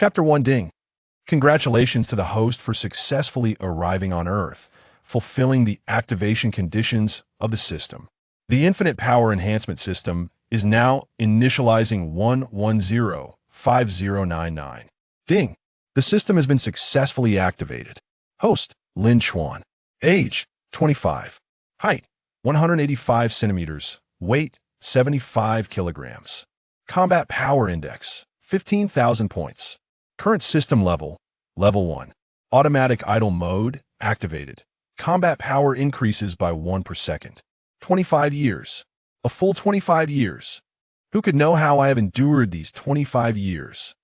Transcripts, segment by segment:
Chapter 1 Ding. Congratulations to the host for successfully arriving on Earth, fulfilling the activation conditions of the system. The infinite power enhancement system is now initializing 1105099. Ding. The system has been successfully activated. Host, Lin Chuan. Age, 25. Height, 185 centimeters. Weight, 75 kilograms. Combat Power Index, 15,000 points. Current system level, Level 1. Automatic idle mode, activated. Combat power increases by 1 per second. 25 years. A full 25 years. Who could know how I have endured these 25 years?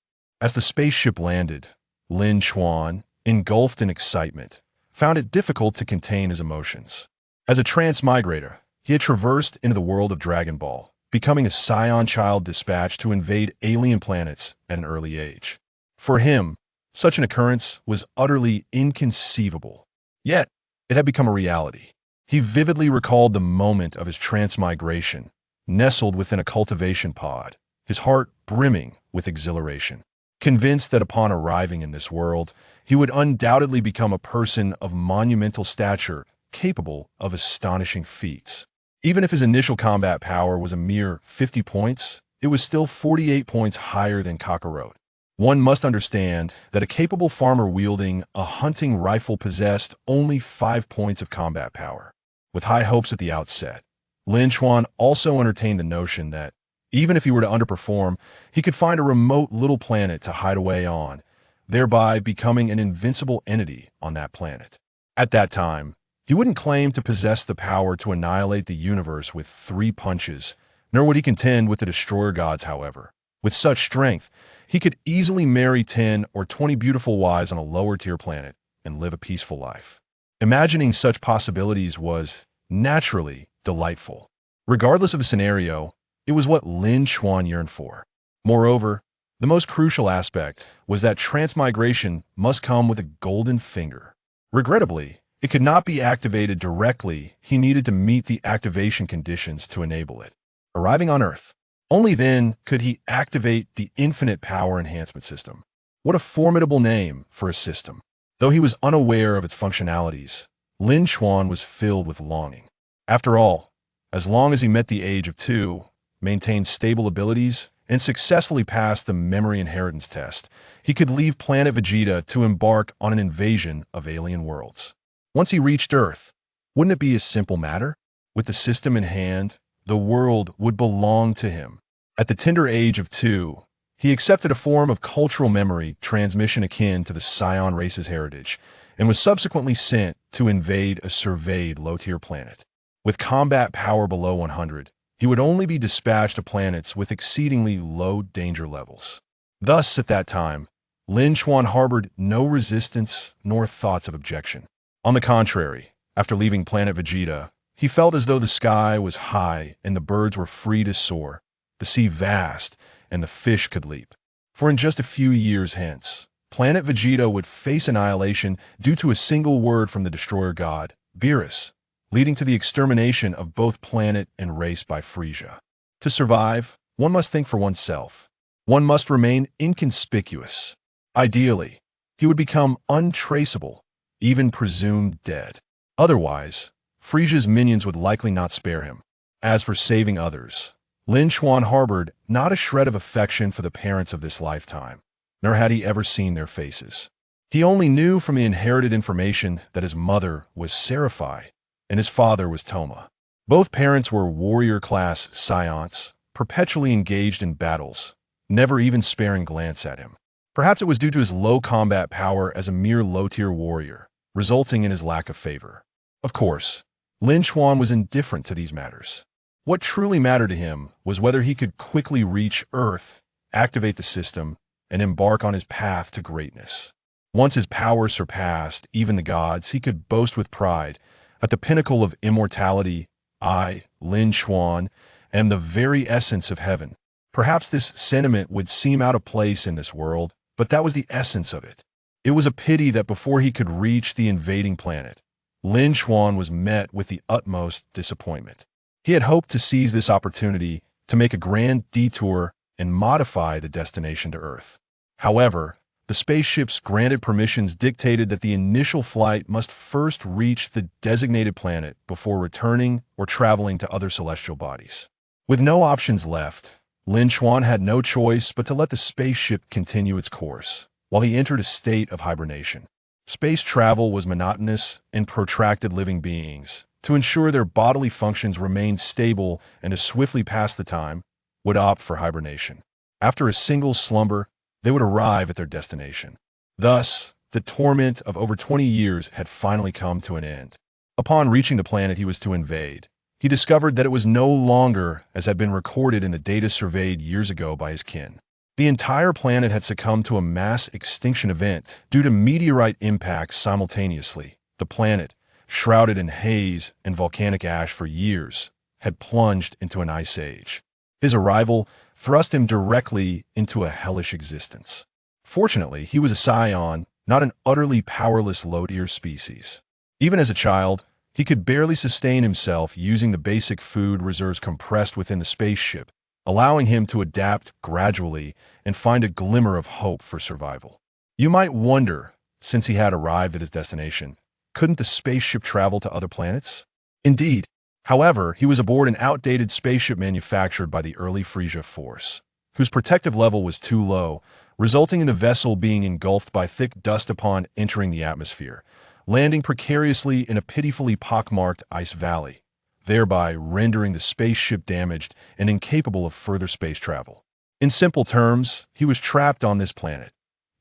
As the spaceship landed, Lin Chuan, engulfed in excitement, found it difficult to contain his emotions. As a transmigrator, he had traversed into the world of Dragon Ball, becoming a Saiyan child dispatched to invade alien planets at an early age. For him, such an occurrence was utterly inconceivable. Yet, it had become a reality. He vividly recalled the moment of his transmigration, nestled within a cultivation pod, his heart brimming with exhilaration. Convinced that upon arriving in this world, he would undoubtedly become a person of monumental stature, capable of astonishing feats. Even if his initial combat power was a mere 50 points, it was still 48 points higher than Kakarot. One must understand that a capable farmer wielding a hunting rifle possessed only 5 points of combat power. With high hopes at the outset, Lin Chuan also entertained the notion that, even if he were to underperform, he could find a remote little planet to hide away on, thereby becoming an invincible entity on that planet. At that time, he wouldn't claim to possess the power to annihilate the universe with 3 punches, nor would he contend with the destroyer gods, however. With such strength, he could easily marry 10 or 20 beautiful wives on a lower-tier planet and live a peaceful life. Imagining such possibilities was, naturally, delightful. Regardless of the scenario, it was what Lin Chuan yearned for. Moreover, the most crucial aspect was that transmigration must come with a golden finger. Regrettably, it could not be activated directly. He needed to meet the activation conditions to enable it. Arriving on Earth, only then could he activate the infinite power enhancement system. What a formidable name for a system. Though he was unaware of its functionalities, Lin Chuan was filled with longing. After all, as long as he met the age of 2, maintained stable abilities, and successfully passed the memory inheritance test, he could leave Planet Vegeta to embark on an invasion of alien worlds. Once he reached Earth, wouldn't it be a simple matter? With the system in hand, the world would belong to him. At the tender age of 2, he accepted a form of cultural memory transmission akin to the Saiyan race's heritage, and was subsequently sent to invade a surveyed low-tier planet. With combat power below 100, he would only be dispatched to planets with exceedingly low danger levels. Thus, at that time, Lin Chuan harbored no resistance nor thoughts of objection. On the contrary, after leaving Planet Vegeta, he felt as though the sky was high and the birds were free to soar, the sea vast, and the fish could leap. For in just a few years hence, Planet Vegeta would face annihilation due to a single word from the destroyer god, Beerus, leading to the extermination of both planet and race by Frieza. To survive, one must think for oneself. One must remain inconspicuous. Ideally, he would become untraceable, even presumed dead. Otherwise, Frieza's minions would likely not spare him. As for saving others, Lin Chuan harbored not a shred of affection for the parents of this lifetime, nor had he ever seen their faces. He only knew from the inherited information that his mother was Seraphai and his father was Toma. Both parents were warrior-class Saiyans, perpetually engaged in battles, never even sparing glance at him. Perhaps it was due to his low combat power as a mere low-tier warrior, resulting in his lack of favor. Of course, Lin Chuan was indifferent to these matters. What truly mattered to him was whether he could quickly reach Earth, activate the system, and embark on his path to greatness. Once his power surpassed even the gods, he could boast with pride, at the pinnacle of immortality, I, Lin Chuan, am the very essence of heaven. Perhaps this sentiment would seem out of place in this world, but that was the essence of it. It was a pity that before he could reach the invading planet, Lin Chuan was met with the utmost disappointment. He had hoped to seize this opportunity to make a grand detour and modify the destination to Earth. However, The spaceship's granted permissions dictated that the initial flight must first reach the designated planet before returning or traveling to other celestial bodies. With no options left, Lin Chuan had no choice but to let the spaceship continue its course, while he entered a state of hibernation. Space travel was monotonous and protracted. Living beings, to ensure their bodily functions remained stable and to swiftly pass the time, would opt for hibernation. After a single slumber, they would arrive at their destination. Thus, the torment of over 20 years had finally come to an end. Upon reaching the planet he was to invade, he discovered that it was no longer as had been recorded in the data surveyed years ago by his kin. The entire planet had succumbed to a mass extinction event due to meteorite impacts simultaneously. The planet, shrouded in haze and volcanic ash for years, had plunged into an ice age. His arrival thrust him directly into a hellish existence. Fortunately, he was a Saiyan, not an utterly powerless low-tier species. Even as a child, he could barely sustain himself using the basic food reserves compressed within the spaceship, allowing him to adapt gradually and find a glimmer of hope for survival. You might wonder, since he had arrived at his destination, couldn't the spaceship travel to other planets? Indeed. However, he was aboard an outdated spaceship manufactured by the early Frieza force, whose protective level was too low, resulting in the vessel being engulfed by thick dust upon entering the atmosphere, landing precariously in a pitifully pockmarked ice valley, thereby rendering the spaceship damaged and incapable of further space travel. In simple terms, he was trapped on this planet,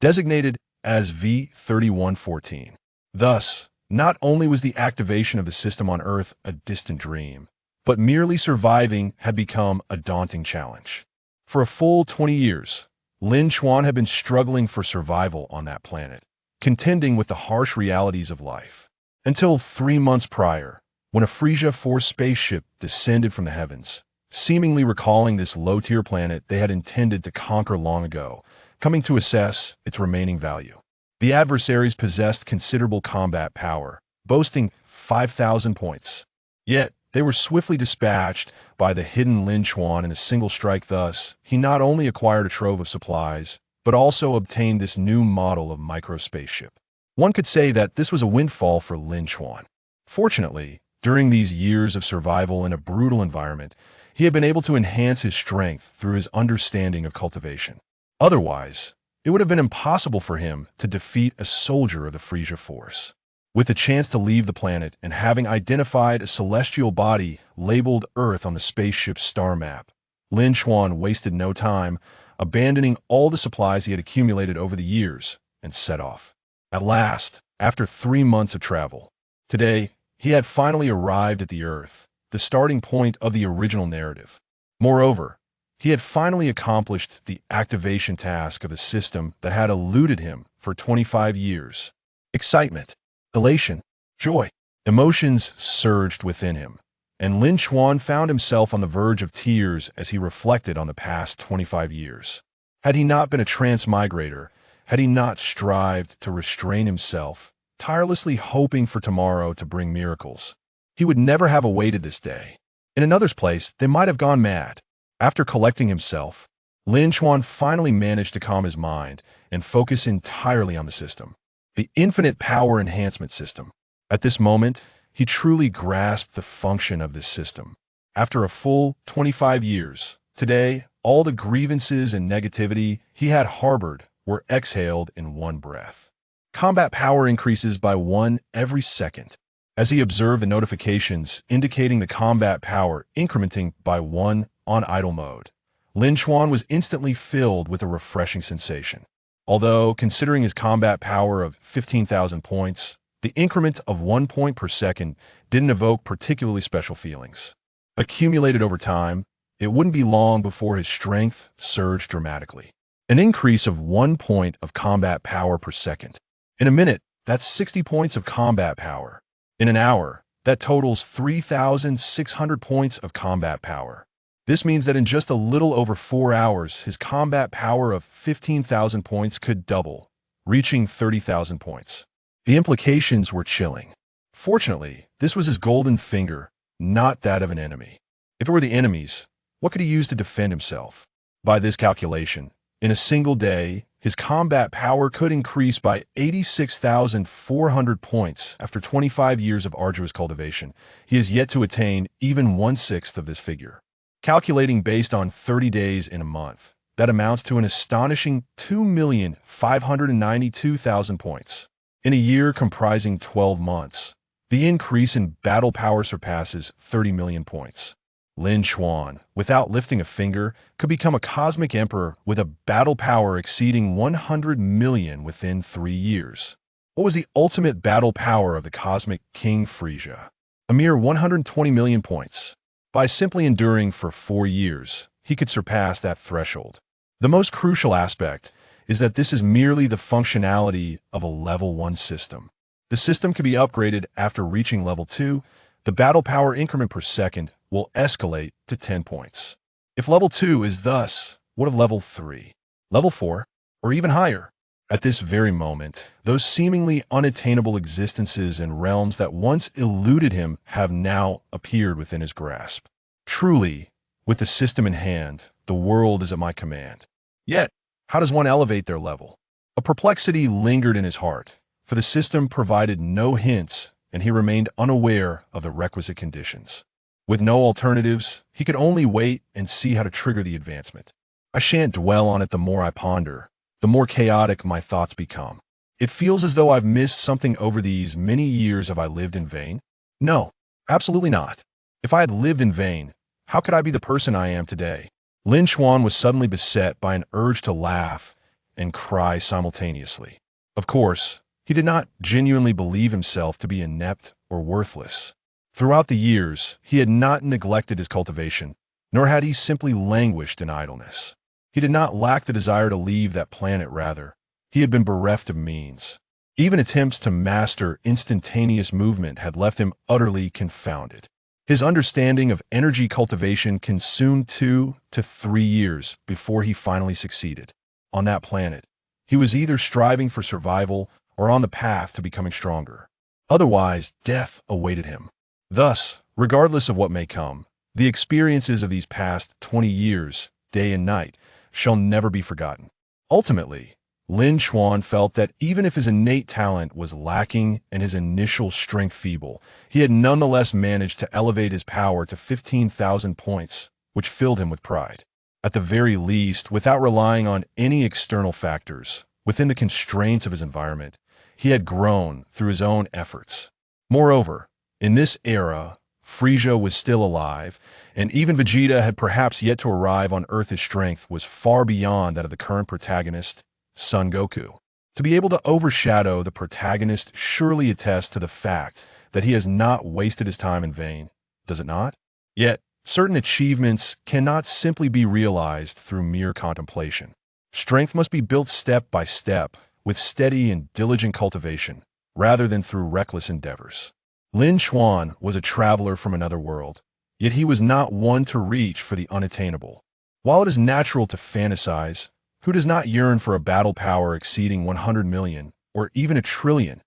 designated as V3114. Thus, not only was the activation of the system on Earth a distant dream, but merely surviving had become a daunting challenge. For a full 20 years, Lin Chuan had been struggling for survival on that planet, contending with the harsh realities of life. Until 3 months prior, when a Frieza Force spaceship descended from the heavens, seemingly recalling this low-tier planet they had intended to conquer long ago, coming to assess its remaining value. The adversaries possessed considerable combat power, boasting 5,000 points. Yet, they were swiftly dispatched by the hidden Lin Chuan in a single strike. Thus, he not only acquired a trove of supplies, but also obtained this new model of micro-spaceship. One could say that this was a windfall for Lin Chuan. Fortunately, during these years of survival in a brutal environment, he had been able to enhance his strength through his understanding of cultivation. Otherwise, it would have been impossible for him to defeat a soldier of the Frieza Force. With the chance to leave the planet and having identified a celestial body labeled Earth on the spaceship's star map, Lin Chuan wasted no time, abandoning all the supplies he had accumulated over the years, and set off. At last, after 3 months of travel, today, he had finally arrived at the Earth, the starting point of the original narrative. Moreover, he had finally accomplished the activation task of a system that had eluded him for 25 years. Excitement, elation, joy, emotions surged within him, and Lin Chuan found himself on the verge of tears as he reflected on the past 25 years. Had he not been a transmigrator, had he not strived to restrain himself, tirelessly hoping for tomorrow to bring miracles, he would never have awaited this day. In another's place, they might have gone mad. After collecting himself, Lin Chuan finally managed to calm his mind and focus entirely on the system, the infinite power enhancement system. At this moment, he truly grasped the function of this system. After a full 25 years, today, all the grievances and negativity he had harbored were exhaled in one breath. Combat power increases by 1 every second. As he observed the notifications indicating the combat power incrementing by 1 on idle mode, Lin Chuan was instantly filled with a refreshing sensation. Although, considering his combat power of 15,000 points, the increment of 1 point per second didn't evoke particularly special feelings. Accumulated over time, it wouldn't be long before his strength surged dramatically. An increase of 1 point of combat power per second. In a minute, that's 60 points of combat power. In an hour, that totals 3,600 points of combat power. This means that in just a little over 4 hours, his combat power of 15,000 points could double, reaching 30,000 points. The implications were chilling. Fortunately, this was his golden finger, not that of an enemy. If it were the enemy's, what could he use to defend himself? By this calculation, in a single day, his combat power could increase by 86,400 points after 25 years of arduous cultivation. He has yet to attain even 1/6 of this figure. Calculating based on 30 days in a month, that amounts to an astonishing 2,592,000 points. In a year comprising 12 months, the increase in battle power surpasses 30 million points. Lin Chuan, without lifting a finger, could become a cosmic emperor with a battle power exceeding 100 million within 3 years. What was the ultimate battle power of the cosmic king Frieza? A mere 120 million points. By simply enduring for 4 years, he could surpass that threshold. The most crucial aspect is that this is merely the functionality of a level 1 system. The system can be upgraded after reaching level 2. The battle power increment per second will escalate to 10 points. If level 2 is thus, what of level 3, level 4, or even higher? At this very moment, those seemingly unattainable existences and realms that once eluded him have now appeared within his grasp. Truly, with the system in hand, the world is at my command. Yet, how does one elevate their level? A perplexity lingered in his heart, for the system provided no hints and he remained unaware of the requisite conditions. With no alternatives, he could only wait and see how to trigger the advancement. I shan't dwell on it. The more I ponder, the more chaotic my thoughts become. It feels as though I've missed something over these many years. Have I lived in vain? No, absolutely not. If I had lived in vain, how could I be the person I am today? Lin Chuan was suddenly beset by an urge to laugh and cry simultaneously. Of course, he did not genuinely believe himself to be inept or worthless. Throughout the years, he had not neglected his cultivation, nor had he simply languished in idleness. He did not lack the desire to leave that planet. Rather, he had been bereft of means. Even attempts to master instantaneous movement had left him utterly confounded. His understanding of energy cultivation consumed 2 to 3 years before he finally succeeded. On that planet, he was either striving for survival or on the path to becoming stronger. Otherwise, death awaited him. Thus, regardless of what may come, the experiences of these past 20 years, day and night, shall never be forgotten. Ultimately, Lin Chuan felt that even if his innate talent was lacking and his initial strength feeble, he had nonetheless managed to elevate his power to 15,000 points, which filled him with pride. At the very least, without relying on any external factors, within the constraints of his environment, he had grown through his own efforts. Moreover, in this era, Frieza was still alive, and even Vegeta had perhaps yet to arrive on Earth. His strength was far beyond that of the current protagonist, Son Goku. To be able to overshadow the protagonist surely attests to the fact that he has not wasted his time in vain, does it not? Yet, certain achievements cannot simply be realized through mere contemplation. Strength must be built step by step, with steady and diligent cultivation, rather than through reckless endeavors. Lin Chuan was a traveler from another world, yet he was not one to reach for the unattainable. While it is natural to fantasize, who does not yearn for a battle power exceeding 100 million, or even a trillion,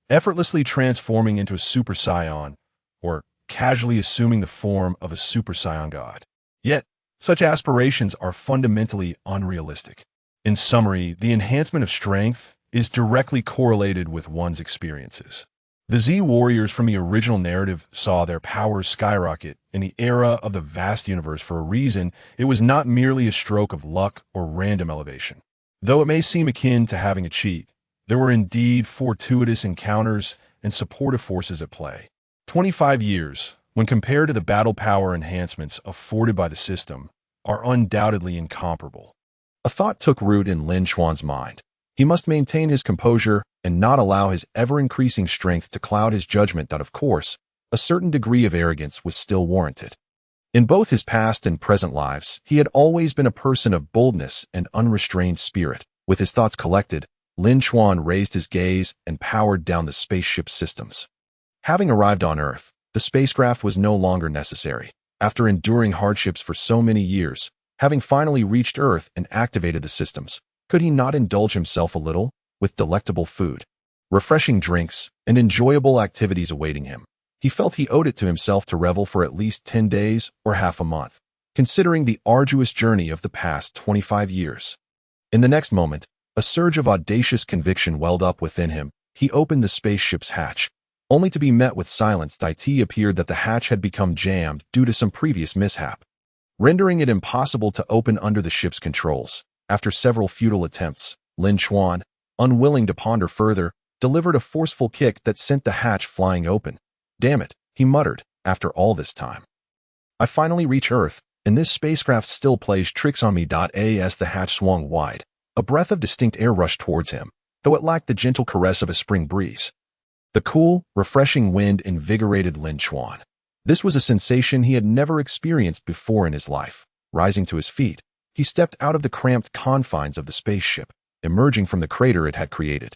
effortlessly transforming into a Super Saiyan, or casually assuming the form of a Super Saiyan god? Yet, such aspirations are fundamentally unrealistic. In summary, the enhancement of strength is directly correlated with one's experiences. The Z warriors from the original narrative saw their powers skyrocket in the era of the vast universe for a reason. It was not merely a stroke of luck or random elevation. Though it may seem akin to having a cheat, there were indeed fortuitous encounters and supportive forces at play. 25 years, when compared to the battle power enhancements afforded by the system, are undoubtedly incomparable. A thought took root in Lin Chuan's mind. He must maintain his composure and not allow his ever-increasing strength to cloud his judgment that, of course, a certain degree of arrogance was still warranted. In both his past and present lives, he had always been a person of boldness and unrestrained spirit. With his thoughts collected, Lin Chuan raised his gaze and powered down the spaceship systems. Having arrived on Earth, the spacecraft was no longer necessary. After enduring hardships for so many years, having finally reached Earth and activated the systems, could he not indulge himself a little with delectable food, refreshing drinks, and enjoyable activities awaiting him? He felt he owed it to himself to revel for at least 10 days or half a month, considering the arduous journey of the past 25 years. In the next moment, a A surge of audacious conviction welled up within him. He opened the spaceship's hatch, only to be met with silence. It appeared that the hatch had become jammed due to some previous mishap, rendering it impossible to open under the ship's controls. After several futile attempts, Lin Chuan, unwilling to ponder further, delivered a forceful kick that sent the hatch flying open. "Damn it," he muttered, "after all this time. I finally reach Earth, and this spacecraft still plays tricks on me." As the hatch swung wide, a breath of distinct air rushed towards him, though it lacked the gentle caress of a spring breeze. The cool, refreshing wind invigorated Lin Chuan. This was a sensation he had never experienced before in his life. Rising to his feet, he stepped out of the cramped confines of the spaceship, emerging from the crater it had created.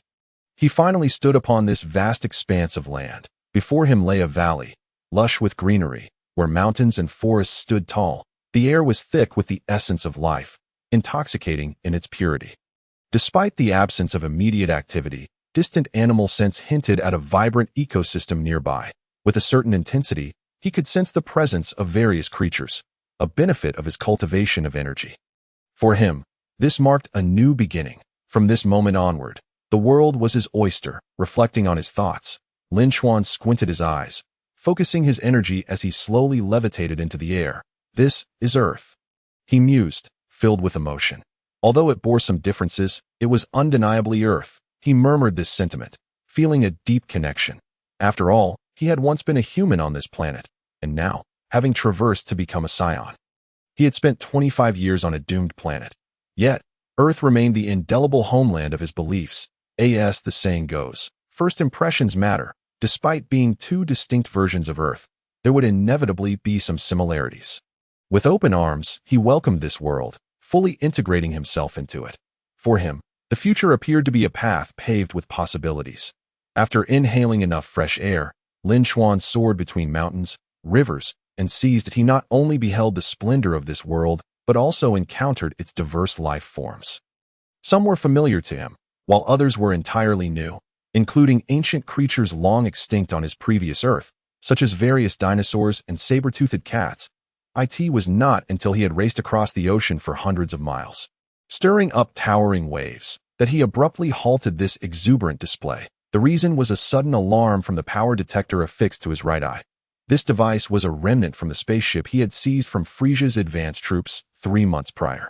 He finally stood upon this vast expanse of land. Before him lay a valley, lush with greenery, where mountains and forests stood tall. The air was thick with the essence of life, intoxicating in its purity. Despite the absence of immediate activity, distant animal scents hinted at a vibrant ecosystem nearby. With a certain intensity, he could sense the presence of various creatures, a benefit of his cultivation of energy. For him, this marked a new beginning. From this moment onward, the world was his oyster. Reflecting on his thoughts, Lin Chuan squinted his eyes, focusing his energy as he slowly levitated into the air. "This is Earth," he mused, filled with emotion. Although it bore some differences, it was undeniably Earth. He murmured this sentiment, feeling a deep connection. After all, he had once been a human on this planet, and now, having traversed to become a Saiyan, he had spent 25 years on a doomed planet. Yet, Earth remained the indelible homeland of his beliefs. As the saying goes, first impressions matter. Despite being two distinct versions of Earth, there would inevitably be some similarities. With open arms, he welcomed this world, fully integrating himself into it. For him, the future appeared to be a path paved with possibilities. After inhaling enough fresh air, Lin Chuan soared between mountains, rivers, and seas that he not only beheld the splendor of this world, but also encountered its diverse life forms. Some were familiar to him, while others were entirely new, including ancient creatures long extinct on his previous Earth, such as various dinosaurs and saber-toothed cats. It was not until he had raced across the ocean for hundreds of miles, stirring up towering waves, that he abruptly halted this exuberant display. The reason was a sudden alarm from the power detector affixed to his right eye. This device was a remnant from the spaceship he had seized from Frieza's advanced troops 3 months prior.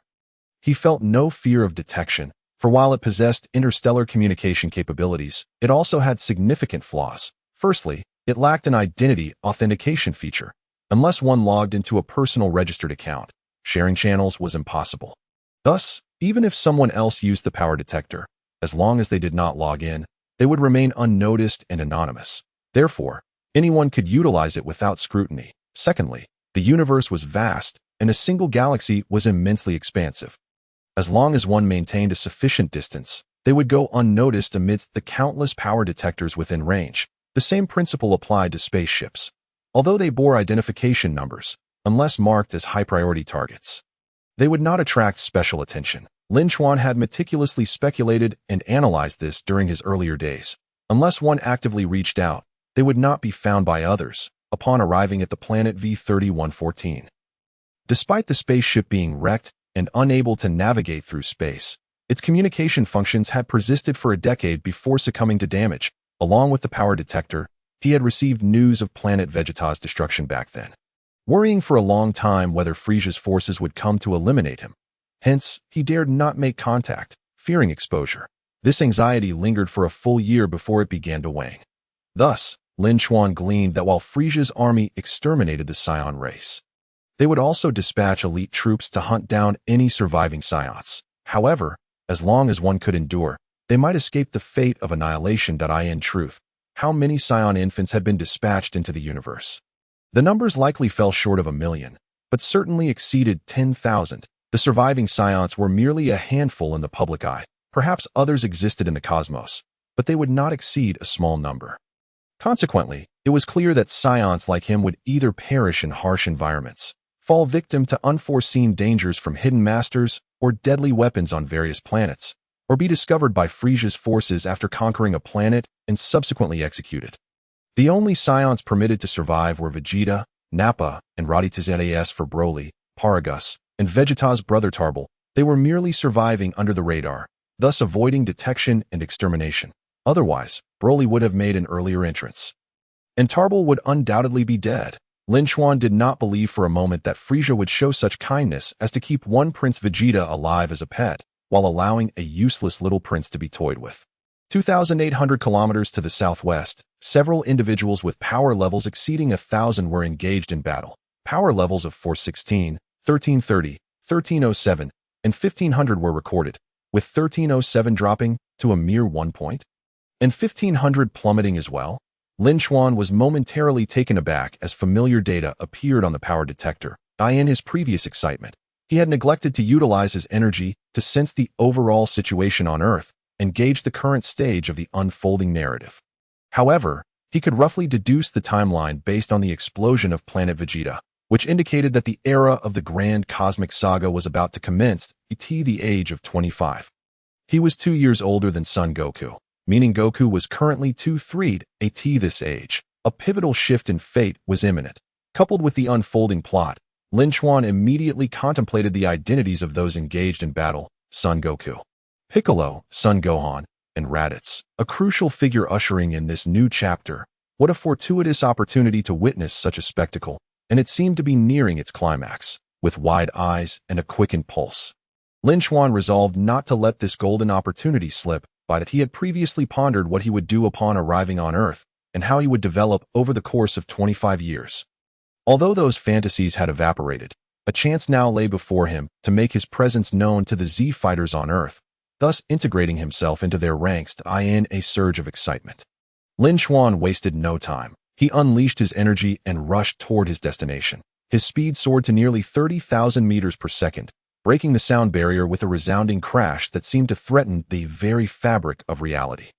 He felt no fear of detection, for while it possessed interstellar communication capabilities, it also had significant flaws. Firstly, it lacked an identity authentication feature. Unless one logged into a personal registered account, sharing channels was impossible. Thus, even if someone else used the power detector, as long as they did not log in, they would remain unnoticed and anonymous. Therefore, anyone could utilize it without scrutiny. Secondly, the universe was vast, and a single galaxy was immensely expansive. As long as one maintained a sufficient distance, they would go unnoticed amidst the countless power detectors within range. The same principle applied to spaceships, although they bore identification numbers, unless marked as high-priority targets. They would not attract special attention. Lin Chuan had meticulously speculated and analyzed this during his earlier days. Unless one actively reached out, they would not be found by others upon arriving at the Planet V3114. Despite the spaceship being wrecked and unable to navigate through space, its communication functions had persisted for a decade before succumbing to damage. Along with the power detector, he had received news of planet Vegeta's destruction back then, worrying for a long time whether Frieza's forces would come to eliminate him. Hence, he dared not make contact, fearing exposure. This anxiety lingered for a full year before it began to wane. Thus, Lin Chuan gleaned that while Frieza's army exterminated the Saiyan race, they would also dispatch elite troops to hunt down any surviving Saiyans. However, as long as one could endure, they might escape the fate of annihilation. In truth, how many Saiyan infants had been dispatched into the universe? The numbers likely fell short of 1 million, but certainly exceeded 10,000. The surviving Saiyans were merely a handful in the public eye. Perhaps others existed in the cosmos, but they would not exceed a small number. Consequently, it was clear that Saiyans like him would either perish in harsh environments, fall victim to unforeseen dangers from hidden masters or deadly weapons on various planets, or be discovered by Frieza's forces after conquering a planet and subsequently executed. The only Saiyans permitted to survive were Vegeta, Nappa, and Raditz for Broly, Paragus, and Vegeta's brother Tarbell. They were merely surviving under the radar, thus avoiding detection and extermination. Otherwise, Broly would have made an earlier entrance, and Tarbell would undoubtedly be dead. Lin Chuan did not believe for a moment that Frieza would show such kindness as to keep one Prince Vegeta alive as a pet, while allowing a useless little prince to be toyed with. 2,800 kilometers to the southwest, several individuals with power levels exceeding 1,000 were engaged in battle. Power levels of 416, 1330, 1307, and 1,500 were recorded, with 1307 dropping to a mere 1 point, and 1,500 plummeting as well. Lin Chuan was momentarily taken aback as familiar data appeared on the power detector. In his previous excitement, he had neglected to utilize his energy to sense the overall situation on Earth and gauge the current stage of the unfolding narrative. However, he could roughly deduce the timeline based on the explosion of Planet Vegeta, which indicated that the era of the grand cosmic saga was about to commence at the age of 25. He was 2 years older than Son Goku, meaning Goku was currently 2-3 at this age. A pivotal shift in fate was imminent. Coupled with the unfolding plot, Lin Chuan immediately contemplated the identities of those engaged in battle: Son Goku, Piccolo, Son Gohan, and Raditz. A crucial figure ushering in this new chapter. What a fortuitous opportunity to witness such a spectacle, and it seemed to be nearing its climax. With wide eyes and a quickened pulse, Lin Chuan resolved not to let this golden opportunity slip, but he had previously pondered what he would do upon arriving on Earth and how he would develop over the course of 25 years. Although those fantasies had evaporated, a chance now lay before him to make his presence known to the Z fighters on Earth, thus integrating himself into their ranks in a surge of excitement. Lin Chuan wasted no time. He unleashed his energy and rushed toward his destination. His speed soared to nearly 30,000 meters per second, breaking the sound barrier with a resounding crash that seemed to threaten the very fabric of reality.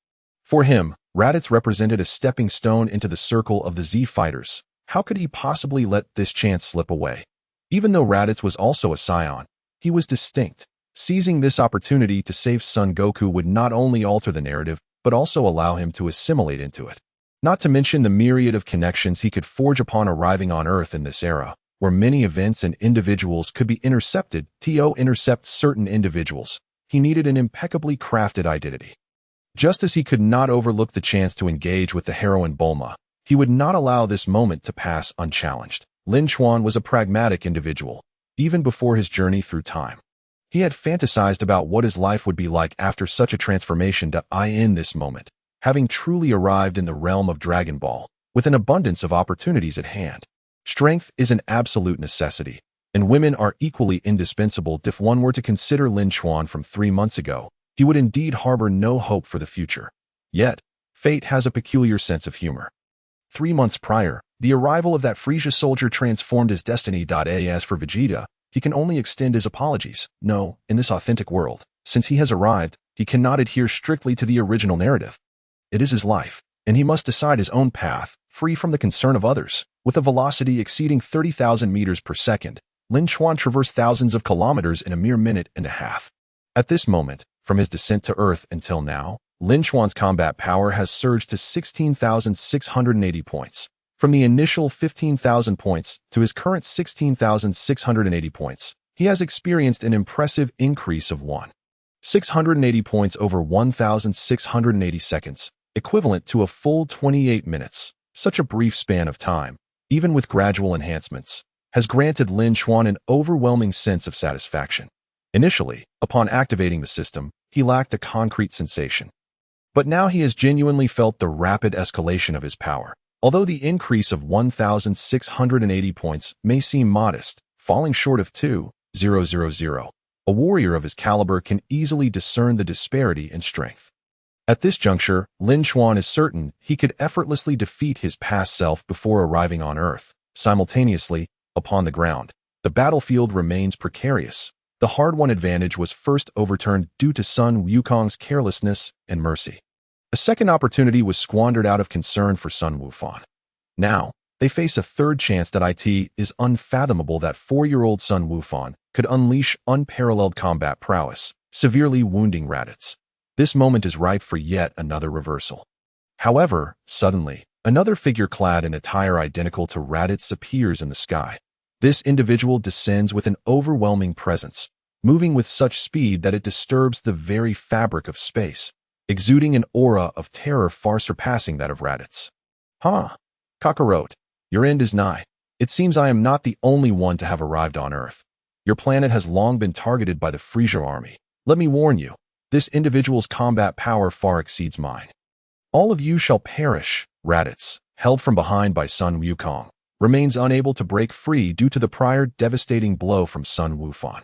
For him, Raditz represented a stepping stone into the circle of the Z fighters. How could he possibly let this chance slip away? Even though Raditz was also a Saiyan, he was distinct. Seizing this opportunity to save Son Goku would not only alter the narrative, but also allow him to assimilate into it. Not to mention the myriad of connections he could forge upon arriving on Earth in this era, where many events and individuals could be intercepted. To intercept certain individuals, he needed an impeccably crafted identity. Just as he could not overlook the chance to engage with the heroine Bulma, he would not allow this moment to pass unchallenged. Lin Chuan was a pragmatic individual, even before his journey through time. He had fantasized about what his life would be like after such a transformation. In this moment, having truly arrived in the realm of Dragon Ball, with an abundance of opportunities at hand. Strength is an absolute necessity, and women are equally indispensable. If one were to consider Lin Chuan from 3 months ago, he would indeed harbor no hope for the future. Yet, fate has a peculiar sense of humor. 3 months prior, the arrival of that Frieza soldier transformed his destiny. As for Vegeta, he can only extend his apologies. No, in this authentic world, since he has arrived, he cannot adhere strictly to the original narrative. It is his life, and he must decide his own path, free from the concern of others. With a velocity exceeding 30,000 meters per second, Lin Chuan traversed thousands of kilometers in a mere minute and a half. At this moment, from his descent to Earth until now, Lin Chuan's combat power has surged to 16,680 points. From the initial 15,000 points to his current 16,680 points, he has experienced an impressive increase of 680 points over 1,680 seconds, equivalent to a full 28 minutes. Such a brief span of time, even with gradual enhancements, has granted Lin Chuan an overwhelming sense of satisfaction. Initially, upon activating the system, he lacked a concrete sensation. But now he has genuinely felt the rapid escalation of his power. Although the increase of 1,680 points may seem modest, falling short of 2,000, a warrior of his caliber can easily discern the disparity in strength. At this juncture, Lin Chuan is certain he could effortlessly defeat his past self before arriving on Earth. Simultaneously, upon the ground, the battlefield remains precarious. The hard-won advantage was first overturned due to Sun Wukong's carelessness and mercy. A second opportunity was squandered out of concern for Sun Wufan. Now, they face a third chance. It is unfathomable that 4-year-old Sun Wufan could unleash unparalleled combat prowess, severely wounding Raditz. This moment is ripe for yet another reversal. However, suddenly, another figure clad in attire identical to Raditz appears in the sky. This individual descends with an overwhelming presence, moving with such speed that it disturbs the very fabric of space, exuding an aura of terror far surpassing that of Raditz. Kakarot, your end is nigh. It seems I am not the only one to have arrived on Earth. Your planet has long been targeted by the Frieza army. Let me warn you, this individual's combat power far exceeds mine. All of you shall perish. Raditz, held from behind by Sun Wukong, remains unable to break free due to the prior devastating blow from Sun Wufan.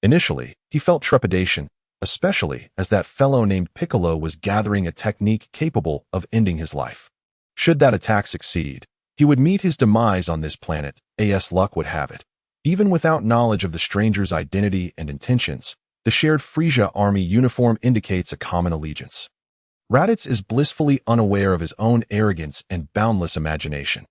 Initially, he felt trepidation, especially as that fellow named Piccolo was gathering a technique capable of ending his life. Should that attack succeed, he would meet his demise on this planet, as luck would have it. Even without knowledge of the stranger's identity and intentions, the shared Frieza army uniform indicates a common allegiance. Raditz is blissfully unaware of his own arrogance and boundless imagination.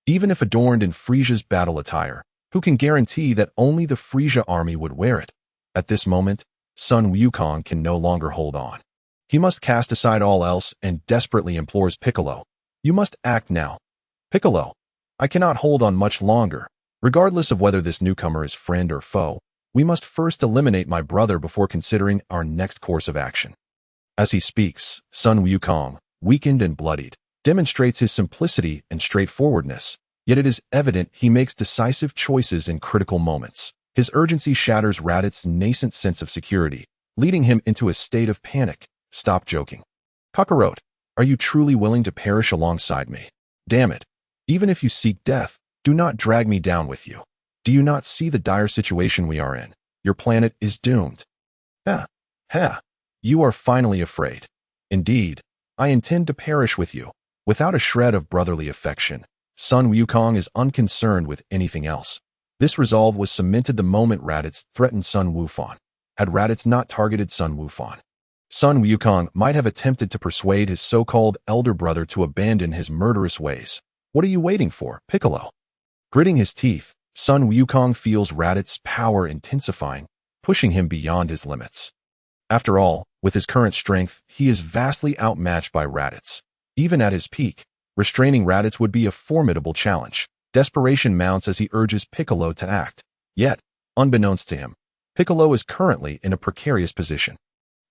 Even if adorned in Frieza's battle attire, who can guarantee that only the Frieza army would wear it? At this moment, Sun Wukong can no longer hold on. He must cast aside all else and desperately implores Piccolo, "You must act now. Piccolo, I cannot hold on much longer. Regardless of whether this newcomer is friend or foe, we must first eliminate my brother before considering our next course of action." As he speaks, Sun Wukong, weakened and bloodied, demonstrates his simplicity and straightforwardness, yet it is evident he makes decisive choices in critical moments. His urgency shatters Raditz's nascent sense of security, leading him into a state of panic. "Stop joking. Kakarot, are you truly willing to perish alongside me? Damn it. Even if you seek death, do not drag me down with you. Do you not see the dire situation we are in? Your planet is doomed." You are finally afraid. Indeed, I intend to perish with you. Without a shred of brotherly affection, Sun Wukong is unconcerned with anything else. This resolve was cemented the moment Raditz threatened Sun Wufan. Had Raditz not targeted Sun Wufan, Sun Wukong might have attempted to persuade his so-called elder brother to abandon his murderous ways. "What are you waiting for, Piccolo?" Gritting his teeth, Sun Wukong feels Raditz's power intensifying, pushing him beyond his limits. After all, with his current strength, he is vastly outmatched by Raditz. Even at his peak, restraining Raditz would be a formidable challenge. Desperation mounts as he urges Piccolo to act. Yet, unbeknownst to him, Piccolo is currently in a precarious position.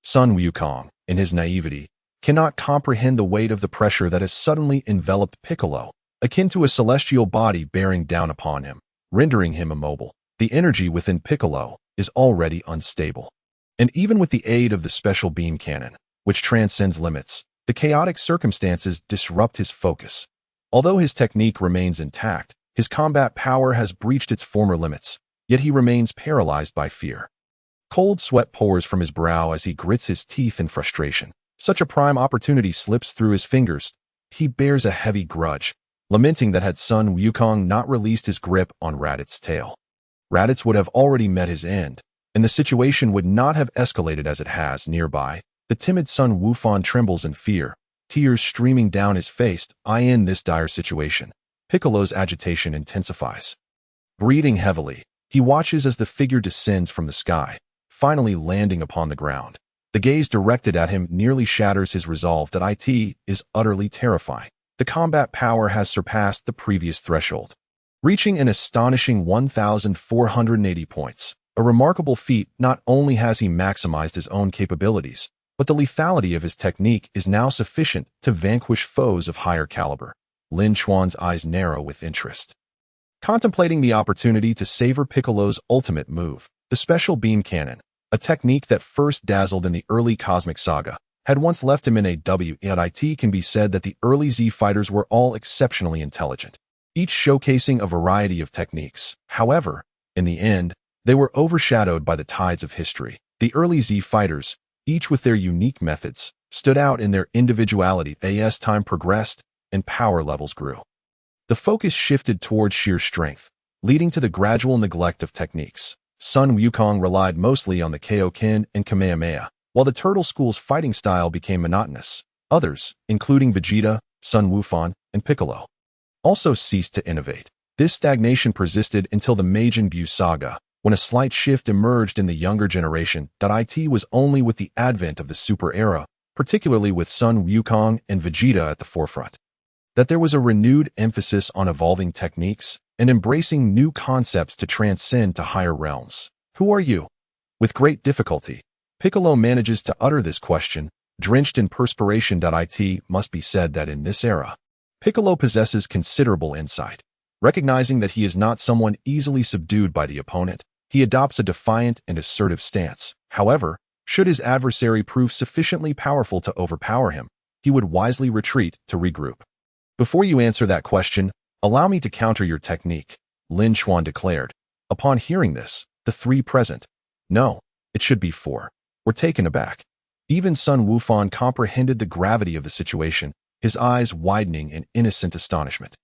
Sun Wukong, in his naivety, cannot comprehend the weight of the pressure that has suddenly enveloped Piccolo, akin to a celestial body bearing down upon him, rendering him immobile. The energy within Piccolo is already unstable. And even with the aid of the special beam cannon, which transcends limits, the chaotic circumstances disrupt his focus. Although his technique remains intact, his combat power has breached its former limits, yet he remains paralyzed by fear. Cold sweat pours from his brow as he grits his teeth in frustration. Such a prime opportunity slips through his fingers. He bears a heavy grudge, lamenting that had Sun Wukong not released his grip on Raditz's tail, Raditz would have already met his end, and the situation would not have escalated as it has. Nearby, the timid Sun Wufan trembles in fear, tears streaming down his face. In this dire situation, Piccolo's agitation intensifies. Breathing heavily, he watches as the figure descends from the sky, finally landing upon the ground. The gaze directed at him nearly shatters his resolve that it is utterly terrifying. The combat power has surpassed the previous threshold, reaching an astonishing 1,480 points. A remarkable feat. Not only has he maximized his own capabilities, but the lethality of his technique is now sufficient to vanquish foes of higher caliber. Lin Chuan's eyes narrow with interest, contemplating the opportunity to savor Piccolo's ultimate move, the special beam cannon, a technique that first dazzled in the early cosmic saga, had once left him in a W. It can be said that the early Z fighters were all exceptionally intelligent, each showcasing a variety of techniques. However, in the end, they were overshadowed by the tides of history. The early Z fighters, each with their unique methods, stood out in their individuality. As time progressed and power levels grew, the focus shifted towards sheer strength, leading to the gradual neglect of techniques. Sun Wukong relied mostly on the Kaioken and Kamehameha, while the Turtle School's fighting style became monotonous. Others, including Vegeta, Sun Wufan, and Piccolo, also ceased to innovate. This stagnation persisted until the Majin Buu saga, when a slight shift emerged in the younger generation. It was only with the advent of the Super Era, particularly with Sun Wukong and Vegeta at the forefront, that there was a renewed emphasis on evolving techniques and embracing new concepts to transcend to higher realms. "Who are you? With great difficulty, Piccolo manages to utter this question, drenched in perspiration. It must be said that in this era, Piccolo possesses considerable insight. Recognizing that he is not someone easily subdued by the opponent, he adopts a defiant and assertive stance. However, should his adversary prove sufficiently powerful to overpower him, he would wisely retreat to regroup. Before you answer that question, allow me to counter your technique, Lin Chuan declared. Upon hearing this, the three present, no, it should be four, were taken aback. Even Sun Wukong comprehended the gravity of the situation, his eyes widening in innocent astonishment.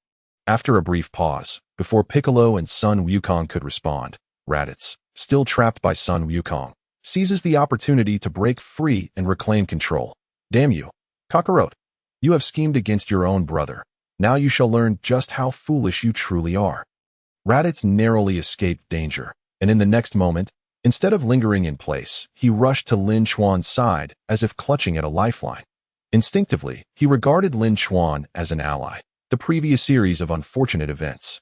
After a brief pause, before Piccolo and Sun Wukong could respond, Raditz, still trapped by Sun Wukong, seizes the opportunity to break free and reclaim control. Damn you, Kakarot! You have schemed against your own brother. Now you shall learn just how foolish you truly are. Raditz narrowly escaped danger, and in the next moment, instead of lingering in place, he rushed to Lin Chuan's side as if clutching at a lifeline. Instinctively, he regarded Lin Chuan as an ally. The previous series of unfortunate events,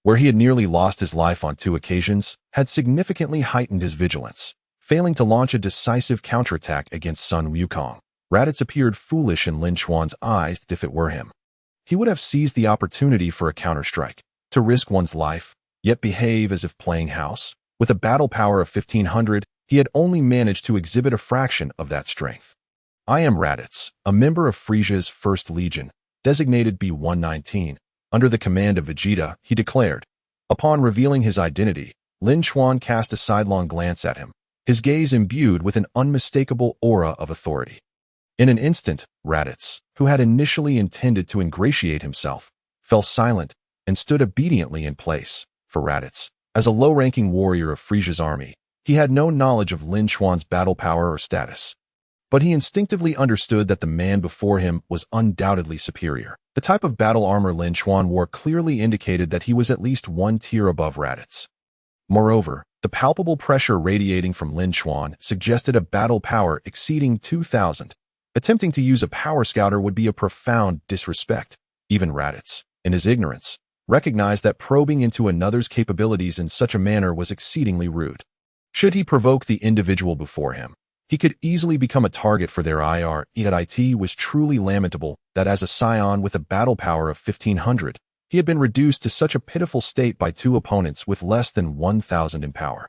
where he had nearly lost his life on 2 occasions, had significantly heightened his vigilance. Failing to launch a decisive counterattack against Sun Wukong, Raditz appeared foolish in Lin Chuan's eyes. If it were him, he would have seized the opportunity for a counterstrike, to risk one's life, yet behave as if playing house. With a battle power of 1500, he had only managed to exhibit a fraction of that strength. I am Raditz, a member of Frieza's First Legion, designated B-119, under the command of Vegeta, he declared. Upon revealing his identity, Lin Chuan cast a sidelong glance at him, his gaze imbued with an unmistakable aura of authority. In an instant, Raditz, who had initially intended to ingratiate himself, fell silent and stood obediently in place. For Raditz, as a low-ranking warrior of Frieza's army, he had no knowledge of Lin Chuan's battle power or status. But he instinctively understood that the man before him was undoubtedly superior. The type of battle armor Lin Chuan wore clearly indicated that he was at least 1 tier above Raditz. Moreover, the palpable pressure radiating from Lin Chuan suggested a battle power exceeding 2,000. Attempting to use a power scouter would be a profound disrespect. Even Raditz, in his ignorance, recognized that probing into another's capabilities in such a manner was exceedingly rude. Should he provoke the individual before him, he could easily become a target for their ire. It was truly lamentable that as a Saiyan with a battle power of 1500, he had been reduced to such a pitiful state by 2 opponents with less than 1,000 in power.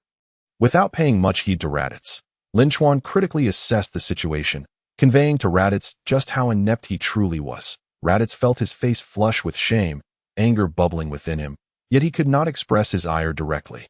Without paying much heed to Raditz, Lin Chuan critically assessed the situation, conveying to Raditz just how inept he truly was. Raditz felt his face flush with shame, anger bubbling within him, yet he could not express his ire directly.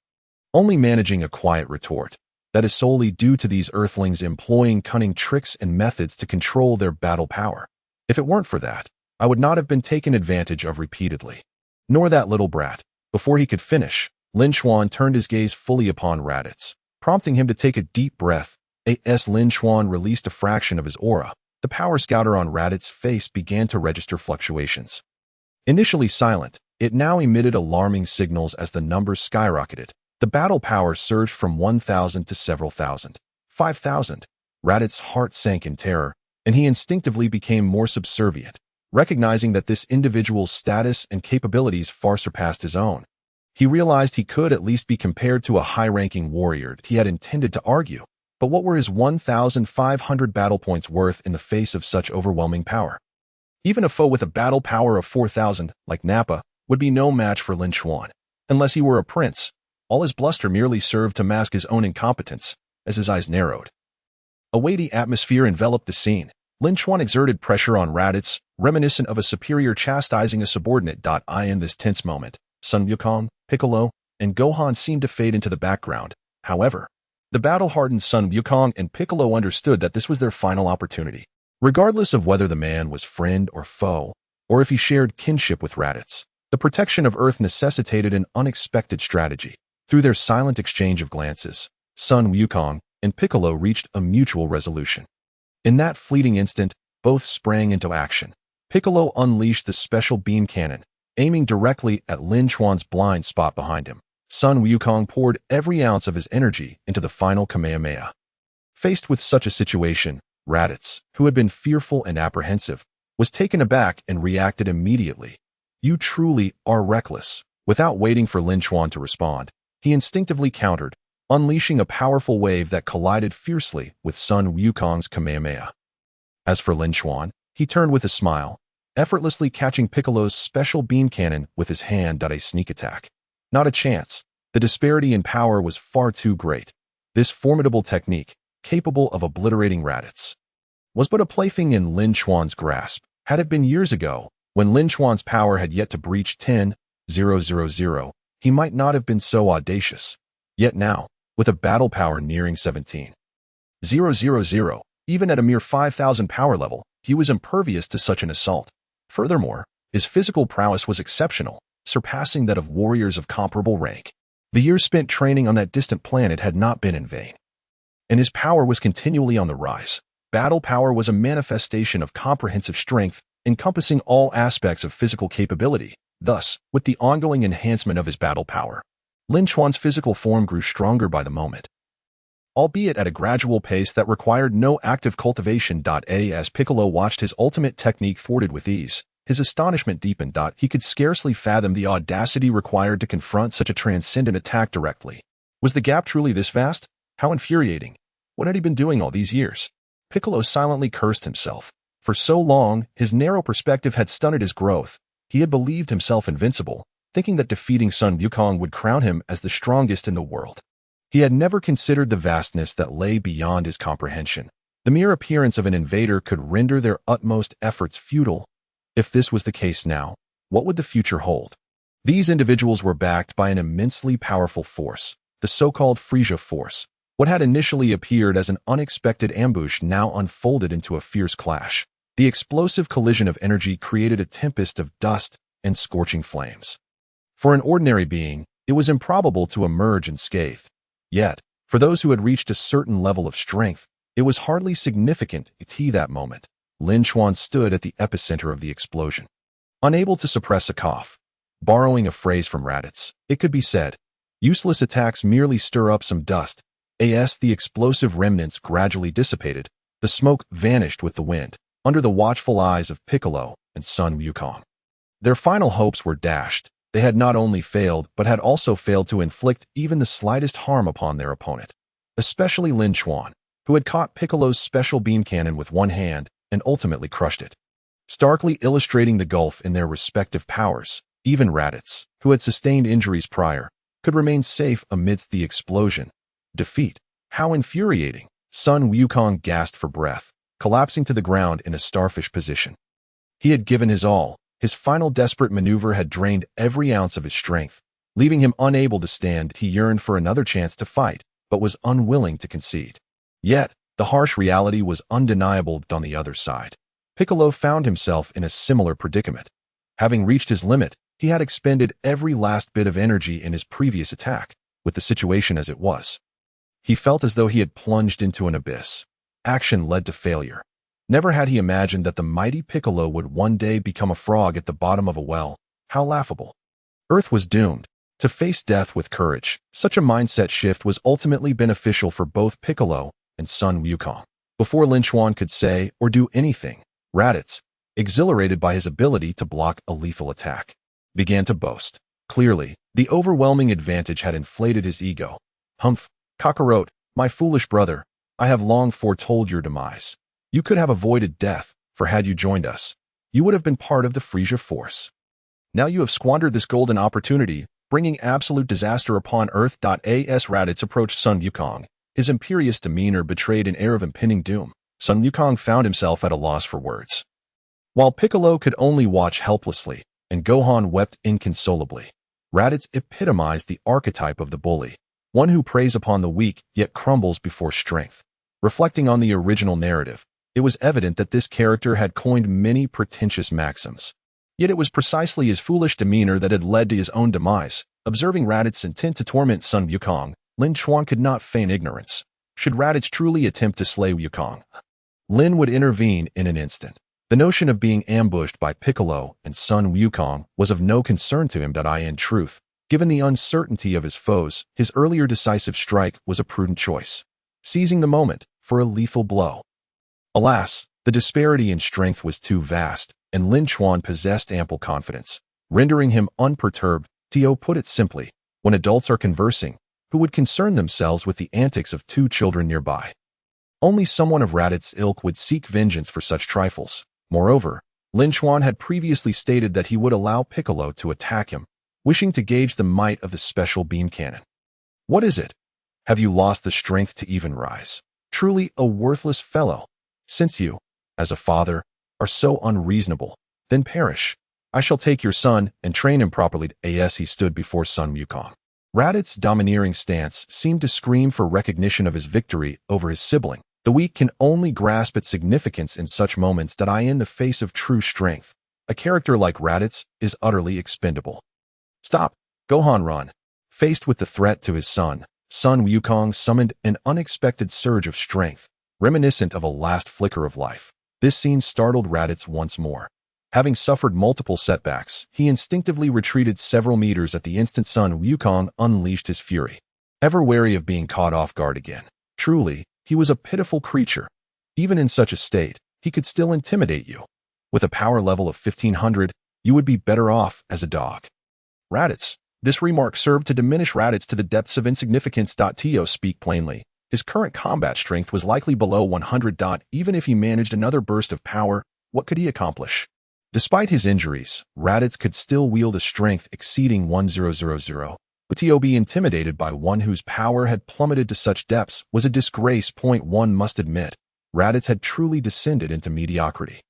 Only managing a quiet retort, that is solely due to these earthlings employing cunning tricks and methods to control their battle power. If it weren't for that, I would not have been taken advantage of repeatedly. Nor that little brat. Before he could finish, Lin Chuan turned his gaze fully upon Raditz, prompting him to take a deep breath. As Lin Chuan released a fraction of his aura, the power scouter on Raditz's face began to register fluctuations. Initially silent, it now emitted alarming signals as the numbers skyrocketed. The battle power surged from 1,000 to several thousand. 5,000. Raditz's heart sank in terror, and he instinctively became more subservient, recognizing that this individual's status and capabilities far surpassed his own. He realized he could at least be compared to a high-ranking warrior. He had intended to argue, but what were his 1,500 battle points worth in the face of such overwhelming power? Even a foe with a battle power of 4,000, like Nappa, would be no match for Lin Chuan, unless he were a prince. All his bluster merely served to mask his own incompetence, as his eyes narrowed. A weighty atmosphere enveloped the scene. Lin Chuan exerted pressure on Raditz, reminiscent of a superior chastising a subordinate. In this tense moment, Sun Wukong, Piccolo, and Gohan seemed to fade into the background. However, the battle-hardened Sun Wukong and Piccolo understood that this was their final opportunity. Regardless of whether the man was friend or foe, or if he shared kinship with Raditz, the protection of Earth necessitated an unexpected strategy. Through their silent exchange of glances, Sun Wukong and Piccolo reached a mutual resolution. In that fleeting instant, both sprang into action. Piccolo unleashed the special beam cannon, aiming directly at Lin Chuan's blind spot behind him. Sun Wukong poured every ounce of his energy into the final Kamehameha. Faced with such a situation, Raditz, who had been fearful and apprehensive, was taken aback and reacted immediately. You truly are reckless. Without waiting for Lin Chuan to respond, he instinctively countered, unleashing a powerful wave that collided fiercely with Sun Wukong's Kamehameha. As for Lin Chuan, he turned with a smile, effortlessly catching Piccolo's special beam cannon with his hand. A sneak attack. Not a chance. The disparity in power was far too great. This formidable technique, capable of obliterating Raditz, was but a plaything in Lin Chuan's grasp. Had it been years ago, when Lin Chuan's power had yet to breach 10,000, he might not have been so audacious. Yet now, with a battle power nearing 17,000, even at a mere 5,000 power level, he was impervious to such an assault. Furthermore, his physical prowess was exceptional, surpassing that of warriors of comparable rank. The years spent training on that distant planet had not been in vain, and his power was continually on the rise. Battle power was a manifestation of comprehensive strength, encompassing all aspects of physical capability. Thus, with the ongoing enhancement of his battle power, Lin Chuan's physical form grew stronger by the moment, albeit at a gradual pace that required no active cultivation. As Piccolo watched his ultimate technique thwarted with ease, his astonishment deepened. He could scarcely fathom the audacity required to confront such a transcendent attack directly. Was the gap truly this vast? How infuriating! What had he been doing all these years? Piccolo silently cursed himself. For so long, his narrow perspective had stunted his growth. He had believed himself invincible, thinking that defeating Sun Wukong would crown him as the strongest in the world. He had never considered the vastness that lay beyond his comprehension. The mere appearance of an invader could render their utmost efforts futile. If this was the case now, what would the future hold? These individuals were backed by an immensely powerful force, the so-called Frieza force. What had initially appeared as an unexpected ambush now unfolded into a fierce clash. The explosive collision of energy created a tempest of dust and scorching flames. For an ordinary being, it was improbable to emerge unscathed. Yet, for those who had reached a certain level of strength, it was hardly significant. That moment, Lin Chuan stood at the epicenter of the explosion, unable to suppress a cough. Borrowing a phrase from Raditz, it could be said, useless attacks merely stir up some dust. As the explosive remnants gradually dissipated, the smoke vanished with the wind, under the watchful eyes of Piccolo and Sun Wukong. Their final hopes were dashed. They had not only failed, but had also failed to inflict even the slightest harm upon their opponent, especially Lin Chuan, who had caught Piccolo's special beam cannon with one hand and ultimately crushed it, starkly illustrating the gulf in their respective powers. Even Raditz, who had sustained injuries prior, could remain safe amidst the explosion. Defeat. How infuriating! Sun Wukong gasped for breath, collapsing to the ground in a starfish position. He had given his all. His final desperate maneuver had drained every ounce of his strength, leaving him unable to stand. He yearned for another chance to fight, but was unwilling to concede. Yet, the harsh reality was undeniable. On the other side, Piccolo found himself in a similar predicament. Having reached his limit, he had expended every last bit of energy in his previous attack. With the situation as it was, he felt as though he had plunged into an abyss. Action led to failure. Never had he imagined that the mighty Piccolo would one day become a frog at the bottom of a well. How laughable. Earth was doomed. To face death with courage, such a mindset shift was ultimately beneficial for both Piccolo and Sun Wukong. Before Lin Chuan could say or do anything, Raditz, exhilarated by his ability to block a lethal attack, began to boast. Clearly, the overwhelming advantage had inflated his ego. Humph, Kakarot, my foolish brother, I have long foretold your demise. You could have avoided death, for had you joined us, you would have been part of the Frieza force. Now you have squandered this golden opportunity, bringing absolute disaster upon Earth. As Raditz approached Sun Wukong, his imperious demeanor betrayed an air of impending doom. Sun Wukong found himself at a loss for words, while Piccolo could only watch helplessly, and Gohan wept inconsolably. Raditz epitomized the archetype of the bully, one who preys upon the weak yet crumbles before strength. Reflecting on the original narrative, it was evident that this character had coined many pretentious maxims. Yet it was precisely his foolish demeanor that had led to his own demise. Observing Raditz's intent to torment Sun Wukong, Lin Chuan could not feign ignorance. Should Raditz truly attempt to slay Wukong, Lin would intervene in an instant. The notion of being ambushed by Piccolo and Sun Wukong was of no concern to him. In truth, given the uncertainty of his foes, his earlier decisive strike was a prudent choice, seizing the moment for a lethal blow. Alas, the disparity in strength was too vast, and Lin Chuan possessed ample confidence, rendering him unperturbed. To put it simply, when adults are conversing, who would concern themselves with the antics of two children nearby. Only someone of Raditz's ilk would seek vengeance for such trifles. Moreover, Lin Chuan had previously stated that he would allow Piccolo to attack him, wishing to gauge the might of the special beam cannon. What is it? Have you lost the strength to even rise? Truly a worthless fellow. Since you, as a father, are so unreasonable, then perish. I shall take your son and train him properly. As he stood before Sun Wukong, Raditz's domineering stance seemed to scream for recognition of his victory over his sibling. The weak can only grasp its significance in such moments that in the face of true strength, a character like Raditz is utterly expendable. Stop! Gohan, run! Faced with the threat to his son, Sun Wukong summoned an unexpected surge of strength, reminiscent of a last flicker of life. This scene startled Raditz once more. Having suffered multiple setbacks, he instinctively retreated several meters at the instant Sun Wukong unleashed his fury, ever wary of being caught off guard again. Truly, he was a pitiful creature. Even in such a state, he could still intimidate you. With a power level of 1500, you would be better off as a dog. Raditz. This remark served to diminish Raditz to the depths of insignificance. To speak plainly, his current combat strength was likely below 100. Even if he managed another burst of power, what could he accomplish? Despite his injuries, Raditz could still wield a strength exceeding 1000, but to be intimidated by one whose power had plummeted to such depths was a disgrace. One must admit, Raditz had truly descended into mediocrity.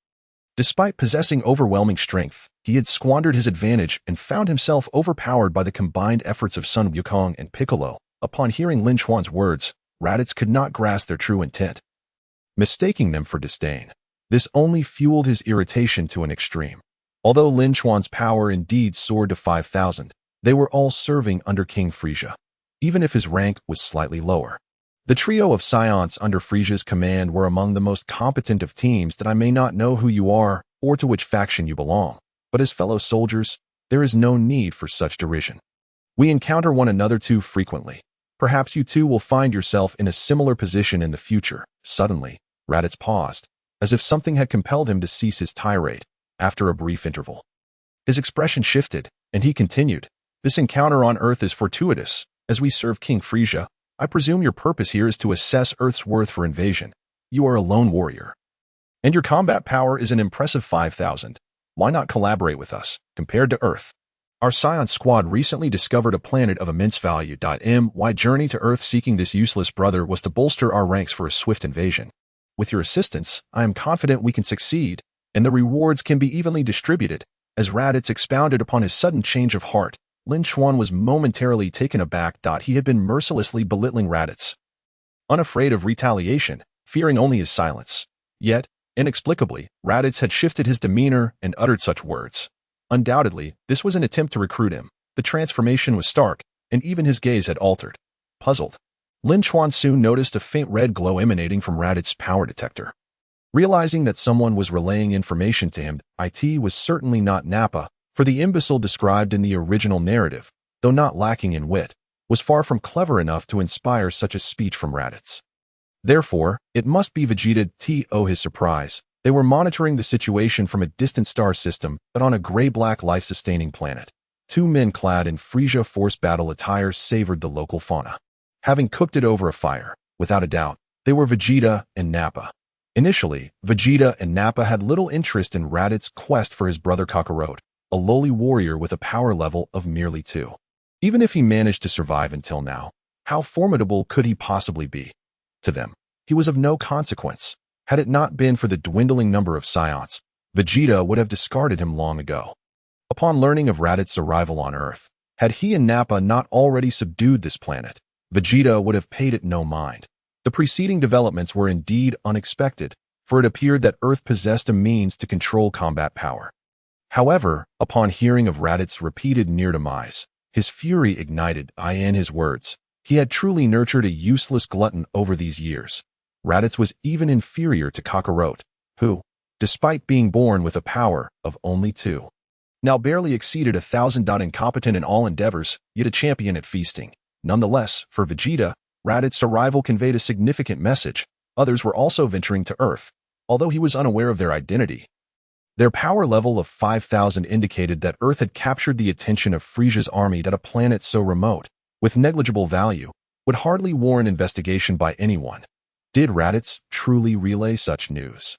Despite possessing overwhelming strength, he had squandered his advantage and found himself overpowered by the combined efforts of Sun Wukong and Piccolo. Upon hearing Lin Chuan's words, Raditz could not grasp their true intent, mistaking them for disdain. This only fueled his irritation to an extreme. Although Lin Chuan's power indeed soared to 5,000, they were all serving under King Frieza, even if his rank was slightly lower. The trio of Saiyans under Frieza's command were among the most competent of teams. That I may not know who you are or to which faction you belong, but as fellow soldiers, there is no need for such derision. We encounter one another too frequently. Perhaps you too will find yourself in a similar position in the future. Suddenly, Raditz paused, as if something had compelled him to cease his tirade. After a brief interval, his expression shifted, and he continued, "This encounter on Earth is fortuitous. As we serve King Frieza, I presume your purpose here is to assess Earth's worth for invasion. You are a lone warrior, and your combat power is an impressive 5,000. Why not collaborate with us? Compared to Earth, our Saiyan squad recently discovered a planet of immense value. My journey to Earth seeking this useless brother was to bolster our ranks for a swift invasion. With your assistance, I am confident we can succeed, and the rewards can be evenly distributed." As Raditz expounded upon his sudden change of heart, Lin Chuan was momentarily taken aback. He had been mercilessly belittling Raditz, unafraid of retaliation, fearing only his silence. Yet, inexplicably, Raditz had shifted his demeanor and uttered such words. Undoubtedly, this was an attempt to recruit him. The transformation was stark, and even his gaze had altered. Puzzled, Lin Chuan soon noticed a faint red glow emanating from Raditz's power detector. Realizing that someone was relaying information to him, it was certainly not Nappa, for the imbecile described in the original narrative, though not lacking in wit, was far from clever enough to inspire such a speech from Raditz. Therefore, it must be Vegeta. To his surprise, they were monitoring the situation from a distant star system, but on a gray-black life-sustaining planet. Two men clad in Frieza Force battle attire savored the local fauna. Having cooked it over a fire, without a doubt, they were Vegeta and Nappa. Initially, Vegeta and Nappa had little interest in Raditz's quest for his brother Kakarot, a lowly warrior with a power level of merely 2. Even if he managed to survive until now, how formidable could he possibly be? To them, he was of no consequence. Had it not been for the dwindling number of Saiyans, Vegeta would have discarded him long ago. Upon learning of Raditz's arrival on Earth, had he and Nappa not already subdued this planet, Vegeta would have paid it no mind. The preceding developments were indeed unexpected, for it appeared that Earth possessed a means to control combat power. However, upon hearing of Raditz's repeated near demise, his fury ignited. In his words, he had truly nurtured a useless glutton over these years. Raditz was even inferior to Kakarot, who, despite being born with a power of only 2, now barely exceeded 1,000. Incompetent in all endeavors, yet a champion at feasting. Nonetheless, for Vegeta, Raditz's arrival conveyed a significant message. Others were also venturing to Earth, although he was unaware of their identity. Their power level of 5,000 indicated that Earth had captured the attention of Frieza's army at a planet so remote, with negligible value, would hardly warrant investigation by anyone. Did Raditz truly relay such news?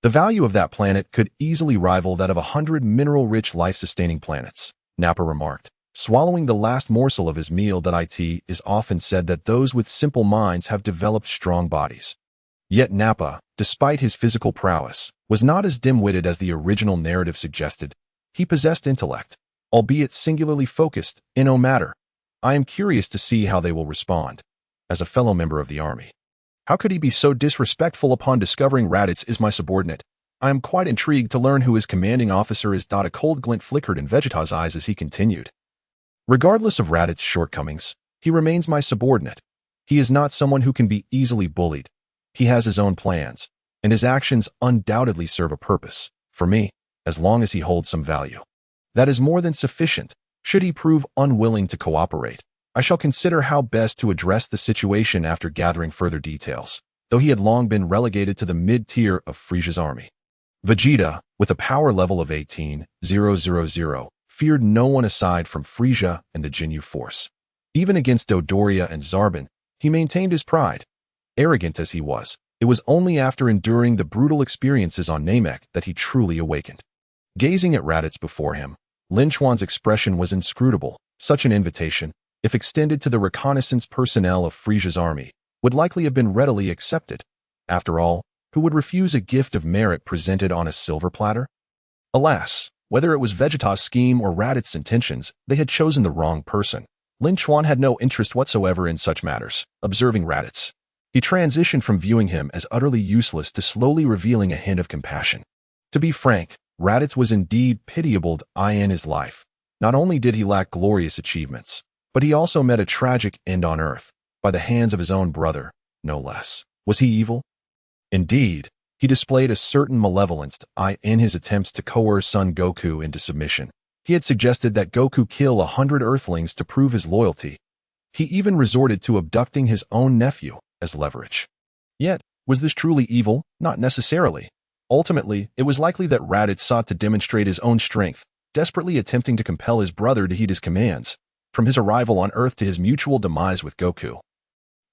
The value of that planet could easily rival that of 100 mineral-rich life-sustaining planets, Nappa remarked, swallowing the last morsel of his meal. It is often said that those with simple minds have developed strong bodies. Yet Nappa, despite his physical prowess, was not as dim-witted as the original narrative suggested. He possessed intellect, albeit singularly focused in no matter. I am curious to see how they will respond. As a fellow member of the army, how could he be so disrespectful upon discovering Raditz is my subordinate? I am quite intrigued to learn who his commanding officer is. A cold glint flickered in Vegeta's eyes as he continued. Regardless of Raditz's shortcomings, he remains my subordinate. He is not someone who can be easily bullied. He has his own plans, and his actions undoubtedly serve a purpose. For me, as long as he holds some value, that is more than sufficient. Should he prove unwilling to cooperate, I shall consider how best to address the situation after gathering further details, though he had long been relegated to the mid-tier of Frieza's army. Vegeta, with a power level of 18,000, feared no one aside from Frieza and the Ginyu Force. Even against Dodoria and Zarbon, he maintained his pride. Arrogant as he was, it was only after enduring the brutal experiences on Namek that he truly awakened. Gazing at Raditz before him, Lin Chuan's expression was inscrutable. Such an invitation, if extended to the reconnaissance personnel of Frieza's army, would likely have been readily accepted. After all, who would refuse a gift of merit presented on a silver platter? Alas, whether it was Vegeta's scheme or Raditz's intentions, they had chosen the wrong person. Lin Chuan had no interest whatsoever in such matters. Observing Raditz, he transitioned from viewing him as utterly useless to slowly revealing a hint of compassion. To be frank, Raditz was indeed pitiable in his life. Not only did he lack glorious achievements, but he also met a tragic end on Earth, by the hands of his own brother, no less. Was he evil? Indeed, he displayed a certain malevolence in his attempts to coerce Son Goku into submission. He had suggested that Goku kill 100 Earthlings to prove his loyalty. He even resorted to abducting his own nephew as leverage. Yet, was this truly evil? Not necessarily. Ultimately, it was likely that Raditz sought to demonstrate his own strength, desperately attempting to compel his brother to heed his commands, from his arrival on Earth to his mutual demise with Goku.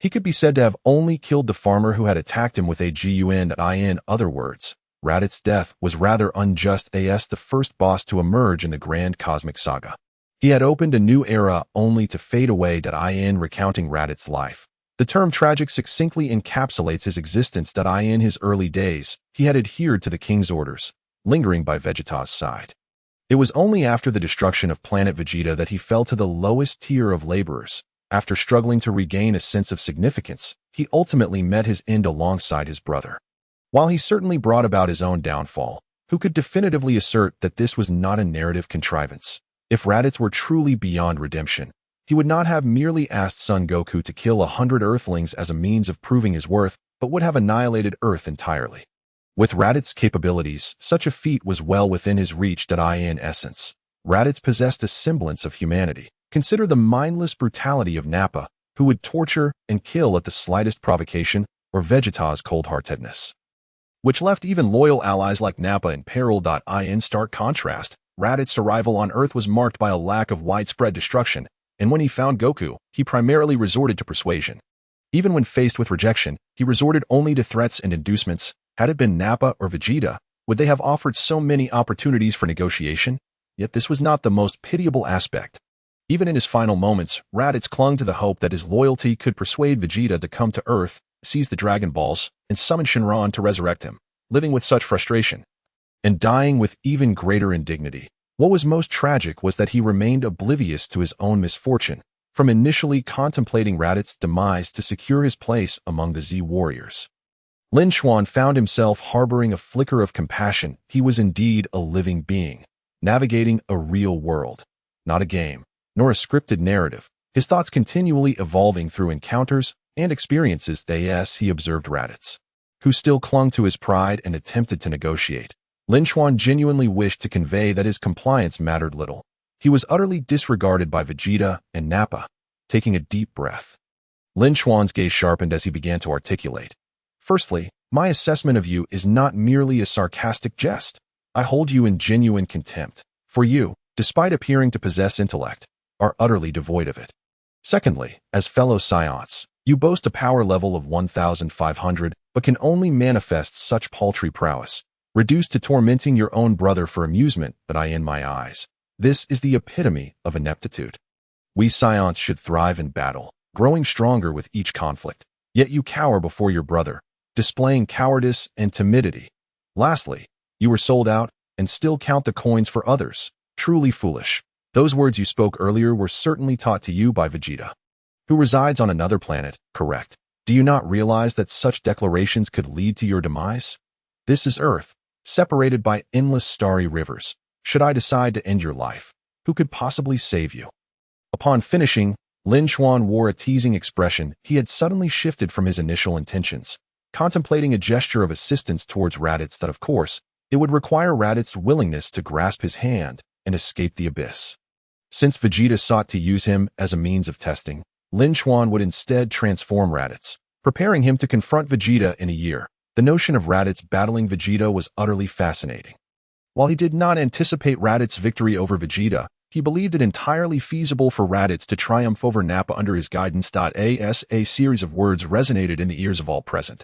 He could be said to have only killed the farmer who had attacked him with a gun. In other words, Raditz's death was rather unjust as the first boss to emerge in the grand cosmic saga. He had opened a new era only to fade away. Recounting Raditz's life, the term tragic succinctly encapsulates his existence. In his early days, he had adhered to the king's orders, lingering by Vegeta's side. It was only after the destruction of Planet Vegeta that he fell to the lowest tier of laborers. After struggling to regain a sense of significance, he ultimately met his end alongside his brother. While he certainly brought about his own downfall, who could definitively assert that this was not a narrative contrivance? If Raditz were truly beyond redemption, he would not have merely asked Son Goku to kill 100 Earthlings as a means of proving his worth, but would have annihilated Earth entirely. With Raditz's capabilities, such a feat was well within his reach. In essence, Raditz possessed a semblance of humanity. Consider the mindless brutality of Nappa, who would torture and kill at the slightest provocation, or Vegeta's cold-heartedness, which left even loyal allies like Nappa in peril. In stark contrast, Raditz's arrival on Earth was marked by a lack of widespread destruction, and when he found Goku, he primarily resorted to persuasion. Even when faced with rejection, he resorted only to threats and inducements. Had it been Nappa or Vegeta, would they have offered so many opportunities for negotiation? Yet this was not the most pitiable aspect. Even in his final moments, Raditz clung to the hope that his loyalty could persuade Vegeta to come to Earth, seize the Dragon Balls, and summon Shenron to resurrect him. Living with such frustration, and dying with even greater indignity. What was most tragic was that he remained oblivious to his own misfortune, from initially contemplating Raditz's demise to secure his place among the Z warriors. Lin Chuan found himself harboring a flicker of compassion. He was indeed a living being, navigating a real world, not a game, nor a scripted narrative, his thoughts continually evolving through encounters and experiences. He observed Raditz, who still clung to his pride and attempted to negotiate. Lin Chuan genuinely wished to convey that his compliance mattered little. He was utterly disregarded by Vegeta and Nappa. Taking a deep breath, Lin Chuan's gaze sharpened as he began to articulate. Firstly, my assessment of you is not merely a sarcastic jest. I hold you in genuine contempt. For you, despite appearing to possess intellect, are utterly devoid of it. Secondly, as fellow Saiyans, you boast a power level of 1,500, but can only manifest such paltry prowess, reduced to tormenting your own brother for amusement. But in my eyes, this is the epitome of ineptitude. We Saiyans should thrive in battle, growing stronger with each conflict, yet you cower before your brother, displaying cowardice and timidity. Lastly, you were sold out and still count the coins for others. Truly foolish. Those words you spoke earlier were certainly taught to you by Vegeta, who resides on another planet, correct? Do you not realize that such declarations could lead to your demise? This is Earth, separated by endless starry rivers. Should I decide to end your life, who could possibly save you? Upon finishing, Lin Chuan wore a teasing expression. He had suddenly shifted from his initial intentions, contemplating a gesture of assistance towards Raditz that, of course, it would require Raditz's willingness to grasp his hand and escape the abyss. Since Vegeta sought to use him as a means of testing, Lin Chuan would instead transform Raditz, preparing him to confront Vegeta in a year. The notion of Raditz battling Vegeta was utterly fascinating. While he did not anticipate Raditz's victory over Vegeta, he believed it entirely feasible for Raditz to triumph over Nappa under his guidance. As a series of words resonated in the ears of all present.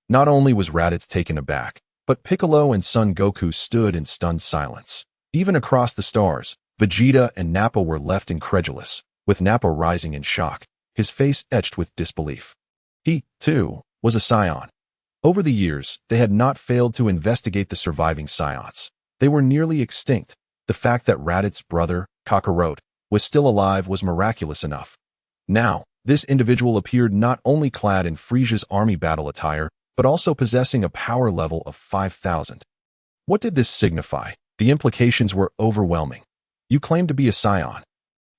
Not only was Raditz taken aback, but Piccolo and Son Goku stood in stunned silence. Even across the stars, Vegeta and Nappa were left incredulous, with Nappa rising in shock, his face etched with disbelief. He, too, was a Saiyan. Over the years, they had not failed to investigate the surviving Saiyans. They were nearly extinct. The fact that Raditz's brother, Kakarot, was still alive was miraculous enough. Now, this individual appeared not only clad in Frieza's army battle attire, but also possessing a power level of 5,000. What did this signify? The implications were overwhelming. You claim to be a Saiyan.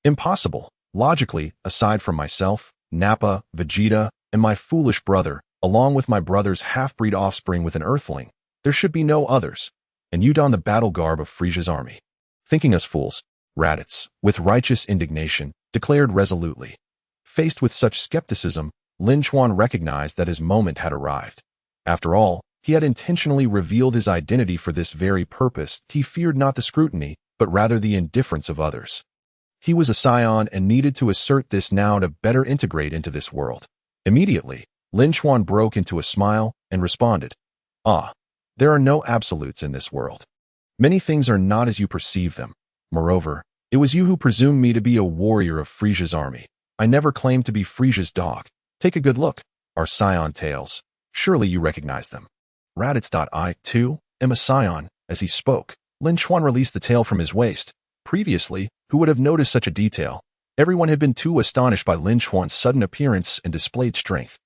Impossible. Logically, aside from myself, Nappa, Vegeta, and my foolish brother, along with my brother's half-breed offspring with an Earthling, there should be no others. And you don the battle garb of Frieza's army. Thinking us fools, Raditz, with righteous indignation, declared resolutely. Faced with such skepticism, Lin Chuan recognized that his moment had arrived. After all, he had intentionally revealed his identity for this very purpose. He feared not the scrutiny, but rather the indifference of others. He was a Saiyan and needed to assert this now to better integrate into this world. Immediately, Lin Chuan broke into a smile and responded, there are no absolutes in this world. Many things are not as you perceive them. Moreover, it was you who presumed me to be a warrior of Frieza's army. I never claimed to be Frieza's dog. Take a good look. Our Saiyan tails. Surely you recognize them. Raditz. I, too, am a Saiyan. As he spoke, Lin Chuan released the tail from his waist. Previously, who would have noticed such a detail? Everyone had been too astonished by Lin Chuan's sudden appearance and displayed strength.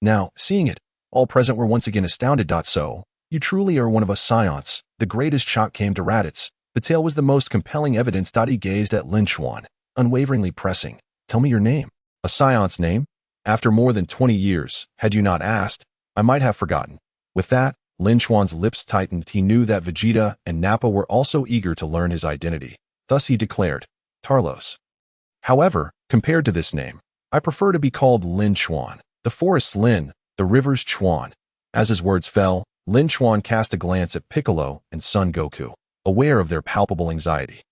Now, seeing it, all present were once again astounded. So, you truly are one of us Saiyans. The greatest shock came to Raditz. The tail was the most compelling evidence. He gazed at Lin Chuan, unwaveringly pressing. Tell me your name. A Saiyan's name? After more than 20 years, had you not asked, I might have forgotten. With that, Lin Chuan's lips tightened. He knew that Vegeta and Nappa were also eager to learn his identity. Thus he declared, Tarlos. However, compared to this name, I prefer to be called Lin Chuan, the forest's Lin, the river's Chuan. As his words fell, Lin Chuan cast a glance at Piccolo and Son Goku, aware of their palpable anxiety.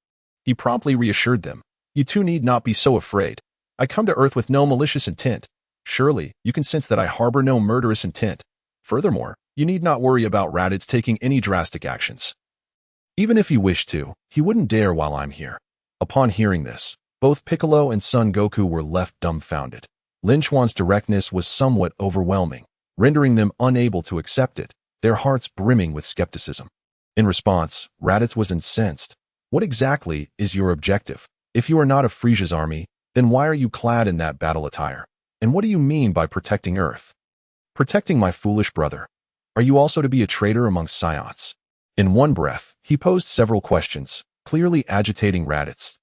He promptly reassured them, You two need not be so afraid. I come to Earth with no malicious intent. Surely, you can sense that I harbor no murderous intent. Furthermore, you need not worry about Raditz taking any drastic actions. Even if he wished to, he wouldn't dare while I'm here. Upon hearing this, both Piccolo and Son Goku were left dumbfounded. Lin Chuan's directness was somewhat overwhelming, rendering them unable to accept it, their hearts brimming with skepticism. In response, Raditz was incensed. What exactly is your objective? If you are not of Frieza's army, then why are you clad in that battle attire? And what do you mean by protecting Earth? Protecting my foolish brother. Are you also to be a traitor among Saiyans? In one breath, he posed several questions, clearly agitating Raditz.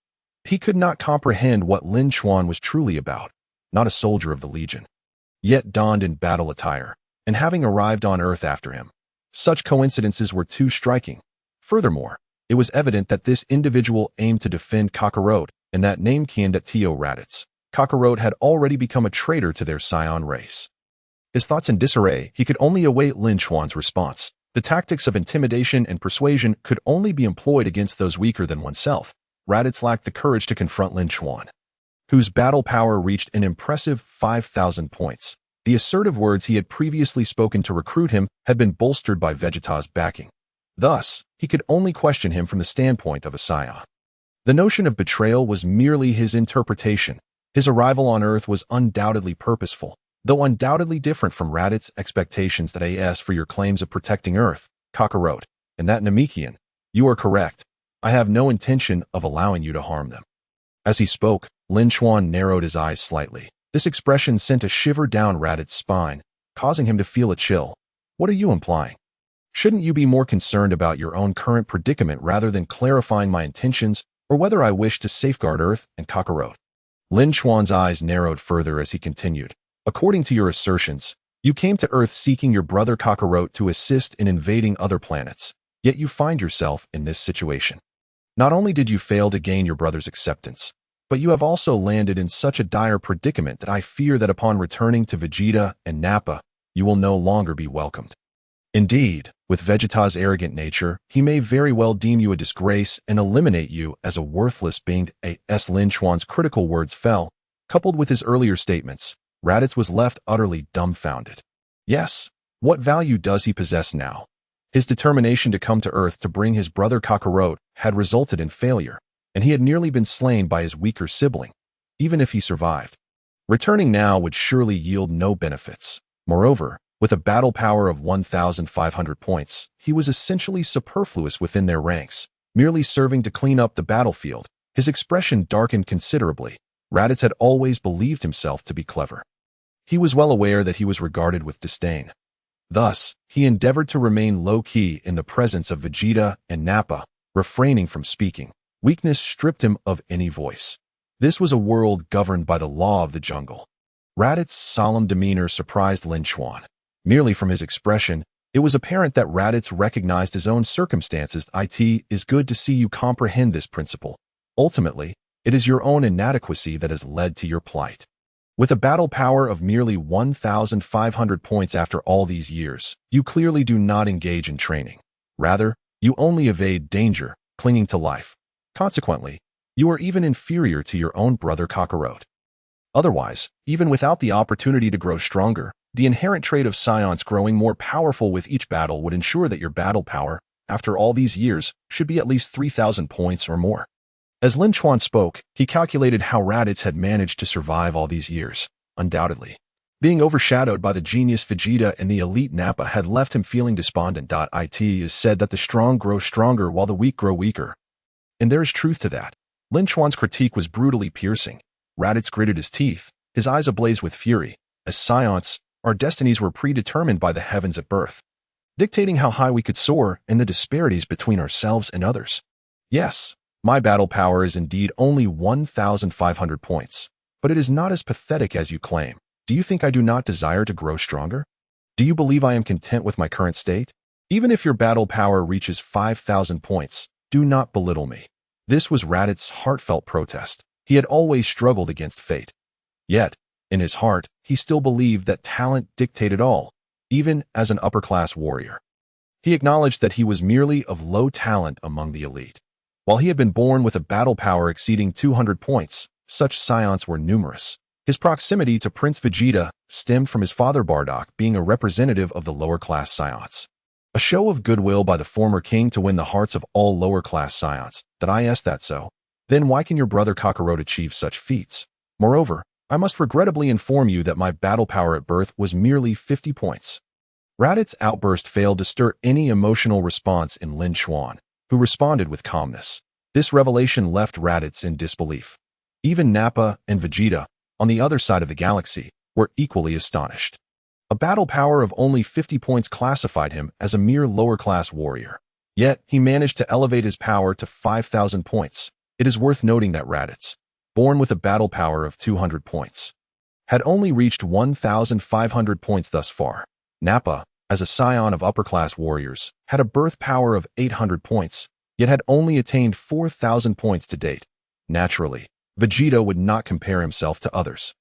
He could not comprehend what Lin Chuan was truly about, not a soldier of the Legion, yet donned in battle attire, and having arrived on Earth after him. Such coincidences were too striking. Furthermore, it was evident that this individual aimed to defend Kakarot and that Namekian Raditz. Kakarot had already become a traitor to their Saiyan race. His thoughts in disarray, he could only await Lin Chuan's response. The tactics of intimidation and persuasion could only be employed against those weaker than oneself. Raditz lacked the courage to confront Lin Chuan. whose battle power reached an impressive 5,000 points. The assertive words he had previously spoken to recruit him had been bolstered by Vegeta's backing. Thus, he could only question him from the standpoint of a Saiyan. The notion of betrayal was merely his interpretation. His arrival on Earth was undoubtedly purposeful, though undoubtedly different from Raditz's expectations. That as for your claims of protecting Earth, Kakarot, and that Namekian, you are correct. I have no intention of allowing you to harm them. As he spoke, Lin Chuan narrowed his eyes slightly. This expression sent a shiver down Raditz's spine, causing him to feel a chill. What are you implying? Shouldn't you be more concerned about your own current predicament rather than clarifying my intentions or whether I wish to safeguard Earth and Kakarot? Lin Chuan's eyes narrowed further as he continued. According to your assertions, you came to Earth seeking your brother Kakarot to assist in invading other planets, yet you find yourself in this situation. Not only did you fail to gain your brother's acceptance, but you have also landed in such a dire predicament that I fear that upon returning to Vegeta and Nappa, you will no longer be welcomed. Indeed, with Vegeta's arrogant nature, he may very well deem you a disgrace and eliminate you as a worthless being. As Lin Chuan's critical words fell, coupled with his earlier statements, Raditz was left utterly dumbfounded. Yes, what value does he possess now? His determination to come to Earth to bring his brother Kakarot had resulted in failure, and he had nearly been slain by his weaker sibling, even if he survived. Returning now would surely yield no benefits. Moreover, with a battle power of 1,500 points, he was essentially superfluous within their ranks, merely serving to clean up the battlefield. His expression darkened considerably. Raditz had always believed himself to be clever. He was well aware that he was regarded with disdain. Thus, he endeavored to remain low-key in the presence of Vegeta and Nappa, refraining from speaking. Weakness stripped him of any voice. This was a world governed by the law of the jungle. Raditz's solemn demeanor surprised Lin Chuan. Merely from his expression, it was apparent that Raditz recognized his own circumstances. It is good to see you comprehend this principle. Ultimately, it is your own inadequacy that has led to your plight. With a battle power of merely 1,500 points after all these years, you clearly do not engage in training. Rather, you only evade danger, clinging to life. Consequently, you are even inferior to your own brother Kakarot. Otherwise, even without the opportunity to grow stronger, the inherent trait of Saiyans growing more powerful with each battle would ensure that your battle power, after all these years, should be at least 3,000 points or more. As Lin Chuan spoke, he calculated how Raditz had managed to survive all these years. Undoubtedly, being overshadowed by the genius Vegeta and the elite Nappa had left him feeling despondent. It is said that the strong grow stronger while the weak grow weaker. And there is truth to that. Lin Chuan's critique was brutally piercing. Raditz gritted his teeth, his eyes ablaze with fury. As Saiyans, our destinies were predetermined by the heavens at birth, dictating how high we could soar and the disparities between ourselves and others. Yes, my battle power is indeed only 1,500 points, but it is not as pathetic as you claim. Do you think I do not desire to grow stronger? Do you believe I am content with my current state? Even if your battle power reaches 5,000 points, do not belittle me. This was Raditz's heartfelt protest. He had always struggled against fate. Yet, in his heart, he still believed that talent dictated all, even as an upper-class warrior. He acknowledged that he was merely of low talent among the elite. While he had been born with a battle power exceeding 200 points, such Saiyans were numerous. His proximity to Prince Vegeta stemmed from his father Bardock being a representative of the lower-class Saiyans. A show of goodwill by the former king to win the hearts of all lower-class Saiyans. That so? Then why can your brother Kakarot achieve such feats? Moreover, I must regrettably inform you that my battle power at birth was merely 50 points. Raditz's outburst failed to stir any emotional response in Lin Chuan, who responded with calmness. This revelation left Raditz in disbelief. Even Nappa and Vegeta, on the other side of the galaxy, were equally astonished. A battle power of only 50 points classified him as a mere lower-class warrior. Yet, he managed to elevate his power to 5,000 points. It is worth noting that Raditz, born with a battle power of 200 points, had only reached 1,500 points thus far. Nappa, as a scion of upper-class warriors, had a birth power of 800 points, yet had only attained 4,000 points to date. Naturally, Vegeta would not compare himself to others,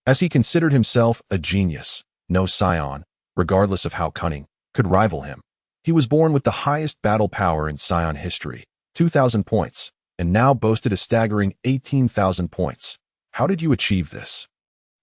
as he considered himself a genius. No Saiyan, regardless of how cunning, could rival him. He was born with the highest battle power in Saiyan history, 2,000 points, and now boasted a staggering 18,000 points. How did you achieve this?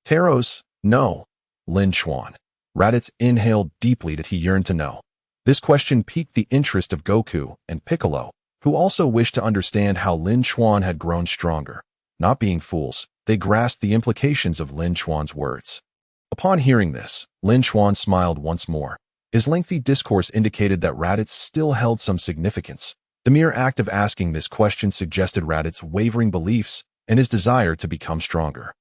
Taros, no. Lin Chuan. Raditz inhaled deeply that he yearned to know. This question piqued the interest of Goku and Piccolo, who also wished to understand how Lin Chuan had grown stronger. Not being fools, they grasped the implications of Lin Chuan's words. Upon hearing this, Lin Chuan smiled once more. His lengthy discourse indicated that Raditz still held some significance. The mere act of asking this question suggested Raditz's wavering beliefs and his desire to become stronger.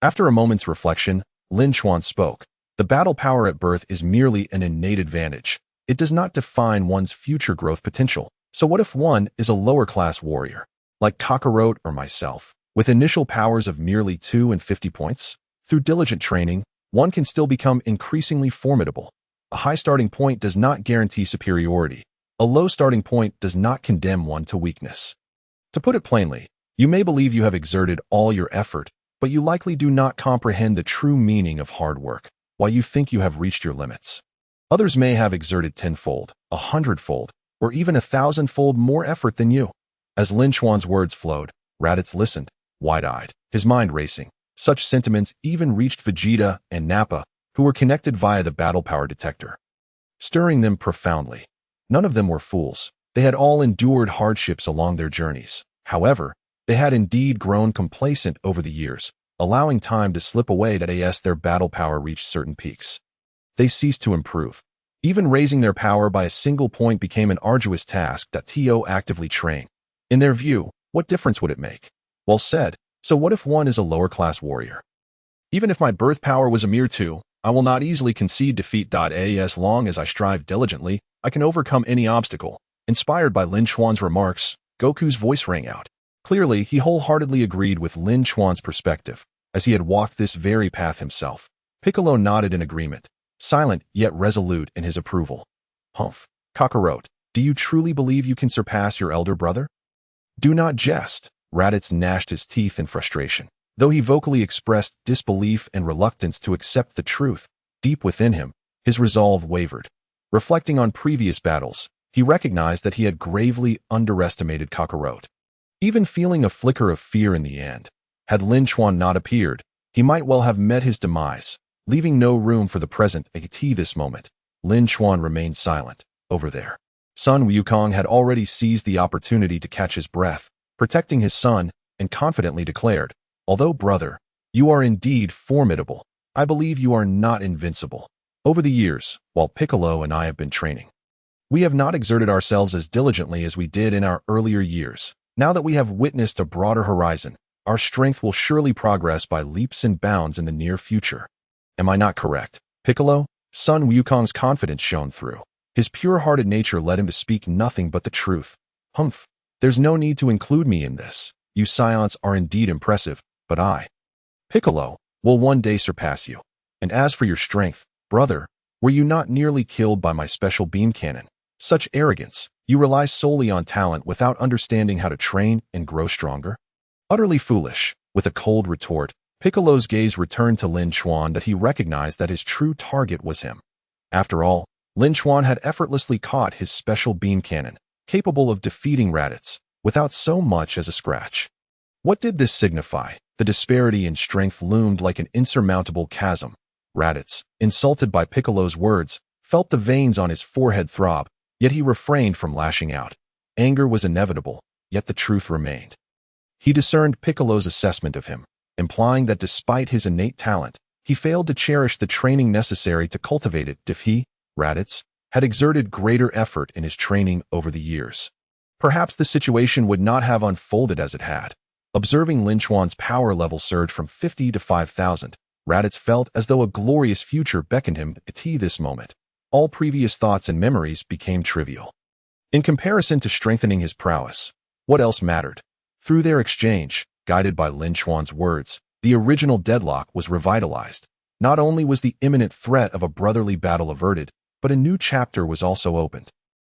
After a moment's reflection, Lin Chuan spoke. The battle power at birth is merely an innate advantage. It does not define one's future growth potential. So what if one is a lower-class warrior, like Kakarot or myself, with initial powers of merely 2 and 50 points? Through diligent training, one can still become increasingly formidable. A high starting point does not guarantee superiority. A low starting point does not condemn one to weakness. To put it plainly, you may believe you have exerted all your effort, but you likely do not comprehend the true meaning of hard work, while you think you have reached your limits. Others may have exerted 10-fold, 100-fold, or even 1,000-fold more effort than you. As Lin Chuan's words flowed, Raditz listened, wide-eyed, his mind racing. Such sentiments even reached Vegeta and Nappa, who were connected via the battle power detector, stirring them profoundly. None of them were fools. They had all endured hardships along their journeys. However, they had indeed grown complacent over the years, allowing time to slip away as their battle power reached certain peaks. They ceased to improve. Even raising their power by a single point became an arduous task that TO actively trained. In their view, what difference would it make? Well said. So what if one is a lower-class warrior? Even if my birth power was a mere 2, I will not easily concede defeat. As long as I strive diligently, I can overcome any obstacle. Inspired by Lin Chuan's remarks, Goku's voice rang out. Clearly, he wholeheartedly agreed with Lin Chuan's perspective, as he had walked this very path himself. Piccolo nodded in agreement, silent yet resolute in his approval. Humph. Kakarot, do you truly believe you can surpass your elder brother? Do not jest. Raditz gnashed his teeth in frustration. Though he vocally expressed disbelief and reluctance to accept the truth, deep within him, his resolve wavered. Reflecting on previous battles, he recognized that he had gravely underestimated Kakarot. Even feeling a flicker of fear in the end, had Lin Chuan not appeared, he might well have met his demise. Leaving no room for the present at this moment, Lin Chuan remained silent. Over there, Sun Wukong had already seized the opportunity to catch his breath, protecting his son, and confidently declared, "Although, brother, you are indeed formidable, I believe you are not invincible. Over the years, while Piccolo and I have been training, we have not exerted ourselves as diligently as we did in our earlier years. Now that we have witnessed a broader horizon, our strength will surely progress by leaps and bounds in the near future. Am I not correct, Piccolo?" Sun Wukong's confidence shone through. His pure-hearted nature led him to speak nothing but the truth. Humph. There's no need to include me in this. You Saiyans are indeed impressive, but I, Piccolo, will one day surpass you. And as for your strength, brother, were you not nearly killed by my special beam cannon? Such arrogance. You rely solely on talent without understanding how to train and grow stronger? Utterly foolish. With a cold retort, Piccolo's gaze returned to Lin Chuan that he recognized that his true target was him. After all, Lin Chuan had effortlessly caught his special beam cannon, capable of defeating Raditz, without so much as a scratch. What did this signify? The disparity in strength loomed like an insurmountable chasm. Raditz, insulted by Piccolo's words, felt the veins on his forehead throb, yet he refrained from lashing out. Anger was inevitable, yet the truth remained. He discerned Piccolo's assessment of him, implying that despite his innate talent, he failed to cherish the training necessary to cultivate it. If he, Raditz, had exerted greater effort in his training over the years, perhaps the situation would not have unfolded as it had. Observing Lin Chuan's power level surge from 50 to 5,000, Raditz felt as though a glorious future beckoned him at this moment. All previous thoughts and memories became trivial. In comparison to strengthening his prowess, what else mattered? Through their exchange, guided by Lin Chuan's words, the original deadlock was revitalized. Not only was the imminent threat of a brotherly battle averted, but a new chapter was also opened.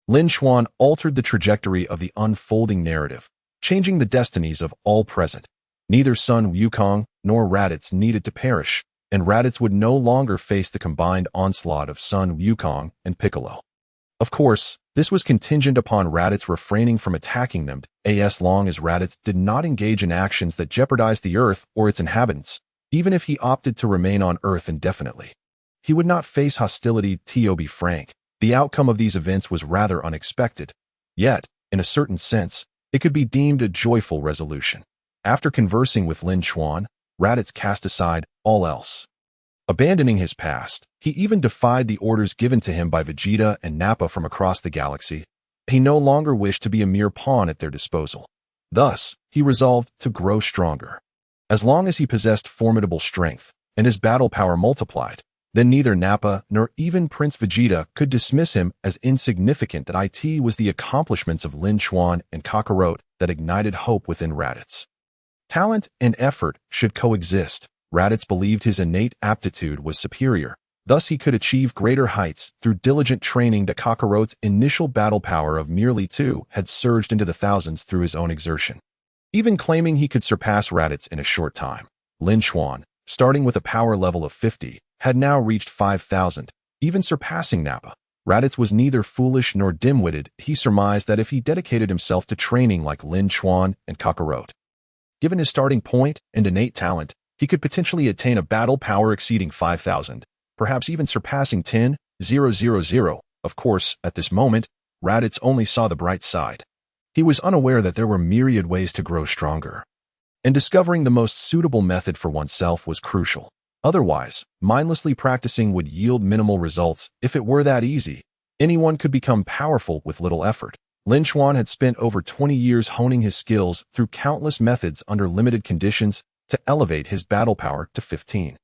Lin Chuan altered the trajectory of the unfolding narrative, changing the destinies of all present. Neither Sun Wukong nor Raditz needed to perish, and Raditz would no longer face the combined onslaught of Sun Wukong and Piccolo. Of course, this was contingent upon Raditz refraining from attacking them, as long as Raditz did not engage in actions that jeopardized the Earth or its inhabitants, even if he opted to remain on Earth indefinitely. He would not face hostility, to be frank. The outcome of these events was rather unexpected. Yet, in a certain sense, it could be deemed a joyful resolution. After conversing with Lin Chuan, Raditz cast aside all else. Abandoning his past, he even defied the orders given to him by Vegeta and Nappa from across the galaxy. He no longer wished to be a mere pawn at their disposal. Thus, he resolved to grow stronger. As long as he possessed formidable strength, and his battle power multiplied, then neither Nappa nor even Prince Vegeta could dismiss him as insignificant. That it was the accomplishments of Lin Chuan and Kakarot that ignited hope within Raditz. Talent and effort should coexist. Raditz believed his innate aptitude was superior. Thus he could achieve greater heights through diligent training. That Kakarot's initial battle power of merely 2 had surged into the thousands through his own exertion. Even claiming he could surpass Raditz in a short time, Lin Chuan, starting with a power level of 50, had now reached 5,000, even surpassing Nappa. Raditz was neither foolish nor dim-witted. He surmised that if he dedicated himself to training like Lin Chuan and Kakarot, given his starting point and innate talent, he could potentially attain a battle power exceeding 5,000, perhaps even surpassing 10,000. Of course, at this moment, Raditz only saw the bright side. He was unaware that there were myriad ways to grow stronger, and discovering the most suitable method for oneself was crucial. Otherwise, mindlessly practicing would yield minimal results. If it were that easy, anyone could become powerful with little effort. Lin Chuan had spent over 20 years honing his skills through countless methods under limited conditions to elevate his battle power to 15,000.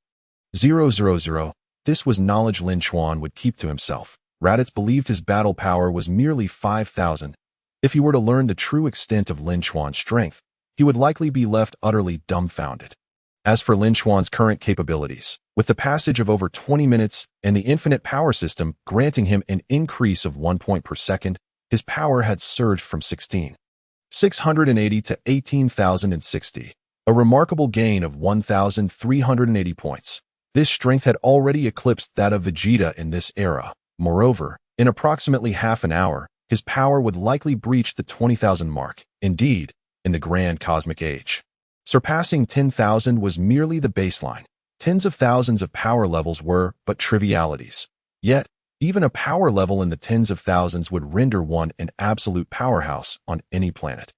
This was knowledge Lin Chuan would keep to himself. Raditz believed his battle power was merely 5,000. If he were to learn the true extent of Lin Chuan's strength, he would likely be left utterly dumbfounded. As for Lin Chuan's current capabilities, with the passage of over 20 minutes and the infinite power system granting him an increase of 1 point per second, his power had surged from 16,680 to 18,060. A remarkable gain of 1,380 points. This strength had already eclipsed that of Vegeta in this era. Moreover, in approximately half an hour, his power would likely breach the 20,000 mark. Indeed, in the grand cosmic age, surpassing 10,000 was merely the baseline. Tens of thousands of power levels were but trivialities. Yet, even a power level in the tens of thousands would render one an absolute powerhouse on any planet.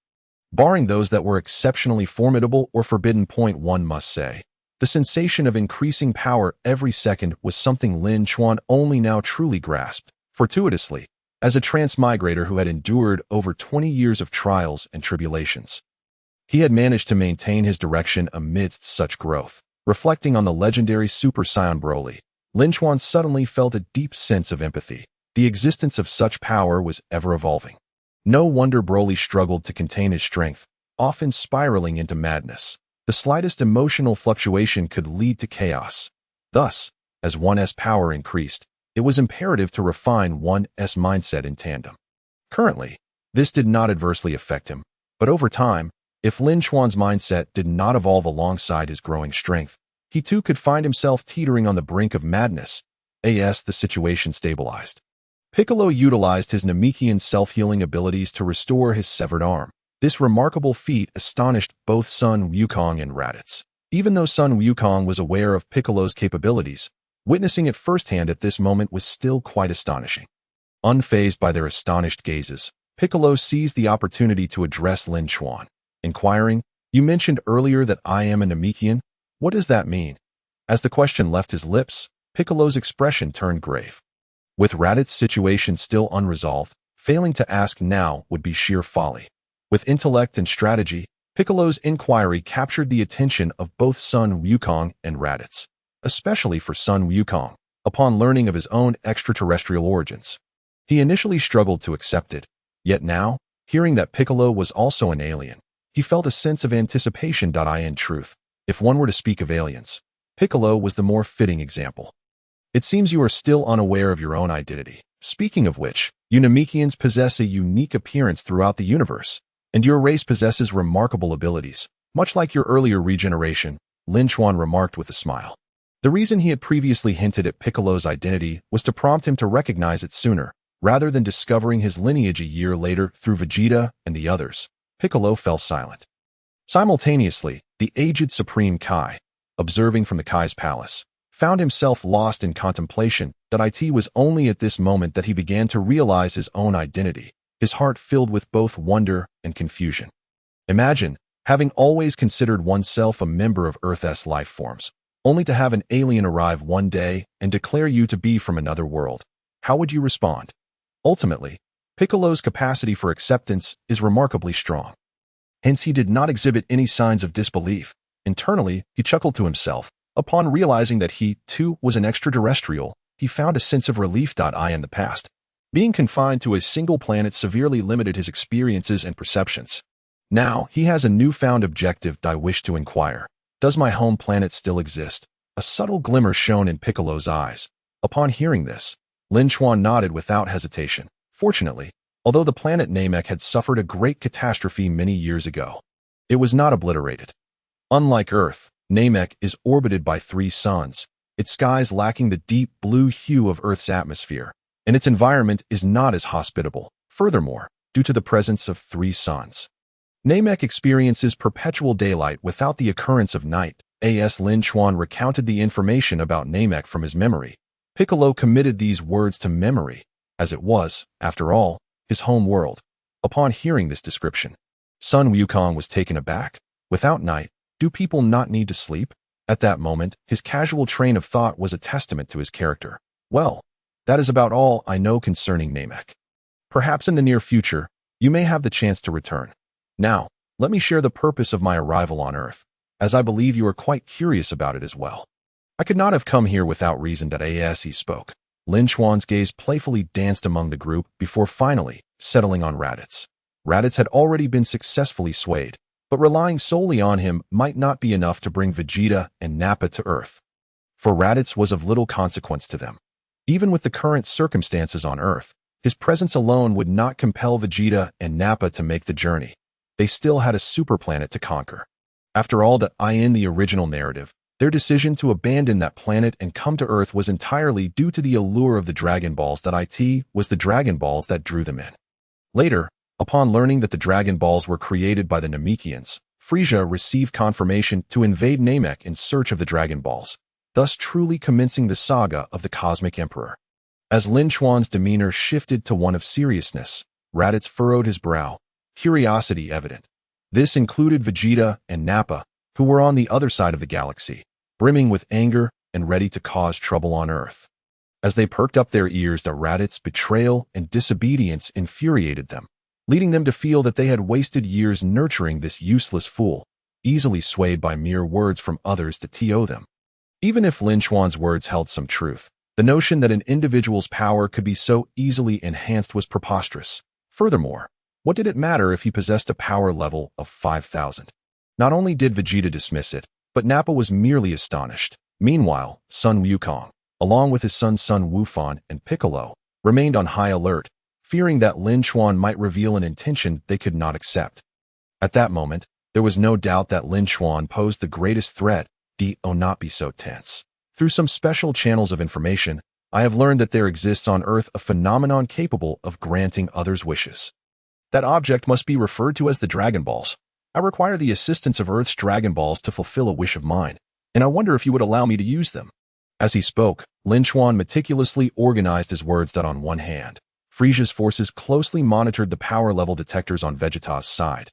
Barring those that were exceptionally formidable or forbidden. One must say, the sensation of increasing power every second was something Lin Chuan only now truly grasped, fortuitously, as a transmigrator who had endured over 20 years of trials and tribulations. He had managed to maintain his direction amidst such growth. Reflecting on the legendary Super Saiyan Broly, Lin Chuan suddenly felt a deep sense of empathy. The existence of such power was ever evolving. No wonder Broly struggled to contain his strength, often spiraling into madness. The slightest emotional fluctuation could lead to chaos. Thus, as one's power increased, it was imperative to refine one's mindset in tandem. Currently, this did not adversely affect him, but over time, if Lin Chuan's mindset did not evolve alongside his growing strength, he too could find himself teetering on the brink of madness. As the situation stabilized, Piccolo utilized his Namekian self-healing abilities to restore his severed arm. This remarkable feat astonished both Sun Wukong and Raditz. Even though Sun Wukong was aware of Piccolo's capabilities, witnessing it firsthand at this moment was still quite astonishing. Unfazed by their astonished gazes, Piccolo seized the opportunity to address Lin Chuan, inquiring, "You mentioned earlier that I am a Namekian. What does that mean?" As the question left his lips, Piccolo's expression turned grave. With Raditz's situation still unresolved, failing to ask now would be sheer folly. With intellect and strategy, Piccolo's inquiry captured the attention of both Sun Wukong and Raditz, especially for Sun Wukong. Upon learning of his own extraterrestrial origins, he initially struggled to accept it, yet now, hearing that Piccolo was also an alien, he felt a sense of anticipation. In truth, if one were to speak of aliens, Piccolo was the more fitting example. It seems you are still unaware of your own identity. Speaking of which, you Namekians possess a unique appearance throughout the universe, and your race possesses remarkable abilities, much like your earlier regeneration, Lin Chuan remarked with a smile. The reason he had previously hinted at Piccolo's identity was to prompt him to recognize it sooner. Rather than discovering his lineage a year later through Vegeta and the others, Piccolo fell silent. Simultaneously, the aged Supreme Kai, observing from the Kai's palace, found himself lost in contemplation that it was only at this moment that he began to realize his own identity, his heart filled with both wonder and confusion. Imagine having always considered oneself a member of Earth's life forms, only to have an alien arrive one day and declare you to be from another world. How would you respond? Ultimately, Piccolo's capacity for acceptance is remarkably strong. Hence, he did not exhibit any signs of disbelief. Internally, he chuckled to himself. Upon realizing that he, too, was an extraterrestrial, he found a sense of relief. In the past, being confined to a single planet severely limited his experiences and perceptions. Now, he has a newfound objective. I wish to inquire, does my home planet still exist? A subtle glimmer shone in Piccolo's eyes. Upon hearing this, Lin Chuan nodded without hesitation. Fortunately, although the planet Namek had suffered a great catastrophe many years ago, it was not obliterated. Unlike Earth, Namek is orbited by 3 suns, its skies lacking the deep blue hue of Earth's atmosphere, and its environment is not as hospitable. Furthermore, due to the presence of 3 suns, Namek experiences perpetual daylight without the occurrence of night. As Lin Chuan recounted the information about Namek from his memory, Piccolo committed these words to memory, as it was, after all, his home world. Upon hearing this description, Sun Wukong was taken aback. Without night, do people not need to sleep? At that moment, his casual train of thought was a testament to his character. Well, that is about all I know concerning Namek. Perhaps in the near future, you may have the chance to return. Now, let me share the purpose of my arrival on Earth, as I believe you are quite curious about it as well. I could not have come here without reason. As he spoke, Lin Chuan's gaze playfully danced among the group before finally settling on Raditz. Raditz had already been successfully swayed, but relying solely on him might not be enough to bring Vegeta and Nappa to Earth. For Raditz was of little consequence to them. Even with the current circumstances on Earth, his presence alone would not compel Vegeta and Nappa to make the journey. They still had a superplanet to conquer. After all, in the original narrative, their decision to abandon that planet and come to Earth was entirely due to the allure of the Dragon Balls. It was the Dragon Balls that drew them in. Later, upon learning that the Dragon Balls were created by the Namekians, Frieza received confirmation to invade Namek in search of the Dragon Balls, thus truly commencing the saga of the Cosmic Emperor. As Lin Chuan's demeanor shifted to one of seriousness, Raditz furrowed his brow, curiosity evident. This included Vegeta and Nappa, who were on the other side of the galaxy, brimming with anger and ready to cause trouble on Earth. As they perked up their ears, the Raditz's betrayal and disobedience infuriated them, leading them to feel that they had wasted years nurturing this useless fool, easily swayed by mere words from others to TO them. Even if Lin Chuan's words held some truth, the notion that an individual's power could be so easily enhanced was preposterous. Furthermore, what did it matter if he possessed a power level of 5,000? Not only did Vegeta dismiss it, but Nappa was merely astonished. Meanwhile, Sun Wukong, along with his sons Sun Wufan and Piccolo, remained on high alert, fearing that Lin Chuan might reveal an intention they could not accept. At that moment, there was no doubt that Lin Chuan posed the greatest threat. Do not be so tense. Through some special channels of information, I have learned that there exists on Earth a phenomenon capable of granting others' wishes. That object must be referred to as the Dragon Balls. I require the assistance of Earth's Dragon Balls to fulfill a wish of mine, and I wonder if you would allow me to use them. As he spoke, Lin Chuan meticulously organized his words. On one hand, Frieza's forces closely monitored the power level detectors on Vegeta's side.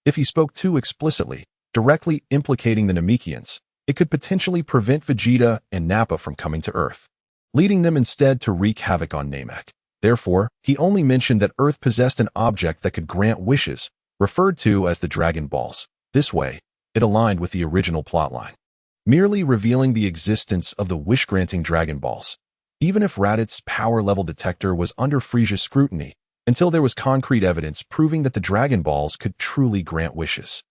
If he spoke too explicitly, directly implicating the Namekians, it could potentially prevent Vegeta and Nappa from coming to Earth, leading them instead to wreak havoc on Namek. Therefore, he only mentioned that Earth possessed an object that could grant wishes, referred to as the Dragon Balls. This way, it aligned with the original plotline, merely revealing the existence of the wish-granting Dragon Balls, even if Raditz's power level detector was under Frieza's scrutiny, until there was concrete evidence proving that the Dragon Balls could truly grant wishes.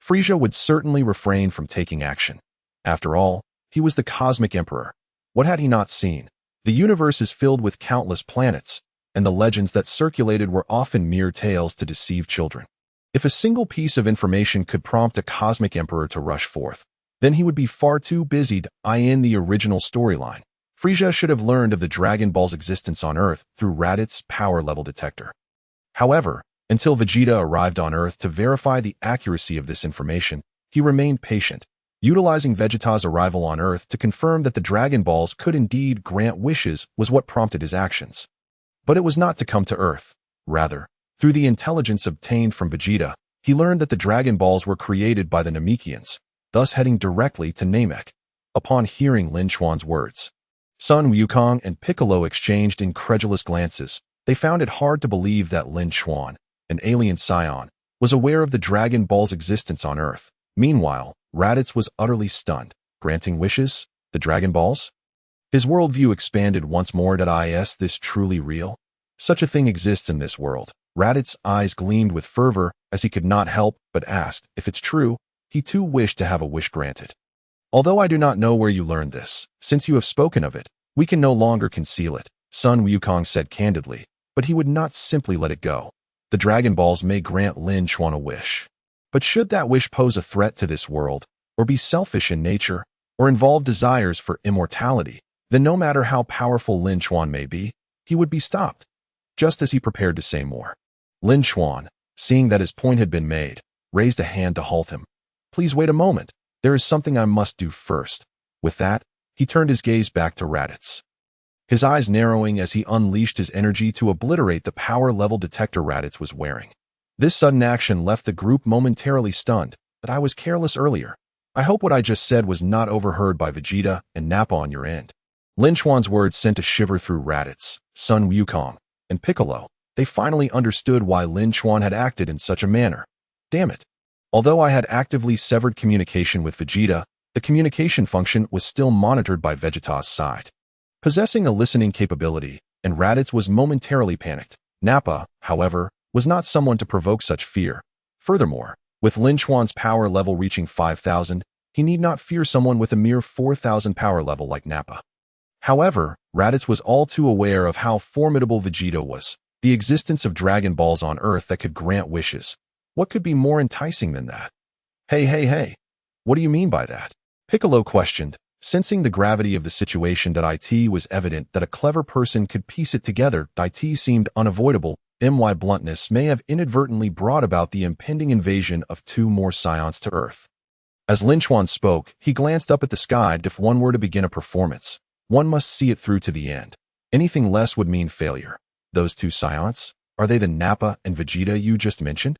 Frieza would certainly refrain from taking action. After all, he was the Cosmic Emperor. What had he not seen? The universe is filled with countless planets, and the legends that circulated were often mere tales to deceive children. If a single piece of information could prompt a Cosmic Emperor to rush forth, then he would be far too busy to in the original storyline. Frieza should have learned of the Dragon Ball's existence on Earth through Raditz's power level detector. However, until Vegeta arrived on Earth to verify the accuracy of this information, he remained patient, utilizing Vegeta's arrival on Earth to confirm that the Dragon Balls could indeed grant wishes was what prompted his actions. But it was not to come to Earth. Rather, through the intelligence obtained from Vegeta, he learned that the Dragon Balls were created by the Namekians, thus heading directly to Namek. Upon hearing Lin Chuan's words, Sun Wukong and Piccolo exchanged incredulous glances. They found it hard to believe that Lin Chuan, an alien Saiyan, was aware of the Dragon Ball's existence on Earth. Meanwhile, Raditz was utterly stunned. Granting wishes? The Dragon Balls? His worldview expanded once more. Is this truly real? Such a thing exists in this world. Raditz's eyes gleamed with fervor as he could not help but asked if it's true. He too wished to have a wish granted. Although I do not know where you learned this, since you have spoken of it, we can no longer conceal it, Sun Wukong said candidly, but he would not simply let it go. The Dragon Balls may grant Lin Chuan a wish. But should that wish pose a threat to this world, or be selfish in nature, or involve desires for immortality, then no matter how powerful Lin Chuan may be, he would be stopped. Just as he prepared to say more, Lin Chuan, seeing that his point had been made, raised a hand to halt him. Please wait a moment. There is something I must do first. With that, he turned his gaze back to Raditz, his eyes narrowing as he unleashed his energy to obliterate the power level detector Raditz was wearing. This sudden action left the group momentarily stunned, but I was careless earlier. I hope what I just said was not overheard by Vegeta and Nappa on your end. Lin Chuan's words sent a shiver through Raditz, Sun Wukong, and Piccolo. They finally understood why Lin Chuan had acted in such a manner. Damn it. Although I had actively severed communication with Vegeta, the communication function was still monitored by Vegeta's side, possessing a listening capability, and Raditz was momentarily panicked. Nappa, however, was not someone to provoke such fear. Furthermore, with Lin Chuan's power level reaching 5,000, he need not fear someone with a mere 4,000 power level like Nappa. However, Raditz was all too aware of how formidable Vegeta was, the existence of Dragon Balls on Earth that could grant wishes. What could be more enticing than that? Hey, what do you mean by that? Piccolo questioned, sensing the gravity of the situation. It was evident that a clever person could piece it together. It seemed unavoidable. My bluntness may have inadvertently brought about the impending invasion of 2 more Saiyans to Earth. As Lin Chuan spoke, he glanced up at the sky. If one were to begin a performance, one must see it through to the end. Anything less would mean failure. Those 2 Saiyans? Are they the Nappa and Vegeta you just mentioned?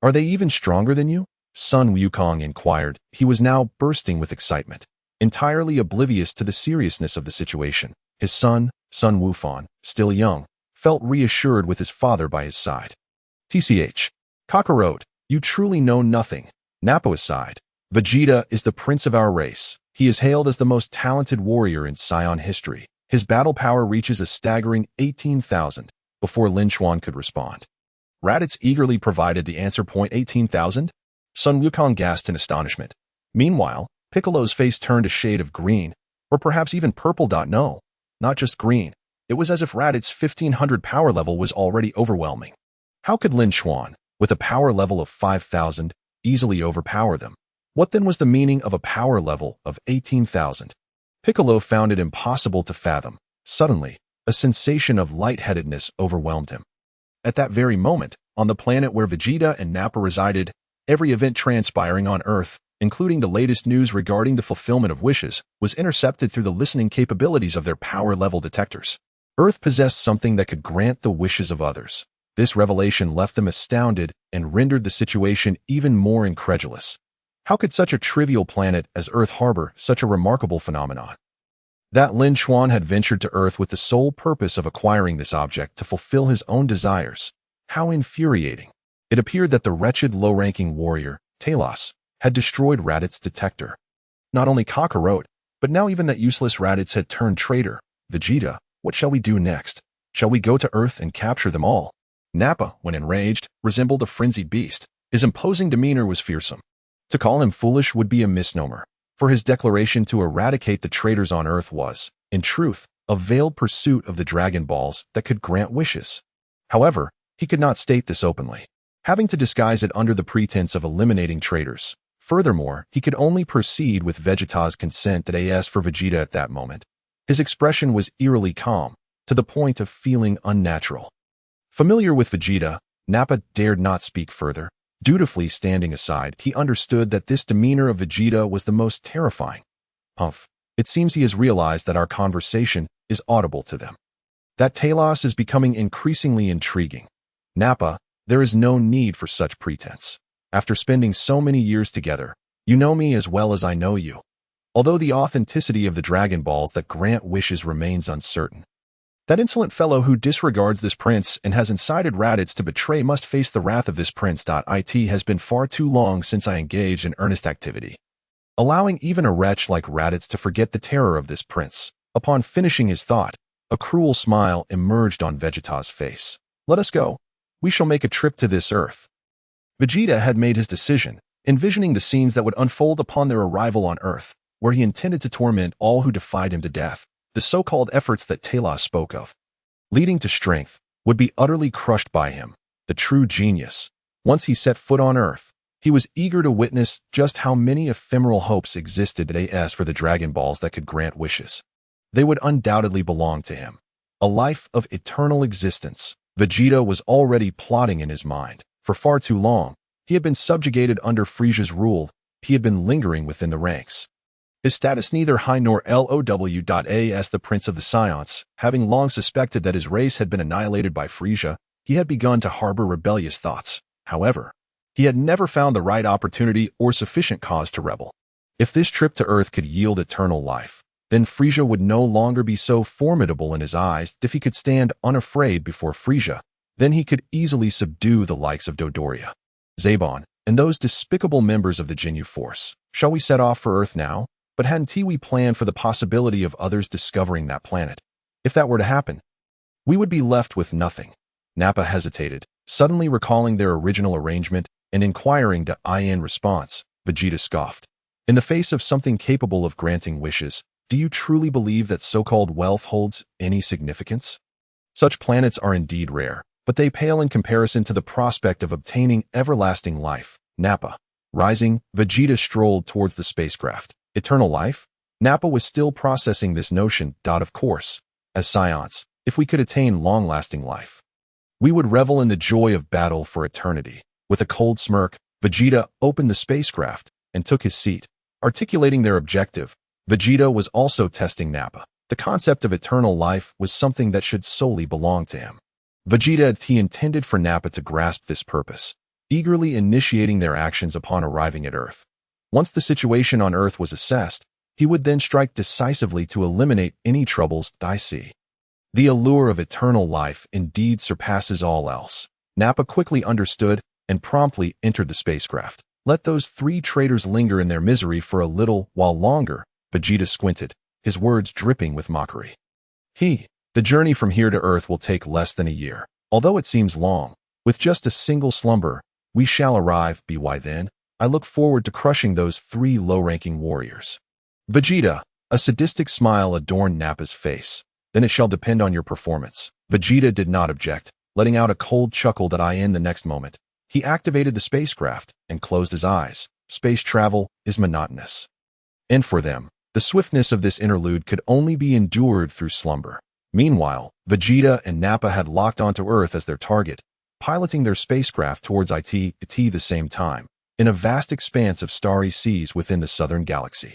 Are they even stronger than you? Sun Wukong inquired. He was now bursting with excitement, entirely oblivious to the seriousness of the situation. His son, Sun Wufan, still young, felt reassured with his father by his side. TCH. Kakarot, you truly know nothing. Nappa aside, Vegeta is the prince of our race. He is hailed as the most talented warrior in Saiyan history. His battle power reaches a staggering 18,000 before Lin Chuan could respond. Raditz eagerly provided the answer. 18,000? Sun Wukong gasped in astonishment. Meanwhile, Piccolo's face turned a shade of green, or perhaps even purple. No, not just green. It was as if Raditz's 1,500 power level was already overwhelming. How could Lin Chuan, with a power level of 5,000, easily overpower them? What then was the meaning of a power level of 18,000? Piccolo found it impossible to fathom. Suddenly, a sensation of lightheadedness overwhelmed him. At that very moment, on the planet where Vegeta and Nappa resided, every event transpiring on Earth, including the latest news regarding the fulfillment of wishes, was intercepted through the listening capabilities of their power level detectors. Earth possessed something that could grant the wishes of others. This revelation left them astounded and rendered the situation even more incredulous. How could such a trivial planet as Earth harbor such a remarkable phenomenon? That Lin Chuan had ventured to Earth with the sole purpose of acquiring this object to fulfill his own desires. How infuriating. It appeared that the wretched low-ranking warrior, Talos, had destroyed Raditz's detector. Not only Kakarot, but now even that useless Raditz had turned traitor. Vegeta, what shall we do next? Shall we go to Earth and capture them all? Nappa, when enraged, resembled a frenzied beast. His imposing demeanor was fearsome. To call him foolish would be a misnomer, for his declaration to eradicate the traitors on Earth was, in truth, a veiled pursuit of the Dragon Balls that could grant wishes. However, he could not state this openly, having to disguise it under the pretense of eliminating traitors. Furthermore, he could only proceed with Vegeta's consent. As for Vegeta at that moment, His expression was eerily calm, to the point of feeling unnatural. Familiar with Vegeta, Nappa dared not speak further. Dutifully standing aside, he understood that this demeanor of Vegeta was the most terrifying. Humph, it seems he has realized that our conversation is audible to them. That Talos is becoming increasingly intriguing. Nappa, there is no need for such pretense. After spending so many years together, you know me as well as I know you. Although the authenticity of the Dragon Balls that grant wishes remains uncertain. That insolent fellow who disregards this prince and has incited Raditz to betray must face the wrath of this prince. It has been far too long since I engaged in earnest activity. Allowing even a wretch like Raditz to forget the terror of this prince. Upon finishing his thought, a cruel smile emerged on Vegeta's face. Let us go. We shall make a trip to this earth. Vegeta had made his decision, envisioning the scenes that would unfold upon their arrival on Earth, where he intended to torment all who defied him to death. The so-called efforts that Talos spoke of, leading to strength, would be utterly crushed by him, the true genius. Once he set foot on Earth, he was eager to witness just how many ephemeral hopes existed as for the Dragon Balls that could grant wishes. They would undoubtedly belong to him. A life of eternal existence. Vegeta was already plotting in his mind. For far too long, he had been subjugated under Frieza's rule. He had been lingering within the ranks. His status neither high nor low. As the Prince of the Saiyans, having long suspected that his race had been annihilated by Frieza, he had begun to harbor rebellious thoughts. However, he had never found the right opportunity or sufficient cause to rebel. If this trip to Earth could yield eternal life, then Frieza would no longer be so formidable in his eyes. If he could stand unafraid before Frieza, then he could easily subdue the likes of Dodoria, Zabon, and those despicable members of the Ginyu Force. Shall we set off for Earth now? But hadn't we planned for the possibility of others discovering that planet? If that were to happen, we would be left with nothing. Nappa hesitated, suddenly recalling their original arrangement and inquiring in response. Vegeta scoffed. In the face of something capable of granting wishes, do you truly believe that so-called wealth holds any significance? Such planets are indeed rare, but they pale in comparison to the prospect of obtaining everlasting life. Nappa. Rising, Vegeta strolled towards the spacecraft. Eternal life? Nappa was still processing this notion. Of course, as Saiyans, if we could attain long-lasting life, we would revel in the joy of battle for eternity. With a cold smirk, Vegeta opened the spacecraft and took his seat. Articulating their objective, Vegeta was also testing Nappa. The concept of eternal life was something that should solely belong to him. He intended for Nappa to grasp this purpose, eagerly initiating their actions upon arriving at Earth. Once the situation on Earth was assessed, he would then strike decisively to eliminate any troubles. The allure of eternal life indeed surpasses all else. Nappa quickly understood and promptly entered the spacecraft. Let those three traitors linger in their misery for a little while longer. Vegeta squinted, his words dripping with mockery. The journey from here to Earth will take less than a year. Although it seems long, with just a single slumber, we shall arrive. Why then? I look forward to crushing those three low-ranking warriors. Vegeta, a sadistic smile adorned Nappa's face. Then it shall depend on your performance. Vegeta did not object, letting out a cold chuckle in the next moment. He activated the spacecraft and closed his eyes. Space travel is monotonous. And for them, the swiftness of this interlude could only be endured through slumber. Meanwhile, Vegeta and Nappa had locked onto Earth as their target, piloting their spacecraft towards at the same time, in a vast expanse of starry seas within the southern galaxy.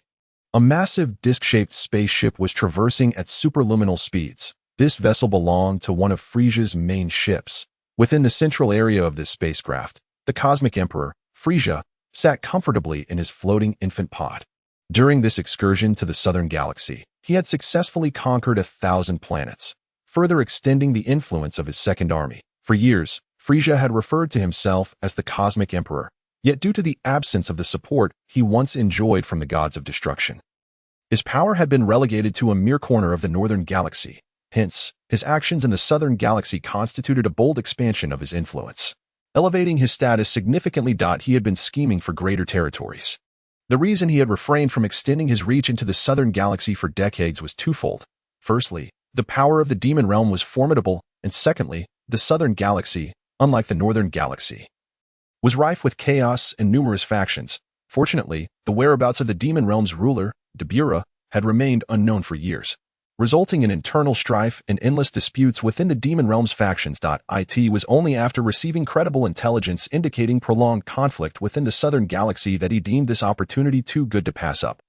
A massive disc-shaped spaceship was traversing at superluminal speeds. This vessel belonged to one of Frieza's main ships. Within the central area of this spacecraft, the Cosmic Emperor, Frieza, sat comfortably in his floating infant pod. During this excursion to the southern galaxy, he had successfully conquered 1,000 planets, further extending the influence of his second army. For years, Frieza had referred to himself as the Cosmic Emperor, yet due to the absence of the support he once enjoyed from the gods of destruction, his power had been relegated to a mere corner of the northern galaxy. Hence, his actions in the southern galaxy constituted a bold expansion of his influence, elevating his status significantly. He had been scheming for greater territories. The reason he had refrained from extending his reach into the southern galaxy for decades was twofold. Firstly, the power of the demon realm was formidable, and secondly, the southern galaxy, unlike the northern galaxy, was rife with chaos and numerous factions. Fortunately, the whereabouts of the demon realm's ruler, Dabura, had remained unknown for years. resulting in internal strife and endless disputes within the Demon Realms factions. It was only after receiving credible intelligence indicating prolonged conflict within the Southern Galaxy that he deemed this opportunity too good to pass up,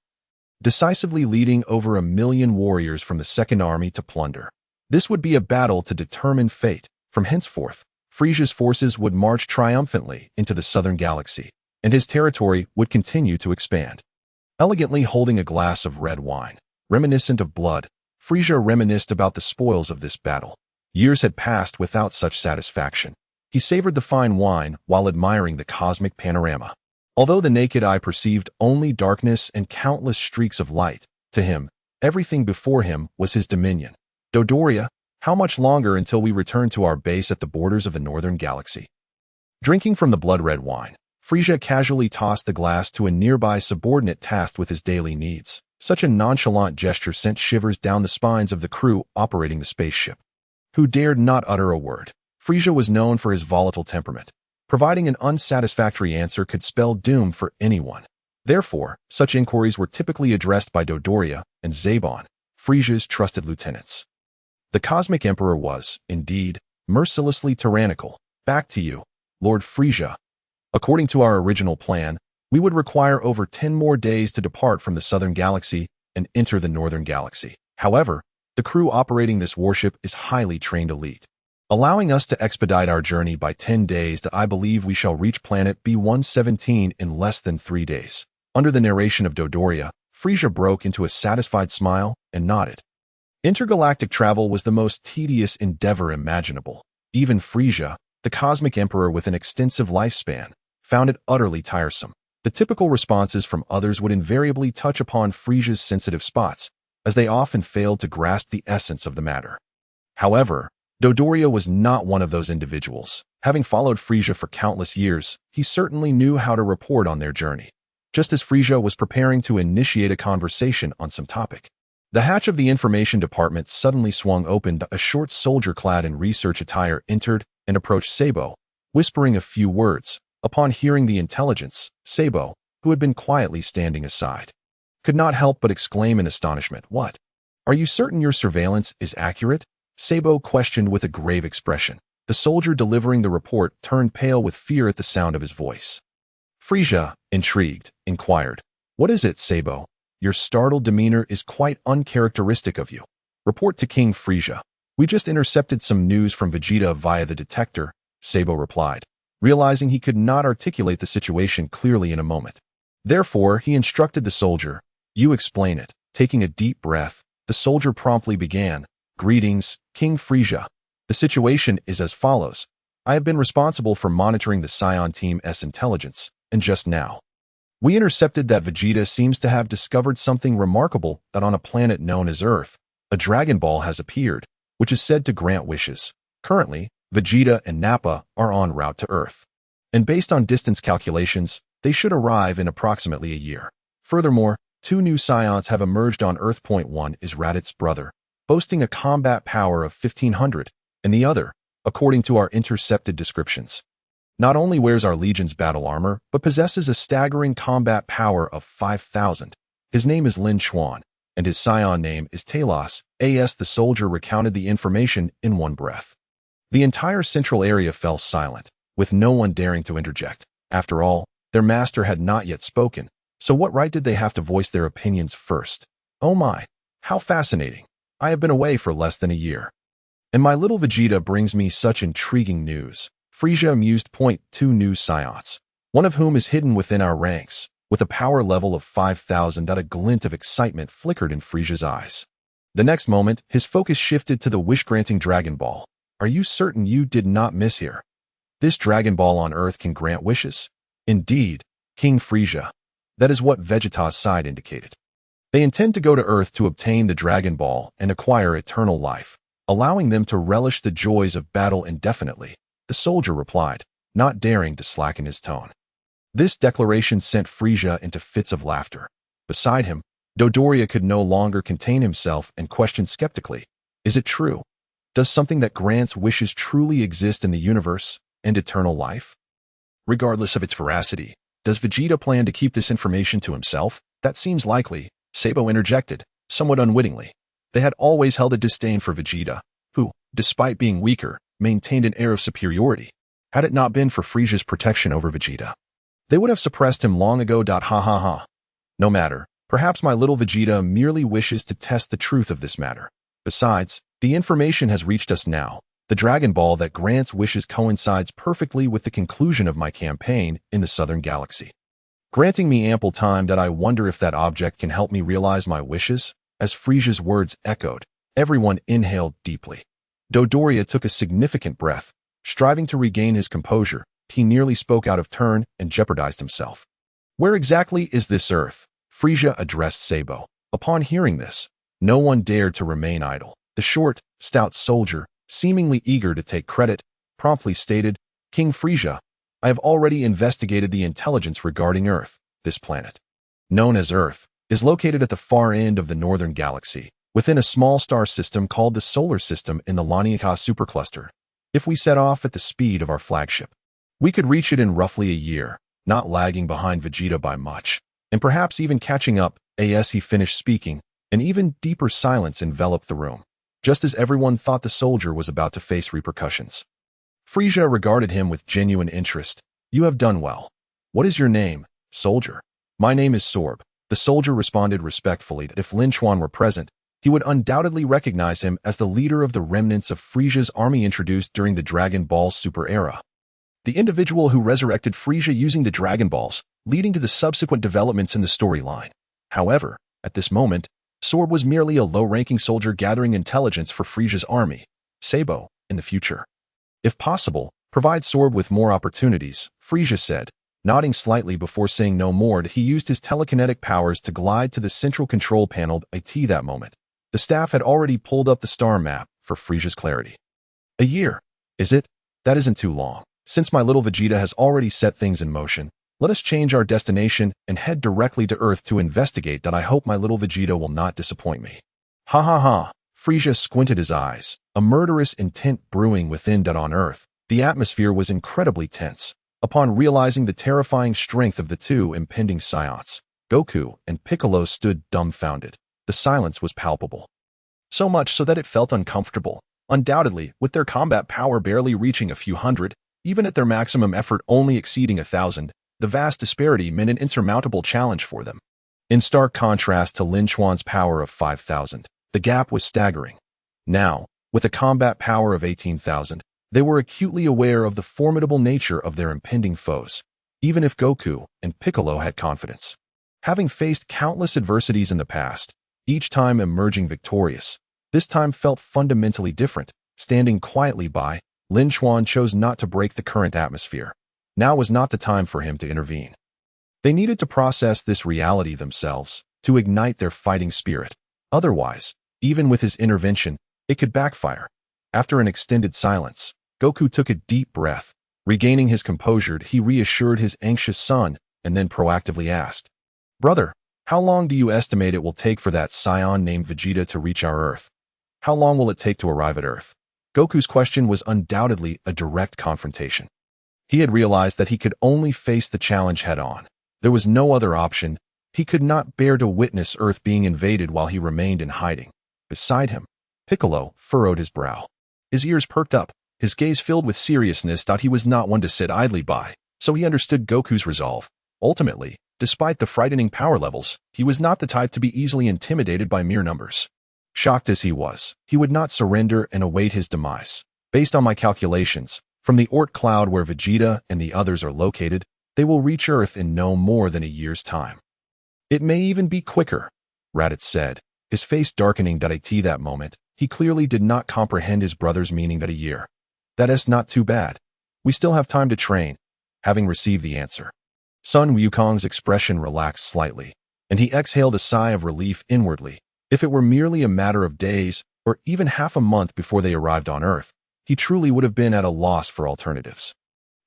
decisively leading over 1 million warriors from the Second Army to plunder. This would be a battle to determine fate. From henceforth, Frieza's forces would march triumphantly into the Southern Galaxy, and his territory would continue to expand. Elegantly holding a glass of red wine, reminiscent of blood, Frieza reminisced about the spoils of this battle. Years had passed without such satisfaction. He savored the fine wine while admiring the cosmic panorama. Although the naked eye perceived only darkness and countless streaks of light, to him, everything before him was his dominion. Dodoria, how much longer until we return to our base at the borders of the Northern Galaxy? Drinking from the blood-red wine, Frieza casually tossed the glass to a nearby subordinate tasked with his daily needs. Such a nonchalant gesture sent shivers down the spines of the crew operating the spaceship, who dared not utter a word. Frieza was known for his volatile temperament. Providing an unsatisfactory answer could spell doom for anyone. Therefore, such inquiries were typically addressed by Dodoria and Zabon, Frieza's trusted lieutenants. The Cosmic Emperor was, indeed, mercilessly tyrannical. Back to you, Lord Frieza. According to our original plan, we would require over 10 more days to depart from the Southern Galaxy and enter the Northern Galaxy. However, the crew operating this warship is highly trained elite, allowing us to expedite our journey by 10 days. I believe we shall reach Planet V3114 in less than 3 days. Under the narration of Dodoria, Frieza broke into a satisfied smile and nodded. Intergalactic travel was the most tedious endeavor imaginable. Even Frieza, the Cosmic Emperor with an extensive lifespan, found it utterly tiresome. The typical responses from others would invariably touch upon Frieza's sensitive spots, as they often failed to grasp the essence of the matter. However, Dodoria was not one of those individuals. Having followed Frieza for countless years, he certainly knew how to report on their journey. Just as Frieza was preparing to initiate a conversation on some topic, the hatch of the information department suddenly swung open. A short soldier clad in research attire entered and approached Sabo, whispering a few words. Upon hearing the intelligence, Sabo, who had been quietly standing aside, could not help but exclaim in astonishment. "What? Are you certain your surveillance is accurate?" Sabo questioned with a grave expression. The soldier delivering the report turned pale with fear at the sound of his voice. Frieza, intrigued, inquired, "What is it, Sabo? Your startled demeanor is quite uncharacteristic of you." "Report to King Frieza. We just intercepted some news from Vegeta via the detector," Sabo replied, realizing he could not articulate the situation clearly in a moment. Therefore, he instructed the soldier, "You explain it." Taking a deep breath, the soldier promptly began, "Greetings, King Frieza. The situation is as follows. I have been responsible for monitoring the Saiyan Team's intelligence, and just now, we intercepted that Vegeta seems to have discovered something remarkable that on a planet known as Earth, a Dragon Ball has appeared, which is said to grant wishes. Currently, Vegeta and Nappa are en route to Earth, and based on distance calculations, they should arrive in approximately a year. Furthermore, 2 new Saiyans have emerged on Earth. One is Raditz's brother, boasting a combat power of 1500, and the other, according to our intercepted descriptions, not only wears our Legion's battle armor, but possesses a staggering combat power of 5000. His name is Lin Chuan, and his Saiyan name is Talos. The soldier recounted the information in one breath. The entire central area fell silent, with no one daring to interject. After all, their master had not yet spoken, so what right did they have to voice their opinions first? Oh my, how fascinating. I have been away for less than a year, and my little Vegeta brings me such intriguing news. Frieza amused. 2 new Saiyans, one of whom is hidden within our ranks, with a power level of 5000. A glint of excitement flickered in Frieza's eyes. The next moment, his focus shifted to the wish-granting Dragon Ball. "Are you certain you did not miss here? This Dragon Ball on Earth can grant wishes?" "Indeed, King Frieza. That is what Vegeta's side indicated. They intend to go to Earth to obtain the Dragon Ball and acquire eternal life, allowing them to relish the joys of battle indefinitely," the soldier replied, not daring to slacken his tone. This declaration sent Frieza into fits of laughter. Beside him, Dodoria could no longer contain himself and questioned skeptically, "Is it true? Does something that grants wishes truly exist in the universe, and eternal life?" "Regardless of its veracity, does Vegeta plan to keep this information to himself?" "That seems likely," Sabo interjected, somewhat unwittingly. They had always held a disdain for Vegeta, who, despite being weaker, maintained an air of superiority. Had it not been for Frieza's protection over Vegeta, they would have suppressed him long ago. Ha ha ha. No matter, perhaps my little Vegeta merely wishes to test the truth of this matter. Besides, the information has reached us now. The Dragon Ball that grants wishes coincides perfectly with the conclusion of my campaign in the Southern Galaxy, granting me ample time that I wonder if that object can help me realize my wishes. As Frieza's words echoed, everyone inhaled deeply. Dodoria took a significant breath. Striving to regain his composure, he nearly spoke out of turn and jeopardized himself. Where exactly is this Earth? Frieza addressed Sabo. Upon hearing this, no one dared to remain idle. The short, stout soldier, seemingly eager to take credit, promptly stated, King Frieza, I have already investigated the intelligence regarding Earth. This planet, known as Earth, is located at the far end of the northern galaxy, within a small star system called the Solar System in the Laniaka supercluster. If we set off at the speed of our flagship, we could reach it in roughly a year, not lagging behind Vegeta by much, and perhaps even catching up. As he finished speaking, an even deeper silence enveloped the room, just as everyone thought the soldier was about to face repercussions. Frieza regarded him with genuine interest. You have done well. What is your name, soldier? My name is Sorb. The soldier responded respectfully that if Lin Chuan were present, he would undoubtedly recognize him as the leader of the remnants of Frieza's army introduced during the Dragon Ball Super era. The individual who resurrected Frieza using the Dragon Balls, leading to the subsequent developments in the storyline. However, at this moment, Sorb was merely a low-ranking soldier gathering intelligence for Frieza's army. Sabo, in the future, if possible, provide Sorb with more opportunities, Frieza said, nodding slightly before saying no more. He used his telekinetic powers to glide to the central control panel. At that moment, the staff had already pulled up the star map for Frieza's clarity. A year, is it? That isn't too long. Since my little Vegeta has already set things in motion, let us change our destination and head directly to Earth to investigate. I hope my little Vegeta will not disappoint me. Ha ha ha. Frieza squinted his eyes, a murderous intent brewing within. On Earth, the atmosphere was incredibly tense. Upon realizing the terrifying strength of the two impending Saiyans, Goku and Piccolo stood dumbfounded. The silence was palpable, so much so that it felt uncomfortable. Undoubtedly, with their combat power barely reaching a few hundred, even at their maximum effort only exceeding 1,000, the vast disparity meant an insurmountable challenge for them. In stark contrast to Lin Chuan's power of 5,000, the gap was staggering. Now, with a combat power of 18,000, they were acutely aware of the formidable nature of their impending foes, even if Goku and Piccolo had confidence. Having faced countless adversities in the past, each time emerging victorious, this time felt fundamentally different. Standing quietly by, Lin Chuan chose not to break the current atmosphere. Now was not the time for him to intervene. They needed to process this reality themselves, to ignite their fighting spirit. Otherwise, even with his intervention, it could backfire. After an extended silence, Goku took a deep breath. Regaining his composure, he reassured his anxious son and then proactively asked, Brother, how long do you estimate it will take for that Saiyan named Vegeta to reach our Earth? How long will it take to arrive at Earth? Goku's question was undoubtedly a direct confrontation. He had realized that he could only face the challenge head-on. There was no other option. He could not bear to witness Earth being invaded while he remained in hiding. Beside him, Piccolo furrowed his brow. His ears perked up, his gaze filled with seriousness. He was not one to sit idly by, so he understood Goku's resolve. Ultimately, despite the frightening power levels, he was not the type to be easily intimidated by mere numbers. Shocked as he was, he would not surrender and await his demise. Based on my calculations, from the Oort cloud where Vegeta and the others are located, they will reach Earth in no more than a year's time. It may even be quicker, Raditz said, his face darkening. At that moment, he clearly did not comprehend his brother's meaning. A year. That is not too bad. We still have time to train. Having received the answer, Sun Wukong's expression relaxed slightly, and he exhaled a sigh of relief inwardly. If it were merely a matter of days, or even half a month before they arrived on Earth, he truly would have been at a loss for alternatives.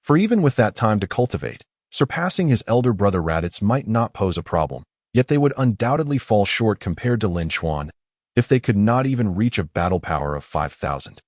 For even with that time to cultivate, surpassing his elder brother Raditz might not pose a problem, yet they would undoubtedly fall short compared to Lin Chuan, if they could not even reach a battle power of 5,000.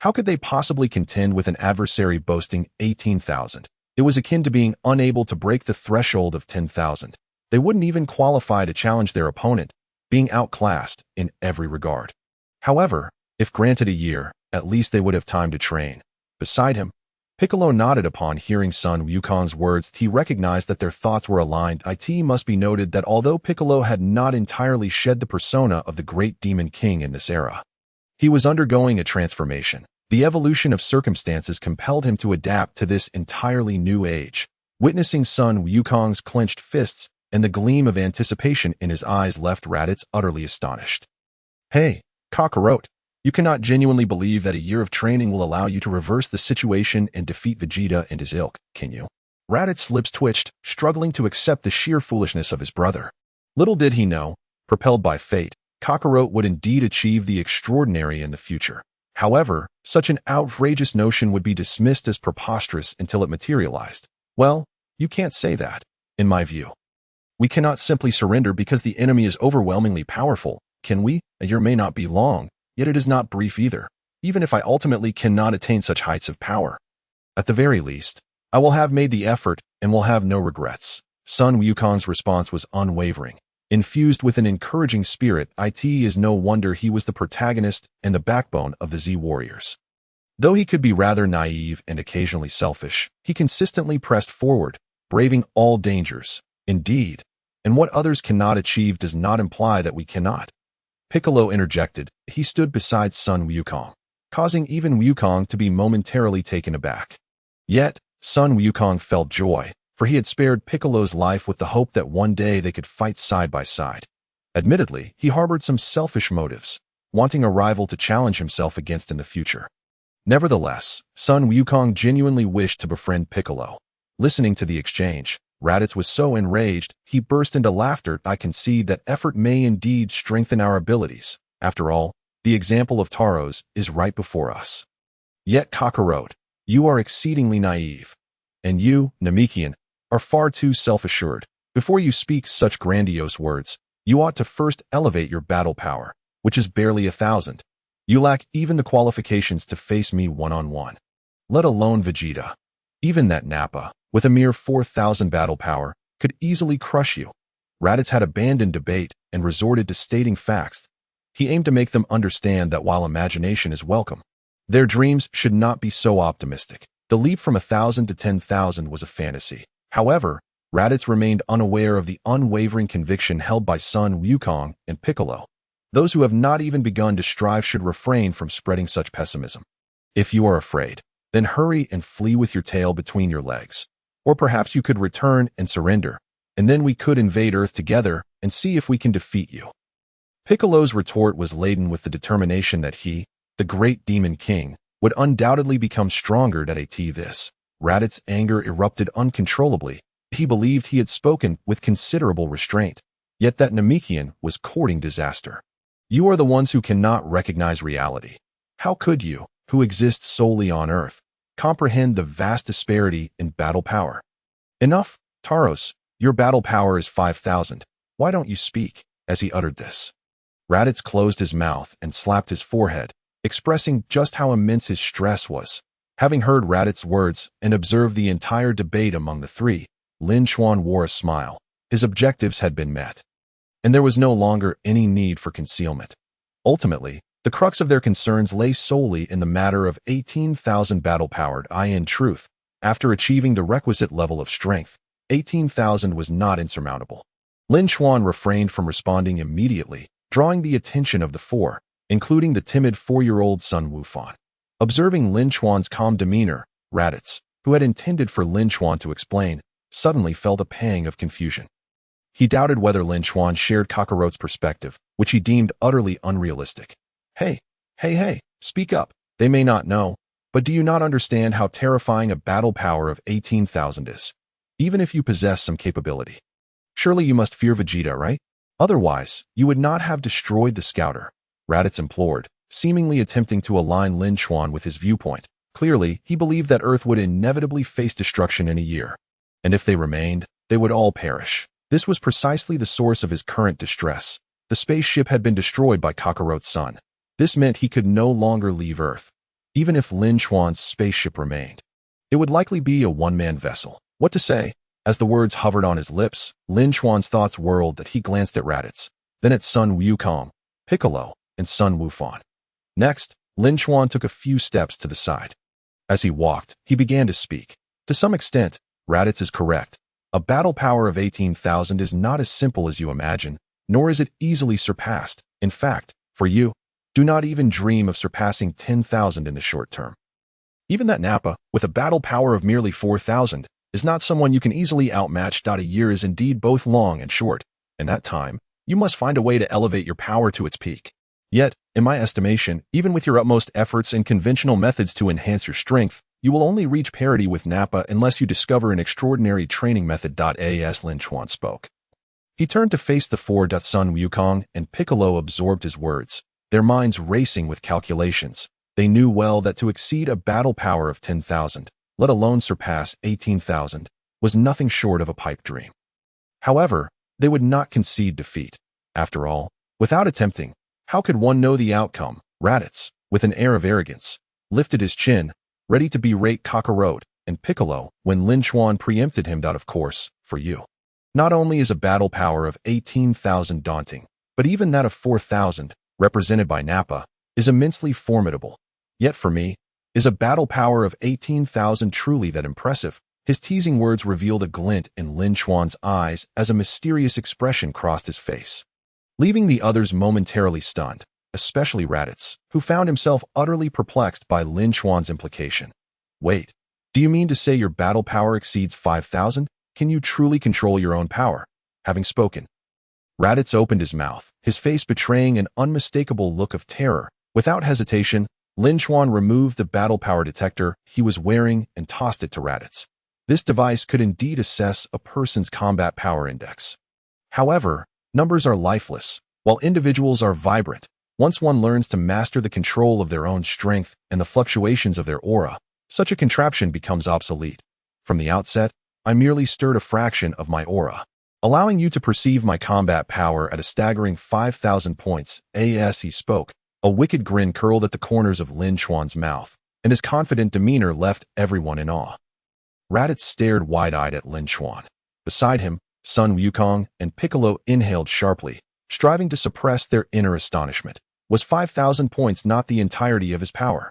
How could they possibly contend with an adversary boasting 18,000? It was akin to being unable to break the threshold of 10,000. They wouldn't even qualify to challenge their opponent, being outclassed in every regard. However, if granted a year, at least they would have time to train. Beside him, Piccolo nodded upon hearing Sun Wukong's words. He recognized that their thoughts were aligned. It must be noted that although Piccolo had not entirely shed the persona of the great Demon King in this era, he was undergoing a transformation. The evolution of circumstances compelled him to adapt to this entirely new age. Witnessing Sun Wukong's clenched fists and the gleam of anticipation in his eyes left Raditz utterly astonished. Hey, Kakarot, you cannot genuinely believe that a year of training will allow you to reverse the situation and defeat Vegeta and his ilk, can you? Raditz's lips twitched, struggling to accept the sheer foolishness of his brother. Little did he know, propelled by fate, Kakarot would indeed achieve the extraordinary in the future. However, such an outrageous notion would be dismissed as preposterous until it materialized. Well, you can't say that, in my view. We cannot simply surrender because the enemy is overwhelmingly powerful, can we? A year may not be long, yet it is not brief either, even if I ultimately cannot attain such heights of power. At the very least, I will have made the effort and will have no regrets. Sun Wukong's response was unwavering, infused with an encouraging spirit. It is no wonder he was the protagonist and the backbone of the Z Warriors. Though he could be rather naive and occasionally selfish, he consistently pressed forward, braving all dangers. Indeed, and what others cannot achieve does not imply that we cannot. Piccolo interjected. He stood beside Sun Wukong, causing even Wukong to be momentarily taken aback. Yet, Sun Wukong felt joy, for he had spared Piccolo's life with the hope that one day they could fight side by side. Admittedly, he harbored some selfish motives, wanting a rival to challenge himself against in the future. Nevertheless, Sun Wukong genuinely wished to befriend Piccolo. Listening to the exchange, Raditz was so enraged, he burst into laughter. I concede that effort may indeed strengthen our abilities. After all, the example of Taros is right before us. Yet Kakarot, you are exceedingly naive. And you, Namekian, are far too self-assured. Before you speak such grandiose words, you ought to first elevate your battle power, which is barely 1,000. You lack even the qualifications to face me one-on-one. Let alone Vegeta. Even that Nappa, with a mere 4,000 battle power, could easily crush you. Raditz had abandoned debate and resorted to stating facts. He aimed to make them understand that while imagination is welcome, their dreams should not be so optimistic. The leap from 1,000 to 10,000 was a fantasy. However, Raditz remained unaware of the unwavering conviction held by Sun Wukong and Piccolo. Those who have not even begun to strive should refrain from spreading such pessimism. If you are afraid, then hurry and flee with your tail between your legs. Or perhaps you could return and surrender, and then we could invade Earth together and see if we can defeat you. Piccolo's retort was laden with the determination that he, the great Demon King, would undoubtedly become stronger at this. Raditz's anger erupted uncontrollably. He believed he had spoken with considerable restraint, yet that Namekian was courting disaster. You are the ones who cannot recognize reality. How could you, who exist solely on Earth, comprehend the vast disparity in battle power? Enough, Taros, your battle power is 5,000. Why don't you speak? As he uttered this, Raditz closed his mouth and slapped his forehead, expressing just how immense his stress was. Having heard Raditz's words and observed the entire debate among the three, Lin Chuan wore a smile. His objectives had been met, and there was no longer any need for concealment. Ultimately, the crux of their concerns lay solely in the matter of 18,000 battle-powered. In truth, after achieving the requisite level of strength, 18,000 was not insurmountable. Lin Chuan refrained from responding immediately, drawing the attention of the four, including the timid 4-year-old Sun Wufan. Observing Lin Chuan's calm demeanor, Raditz, who had intended for Lin Chuan to explain, suddenly felt a pang of confusion. He doubted whether Lin Chuan shared Kakarot's perspective, which he deemed utterly unrealistic. Hey, speak up. They may not know, but do you not understand how terrifying a battle power of 18,000 is? Even if you possess some capability. Surely you must fear Vegeta, right? Otherwise, you would not have destroyed the Scouter, Raditz implored, seemingly attempting to align Lin Chuan with his viewpoint. Clearly, he believed that Earth would inevitably face destruction in a year. And if they remained, they would all perish. This was precisely the source of his current distress. The spaceship had been destroyed by Kakarot's son. This meant he could no longer leave Earth. Even if Lin Chuan's spaceship remained, it would likely be a one-man vessel. What to say? As the words hovered on his lips, Lin Chuan's thoughts whirled that he glanced at Raditz, then at Sun Wukong, Piccolo, and Sun Wufan. Next, Lin Chuan took a few steps to the side. As he walked, he began to speak. To some extent, Raditz is correct. A battle power of 18,000 is not as simple as you imagine, nor is it easily surpassed. In fact, for you, do not even dream of surpassing 10,000 in the short term. Even that Nappa, with a battle power of merely 4,000, is not someone you can easily outmatch. A year is indeed both long and short. In that time, you must find a way to elevate your power to its peak. Yet, in my estimation, even with your utmost efforts and conventional methods to enhance your strength, you will only reach parity with Nappa unless you discover an extraordinary training method. As Lin Chuan spoke. He turned to face the four. Sun Wukong and Piccolo absorbed his words, their minds racing with calculations. They knew well that to exceed a battle power of 10,000, let alone surpass 18,000, was nothing short of a pipe dream. However, they would not concede defeat. After all, without attempting, how could one know the outcome? Raditz, with an air of arrogance, lifted his chin, ready to berate Kakarot and Piccolo when Lin Chuan preempted him. Of course, for you. Not only is a battle power of 18,000 daunting, but even that of 4,000, represented by Nappa, is immensely formidable. Yet for me, is a battle power of 18,000 truly that impressive? His teasing words revealed a glint in Lin Chuan's eyes as a mysterious expression crossed his face, leaving the others momentarily stunned, especially Raditz, who found himself utterly perplexed by Lin Chuan's implication. Wait, do you mean to say your battle power exceeds 5,000? Can you truly control your own power? Having spoken, Raditz opened his mouth, his face betraying an unmistakable look of terror. Without hesitation, Lin Chuan removed the battle power detector he was wearing and tossed it to Raditz. This device could indeed assess a person's combat power index. However, numbers are lifeless, while individuals are vibrant. Once one learns to master the control of their own strength and the fluctuations of their aura, such a contraption becomes obsolete. From the outset, I merely stirred a fraction of my aura, allowing you to perceive my combat power at a staggering 5,000 points. As he spoke, a wicked grin curled at the corners of Lin Chuan's mouth, and his confident demeanor left everyone in awe. Raditz stared wide-eyed at Lin Chuan. Beside him, Sun Wukong and Piccolo inhaled sharply, striving to suppress their inner astonishment. Was 5,000 points not the entirety of his power?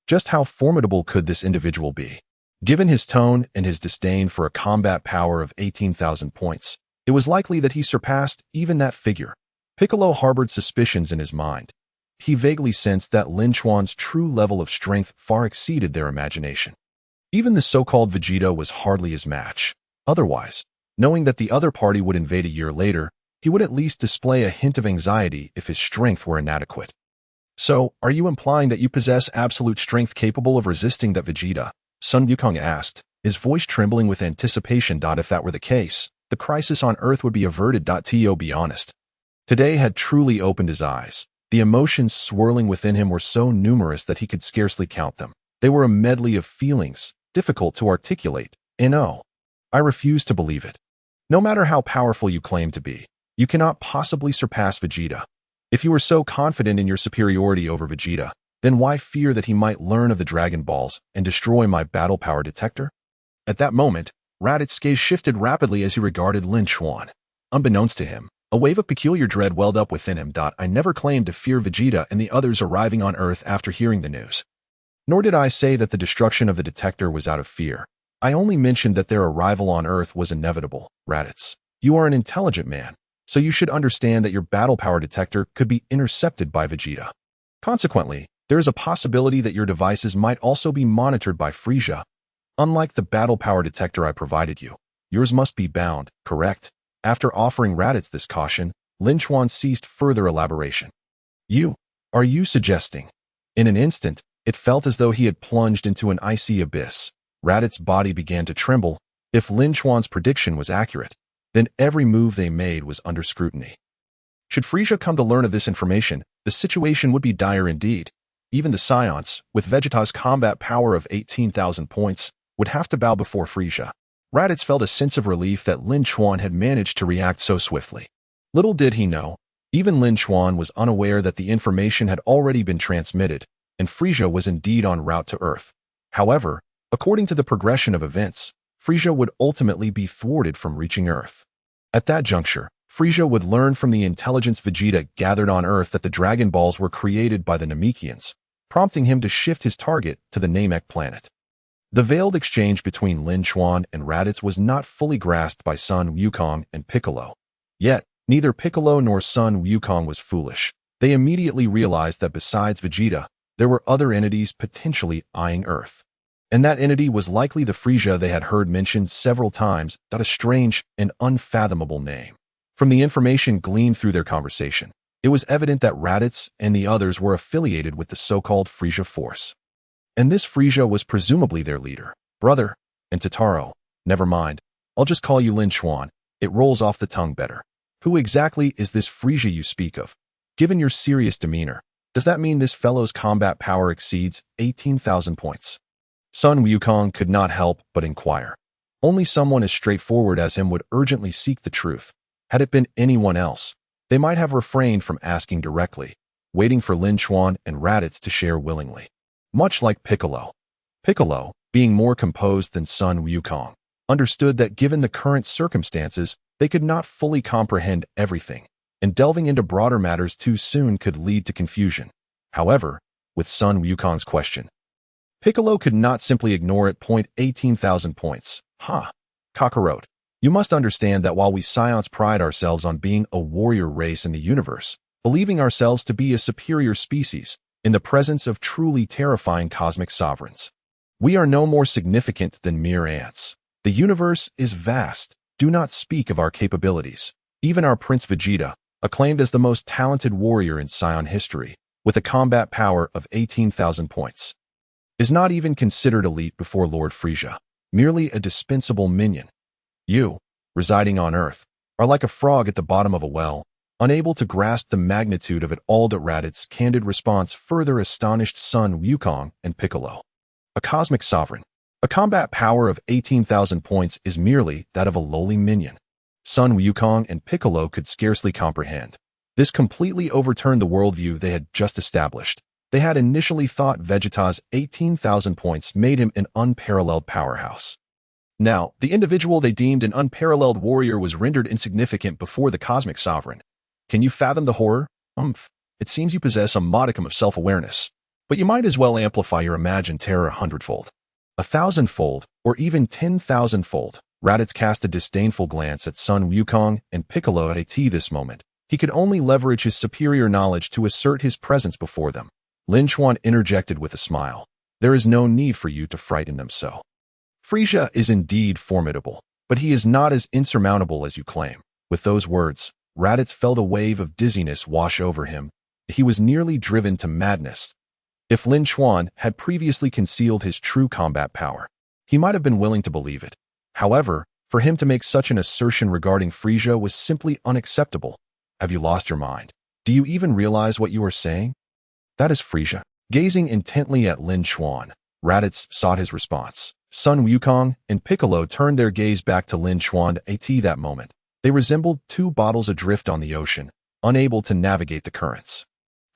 Just how formidable could this individual be? Given his tone and his disdain for a combat power of 18,000 points, it was likely that he surpassed even that figure. Piccolo harbored suspicions in his mind. He vaguely sensed that Lin Chuan's true level of strength far exceeded their imagination. Even the so-called Vegeta was hardly his match. Otherwise, knowing that the other party would invade a year later, he would at least display a hint of anxiety if his strength were inadequate. So, are you implying that you possess absolute strength capable of resisting that Vegeta? Sun Wukong asked, his voice trembling with anticipation. If that were the case, the crisis on Earth would be averted. To be honest, today had truly opened his eyes. The emotions swirling within him were so numerous that he could scarcely count them. They were a medley of feelings, difficult to articulate. I refuse to believe it. No matter how powerful you claim to be, you cannot possibly surpass Vegeta. If you are so confident in your superiority over Vegeta, then why fear that he might learn of the Dragon Balls and destroy my battle power detector? At that moment, Raditz's gaze shifted rapidly as he regarded Lin Chuan. Unbeknownst to him, a wave of peculiar dread welled up within him. I never claimed to fear Vegeta and the others arriving on Earth after hearing the news. Nor did I say that the destruction of the detector was out of fear. I only mentioned that their arrival on Earth was inevitable. Raditz, you are an intelligent man, so you should understand that your battle power detector could be intercepted by Vegeta. Consequently, there is a possibility that your devices might also be monitored by Frieza. Unlike the battle power detector I provided you, yours must be bound, correct? After offering Raditz this caution, Lin Chuan ceased further elaboration. Are you suggesting? In an instant, it felt as though he had plunged into an icy abyss. Raditz's body began to tremble. If Lin Chuan's prediction was accurate, then every move they made was under scrutiny. Should Frieza come to learn of this information, the situation would be dire indeed. Even the Saiyans, with Vegeta's combat power of 18,000 points, would have to bow before Frieza. Raditz felt a sense of relief that Lin Chuan had managed to react so swiftly. Little did he know, even Lin Chuan was unaware that the information had already been transmitted, and Frieza was indeed en route to Earth. However, according to the progression of events, Frieza would ultimately be thwarted from reaching Earth. At that juncture, Frieza would learn from the intelligence Vegeta gathered on Earth that the Dragon Balls were created by the Namekians, prompting him to shift his target to the Namek planet. The veiled exchange between Lin Chuan and Raditz was not fully grasped by Sun Wukong and Piccolo. Yet, neither Piccolo nor Sun Wukong was foolish. They immediately realized that besides Vegeta, there were other entities potentially eyeing Earth. And that entity was likely the Frieza they had heard mentioned several times, that a strange and unfathomable name. From the information gleaned through their conversation, it was evident that Raditz and the others were affiliated with the so-called Frieza force. And this Frieza was presumably their leader, brother, and Totaro. Never mind, I'll just call you Lin Chuan, it rolls off the tongue better. Who exactly is this Frieza you speak of? Given your serious demeanor, does that mean this fellow's combat power exceeds 18,000 points? Sun Wukong could not help but inquire. Only someone as straightforward as him would urgently seek the truth. Had it been anyone else, they might have refrained from asking directly, waiting for Lin Chuan and Raditz to share willingly. Much like Piccolo. Piccolo, being more composed than Sun Wukong, understood that given the current circumstances, they could not fully comprehend everything, and delving into broader matters too soon could lead to confusion. However, with Sun Wukong's question, Piccolo could not simply ignore it. 18,000 points. Kakarot. You must understand that while we Saiyans pride ourselves on being a warrior race in the universe, believing ourselves to be a superior species, in the presence of truly terrifying cosmic sovereigns, we are no more significant than mere ants. The universe is vast. Do not speak of our capabilities. Even our Prince Vegeta, acclaimed as the most talented warrior in Saiyan history, with a combat power of 18,000 points, is not even considered elite before Lord Frieza, merely a dispensable minion. You, residing on Earth, are like a frog at the bottom of a well, unable to grasp the magnitude of it all. Raditz's candid response further astonished Sun Wukong and Piccolo. A cosmic sovereign. A combat power of 18,000 points is merely that of a lowly minion. Sun Wukong and Piccolo could scarcely comprehend. This completely overturned the worldview they had just established. They had initially thought Vegeta's 18,000 points made him an unparalleled powerhouse. Now, the individual they deemed an unparalleled warrior was rendered insignificant before the cosmic sovereign. Can you fathom the horror? It seems you possess a modicum of self-awareness, but you might as well amplify your imagined terror 100-fold. 1,000-fold, or even 10,000-fold. Raditz cast a disdainful glance at Sun Wukong and Piccolo at this moment. He could only leverage his superior knowledge to assert his presence before them. Lin Chuan interjected with a smile. There is no need for you to frighten them so. Frieza is indeed formidable, but he is not as insurmountable as you claim. With those words, Raditz felt a wave of dizziness wash over him. He was nearly driven to madness. If Lin Chuan had previously concealed his true combat power, he might have been willing to believe it. However, for him to make such an assertion regarding Frieza was simply unacceptable. Have you lost your mind? Do you even realize what you are saying? That is Frieza. Gazing intently at Lin Chuan, Raditz sought his response. Sun Wukong and Piccolo turned their gaze back to Lin Chuan at that moment. They resembled two bottles adrift on the ocean, unable to navigate the currents.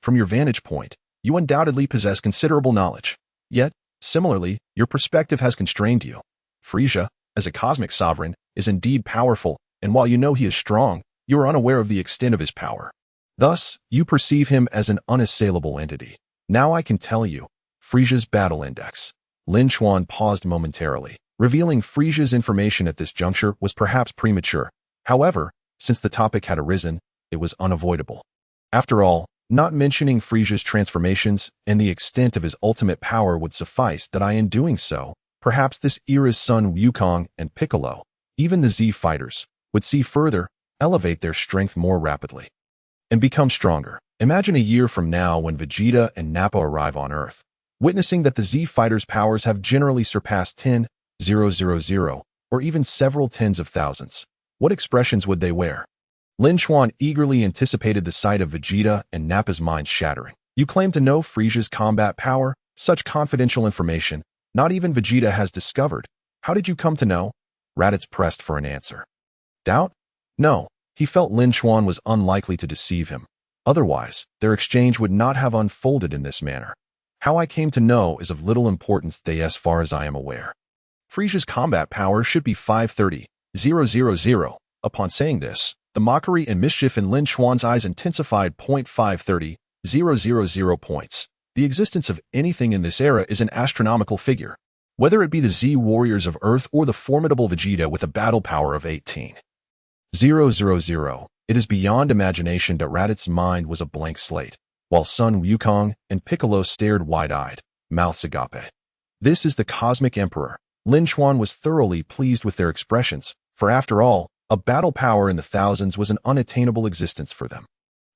From your vantage point, you undoubtedly possess considerable knowledge. Yet, similarly, your perspective has constrained you. Frieza, as a cosmic sovereign, is indeed powerful, and while you know he is strong, you are unaware of the extent of his power. Thus, you perceive him as an unassailable entity. Now I can tell you, Frieza's battle index. Lin Chuan paused momentarily. Revealing Frieza's information at this juncture was perhaps premature. However, since the topic had arisen, it was unavoidable. After all, not mentioning Frieza's transformations and the extent of his ultimate power would suffice that in doing so, perhaps this era's Sun Wukong and Piccolo, even the Z fighters, would see further, elevate their strength more rapidly, and become stronger. Imagine a year from now when Vegeta and Nappa arrive on Earth, witnessing that the Z fighters' powers have generally surpassed 10,000, or even several tens of thousands. What expressions would they wear? Lin Chuan eagerly anticipated the sight of Vegeta and Nappa's minds shattering. You claim to know Frieza's combat power? Such confidential information, not even Vegeta has discovered. How did you come to know? Raditz pressed for an answer. Doubt? No. He felt Lin Chuan was unlikely to deceive him. Otherwise, their exchange would not have unfolded in this manner. How I came to know is of little importance as far as I am aware. Frieza's combat power should be 530,000. Upon saying this, The mockery and mischief in Lin Chuan's eyes intensified. 530,000 points. The existence of anything in this era is an astronomical figure. Whether it be the Z warriors of Earth or the formidable Vegeta with a battle power of 18,000. It is beyond imagination that Raditz's mind was a blank slate, while Sun Wukong and Piccolo stared wide-eyed, mouths agape. This is the Cosmic Emperor. Lin Chuan was thoroughly pleased with their expressions, for after all, a battle power in the thousands was an unattainable existence for them.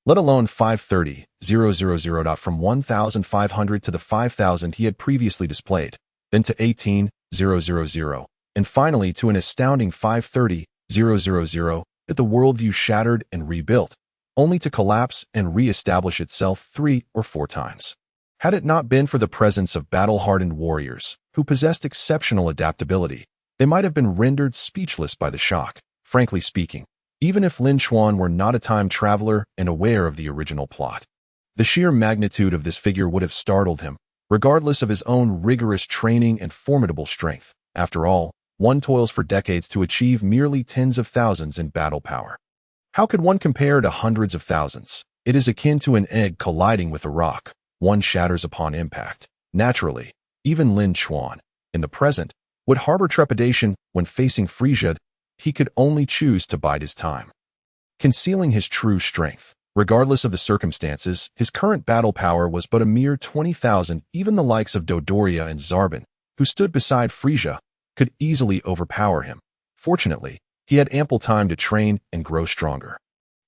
Let alone 530,000. From 1,500 to the 5,000 he had previously displayed, then to 18,000, and finally to an astounding 530,000, that the worldview shattered and rebuilt, only to collapse and re-establish itself 3 or 4 times. Had it not been for the presence of battle-hardened warriors, who possessed exceptional adaptability, they might have been rendered speechless by the shock. Frankly speaking, even if Lin Chuan were not a time traveler and aware of the original plot, the sheer magnitude of this figure would have startled him, regardless of his own rigorous training and formidable strength. After all, one toils for decades to achieve merely tens of thousands in battle power. How could one compare to hundreds of thousands? It is akin to an egg colliding with a rock. One shatters upon impact. Naturally, even Lin Chuan, in the present, would harbor trepidation when facing Frieza. He could only choose to bide his time, concealing his true strength. Regardless of the circumstances, his current battle power was but a mere 20,000. Even the likes of Dodoria and Zarbon, who stood beside Frieza, could easily overpower him. Fortunately, he had ample time to train and grow stronger.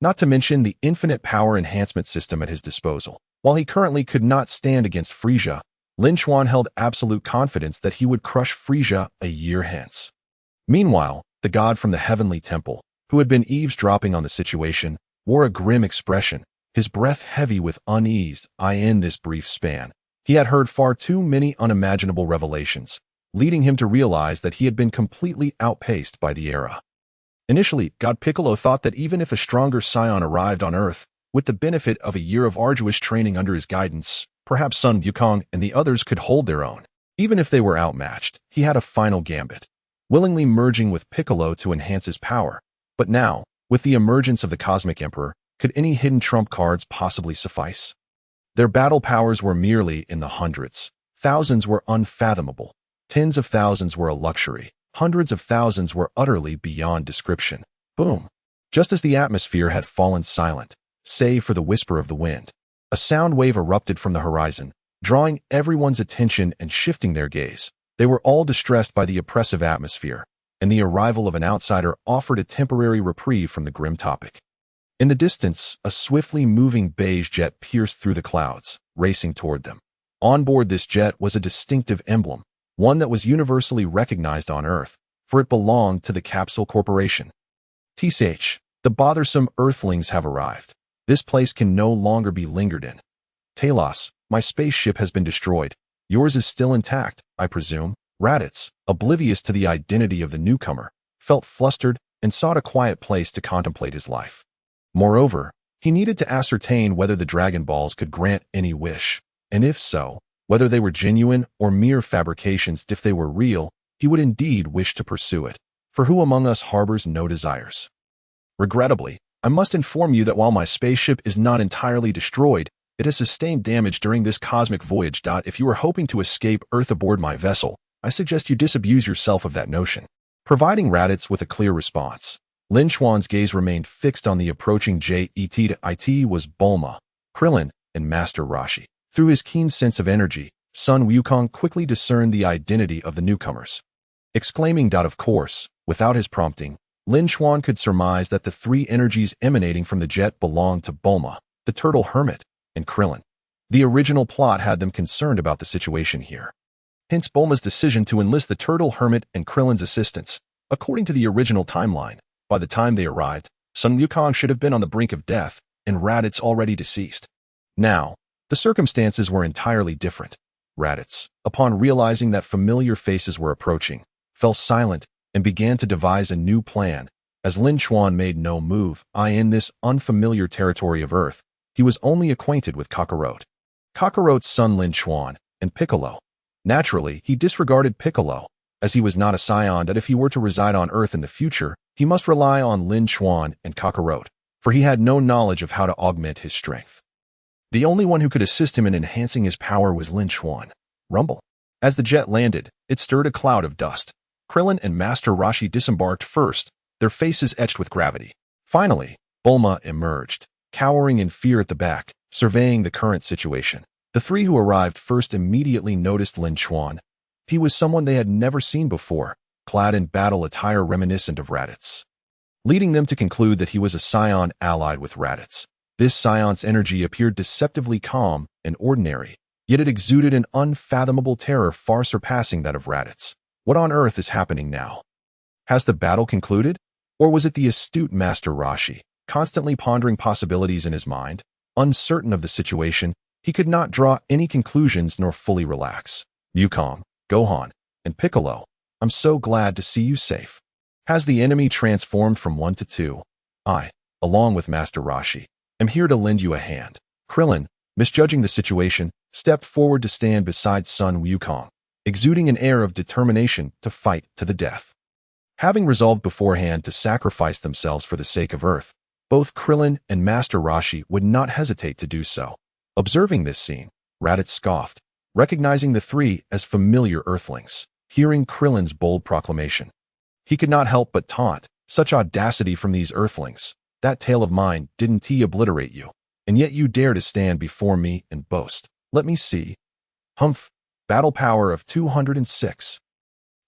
Not to mention the infinite power enhancement system at his disposal. While he currently could not stand against Frieza, Lin Chuan held absolute confidence that he would crush Frieza a year hence. Meanwhile, the god from the heavenly temple, who had been eavesdropping on the situation, wore a grim expression, his breath heavy with unease. In this brief span, he had heard far too many unimaginable revelations, leading him to realize that he had been completely outpaced by the era. Initially, God Piccolo thought that even if a stronger Saiyan arrived on Earth, with the benefit of a year of arduous training under his guidance, perhaps Sun Wukong and the others could hold their own. Even if they were outmatched, he had a final gambit, willingly merging with Piccolo to enhance his power. But now, with the emergence of the Cosmic Emperor, could any hidden trump cards possibly suffice? Their battle powers were merely in the hundreds. Thousands were unfathomable. Tens of thousands were a luxury. Hundreds of thousands were utterly beyond description. Boom! Just as the atmosphere had fallen silent, save for the whisper of the wind, a sound wave erupted from the horizon, drawing everyone's attention and shifting their gaze. They were all distressed by the oppressive atmosphere, and the arrival of an outsider offered a temporary reprieve from the grim topic. In the distance, a swiftly moving beige jet pierced through the clouds, racing toward them. On board this jet was a distinctive emblem, one that was universally recognized on Earth, for it belonged to the Capsule Corporation. "TSH, the bothersome Earthlings have arrived. This place can no longer be lingered in. Talos, my spaceship has been destroyed. Yours is still intact, I presume." Raditz, oblivious to the identity of the newcomer, felt flustered and sought a quiet place to contemplate his life. Moreover, he needed to ascertain whether the Dragon Balls could grant any wish, and if so, whether they were genuine or mere fabrications. If they were real, he would indeed wish to pursue it, for who among us harbors no desires? "Regrettably, I must inform you that while my spaceship is not entirely destroyed, it has sustained damage during this cosmic voyage. If you are hoping to escape Earth aboard my vessel, I suggest you disabuse yourself of that notion." Providing Raditz with a clear response, Lin Chuan's gaze remained fixed on the approaching jet. It was Bulma, Krillin, and Master Roshi. Through his keen sense of energy, Sun Wukong quickly discerned the identity of the newcomers. Exclaiming, "Of course," without his prompting, Lin Chuan could surmise that the 3 energies emanating from the jet belonged to Bulma, the Turtle Hermit, and Krillin. The original plot had them concerned about the situation here. Hence Bulma's decision to enlist the Turtle Hermit and Krillin's assistance. According to the original timeline, by the time they arrived, Sun Wukong should have been on the brink of death, and Raditz already deceased. Now, the circumstances were entirely different. Raditz, upon realizing that familiar faces were approaching, fell silent and began to devise a new plan. As Lin Chuan made no move, in this unfamiliar territory of Earth, he was only acquainted with Kakarot's son Lin Chuan, and Piccolo. Naturally, he disregarded Piccolo, as he was not a Saiyan, that if he were to reside on Earth in the future, he must rely on Lin Chuan and Kakarot, for he had no knowledge of how to augment his strength. The only one who could assist him in enhancing his power was Lin Chuan. Rumble. As the jet landed, it stirred a cloud of dust. Krillin and Master Roshi disembarked first, their faces etched with gravity. Finally, Bulma emerged, cowering in fear at the back, surveying the current situation. The three who arrived first immediately noticed Lin Chuan. He was someone they had never seen before, clad in battle attire reminiscent of Raditz, leading them to conclude that he was a Saiyan allied with Raditz. This Scion's energy appeared deceptively calm and ordinary, yet it exuded an unfathomable terror far surpassing that of Raditz. What on earth is happening now? Has the battle concluded? Or was it the astute Master Roshi, constantly pondering possibilities in his mind? Uncertain of the situation, he could not draw any conclusions nor fully relax. Yukong, Gohan, and Piccolo, I'm so glad to see you safe. Has the enemy transformed from 1 to 2? I, along with Master Roshi, am here to lend you a hand. Krillin, misjudging the situation, stepped forward to stand beside son Wukong, exuding an air of determination to fight to the death. Having resolved beforehand to sacrifice themselves for the sake of Earth, both Krillin and Master Roshi would not hesitate to do so. Observing this scene, Raditz scoffed, recognizing the three as familiar Earthlings. Hearing Krillin's bold proclamation, he could not help but taunt. Such audacity from these Earthlings. That tail of mine didn't he obliterate you, and yet you dare to stand before me and boast. Let me see. Humph. Battle power of 206.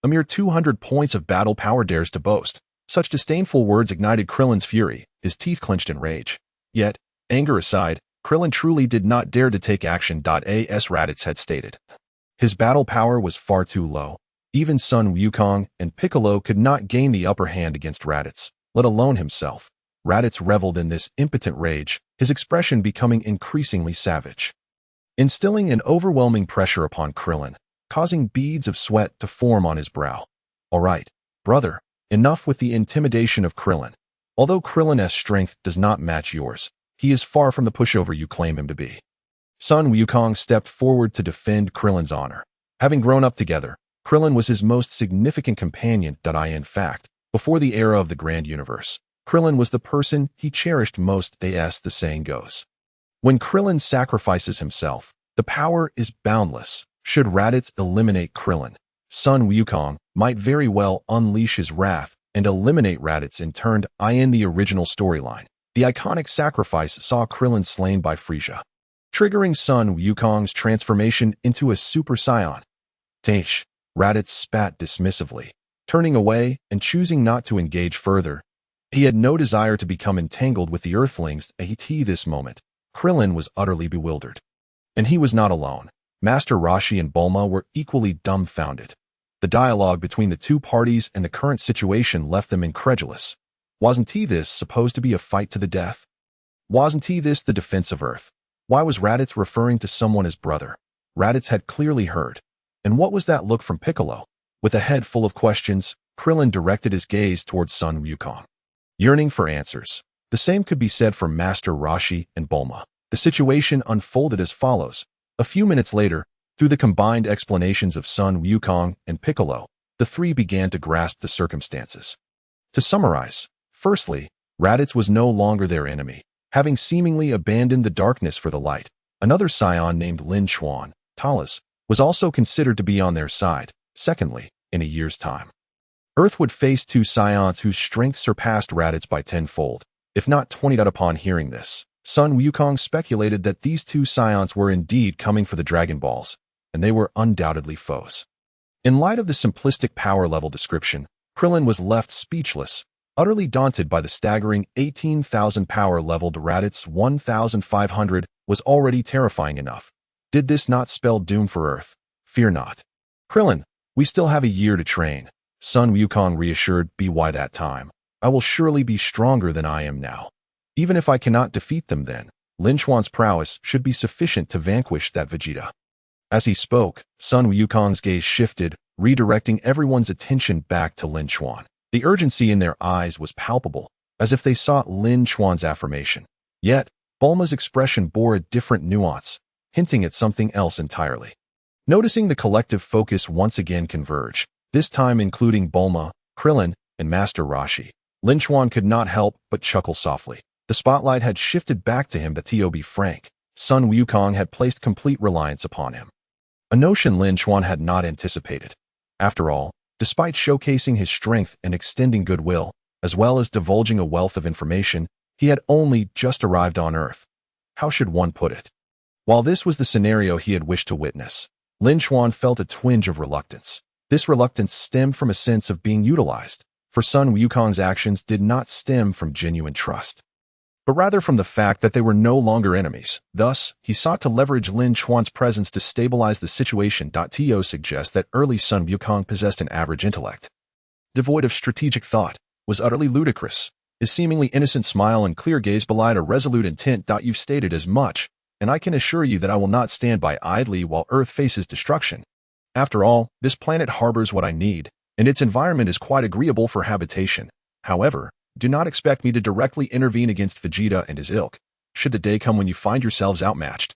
A mere 200 points of battle power dares to boast. Such disdainful words ignited Krillin's fury, his teeth clenched in rage. Yet, anger aside, Krillin truly did not dare to take action. As Raditz had stated, his battle power was far too low. Even son Wukong and Piccolo could not gain the upper hand against Raditz, let alone himself. Raditz reveled in this impotent rage, his expression becoming increasingly savage, instilling an overwhelming pressure upon Krillin, causing beads of sweat to form on his brow. All right, brother, enough with the intimidation of Krillin. Although Krillin's strength does not match yours, he is far from the pushover you claim him to be. Son Wukong stepped forward to defend Krillin's honor. Having grown up together, Krillin was his most significant companion. In fact, before the era of the Grand Universe, Krillin was the person he cherished most. As the saying goes, when Krillin sacrifices himself, the power is boundless. Should Raditz eliminate Krillin, son Wukong might very well unleash his wrath and eliminate Raditz in turn. In the original storyline, the iconic sacrifice saw Krillin slain by Frieza, triggering son Wukong's transformation into a Super Saiyan. Taish. Raditz spat dismissively, turning away and choosing not to engage further. He had no desire to become entangled with the Earthlings. At this moment, Krillin was utterly bewildered. And he was not alone. Master Roshi and Bulma were equally dumbfounded. The dialogue between the two parties and the current situation left them incredulous. Wasn't this supposed to be a fight to the death? Wasn't this the defense of Earth? Why was Raditz referring to someone as brother? Raditz had clearly heard. And what was that look from Piccolo? With a head full of questions, Krillin directed his gaze towards son Wukong, yearning for answers. The same could be said for Master Roshi and Bulma. The situation unfolded as follows. A few minutes later, through the combined explanations of son Wukong and Piccolo, the three began to grasp the circumstances. To summarize, firstly, Raditz was no longer their enemy, having seemingly abandoned the darkness for the light. Another Saiyan named Lin Chuan, Talas, was also considered to be on their side. Secondly, in a year's time, Earth would face two Saiyans whose strength surpassed Raditz by tenfold, if not 20. Upon hearing this, son Wukong speculated that these two Saiyans were indeed coming for the Dragon Balls, and they were undoubtedly foes. In light of the simplistic power level description, Krillin was left speechless, utterly daunted by the staggering 18,000 power level. Raditz 1,500 was already terrifying enough. Did this not spell doom for Earth? Fear not. Krillin, we still have a year to train. Son Wukong reassured. By that time, I will surely be stronger than I am now. Even if I cannot defeat them then, Lin Chuan's prowess should be sufficient to vanquish that Vegeta. As he spoke, son Wukong's gaze shifted, redirecting everyone's attention back to Lin Chuan. The urgency in their eyes was palpable, as if they sought Lin Chuan's affirmation. Yet, Bulma's expression bore a different nuance, hinting at something else entirely. Noticing the collective focus once again converge, this time including Bulma, Krillin, and Master Roshi. Lin Chuan could not help but chuckle softly. The spotlight had shifted back to him, but to be frank, Sun Wukong had placed complete reliance upon him. A notion Lin Chuan had not anticipated. After all, despite showcasing his strength and extending goodwill, as well as divulging a wealth of information, he had only just arrived on Earth. How should one put it? While this was the scenario he had wished to witness, Lin Chuan felt a twinge of reluctance. This reluctance stemmed from a sense of being utilized, for Sun Wukong's actions did not stem from genuine trust, but rather from the fact that they were no longer enemies. Thus, he sought to leverage Lin Chuan's presence to stabilize the situation. To suggest that early Sun Wukong possessed an average intellect, devoid of strategic thought, was utterly ludicrous. His seemingly innocent smile and clear gaze belied a resolute intent. You've stated as much, and I can assure you that I will not stand by idly while Earth faces destruction. After all, this planet harbors what I need, and its environment is quite agreeable for habitation. However, do not expect me to directly intervene against Vegeta and his ilk, should the day come when you find yourselves outmatched.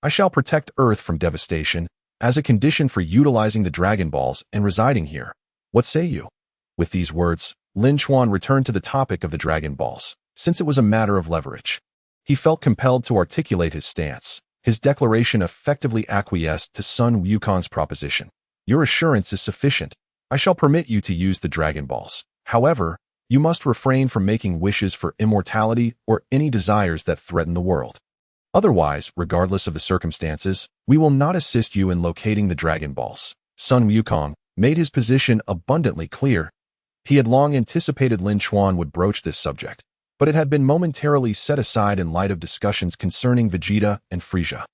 I shall protect Earth from devastation, as a condition for utilizing the Dragon Balls and residing here. What say you? With these words, Lin Chuan returned to the topic of the Dragon Balls, since it was a matter of leverage. He felt compelled to articulate his stance. His declaration effectively acquiesced to Sun Wukong's proposition. Your assurance is sufficient. I shall permit you to use the Dragon Balls. However, you must refrain from making wishes for immortality or any desires that threaten the world. Otherwise, regardless of the circumstances, we will not assist you in locating the Dragon Balls. Sun Wukong made his position abundantly clear. He had long anticipated Lin Chuan would broach this subject, but it had been momentarily set aside in light of discussions concerning Vegeta and Frieza.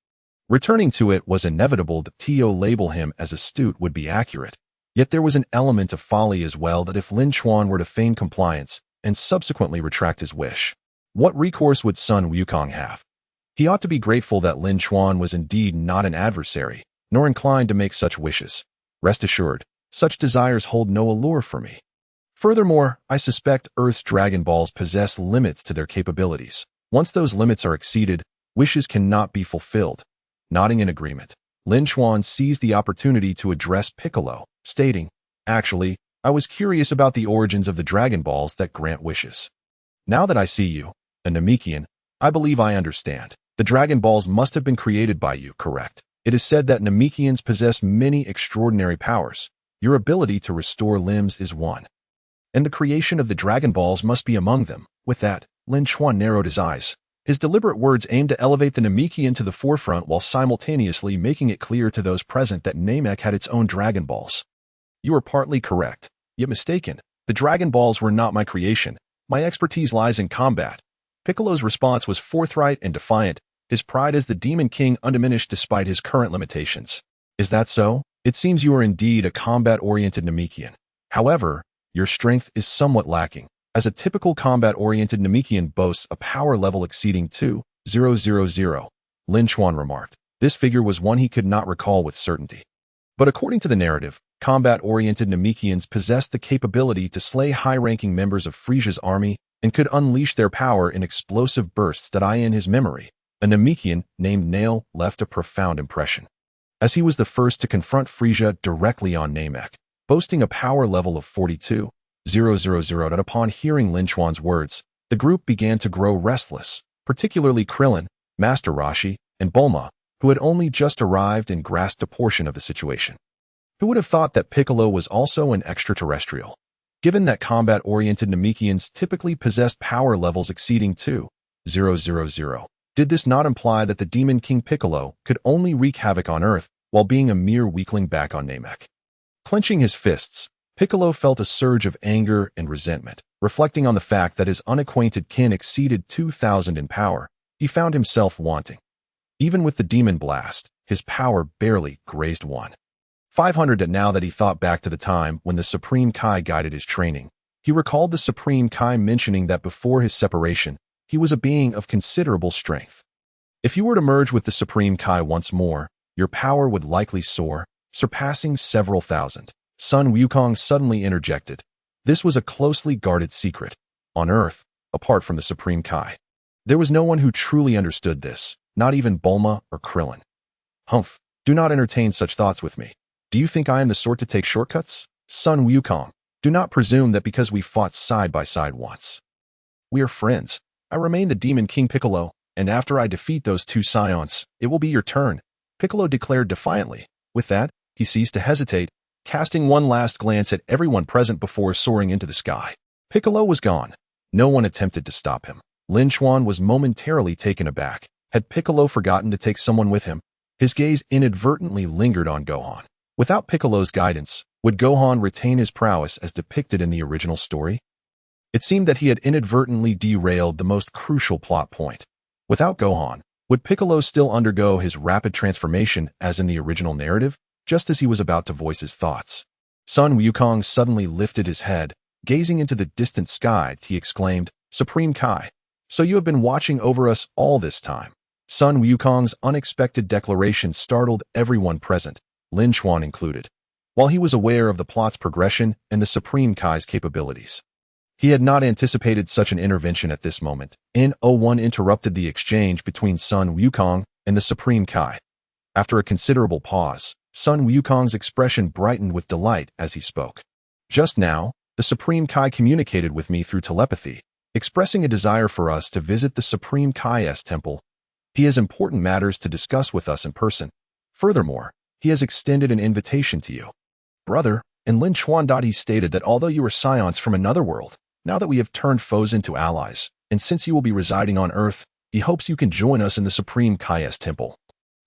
Returning to it was inevitable. To label him as astute would be accurate. Yet there was an element of folly as well, that if Lin Chuan were to feign compliance and subsequently retract his wish, what recourse would Sun Wukong have? He ought to be grateful that Lin Chuan was indeed not an adversary, nor inclined to make such wishes. Rest assured, such desires hold no allure for me. Furthermore, I suspect Earth's Dragon Balls possess limits to their capabilities. Once those limits are exceeded, wishes cannot be fulfilled. Nodding in agreement, Lin Chuan seized the opportunity to address Piccolo, stating, "Actually, I was curious about the origins of the Dragon Balls that grant wishes. Now that I see you, a Namekian, I believe I understand. The Dragon Balls must have been created by you, correct? It is said that Namekians possess many extraordinary powers. Your ability to restore limbs is one, and the creation of the Dragon Balls must be among them." With that, Lin Chuan narrowed his eyes. His deliberate words aimed to elevate the Namekian to the forefront while simultaneously making it clear to those present that Namek had its own Dragon Balls. You are partly correct, yet mistaken. The Dragon Balls were not my creation. My expertise lies in combat. Piccolo's response was forthright and defiant, his pride as the Demon King undiminished despite his current limitations. Is that so? It seems you are indeed a combat-oriented Namekian. However, your strength is somewhat lacking, as a typical combat-oriented Namekian boasts a power level exceeding 2,000, Lin Chuan remarked. This figure was one he could not recall with certainty. But according to the narrative, combat-oriented Namekians possessed the capability to slay high-ranking members of Frieza's army and could unleash their power in explosive bursts that in his memory. A Namekian named Nail left a profound impression, as he was the first to confront Frieza directly on Namek, boasting a power level of 42,000. Upon hearing Lin Chuan's words, the group began to grow restless, particularly Krillin, Master Roshi, and Bulma, who had only just arrived and grasped a portion of the situation. Who would have thought that Piccolo was also an extraterrestrial? Given that combat-oriented Namekians typically possessed power levels exceeding 2,000, did this not imply that the Demon King Piccolo could only wreak havoc on Earth while being a mere weakling back on Namek? Clenching his fists, Piccolo felt a surge of anger and resentment. Reflecting on the fact that his unacquainted kin exceeded 2,000 in power, he found himself wanting. Even with the Demon Blast, his power barely grazed 1,500. Now that he thought back to the time when the Supreme Kai guided his training, he recalled the Supreme Kai mentioning that before his separation, he was a being of considerable strength. If you were to merge with the Supreme Kai once more, your power would likely soar, surpassing several thousand. Sun Wukong suddenly interjected. This was a closely guarded secret. On Earth, apart from the Supreme Kai, there was no one who truly understood this, not even Bulma or Krillin. Humph, do not entertain such thoughts with me. Do you think I am the sort to take shortcuts? Sun Wukong, do not presume that because we fought side by side once, we are friends. I remain the Demon King Piccolo, and after I defeat those two Saiyans, it will be your turn, Piccolo declared defiantly. With that, he ceased to hesitate, casting one last glance at everyone present before soaring into the sky. Piccolo was gone. No one attempted to stop him. Lin Chuan was momentarily taken aback. Had Piccolo forgotten to take someone with him? His gaze inadvertently lingered on Gohan. Without Piccolo's guidance, would Gohan retain his prowess as depicted in the original story? It seemed that he had inadvertently derailed the most crucial plot point. Without Gohan, would Piccolo still undergo his rapid transformation as in the original narrative, just as he was about to voice his thoughts? Sun Wukong suddenly lifted his head. Gazing into the distant sky, he exclaimed, Supreme Kai, so you have been watching over us all this time. Sun Wukong's unexpected declaration startled everyone present, Lin Chuan included. While he was aware of the plot's progression and the Supreme Kai's capabilities, he had not anticipated such an intervention at this moment. N01 interrupted the exchange between Sun Wukong and the Supreme Kai. After a considerable pause, Sun Wukong's expression brightened with delight as he spoke. Just now, the Supreme Kai communicated with me through telepathy, expressing a desire for us to visit the Supreme Kai's temple. He has important matters to discuss with us in person. Furthermore, he has extended an invitation to you, brother, and Lin Chuan. He stated that although you are Saiyans from another world, now that we have turned foes into allies, and since you will be residing on Earth, he hopes you can join us in the Supreme Kai's temple,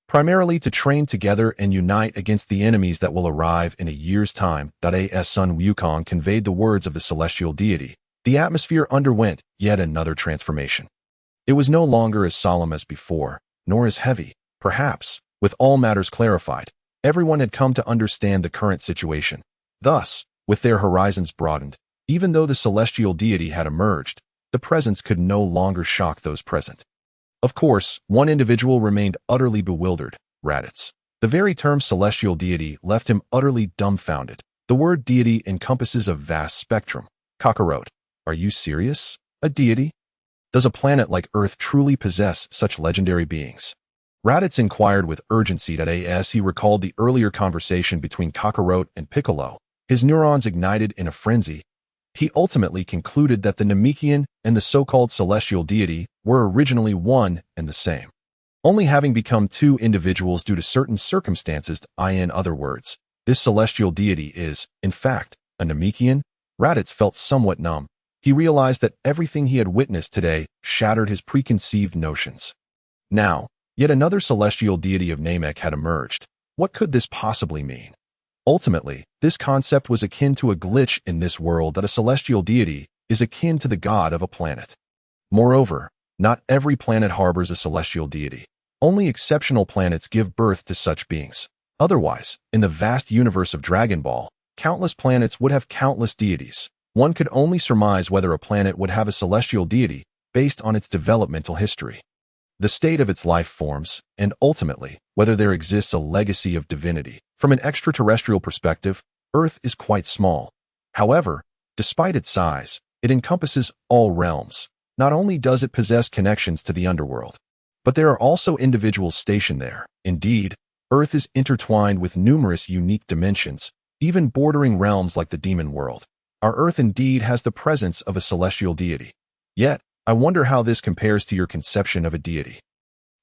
primarily to train together and unite against the enemies that will arrive in a year's time. As Sun Wukong conveyed the words of the celestial deity, the atmosphere underwent yet another transformation. It was no longer as solemn as before, nor as heavy. Perhaps, with all matters clarified, everyone had come to understand the current situation. Thus, with their horizons broadened, even though the celestial deity had emerged, the presence could no longer shock those present. Of course, one individual remained utterly bewildered, Raditz. The very term celestial deity left him utterly dumbfounded. The word deity encompasses a vast spectrum. Kakarot, are you serious? A deity? Does a planet like Earth truly possess such legendary beings? Raditz inquired with urgency. As he recalled the earlier conversation between Kakarot and Piccolo, his neurons ignited in a frenzy. He ultimately concluded that the Namekian and the so-called celestial deity were originally one and the same, only having become two individuals due to certain circumstances. In other words, this celestial deity is, in fact, a Namekian. Raditz felt somewhat numb. He realized that everything he had witnessed today shattered his preconceived notions. Now, yet another celestial deity of Namek had emerged. What could this possibly mean? Ultimately, this concept was akin to a glitch in this world that a celestial deity is akin to the god of a planet. Moreover, not every planet harbors a celestial deity. Only exceptional planets give birth to such beings. Otherwise, in the vast universe of Dragon Ball, countless planets would have countless deities. One could only surmise whether a planet would have a celestial deity based on its developmental history, the state of its life forms, and ultimately, whether there exists a legacy of divinity. From an extraterrestrial perspective, Earth is quite small. However, despite its size, it encompasses all realms. Not only does it possess connections to the underworld, but there are also individuals stationed there. Indeed, Earth is intertwined with numerous unique dimensions, even bordering realms like the demon world. Our Earth indeed has the presence of a celestial deity. Yet, I wonder how this compares to your conception of a deity.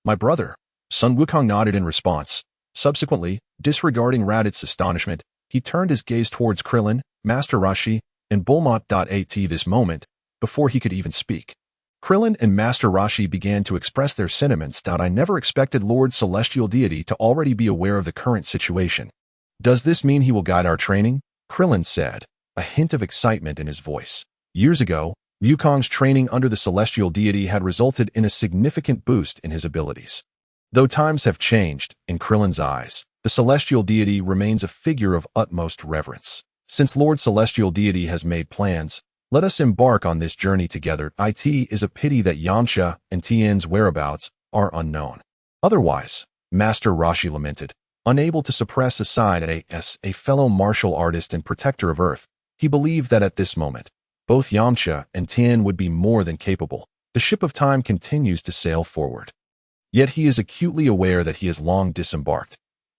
My brother, Sun Wukong nodded in response. Subsequently, disregarding Raditz's astonishment, he turned his gaze towards Krillin, Master Roshi, and Bulma. At this moment, before he could even speak, Krillin and Master Roshi began to express their sentiments. I never expected Lord Celestial Deity to already be aware of the current situation. Does this mean he will guide our training? Krillin said, a hint of excitement in his voice. Years ago, Wukong's training under the Celestial Deity had resulted in a significant boost in his abilities. Though times have changed, in Krillin's eyes, the Celestial Deity remains a figure of utmost reverence. Since Lord Celestial Deity has made plans, let us embark on this journey together. It is a pity that Yamcha and Tien's whereabouts are unknown. Otherwise, Master Roshi lamented, unable to suppress a sigh. As a fellow martial artist and protector of Earth, he believed that at this moment, both Yamcha and Tien would be more than capable. The ship of time continues to sail forward. Yet he is acutely aware that he has long disembarked.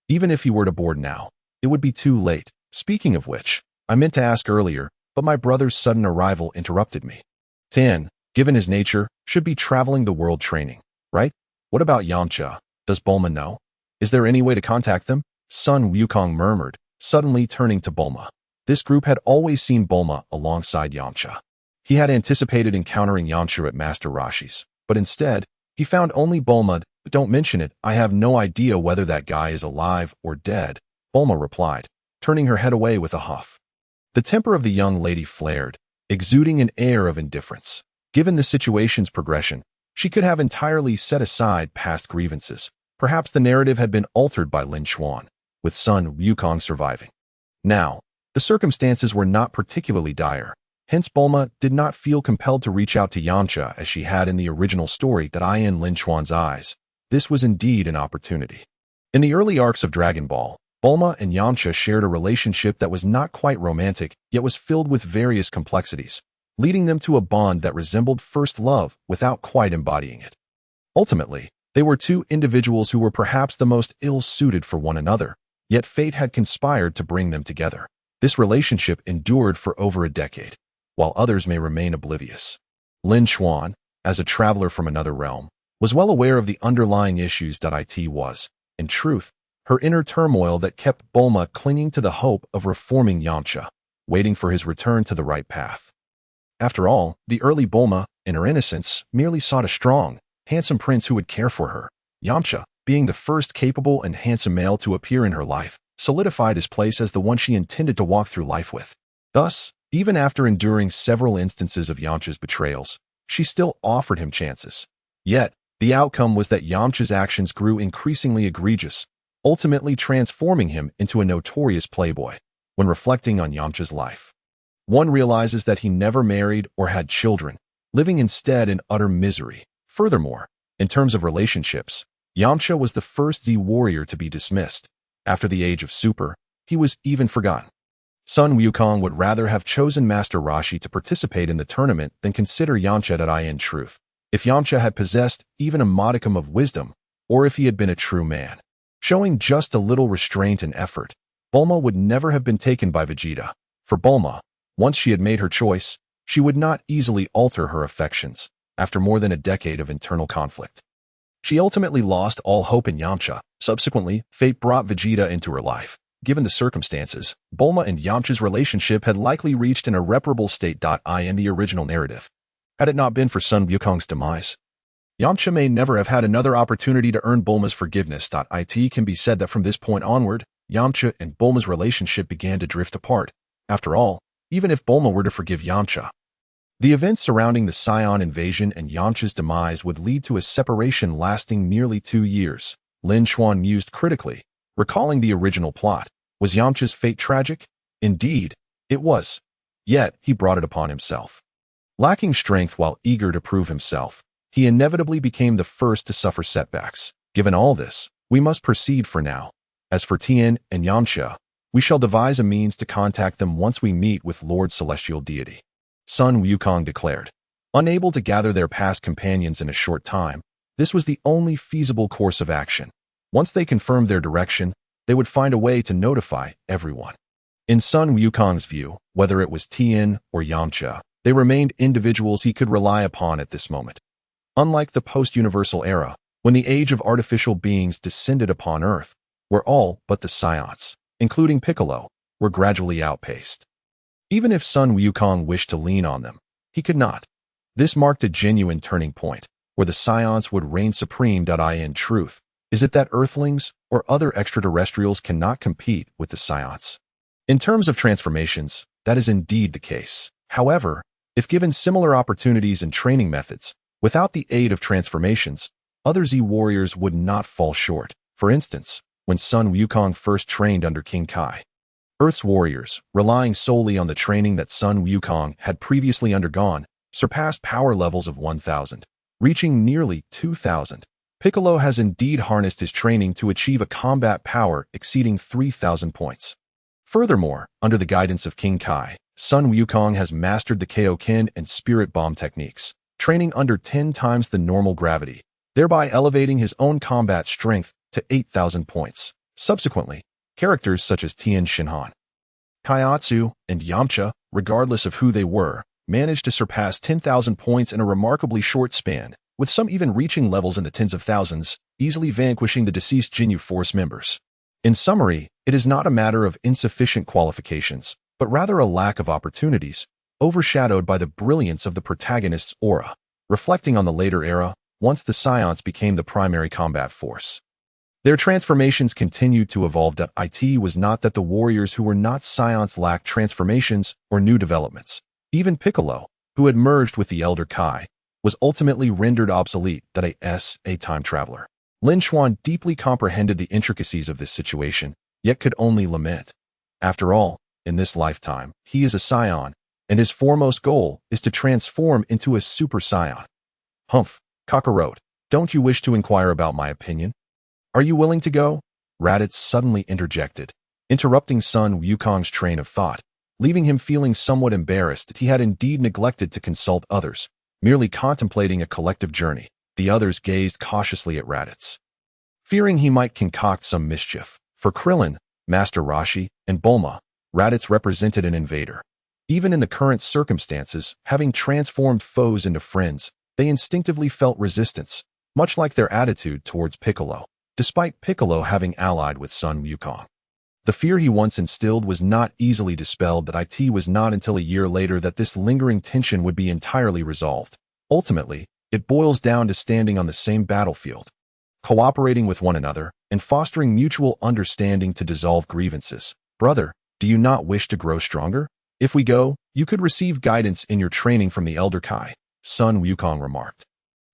Even if he were to board now, it would be too late. Speaking of which, I meant to ask earlier, but my brother's sudden arrival interrupted me. Tien, given his nature, should be traveling the world training, right? What about Yamcha? Does Bulma know? Is there any way to contact them? Sun Wukong murmured, suddenly turning to Bulma. This group had always seen Bulma alongside Yamcha. He had anticipated encountering Yamcha at Master Roshi's, but instead, he found only Bulma. Don't mention it, I have no idea whether that guy is alive or dead, Bulma replied, turning her head away with a huff. The temper of the young lady flared, exuding an air of indifference. Given the situation's progression, she could have entirely set aside past grievances. Perhaps the narrative had been altered by Lin Chuan, with Sun Wukong surviving. Now, the circumstances were not particularly dire. Hence, Bulma did not feel compelled to reach out to Yamcha as she had in the original story that in Lin Chuan's eyes. This was indeed an opportunity. In the early arcs of Dragon Ball, Bulma and Yamcha shared a relationship that was not quite romantic, yet was filled with various complexities, leading them to a bond that resembled first love without quite embodying it. Ultimately, they were two individuals who were perhaps the most ill-suited for one another, yet fate had conspired to bring them together. This relationship endured for over a decade, while others may remain oblivious. Lin Chuan, as a traveler from another realm, was well aware of the underlying issues. It was, in truth, her inner turmoil that kept Bulma clinging to the hope of reforming Yamcha, waiting for his return to the right path. After all, the early Bulma, in her innocence, merely sought a strong, handsome prince who would care for her. Yamcha, being the first capable and handsome male to appear in her life, solidified his place as the one she intended to walk through life with. Thus, even after enduring several instances of Yamcha's betrayals, she still offered him chances. Yet, the outcome was that Yamcha's actions grew increasingly egregious, ultimately transforming him into a notorious playboy. When reflecting on Yamcha's life, one realizes that he never married or had children, living instead in utter misery. Furthermore, in terms of relationships, Yamcha was the first Z warrior to be dismissed. After the age of Super, he was even forgotten. Sun Wukong would rather have chosen Master Roshi to participate in the tournament than consider Yamcha. In truth, if Yamcha had possessed even a modicum of wisdom, or if he had been a true man, showing just a little restraint and effort, Bulma would never have been taken by Vegeta. For Bulma, once she had made her choice, she would not easily alter her affections. After more than a decade of internal conflict, she ultimately lost all hope in Yamcha. Subsequently, fate brought Vegeta into her life. Given the circumstances, Bulma and Yamcha's relationship had likely reached an irreparable state. In the original narrative, had it not been for Sun Wukong's demise, Yamcha may never have had another opportunity to earn Bulma's forgiveness. It can be said that from this point onward, Yamcha and Bulma's relationship began to drift apart. After all, even if Bulma were to forgive Yamcha, the events surrounding the Saiyan invasion and Yamcha's demise would lead to a separation lasting nearly 2 years. Lin Chuan mused critically, recalling the original plot. Was Yamcha's fate tragic? Indeed, it was. Yet, he brought it upon himself. Lacking strength while eager to prove himself, he inevitably became the first to suffer setbacks. Given all this, we must proceed for now. As for Tien and Yamcha, we shall devise a means to contact them once we meet with Lord Celestial Deity, Sun Wukong declared. Unable to gather their past companions in a short time, this was the only feasible course of action. Once they confirmed their direction, they would find a way to notify everyone. In Sun Wukong's view, whether it was Tien or Yamcha, they remained individuals he could rely upon at this moment. Unlike the post-universal era, when the age of artificial beings descended upon Earth, where all but the Saiyans, including Piccolo, were gradually outpaced. Even if Sun Wukong wished to lean on them, he could not. This marked a genuine turning point, where the Saiyans would reign supreme. In truth, is it that Earthlings or other extraterrestrials cannot compete with the Saiyans? In terms of transformations, that is indeed the case. However, if given similar opportunities and training methods, without the aid of transformations, other Z warriors would not fall short. For instance, when Sun Wukong first trained under King Kai, Earth's warriors, relying solely on the training that Sun Wukong had previously undergone, surpassed power levels of 1,000, reaching nearly 2,000. Piccolo has indeed harnessed his training to achieve a combat power exceeding 3,000 points. Furthermore, under the guidance of King Kai, Sun Wukong has mastered the Kaioken and Spirit Bomb techniques, training under 10 times the normal gravity, thereby elevating his own combat strength to 8,000 points. Subsequently, characters such as Tien Shinhan, Kaiatsu and Yamcha, regardless of who they were, managed to surpass 10,000 points in a remarkably short span, with some even reaching levels in the tens of thousands, easily vanquishing the deceased Ginyu Force members. In summary, it is not a matter of insufficient qualifications, but rather a lack of opportunities, overshadowed by the brilliance of the protagonist's aura, reflecting on the later era, once the Saiyans became the primary combat force. Their transformations continued to evolve. It was not that the warriors who were not Saiyans lacked transformations or new developments. Even Piccolo, who had merged with the Elder Kai, was ultimately rendered obsolete. A time traveler. Lin Chuan deeply comprehended the intricacies of this situation, yet could only lament. After all, in this lifetime, he is a Saiyan, and his foremost goal is to transform into a Super Saiyan. Humph, Kakarot, don't you wish to inquire about my opinion? Are you willing to go? Raditz suddenly interjected, interrupting Sun Wukong's train of thought, leaving him feeling somewhat embarrassed that he had indeed neglected to consult others, merely contemplating a collective journey. The others gazed cautiously at Raditz, fearing he might concoct some mischief. For Krillin, Master Roshi, and Bulma, Raditz represented an invader. Even in the current circumstances, having transformed foes into friends, they instinctively felt resistance, much like their attitude towards Piccolo, despite Piccolo having allied with Sun Wukong. The fear he once instilled was not easily dispelled. It was not until a year later that this lingering tension would be entirely resolved. Ultimately, it boils down to standing on the same battlefield, cooperating with one another, and fostering mutual understanding to dissolve grievances. Brother, do you not wish to grow stronger? If we go, you could receive guidance in your training from the Elder Kai, Sun Wukong remarked.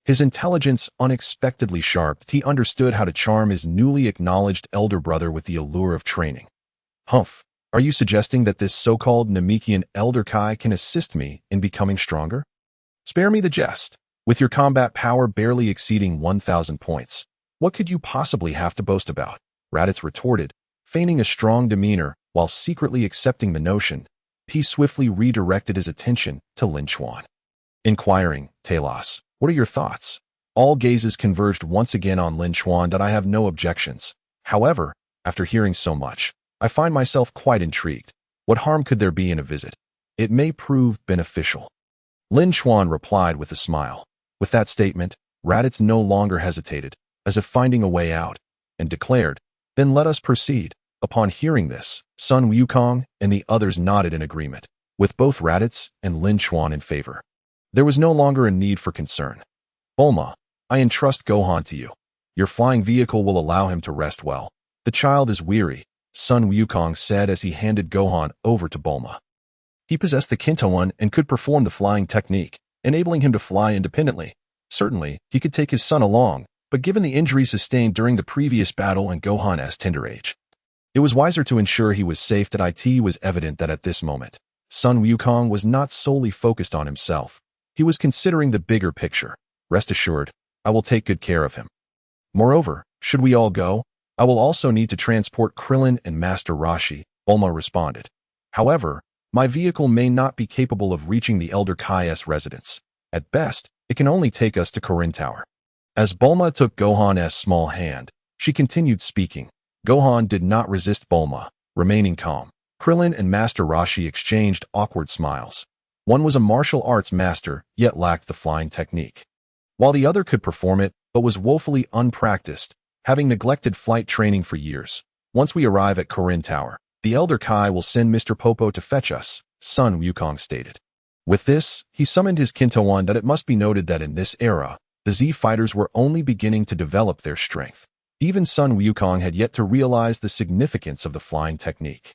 His intelligence unexpectedly sharp, he understood how to charm his newly acknowledged elder brother with the allure of training. Humph, are you suggesting that this so-called Namekian Elder Kai can assist me in becoming stronger? Spare me the jest. With your combat power barely exceeding 1,000 points, what could you possibly have to boast about? Raditz retorted, feigning a strong demeanor while secretly accepting the notion. He swiftly redirected his attention to Lin Chuan, inquiring, Talos, what are your thoughts? All gazes converged once again on Lin Chuan. I have no objections. However, after hearing so much, I find myself quite intrigued. What harm could there be in a visit? It may prove beneficial. Lin Chuan replied with a smile. With that statement, Raditz no longer hesitated, as if finding a way out, and declared, then let us proceed. Upon hearing this, Sun Wukong and the others nodded in agreement, with both Raditz and Lin Chuan in favor. There was no longer a need for concern. Bulma, I entrust Gohan to you. Your flying vehicle will allow him to rest well. The child is weary, Sun Wukong said as he handed Gohan over to Bulma. He possessed the Kintoan and could perform the flying technique, enabling him to fly independently. Certainly, he could take his son along, but given the injuries sustained during the previous battle and Gohan's tender age, it was wiser to ensure he was safe. It was evident that at this moment, Sun Wukong was not solely focused on himself. He was considering the bigger picture. Rest assured, I will take good care of him. Moreover, should we all go, I will also need to transport Krillin and Master Roshi, Bulma responded. However, my vehicle may not be capable of reaching the Elder Kai's residence. At best, it can only take us to Karin Tower. As Bulma took Gohan's small hand, she continued speaking. Gohan did not resist Bulma, remaining calm. Krillin and Master Roshi exchanged awkward smiles. One was a martial arts master, yet lacked the flying technique, while the other could perform it, but was woefully unpracticed, having neglected flight training for years. Once we arrive at Karin Tower, the Elder Kai will send Mr. Popo to fetch us, Sun Wukong stated. With this, he summoned his Kintoan. It must be noted that in this era, the Z fighters were only beginning to develop their strength. Even Sun Wukong had yet to realize the significance of the flying technique.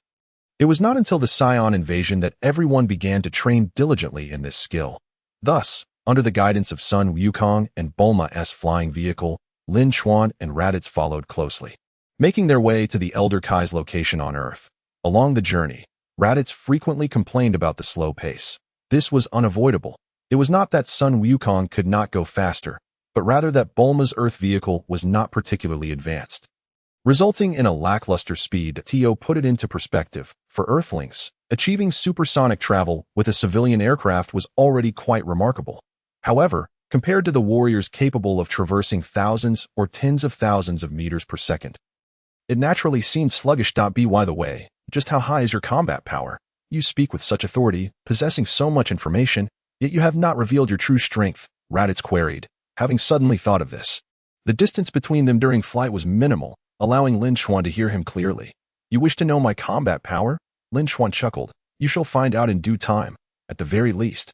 It was not until the Saiyan invasion that everyone began to train diligently in this skill. Thus, under the guidance of Sun Wukong and Bulma's flying vehicle, Lin Chuan and Raditz followed closely, making their way to the Elder Kai's location on Earth. Along the journey, Raditz frequently complained about the slow pace. This was unavoidable. It was not that Sun Wukong could not go faster, but rather that Bulma's Earth vehicle was not particularly advanced, resulting in a lackluster speed. To put it into perspective, for Earthlings, achieving supersonic travel with a civilian aircraft was already quite remarkable. However, compared to the warriors capable of traversing thousands or tens of thousands of meters per second, it naturally seemed sluggish. By the way, Just how high is your combat power? You speak with such authority, possessing so much information, yet you have not revealed your true strength, Raditz queried, having suddenly thought of this. The distance between them during flight was minimal, allowing Lin Chuan to hear him clearly. You wish to know my combat power? Lin Chuan chuckled. You shall find out in due time, at the very least.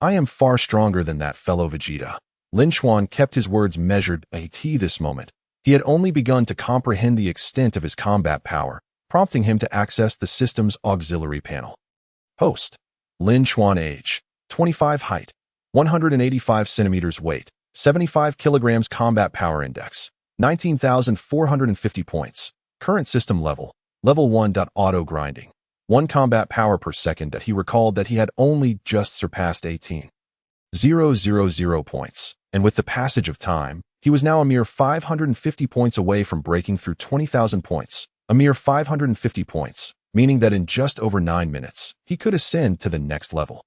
I am far stronger than that fellow Vegeta. Lin Chuan kept his words measured at this moment. He had only begun to comprehend the extent of his combat power, prompting him to access the system's auxiliary panel. Host: Lin Chuan, age 25, height 185 centimeters, weight 75 kilograms, combat power index 19,450 points. Current system level 1. Auto grinding 1 combat power per second. That he recalled that he had only just surpassed 18,000 points, and with the passage of time, he was now a mere 550 points away from breaking through 20,000 points. A mere 550 points, meaning that in just over 9 minutes, he could ascend to the next level.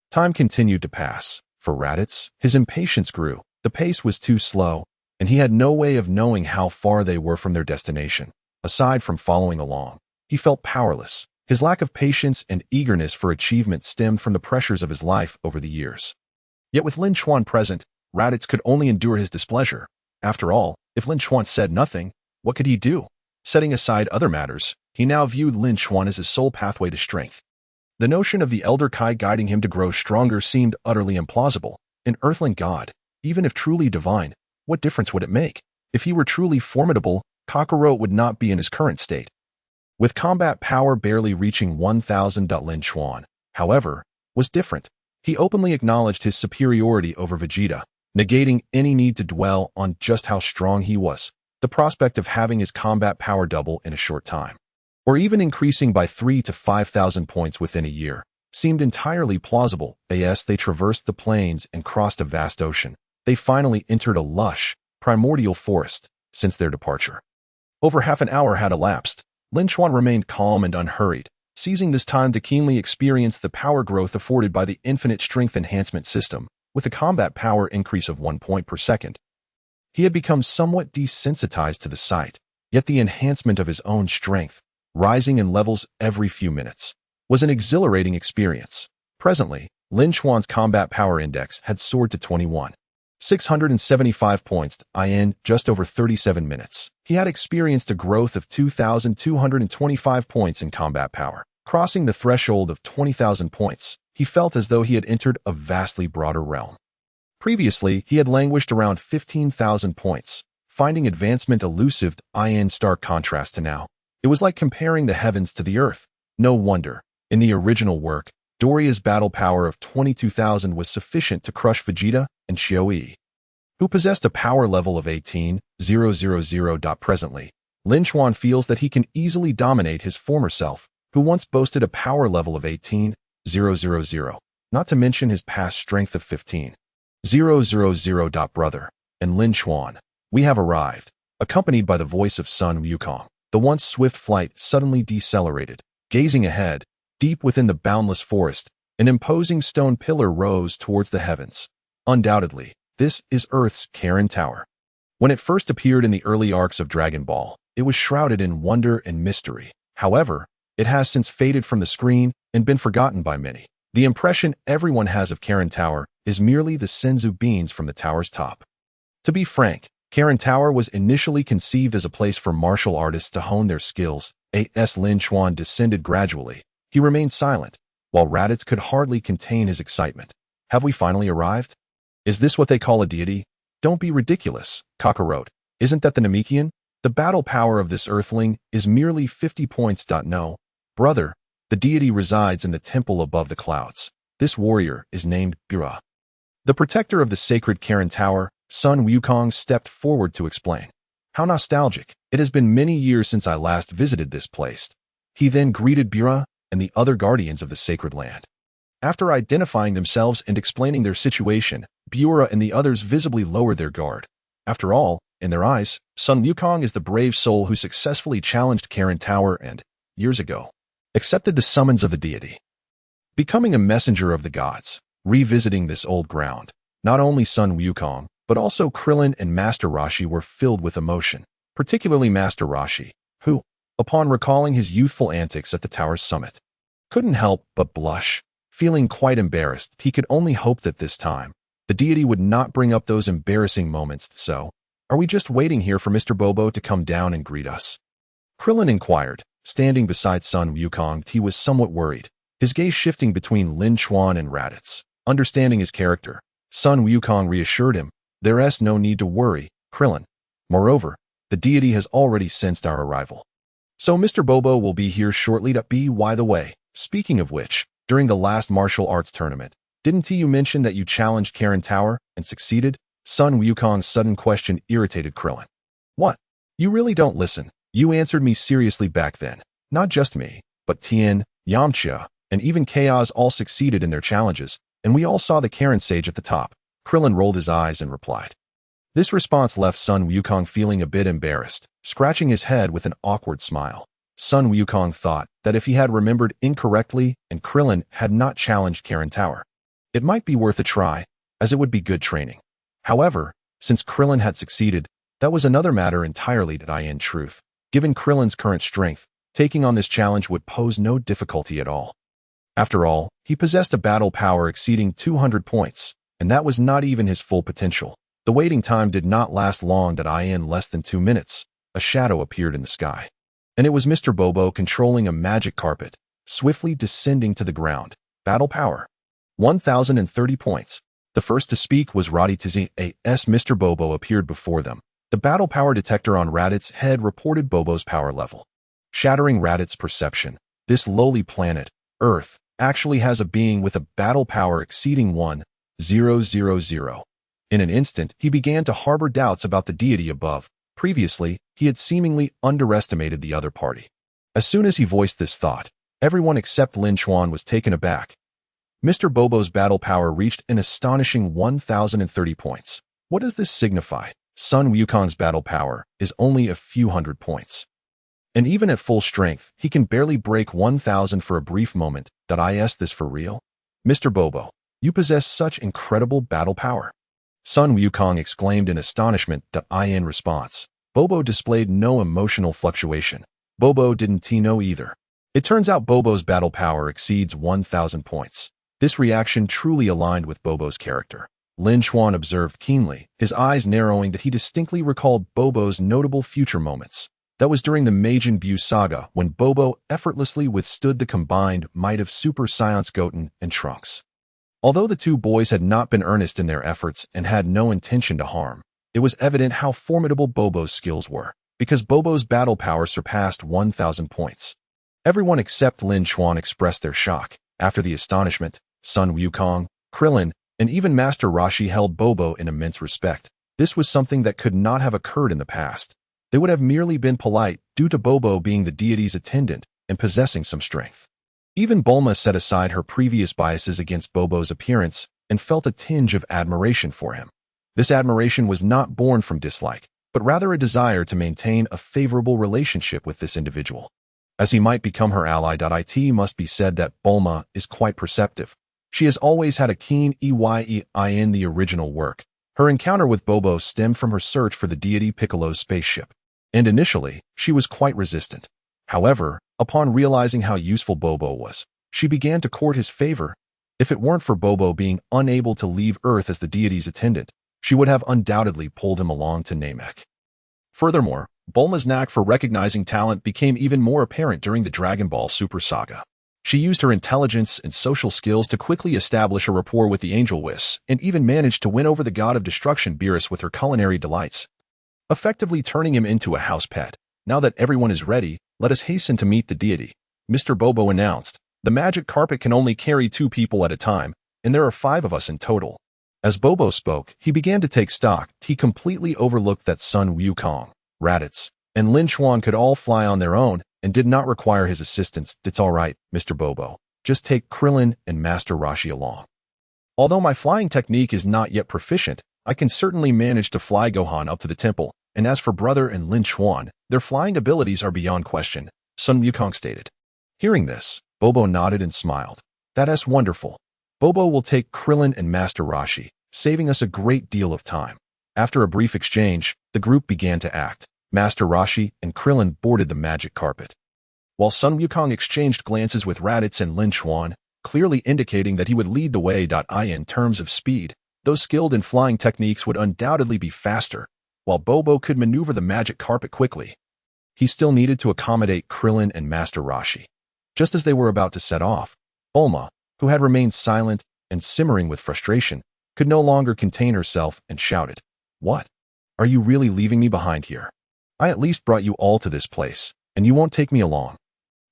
Time continued to pass. For Raditz, his impatience grew. The pace was too slow, and he had no way of knowing how far they were from their destination. Aside from following along, he felt powerless. His lack of patience and eagerness for achievement stemmed from the pressures of his life over the years. Yet with Lin Chuan present, Raditz could only endure his displeasure. After all, if Lin Chuan said nothing, what could he do? Setting aside other matters, he now viewed Lin Chuan as his sole pathway to strength. The notion of the Elder Kai guiding him to grow stronger seemed utterly implausible. An earthling god, even if truly divine, what difference would it make? If he were truly formidable, Kakarot would not be in his current state. With combat power barely reaching 1,000, Lin Chuan, however, was different. He openly acknowledged his superiority over Vegeta, negating any need to dwell on just how strong he was. The prospect of having his combat power double in a short time, or even increasing by 3,000 to 5,000 points within a year, seemed entirely plausible. As they traversed the plains and crossed a vast ocean, they finally entered a lush, primordial forest. Since their departure, over half an hour had elapsed. Lin Chuan remained calm and unhurried, seizing this time to keenly experience the power growth afforded by the infinite strength enhancement system, with a combat power increase of 1 point per second. He had become somewhat desensitized to the sight, yet the enhancement of his own strength, rising in levels every few minutes, was an exhilarating experience. Presently, Lin Chuan's combat power index had soared to 21,675 points in just over 37 minutes. He had experienced a growth of 2,225 points in combat power. Crossing the threshold of 20,000 points, he felt as though he had entered a vastly broader realm. Previously, he had languished around 15,000 points, finding advancement elusive in stark contrast to now. It was like comparing the heavens to the earth. No wonder, in the original work, Doria's battle power of 22,000 was sufficient to crush Vegeta and Xiaoyi, who possessed a power level of 18,000. Presently, Lin Chuan feels that he can easily dominate his former self, who once boasted a power level of 18,000, not to mention his past strength of 15,000. Brother, and Lin Chuan, we have arrived, accompanied by the voice of Sun Wukong. The once swift flight suddenly decelerated. Gazing ahead, deep within the boundless forest, an imposing stone pillar rose towards the heavens. Undoubtedly, this is Earth's Karin Tower. When it first appeared in the early arcs of Dragon Ball, it was shrouded in wonder and mystery. However, it has since faded from the screen and been forgotten by many. The impression everyone has of Karin Tower is merely the senzu beans from the tower's top. To be frank, Karin Tower was initially conceived as a place for martial artists to hone their skills. As Lin Chuan descended gradually, he remained silent, while Raditz could hardly contain his excitement. Have we finally arrived? Is this what they call a deity? Don't be ridiculous, Kakarot. Isn't that the Namekian? The battle power of this earthling is merely 50 points. No, brother, the deity resides in the temple above the clouds. This warrior is named Bira. The protector of the sacred Karin Tower, Sun Wukong, stepped forward to explain. How nostalgic. It has been many years since I last visited this place. He then greeted Bira and the other guardians of the sacred land. After identifying themselves and explaining their situation, Bira and the others visibly lowered their guard. After all, in their eyes, Sun Wukong is the brave soul who successfully challenged Karin Tower and, years ago, accepted the summons of the deity. Becoming a messenger of the gods, revisiting this old ground, not only Sun Wukong, but also Krillin and Master Roshi were filled with emotion, particularly Master Roshi, who, upon recalling his youthful antics at the tower's summit. Couldn't help but blush. Feeling quite embarrassed, he could only hope that this time, the deity would not bring up those embarrassing moments. So, are we just waiting here for Mr. Bobo to come down and greet us? Krillin inquired, standing beside Sun Wukong. He was somewhat worried, his gaze shifting between Lin Chuan and Raditz. Understanding his character, Sun Wukong reassured him, "There's no need to worry, Krillin. Moreover, the deity has already sensed our arrival. So Mr. Bobo will be here shortly. By the way, speaking of which, during the last martial arts tournament, didn't you mention that you challenged Karin Tower and succeeded?" Sun Wukong's sudden question irritated Krillin. "What? You really don't listen. You answered me seriously back then. Not just me, but Tien, Yamcha, and even Chaos all succeeded in their challenges, and we all saw the Karin sage at the top." Krillin rolled his eyes and replied. This response left Sun Wukong feeling a bit embarrassed, scratching his head with an awkward smile. Sun Wukong thought that if he had remembered incorrectly and Krillin had not challenged Karin Tower, it might be worth a try, as it would be good training. However, since Krillin had succeeded, that was another matter entirely. In truth, given Krillin's current strength, taking on this challenge would pose no difficulty at all. After all, he possessed a battle power exceeding 200 points, and that was not even his full potential. The waiting time did not last long. In less than 2 minutes, a shadow appeared in the sky. And it was Mr. Bobo controlling a magic carpet, swiftly descending to the ground. Battle power: 1,030 points. The first to speak was Raditz. Mr. Bobo appeared before them. The battle power detector on Raditz's head reported Bobo's power level, shattering Raditz's perception. This lowly planet, Earth, actually has a being with a battle power exceeding 1,000. In an instant, he began to harbor doubts about the deity above. Previously, he had seemingly underestimated the other party. As soon as he voiced this thought, everyone except Lin Chuan was taken aback. Mr. Bobo's battle power reached an astonishing 1,030 points. What does this signify? Sun Wukong's battle power is only a few hundred points. And even at full strength, he can barely break 1,000 for a brief moment. Is this for real? Mr. Bobo, you possess such incredible battle power. Sun Wukong exclaimed in astonishment. In response, Bobo displayed no emotional fluctuation. Bobo didn't know either. It turns out Bobo's battle power exceeds 1,000 points. This reaction truly aligned with Bobo's character. Lin Chuan observed keenly, his eyes narrowing. He distinctly recalled Bobo's notable future moments. That was during the Majin Buu saga, when Bobo effortlessly withstood the combined might of Super Saiyans Goten and Trunks. Although the two boys had not been earnest in their efforts and had no intention to harm, it was evident how formidable Bobo's skills were, because Bobo's battle power surpassed 1,000 points. Everyone except Lin Chuan expressed their shock. After the astonishment, Sun Wukong, Krillin, and even Master Roshi held Bobo in immense respect. This was something that could not have occurred in the past. They would have merely been polite due to Bobo being the deity's attendant and possessing some strength. Even Bulma set aside her previous biases against Bobo's appearance and felt a tinge of admiration for him. This admiration was not born from dislike, but rather a desire to maintain a favorable relationship with this individual, as he might become her ally. It must be said that Bulma is quite perceptive. She has always had a keen eye in the original work. Her encounter with Bobo stemmed from her search for the deity Piccolo's spaceship, and initially, she was quite resistant. However, upon realizing how useful Bobo was, she began to court his favor. If it weren't for Bobo being unable to leave Earth as the deity's attendant, she would have undoubtedly pulled him along to Namek. Furthermore, Bulma's knack for recognizing talent became even more apparent during the Dragon Ball Super saga. She used her intelligence and social skills to quickly establish a rapport with the Angel Whis, and even managed to win over the god of destruction Beerus with her culinary delights, effectively turning him into a house pet. Now that everyone is ready, let us hasten to meet the deity, Mr. Bobo announced. The magic carpet can only carry 2 people at a time, and there are 5 of us in total. As Bobo spoke, he began to take stock. He completely overlooked that Sun Wukong, Raditz, and Lin Chuan could all fly on their own and did not require his assistance. It's all right, Mr. Bobo. Just take Krillin and Master Roshi along. Although my flying technique is not yet proficient, I can certainly manage to fly Gohan up to the temple, and as for Brother and Lin Chuan, their flying abilities are beyond question, Sun Wukong stated. Hearing this, Bobo nodded and smiled. That's wonderful. Bobo will take Krillin and Master Roshi, saving us a great deal of time. After a brief exchange, the group began to act. Master Roshi, and Krillin boarded the magic carpet. While Sun Wukong exchanged glances with Raditz and Lin Chuan, clearly indicating that he would lead the way. In terms of speed, those skilled in flying techniques would undoubtedly be faster, while Bobo could maneuver the magic carpet quickly. He still needed to accommodate Krillin and Master Roshi. Just as they were about to set off, Bulma, who had remained silent and simmering with frustration, could no longer contain herself and shouted, "What? Are you really leaving me behind here? I at least brought you all to this place, and you won't take me along."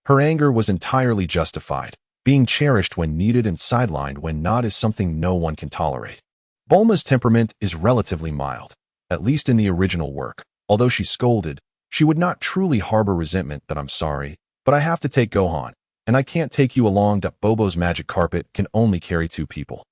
Her anger was entirely justified. Being cherished when needed and sidelined when not is something no one can tolerate. Bulma's temperament is relatively mild, at least in the original work. Although she scolded, she would not truly harbor resentment. "I'm sorry, but I have to take Gohan, and I can't take you along. Bobo's magic carpet can only carry 2 people.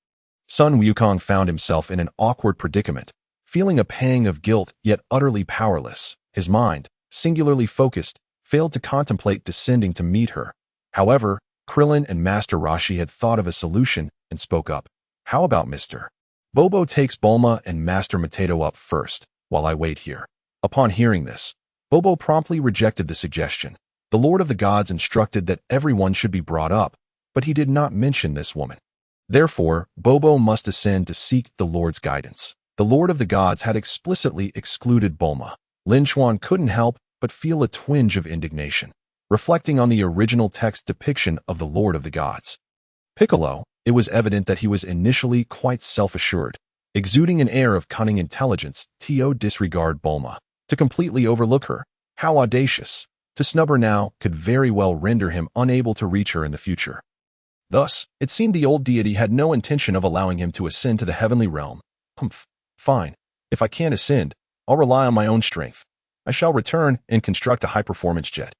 Sun Wukong found himself in an awkward predicament, feeling a pang of guilt yet utterly powerless. His mind, singularly focused, failed to contemplate descending to meet her. However, Krillin and Master Roshi had thought of a solution and spoke up. "How about Mr. Bobo takes Bulma and Master Potato up first, while I wait here?" Upon hearing this, Bobo promptly rejected the suggestion. The Lord of the Gods instructed that everyone should be brought up, but he did not mention this woman. Therefore, Bobo must ascend to seek the Lord's guidance. The Lord of the Gods had explicitly excluded Bulma. Lin Chuan couldn't help but feel a twinge of indignation, reflecting on the original text depiction of the Lord of the Gods. Piccolo, it was evident that he was initially quite self-assured, exuding an air of cunning intelligence. To disregard Bulma, to completely overlook her, how audacious! To snub her now could very well render him unable to reach her in the future. Thus, it seemed the old deity had no intention of allowing him to ascend to the heavenly realm. Fine. If I can't ascend, I'll rely on my own strength. I shall return and construct a high-performance jet.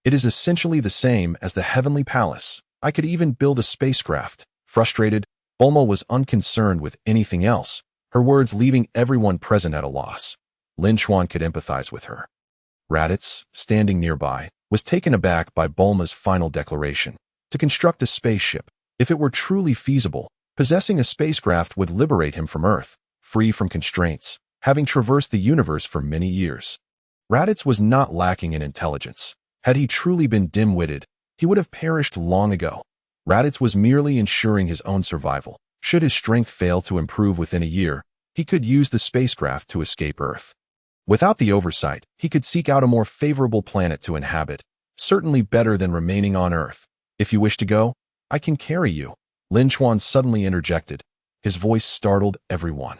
It is essentially the same as the heavenly palace. I could even build a spacecraft." Frustrated, Bulma was unconcerned with anything else, her words leaving everyone present at a loss. Lin Chuan could empathize with her. Raditz, standing nearby, was taken aback by Bulma's final declaration. To construct a spaceship, if it were truly feasible, possessing a spacecraft would liberate him from Earth, free from constraints, having traversed the universe for many years. Raditz was not lacking in intelligence. Had he truly been dim-witted, he would have perished long ago. Raditz was merely ensuring his own survival. Should his strength fail to improve within a year, he could use the spacecraft to escape Earth. Without the oversight, he could seek out a more favorable planet to inhabit, certainly better than remaining on Earth. "If you wish to go, I can carry you," Lin Chuan suddenly interjected. His voice startled everyone.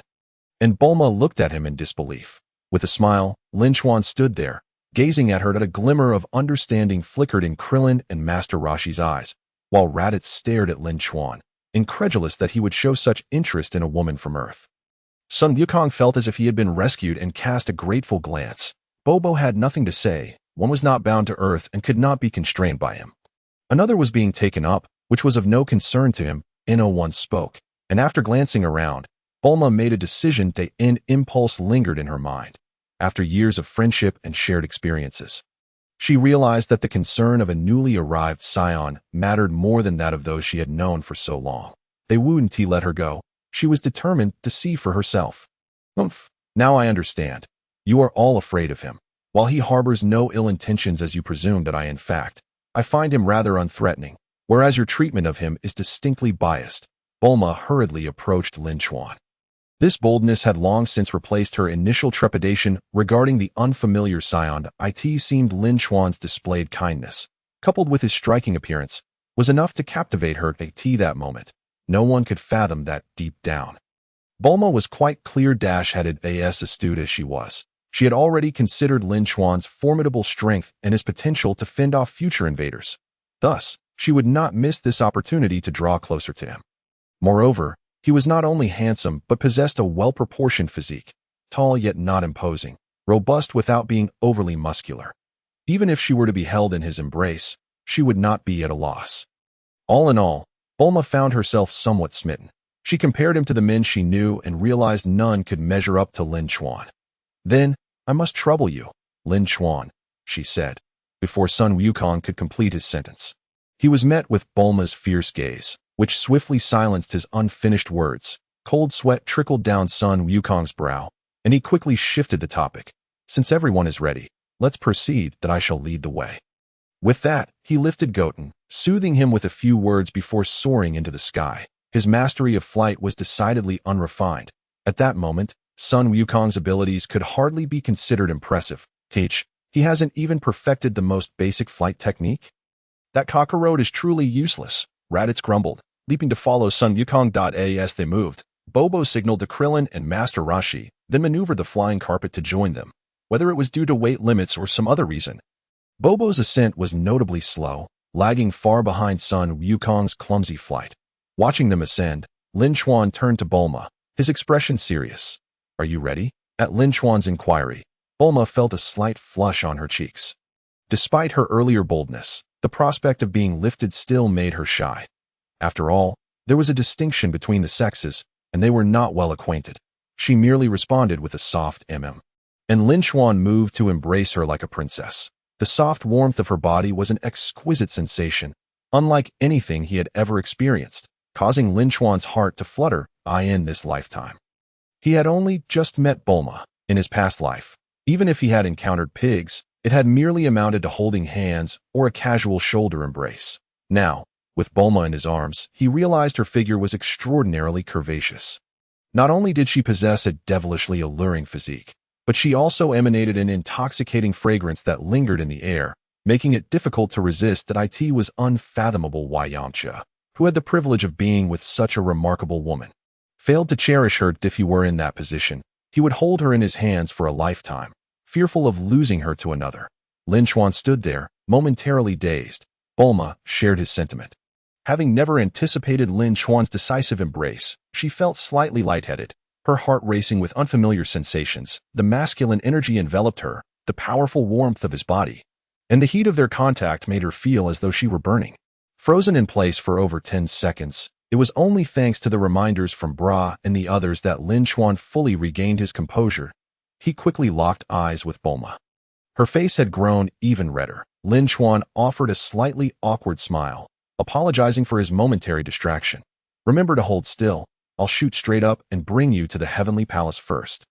And Bulma looked at him in disbelief. With a smile, Lin Chuan stood there, gazing at her. A glimmer of understanding flickered in Krillin and Master Roshi's eyes, while Raditz stared at Lin Chuan, incredulous that he would show such interest in a woman from Earth. Sun Wukong felt as if he had been rescued and cast a grateful glance. Bobo had nothing to say. One was not bound to Earth and could not be constrained by him. Another was being taken up, which was of no concern to him. One spoke, and after glancing around, Bulma made a decision. An impulse lingered in her mind. After years of friendship and shared experiences, she realized that the concern of a newly arrived Saiyan mattered more than that of those she had known for so long. They wouldn't let her go. She was determined to see for herself. Now I understand. You are all afraid of him. While he harbors no ill intentions as you presumed, I find him rather unthreatening, whereas your treatment of him is distinctly biased. Bulma hurriedly approached Lin Chuan. This boldness had long since replaced her initial trepidation regarding the unfamiliar Saiyan. It seemed Lin Chuan's displayed kindness, coupled with his striking appearance, was enough to captivate her. That moment, no one could fathom that deep down. Bulma was quite clear-headed. As astute as she was, she had already considered Lin Chuan's formidable strength and his potential to fend off future invaders. Thus, she would not miss this opportunity to draw closer to him. Moreover, he was not only handsome but possessed a well-proportioned physique, tall yet not imposing, robust without being overly muscular. Even if she were to be held in his embrace, she would not be at a loss. All in all, Bulma found herself somewhat smitten. She compared him to the men she knew and realized none could measure up to Lin Chuan. "Then, I must trouble you, Lin Chuan," she said, before Sun Wukong could complete his sentence. He was met with Bulma's fierce gaze, which swiftly silenced his unfinished words. Cold sweat trickled down Sun Wukong's brow, and he quickly shifted the topic. Since everyone is ready, let's proceed that I shall lead the way. With that, he lifted Goten, soothing him with a few words before soaring into the sky. His mastery of flight was decidedly unrefined. At that moment, Sun Wukong's abilities could hardly be considered impressive. He hasn't even perfected the most basic flight technique? That cockroach is truly useless, Raditz grumbled, leaping to follow Sun Wukong. As they moved, Bobo signaled to Krillin and Master Roshi, then maneuvered the flying carpet to join them, whether it was due to weight limits or some other reason. Bobo's ascent was notably slow, lagging far behind Sun Wukong's clumsy flight. Watching them ascend, Lin Chuan turned to Bulma, his expression serious. Are you ready? At Lin Chuan's inquiry, Bulma felt a slight flush on her cheeks. Despite her earlier boldness, the prospect of being lifted still made her shy. After all, there was a distinction between the sexes, and they were not well acquainted. She merely responded with a soft and Lin Chuan moved to embrace her like a princess. The soft warmth of her body was an exquisite sensation, unlike anything he had ever experienced, causing Lin Chuan's heart to flutter in this lifetime. He had only just met Bulma in his past life. Even if he had encountered pigs, it had merely amounted to holding hands or a casual shoulder embrace. Now, with Bulma in his arms, he realized her figure was extraordinarily curvaceous. Not only did she possess a devilishly alluring physique, but she also emanated an intoxicating fragrance that lingered in the air, making it difficult to resist. That it was unfathomable why Yamcha, who had the privilege of being with such a remarkable woman, failed to cherish her. If he were in that position, he would hold her in his hands for a lifetime, fearful of losing her to another. Lin Chuan stood there, momentarily dazed. Bulma shared his sentiment. Having never anticipated Lin Chuan's decisive embrace, she felt slightly lightheaded, her heart racing with unfamiliar sensations. The masculine energy enveloped her, the powerful warmth of his body, and the heat of their contact made her feel as though she were burning. Frozen in place for over 10 seconds, it was only thanks to the reminders from Bra and the others that Lin Chuan fully regained his composure. He quickly locked eyes with Bulma. Her face had grown even redder. Lin Chuan offered a slightly awkward smile, apologizing for his momentary distraction. Remember to hold still. I'll shoot straight up and bring you to the heavenly palace first.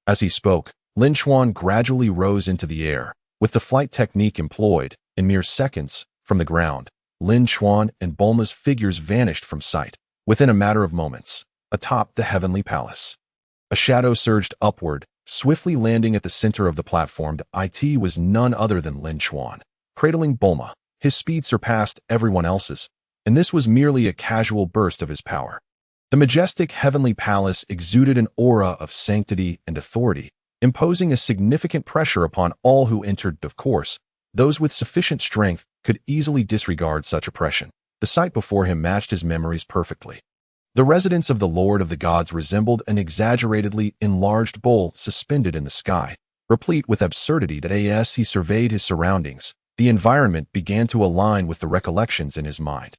As he spoke, Lin Chuan gradually rose into the air. With the flight technique employed, in mere seconds, from the ground, Lin Chuan and Bulma's figures vanished from sight. Within a matter of moments, atop the heavenly palace, a shadow surged upward, swiftly landing at the center of the platform. It was none other than Lin Chuan. Cradling Bulma, his speed surpassed everyone else's, and this was merely a casual burst of his power. The majestic heavenly palace exuded an aura of sanctity and authority, imposing a significant pressure upon all who entered. Of course, those with sufficient strength could easily disregard such oppression. The sight before him matched his memories perfectly. The residence of the Lord of the Gods resembled an exaggeratedly enlarged bowl suspended in the sky, replete with absurdity. As he surveyed his surroundings, the environment began to align with the recollections in his mind,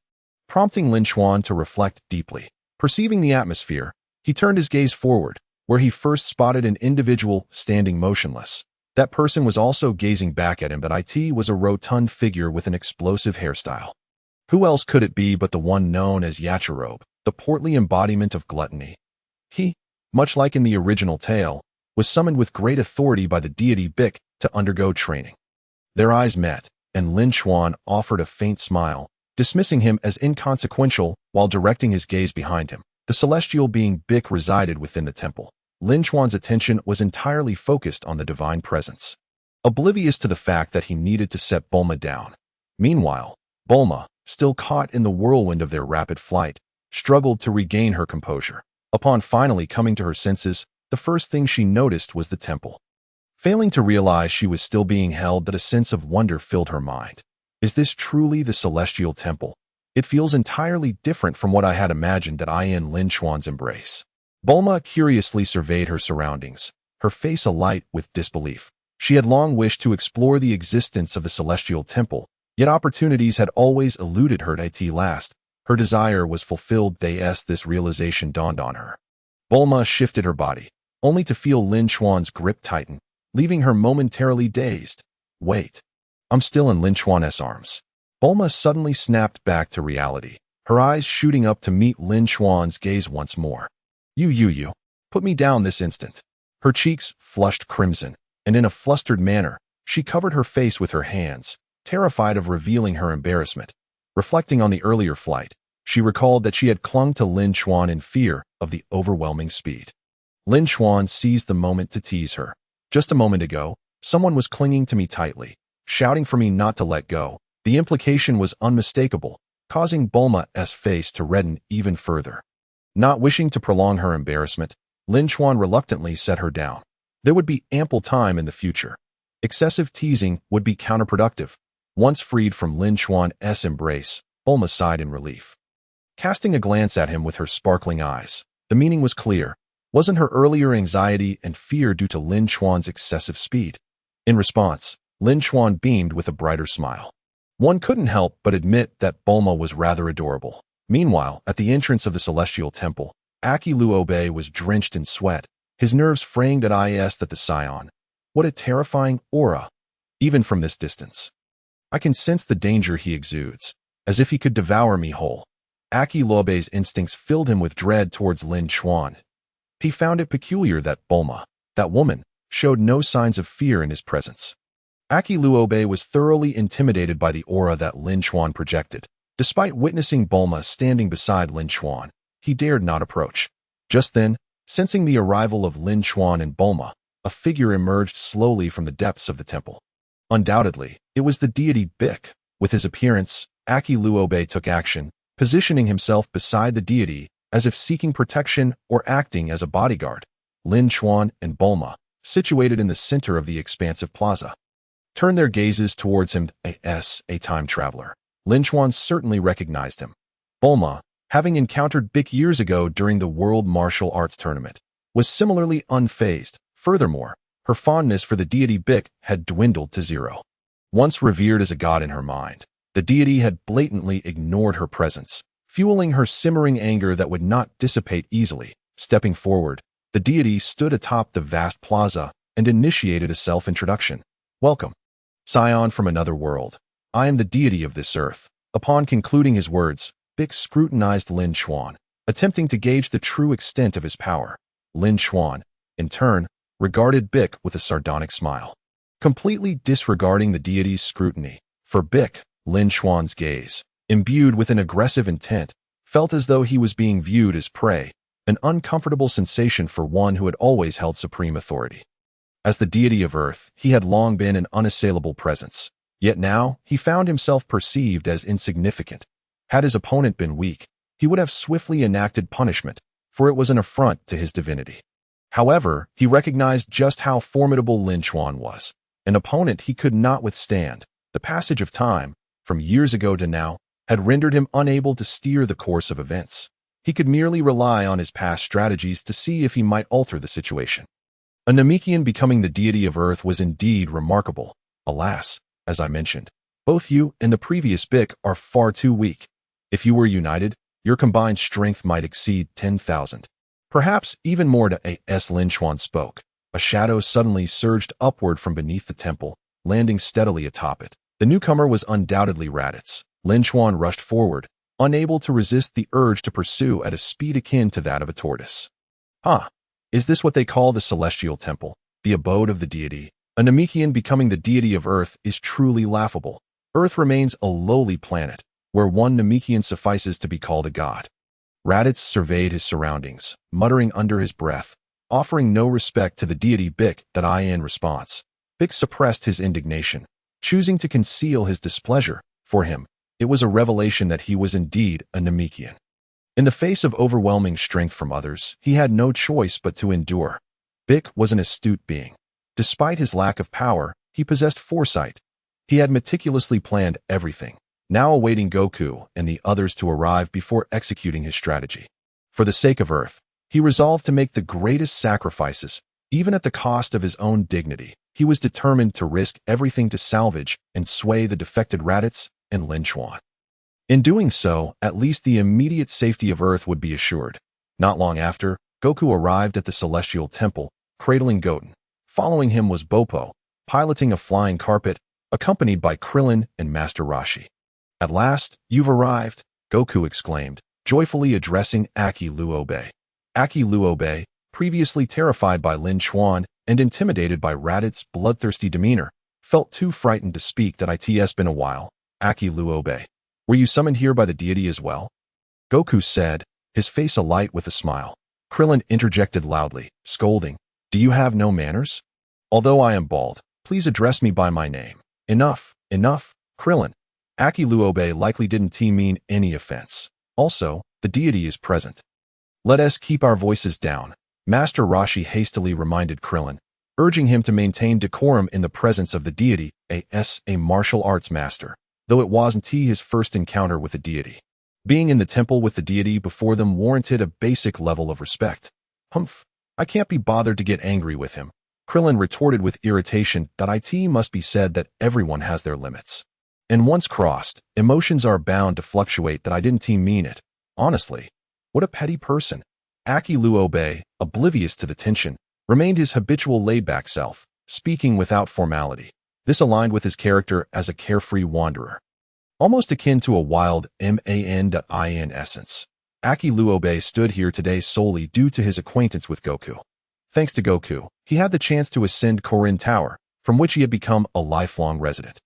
prompting Lin Chuan to reflect deeply. Perceiving the atmosphere, he turned his gaze forward, where he first spotted an individual standing motionless. That person was also gazing back at him, but it was a rotund figure with an explosive hairstyle. Who else could it be but the one known as Yachirobe, the portly embodiment of gluttony? He, much like in the original tale, was summoned with great authority by the deity Bic to undergo training. Their eyes met, and Lin Chuan offered a faint smile, dismissing him as inconsequential while directing his gaze behind him. The celestial being Bic resided within the temple. Lin Chuan's attention was entirely focused on the divine presence, oblivious to the fact that he needed to set Bulma down. Meanwhile, Bulma, still caught in the whirlwind of their rapid flight, struggled to regain her composure. Upon finally coming to her senses, the first thing she noticed was the temple. Failing to realize she was still being held, that a sense of wonder filled her mind. Is this truly the celestial temple? It feels entirely different from what I had imagined. In Lin Chuan's embrace, Bulma curiously surveyed her surroundings, her face alight with disbelief. She had long wished to explore the existence of the celestial temple, yet opportunities had always eluded her. At last, her desire was fulfilled. This realization dawned on her. Bulma shifted her body, only to feel Lin Chuan's grip tighten, leaving her momentarily dazed. Wait. I'm still in Lin Chuan's arms. Bulma suddenly snapped back to reality, her eyes shooting up to meet Lin Chuan's gaze once more. You, put me down this instant. Her cheeks flushed crimson, and in a flustered manner, she covered her face with her hands, terrified of revealing her embarrassment. Reflecting on the earlier flight, she recalled that she had clung to Lin Chuan in fear of the overwhelming speed. Lin Chuan seized the moment to tease her. Just a moment ago, someone was clinging to me tightly, shouting for me not to let go. The implication was unmistakable, causing Bulma's face to redden even further. Not wishing to prolong her embarrassment, Lin Chuan reluctantly set her down. There would be ample time in the future. Excessive teasing would be counterproductive. Once freed from Lin Chuan's embrace, Bulma sighed in relief. Casting a glance at him with her sparkling eyes, the meaning was clear. Wasn't her earlier anxiety and fear due to Lin Chuan's excessive speed? In response, Lin Chuan beamed with a brighter smile. One couldn't help but admit that Bulma was rather adorable. Meanwhile, at the entrance of the Celestial Temple, Aki Luobe was drenched in sweat, his nerves fraying at that the Saiyan. What a terrifying aura, even from this distance. I can sense the danger he exudes, as if he could devour me whole. Aki Luobe's instincts filled him with dread towards Lin Chuan. He found it peculiar that Bulma, that woman, showed no signs of fear in his presence. Aki Luobe was thoroughly intimidated by the aura that Lin Chuan projected. Despite witnessing Bulma standing beside Lin Chuan, he dared not approach. Just then, sensing the arrival of Lin Chuan and Bulma, a figure emerged slowly from the depths of the temple. Undoubtedly, it was the deity Bic. With his appearance, Aki Luobe took action, positioning himself beside the deity as if seeking protection or acting as a bodyguard. Lin Chuan and Bulma, situated in the center of the expansive plaza, turned their gazes towards him as a time traveler. Lin Chuan certainly recognized him. Bulma, having encountered Bic years ago during the World Martial Arts Tournament, was similarly unfazed. Furthermore, her fondness for the deity Bic had dwindled to zero. Once revered as a god in her mind, the deity had blatantly ignored her presence, fueling her simmering anger that would not dissipate easily. Stepping forward, the deity stood atop the vast plaza and initiated a self-introduction. Welcome, Scion from another world. I am the deity of this earth. Upon concluding his words, Bic scrutinized Lin Chuan, attempting to gauge the true extent of his power. Lin Chuan, in turn, regarded Bic with a sardonic smile, completely disregarding the deity's scrutiny. For Bic, Lin Chuan's gaze, imbued with an aggressive intent, felt as though he was being viewed as prey, an uncomfortable sensation for one who had always held supreme authority. As the deity of Earth, he had long been an unassailable presence, yet now he found himself perceived as insignificant. Had his opponent been weak, he would have swiftly enacted punishment, for it was an affront to his divinity. However, he recognized just how formidable Lin Chuan was, an opponent he could not withstand. The passage of time, from years ago to now, had rendered him unable to steer the course of events. He could merely rely on his past strategies to see if he might alter the situation. A Namekian becoming the deity of Earth was indeed remarkable. Alas, as I mentioned, both you and the previous Bic are far too weak. If you were united, your combined strength might exceed 10,000. Perhaps even more to as Lin Chuan spoke. A shadow suddenly surged upward from beneath the temple, landing steadily atop it. The newcomer was undoubtedly Raditz. Lin Chuan rushed forward, unable to resist the urge to pursue at a speed akin to that of a tortoise. Is this what they call the Celestial Temple, the abode of the deity? A Namekian becoming the deity of Earth is truly laughable. Earth remains a lowly planet, where one Namekian suffices to be called a god. Raditz surveyed his surroundings, muttering under his breath, offering no respect to the deity Bic. In response, Bic suppressed his indignation, choosing to conceal his displeasure. For him, it was a revelation that he was indeed a Namekian. In the face of overwhelming strength from others, he had no choice but to endure. Bic was an astute being. Despite his lack of power, he possessed foresight. He had meticulously planned everything, now awaiting Goku and the others to arrive before executing his strategy. For the sake of Earth, he resolved to make the greatest sacrifices, even at the cost of his own dignity. He was determined to risk everything to salvage and sway the defected Raditz and Lin Chuan. In doing so, at least the immediate safety of Earth would be assured. Not long after, Goku arrived at the Celestial Temple, cradling Goten. Following him was Boppo, piloting a flying carpet, accompanied by Krillin and Master Roshi. At last, you've arrived, Goku exclaimed, joyfully addressing Aki Luobe. Aki Luobe, previously terrified by Lin Chuan, and intimidated by Raditz's bloodthirsty demeanor, felt too frightened to speak. That it's been a while. Aki Luobe. Were you summoned here by the deity as well? Goku said, his face alight with a smile. Krillin interjected loudly, scolding, Do you have no manners? Although I am bald, please address me by my name. Enough, enough, Krillin. Aki Luobe likely didn't mean any offense. Also, the deity is present. Let us keep our voices down, Master Roshi hastily reminded Krillin, urging him to maintain decorum in the presence of the deity, a martial arts master, though it wasn't his first encounter with the deity. Being in the temple with the deity before them warranted a basic level of respect. Humph, I can't be bothered to get angry with him, Krillin retorted with irritation. It must be said that everyone has their limits. And once crossed, emotions are bound to fluctuate. That I didn't mean it. Honestly, what a petty person. Aki Luobe, oblivious to the tension, remained his habitual laid-back self, speaking without formality. This aligned with his character as a carefree wanderer. Almost akin to a wild man essence. Aki Luobe stood here today solely due to his acquaintance with Goku. Thanks to Goku, he had the chance to ascend Karin Tower, from which he had become a lifelong resident.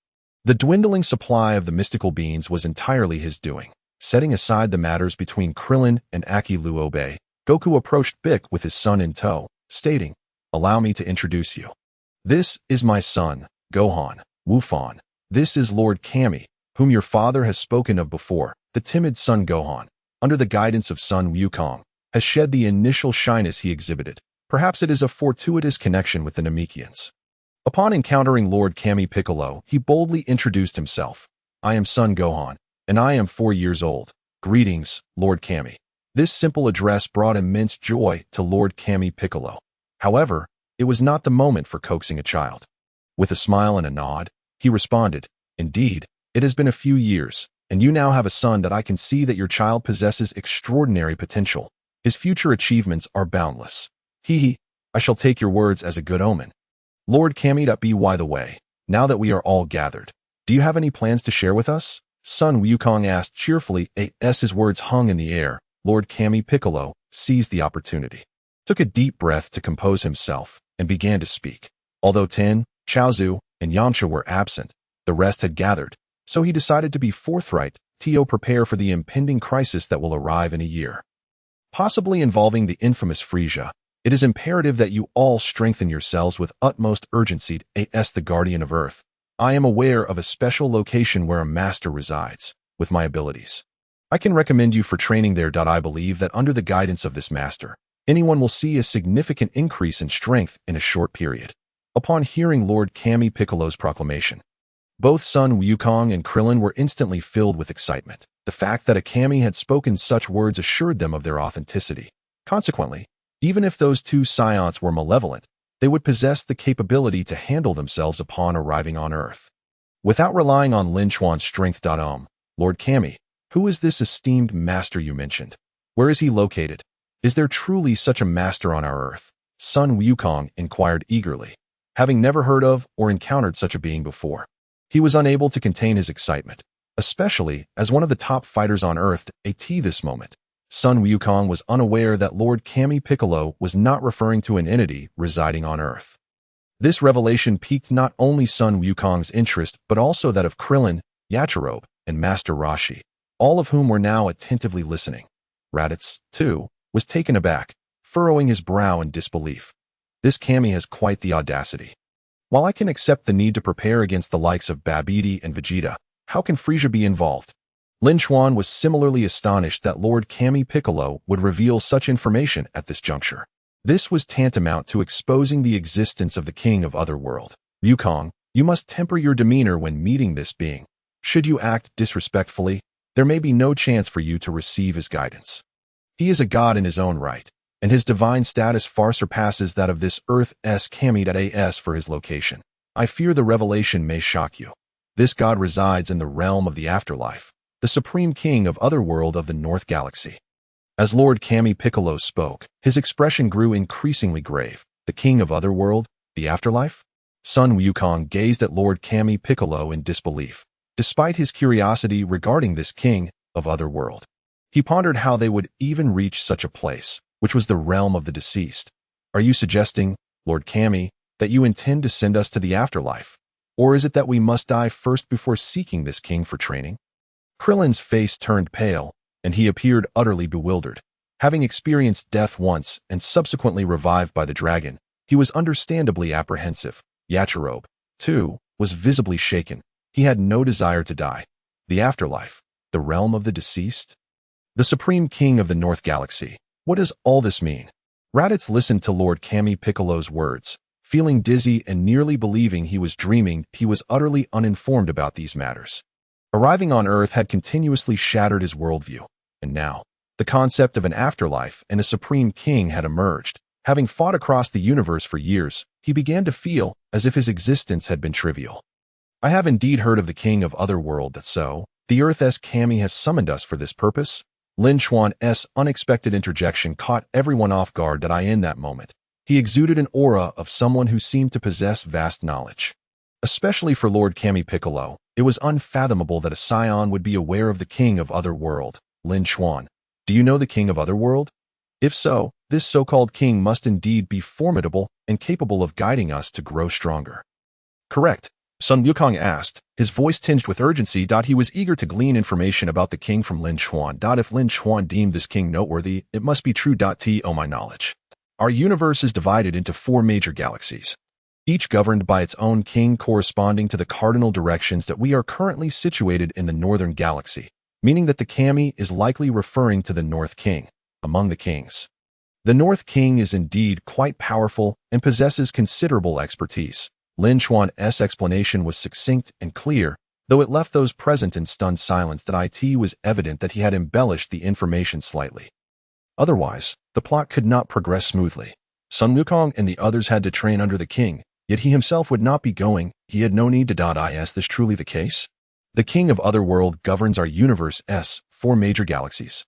The dwindling supply of the mystical beings was entirely his doing. Setting aside the matters between Krillin and Aki Luobe, Goku approached Bick with his son in tow, stating, Allow me to introduce you. This is my son, Gohan, Wufan. This is Lord Kami, whom your father has spoken of before. The timid son Gohan, under the guidance of son Wukong, has shed the initial shyness he exhibited. Perhaps it is a fortuitous connection with the Namekians. Upon encountering Lord Kami Piccolo, he boldly introduced himself. I am son Gohan, and I am 4 years old. Greetings, Lord Kami. This simple address brought immense joy to Lord Kami Piccolo. However, it was not the moment for coaxing a child. With a smile and a nod, he responded, Indeed, it has been a few years, and you now have a son. That I can see that your child possesses extraordinary potential. His future achievements are boundless. I shall take your words as a good omen. Lord Kami. By the way, now that we are all gathered, do you have any plans to share with us? Son Wukong asked cheerfully. As his words hung in the air, Lord Kami Piccolo seized the opportunity, took a deep breath to compose himself, and began to speak. Although Tin, Chaozu, and Yamcha were absent, the rest had gathered, so he decided to be forthright, to prepare for the impending crisis that will arrive in a year. Possibly involving the infamous Frieza. It is imperative that you all strengthen yourselves with utmost urgency. As the Guardian of Earth, I am aware of a special location where a master resides. With my abilities, I can recommend you for training there. I believe that under the guidance of this master, anyone will see a significant increase in strength in a short period. Upon hearing Lord Kami Piccolo's proclamation, both son Wukong and Krillin were instantly filled with excitement. The fact that a Kami had spoken such words assured them of their authenticity. Consequently, even if those two Saiyans were malevolent, they would possess the capability to handle themselves upon arriving on Earth. Without relying on Lin Chuan's strength. Lord Kami, who is this esteemed master you mentioned? Where is he located? Is there truly such a master on our Earth? Son Wukong inquired eagerly. Having never heard of or encountered such a being before, he was unable to contain his excitement, especially as one of the top fighters on Earth. At this moment, son Wukong was unaware that Lord Kami Piccolo was not referring to an entity residing on Earth. This revelation piqued not only son Wukong's interest but also that of Krillin, Yachirobe, and Master Roshi, all of whom were now attentively listening. Raditz, too, was taken aback, furrowing his brow in disbelief. This Kami has quite the audacity. While I can accept the need to prepare against the likes of Babidi and Vegeta, how can Frieza be involved? Lin Chuan was similarly astonished that Lord Kami Piccolo would reveal such information at this juncture. This was tantamount to exposing the existence of the king of Otherworld. Wukong, you must temper your demeanor when meeting this being. Should you act disrespectfully, there may be no chance for you to receive his guidance. He is a god in his own right, and his divine status far surpasses that of this Earth's Kami.as for his location. I fear the revelation may shock you. This god resides in the realm of the afterlife, the supreme king of Otherworld of the North Galaxy. As Lord Kami Piccolo spoke, his expression grew increasingly grave. The king of Otherworld, the afterlife? Son Wukong gazed at Lord Kami Piccolo in disbelief. Despite his curiosity regarding this king of Otherworld, he pondered how they would even reach such a place, which was the realm of the deceased. Are you suggesting, Lord Kami, that you intend to send us to the afterlife? Or is it that we must die first before seeking this king for training?" Krillin's face turned pale, and he appeared utterly bewildered. Having experienced death once and subsequently revived by the dragon, he was understandably apprehensive. Yachirobe, too, was visibly shaken. He had no desire to die. The afterlife, the realm of the deceased? The supreme king of the North Galaxy. What does all this mean? Raditz listened to Lord Kami Piccolo's words. Feeling dizzy and nearly believing he was dreaming, he was utterly uninformed about these matters. Arriving on Earth had continuously shattered his worldview, and now, the concept of an afterlife and a supreme king had emerged. Having fought across the universe for years, he began to feel as if his existence had been trivial. "I have indeed heard of the king of Otherworld, that so, the Earth's Kami has summoned us for this purpose?" Lin Chuan's unexpected interjection caught everyone off guard in that moment. He exuded an aura of someone who seemed to possess vast knowledge. Especially for Lord Kami Piccolo, it was unfathomable that a Saiyan would be aware of the king of Otherworld. "Lin Chuan, do you know the king of Otherworld? If so, this so-called king must indeed be formidable and capable of guiding us to grow stronger." "Correct," Sun Wukong asked, his voice tinged with urgency. He was eager to glean information about the king from Lin Chuan. If Lin Chuan deemed this king noteworthy, it must be true. To my knowledge, our universe is divided into 4 major galaxies, each governed by its own king corresponding to the cardinal directions that we are currently situated in the Northern Galaxy, meaning that the Kami is likely referring to the North King. Among the kings, the North King is indeed quite powerful and possesses considerable expertise. Lin Chuan's explanation was succinct and clear, though it left those present in stunned silence. It was evident that he had embellished the information slightly. Otherwise, the plot could not progress smoothly. Sun Wukong and the others had to train under the king, yet he himself would not be going. He had no need to. Is this truly the case? The king of Otherworld governs our universe's 4 major galaxies.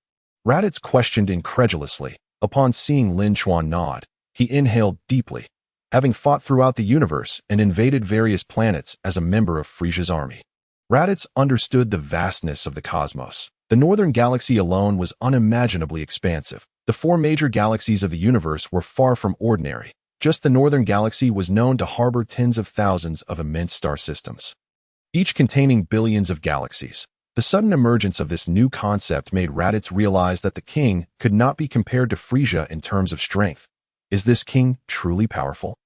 Raditz questioned incredulously. Upon seeing Lin Chuan nod, he inhaled deeply. Having fought throughout the universe and invaded various planets as a member of Frieza's army, Raditz understood the vastness of the cosmos. The Northern Galaxy alone was unimaginably expansive. The 4 major galaxies of the universe were far from ordinary. Just the Northern Galaxy was known to harbor tens of thousands of immense star systems, each containing billions of galaxies. The sudden emergence of this new concept made Raditz realize that the king could not be compared to Frieza in terms of strength. Is this king truly powerful?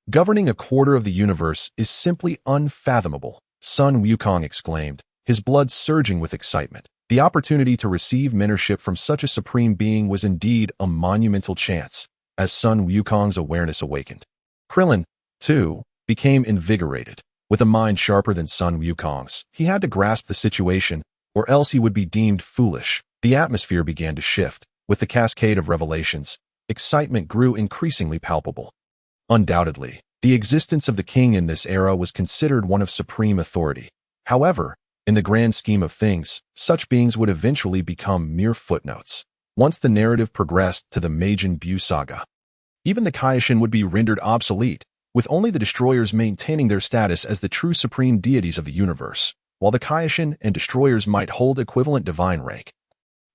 Governing a quarter of the universe is simply unfathomable, Sun Wukong exclaimed, his blood surging with excitement. The opportunity to receive mentorship from such a supreme being was indeed a monumental chance. As Sun Wukong's awareness awakened, Krillin, too, became invigorated. With a mind sharper than Sun Wukong's, he had to grasp the situation, or else he would be deemed foolish. The atmosphere began to shift. With the cascade of revelations, excitement grew increasingly palpable. Undoubtedly, the existence of the king in this era was considered one of supreme authority. However, in the grand scheme of things, such beings would eventually become mere footnotes. Once the narrative progressed to the Majin Buu saga, even the Kaioshin would be rendered obsolete, with only the destroyers maintaining their status as the true supreme deities of the universe, while the Kaioshin and destroyers might hold equivalent divine rank.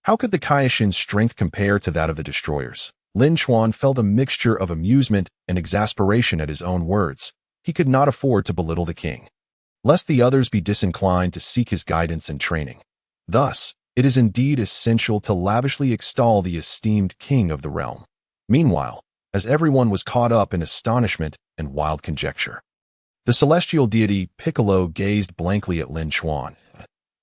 How could the Kaioshin's strength compare to that of the destroyers? Lin Chuan felt a mixture of amusement and exasperation at his own words. He could not afford to belittle the king, lest the others be disinclined to seek his guidance and training. Thus, it is indeed essential to lavishly extol the esteemed king of the realm. Meanwhile, as everyone was caught up in astonishment and wild conjecture, the celestial deity Piccolo gazed blankly at Lin Chuan.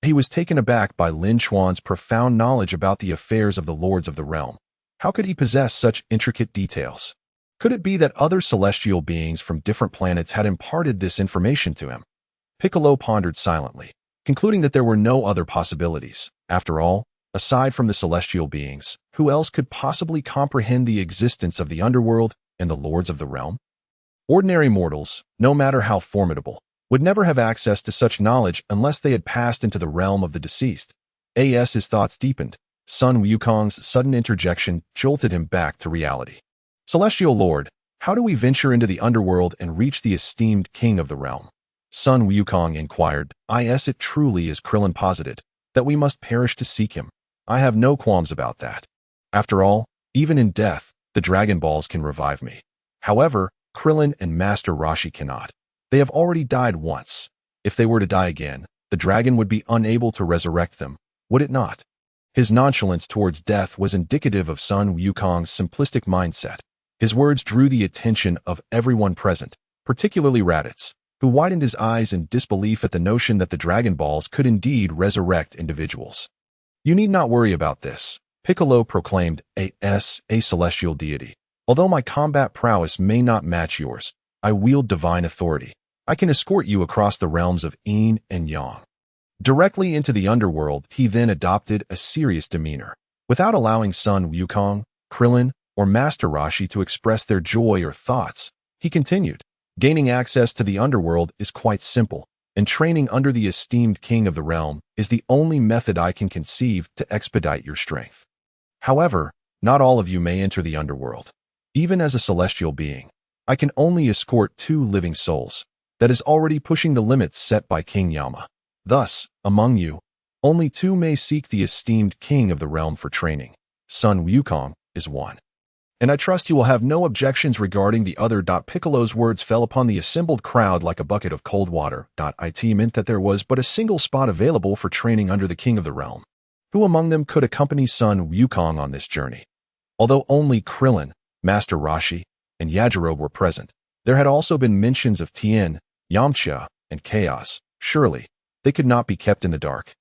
He was taken aback by Lin Chuan's profound knowledge about the affairs of the lords of the realm. How could he possess such intricate details? Could it be that other celestial beings from different planets had imparted this information to him? Piccolo pondered silently, concluding that there were no other possibilities. After all, aside from the celestial beings, who else could possibly comprehend the existence of the underworld and the lords of the realm? Ordinary mortals, no matter how formidable, would never have access to such knowledge unless they had passed into the realm of the deceased. His thoughts deepened. Sun Wukong's sudden interjection jolted him back to reality. Celestial Lord, how do we venture into the underworld and reach the esteemed king of the realm? Sun Wukong inquired. It truly is Krillin posited, that we must perish to seek him. I have no qualms about that. After all, even in death, the Dragon Balls can revive me. However, Krillin and Master Roshi cannot. They have already died once. If they were to die again, the dragon would be unable to resurrect them, would it not? His nonchalance towards death was indicative of Sun Wukong's simplistic mindset. His words drew the attention of everyone present, particularly Raditz, who widened his eyes in disbelief at the notion that the Dragon Balls could indeed resurrect individuals. "You need not worry about this," Piccolo proclaimed, a celestial deity. "Although my combat prowess may not match yours, I wield divine authority. I can escort you across the realms of Yin and Yang." Directly into the underworld, he then adopted a serious demeanor. Without allowing Sun Wukong, Krillin, or Master Roshi to express their joy or thoughts, he continued, "Gaining access to the underworld is quite simple, and training under the esteemed king of the realm is the only method I can conceive to expedite your strength. However, not all of you may enter the underworld. Even as a celestial being, I can only escort 2 living souls. That is already pushing the limits set by King Yama. Thus, among you, only 2 may seek the esteemed king of the realm for training. Sun Wukong is one. And I trust you will have no objections regarding the other." Piccolo's words fell upon the assembled crowd like a bucket of cold water. It meant that there was but a single spot available for training under the king of the realm. Who among them could accompany Sun Wukong on this journey? Although only Krillin, Master Roshi, and Yajirobe were present, there had also been mentions of Tien, Yamcha, and Chaos. Surely, they could not be kept in the dark.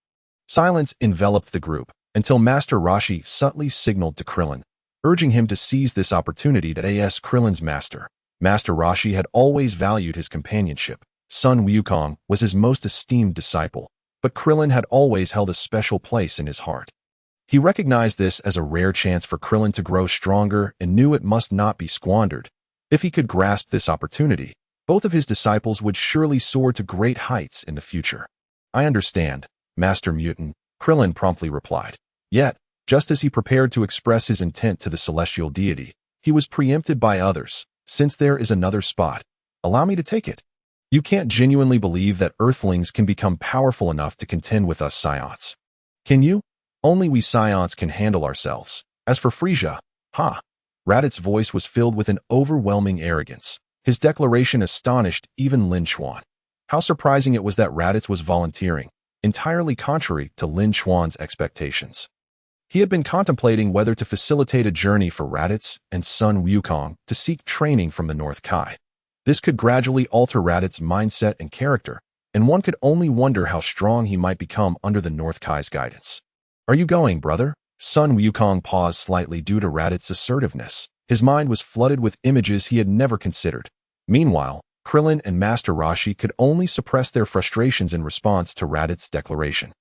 Silence enveloped the group until Master Roshi subtly signaled to Krillin, urging him to seize this opportunity to ask Krillin's master. Master Roshi had always valued his companionship. Sun Wukong was his most esteemed disciple, but Krillin had always held a special place in his heart. He recognized this as a rare chance for Krillin to grow stronger and knew it must not be squandered. If he could grasp this opportunity, both of his disciples would surely soar to great heights in the future. "I understand, Master Mutant," Krillin promptly replied. Yet, just as he prepared to express his intent to the celestial deity, he was preempted by others. "Since there is another spot, allow me to take it. You can't genuinely believe that Earthlings can become powerful enough to contend with us Saiyans. Can you? Only we Saiyans can handle ourselves. As for Frieza, Raditz's voice was filled with an overwhelming arrogance. His declaration astonished even Lin Chuan. How surprising it was that Raditz was volunteering, entirely contrary to Lin Chuan's expectations. He had been contemplating whether to facilitate a journey for Raditz and Sun Wukong to seek training from the North Kai. This could gradually alter Raditz's mindset and character, and one could only wonder how strong he might become under the North Kai's guidance. "Are you going, brother?" Sun Wukong paused slightly due to Raditz's assertiveness. His mind was flooded with images he had never considered. Meanwhile, Krillin and Master Roshi could only suppress their frustrations in response to Raditz's declaration.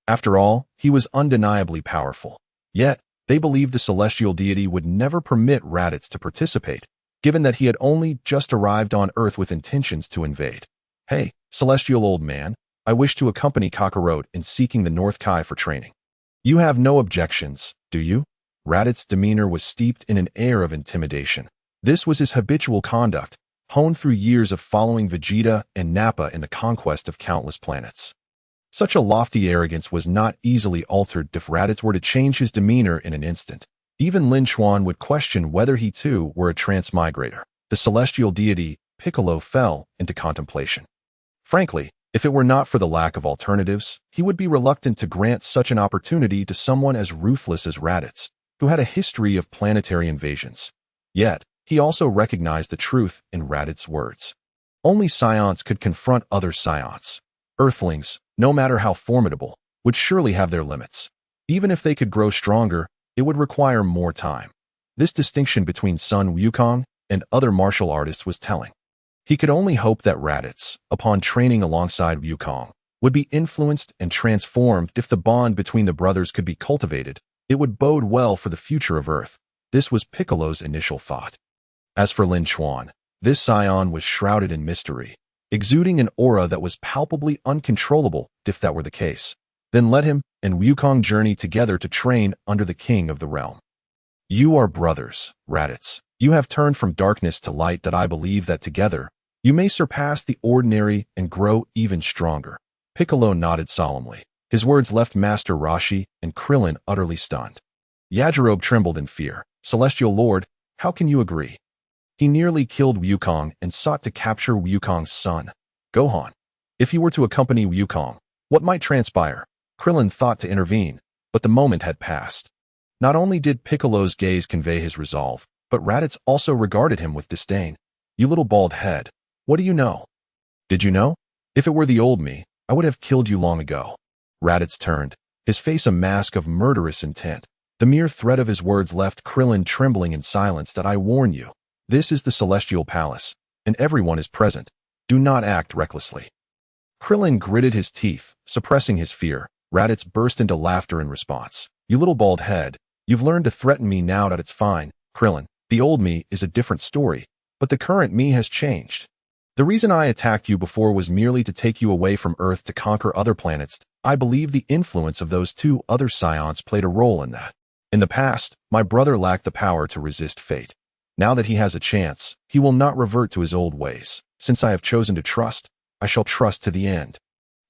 After all, he was undeniably powerful. Yet, they believed the celestial deity would never permit Raditz to participate, given that he had only just arrived on Earth with intentions to invade. "Hey, celestial old man, I wish to accompany Kakarot in seeking the North Kai for training. You have no objections, do you?" Raditz's demeanor was steeped in an air of intimidation. This was his habitual conduct, honed through years of following Vegeta and Nappa in the conquest of countless planets. Such a lofty arrogance was not easily altered if Raditz were to change his demeanor in an instant. Even Lin Chuan would question whether he too were a transmigrator. The celestial deity, Piccolo, fell into contemplation. Frankly, if it were not for the lack of alternatives, he would be reluctant to grant such an opportunity to someone as ruthless as Raditz, who had a history of planetary invasions. Yet, he also recognized the truth in Raditz's words. Only Saiyans could confront other Saiyans. Earthlings, no matter how formidable, would surely have their limits. Even if they could grow stronger, it would require more time. This distinction between Sun Wukong and other martial artists was telling. He could only hope that Raditz, upon training alongside Wukong, would be influenced and transformed. If the bond between the brothers could be cultivated, it would bode well for the future of Earth. This was Piccolo's initial thought. As for Lin Chuan, this Saiyan was shrouded in mystery, exuding an aura that was palpably uncontrollable. If that were the case, then let him and Wukong journey together to train under the king of the realm. "You are brothers, Raditz. You have turned from darkness to light. That I believe that together, you may surpass the ordinary and grow even stronger." Piccolo nodded solemnly. His words left Master Roshi and Krillin utterly stunned. Yajirobe trembled in fear. "Celestial Lord, how can you agree?" He nearly killed Wukong and sought to capture Wukong's son, Gohan. If he were to accompany Wukong, what might transpire? Krillin thought to intervene, but the moment had passed. Not only did Piccolo's gaze convey his resolve, but Raditz also regarded him with disdain. You little bald head, what do you know? Did you know? If it were the old me, I would have killed you long ago. Raditz turned, his face a mask of murderous intent. The mere threat of his words left Krillin trembling in silence. That I warn you, this is the Celestial Palace, and everyone is present. Do not act recklessly. Krillin gritted his teeth, suppressing his fear. Raditz burst into laughter in response. You little bald head, you've learned to threaten me now. That it's fine, Krillin. The old me is a different story, but the current me has changed. The reason I attacked you before was merely to take you away from Earth to conquer other planets. I believe the influence of those two other Saiyans played a role in that. In the past, my brother lacked the power to resist fate. Now that he has a chance, he will not revert to his old ways. Since I have chosen to trust, I shall trust to the end.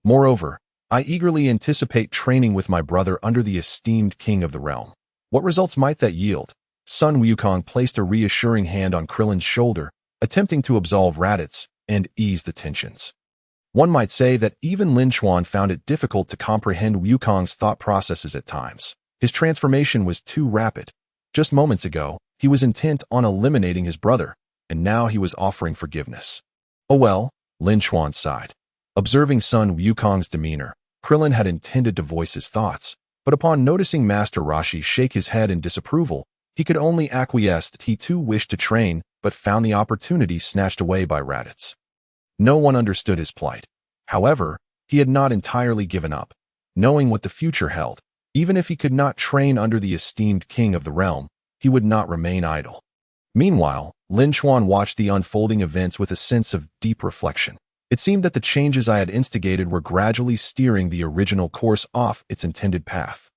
Moreover, I eagerly anticipate training with my brother under the esteemed king of the realm. What results might that yield? Son Wukong placed a reassuring hand on Krillin's shoulder, attempting to absolve Raditz and ease the tensions. One might say that even Lin Chuan found it difficult to comprehend Wukong's thought processes at times. His transformation was too rapid. Just moments ago, he was intent on eliminating his brother, and now he was offering forgiveness. Oh well, Lin Chuan sighed. Observing son Wukong's demeanor, Krillin had intended to voice his thoughts, but upon noticing Master Roshi shake his head in disapproval, he could only acquiesce that he too wished to train, but found the opportunity snatched away by Raditz. No one understood his plight. However, he had not entirely given up. Knowing what the future held, even if he could not train under the esteemed king of the realm, he would not remain idle. Meanwhile, Lin Chuan watched the unfolding events with a sense of deep reflection. It seemed that the changes I had instigated were gradually steering the original course off its intended path.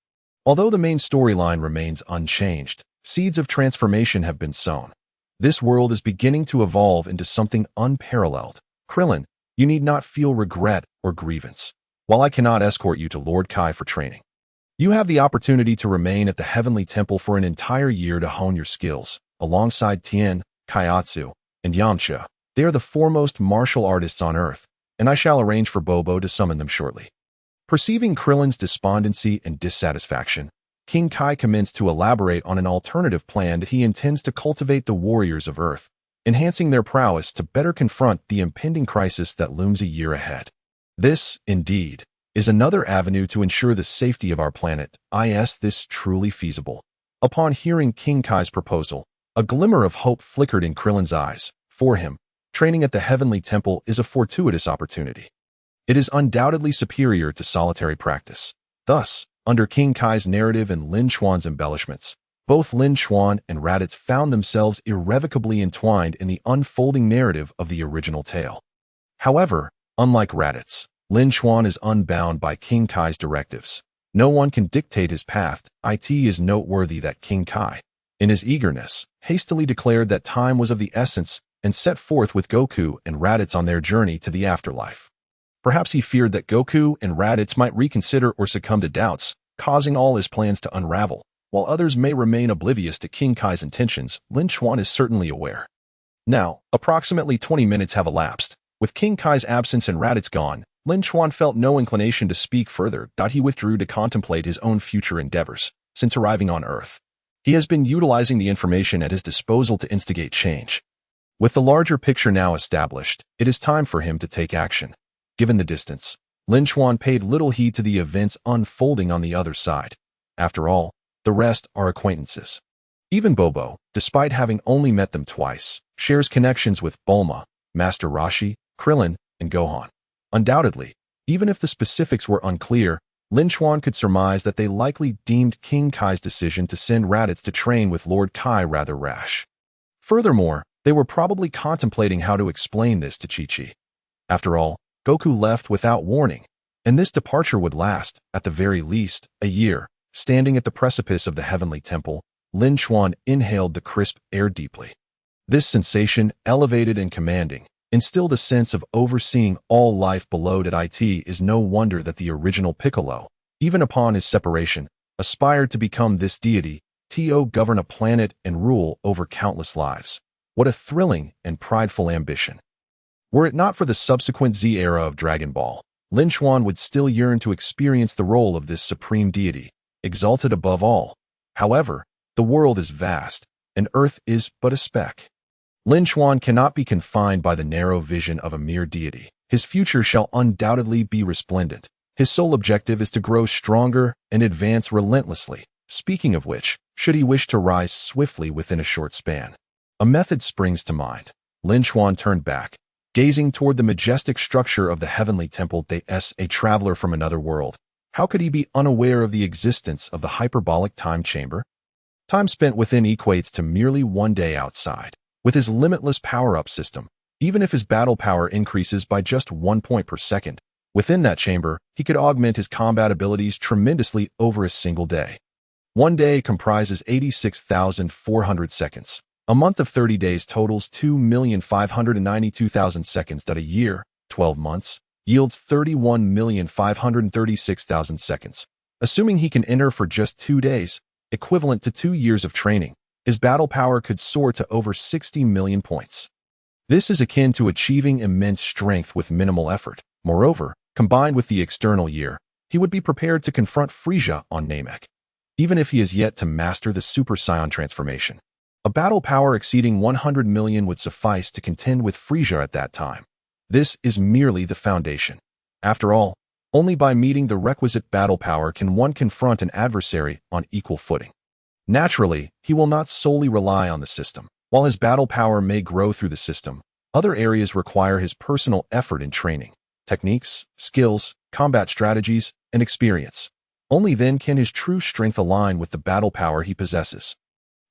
Although the main storyline remains unchanged, seeds of transformation have been sown. This world is beginning to evolve into something unparalleled. Krillin, you need not feel regret or grievance. While I cannot escort you to Lord Kai for training, you have the opportunity to remain at the Heavenly Temple for an entire year to hone your skills, alongside Tien, Kaiatsu, and Yamcha. They are the foremost martial artists on Earth, and I shall arrange for Bobo to summon them shortly. Perceiving Krillin's despondency and dissatisfaction, King Kai commenced to elaborate on an alternative plan that he intends to cultivate the warriors of Earth, enhancing their prowess to better confront the impending crisis that looms a year ahead. This, indeed, is another avenue to ensure the safety of our planet. Is this truly feasible? Upon hearing King Kai's proposal, a glimmer of hope flickered in Krillin's eyes. For him, training at the Heavenly Temple is a fortuitous opportunity. It is undoubtedly superior to solitary practice. Thus, under King Kai's narrative and Lin Chuan's embellishments, both Lin Chuan and Raditz found themselves irrevocably entwined in the unfolding narrative of the original tale. However, unlike Raditz, Lin Chuan is unbound by King Kai's directives. No one can dictate his path. It is noteworthy that King Kai, in his eagerness, hastily declared that time was of the essence and set forth with Goku and Raditz on their journey to the afterlife. Perhaps he feared that Goku and Raditz might reconsider or succumb to doubts, causing all his plans to unravel. While others may remain oblivious to King Kai's intentions, Lin Chuan is certainly aware. Now, approximately 20 minutes have elapsed. With King Kai's absence and Raditz gone, Lin Chuan felt no inclination to speak further. He withdrew to contemplate his own future endeavors. Since arriving on Earth, he has been utilizing the information at his disposal to instigate change. With the larger picture now established, it is time for him to take action. Given the distance, Lin Chuan paid little heed to the events unfolding on the other side. After all, the rest are acquaintances. Even Bobo, despite having only met them twice, shares connections with Bulma, Master Roshi, Krillin, and Gohan. Undoubtedly, even if the specifics were unclear, Lin Chuan could surmise that they likely deemed King Kai's decision to send Raditz to train with Lord Kai rather rash. Furthermore, they were probably contemplating how to explain this to Chi-Chi. After all, Goku left without warning, and this departure would last, at the very least, a year. Standing at the precipice of the Heavenly Temple, Lin Chuan inhaled the crisp air deeply. This sensation, elevated and commanding, instilled a sense of overseeing all life below. It is no wonder that the original Piccolo, even upon his separation, aspired to become this deity, to govern a planet and rule over countless lives. What a thrilling and prideful ambition. Were it not for the subsequent Z era of Dragon Ball, Lin Chuan would still yearn to experience the role of this supreme deity, exalted above all. However, the world is vast, and Earth is but a speck. Lin Chuan cannot be confined by the narrow vision of a mere deity. His future shall undoubtedly be resplendent. His sole objective is to grow stronger and advance relentlessly. Speaking of which, should he wish to rise swiftly within a short span, a method springs to mind. Lin Chuan turned back, gazing toward the majestic structure of the heavenly temple. A traveler from another world. How could he be unaware of the existence of the hyperbolic time chamber? Time spent within equates to merely 1 day outside. With his limitless power-up system, even if his battle power increases by just 1 point per second, within that chamber, he could augment his combat abilities tremendously over a single day. 1 day comprises 86,400 seconds. A month of 30 days totals 2,592,000 seconds. A year, 12 months, yields 31,536,000 seconds. Assuming he can enter for just 2 days, equivalent to 2 years of training, his battle power could soar to over 60 million points. This is akin to achieving immense strength with minimal effort. Moreover, combined with the external year, he would be prepared to confront Frieza on Namek, even if he is yet to master the Super Saiyan transformation. A battle power exceeding 100 million would suffice to contend with Frieza at that time. This is merely the foundation. After all, only by meeting the requisite battle power can one confront an adversary on equal footing. Naturally, he will not solely rely on the system. While his battle power may grow through the system, other areas require his personal effort in training, techniques, skills, combat strategies, and experience. Only then can his true strength align with the battle power he possesses.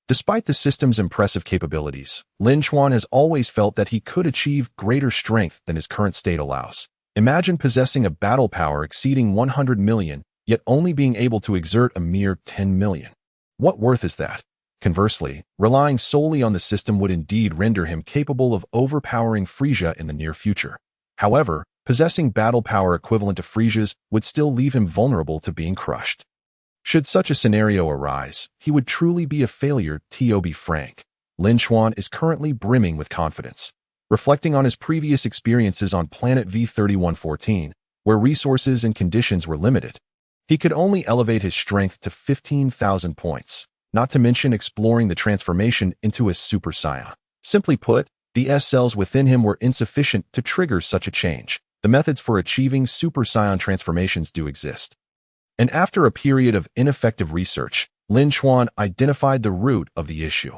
Despite the system's impressive capabilities, Lin Chuan has always felt that he could achieve greater strength than his current state allows. Imagine possessing a battle power exceeding 100 million, yet only being able to exert a mere 10 million. What worth is that? Conversely, relying solely on the system would indeed render him capable of overpowering Frieza in the near future. However, possessing battle power equivalent to Frieza's would still leave him vulnerable to being crushed. Should such a scenario arise, he would truly be a failure. To be frank, Lin Chuan is currently brimming with confidence. Reflecting on his previous experiences on Planet V3114, where resources and conditions were limited, he could only elevate his strength to 15,000 points, not to mention exploring the transformation into a Super Saiyan. Simply put, the S cells within him were insufficient to trigger such a change. The methods for achieving Super Saiyan transformations do exist. And after a period of ineffective research, Lin Chuan identified the root of the issue.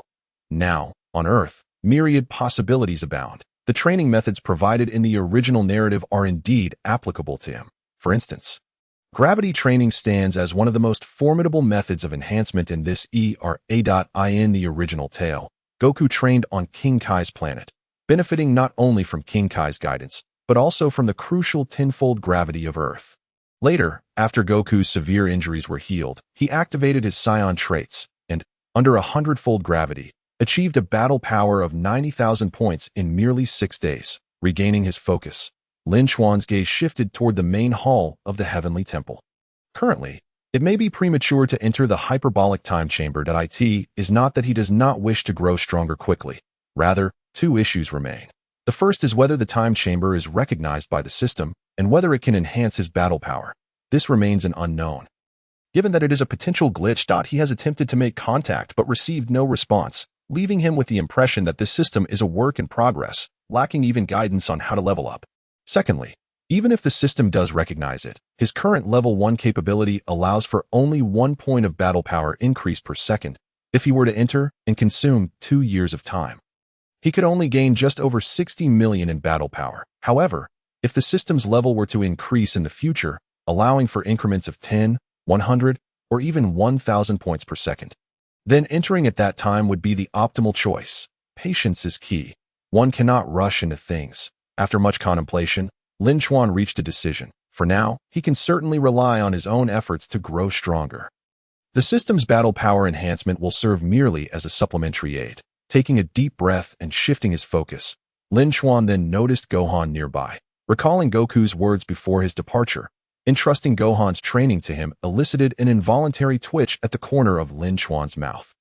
Now, on Earth, myriad possibilities abound. The training methods provided in the original narrative are indeed applicable to him. For instance, gravity training stands as one of the most formidable methods of enhancement in this era. In the original tale, Goku trained on King Kai's planet, benefiting not only from King Kai's guidance, but also from the crucial tenfold gravity of Earth. Later, after Goku's severe injuries were healed, he activated his Saiyan traits and, under 100-fold gravity, achieved a battle power of 90,000 points in merely 6 days. Regaining his focus, Lin Chuan's gaze shifted toward the main hall of the Heavenly Temple. Currently, it may be premature to enter the hyperbolic time chamber. It is not that he does not wish to grow stronger quickly. Rather, 2 issues remain. The first is whether the time chamber is recognized by the system and whether it can enhance his battle power. This remains an unknown. Given that it is a potential glitch, he has attempted to make contact but received no response, leaving him with the impression that this system is a work in progress, lacking even guidance on how to level up. Secondly, even if the system does recognize it, his current level 1 capability allows for only 1 point of battle power increase per second if he were to enter and consume 2 years of time. He could only gain just over 60 million in battle power. However, if the system's level were to increase in the future, allowing for increments of 10, 100, or even 1,000 points per second, then entering at that time would be the optimal choice. Patience is key. One cannot rush into things. After much contemplation, Lin Chuan reached a decision. For now, he can certainly rely on his own efforts to grow stronger. The system's battle power enhancement will serve merely as a supplementary aid. Taking a deep breath and shifting his focus, Lin Chuan then noticed Gohan nearby. Recalling Goku's words before his departure, entrusting Gohan's training to him elicited an involuntary twitch at the corner of Lin Chuan's mouth.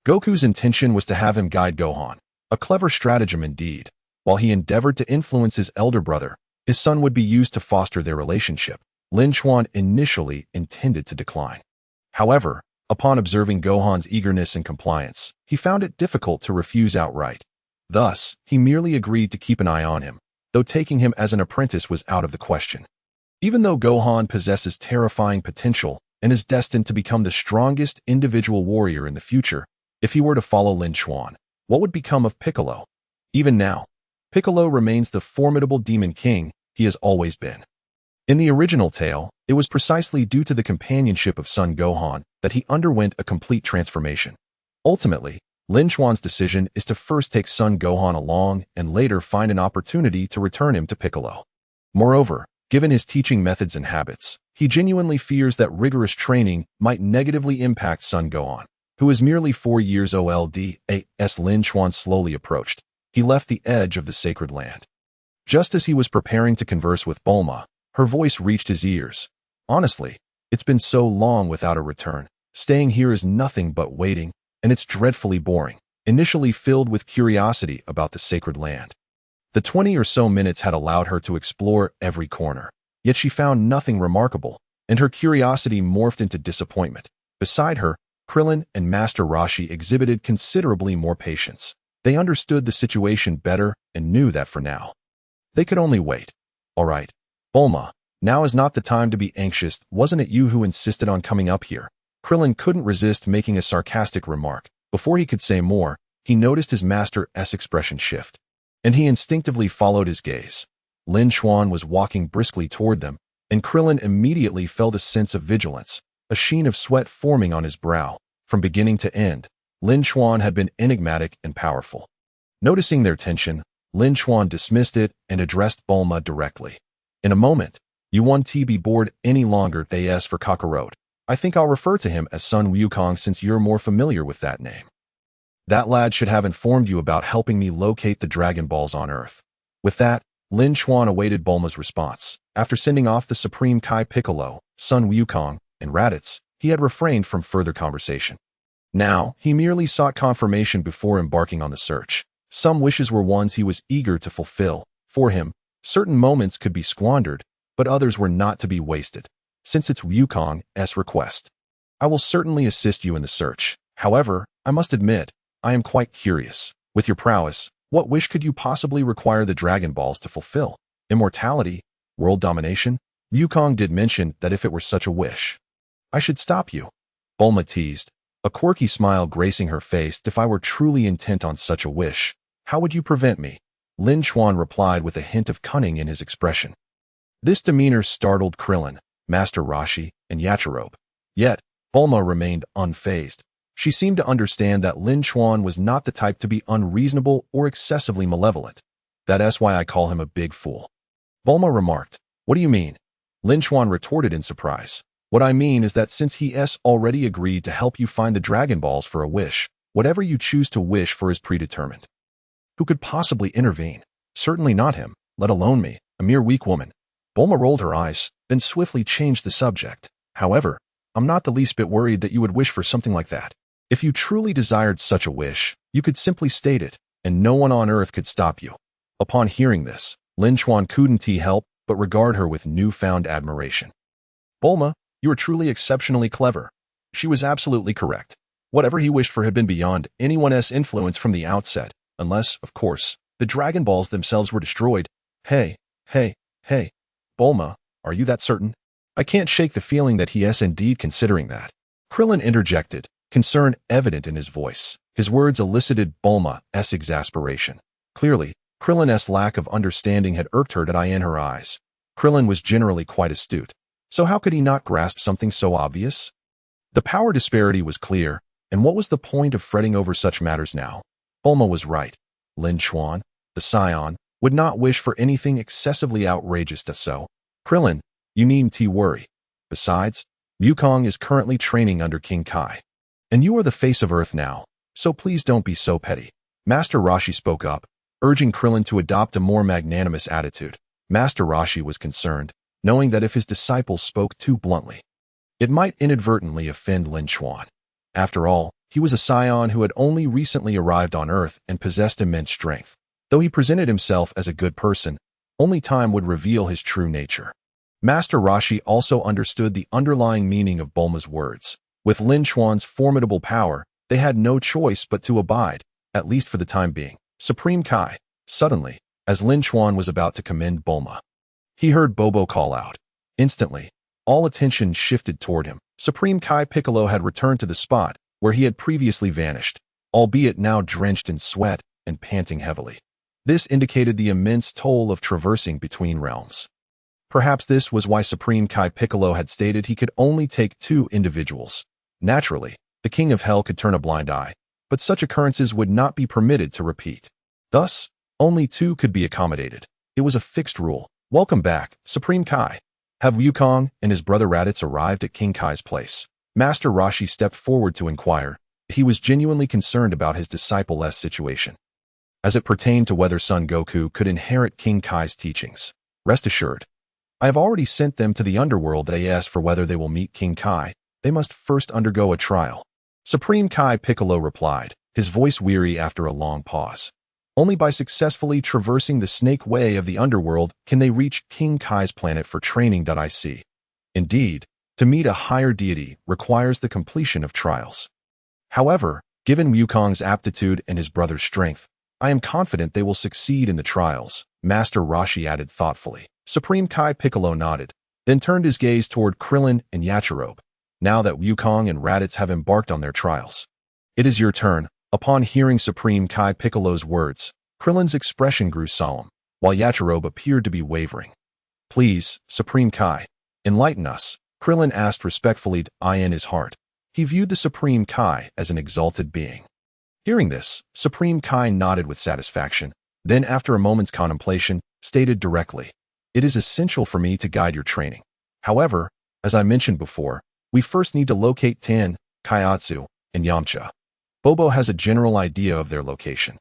Goku's intention was to have him guide Gohan, A clever stratagem indeed. While he endeavored to influence his elder brother, his son would be used to foster their relationship. Lin Chuan initially intended to decline. However, upon observing Gohan's eagerness and compliance, he found it difficult to refuse outright. Thus, he merely agreed to keep an eye on him, though taking him as an apprentice was out of the question. Even though Gohan possesses terrifying potential and is destined to become the strongest individual warrior in the future, if he were to follow Lin Chuan, what would become of Piccolo? Even now, Piccolo remains the formidable demon king he has always been. In the original tale, it was precisely due to the companionship of son Gohan that he underwent a complete transformation. Ultimately, Lin Chuan's decision is to first take son Gohan along and later find an opportunity to return him to Piccolo. Moreover, given his teaching methods and habits, he genuinely fears that rigorous training might negatively impact son Gohan, who is merely 4 years old. As Lin Chuan slowly approached, he left the edge of the sacred land. Just as he was preparing to converse with Bulma, her voice reached his ears. Honestly, it's been so long without a return. Staying here is nothing but waiting, and it's dreadfully boring. Initially filled with curiosity about the sacred land, the 20 or so minutes had allowed her to explore every corner. Yet she found nothing remarkable, and her curiosity morphed into disappointment. Beside her, Krillin and Master Roshi exhibited considerably more patience. They understood the situation better and knew that for now, they could only wait. All right, Bulma, now is not the time to be anxious. Wasn't it you who insisted on coming up here? Krillin couldn't resist making a sarcastic remark. Before he could say more, he noticed his master's expression shift, and he instinctively followed his gaze. Lin Chuan was walking briskly toward them, and Krillin immediately felt a sense of vigilance, a sheen of sweat forming on his brow. From beginning to end, Lin Chuan had been enigmatic and powerful. Noticing their tension, Lin Chuan dismissed it and addressed Bulma directly. In a moment, you won't be bored any longer. As for Kakarot, I think I'll refer to him as Son Wukong since you're more familiar with that name. That lad should have informed you about helping me locate the Dragon Balls on Earth. With that, Lin Chuan awaited Bulma's response. After sending off the Supreme Kai Piccolo, Son Wukong, and Raditz, he had refrained from further conversation. Now, he merely sought confirmation before embarking on the search. Some wishes were ones he was eager to fulfill. For him, certain moments could be squandered, but others were not to be wasted. Since it's Wukong's request, I will certainly assist you in the search. However, I must admit, I am quite curious. With your prowess, what wish could you possibly require the Dragon Balls to fulfill? Immortality? World domination? Wukong did mention that if it were such a wish, I should stop you. Bulma teased, a quirky smile gracing her face. If I were truly intent on such a wish, how would you prevent me? Lin Chuan replied with a hint of cunning in his expression. This demeanor startled Krillin, Master Roshi, and Yachirobe. Yet, Bulma remained unfazed. She seemed to understand that Lin Chuan was not the type to be unreasonable or excessively malevolent. That's why I call him a big fool. Bulma remarked. What do you mean? Lin Chuan retorted in surprise. What I mean is that since he's already agreed to help you find the Dragon Balls for a wish, whatever you choose to wish for is predetermined. Who could possibly intervene? Certainly not him, let alone me, a mere weak woman. Bulma rolled her eyes, then swiftly changed the subject. However, I'm not the least bit worried that you would wish for something like that. If you truly desired such a wish, you could simply state it, and no one on Earth could stop you. Upon hearing this, Lin Chuan couldn't help but regard her with newfound admiration. Bulma, you are truly exceptionally clever. She was absolutely correct. Whatever he wished for had been beyond anyone's influence from the outset, unless, of course, the Dragon Balls themselves were destroyed. Hey, Bulma, are you that certain? I can't shake the feeling that he is indeed considering that. Krillin interjected, concern evident in his voice. His words elicited Bulma's exasperation. Clearly, Krillin's lack of understanding had irked her in her eyes. Krillin was generally quite astute, so how could he not grasp something so obvious? The power disparity was clear, and what was the point of fretting over such matters now? Bulma was right. Lin Chuan, the Saiyan, would not wish for anything excessively outrageous. So, Krillin, you needn't worry. Besides, Wukong is currently training under King Kai, and you are the face of Earth now, so please don't be so petty. Master Roshi spoke up, urging Krillin to adopt a more magnanimous attitude. Master Roshi was concerned, knowing that if his disciples spoke too bluntly, it might inadvertently offend Lin Chuan. After all, He was a Saiyan who had only recently arrived on Earth and possessed immense strength. Though he presented himself as a good person, only time would reveal his true nature. Master Roshi also understood the underlying meaning of Bulma's words. With Lin Chuan's formidable power, they had no choice but to abide, at least for the time being. Supreme Kai. Suddenly, as Lin Chuan was about to commend Bulma, he heard Bobo call out. Instantly, all attention shifted toward him. Supreme Kai Piccolo had returned to the spot where he had previously vanished, albeit now drenched in sweat and panting heavily. This indicated the immense toll of traversing between realms. Perhaps this was why Supreme Kai Piccolo had stated he could only take 2 individuals. Naturally, the King of Hell could turn a blind eye, but such occurrences would not be permitted to repeat. Thus, only 2 could be accommodated. It was a fixed rule. Welcome back, Supreme Kai. Have Wukong and his brother Raditz arrived at King Kai's place? Master Roshi stepped forward to inquire. He was genuinely concerned about his disciple-less situation, as it pertained to whether Son Goku could inherit King Kai's teachings. Rest assured, I have already sent them to the underworld. As for whether they will meet King Kai, they must first undergo a trial. Supreme Kai Piccolo replied, his voice weary after a long pause. Only by successfully traversing the snake way of the underworld can they reach King Kai's planet for training. I see. Indeed, to meet a higher deity requires the completion of trials. However, given Wukong's aptitude and his brother's strength, I am confident they will succeed in the trials, Master Roshi added thoughtfully. Supreme Kai Piccolo nodded, then turned his gaze toward Krillin and Yachirobe. Now that Wukong and Raditz have embarked on their trials, it is your turn. Upon hearing Supreme Kai Piccolo's words, Krillin's expression grew solemn, while Yachirobe appeared to be wavering. Please, Supreme Kai, enlighten us, Krillin asked respectfully. In his heart, he viewed the Supreme Kai as an exalted being. Hearing this, Supreme Kai nodded with satisfaction, then after a moment's contemplation, stated directly, it is essential for me to guide your training. However, as I mentioned before, we first need to locate Tien, Kaiatsu, and Yamcha. Bobo has a general idea of their location,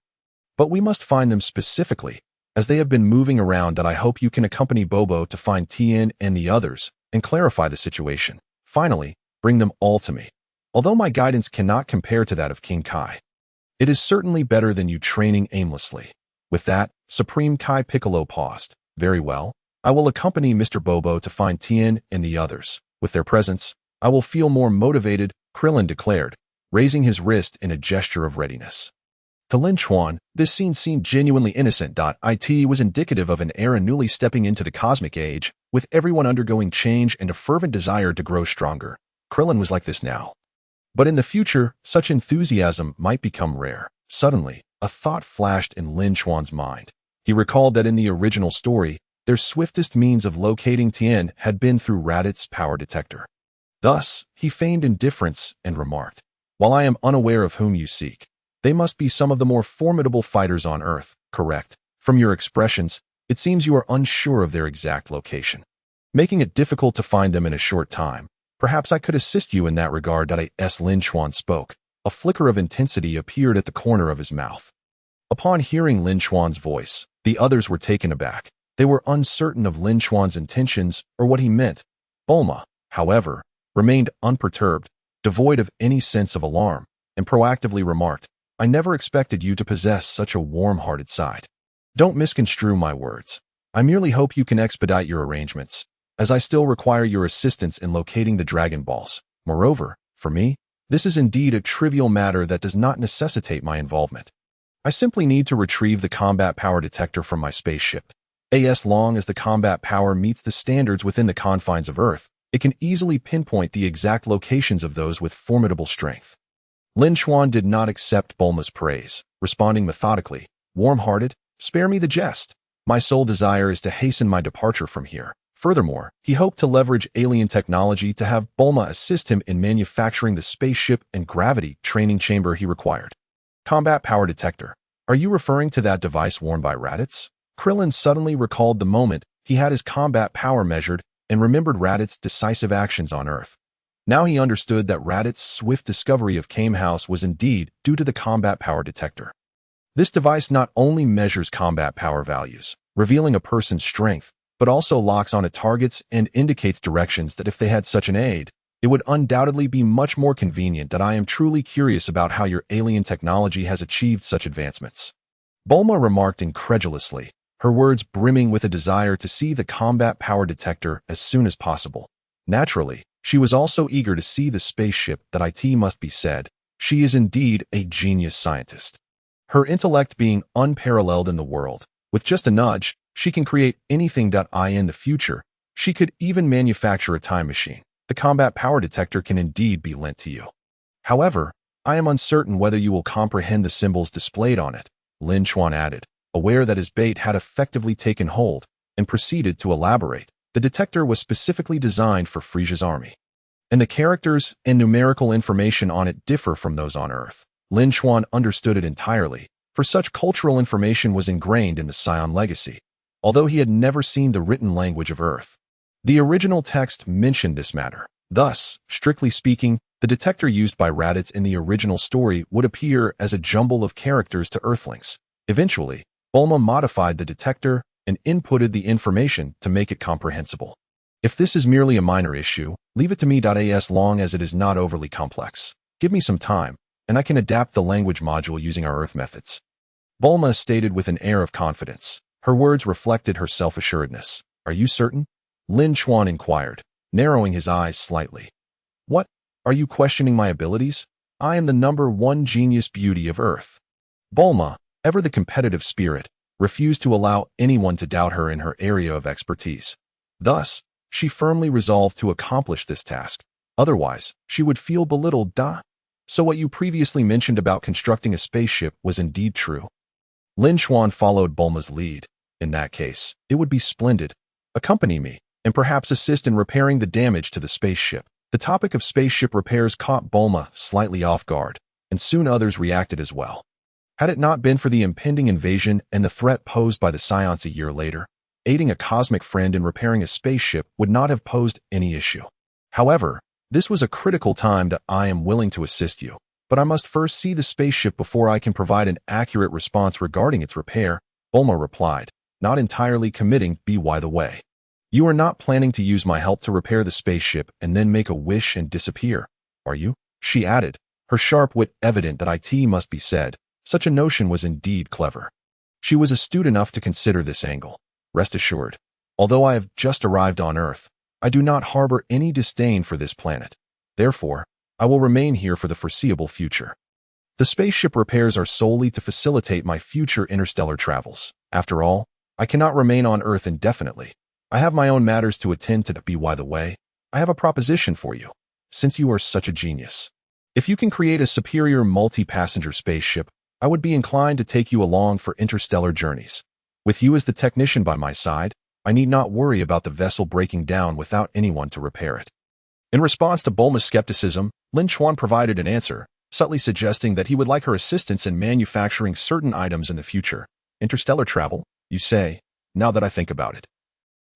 but we must find them specifically, as they have been moving around. I hope you can accompany Bobo to find Tien and the others and clarify the situation. Finally, bring them all to me. Although my guidance cannot compare to that of King Kai, it is certainly better than you training aimlessly. With that, Supreme Kai Piccolo paused. Very well, I will accompany Mr. Bobo to find Tien and the others. With their presence, I will feel more motivated, Krillin declared, raising his wrist in a gesture of readiness. To Lin Chuan, this scene seemed genuinely innocent. It was indicative of an era newly stepping into the cosmic age, with everyone undergoing change and a fervent desire to grow stronger. Krillin was like this now. But in the future, such enthusiasm might become rare. Suddenly, a thought flashed in Lin Chuan's mind. He recalled that in the original story, their swiftest means of locating Tien had been through Raditz's power detector. Thus, he feigned indifference and remarked, while I am unaware of whom you seek, they must be some of the more formidable fighters on Earth, correct? From your expressions, it seems you are unsure of their exact location, making it difficult to find them in a short time. Perhaps I could assist you in that regard. As Lin Chuan spoke, a flicker of intensity appeared at the corner of his mouth. Upon hearing Lin Chuan's voice, the others were taken aback. They were uncertain of Lin Chuan's intentions or what he meant. Bulma, however, remained unperturbed, devoid of any sense of alarm, and proactively remarked, I never expected you to possess such a warm-hearted side. Don't misconstrue my words. I merely hope you can expedite your arrangements, as I still require your assistance in locating the Dragon Balls. Moreover, for me, this is indeed a trivial matter that does not necessitate my involvement. I simply need to retrieve the combat power detector from my spaceship. As long as the combat power meets the standards within the confines of Earth, it can easily pinpoint the exact locations of those with formidable strength. Lin Chuan did not accept Bulma's praise, responding methodically, warm-hearted, spare me the jest. My sole desire is to hasten my departure from here. Furthermore, he hoped to leverage alien technology to have Bulma assist him in manufacturing the spaceship and gravity training chamber he required. Combat power detector. Are you referring to that device worn by Raditz? Krillin suddenly recalled the moment he had his combat power measured and remembered Raditz's decisive actions on Earth. Now he understood that Raditz's swift discovery of Kame House was indeed due to the combat power detector. This device not only measures combat power values, revealing a person's strength, but also locks onto targets and indicates directions that if they had such an aid, It would undoubtedly be much more convenient that I am truly curious about how your alien technology has achieved such advancements." Bulma remarked incredulously, her words brimming with a desire to see the combat power detector as soon as possible. Naturally, she was also eager to see the spaceship that it must be said. She is indeed a genius scientist. Her intellect being unparalleled in the world. With just a nudge, she can create anything that in the future. She could even manufacture a time machine. The combat power detector can indeed be lent to you. However, I am uncertain whether you will comprehend the symbols displayed on it, Lin Chuan added, aware that his bait had effectively taken hold, and proceeded to elaborate. The detector was specifically designed for Frieza's army, and the characters and numerical information on it differ from those on Earth. Lin Chuan understood it entirely, for such cultural information was ingrained in the Saiyan legacy, although he had never seen the written language of Earth. The original text mentioned this matter. Thus, strictly speaking, the detector used by Raditz in the original story would appear as a jumble of characters to Earthlings. Eventually, Bulma modified the detector and inputted the information to make it comprehensible. If this is merely a minor issue, leave it to me. As long as it is not overly complex. Give me some time, and I can adapt the language module using our Earth methods. Bulma stated with an air of confidence. Her words reflected her self-assuredness. Are you certain? Lin Chuan inquired, narrowing his eyes slightly. What? Are you questioning my abilities? I am the #1 genius beauty of Earth. Bulma, ever the competitive spirit, refused to allow anyone to doubt her in her area of expertise. Thus, she firmly resolved to accomplish this task. Otherwise, she would feel belittled. So what you previously mentioned about constructing a spaceship was indeed true. Lin Chuan followed Bulma's lead. In that case, it would be splendid. Accompany me, and perhaps assist in repairing the damage to the spaceship. The topic of spaceship repairs caught Bulma slightly off guard, and soon others reacted as well. Had it not been for the impending invasion and the threat posed by the Saiyans a year later, aiding a cosmic friend in repairing a spaceship would not have posed any issue. However, this was a critical time that I am willing to assist you, but I must first see the spaceship before I can provide an accurate response regarding its repair, Bulma replied, not entirely committing. By the way, you are not planning to use my help to repair the spaceship and then make a wish and disappear, are you? She added, her sharp wit evident that it must be said. Such a notion was indeed clever. She was astute enough to consider this angle. Rest assured, although I have just arrived on Earth, I do not harbor any disdain for this planet. Therefore, I will remain here for the foreseeable future. The spaceship repairs are solely to facilitate my future interstellar travels. After all, I cannot remain on Earth indefinitely. I have my own matters to attend to. By the way, I have a proposition for you, since you are such a genius. If you can create a superior multi-passenger spaceship, I would be inclined to take you along for interstellar journeys. With you as the technician by my side, I need not worry about the vessel breaking down without anyone to repair it. In response to Bulma's skepticism, Lin Chuan provided an answer, subtly suggesting that he would like her assistance in manufacturing certain items in the future. Interstellar travel, you say? Now that I think about it.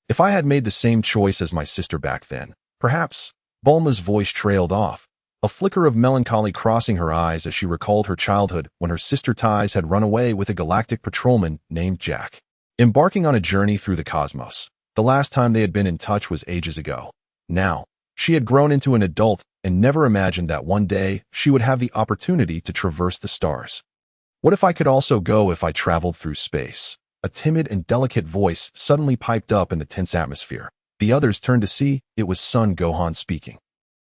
If I had made the same choice as my sister back then, perhaps. Bulma's voice trailed off, a flicker of melancholy crossing her eyes as she recalled her childhood when her sister Ties had run away with a galactic patrolman named Jack, embarking on a journey through the cosmos. The last time they had been in touch was ages ago. Now, she had grown into an adult and never imagined that one day she would have the opportunity to traverse the stars. What if I could also go if I traveled through space? A timid and delicate voice suddenly piped up in the tense atmosphere. The others turned to see. It was son Gohan speaking.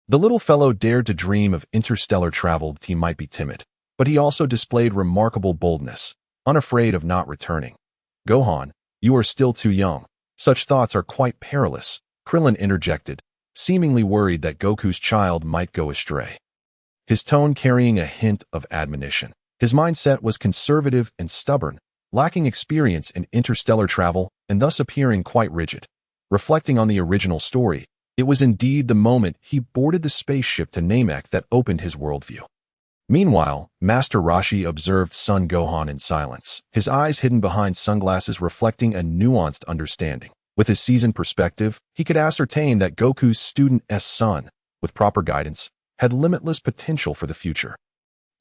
The little fellow dared to dream of interstellar travel. He might be timid, but he also displayed remarkable boldness, unafraid of not returning. Gohan, you are still too young. Such thoughts are quite perilous, Krillin interjected, seemingly worried that Goku's child might go astray, his tone carrying a hint of admonition. His mindset was conservative and stubborn, lacking experience in interstellar travel and thus appearing quite rigid. Reflecting on the original story, it was indeed the moment he boarded the spaceship to Namek that opened his worldview. Meanwhile, Master Roshi observed son Gohan in silence, his eyes hidden behind sunglasses reflecting a nuanced understanding. With his seasoned perspective, he could ascertain that Goku's student's son, with proper guidance, had limitless potential for the future.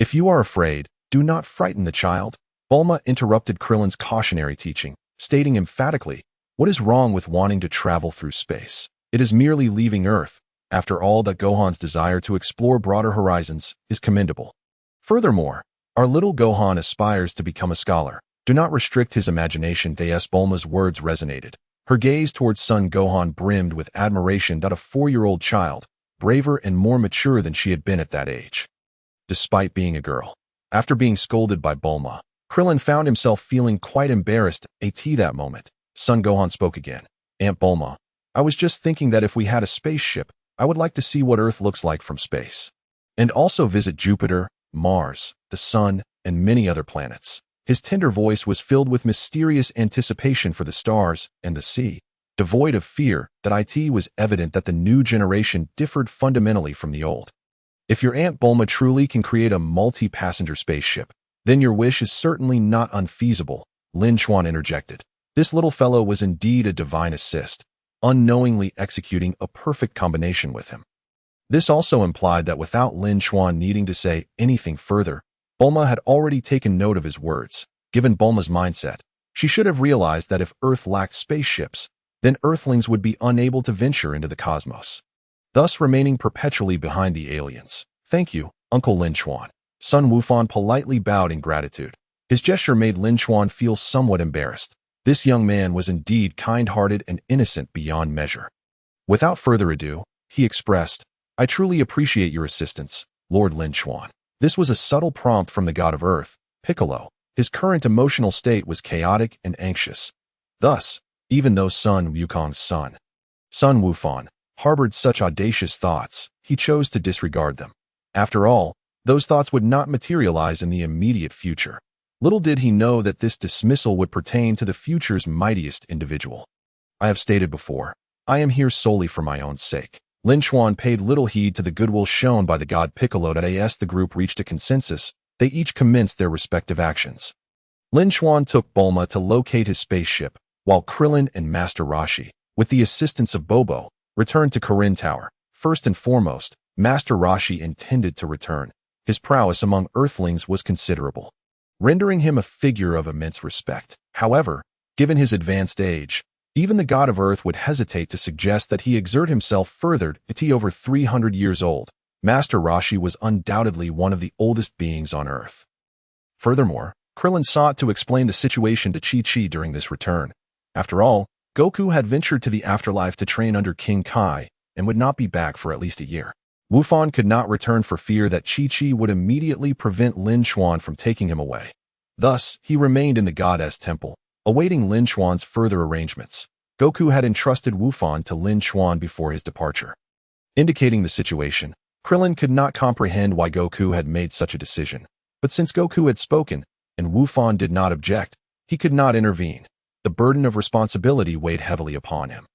If you are afraid, do not frighten the child. Bulma interrupted Krillin's cautionary teaching, stating emphatically, what is wrong with wanting to travel through space? It is merely leaving Earth. After all, that Gohan's desire to explore broader horizons is commendable. Furthermore, our little Gohan aspires to become a scholar. Do not restrict his imagination. As Bulma's words resonated, her gaze towards son Gohan brimmed with admiration. A 4-year-old child, braver and more mature than she had been at that age. Despite being a girl, after being scolded by Bulma, Krillin found himself feeling quite embarrassed. At that moment, son Gohan spoke again. Aunt Bulma, I was just thinking that if we had a spaceship, I would like to see what Earth looks like from space. And also visit Jupiter, Mars, the Sun, and many other planets. His tender voice was filled with mysterious anticipation for the stars and the sea. Devoid of fear, it was evident that the new generation differed fundamentally from the old. If your Aunt Bulma truly can create a multi-passenger spaceship, then your wish is certainly not unfeasible, Lin Chuan interjected. This little fellow was indeed a divine assist, unknowingly executing a perfect combination with him. This also implied that without Lin Chuan needing to say anything further, Bulma had already taken note of his words. Given Bulma's mindset, she should have realized that if Earth lacked spaceships, then Earthlings would be unable to venture into the cosmos, thus remaining perpetually behind the aliens. Thank you, Uncle Lin Chuan. Son Wufan politely bowed in gratitude. His gesture made Lin Chuan feel somewhat embarrassed. This young man was indeed kind-hearted and innocent beyond measure. Without further ado, he expressed, I truly appreciate your assistance, Lord Lin Chuan. This was a subtle prompt from the god of Earth, Piccolo. His current emotional state was chaotic and anxious. Thus, even though Sun Wukong's son, Sun Wufan, harbored such audacious thoughts, he chose to disregard them. After all, those thoughts would not materialize in the immediate future. Little did he know that this dismissal would pertain to the future's mightiest individual. I have stated before, I am here solely for my own sake. Lin Chuan paid little heed to the goodwill shown by the god Piccolo. As the group reached a consensus, they each commenced their respective actions. Lin Chuan took Bulma to locate his spaceship, while Krillin and Master Roshi, with the assistance of Bobo, returned to Karin Tower. First and foremost, Master Roshi intended to return. His prowess among Earthlings was considerable, rendering him a figure of immense respect. However, given his advanced age, even the god of Earth would hesitate to suggest that he exert himself further. At over 300 years old, Master Roshi was undoubtedly one of the oldest beings on Earth. Furthermore, Krillin sought to explain the situation to Chi-Chi during this return. After all, Goku had ventured to the afterlife to train under King Kai and would not be back for at least a year. Wufan could not return for fear that Chi-Chi would immediately prevent Lin Chuan from taking him away. Thus, he remained in the goddess temple, awaiting Lin Chuan's further arrangements. Goku had entrusted Wufan to Lin Chuan before his departure. Indicating the situation, Krillin could not comprehend why Goku had made such a decision. But since Goku had spoken, and Wufan did not object, he could not intervene. The burden of responsibility weighed heavily upon him.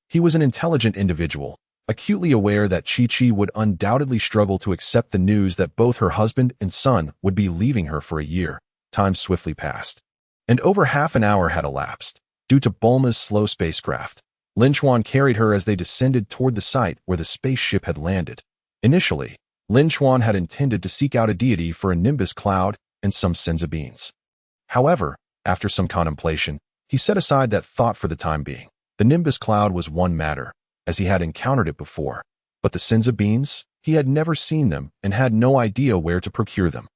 He was an intelligent individual, acutely aware that Chi-Chi would undoubtedly struggle to accept the news that both her husband and son would be leaving her for a year. Time swiftly passed, and over half an hour had elapsed. Due to Bulma's slow spacecraft, Lin Chuan carried her as they descended toward the site where the spaceship had landed. Initially, Lin Chuan had intended to seek out a deity for a nimbus cloud and some senza beans. However, after some contemplation, he set aside that thought for the time being. The nimbus cloud was one matter, as he had encountered it before, but the senza beans, he had never seen them and had no idea where to procure them.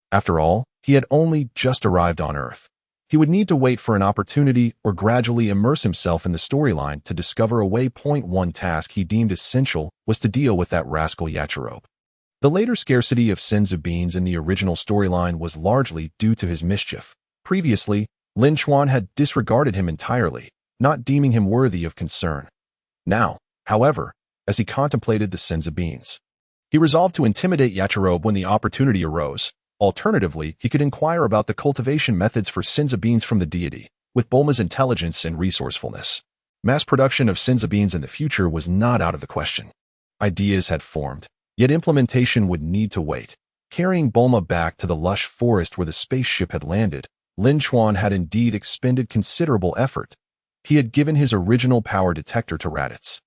After all, he had only just arrived on Earth. He would need to wait for an opportunity or gradually immerse himself in the storyline to discover a way. One task he deemed essential was to deal with that rascal Yachirobe. The later scarcity of senza beans in the original storyline was largely due to his mischief. Previously, Lin Chuan had disregarded him entirely, not deeming him worthy of concern. Now, however, as he contemplated the senza beans, he resolved to intimidate Yachirobe when the opportunity arose. Alternatively, he could inquire about the cultivation methods for senza beans from the deity. With Bulma's intelligence and resourcefulness, mass production of senza beans in the future was not out of the question. Ideas had formed, yet implementation would need to wait. Carrying Bulma back to the lush forest where the spaceship had landed, Lin Chuan had indeed expended considerable effort. He had given his original power detector to Raditz,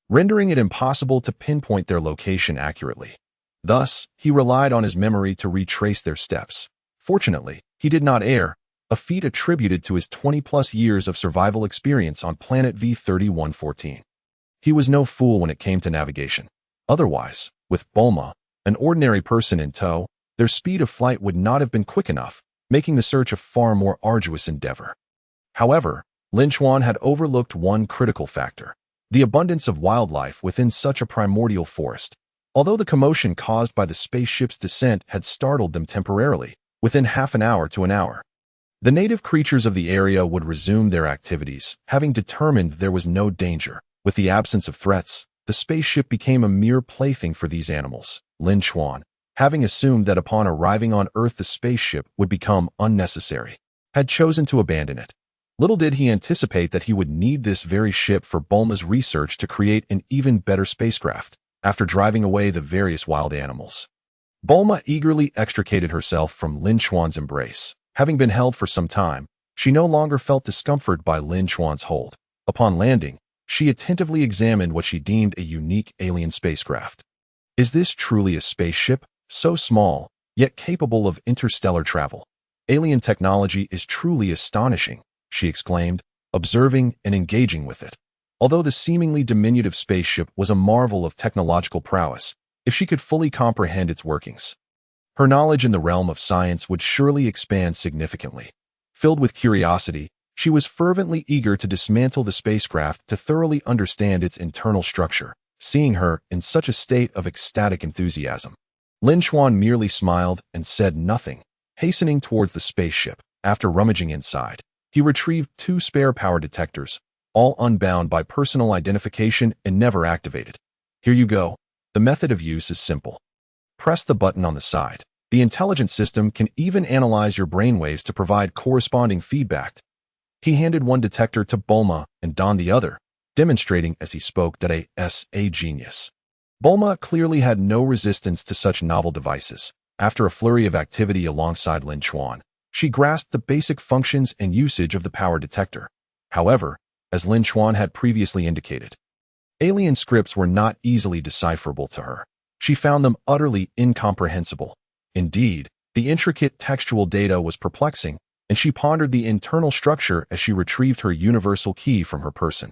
rendering it impossible to pinpoint their location accurately. Thus, he relied on his memory to retrace their steps. Fortunately, he did not err, a feat attributed to his 20-plus years of survival experience on Planet V3114. He was no fool when it came to navigation. Otherwise, with Bulma, an ordinary person in tow, their speed of flight would not have been quick enough, making the search a far more arduous endeavor. However, Lin Chuan had overlooked one critical factor: the abundance of wildlife within such a primordial forest. Although the commotion caused by the spaceship's descent had startled them temporarily, within half an hour to an hour, the native creatures of the area would resume their activities, having determined there was no danger. With the absence of threats, the spaceship became a mere plaything for these animals. Lin Chuan, having assumed that upon arriving on Earth the spaceship would become unnecessary, had chosen to abandon it. Little did he anticipate that he would need this very ship for Bulma's research to create an even better spacecraft, after driving away the various wild animals. Bulma eagerly extricated herself from Lin Chuan's embrace. Having been held for some time, she no longer felt discomfort by Lin Chuan's hold. Upon landing, she attentively examined what she deemed a unique alien spacecraft. Is this truly a spaceship, so small, yet capable of interstellar travel? Alien technology is truly astonishing, she exclaimed, observing and engaging with it. Although the seemingly diminutive spaceship was a marvel of technological prowess, if she could fully comprehend its workings, her knowledge in the realm of science would surely expand significantly. Filled with curiosity, she was fervently eager to dismantle the spacecraft to thoroughly understand its internal structure. Seeing her in such a state of ecstatic enthusiasm, Lin Chuan merely smiled and said nothing. Hastening towards the spaceship, after rummaging inside, he retrieved 2 spare power detectors, all unbound by personal identification and never activated. Here you go. The method of use is simple. Press the button on the side. The intelligent system can even analyze your brainwaves to provide corresponding feedback. He handed one detector to Bulma and donned the other, demonstrating as he spoke that a genius. Bulma clearly had no resistance to such novel devices. After a flurry of activity alongside Lin Chuan, she grasped the basic functions and usage of the power detector. However, as Lin Chuan had previously indicated, alien scripts were not easily decipherable to her. She found them utterly incomprehensible. Indeed, the intricate textual data was perplexing, and she pondered the internal structure as she retrieved her universal key from her person.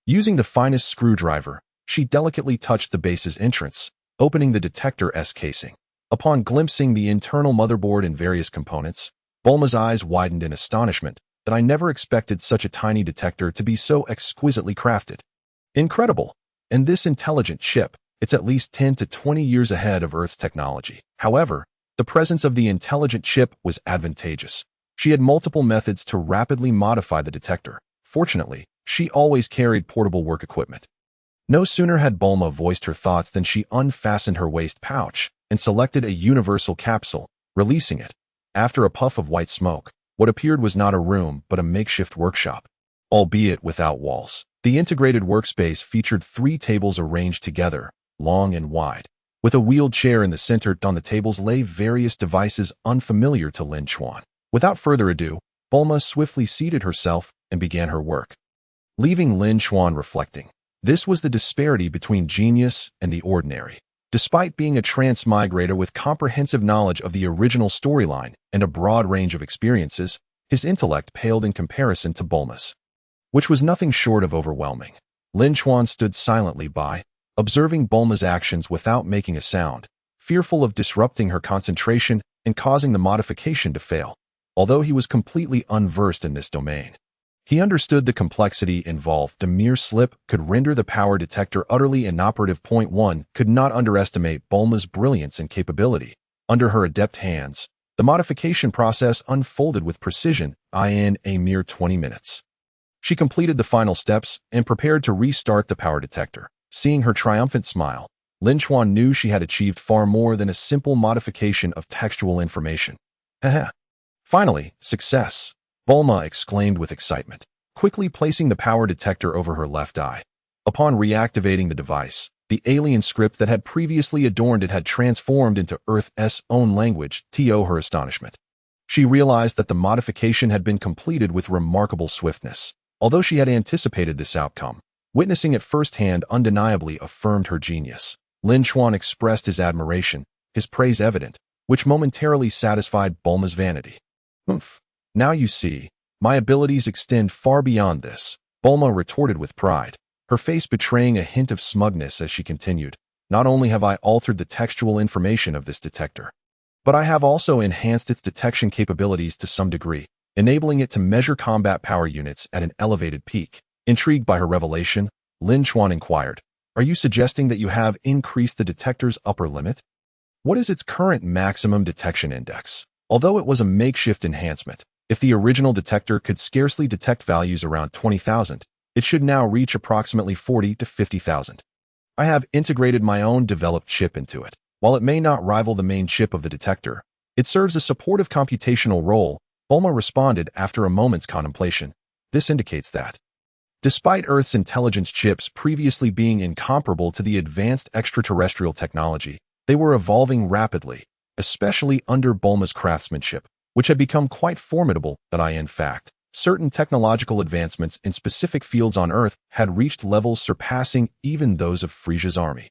Using the finest screwdriver, she delicately touched the base's entrance, opening the detector's casing. Upon glimpsing the internal motherboard and various components, Bulma's eyes widened in astonishment that I never expected such a tiny detector to be so exquisitely crafted. Incredible! And this intelligent chip, it's at least 10 to 20 years ahead of Earth's technology. However, the presence of the intelligent chip was advantageous. She had multiple methods to rapidly modify the detector. Fortunately, she always carried portable work equipment. No sooner had Bulma voiced her thoughts than she unfastened her waist pouch and selected a universal capsule, releasing it. After a puff of white smoke, what appeared was not a room but a makeshift workshop, albeit without walls. The integrated workspace featured 3 tables arranged together, long and wide. With a wheeled chair in the center, on the tables lay various devices unfamiliar to Lin Chuan. Without further ado, Bulma swiftly seated herself and began her work, leaving Lin Chuan reflecting. This was the disparity between genius and the ordinary. Despite being a transmigrator with comprehensive knowledge of the original storyline and a broad range of experiences, his intellect paled in comparison to Bulma's, which was nothing short of overwhelming. Lin Chuan stood silently by, observing Bulma's actions without making a sound, fearful of disrupting her concentration and causing the modification to fail. Although he was completely unversed in this domain, he understood the complexity involved. A mere slip could render the power detector utterly inoperative. One could not underestimate Bulma's brilliance and capability. Under her adept hands, the modification process unfolded with precision in a mere 20 minutes. She completed the final steps and prepared to restart the power detector. Seeing her triumphant smile, Lin Chuan knew she had achieved far more than a simple modification of textual information. Haha. Finally, success! Bulma exclaimed with excitement, quickly placing the power detector over her left eye. Upon reactivating the device, the alien script that had previously adorned it had transformed into Earth's own language. To her astonishment, she realized that the modification had been completed with remarkable swiftness. Although she had anticipated this outcome, witnessing it firsthand undeniably affirmed her genius. Lin Chuan expressed his admiration, his praise evident, which momentarily satisfied Bulma's vanity. Oomph. Now you see, my abilities extend far beyond this, Bulma retorted with pride. her face betraying a hint of smugness as she continued. Not only have I altered the textual information of this detector, but I have also enhanced its detection capabilities to some degree, enabling it to measure combat power units at an elevated peak. Intrigued by her revelation, Lin Chuan inquired, "Are you suggesting that you have increased the detector's upper limit? What is its current maximum detection index?" Although it was a makeshift enhancement, if the original detector could scarcely detect values around 20,000, it should now reach approximately 40 to 50,000. I have integrated my own developed chip into it. While it may not rival the main chip of the detector, it serves a supportive computational role, Bulma responded after a moment's contemplation. This indicates that, despite Earth's intelligence chips previously being incomparable to the advanced extraterrestrial technology, they were evolving rapidly, especially under Bulma's craftsmanship, which had become quite formidable. In fact, certain technological advancements in specific fields on Earth had reached levels surpassing even those of Frieza's army,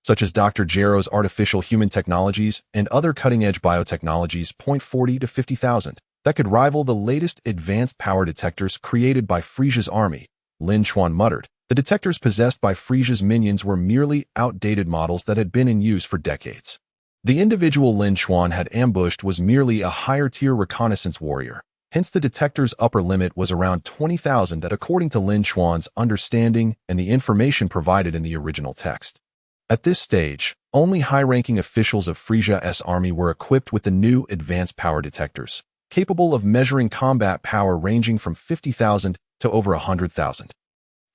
such as Dr. Gero's artificial human technologies and other cutting-edge biotechnologies. 40 to 50,000, that could rival the latest advanced power detectors created by Frieza's army, Lin Chuan muttered. The detectors possessed by Frieza's minions were merely outdated models that had been in use for decades. The individual Lin Chuan had ambushed was merely a higher-tier reconnaissance warrior, hence the detector's upper limit was around 20,000 that according to Lin Chuan's understanding and the information provided in the original text. At this stage, only high-ranking officials of Frieza's army were equipped with the new advanced power detectors, capable of measuring combat power ranging from 50,000 to over 100,000.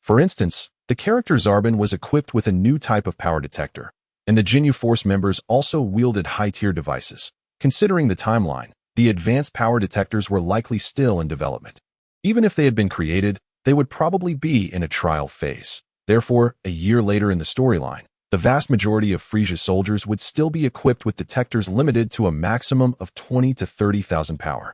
For instance, the character Zarbon was equipped with a new type of power detector, and the Ginyu Force members also wielded high-tier devices. Considering the timeline, the advanced power detectors were likely still in development. Even if they had been created, they would probably be in a trial phase. Therefore, a year later in the storyline, the vast majority of Frieza's soldiers would still be equipped with detectors limited to a maximum of 20 to 30,000 power.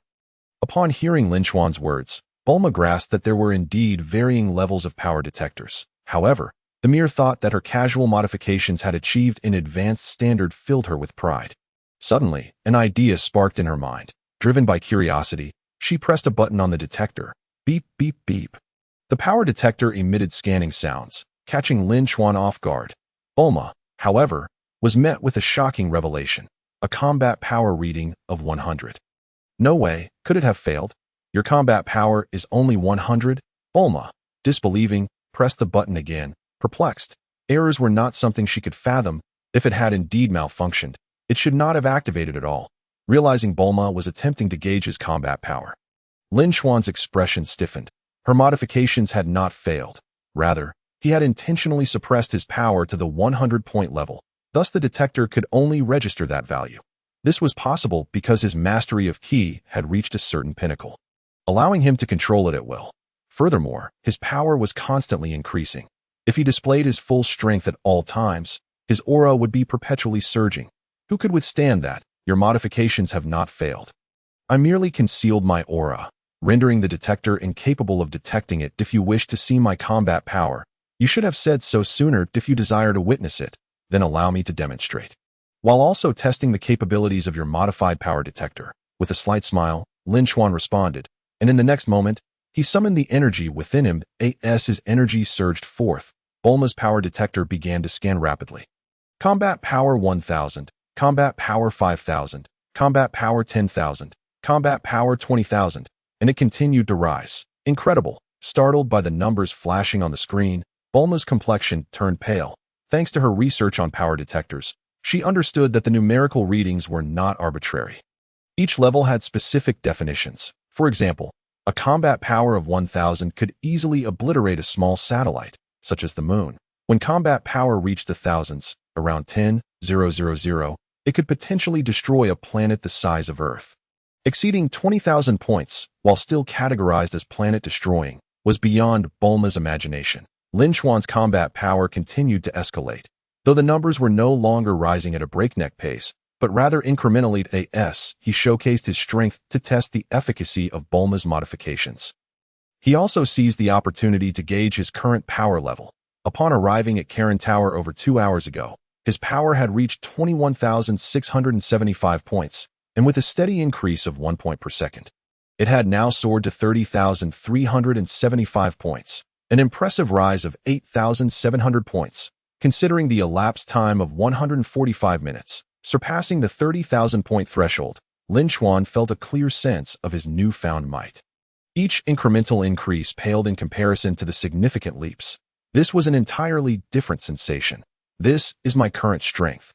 Upon hearing Lin Chuan's words, Bulma grasped that there were indeed varying levels of power detectors. However, the mere thought that her casual modifications had achieved an advanced standard filled her with pride. Suddenly, an idea sparked in her mind. Driven by curiosity, she pressed a button on the detector. Beep, beep, beep. The power detector emitted scanning sounds, catching Lin Chuan off guard. Bulma, however, was met with a shocking revelation, a combat power reading of 100. No way could it have failed. Your combat power is only 100? Bulma, disbelieving, pressed the button again, perplexed. Errors were not something she could fathom. If it had indeed malfunctioned, it should not have activated at all. Realizing Bulma was attempting to gauge his combat power, Lin Chuan's expression stiffened. Her modifications had not failed. Rather, he had intentionally suppressed his power to the 100-point level. Thus the detector could only register that value. This was possible because his mastery of Ki had reached a certain pinnacle, allowing him to control it at will. Furthermore, his power was constantly increasing. If he displayed his full strength at all times, his aura would be perpetually surging. Who could withstand that? Your modifications have not failed. I merely concealed my aura, rendering the detector incapable of detecting it. If you wish to see my combat power, you should have said so sooner. If you desire to witness it, then allow me to demonstrate. While also testing the capabilities of your modified power detector, with a slight smile, Lin Chuan responded, and in the next moment, he summoned the energy within him. His energy surged forth. Bulma's power detector began to scan rapidly. Combat power 1,000, combat power 5,000, combat power 10,000, combat power 20,000, and it continued to rise. Incredible. Startled by the numbers flashing on the screen, Bulma's complexion turned pale. Thanks to her research on power detectors, she understood that the numerical readings were not arbitrary. Each level had specific definitions. For example, a combat power of 1,000 could easily obliterate a small satellite, such as the moon. When combat power reached the thousands, around 10,000, it could potentially destroy a planet the size of Earth. Exceeding 20,000 points, while still categorized as planet-destroying, was beyond Bulma's imagination. Lin Chuan's combat power continued to escalate, though the numbers were no longer rising at a breakneck pace, but rather incrementally. He showcased his strength to test the efficacy of Bulma's modifications. He also seized the opportunity to gauge his current power level. Upon arriving at Karin Tower over 2 hours ago, his power had reached 21,675 points, and with a steady increase of 1 point per second, it had now soared to 30,375 points. an impressive rise of 8,700 points, considering the elapsed time of 145 minutes, surpassing the 30,000-point threshold. Lin Chuan felt a clear sense of his newfound might. Each incremental increase paled in comparison to the significant leaps. This was an entirely different sensation. This is my current strength.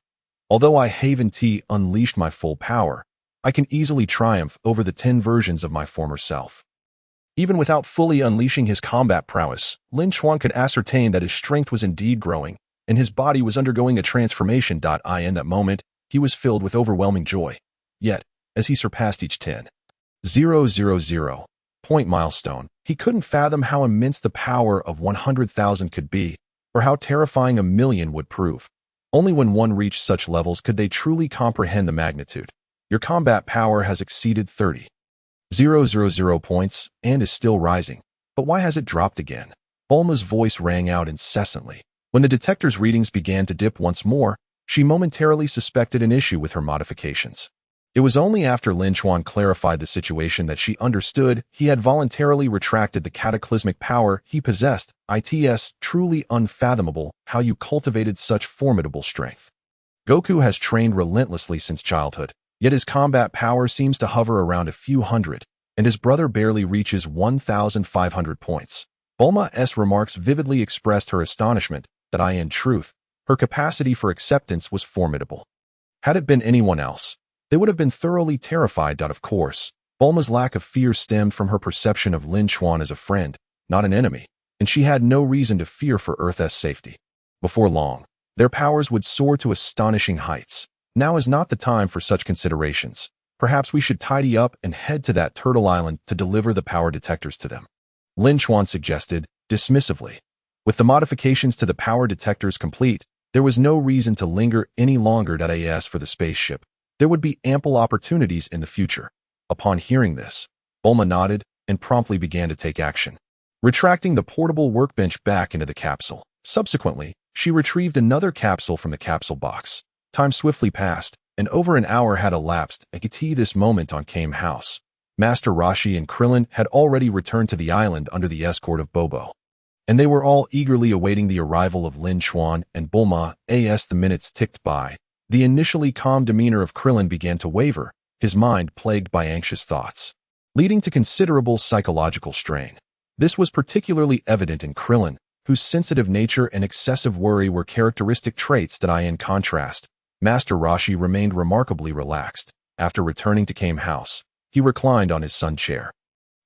Although I haven't unleashed my full power, I can easily triumph over the 10 versions of my former self. Even without fully unleashing his combat prowess, Lin Chuan could ascertain that his strength was indeed growing, and his body was undergoing a transformation. In that moment, he was filled with overwhelming joy. Yet, as he surpassed each 10,000 point milestone, he couldn't fathom how immense the power of 100,000 could be, or how terrifying 1,000,000 would prove. Only when one reached such levels could they truly comprehend the magnitude. Your combat power has exceeded 30,000 points and is still rising. But why has it dropped again? Bulma's voice rang out incessantly. When the detector's readings began to dip once more, she momentarily suspected an issue with her modifications. It was only after Lin Chuan clarified the situation that she understood he had voluntarily retracted the cataclysmic power he possessed. It's truly unfathomable how you cultivated such formidable strength. Goku has trained relentlessly since childhood, yet his combat power seems to hover around a few hundred, and his brother barely reaches 1,500 points. Bulma's remarks vividly expressed her astonishment that in truth, her capacity for acceptance was formidable. Had it been anyone else, they would have been thoroughly terrified. Of course, Bulma's lack of fear stemmed from her perception of Lin Chuan as a friend, not an enemy, and she had no reason to fear for Earth's safety. Before long, their powers would soar to astonishing heights. Now is not the time for such considerations. Perhaps we should tidy up and head to that turtle island to deliver the power detectors to them, Lin Chuan suggested, dismissively. With the modifications to the power detectors complete, there was no reason to linger any longer. As for the spaceship, there would be ample opportunities in the future. Upon hearing this, Bulma nodded and promptly began to take action, retracting the portable workbench back into the capsule. Subsequently, she retrieved another capsule from the capsule box. Time swiftly passed, and over an hour had elapsed. At this moment on Kame House, Master Roshi and Krillin had already returned to the island under the escort of Bobo, and they were all eagerly awaiting the arrival of Lin Chuan and Bulma. As the minutes ticked by, the initially calm demeanor of Krillin began to waver, his mind plagued by anxious thoughts, leading to considerable psychological strain. This was particularly evident in Krillin, whose sensitive nature and excessive worry were characteristic traits. In contrast, Master Roshi remained remarkably relaxed. After returning to Kame House, he reclined on his sun chair,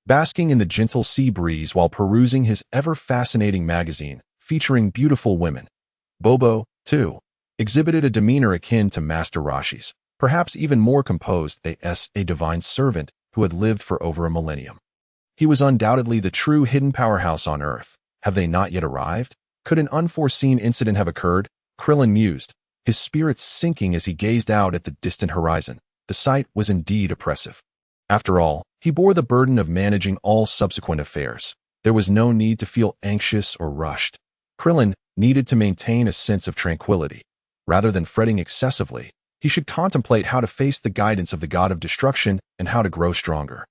basking in the gentle sea breeze while perusing his ever-fascinating magazine featuring beautiful women. Bobo, too, exhibited a demeanor akin to Master Roshi's, perhaps even more composed. A divine servant who had lived for over a millennium. He was undoubtedly the true hidden powerhouse on Earth. Have they not yet arrived? Could an unforeseen incident have occurred? Krillin mused, his spirits sinking as he gazed out at the distant horizon. The sight was indeed oppressive. After all, he bore the burden of managing all subsequent affairs. There was no need to feel anxious or rushed. Krillin needed to maintain a sense of tranquility. Rather than fretting excessively, he should contemplate how to face the guidance of the god of destruction and how to grow stronger.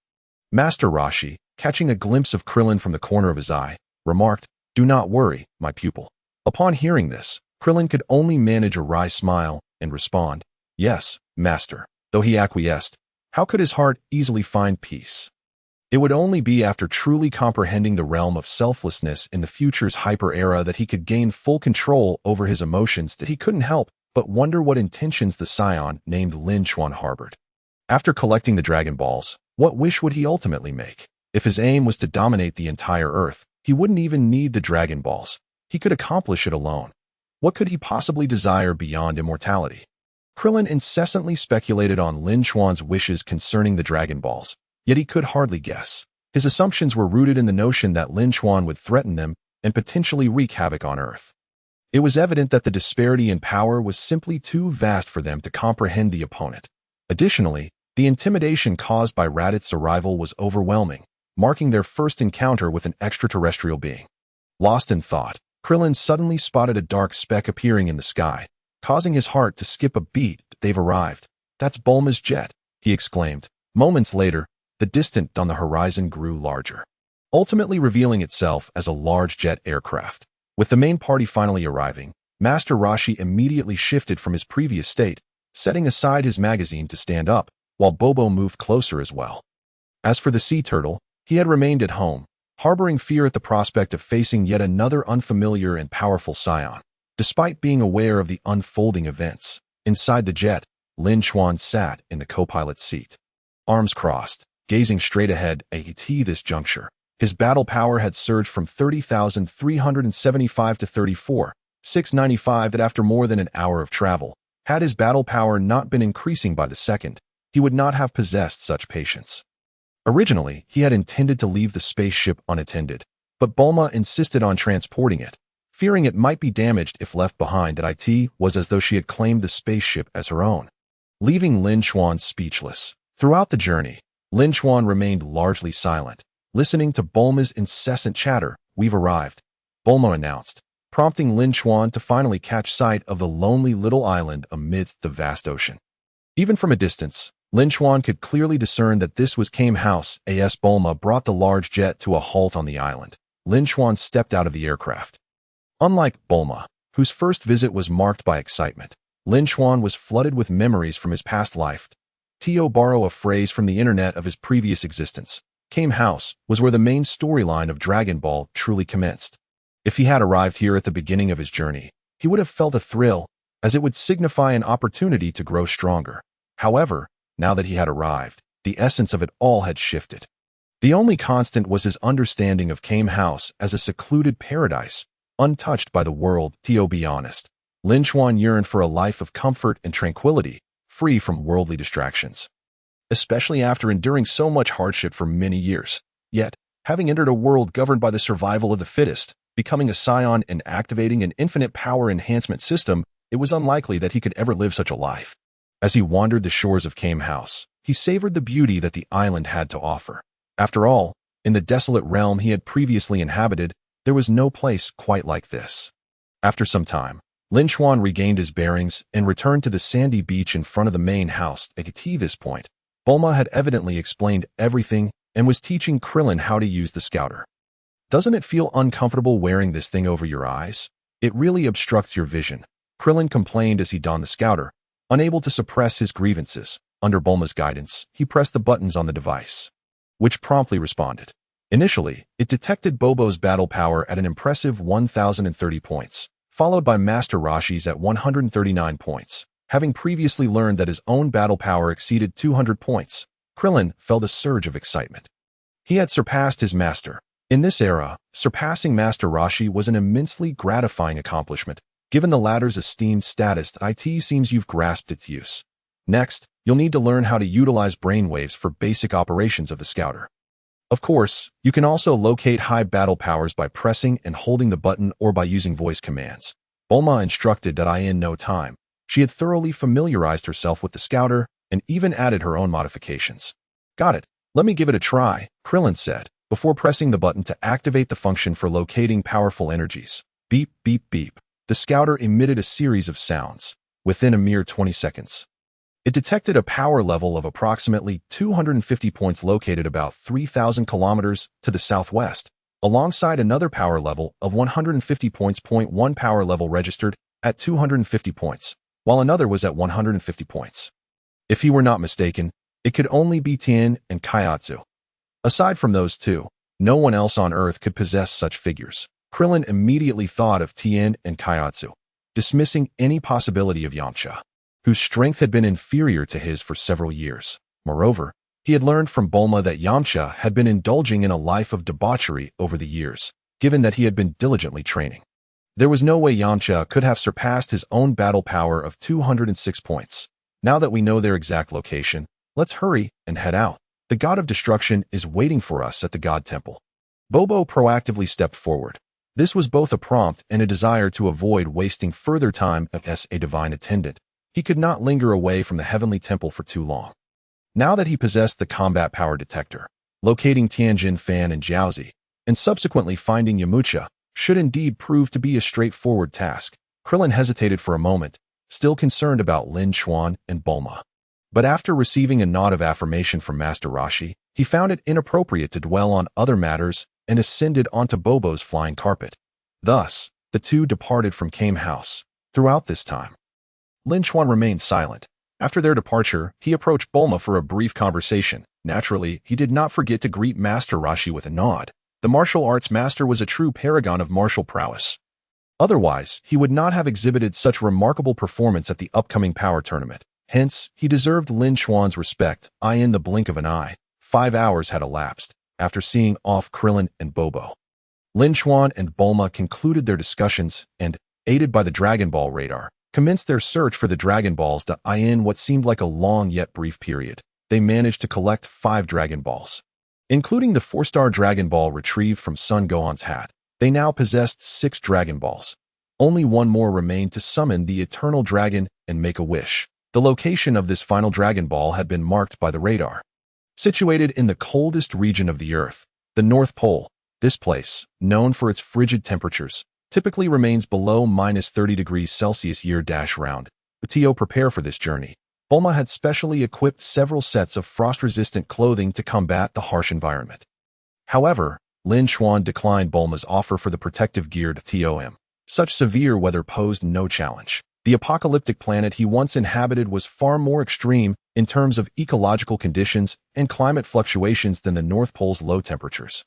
Master Roshi, catching a glimpse of Krillin from the corner of his eye, remarked, "Do not worry, my pupil." Upon hearing this, Krillin could only manage a wry smile and respond, "Yes, master." Though he acquiesced, how could his heart easily find peace? It would only be after truly comprehending the realm of selflessness in the future's hyper-era that he could gain full control over his emotions. That he couldn't help but wonder what intentions the Saiyan named Lin Chuan harbored. After collecting the Dragon Balls, what wish would he ultimately make? If his aim was to dominate the entire Earth, he wouldn't even need the Dragon Balls. He could accomplish it alone. What could he possibly desire beyond immortality? Krillin incessantly speculated on Lin Chuan's wishes concerning the Dragon Balls, yet he could hardly guess. His assumptions were rooted in the notion that Lin Chuan would threaten them and potentially wreak havoc on Earth. It was evident that the disparity in power was simply too vast for them to comprehend the opponent. Additionally, the intimidation caused by Raditz's arrival was overwhelming, marking their first encounter with an extraterrestrial being. Lost in thought, Krillin suddenly spotted a dark speck appearing in the sky, causing his heart to skip a beat. "They've arrived. That's Bulma's jet," he exclaimed. Moments later, the distance on the horizon grew larger. ultimately revealing itself as a large jet aircraft. With the main party finally arriving, Master Roshi immediately shifted from his previous state, setting aside his magazine to stand up, while Bobo moved closer as well. As for the sea turtle, he had remained at home, harboring fear at the prospect of facing yet another unfamiliar and powerful Saiyan. Despite being aware of the unfolding events, inside the jet, Lin Chuan sat in the co-pilot's seat. Arms crossed, gazing straight ahead at this juncture. His battle power had surged from 30,375 to 34,695 that after more than an hour of travel, had his battle power not been increasing by the second, he would not have possessed such patience. Originally, he had intended to leave the spaceship unattended, but Bulma insisted on transporting it, fearing it might be damaged if left behind. That it was as though she had claimed the spaceship as her own, leaving Lin Chuan speechless. Throughout the journey, Lin Chuan remained largely silent, listening to Bulma's incessant chatter. "We've arrived," Bulma announced, prompting Lin Chuan to finally catch sight of the lonely little island amidst the vast ocean. Even from a distance, Lin Chuan could clearly discern that this was Kame House. As Bulma brought the large jet to a halt on the island, Lin Chuan stepped out of the aircraft. Unlike Bulma, whose first visit was marked by excitement, Lin Chuan was flooded with memories from his past life. To borrow a phrase from the internet of his previous existence, Kame House was where the main storyline of Dragon Ball truly commenced. If he had arrived here at the beginning of his journey, he would have felt a thrill, as it would signify an opportunity to grow stronger. However, now that he had arrived, the essence of it all had shifted. The only constant was his understanding of Kame House as a secluded paradise, untouched by the world. To be honest, Lin Chuan yearned for a life of comfort and tranquility, free from worldly distractions. Especially after enduring so much hardship for many years. Yet, having entered a world governed by the survival of the fittest, becoming a Saiyan and activating an infinite power enhancement system, it was unlikely that he could ever live such a life. As he wandered the shores of Kame House, he savored the beauty that the island had to offer. After all, in the desolate realm he had previously inhabited, there was no place quite like this. After some time, Lin Chuan regained his bearings and returned to the sandy beach in front of the main house. At this point, Bulma had evidently explained everything and was teaching Krillin how to use the scouter. "Doesn't it feel uncomfortable wearing this thing over your eyes? It really obstructs your vision," Krillin complained as he donned the scouter. Unable to suppress his grievances, under Bulma's guidance, he pressed the buttons on the device, which promptly responded. Initially, it detected Bobo's battle power at an impressive 1,030 points, followed by Master Roshi's at 139 points. Having previously learned that his own battle power exceeded 200 points, Krillin felt a surge of excitement. He had surpassed his master. In this era, surpassing Master Roshi was an immensely gratifying accomplishment. Given the latter's esteemed status, it seems you've grasped its use. Next, you'll need to learn how to utilize brainwaves for basic operations of the scouter. Of course, you can also locate high battle powers by pressing and holding the button or by using voice commands. Bulma instructed that in no time, she had thoroughly familiarized herself with the scouter and even added her own modifications. "Got it. Let me give it a try," Krillin said, before pressing the button to activate the function for locating powerful energies. Beep, beep, beep. The scouter emitted a series of sounds. Within a mere 20 seconds, it detected a power level of approximately 250 points located about 3,000 kilometers to the southwest, alongside another power level of 150 points. One power level registered at 250 points, while another was at 150 points. If he were not mistaken, it could only be Tien and Kaiatsu. Aside from those two, no one else on Earth could possess such figures. Krillin immediately thought of Tien and Kaiatsu, dismissing any possibility of Yamcha, whose strength had been inferior to his for several years. Moreover, he had learned from Bulma that Yamcha had been indulging in a life of debauchery over the years, given that he had been diligently training. There was no way Yamcha could have surpassed his own battle power of 206 points. Now that we know their exact location, let's hurry and head out. The God of Destruction is waiting for us at the God Temple. Bobo proactively stepped forward. This was both a prompt and a desire to avoid wasting further time as a divine attendant. He could not linger away from the heavenly temple for too long. Now that he possessed the combat power detector, locating Tianjin Fan and Jiaozi, and subsequently finding Yamcha, should indeed prove to be a straightforward task. Krillin hesitated for a moment, still concerned about Lin Chuan and Bulma. But after receiving a nod of affirmation from Master Roshi, he found it inappropriate to dwell on other matters and ascended onto Bobo's flying carpet. Thus, the two departed from Kame House. Throughout this time, Lin Chuan remained silent. After their departure, he approached Bulma for a brief conversation. Naturally, he did not forget to greet Master Rashi with a nod. The martial arts master was a true paragon of martial prowess. Otherwise, he would not have exhibited such remarkable performance at the upcoming power tournament. Hence, he deserved Lin Chuan's respect. In the blink of an eye, 5 hours had elapsed. After seeing off Krillin and Bobo, Lin Chuan and Bulma concluded their discussions and, aided by the Dragon Ball radar, commenced their search for the Dragon Balls. In what seemed like a long yet brief period, they managed to collect 5 Dragon Balls. Including the 4-star Dragon Ball retrieved from Son Gohan's hat, they now possessed 6 Dragon Balls. Only one more remained to summon the Eternal Dragon and make a wish. The location of this final Dragon Ball had been marked by the radar. Situated in the coldest region of the Earth, the North Pole, this place, known for its frigid temperatures, typically remains below -30 degrees Celsius year-round. To prepare for this journey, Bulma had specially equipped several sets of frost-resistant clothing to combat the harsh environment. However, Lin Chuan declined Bulma's offer for the protective gear to TOM. Such severe weather posed no challenge. The apocalyptic planet he once inhabited was far more extreme in terms of ecological conditions and climate fluctuations than the North Pole's low temperatures.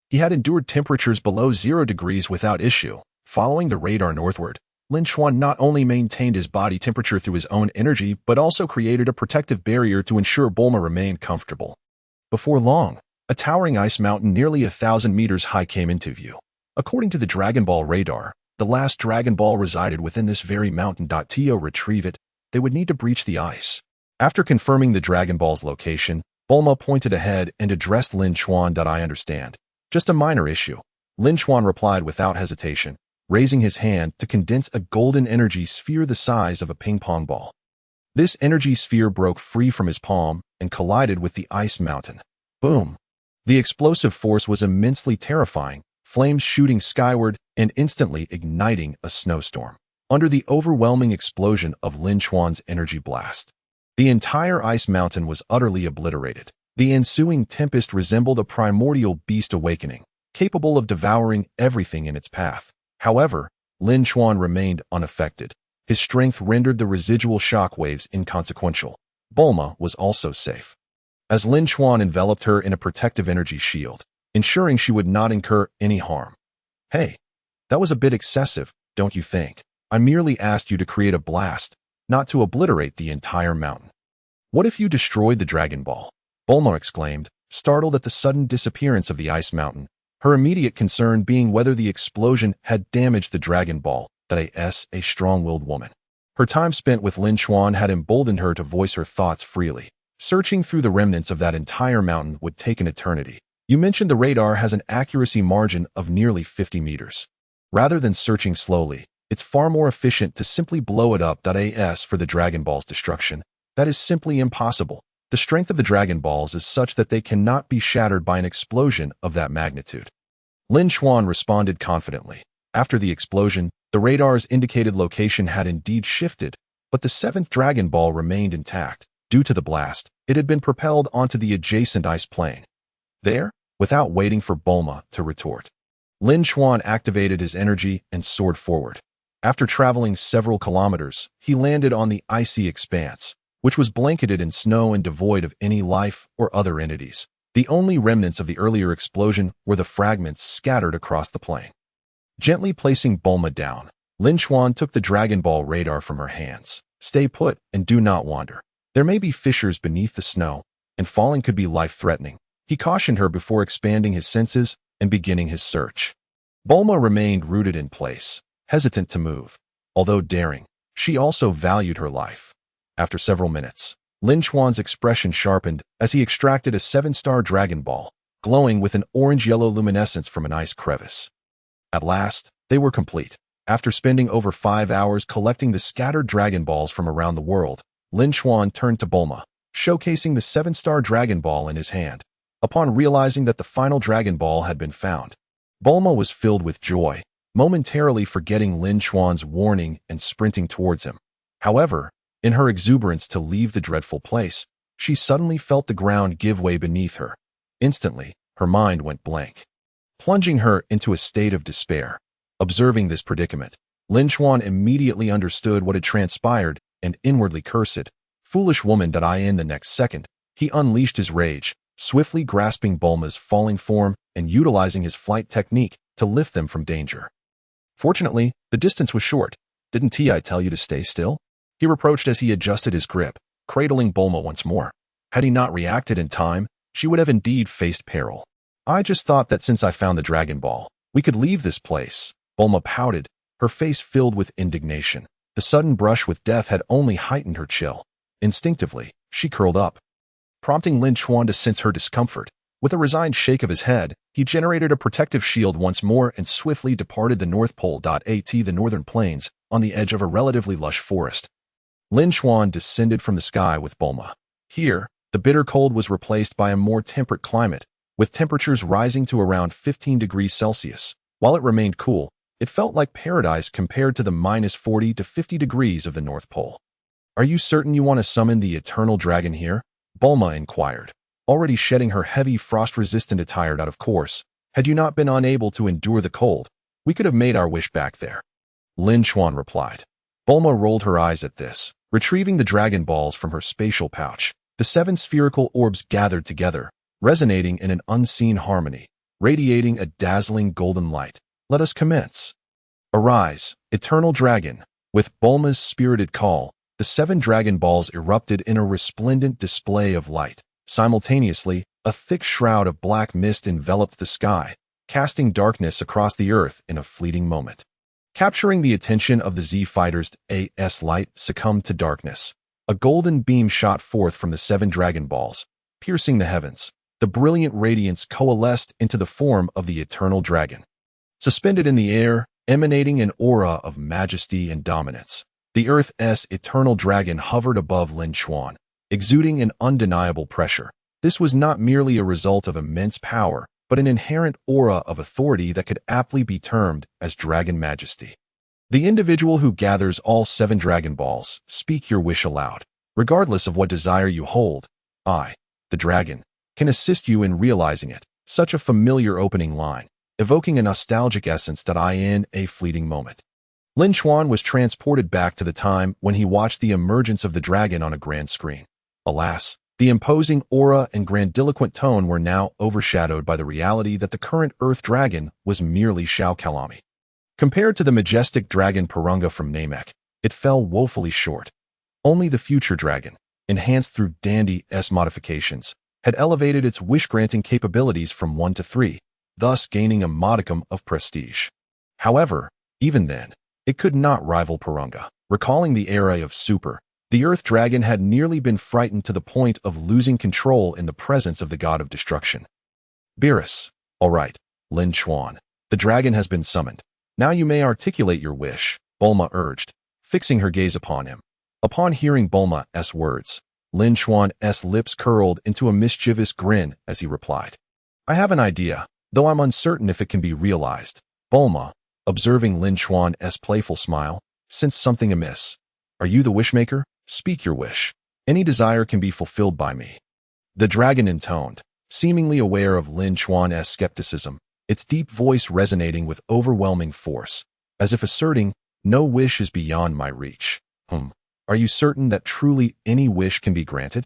He had endured temperatures below 0 degrees without issue. Following the radar northward, Lin Chuan not only maintained his body temperature through his own energy, but also created a protective barrier to ensure Bulma remained comfortable. Before long, a towering ice mountain nearly 1,000 meters high came into view. According to the Dragon Ball radar, the last Dragon Ball resided within this very mountain. To retrieve it, they would need to breach the ice. After confirming the Dragon Ball's location, Bulma pointed ahead and addressed Lin Chuan. I understand. Just a minor issue. Lin Chuan replied without hesitation, raising his hand to condense a golden energy sphere the size of a ping-pong ball. This energy sphere broke free from his palm and collided with the ice mountain. Boom! The explosive force was immensely terrifying, flames shooting skyward and instantly igniting a snowstorm. Under the overwhelming explosion of Lin Chuan's energy blast, the entire ice mountain was utterly obliterated. The ensuing tempest resembled a primordial beast awakening, capable of devouring everything in its path. However, Lin Chuan remained unaffected. His strength rendered the residual shock waves inconsequential. Bulma was also safe, as Lin Chuan enveloped her in a protective energy shield, ensuring she would not incur any harm. Hey, that was a bit excessive, don't you think? I merely asked you to create a blast, not to obliterate the entire mountain. What if you destroyed the Dragon Ball? Bulma exclaimed, startled at the sudden disappearance of the ice mountain, her immediate concern being whether the explosion had damaged the Dragon Ball. A strong-willed woman. Her time spent with Lin Chuan had emboldened her to voice her thoughts freely. Searching through the remnants of that entire mountain would take an eternity. You mentioned the radar has an accuracy margin of nearly 50 meters. Rather than searching slowly, it's far more efficient to simply blow it up. As for the Dragon Ball's destruction, that is simply impossible. The strength of the Dragon Balls is such that they cannot be shattered by an explosion of that magnitude. Lin Chuan responded confidently. After the explosion, the radar's indicated location had indeed shifted, but the 7th Dragon Ball remained intact. Due to the blast, it had been propelled onto the adjacent ice plain. There, without waiting for Bulma to retort, Lin Chuan activated his energy and soared forward. After traveling several kilometers, he landed on the icy expanse, which was blanketed in snow and devoid of any life or other entities. The only remnants of the earlier explosion were the fragments scattered across the plain. Gently placing Bulma down, Lin Chuan took the Dragon Ball radar from her hands. Stay put and do not wander. There may be fissures beneath the snow, and falling could be life-threatening. He cautioned her before expanding his senses and beginning his search. Bulma remained rooted in place, hesitant to move. Although daring, she also valued her life. After several minutes, Lin Chuan's expression sharpened as he extracted a 7-star Dragon Ball, glowing with an orange-yellow luminescence from an ice crevice. At last, they were complete. After spending over 5 hours collecting the scattered Dragon Balls from around the world, Lin Chuan turned to Bulma, showcasing the 7-star Dragon Ball in his hand. Upon realizing that the final Dragon Ball had been found, Bulma was filled with joy, momentarily forgetting Lin Chuan's warning and sprinting towards him. However, in her exuberance to leave the dreadful place, she suddenly felt the ground give way beneath her. Instantly, her mind went blank. plunging her into a state of despair. Observing this predicament, Lin Chuan immediately understood what had transpired and inwardly cursed. Foolish woman, did I in the next second. He unleashed his rage, swiftly grasping Bulma's falling form and utilizing his flight technique to lift them from danger. Fortunately, the distance was short. Didn't I tell you to stay still? He reproached as he adjusted his grip, cradling Bulma once more. Had he not reacted in time, she would have indeed faced peril. I just thought that since I found the Dragon Ball, we could leave this place. Bulma pouted, her face filled with indignation. The sudden brush with death had only heightened her chill. Instinctively, she curled up, prompting Lin Chuan to sense her discomfort. With a resigned shake of his head, he generated a protective shield once more and swiftly departed the North Pole. The northern plains, on the edge of a relatively lush forest. Lin Chuan descended from the sky with Bulma. Here, the bitter cold was replaced by a more temperate climate, with temperatures rising to around 15 degrees Celsius. While it remained cool, it felt like paradise compared to the -40 to 50 degrees of the North Pole. Are you certain you want to summon the eternal dragon here? Bulma inquired, already shedding her heavy frost-resistant attire. Of course, had you not been unable to endure the cold, we could have made our wish back there. Lin Chuan replied. Bulma rolled her eyes at this, retrieving the Dragon Balls from her spatial pouch. The 7 spherical orbs gathered together, resonating in an unseen harmony, radiating a dazzling golden light. Let us commence. Arise, eternal dragon. With Bulma's spirited call, the 7 Dragon Balls erupted in a resplendent display of light. Simultaneously, a thick shroud of black mist enveloped the sky, casting darkness across the earth in a fleeting moment. Capturing the attention of the Z fighters, as light succumbed to darkness. A golden beam shot forth from the 7 Dragon Balls, piercing the heavens. The brilliant radiance coalesced into the form of the eternal dragon. Suspended in the air, emanating an aura of majesty and dominance, the Earth's eternal dragon hovered above Lin Chuan, exuding an undeniable pressure. This was not merely a result of immense power, but an inherent aura of authority that could aptly be termed as dragon majesty. The individual who gathers all 7 Dragon Balls, speak your wish aloud. Regardless of what desire you hold, I, the dragon, can assist you in realizing it. Such a familiar opening line, evoking a nostalgic essence in a fleeting moment. Lin Chuan was transported back to the time when he watched the emergence of the dragon on a grand screen. Alas, the imposing aura and grandiloquent tone were now overshadowed by the reality that the current Earth dragon was merely Shao Kalami. Compared to the majestic dragon Porunga from Namek, it fell woefully short. Only the future dragon, enhanced through Dandy's modifications, had elevated its wish-granting capabilities from 1 to 3, thus gaining a modicum of prestige. However, even then, it could not rival Porunga. Recalling the era of Super, the Earth Dragon had nearly been frightened to the point of losing control in the presence of the god of destruction. Beerus. All right, Lin Chuan. The dragon has been summoned. Now you may articulate your wish, Bulma urged, fixing her gaze upon him. Upon hearing Bulma's words, Lin Chuan's lips curled into a mischievous grin as he replied. I have an idea, though I'm uncertain if it can be realized. Bulma, observing Lin Chuan's playful smile, sensed something amiss. Are you the wishmaker? Speak your wish. Any desire can be fulfilled by me. The dragon intoned, seemingly aware of Lin Chuan's skepticism, its deep voice resonating with overwhelming force, as if asserting, no wish is beyond my reach. Are you certain that truly any wish can be granted?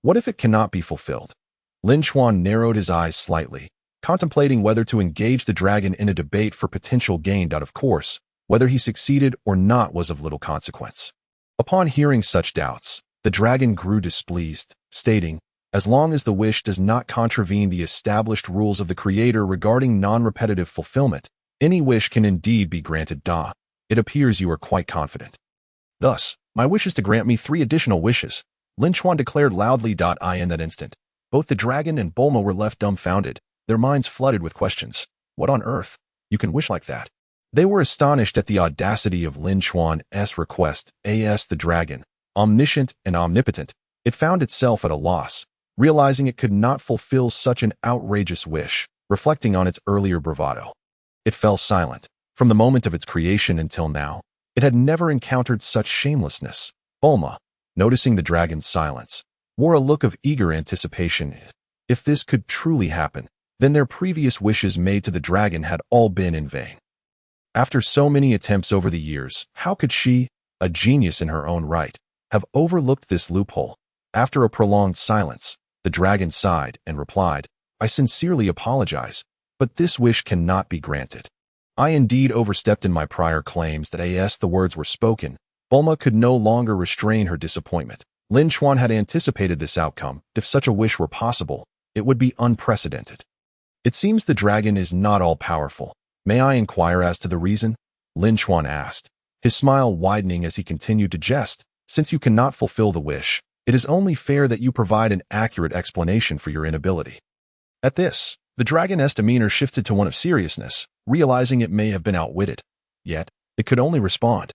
What if it cannot be fulfilled? Lin Chuan narrowed his eyes slightly, contemplating whether to engage the dragon in a debate for potential gain. Of course, whether he succeeded or not was of little consequence. Upon hearing such doubts, the dragon grew displeased, stating, as long as the wish does not contravene the established rules of the Creator regarding non-repetitive fulfillment, any wish can indeed be granted. It appears you are quite confident. Thus, my wish is to grant me 3 additional wishes, Lin Chuan declared loudly. In that instant, both the dragon and Bulma were left dumbfounded, their minds flooded with questions. What on earth? You can wish like that? They were astonished at the audacity of Lin Chuan's request. The dragon, omniscient and omnipotent, it found itself at a loss, realizing it could not fulfill such an outrageous wish, reflecting on its earlier bravado. It fell silent. From the moment of its creation until now, it had never encountered such shamelessness. Bulma, noticing the dragon's silence, wore a look of eager anticipation. If this could truly happen, then their previous wishes made to the dragon had all been in vain. After so many attempts over the years, how could she, a genius in her own right, have overlooked this loophole? After a prolonged silence, the dragon sighed and replied, "I sincerely apologize, but this wish cannot be granted. I indeed overstepped in my prior claims that as the words were spoken, Bulma could no longer restrain her disappointment. Lin Chuan had anticipated this outcome. If such a wish were possible, it would be unprecedented. It seems the dragon is not all-powerful. May I inquire as to the reason?" Lin Chuan asked, his smile widening as he continued to jest. "Since you cannot fulfill the wish, it is only fair that you provide an accurate explanation for your inability." At this, the dragon's demeanor shifted to one of seriousness, realizing it may have been outwitted. Yet, it could only respond.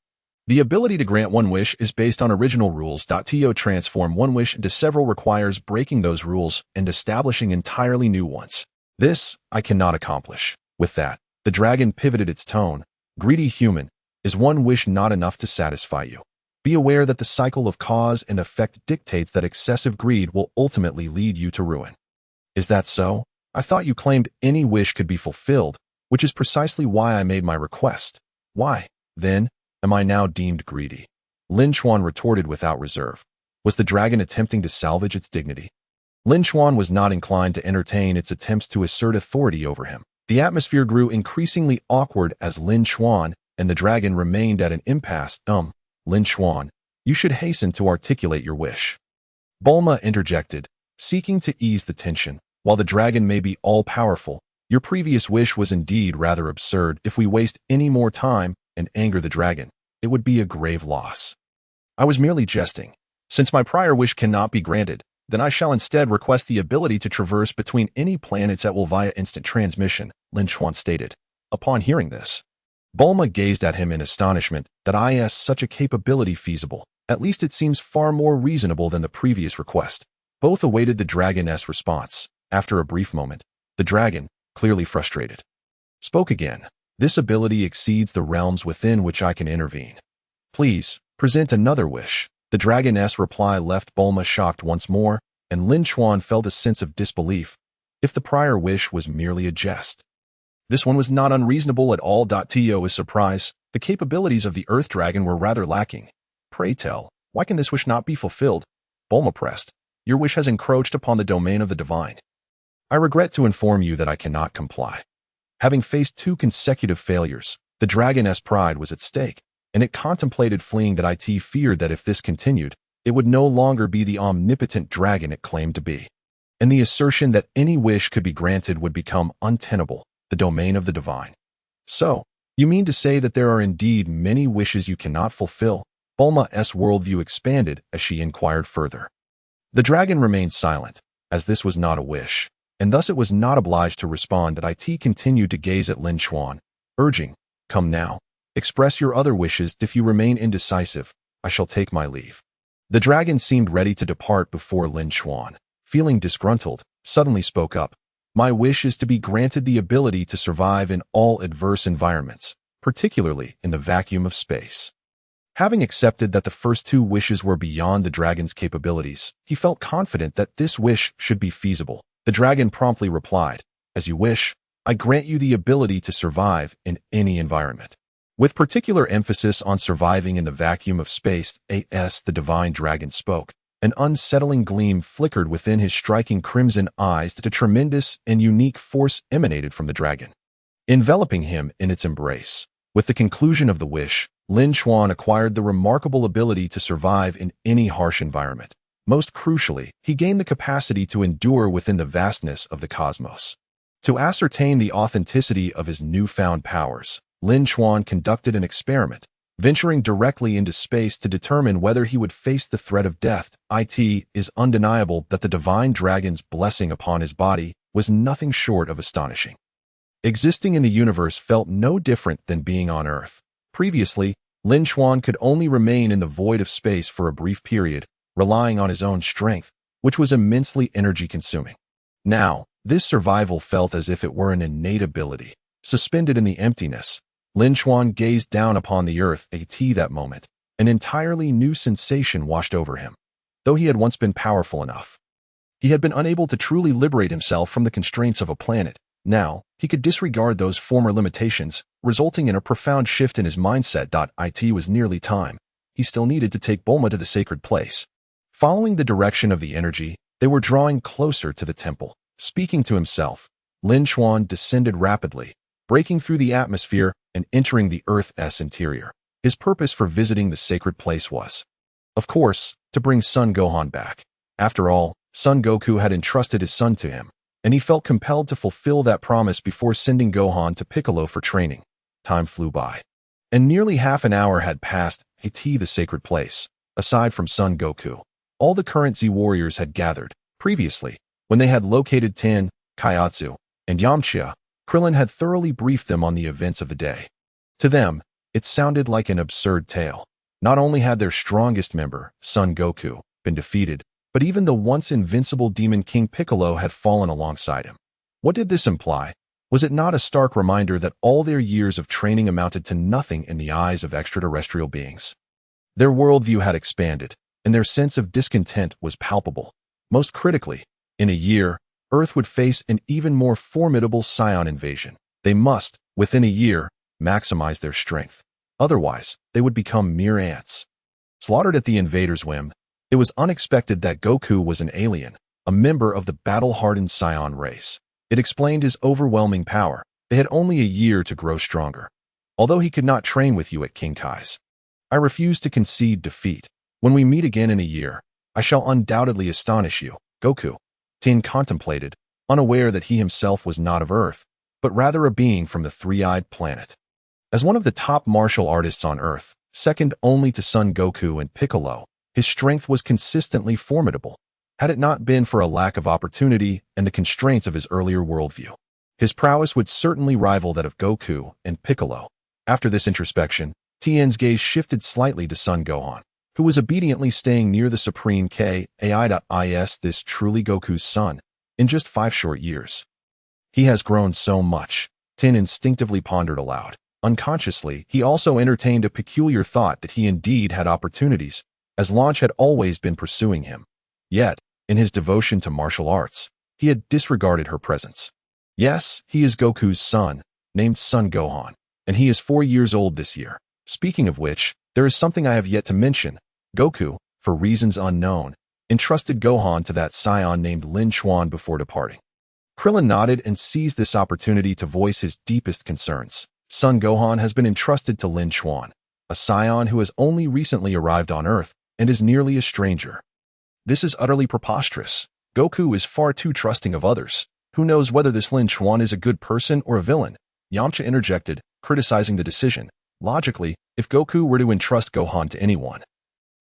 "The ability to grant one wish is based on original rules. To transform one wish into several requires breaking those rules and establishing entirely new ones. This, I cannot accomplish." With that, the dragon pivoted its tone. "Greedy human, is one wish not enough to satisfy you? Be aware that the cycle of cause and effect dictates that excessive greed will ultimately lead you to ruin." "Is that so? I thought you claimed any wish could be fulfilled, which is precisely why I made my request. Why, then, am I now deemed greedy?" Lin Chuan retorted without reserve. Was the dragon attempting to salvage its dignity? Lin Chuan was not inclined to entertain its attempts to assert authority over him. The atmosphere grew increasingly awkward as Lin Chuan and the dragon remained at an impasse. Lin Chuan, you should hasten to articulate your wish." Bulma interjected, seeking to ease the tension. "While the dragon may be all-powerful, your previous wish was indeed rather absurd. If we waste any more time and anger the dragon, it would be a grave loss." "I was merely jesting. Since my prior wish cannot be granted, then I shall instead request the ability to traverse between any planets at will via instant transmission," Lin Chuan stated. Upon hearing this, Bulma gazed at him in astonishment. That is such a capability feasible. At least it seems far more reasonable than the previous request. Both awaited the dragon's response. After a brief moment, the dragon, clearly frustrated, spoke again. "This ability exceeds the realms within which I can intervene. Please, present another wish." The dragon's reply left Bulma shocked once more, and Lin Chuan felt a sense of disbelief. If the prior wish was merely a jest, this one was not unreasonable at all. To his surprise, the capabilities of the Earth Dragon were rather lacking. "Pray tell, why can this wish not be fulfilled?" Bulma pressed. "Your wish has encroached upon the domain of the divine. I regret to inform you that I cannot comply." Having faced 2 consecutive failures, the dragon's pride was at stake, and it contemplated fleeing. It feared that if this continued, it would no longer be the omnipotent dragon it claimed to be, and the assertion that any wish could be granted would become untenable. The domain of the divine. "So, you mean to say that there are indeed many wishes you cannot fulfill?" Bulma's worldview expanded as she inquired further. The dragon remained silent, as this was not a wish, and thus it was not obliged to respond. It continued to gaze at Lin Chuan, urging, "Come now, express your other wishes. If you remain indecisive, I shall take my leave." The dragon seemed ready to depart before Lin Chuan, feeling disgruntled, suddenly spoke up. "My wish is to be granted the ability to survive in all adverse environments, particularly in the vacuum of space." Having accepted that the first 2 wishes were beyond the dragon's capabilities, he felt confident that this wish should be feasible. The dragon promptly replied, "As you wish, I grant you the ability to survive in any environment." With particular emphasis on surviving in the vacuum of space, the divine dragon spoke. An unsettling gleam flickered within his striking crimson eyes. That a tremendous and unique force emanated from the dragon, enveloping him in its embrace. With the conclusion of the wish, Lin Chuan acquired the remarkable ability to survive in any harsh environment. Most crucially, he gained the capacity to endure within the vastness of the cosmos. To ascertain the authenticity of his newfound powers, Lin Chuan conducted an experiment, venturing directly into space to determine whether he would face the threat of death. It is undeniable that the divine dragon's blessing upon his body was nothing short of astonishing. Existing in the universe felt no different than being on Earth. Previously, Lin Chuan could only remain in the void of space for a brief period, relying on his own strength, which was immensely energy-consuming. Now, this survival felt as if it were an innate ability. Suspended in the emptiness, Lin Chuan gazed down upon the Earth. That moment, an entirely new sensation washed over him. Though he had once been powerful enough He had been unable to truly liberate himself from the constraints of a planet. Now, he could disregard those former limitations, resulting in a profound shift in his mindset. It was nearly time. He still needed to take Bulma to the sacred place. Following the direction of the energy, they were drawing closer to the temple. Speaking to himself, Lin Chuan descended rapidly, breaking through the atmosphere and entering the Earth's interior. His purpose for visiting the sacred place was, of course, to bring Son Gohan back. After all, Son Goku had entrusted his son to him, and he felt compelled to fulfill that promise before sending Gohan to Piccolo for training. Time flew by, and nearly half an hour had passed at the sacred place. Aside from Son Goku, all the current Z warriors had gathered. Previously, when they had located Ten, Kaiatsu, and Yamcha, Krillin had thoroughly briefed them on the events of the day. To them, it sounded like an absurd tale. Not only had their strongest member, Son Goku, been defeated, but even the once invincible Demon King Piccolo had fallen alongside him. What did this imply? Was it not a stark reminder that all their years of training amounted to nothing in the eyes of extraterrestrial beings? Their worldview had expanded, and their sense of discontent was palpable. Most critically, in a year, Earth would face an even more formidable Saiyan invasion. They must, within a year, maximize their strength. Otherwise, they would become mere ants, slaughtered at the invaders' whim. It was unexpected that Goku was an alien, a member of the battle-hardened Saiyan race. It explained his overwhelming power. They had only a year to grow stronger. Although he could not train with you at King Kai's, I refuse to concede defeat. When we meet again in a year, I shall undoubtedly astonish you, Goku. Tin contemplated, unaware that he himself was not of Earth, but rather a being from the three-eyed planet. As one of the top martial artists on Earth, second only to Son Goku and Piccolo, his strength was consistently formidable, had it not been for a lack of opportunity and the constraints of his earlier worldview. His prowess would certainly rival that of Goku and Piccolo. After this introspection, Tien's gaze shifted slightly to Son Gohan, who was obediently staying near the Supreme Kai.Is this truly Goku's son, in just 5 short years. He has grown so much, Tien instinctively pondered aloud. Unconsciously, he also entertained a peculiar thought that he indeed had opportunities, as Launch had always been pursuing him. Yet, in his devotion to martial arts, he had disregarded her presence. Yes, he is Goku's son, named Son Gohan, and he is 4 years old this year. Speaking of which, there is something I have yet to mention. Goku, for reasons unknown, entrusted Gohan to that Saiyan named Lin Chuan before departing. Krillin nodded and seized this opportunity to voice his deepest concerns. Son Gohan has been entrusted to Lin Chuan, a Saiyan who has only recently arrived on Earth and is nearly a stranger. This is utterly preposterous. Goku is far too trusting of others. Who knows whether this Lin Chuan is a good person or a villain? Yamcha interjected, criticizing the decision. Logically, if Goku were to entrust Gohan to anyone,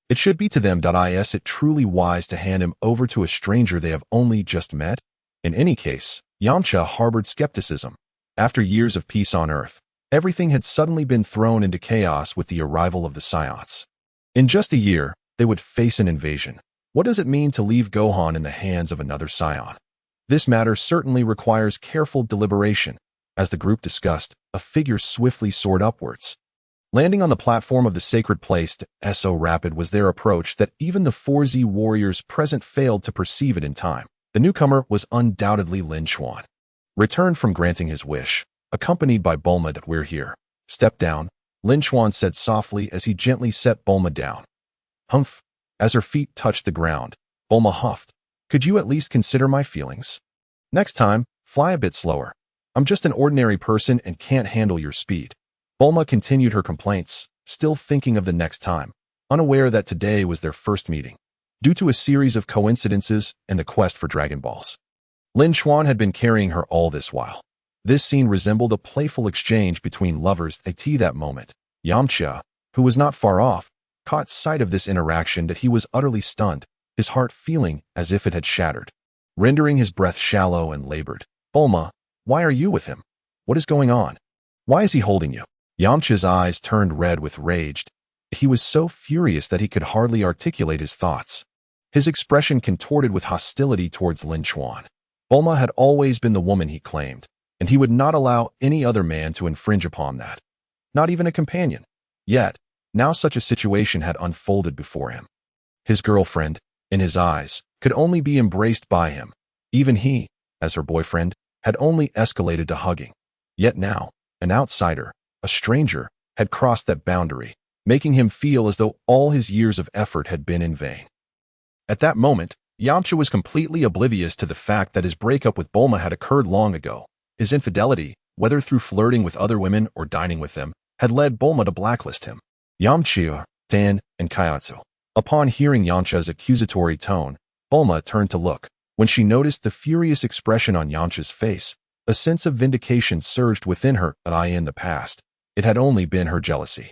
it should be to them. Is it truly wise to hand him over to a stranger they have only just met? In any case, Yamcha harbored skepticism. After years of peace on Earth, everything had suddenly been thrown into chaos with the arrival of the Saiyans. In just a year, they would face an invasion. What does it mean to leave Gohan in the hands of another Saiyan? This matter certainly requires careful deliberation. As the group discussed, a figure swiftly soared upwards. Landing on the platform of the sacred place, so rapid was their approach that even the 4Z warriors present failed to perceive it in time. The newcomer was undoubtedly Lin Chuan. Returned from granting his wish, accompanied by Bulma. We're here. Step down, Lin Chuan said softly as he gently set Bulma down. Humph. As her feet touched the ground, Bulma huffed. Could you at least consider my feelings? Next time, fly a bit slower. I'm just an ordinary person and can't handle your speed. Bulma continued her complaints, still thinking of the next time, unaware that today was their first meeting. Due to a series of coincidences and the quest for Dragon Balls, Lin Chuan had been carrying her all this while. This scene resembled a playful exchange between lovers. At that moment, Yamcha, who was not far off, caught sight of this interaction that he was utterly stunned, his heart feeling as if it had shattered, rendering his breath shallow and labored. Bulma, why are you with him? What is going on? Why is he holding you? Yamcha's eyes turned red with rage. He was so furious that he could hardly articulate his thoughts. His expression contorted with hostility towards Lin Chuan. Bulma had always been the woman he claimed, and he would not allow any other man to infringe upon that. Not even a companion. Yet, now such a situation had unfolded before him. His girlfriend, in his eyes, could only be embraced by him. Even he, as her boyfriend, had only escalated to hugging. Yet now, an outsider, a stranger, had crossed that boundary, making him feel as though all his years of effort had been in vain. At that moment, Yamcha was completely oblivious to the fact that his breakup with Bulma had occurred long ago. His infidelity, whether through flirting with other women or dining with them, had led Bulma to blacklist him. Yamcha, Tan, and Kaiotsu. Upon hearing Yamcha's accusatory tone, Bulma turned to look. When she noticed the furious expression on Yamcha's face, a sense of vindication surged within her. In the past, it had only been her jealousy.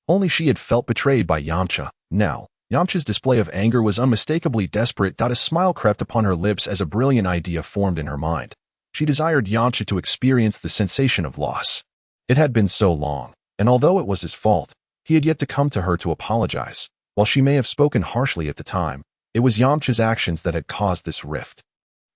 Only she had felt betrayed by Yamcha. Now, Yamcha's display of anger was unmistakably desperate. A smile crept upon her lips as a brilliant idea formed in her mind. She desired Yamcha to experience the sensation of loss. It had been so long, and although it was his fault, he had yet to come to her to apologize. While she may have spoken harshly at the time, it was Yamcha's actions that had caused this rift.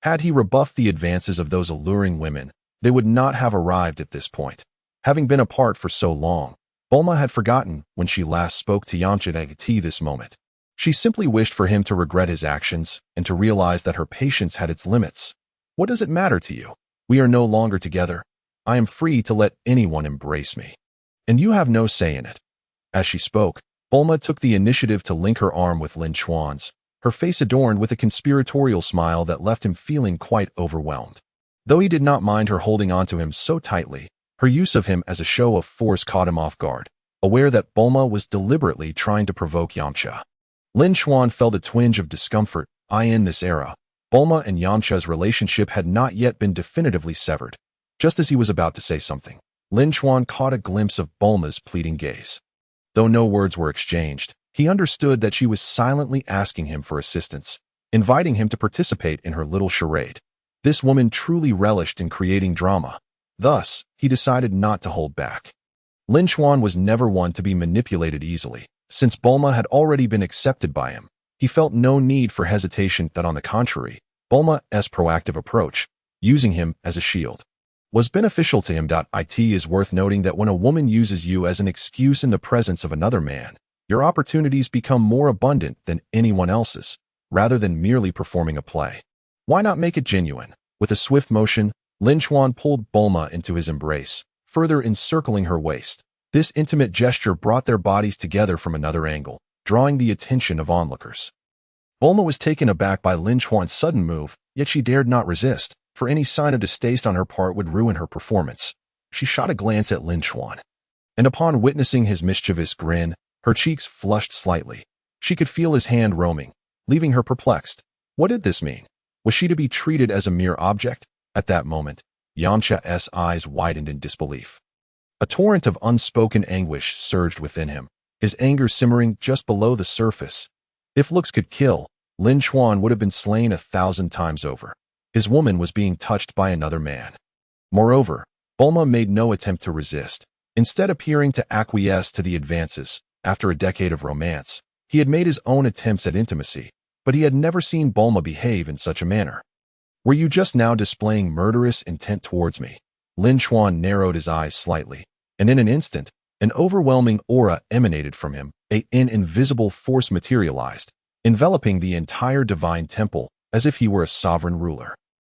Had he rebuffed the advances of those alluring women, they would not have arrived at this point. Having been apart for so long, Bulma had forgotten when she last spoke to Yamcha at this moment. She simply wished for him to regret his actions and to realize that her patience had its limits. What does it matter to you? We are no longer together. I am free to let anyone embrace me. And you have no say in it. As she spoke, Bulma took the initiative to link her arm with Lin Chuan's, her face adorned with a conspiratorial smile that left him feeling quite overwhelmed. Though he did not mind her holding onto him so tightly, her use of him as a show of force caught him off guard, aware that Bulma was deliberately trying to provoke Yamcha. Lin Chuan felt a twinge of discomfort. In this era, Bulma and Yamcha's relationship had not yet been definitively severed. Just as he was about to say something, Lin Chuan caught a glimpse of Bulma's pleading gaze. Though no words were exchanged, he understood that she was silently asking him for assistance, inviting him to participate in her little charade. This woman truly relished in creating drama. Thus, he decided not to hold back. Lin Chuan was never one to be manipulated easily. Since Bulma had already been accepted by him, he felt no need for hesitation. That on the contrary, Bulma's proactive approach, using him as a shield, was beneficial to him. It is worth noting that when a woman uses you as an excuse in the presence of another man, your opportunities become more abundant than anyone else's, rather than merely performing a play. Why not make it genuine? With a swift motion, Lin Chuan pulled Bulma into his embrace, further encircling her waist. This intimate gesture brought their bodies together from another angle, drawing the attention of onlookers. Bulma was taken aback by Lin Chuan's sudden move, yet she dared not resist, for any sign of distaste on her part would ruin her performance. She shot a glance at Lin Chuan, and upon witnessing his mischievous grin, her cheeks flushed slightly. She could feel his hand roaming, leaving her perplexed. What did this mean? Was she to be treated as a mere object? At that moment, Yamcha's eyes widened in disbelief. A torrent of unspoken anguish surged within him, his anger simmering just below the surface. If looks could kill, Lin Chuan would have been slain 1,000 times over. His woman was being touched by another man. Moreover, Bulma made no attempt to resist, instead appearing to acquiesce to the advances. After a decade of romance, he had made his own attempts at intimacy, but he had never seen Bulma behave in such a manner. Were you just now displaying murderous intent towards me? Lin Chuan narrowed his eyes slightly, and in an instant, an overwhelming aura emanated from him. An invisible force materialized, enveloping the entire divine temple as if he were a sovereign ruler.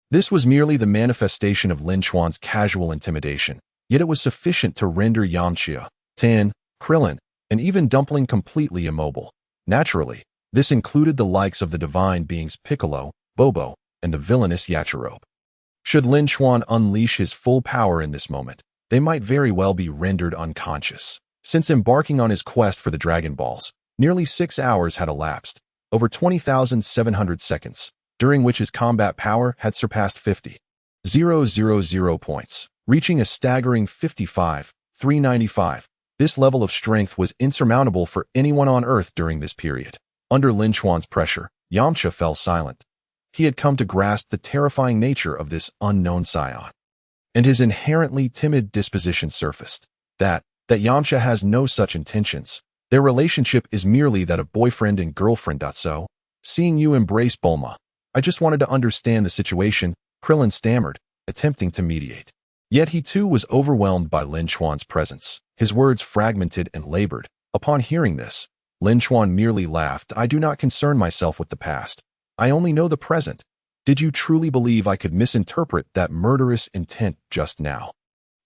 This was merely the manifestation of Lin Chuan's casual intimidation, yet it was sufficient to render Yamcha, Tan, Krillin, and even Dumpling completely immobile. Naturally, this included the likes of the divine beings Piccolo, Bobo, and the villainous Yachirobe. Should Lin Chuan unleash his full power in this moment, they might very well be rendered unconscious. Since embarking on his quest for the Dragon Balls, nearly 6 hours had elapsed, over 20,700 seconds, during which his combat power had surpassed 50,000 points, reaching a staggering 55,395. This level of strength was insurmountable for anyone on Earth during this period. Under Lin Chuan's pressure, Yamcha fell silent. He had come to grasp the terrifying nature of this unknown Saiyan, and his inherently timid disposition surfaced. That Yamcha has no such intentions. Their relationship is merely that of boyfriend and girlfriend. So, seeing you embrace Bulma, I just wanted to understand the situation, Krillin stammered, attempting to mediate. Yet he too was overwhelmed by Lin Chuan's presence. His words fragmented and labored. Upon hearing this, Lin Chuan merely laughed. I do not concern myself with the past. I only know the present. Did you truly believe I could misinterpret that murderous intent just now?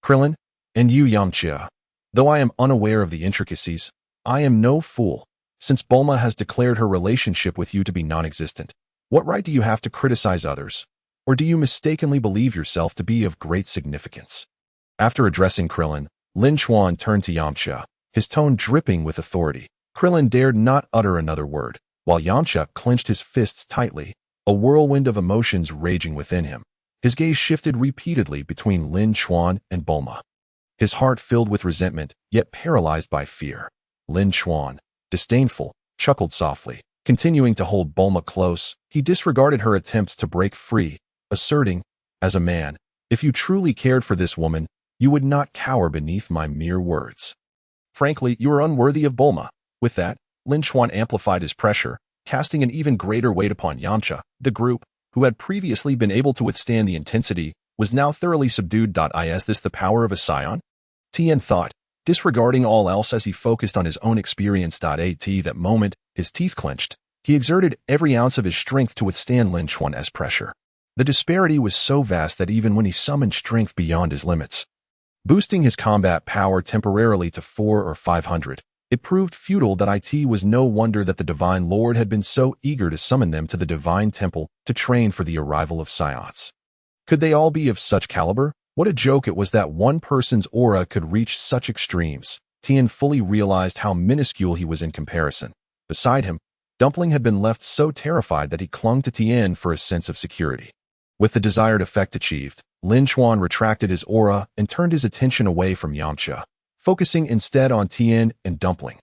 Krillin, and you Yamcha. Though I am unaware of the intricacies, I am no fool. Since Bulma has declared her relationship with you to be non-existent, what right do you have to criticize others? Or do you mistakenly believe yourself to be of great significance? After addressing Krillin, Lin Chuan turned to Yamcha, his tone dripping with authority. Krillin dared not utter another word, while Yamcha clenched his fists tightly, a whirlwind of emotions raging within him. His gaze shifted repeatedly between Lin Chuan and Bulma. His heart filled with resentment, yet paralyzed by fear. Lin Chuan, disdainful, chuckled softly. Continuing to hold Bulma close, he disregarded her attempts to break free, asserting, as a man, if you truly cared for this woman, you would not cower beneath my mere words. Frankly, you are unworthy of Bulma. With that, Lin Chuan amplified his pressure, casting an even greater weight upon Yamcha. The group, who had previously been able to withstand the intensity, was now thoroughly subdued. Is this the power of a Saiyan? Tien thought, disregarding all else as he focused on his own experience. At that moment, his teeth clenched. He exerted every ounce of his strength to withstand Lin Chuan's pressure. The disparity was so vast that even when he summoned strength beyond his limits, boosting his combat power temporarily to 400 or 500, it proved futile. It was no wonder that the Divine Lord had been so eager to summon them to the Divine Temple to train for the arrival of Saiyans. Could they all be of such caliber? What a joke it was that one person's aura could reach such extremes. Tien fully realized how minuscule he was in comparison. Beside him, Dumpling had been left so terrified that he clung to Tien for a sense of security. With the desired effect achieved, Lin Chuan retracted his aura and turned his attention away from Yamcha, focusing instead on Tien and Dumpling.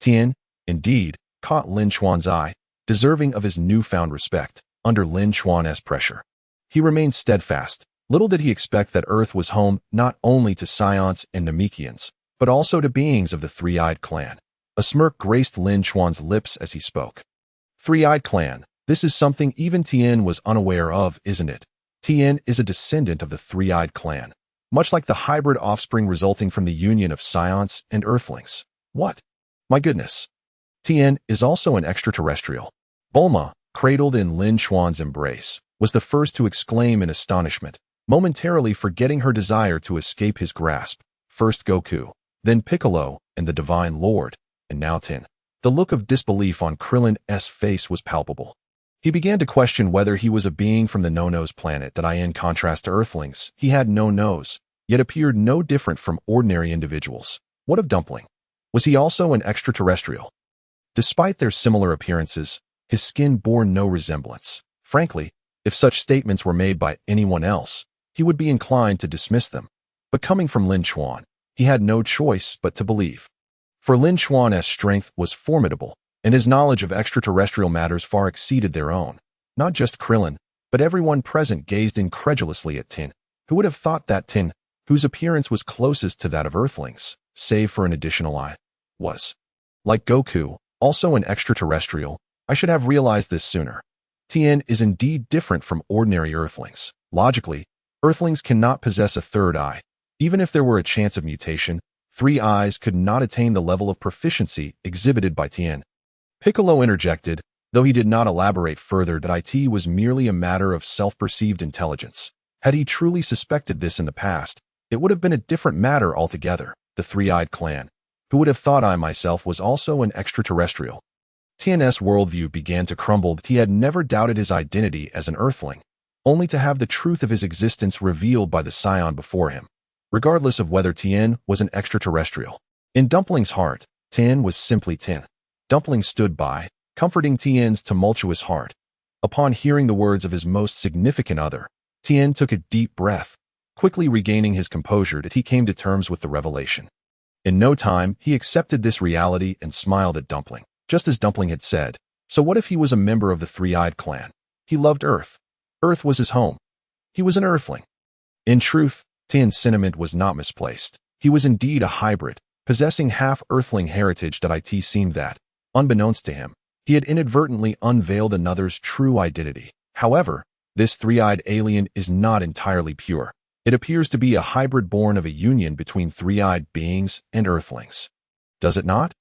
Tien, indeed, caught Lin Chuan's eye, deserving of his newfound respect, under Lin Chuan's pressure. He remained steadfast. Little did he expect that Earth was home not only to Saiyans and Namekians, but also to beings of the Three-Eyed Clan. A smirk graced Lin Chuan's lips as he spoke. Three-Eyed Clan, this is something even Tien was unaware of, isn't it? Tien is a descendant of the Three-Eyed Clan, much like the hybrid offspring resulting from the union of Saiyans and Earthlings. What? My goodness. Tien is also an extraterrestrial. Bulma, cradled in Lin Chuan's embrace, was the first to exclaim in astonishment, momentarily forgetting her desire to escape his grasp. First Goku, then Piccolo, and the Divine Lord, and now Tien. The look of disbelief on Krillin's face was palpable. He began to question whether he was a being from the no-nose planet. In contrast to Earthlings, he had no nose, yet appeared no different from ordinary individuals. What of Dumpling? Was he also an extraterrestrial? Despite their similar appearances, his skin bore no resemblance. Frankly, if such statements were made by anyone else, he would be inclined to dismiss them. But coming from Lin Chuan, he had no choice but to believe. For Lin Chuan's strength was formidable, and his knowledge of extraterrestrial matters far exceeded their own. Not just Krillin, but everyone present gazed incredulously at Tien. Who would have thought that Tien, whose appearance was closest to that of Earthlings, save for an additional eye, was, like Goku, also an extraterrestrial? I should have realized this sooner. Tien is indeed different from ordinary Earthlings. Logically, Earthlings cannot possess a third eye. Even if there were a chance of mutation, 3 eyes could not attain the level of proficiency exhibited by Tien. Piccolo interjected, though he did not elaborate further, that it was merely a matter of self-perceived intelligence. Had he truly suspected this in the past, it would have been a different matter altogether. The Three-Eyed Clan. Who would have thought I myself was also an extraterrestrial? Tien's worldview began to crumble. He had never doubted his identity as an Earthling, only to have the truth of his existence revealed by the Saiyan before him, regardless of whether Tien was an extraterrestrial. In Dumpling's heart, Tien was simply Tien. Dumpling stood by, comforting Tien's tumultuous heart. Upon hearing the words of his most significant other, Tien took a deep breath. Quickly regaining his composure, he came to terms with the revelation. In no time, he accepted this reality and smiled at Dumpling, just as Dumpling had said. So what if he was a member of the Three-Eyed Clan? He loved Earth. Earth was his home. He was an Earthling. In truth, Tien's sentiment was not misplaced. He was indeed a hybrid, possessing half Earthling heritage. It seemed that, unbeknownst to him, he had inadvertently unveiled another's true identity. However, this three-eyed alien is not entirely pure. It appears to be a hybrid born of a union between three-eyed beings and Earthlings. Does it not?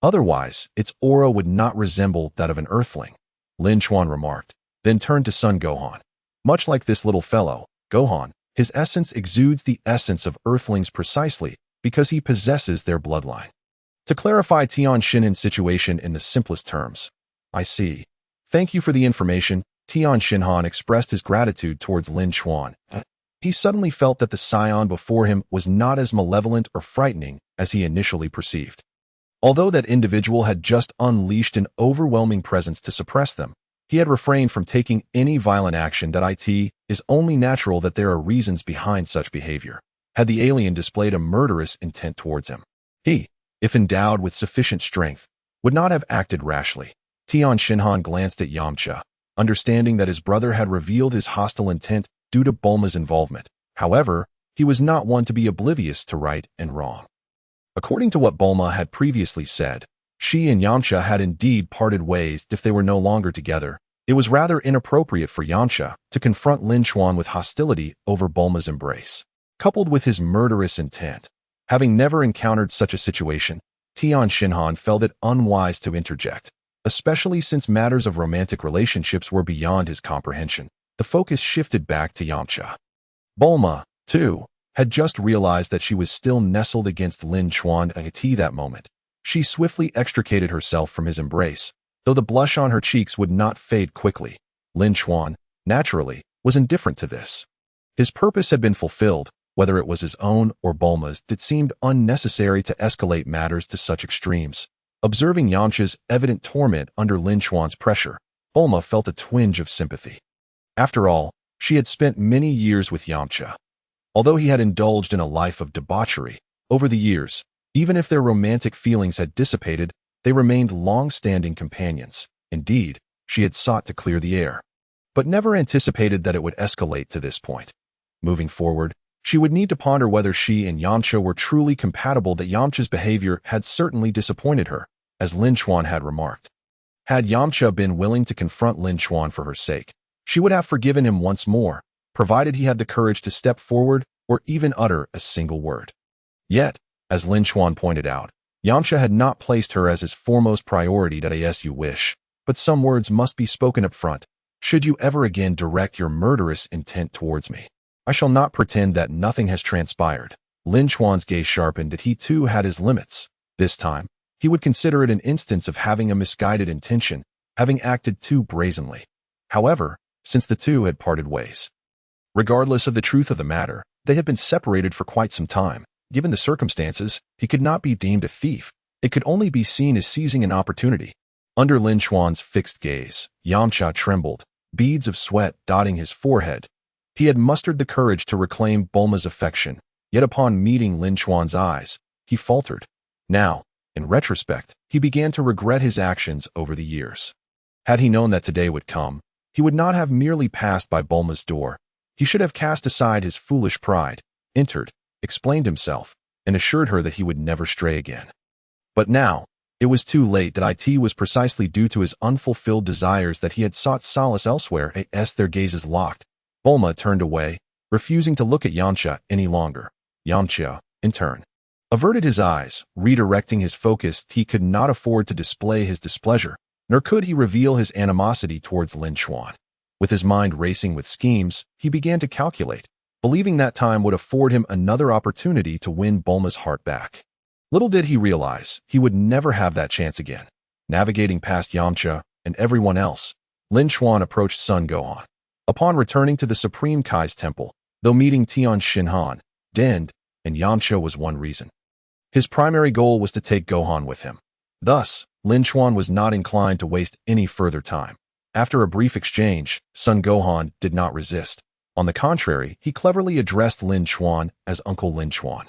Otherwise, its aura would not resemble that of an earthling, Lin Chuan remarked, then turned to son Gohan. Much like this little fellow, Gohan, his essence exudes the essence of earthlings precisely because he possesses their bloodline. To clarify Tian Shinhan's situation in the simplest terms, I see. Thank you for the information. Tian Shinhan expressed his gratitude towards Lin Chuan. He suddenly felt that the Saiyan before him was not as malevolent or frightening as he initially perceived. Although that individual had just unleashed an overwhelming presence to suppress them, he had refrained from taking any violent action. It is only natural that there are reasons behind such behavior. Had the alien displayed a murderous intent towards him, he, if endowed with sufficient strength, would not have acted rashly. Tian Shinhan glanced at Yamcha, understanding that his brother had revealed his hostile intent due to Bulma's involvement. However, he was not one to be oblivious to right and wrong. According to what Bulma had previously said, she and Yamcha had indeed parted ways. If they were no longer together, it was rather inappropriate for Yamcha to confront Lin Chuan with hostility over Bulma's embrace, coupled with his murderous intent. Having never encountered such a situation, Tian Shinhan felt it unwise to interject, especially since matters of romantic relationships were beyond his comprehension. The focus shifted back to Yamcha. Bulma, too, had just realized that she was still nestled against Lin Chuan at that moment. She swiftly extricated herself from his embrace, though the blush on her cheeks would not fade quickly. Lin Chuan, naturally, was indifferent to this. His purpose had been fulfilled, whether it was his own or Bulma's. It seemed unnecessary to escalate matters to such extremes. Observing Yamcha's evident torment under Lin Chuan's pressure, Bulma felt a twinge of sympathy. After all, she had spent many years with Yamcha. Although he had indulged in a life of debauchery over the years, even if their romantic feelings had dissipated, they remained long-standing companions. Indeed, she had sought to clear the air, but never anticipated that it would escalate to this point. Moving forward, she would need to ponder whether she and Yamcha were truly compatible. That Yamcha's behavior had certainly disappointed her, as Lin Chuan had remarked. Had Yamcha been willing to confront Lin Chuan for her sake, she would have forgiven him once more, provided he had the courage to step forward or even utter a single word. Yet, as Lin Chuan pointed out, Yamcha had not placed her as his foremost priority. As you wish, but some words must be spoken up front. Should you ever again direct your murderous intent towards me, I shall not pretend that nothing has transpired. Lin Chuan's gaze sharpened. That he too had his limits. This time, he would consider it an instance of having a misguided intention, having acted too brazenly. However, since the two had parted ways, regardless of the truth of the matter, they had been separated for quite some time. Given the circumstances, he could not be deemed a thief. It could only be seen as seizing an opportunity. Under Lin Chuan's fixed gaze, Yamcha trembled, beads of sweat dotting his forehead. He had mustered the courage to reclaim Bulma's affection, yet upon meeting Lin Chuan's eyes, he faltered. Now, in retrospect, he began to regret his actions over the years. Had he known that today would come, he would not have merely passed by Bulma's door. He should have cast aside his foolish pride, entered, explained himself, and assured her that he would never stray again. But now, it was too late. That it was precisely due to his unfulfilled desires that he had sought solace elsewhere. As their gazes locked, Bulma turned away, refusing to look at Yamcha any longer. Yamcha, in turn, averted his eyes, redirecting his focus. He could not afford to display his displeasure, nor could he reveal his animosity towards Lin Chuan. With his mind racing with schemes, he began to calculate, believing that time would afford him another opportunity to win Bulma's heart back. Little did he realize, he would never have that chance again. Navigating past Yamcha and everyone else, Lin Chuan approached Son Gohan. Upon returning to the Supreme Kai's temple, though meeting Tian Shinhan, Dend, and Yamcha was one reason. His primary goal was to take Gohan with him. Thus, Lin Chuan was not inclined to waste any further time. After a brief exchange, Son Gohan did not resist. On the contrary, he cleverly addressed Lin Chuan as Uncle Lin Chuan,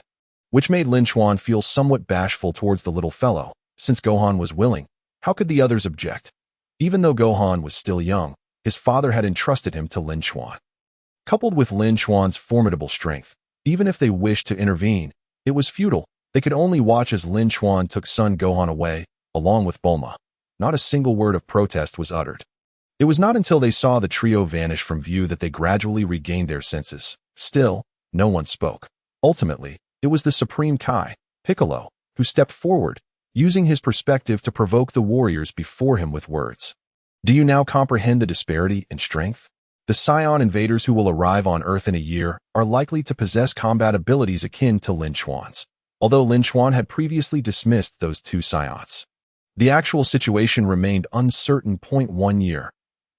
which made Lin Chuan feel somewhat bashful towards the little fellow. Since Gohan was willing, how could the others object? Even though Gohan was still young, his father had entrusted him to Lin Chuan. Coupled with Lin Chuan's formidable strength, even if they wished to intervene, it was futile. They could only watch as Lin Chuan took Son Gohan away, along with Bulma. Not a single word of protest was uttered. It was not until they saw the trio vanish from view that they gradually regained their senses. Still, no one spoke. Ultimately, it was the Supreme Kai, Piccolo, who stepped forward, using his perspective to provoke the warriors before him with words. Do you now comprehend the disparity in strength? The Saiyan invaders who will arrive on Earth in a year are likely to possess combat abilities akin to Lin Chuan's, although Lin Chuan had previously dismissed those two Saiyans. The actual situation remained uncertain. 1 year.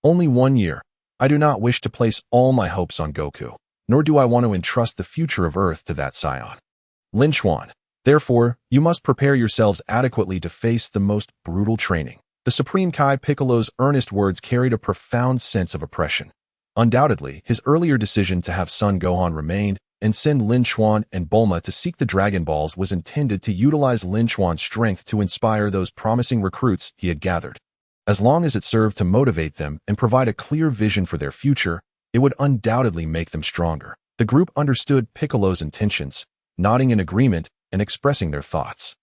Only 1 year. I do not wish to place all my hopes on Goku, nor do I want to entrust the future of Earth to that Saiyan. Lin Chuan. Therefore, you must prepare yourselves adequately to face the most brutal training. The Supreme Kai Piccolo's earnest words carried a profound sense of oppression. Undoubtedly, his earlier decision to have Son Gohan remain and send Lin Chuan and Bulma to seek the Dragon Balls was intended to utilize Lin Chuan's strength to inspire those promising recruits he had gathered. As long as it served to motivate them and provide a clear vision for their future, it would undoubtedly make them stronger. The group understood Piccolo's intentions, nodding in agreement and expressing their thoughts.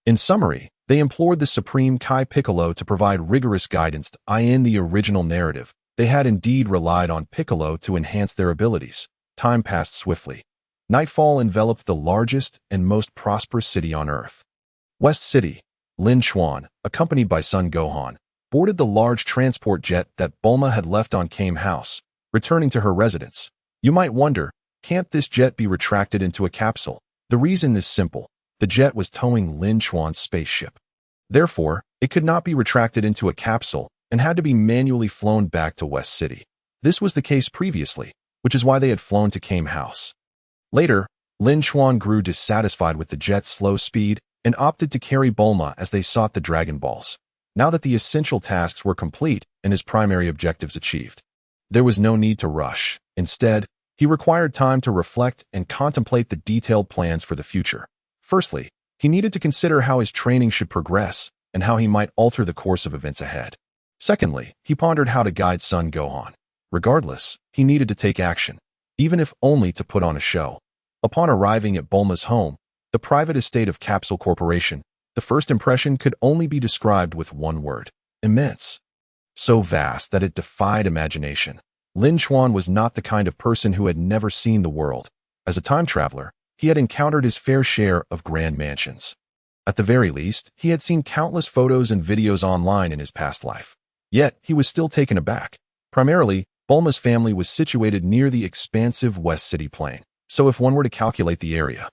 In summary, they implored the Supreme Kai Piccolo to provide rigorous guidance. In the original narrative, they had indeed relied on Piccolo to enhance their abilities. Time passed swiftly. Nightfall enveloped the largest and most prosperous city on Earth. West City. Lin Chuan, accompanied by Son Gohan, boarded the large transport jet that Bulma had left on Kame House, returning to her residence. You might wonder, can't this jet be retracted into a capsule? The reason is simple. The jet was towing Lin Chuan's spaceship. Therefore, it could not be retracted into a capsule and had to be manually flown back to West City. This was the case previously, which is why they had flown to Kame House. Later, Lin Chuan grew dissatisfied with the jet's slow speed and opted to carry Bulma as they sought the Dragon Balls. Now that the essential tasks were complete and his primary objectives achieved, there was no need to rush. Instead, he required time to reflect and contemplate the detailed plans for the future. Firstly, he needed to consider how his training should progress and how he might alter the course of events ahead. Secondly, he pondered how to guide Son Gohan. Regardless, he needed to take action, even if only to put on a show. Upon arriving at Bulma's home, the private estate of Capsule Corporation, the first impression could only be described with one word: immense. So vast that it defied imagination. Lin Chuan was not the kind of person who had never seen the world. As a time traveler, he had encountered his fair share of grand mansions. At the very least, he had seen countless photos and videos online in his past life. Yet, he was still taken aback. Primarily, Bulma's family was situated near the expansive West City plain, so if one were to calculate the area,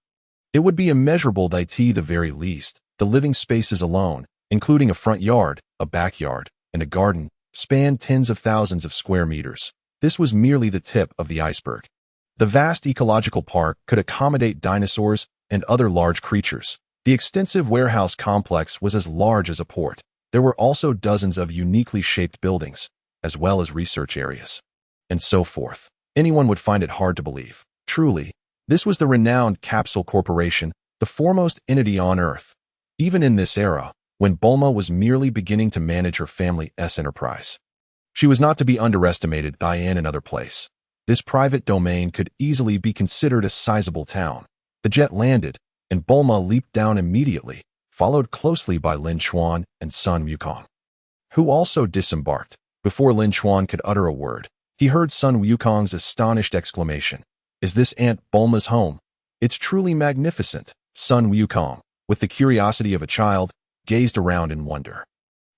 it would be immeasurable. At the very least. The living spaces alone, including a front yard, a backyard, and a garden, spanned tens of thousands of square meters. This was merely the tip of the iceberg. The vast ecological park could accommodate dinosaurs and other large creatures. The extensive warehouse complex was as large as a port. There were also dozens of uniquely shaped buildings, as well as research areas, and so forth. Anyone would find it hard to believe. Truly, this was the renowned Capsule Corporation, the foremost entity on Earth. Even in this era, when Bulma was merely beginning to manage her family's enterprise, she was not to be underestimated. In another place, this private domain could easily be considered a sizable town. The jet landed, and Bulma leaped down immediately, followed closely by Lin Chuan and Sun Wukong, who also disembarked. Before Lin Chuan could utter a word, he heard Sun Wukong's astonished exclamation. Is this Aunt Bulma's home? It's truly magnificent. Sun Wukong, with the curiosity of a child, gazed around in wonder.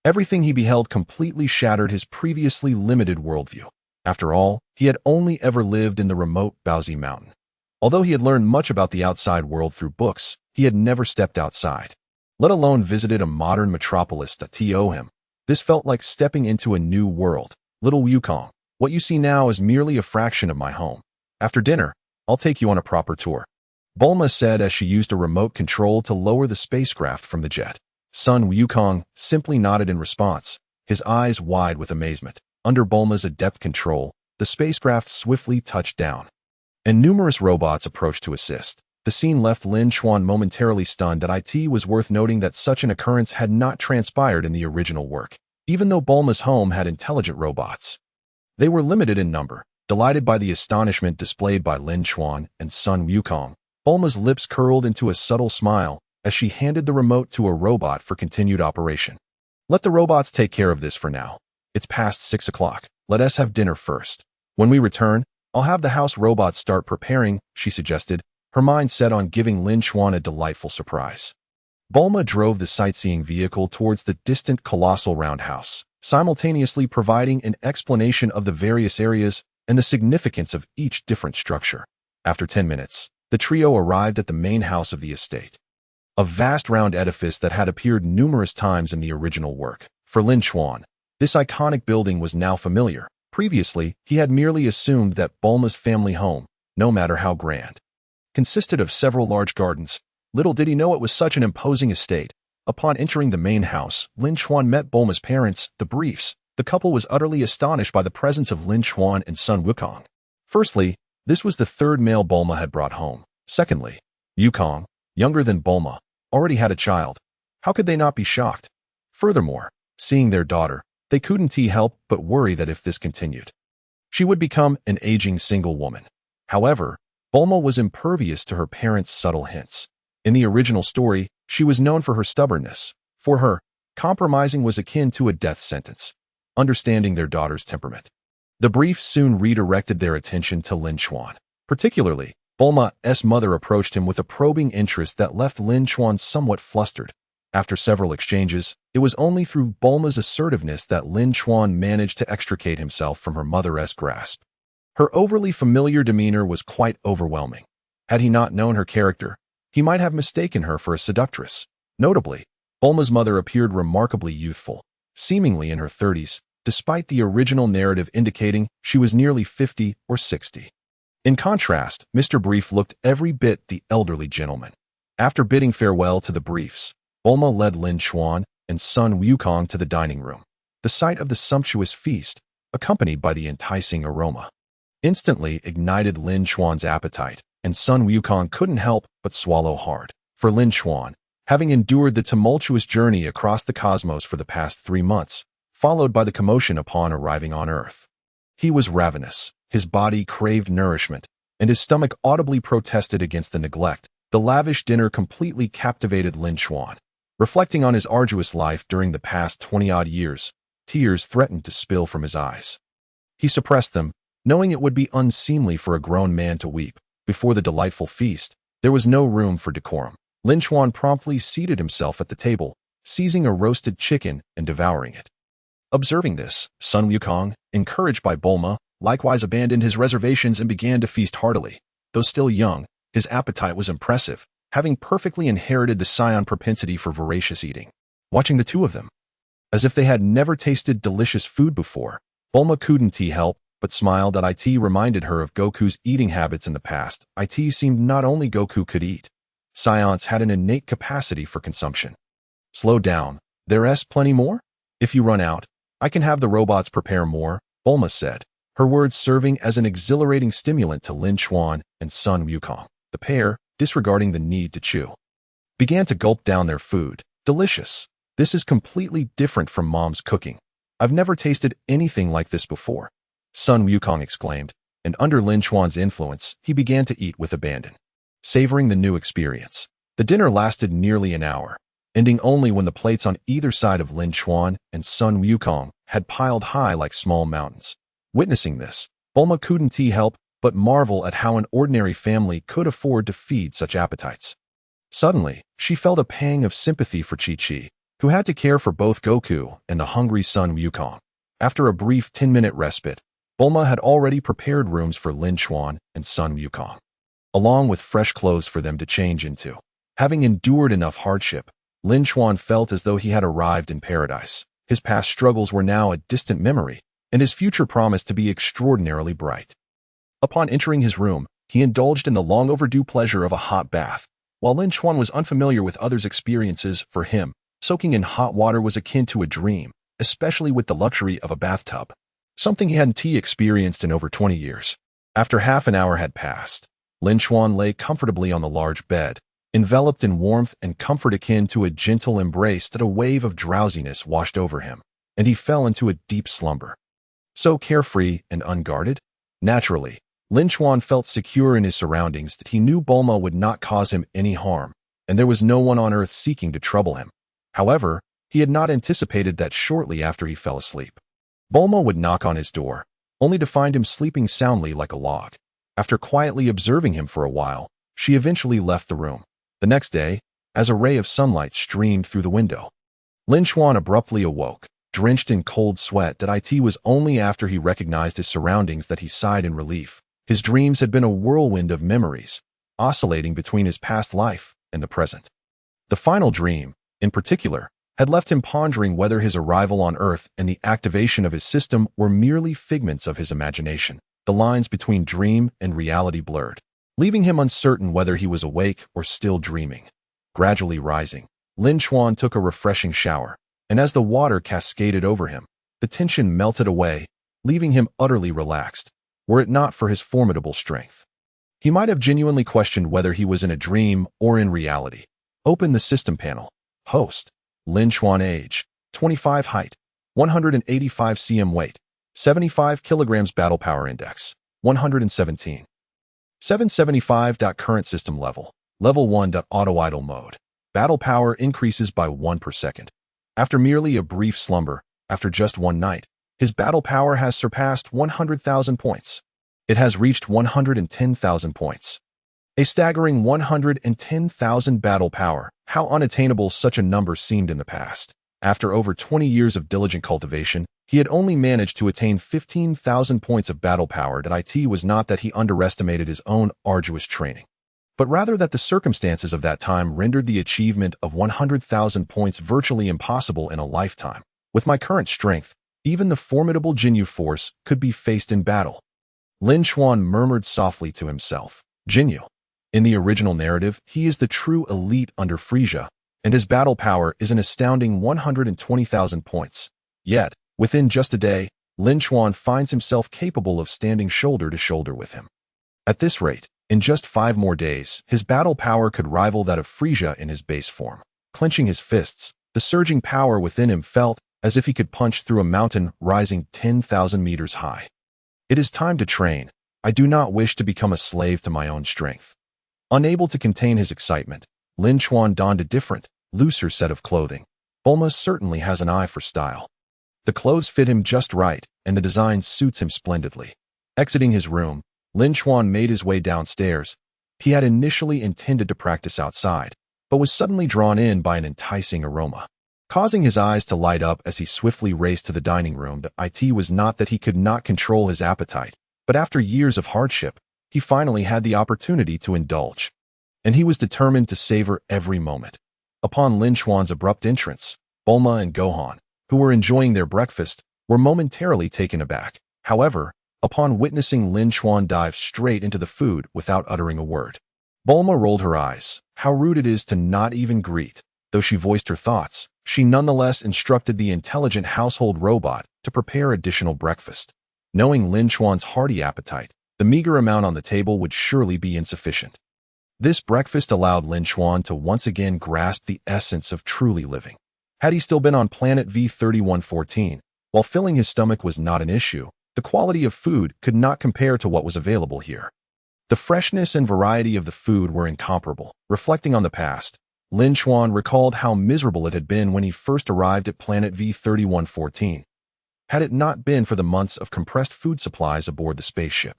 Everything he beheld completely shattered his previously limited worldview. After all, he had only ever lived in the remote Baozi Mountain. Although he had learned much about the outside world through books, he had never stepped outside, let alone visited a modern metropolis. To him, this felt like stepping into a new world. Little Wukong, what you see now is merely a fraction of my home. After dinner, I'll take you on a proper tour, Bulma said as she used a remote control to lower the spacecraft from the jet. Sun Wukong simply nodded in response, his eyes wide with amazement. Under Bulma's adept control, the spacecraft swiftly touched down, and numerous robots approached to assist. The scene left Lin Chuan momentarily stunned. It was worth noting that such an occurrence had not transpired in the original work. Even though Bulma's home had intelligent robots, they were limited in number. Delighted by the astonishment displayed by Lin Chuan and Sun Wukong, Bulma's lips curled into a subtle smile as she handed the remote to a robot for continued operation. Let the robots take care of this for now. It's past 6 o'clock. Let us have dinner first. When we return, I'll have the house robots start preparing, she suggested, her mind set on giving Lin Chuan a delightful surprise. Bulma drove the sightseeing vehicle towards the distant colossal roundhouse, simultaneously providing an explanation of the various areas and the significance of each different structure. After 10 minutes, the trio arrived at the main house of the estate, a vast round edifice that had appeared numerous times in the original work. For Lin Chuan, this iconic building was now familiar. Previously, he had merely assumed that Bulma's family home, no matter how grand, consisted of several large gardens. Little did he know it was such an imposing estate. Upon entering the main house, Lin Chuan met Bulma's parents, the Briefs. The couple was utterly astonished by the presence of Lin Chuan and son Wukong. Firstly, this was the third male Bulma had brought home. Secondly, Wukong, younger than Bulma, already had a child. How could they not be shocked? Furthermore, seeing their daughter, they couldn't help but worry that if this continued, she would become an aging single woman. However, Bulma was impervious to her parents' subtle hints. In the original story, she was known for her stubbornness. For her, compromising was akin to a death sentence. Understanding their daughter's temperament, the Briefs soon redirected their attention to Lin Chuan. Particularly, Bulma's mother approached him with a probing interest that left Lin Chuan somewhat flustered. After several exchanges, it was only through Bulma's assertiveness that Lin Chuan managed to extricate himself from her mother's grasp. Her overly familiar demeanor was quite overwhelming. Had he not known her character, he might have mistaken her for a seductress. Notably, Bulma's mother appeared remarkably youthful, seemingly in her 30s, despite the original narrative indicating she was nearly 50 or 60. In contrast, Mr. Brief looked every bit the elderly gentleman. After bidding farewell to the Briefs, Bulma led Lin Chuan and son Wukong to the dining room, the site of the sumptuous feast, accompanied by the enticing aroma. Instantly ignited Lin Chuan's appetite, and son Wukong couldn't help but swallow hard. For Lin Chuan, having endured the tumultuous journey across the cosmos for the past 3 months, followed by the commotion upon arriving on Earth, he was ravenous. His body craved nourishment, and his stomach audibly protested against the neglect. The lavish dinner completely captivated Lin Chuan. Reflecting on his arduous life during the past 20-odd years, tears threatened to spill from his eyes. He suppressed them, knowing it would be unseemly for a grown man to weep. Before the delightful feast, there was no room for decorum. Lin Chuan promptly seated himself at the table, seizing a roasted chicken and devouring it. Observing this, son Wukong, encouraged by Bulma, likewise abandoned his reservations and began to feast heartily. Though still young, his appetite was impressive, having perfectly inherited the Saiyan propensity for voracious eating. Watching the two of them, as if they had never tasted delicious food before, Bulma couldn't help but smile. It reminded her of Goku's eating habits in the past. It seemed not only Goku could eat, Saiyans had an innate capacity for consumption. Slow down, there's plenty more? If you run out, I can have the robots prepare more, Bulma said, her words serving as an exhilarating stimulant to Lin Chuan and son Wukong. The pair, disregarding the need to chew, began to gulp down their food. Delicious. This is completely different from Mom's cooking. I've never tasted anything like this before, son Wukong exclaimed, and under Lin Chuan's influence, he began to eat with abandon, savoring the new experience. The dinner lasted nearly an hour, ending only when the plates on either side of Lin Chuan and son Wukong had piled high like small mountains. Witnessing this, Bulma couldn't help but marvel at how an ordinary family could afford to feed such appetites. Suddenly, she felt a pang of sympathy for Chi-Chi, who had to care for both Goku and the hungry son Wukong. After a brief 10-minute respite, Bulma had already prepared rooms for Lin Chuan and son Wukong, along with fresh clothes for them to change into. Having endured enough hardship, Lin Chuan felt as though he had arrived in paradise. His past struggles were now a distant memory, and his future promised to be extraordinarily bright. Upon entering his room, he indulged in the long-overdue pleasure of a hot bath. While Lin Chuan was unfamiliar with others' experiences, for him, soaking in hot water was akin to a dream, especially with the luxury of a bathtub, something he hadn't experienced in over 20 years. After half an hour had passed, Lin Chuan lay comfortably on the large bed, enveloped in warmth and comfort akin to a gentle embrace. That a wave of drowsiness washed over him, and he fell into a deep slumber. So carefree and unguarded? Naturally, Lin Chuan felt secure in his surroundings that he knew Bulma would not cause him any harm, and there was no one on Earth seeking to trouble him. However, he had not anticipated that shortly after he fell asleep, Bulma would knock on his door, only to find him sleeping soundly like a log. After quietly observing him for a while, she eventually left the room. The next day, as a ray of sunlight streamed through the window. Lin Chuan abruptly awoke, drenched in cold sweat. It was only after he recognized his surroundings that he sighed in relief. His dreams had been a whirlwind of memories, oscillating between his past life and the present. The final dream, in particular, had left him pondering whether his arrival on Earth and the activation of his system were merely figments of his imagination. The lines between dream and reality blurred, leaving him uncertain whether he was awake or still dreaming. Gradually rising, Lin Chuan took a refreshing shower, and as the water cascaded over him, the tension melted away, leaving him utterly relaxed, were it not for his formidable strength. He might have genuinely questioned whether he was in a dream or in reality. Open the system panel. Host: Lin Chuan. Age: 25. Height: 185 cm. Weight: 75 kilograms. Battle power index: 117. 775. Current system level: Level 1. Auto idle mode. Battle power increases by 1 per second. After merely a brief slumber, after just one night, his battle power has surpassed 100,000 points. It has reached 110,000 points. A staggering 110,000 battle power. How unattainable such a number seemed in the past. After over 20 years of diligent cultivation, he had only managed to attain 15,000 points of battle power. It was not that he underestimated his own arduous training, but rather that the circumstances of that time rendered the achievement of 100,000 points virtually impossible in a lifetime. With my current strength, even the formidable Jinyu force could be faced in battle. Lin Chuan murmured softly to himself. Jinyu. In the original narrative, he is the true elite under Frieza, and his battle power is an astounding 120,000 points. Yet, within just a day, Lin Chuan finds himself capable of standing shoulder to shoulder with him. At this rate, in just 5 more days, his battle power could rival that of Frieza in his base form. Clenching his fists, the surging power within him felt as if he could punch through a mountain rising 10,000 meters high. It is time to train. I do not wish to become a slave to my own strength. Unable to contain his excitement, Lin Chuan donned a different, looser set of clothing. Bulma certainly has an eye for style. The clothes fit him just right, and the design suits him splendidly. Exiting his room, Lin Chuan made his way downstairs. He had initially intended to practice outside, but was suddenly drawn in by an enticing aroma, causing his eyes to light up as he swiftly raced to the dining room. It was not that he could not control his appetite, but after years of hardship, he finally had the opportunity to indulge, and he was determined to savor every moment. Upon Lin Chuan's abrupt entrance, Bulma and Gohan, who were enjoying their breakfast, were momentarily taken aback. However, upon witnessing Lin Chuan dive straight into the food without uttering a word, Bulma rolled her eyes. How rude it is to not even greet. Though she voiced her thoughts, she nonetheless instructed the intelligent household robot to prepare additional breakfast. Knowing Lin Chuan's hearty appetite, the meager amount on the table would surely be insufficient. This breakfast allowed Lin Chuan to once again grasp the essence of truly living. Had he still been on Planet V3114, while filling his stomach was not an issue, the quality of food could not compare to what was available here. The freshness and variety of the food were incomparable. Reflecting on the past, Lin Chuan recalled how miserable it had been when he first arrived at Planet V3114. Had it not been for the months of compressed food supplies aboard the spaceship,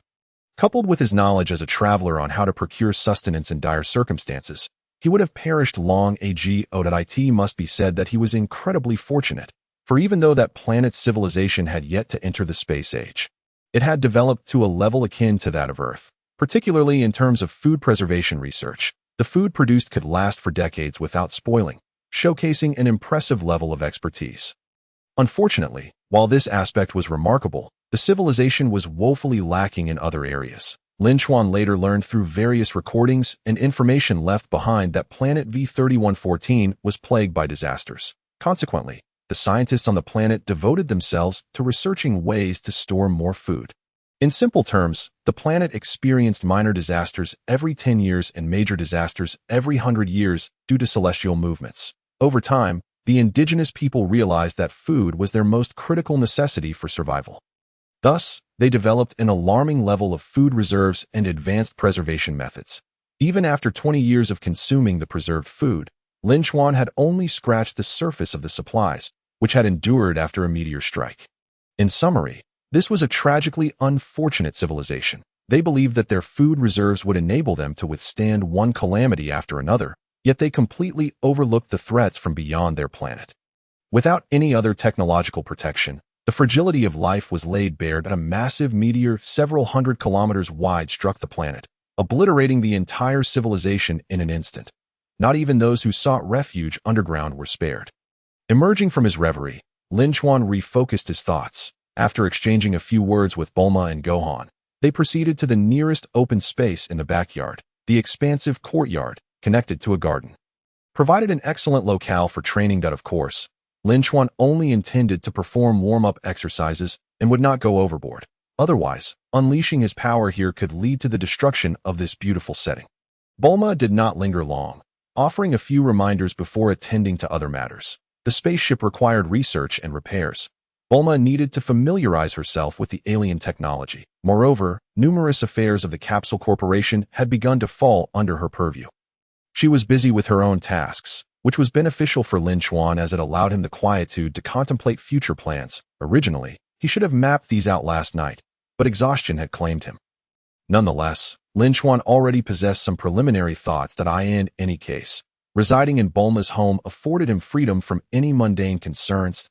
coupled with his knowledge as a traveler on how to procure sustenance in dire circumstances, he would have perished long ago. It must be said that he was incredibly fortunate, for even though that planet's civilization had yet to enter the space age, it had developed to a level akin to that of Earth. Particularly in terms of food preservation research, the food produced could last for decades without spoiling, showcasing an impressive level of expertise. Unfortunately, while this aspect was remarkable, the civilization was woefully lacking in other areas. Lin Chuan later learned through various recordings and information left behind that Planet V3114 was plagued by disasters. Consequently, the scientists on the planet devoted themselves to researching ways to store more food. In simple terms, the planet experienced minor disasters every 10 years and major disasters every 100 years due to celestial movements. Over time, the indigenous people realized that food was their most critical necessity for survival. Thus, they developed an alarming level of food reserves and advanced preservation methods. Even after 20 years of consuming the preserved food, Lin Chuan had only scratched the surface of the supplies, which had endured after a meteor strike. In summary, this was a tragically unfortunate civilization. They believed that their food reserves would enable them to withstand one calamity after another, yet they completely overlooked the threats from beyond their planet. Without any other technological protection, the fragility of life was laid bare as a massive meteor several hundred kilometers wide struck the planet, obliterating the entire civilization in an instant. Not even those who sought refuge underground were spared. Emerging from his reverie, Lin Chuan refocused his thoughts. After exchanging a few words with Bulma and Gohan, they proceeded to the nearest open space in the backyard, the expansive courtyard, connected to a garden. Provided an excellent locale for training that, of course, Lin Chuan only intended to perform warm-up exercises and would not go overboard. Otherwise, unleashing his power here could lead to the destruction of this beautiful setting. Bulma did not linger long, offering a few reminders before attending to other matters. The spaceship required research and repairs. Bulma needed to familiarize herself with the alien technology. Moreover, numerous affairs of the Capsule Corporation had begun to fall under her purview. She was busy with her own tasks, which was beneficial for Lin Chuan as it allowed him the quietude to contemplate future plans. Originally, he should have mapped these out last night, but exhaustion had claimed him. Nonetheless, Lin Chuan already possessed some preliminary thoughts that in any case, residing in Bulma's home afforded him freedom from any mundane concerns.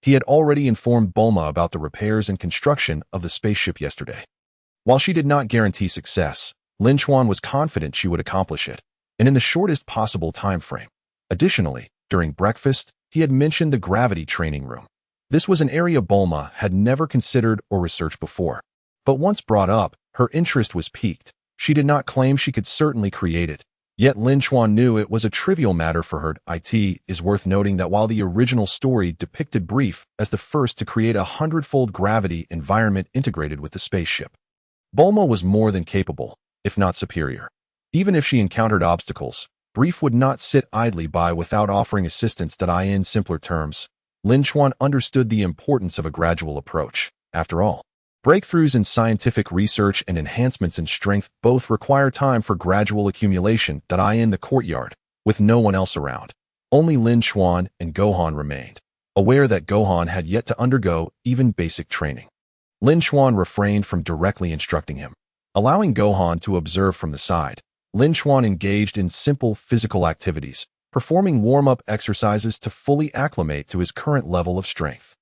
He had already informed Bulma about the repairs and construction of the spaceship yesterday. While she did not guarantee success, Lin Chuan was confident she would accomplish it, and in the shortest possible time frame. Additionally, during breakfast, he had mentioned the gravity training room. This was an area Bulma had never considered or researched before. But once brought up, her interest was piqued. She did not claim she could certainly create it. Yet Lin Chuan knew it was a trivial matter for her. It is worth noting that while the original story depicted Brief as the first to create a 100-fold gravity environment integrated with the spaceship, Bulma was more than capable, if not superior. Even if she encountered obstacles, Brief would not sit idly by without offering assistance. In simpler terms, Lin Chuan understood the importance of a gradual approach. After all, breakthroughs in scientific research and enhancements in strength both require time for gradual accumulation. In the courtyard, with no one else around, only Lin Chuan and Gohan remained, aware that Gohan had yet to undergo even basic training. Lin Chuan refrained from directly instructing him. Allowing Gohan to observe from the side, Lin Chuan engaged in simple physical activities, performing warm-up exercises to fully acclimate to his current level of strength.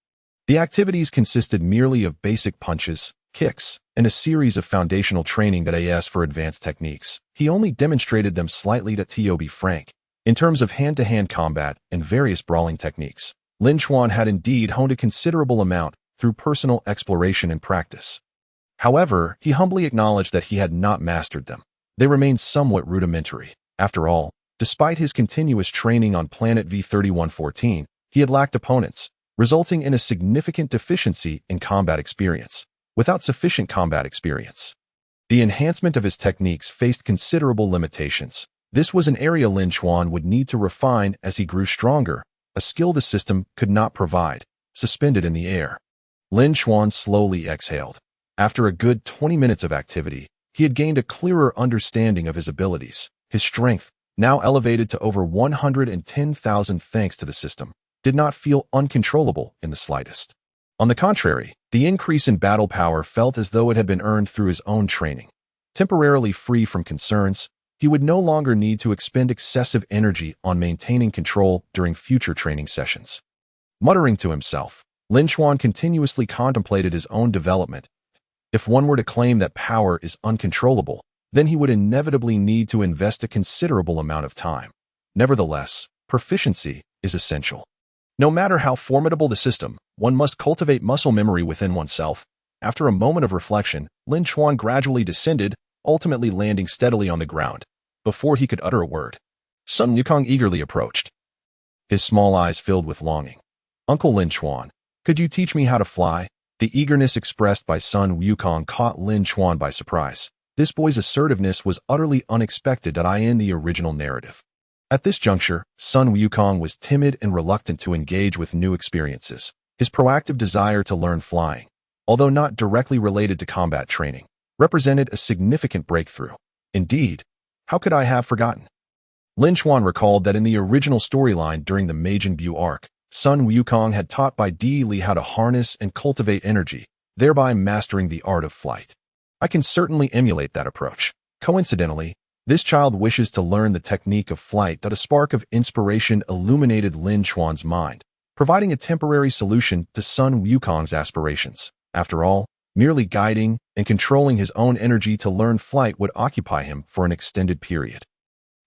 The activities consisted merely of basic punches, kicks, and a series of foundational training for advanced techniques. He only demonstrated them slightly to be frank. In terms of hand-to-hand combat and various brawling techniques, Lin Chuan had indeed honed a considerable amount through personal exploration and practice. However, he humbly acknowledged that he had not mastered them. They remained somewhat rudimentary. After all, despite his continuous training on Planet V3114, he had lacked opponents, resulting in a significant deficiency in combat experience. Without sufficient combat experience, the enhancement of his techniques faced considerable limitations. This was an area Lin Chuan would need to refine as he grew stronger, a skill the system could not provide. Suspended in the air, Lin Chuan slowly exhaled. After a good 20 minutes of activity, he had gained a clearer understanding of his abilities. His strength, now elevated to over 110,000 thanks to the system, did not feel uncontrollable in the slightest. On the contrary, the increase in battle power felt as though it had been earned through his own training. Temporarily free from concerns, he would no longer need to expend excessive energy on maintaining control during future training sessions. Muttering to himself, Lin Chuan continuously contemplated his own development. If one were to claim that power is uncontrollable, then he would inevitably need to invest a considerable amount of time. Nevertheless, proficiency is essential. No matter how formidable the system, one must cultivate muscle memory within oneself. After a moment of reflection, Lin Chuan gradually descended, ultimately landing steadily on the ground. Before he could utter a word, Sun Wukong eagerly approached. His small eyes filled with longing. "Uncle Lin Chuan, could you teach me how to fly?" The eagerness expressed by Sun Wukong caught Lin Chuan by surprise. This boy's assertiveness was utterly unexpected in the original narrative. At this juncture, Sun Wukong was timid and reluctant to engage with new experiences. His proactive desire to learn flying, although not directly related to combat training, represented a significant breakthrough. Indeed, how could I have forgotten? Lin Chuan recalled that in the original storyline during the Majin Buu arc, Sun Wukong had taught Bai Li how to harness and cultivate energy, thereby mastering the art of flight. I can certainly emulate that approach. Coincidentally, This child wishes to learn the technique of flight that a spark of inspiration illuminated Lin Chuan's mind, providing a temporary solution to Sun Wukong's aspirations. After all, merely guiding and controlling his own energy to learn flight would occupy him for an extended period.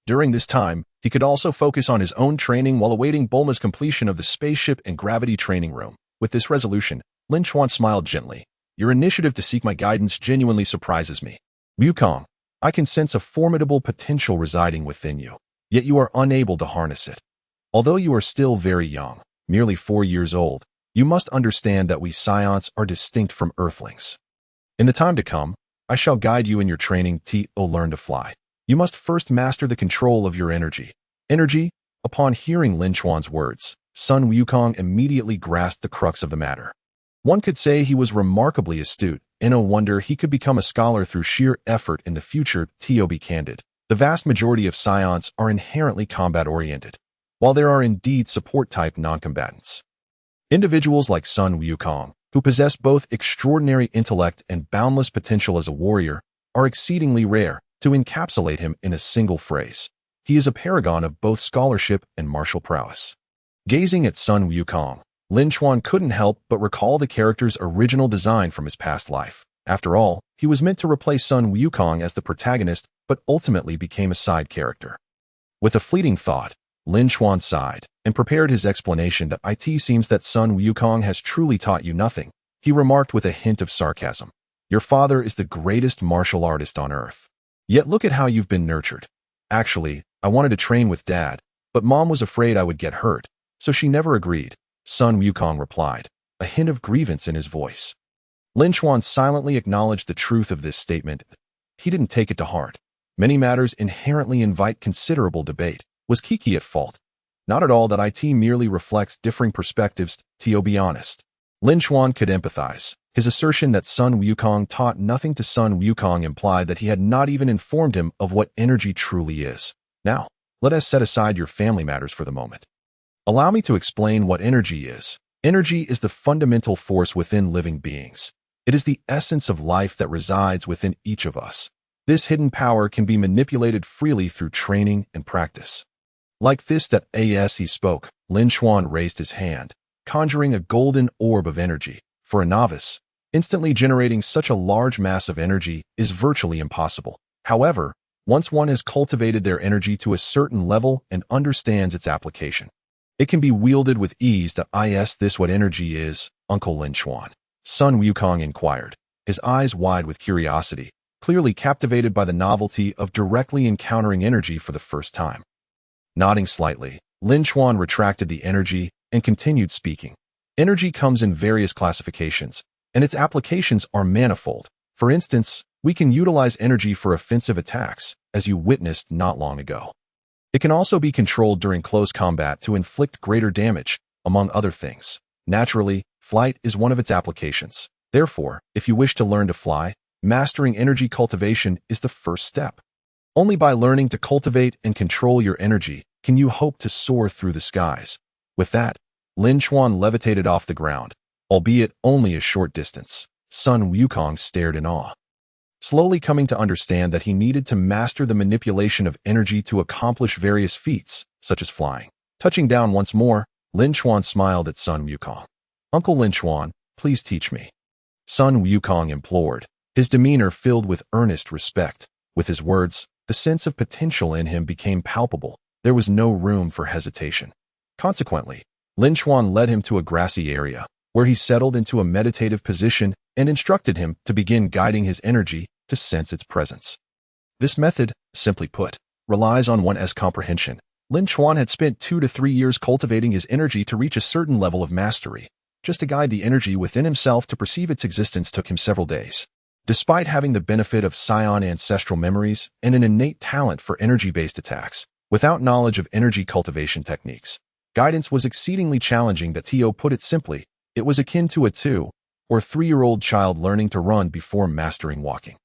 During this time, he could also focus on his own training while awaiting Bulma's completion of the spaceship and gravity training room. With this resolution, Lin Chuan smiled gently. Your initiative to seek my guidance genuinely surprises me. Wukong, I can sense a formidable potential residing within you, yet you are unable to harness it. Although you are still very young, merely 4 years old, you must understand that we Saiyans are distinct from Earthlings. In the time to come, I shall guide you in your training to learn to fly. You must first master the control of your energy. Energy? Upon hearing Lin Chuan's words, Sun Wukong immediately grasped the crux of the matter. One could say he was remarkably astute, and no wonder he could become a scholar through sheer effort in the future. To be candid, the vast majority of Saiyans are inherently combat-oriented, while there are indeed support-type non-combatants. Individuals like Sun Wukong, who possess both extraordinary intellect and boundless potential as a warrior, are exceedingly rare. To encapsulate him in a single phrase, he is a paragon of both scholarship and martial prowess. Gazing at Sun Wukong, Lin Chuan couldn't help but recall the character's original design from his past life. After all, he was meant to replace Sun Wukong as the protagonist, but ultimately became a side character. With a fleeting thought, Lin Chuan sighed and prepared his explanation that it seems that Sun Wukong has truly taught you nothing. He remarked with a hint of sarcasm. Your father is the greatest martial artist on earth. Yet look at how you've been nurtured. Actually, I wanted to train with Dad, but Mom was afraid I would get hurt, so she never agreed, Sun Wukong replied, a hint of grievance in his voice. Lin Chuan silently acknowledged the truth of this statement. He didn't take it to heart. Many matters inherently invite considerable debate. Was Kiki at fault? Not at all. That it merely reflects differing perspectives. To be honest, Lin Chuan could empathize. His assertion that Sun Wukong taught nothing to Sun Wukong implied that he had not even informed him of what energy truly is. Now, let us set aside your family matters for the moment. Allow me to explain what energy is. Energy is the fundamental force within living beings. It is the essence of life that resides within each of us. This hidden power can be manipulated freely through training and practice. Like this that as he spoke, Lin Chuan raised his hand, conjuring a golden orb of energy. For a novice, instantly generating such a large mass of energy is virtually impossible. However, once one has cultivated their energy to a certain level and understands its application, it can be wielded with ease. Is this what energy is, Uncle Lin Chuan? Sun Wukong inquired, his eyes wide with curiosity, clearly captivated by the novelty of directly encountering energy for the first time. Nodding slightly, Lin Chuan retracted the energy and continued speaking. Energy comes in various classifications, and its applications are manifold. For instance, we can utilize energy for offensive attacks, as you witnessed not long ago. It can also be controlled during close combat to inflict greater damage, among other things. Naturally, flight is one of its applications. Therefore, if you wish to learn to fly, mastering energy cultivation is the first step. Only by learning to cultivate and control your energy can you hope to soar through the skies. With that, Lin Chuan levitated off the ground, albeit only a short distance. Sun Wukong stared in awe, slowly coming to understand that he needed to master the manipulation of energy to accomplish various feats, such as flying. Touching down once more, Lin Chuan smiled at Sun Wukong. Uncle Lin Chuan, please teach me. Sun Wukong implored, his demeanor filled with earnest respect. With his words, the sense of potential in him became palpable. There was no room for hesitation. Consequently, Lin Chuan led him to a grassy area, where he settled into a meditative position and instructed him to begin guiding his energy to sense its presence. This method, simply put, relies on one's comprehension. Lin Chuan had spent 2 to 3 years cultivating his energy to reach a certain level of mastery. Just to guide the energy within himself to perceive its existence took him several days. Despite having the benefit of Saiyan ancestral memories and an innate talent for energy-based attacks, without knowledge of energy cultivation techniques, guidance was exceedingly challenging. To put it simply, it was akin to a 2 or 3-year-old child learning to run before mastering walking.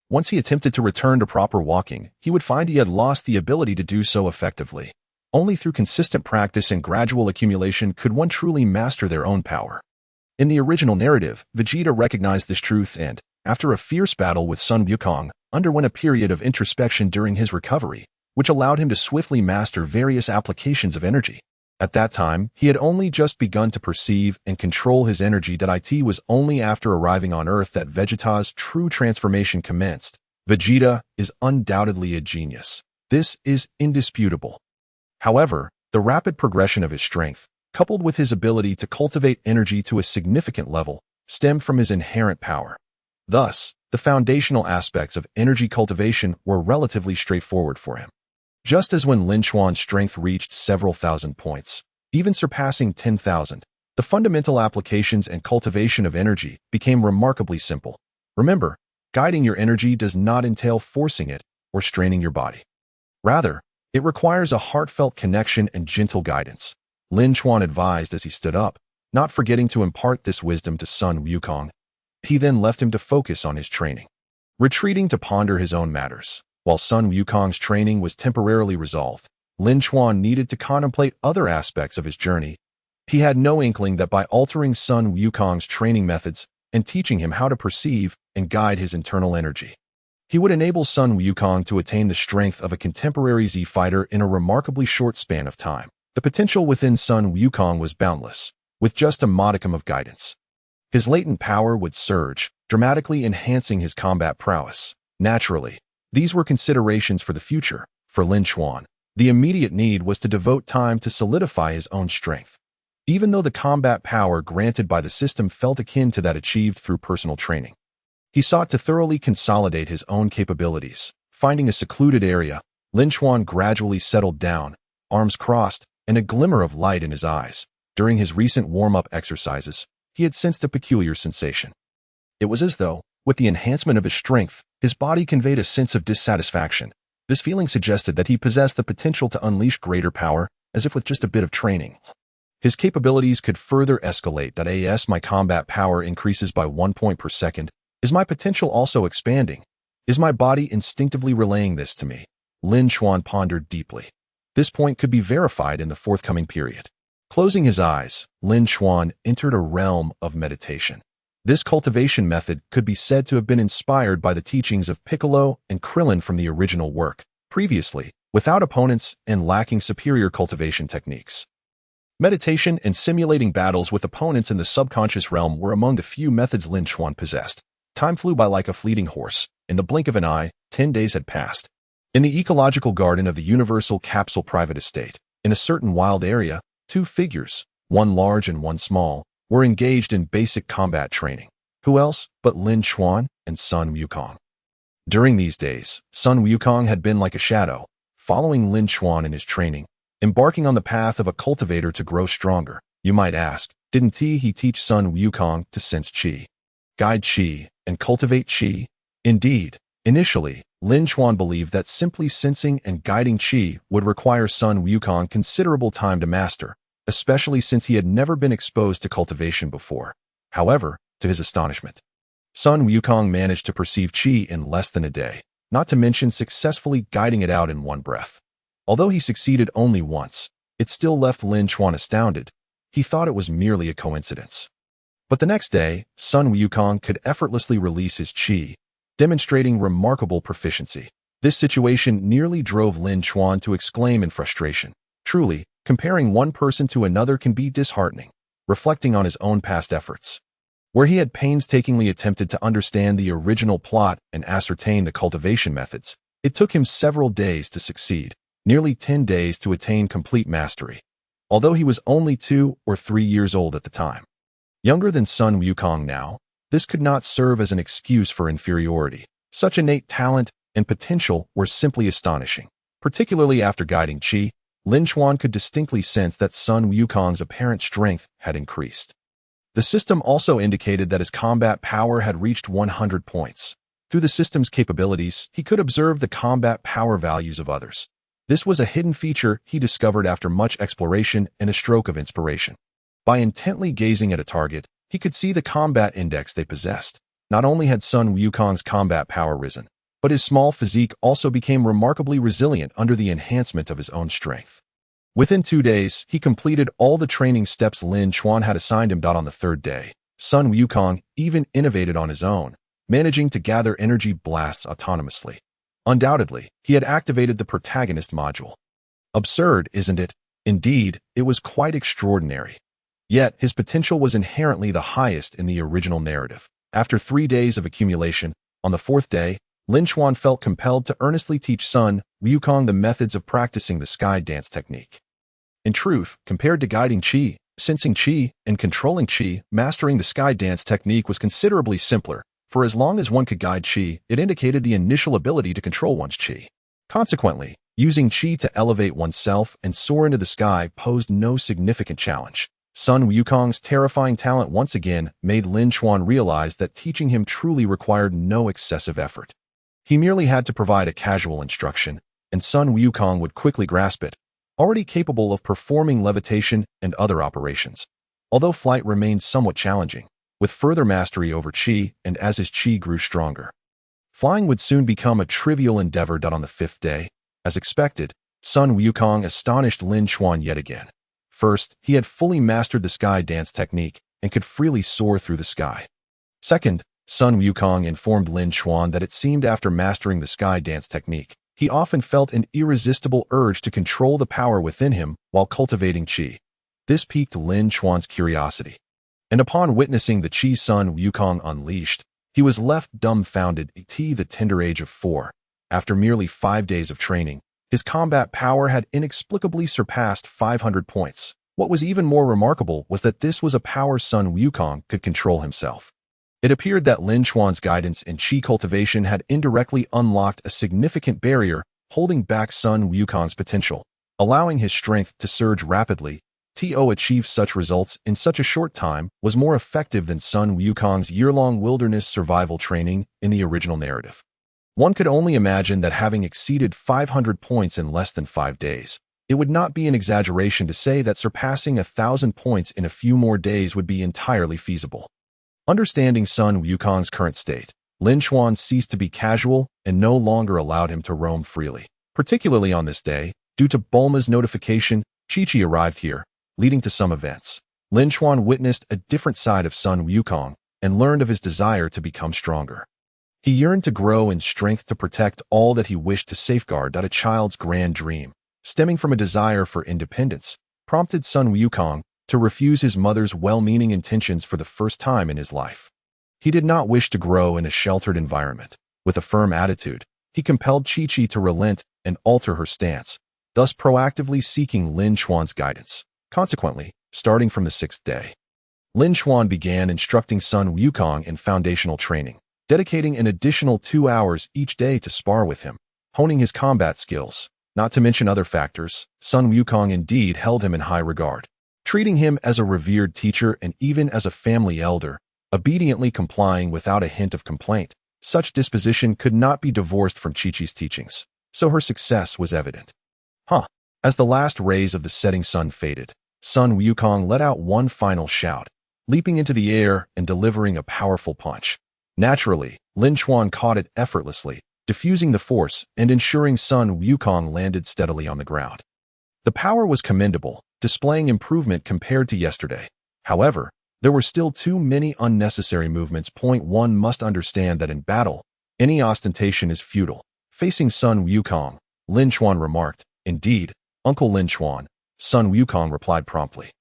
Once he attempted to return to proper walking, he would find he had lost the ability to do so effectively. Only through consistent practice and gradual accumulation could one truly master their own power. In the original narrative, Vegeta recognized this truth and, after a fierce battle with Sun Wukong, underwent a period of introspection during his recovery, which allowed him to swiftly master various applications of energy. At that time, he had only just begun to perceive and control his energy. It was only after arriving on Earth that Vegeta's true transformation commenced. Vegeta is undoubtedly a genius. This is indisputable. However, the rapid progression of his strength, coupled with his ability to cultivate energy to a significant level, stemmed from his inherent power. Thus, the foundational aspects of energy cultivation were relatively straightforward for him. Just as when Lin Chuan's strength reached several thousand points, even surpassing 10,000, the fundamental applications and cultivation of energy became remarkably simple. Remember, guiding your energy does not entail forcing it or straining your body. Rather, it requires a heartfelt connection and gentle guidance. Lin Chuan advised as he stood up, not forgetting to impart this wisdom to Sun Wukong. He then left him to focus on his training, retreating to ponder his own matters. While Sun Wukong's training was temporarily resolved, Lin Chuan needed to contemplate other aspects of his journey. He had no inkling that by altering Sun Wukong's training methods and teaching him how to perceive and guide his internal energy, he would enable Sun Wukong to attain the strength of a contemporary Z fighter in a remarkably short span of time. The potential within Sun Wukong was boundless, with just a modicum of guidance. His latent power would surge, dramatically enhancing his combat prowess. Naturally, these were considerations for the future. For Lin Chuan, the immediate need was to devote time to solidify his own strength. Even though the combat power granted by the system felt akin to that achieved through personal training, he sought to thoroughly consolidate his own capabilities. Finding a secluded area, Lin Chuan gradually settled down, arms crossed, and a glimmer of light in his eyes. During his recent warm-up exercises, he had sensed a peculiar sensation. It was as though, with the enhancement of his strength, his body conveyed a sense of dissatisfaction. This feeling suggested that he possessed the potential to unleash greater power, as if with just a bit of training. His capabilities could further escalate. As my combat power increases by 1 point per second, is my potential also expanding? Is my body instinctively relaying this to me? Lin Chuan pondered deeply. This point could be verified in the forthcoming period. Closing his eyes, Lin Chuan entered a realm of meditation. This cultivation method could be said to have been inspired by the teachings of Piccolo and Krillin from the original work, previously, without opponents and lacking superior cultivation techniques. Meditation and simulating battles with opponents in the subconscious realm were among the few methods Lin Chuan possessed. Time flew by like a fleeting horse. In the blink of an eye, 10 days had passed. In the ecological garden of the Universal Capsule Private Estate, in a certain wild area, two figures, one large and one small, were engaged in basic combat training. Who else but Lin Chuan and Sun Wukong? During these days, Sun Wukong had been like a shadow, following Lin Chuan in his training, embarking on the path of a cultivator to grow stronger. You might ask, didn't he teach Sun Wukong to sense qi, guide qi, and cultivate qi? Indeed, initially, Lin Chuan believed that simply sensing and guiding qi would require Sun Wukong considerable time to master, especially since he had never been exposed to cultivation before. However, to his astonishment, Sun Wukong managed to perceive qi in less than a day, not to mention successfully guiding it out in one breath. Although he succeeded only once, it still left Lin Chuan astounded. He thought it was merely a coincidence. But the next day, Sun Wukong could effortlessly release his qi, demonstrating remarkable proficiency. This situation nearly drove Lin Chuan to exclaim in frustration. Truly, comparing one person to another can be disheartening. Reflecting on his own past efforts, where he had painstakingly attempted to understand the original plot and ascertain the cultivation methods, it took him several days to succeed, nearly 10 days to attain complete mastery. Although he was only 2 or 3 years old at the time, younger than Sun Wukong now, this could not serve as an excuse for inferiority. Such innate talent and potential were simply astonishing. Particularly after guiding qi, Lin Chuan could distinctly sense that Sun Wukong's apparent strength had increased. The system also indicated that his combat power had reached 100 points. Through the system's capabilities, he could observe the combat power values of others. This was a hidden feature he discovered after much exploration and a stroke of inspiration. By intently gazing at a target, he could see the combat index they possessed. Not only had Sun Wukong's combat power risen, but his small physique also became remarkably resilient under the enhancement of his own strength. Within 2 days, he completed all the training steps Lin Chuan had assigned him. On the third day, Sun Wukong even innovated on his own, managing to gather energy blasts autonomously. Undoubtedly, he had activated the protagonist module. Absurd, isn't it? Indeed, it was quite extraordinary. Yet, his potential was inherently the highest in the original narrative. After 3 days of accumulation, on the 4th day, Lin Chuan felt compelled to earnestly teach Sun Wukong the methods of practicing the sky dance technique. In truth, compared to guiding Qi, sensing Qi, and controlling Qi, mastering the sky dance technique was considerably simpler. For as long as one could guide Qi, it indicated the initial ability to control one's Qi. Consequently, using Qi to elevate oneself and soar into the sky posed no significant challenge. Sun Wukong's terrifying talent once again made Lin Chuan realize that teaching him truly required no excessive effort. He merely had to provide a casual instruction, and Sun Wukong would quickly grasp it, already capable of performing levitation and other operations. Although flight remained somewhat challenging, with further mastery over Qi and as his Qi grew stronger, flying would soon become a trivial endeavor. On the 5th day, as expected, Sun Wukong astonished Lin Chuan yet again. First, he had fully mastered the sky dance technique and could freely soar through the sky. Second, Sun Wukong informed Lin Chuan that it seemed after mastering the sky dance technique, he often felt an irresistible urge to control the power within him while cultivating Qi. This piqued Lin Chuan's curiosity, and upon witnessing the Qi Sun Wukong unleashed, he was left dumbfounded at the tender age of 4. After merely 5 days of training, his combat power had inexplicably surpassed 500 points. What was even more remarkable was that this was a power Sun Wukong could control himself. It appeared that Lin Chuan's guidance and Qi cultivation had indirectly unlocked a significant barrier holding back Sun Wukong's potential, allowing his strength to surge rapidly. To achieve such results in such a short time was more effective than Sun Wukong's year-long wilderness survival training in the original narrative. One could only imagine that having exceeded 500 points in less than 5 days, it would not be an exaggeration to say that surpassing 1,000 points in a few more days would be entirely feasible. Understanding Sun Wukong's current state, Lin Chuan ceased to be casual and no longer allowed him to roam freely. Particularly on this day, due to Bulma's notification, Chi-Chi arrived here, leading to some events. Lin Chuan witnessed a different side of Sun Wukong and learned of his desire to become stronger. He yearned to grow in strength to protect all that he wished to safeguard. A child's grand dream, stemming from a desire for independence, prompted Sun Wukong to refuse his mother's well-meaning intentions for the first time in his life. He did not wish to grow in a sheltered environment. With a firm attitude, he compelled Chi-Chi to relent and alter her stance, thus proactively seeking Lin Chuan's guidance. Consequently, starting from the 6th day, Lin Chuan began instructing Sun Wukong in foundational training, dedicating an additional 2 hours each day to spar with him, honing his combat skills. Not to mention other factors, Sun Wukong indeed held him in high regard, treating him as a revered teacher and even as a family elder, obediently complying without a hint of complaint. Such disposition could not be divorced from Chi-Chi's teachings, so her success was evident. As the last rays of the setting sun faded, Sun Wukong let out one final shout, leaping into the air and delivering a powerful punch. Naturally, Lin Chuan caught it effortlessly, diffusing the force and ensuring Sun Wukong landed steadily on the ground. The power was commendable, displaying improvement compared to yesterday. However, there were still too many unnecessary movements. One must understand that in battle, any ostentation is futile. Facing Sun Wukong, Lin Chuan remarked, "Indeed, Uncle Lin Chuan," Sun Wukong replied promptly.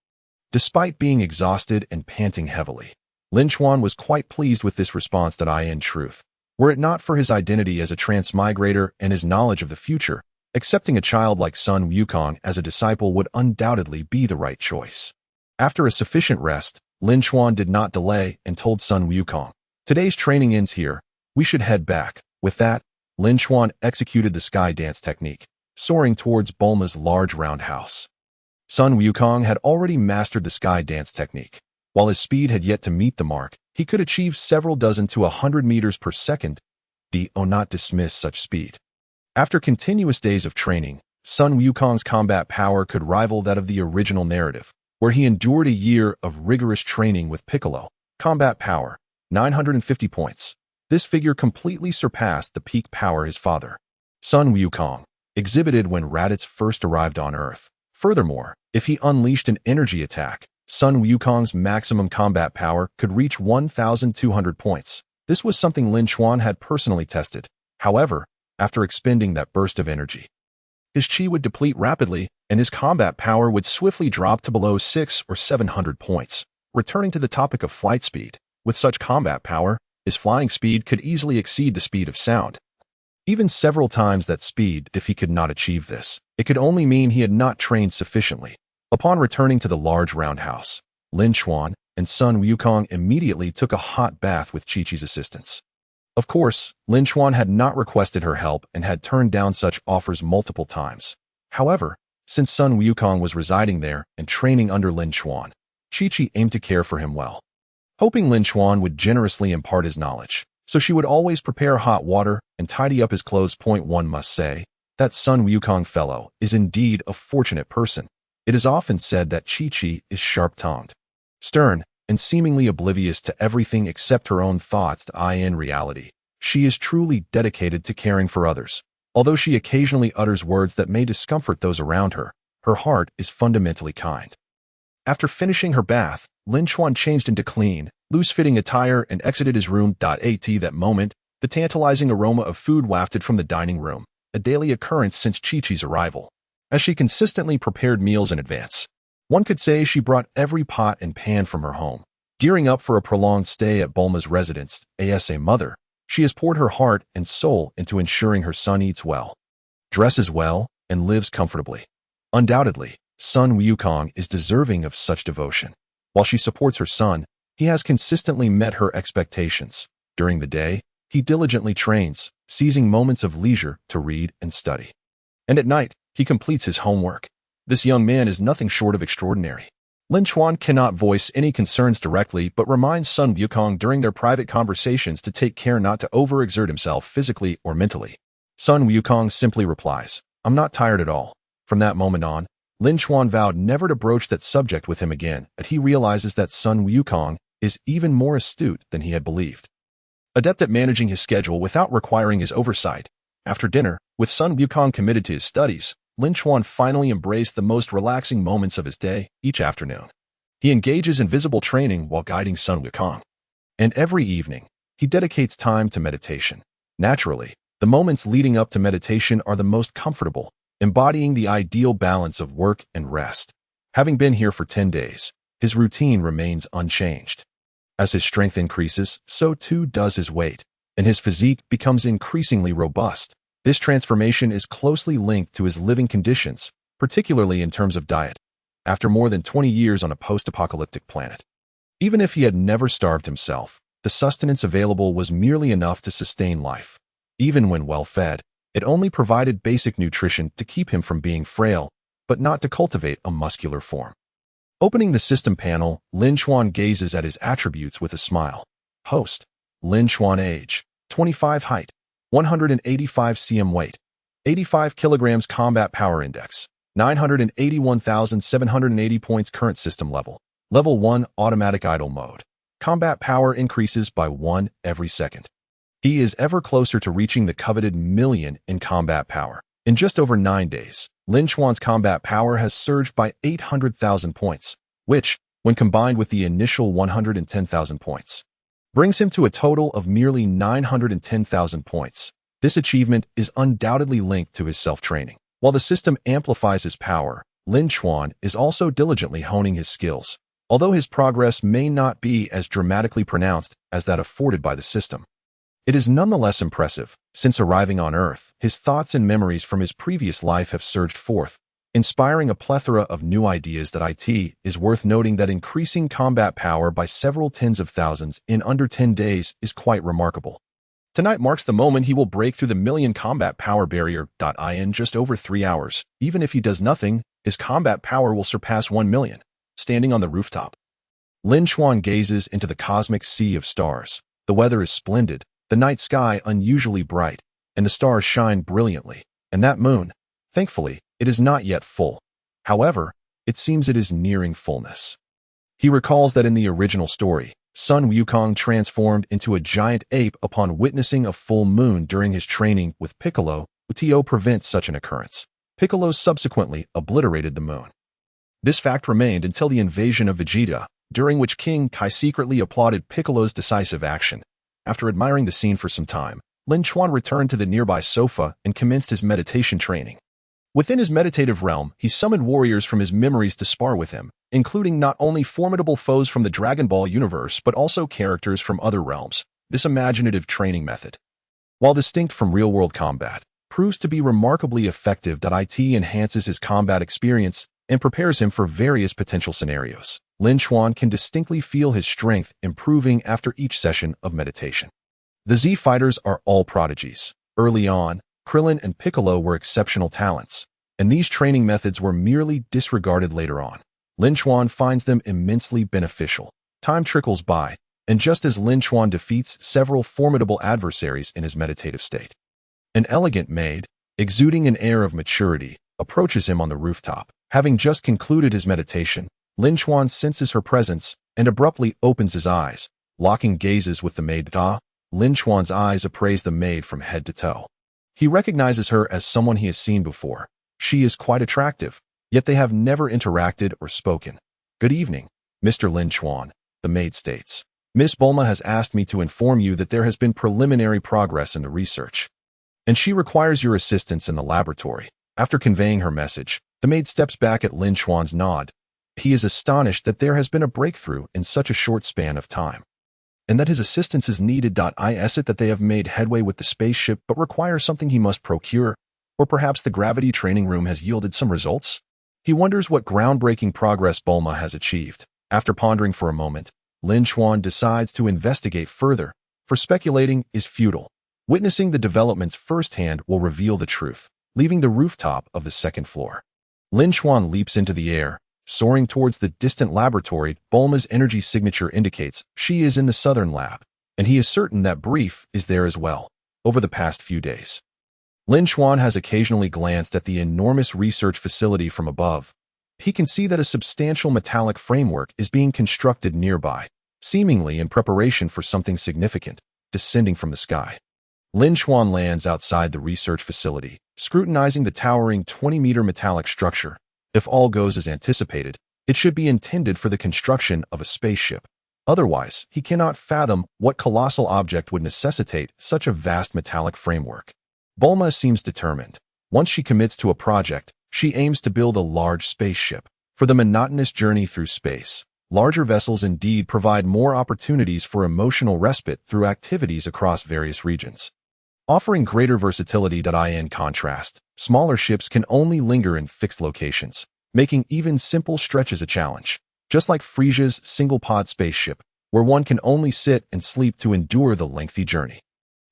Despite being exhausted and panting heavily, Lin Chuan was quite pleased with this response. In truth, were it not for his identity as a transmigrator and his knowledge of the future, accepting a child like Sun Wukong as a disciple would undoubtedly be the right choice. After a sufficient rest, Lin Chuan did not delay and told Sun Wukong, "Today's training ends here. We should head back." With that, Lin Chuan executed the sky dance technique, soaring towards Bulma's large round house. Sun Wukong had already mastered the sky dance technique. While his speed had yet to meet the mark, he could achieve several dozen to 100 meters per second. Not dismiss such speed. After continuous days of training, Sun Wukong's combat power could rival that of the original narrative, where he endured a year of rigorous training with Piccolo. Combat power, 950 points. This figure completely surpassed the peak power his father, Sun Wukong, exhibited when Raditz first arrived on Earth. Furthermore, if he unleashed an energy attack, Sun Wukong's maximum combat power could reach 1,200 points. This was something Lin Chuan had personally tested. However, after expending that burst of energy, his chi would deplete rapidly, and his combat power would swiftly drop to below 600 or 700 points. Returning to the topic of flight speed, with such combat power, his flying speed could easily exceed the speed of sound. Even several times that speed, if he could not achieve this, it could only mean he had not trained sufficiently. Upon returning to the large round house, Lin Chuan and Sun Wukong immediately took a hot bath with Chi-Chi's assistance. Of course, Lin Chuan had not requested her help and had turned down such offers multiple times. However, since Sun Wukong was residing there and training under Lin Chuan, Chi-Chi aimed to care for him well, hoping Lin Chuan would generously impart his knowledge, so she would always prepare hot water and tidy up his clothes. One must say, that Sun Wukong fellow is indeed a fortunate person. It is often said that Chi-Chi is sharp-tongued, stern, and seemingly oblivious to everything except her own thoughts. In reality, she is truly dedicated to caring for others. Although she occasionally utters words that may discomfort those around her, her heart is fundamentally kind. After finishing her bath, Lin Chuan changed into clean, loose-fitting attire and exited his room. At that moment, the tantalizing aroma of food wafted from the dining room, a daily occurrence since Chi-Chi's arrival, as she consistently prepared meals in advance. One could say she brought every pot and pan from her home. Gearing up for a prolonged stay at Bulma's residence, as a mother, she has poured her heart and soul into ensuring her son eats well, dresses well, and lives comfortably. Undoubtedly, Sun Wukong is deserving of such devotion. While she supports her son, he has consistently met her expectations. During the day, he diligently trains, seizing moments of leisure to read and study. And at night, he completes his homework. This young man is nothing short of extraordinary. Lin Chuan cannot voice any concerns directly but reminds Sun Wukong during their private conversations to take care not to overexert himself physically or mentally. Sun Wukong simply replies, "I'm not tired at all." From that moment on, Lin Chuan vowed never to broach that subject with him again, but he realizes that Sun Wukong is even more astute than he had believed. Adept at managing his schedule without requiring his oversight. After dinner, with Sun Wukong committed to his studies, Lin Chuan finally embraced the most relaxing moments of his day. Each afternoon, he engages in visible training while guiding Sun Wukong. And every evening, he dedicates time to meditation. Naturally, the moments leading up to meditation are the most comfortable, embodying the ideal balance of work and rest. Having been here for 10 days, his routine remains unchanged. As his strength increases, so too does his weight, and his physique becomes increasingly robust. This transformation is closely linked to his living conditions, particularly in terms of diet. After more than 20 years on a post-apocalyptic planet, even if he had never starved himself, the sustenance available was merely enough to sustain life. Even when well-fed, it only provided basic nutrition to keep him from being frail, but not to cultivate a muscular form. Opening the system panel, Lin Chuan gazes at his attributes with a smile. Host: Lin Chuan. Age: 25. Height: 185 cm. Weight: 85 kilograms. Combat power index: 981,780 points. Current system level: Level 1 automatic idle mode. Combat power increases by 1 every second. He is ever closer to reaching the coveted million in combat power. In just over 9 days, Lin Chuan's combat power has surged by 800,000 points, which, when combined with the initial 110,000 points, brings him to a total of merely 910,000 points. This achievement is undoubtedly linked to his self-training. While the system amplifies his power, Lin Chuan is also diligently honing his skills, although his progress may not be as dramatically pronounced as that afforded by the system. It is nonetheless impressive. Since arriving on Earth, his thoughts and memories from his previous life have surged forth, inspiring a plethora of new ideas. It is worth noting that increasing combat power by several tens of thousands in under 10 days is quite remarkable. Tonight marks the moment he will break through the million combat power barrier. In just over 3 hours, even if he does nothing, his combat power will surpass 1 million. Standing on the rooftop, Lin Chuan gazes into the cosmic sea of stars. The weather is splendid, the night sky unusually bright, and the stars shine brilliantly. And that moon, thankfully, it is not yet full. However, it seems it is nearing fullness. He recalls that in the original story, Sun Wukong transformed into a giant ape upon witnessing a full moon during his training with Piccolo to prevent such an occurrence. Piccolo subsequently obliterated the moon. This fact remained until the invasion of Vegeta, during which King Kai secretly applauded Piccolo's decisive action. After admiring the scene for some time, Lin Chuan returned to the nearby sofa and commenced his meditation training. Within his meditative realm, he summoned warriors from his memories to spar with him, including not only formidable foes from the Dragon Ball universe but also characters from other realms. This imaginative training method, while distinct from real-world combat, proves to be remarkably effective. It enhances his combat experience and prepares him for various potential scenarios. Lin Chuan can distinctly feel his strength improving after each session of meditation. The Z fighters are all prodigies. Early on, Krillin and Piccolo were exceptional talents, and these training methods were merely disregarded later on. Lin Chuan finds them immensely beneficial. Time trickles by, and just as Lin Chuan defeats several formidable adversaries in his meditative state, an elegant maid, exuding an air of maturity, approaches him on the rooftop. Having just concluded his meditation, Lin Chuan senses her presence and abruptly opens his eyes, locking gazes with the maid. Lin Chuan's eyes appraise the maid from head to toe. He recognizes her as someone he has seen before. She is quite attractive, yet they have never interacted or spoken. "Good evening, Mr. Lin Chuan," the maid states. "Miss Bulma has asked me to inform you that there has been preliminary progress in the research, and she requires your assistance in the laboratory." After conveying her message, the maid steps back at Lin Chuan's nod. He is astonished that there has been a breakthrough in such a short span of time, and that his assistance is needed. Is it that they have made headway with the spaceship but require something he must procure? Or perhaps the gravity training room has yielded some results? He wonders what groundbreaking progress Bulma has achieved. After pondering for a moment, Lin Chuan decides to investigate further, for speculating is futile. Witnessing the developments firsthand will reveal the truth. Leaving the rooftop of the second floor, Lin Chuan leaps into the air, soaring towards the distant laboratory. Bulma's energy signature indicates she is in the southern lab, and he is certain that Brief is there as well. Over the past few days, Lin Chuan has occasionally glanced at the enormous research facility from above. He can see that a substantial metallic framework is being constructed nearby, seemingly in preparation for something significant, descending from the sky. Lin Chuan lands outside the research facility, scrutinizing the towering 20-meter metallic structure. If all goes as anticipated, it should be intended for the construction of a spaceship. Otherwise, he cannot fathom what colossal object would necessitate such a vast metallic framework. Bulma seems determined. Once she commits to a project, she aims to build a large spaceship. For the monotonous journey through space, larger vessels indeed provide more opportunities for emotional respite through activities across various regions, offering greater versatility. In contrast, smaller ships can only linger in fixed locations, making even simple stretches a challenge. Just like Frieza's single-pod spaceship, where one can only sit and sleep to endure the lengthy journey.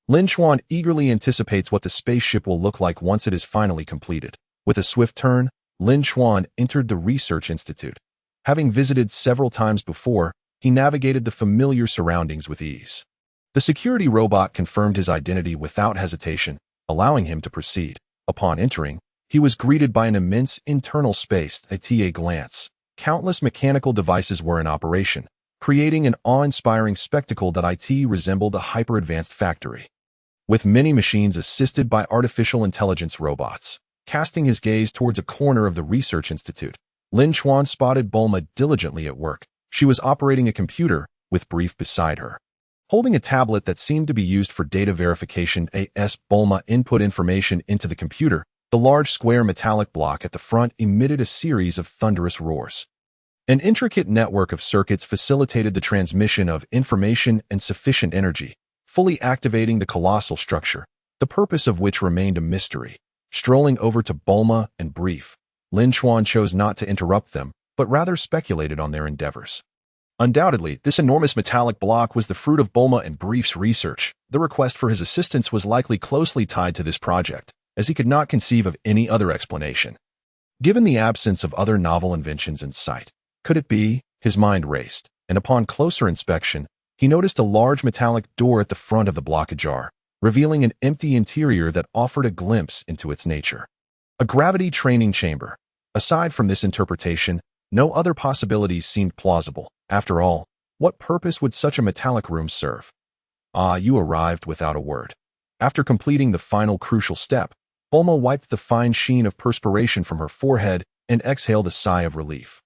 Lin Chuan eagerly anticipates what the spaceship will look like once it is finally completed. With a swift turn, Lin Chuan entered the Research Institute. Having visited several times before, he navigated the familiar surroundings with ease. The security robot confirmed his identity without hesitation, allowing him to proceed. Upon entering, he was greeted by an immense internal space. At a glance, countless mechanical devices were in operation, creating an awe-inspiring spectacle that resembled a hyper-advanced factory, with many machines assisted by artificial intelligence robots. Casting his gaze towards a corner of the Research Institute, Lin Chuan spotted Bulma diligently at work. She was operating a computer, with Brief beside her, holding a tablet that seemed to be used for data verification. As Bulma input information into the computer, the large square metallic block at the front emitted a series of thunderous roars. An intricate network of circuits facilitated the transmission of information and sufficient energy, fully activating the colossal structure, the purpose of which remained a mystery. Strolling over to Bulma and Brief, Lin Chuan chose not to interrupt them, but rather speculated on their endeavors. Undoubtedly, this enormous metallic block was the fruit of Bulma and Brief's research. The request for his assistance was likely closely tied to this project, as he could not conceive of any other explanation. Given the absence of other novel inventions in sight, could it be? His mind raced, and upon closer inspection, he noticed a large metallic door at the front of the block ajar, revealing an empty interior that offered a glimpse into its nature. A gravity training chamber. Aside from this interpretation, no other possibilities seemed plausible. After all, what purpose would such a metallic room serve? You arrived without a word. After completing the final crucial step, Bulma wiped the fine sheen of perspiration from her forehead and exhaled a sigh of relief.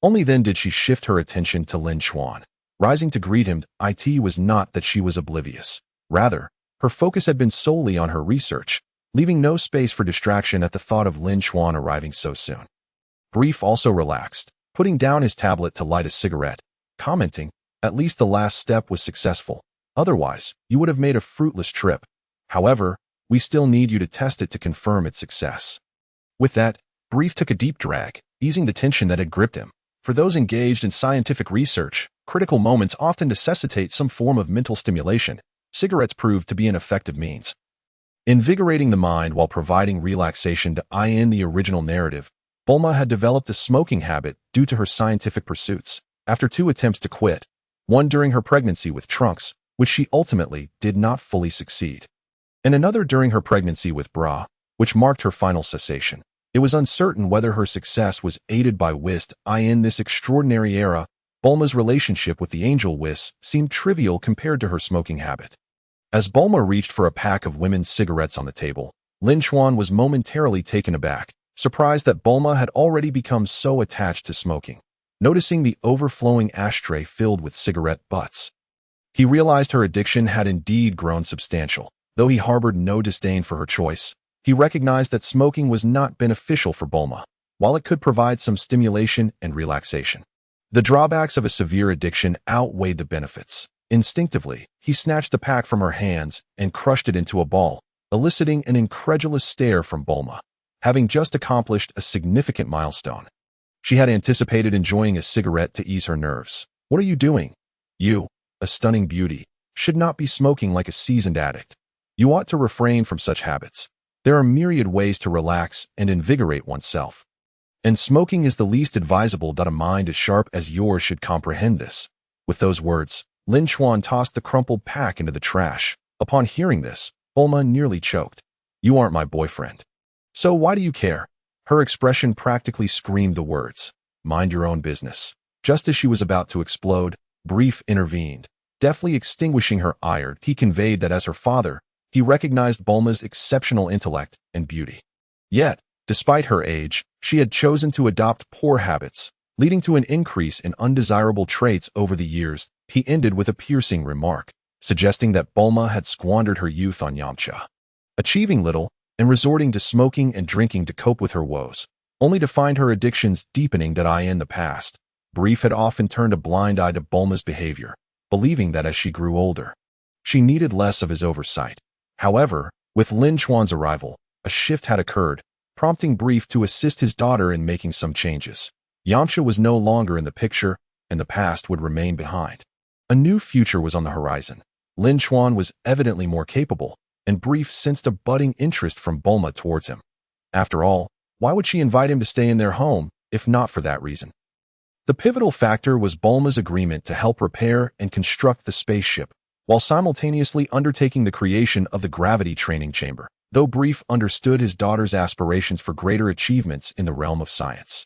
Only then did she shift her attention to Lin Chuan. Rising to greet him, it was not that she was oblivious. Rather, her focus had been solely on her research, leaving no space for distraction at the thought of Lin Chuan arriving so soon. Brief also relaxed, putting down his tablet to light a cigarette, commenting, "At least the last step was successful. Otherwise, you would have made a fruitless trip. However, we still need you to test it to confirm its success." With that, Brief took a deep drag, easing the tension that had gripped him. For those engaged in scientific research, critical moments often necessitate some form of mental stimulation. Cigarettes proved to be an effective means. Invigorating the mind while providing relaxation to in the original narrative, Bulma had developed a smoking habit due to her scientific pursuits. After 2 attempts to quit, one during her pregnancy with Trunks, which she ultimately did not fully succeed, and another during her pregnancy with Bra, which marked her final cessation. It was uncertain whether her success was aided by Whist. In this extraordinary era, Bulma's relationship with the angel Whist seemed trivial compared to her smoking habit. As Bulma reached for a pack of women's cigarettes on the table, Lin Chuan was momentarily taken aback, surprised that Bulma had already become so attached to smoking. Noticing the overflowing ashtray filled with cigarette butts, he realized her addiction had indeed grown substantial. Though he harbored no disdain for her choice, he recognized that smoking was not beneficial for Bulma, while it could provide some stimulation and relaxation. The drawbacks of a severe addiction outweighed the benefits. Instinctively, he snatched the pack from her hands and crushed it into a ball, eliciting an incredulous stare from Bulma. Having just accomplished a significant milestone, she had anticipated enjoying a cigarette to ease her nerves. "What are you doing? You, a stunning beauty, should not be smoking like a seasoned addict. You ought to refrain from such habits. There are myriad ways to relax and invigorate oneself. And smoking is the least advisable that a mind as sharp as yours should comprehend this." With those words, Lin Chuan tossed the crumpled pack into the trash. Upon hearing this, Bulma nearly choked. "You aren't my boyfriend. So why do you care?" Her expression practically screamed the words, "Mind your own business." Just as she was about to explode, Brief intervened. Deftly extinguishing her ire, he conveyed that as her father, he recognized Bulma's exceptional intellect and beauty. Yet, despite her age, she had chosen to adopt poor habits, leading to an increase in undesirable traits over the years. He ended with a piercing remark, suggesting that Bulma had squandered her youth on Yamcha, achieving little and resorting to smoking and drinking to cope with her woes, only to find her addictions deepening. That in the past, Brief had often turned a blind eye to Bulma's behavior, believing that as she grew older, she needed less of his oversight. However, with Lin Chuan's arrival, a shift had occurred, prompting Brief to assist his daughter in making some changes. Yamcha was no longer in the picture, and the past would remain behind. A new future was on the horizon. Lin Chuan was evidently more capable, and Brief sensed a budding interest from Bulma towards him. After all, why would she invite him to stay in their home, if not for that reason? The pivotal factor was Bulma's agreement to help repair and construct the spaceship, while simultaneously undertaking the creation of the gravity training chamber. Though Brief understood his daughter's aspirations for greater achievements in the realm of science,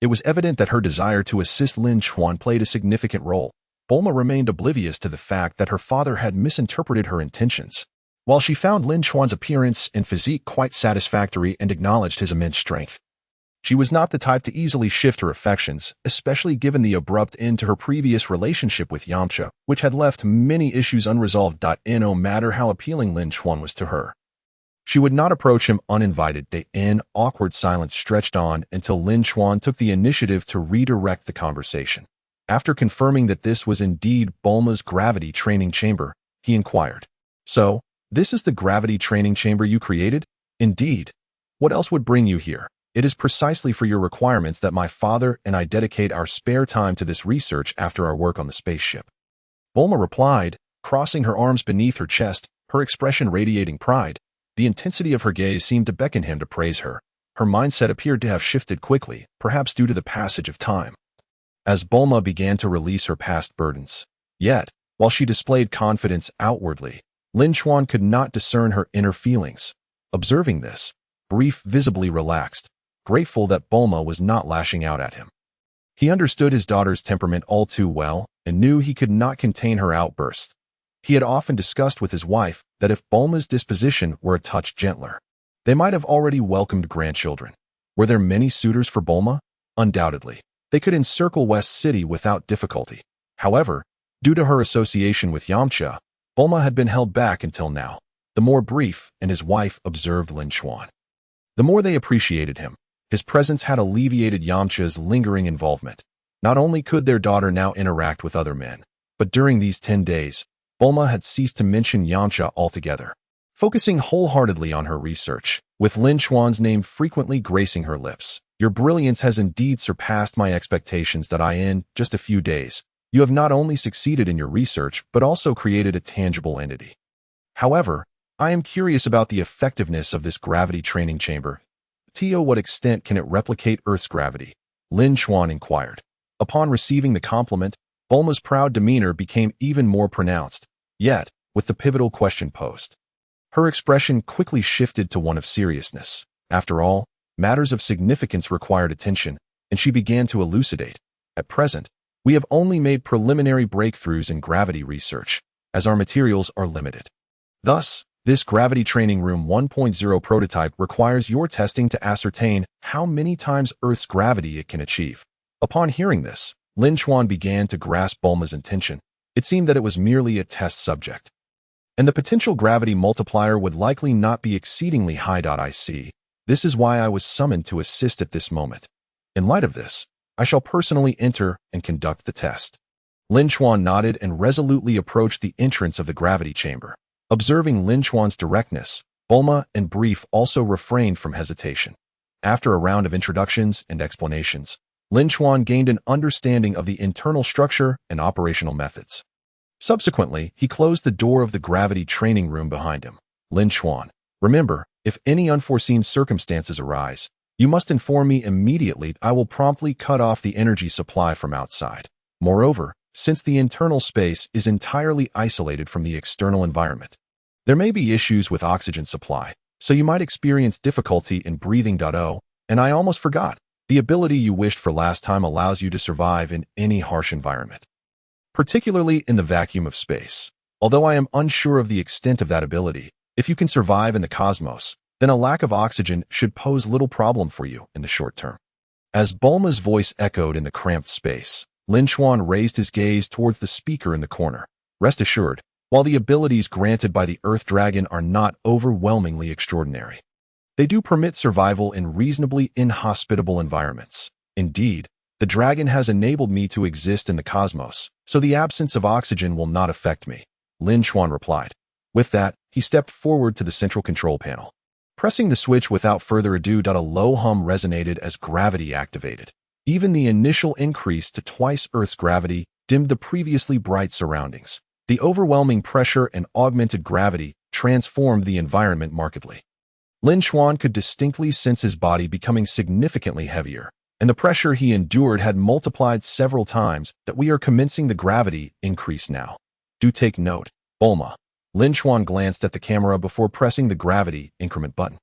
it was evident that her desire to assist Lin Chuan played a significant role. Bulma remained oblivious to the fact that her father had misinterpreted her intentions. While she found Lin Chuan's appearance and physique quite satisfactory and acknowledged his immense strength, she was not the type to easily shift her affections, especially given the abrupt end to her previous relationship with Yamcha, which had left many issues unresolved. No matter how appealing Lin Chuan was to her, she would not approach him uninvited. Awkward silence stretched on until Lin Chuan took the initiative to redirect the conversation. After confirming that this was indeed Bulma's gravity training chamber, he inquired, "So, this is the gravity training chamber you created?" "Indeed. What else would bring you here? It is precisely for your requirements that my father and I dedicate our spare time to this research after our work on the spaceship." Bulma replied, crossing her arms beneath her chest, her expression radiating pride. The intensity of her gaze seemed to beckon him to praise her. Her mindset appeared to have shifted quickly, perhaps due to the passage of time, as Bulma began to release her past burdens. Yet, while she displayed confidence outwardly, Lin Chuan could not discern her inner feelings. Observing this, Brief visibly relaxed, grateful that Bulma was not lashing out at him. He understood his daughter's temperament all too well and knew he could not contain her outbursts. He had often discussed with his wife that if Bulma's disposition were a touch gentler, they might have already welcomed grandchildren. Were there many suitors for Bulma? Undoubtedly. they could encircle West City without difficulty. However, due to her association with Yamcha, Bulma had been held back until now. The more brief and his wife observed Lin Chuan. The more they appreciated him. His presence had alleviated Yamcha's lingering involvement. Not only could their daughter now interact with other men, but during these 10 days, Bulma had ceased to mention Yamcha altogether, focusing wholeheartedly on her research, with Lin Chuan's name frequently gracing her lips. Your brilliance has indeed surpassed my expectations that in just a few days, you have not only succeeded in your research, but also created a tangible entity. However, I am curious about the effectiveness of this gravity training chamber. To what extent can it replicate Earth's gravity? Lin Chuan inquired. Upon receiving the compliment, Bulma's proud demeanor became even more pronounced, yet, with the pivotal question posed. Her expression quickly shifted to one of seriousness. After all, matters of significance required attention, and she began to elucidate. At present, we have only made preliminary breakthroughs in gravity research, as our materials are limited. Thus, this Gravity Training Room 1.0 prototype requires your testing to ascertain how many times Earth's gravity it can achieve. Upon hearing this, Lin Chuan began to grasp Bulma's intention. It seemed that it was merely a test subject, and the potential gravity multiplier would likely not be exceedingly high. I see. This is why I was summoned to assist at this moment. In light of this, I shall personally enter and conduct the test. Lin Chuan nodded and resolutely approached the entrance of the gravity chamber. Observing Lin Chuan's directness, Bulma and Brief also refrained from hesitation. After a round of introductions and explanations, Lin Chuan gained an understanding of the internal structure and operational methods. Subsequently, he closed the door of the gravity training room behind him. Lin Chuan, remember, if any unforeseen circumstances arise, you must inform me immediately. I will promptly cut off the energy supply from outside. Moreover, since the internal space is entirely isolated from the external environment, there may be issues with oxygen supply, so you might experience difficulty in breathing. And I almost forgot, the ability you wished for last time allows you to survive in any harsh environment, particularly in the vacuum of space. Although I am unsure of the extent of that ability, if you can survive in the cosmos, then a lack of oxygen should pose little problem for you in the short term. As Bulma's voice echoed in the cramped space, Lin Chuan raised his gaze towards the speaker in the corner. Rest assured, while the abilities granted by the Earth Dragon are not overwhelmingly extraordinary, they do permit survival in reasonably inhospitable environments. Indeed, the dragon has enabled me to exist in the cosmos, so the absence of oxygen will not affect me, Lin Chuan replied. With that, he stepped forward to the central control panel. Pressing the switch without further ado, a low hum resonated as gravity activated. Even the initial increase to twice Earth's gravity dimmed the previously bright surroundings. The overwhelming pressure and augmented gravity transformed the environment markedly. Lin Chuan could distinctly sense his body becoming significantly heavier, and the pressure he endured had multiplied several times. That we are commencing the gravity increase now. Do take note, Bulma. Lin Chuan glanced at the camera before pressing the gravity increment button.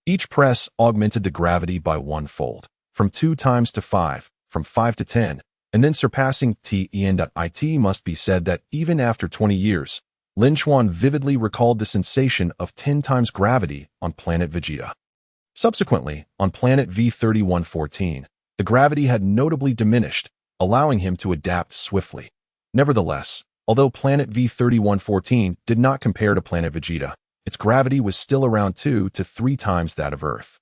Each press augmented the gravity by 1-fold, from 2 times to 5, from 5 to 10, and then surpassing Ten. It must be said that even after 20 years, Lin Chuan vividly recalled the sensation of 10 times gravity on planet Vegeta. Subsequently, on planet V3114, the gravity had notably diminished, allowing him to adapt swiftly. Nevertheless, although planet V3114 did not compare to planet Vegeta, its gravity was still around 2 to 3 times that of Earth.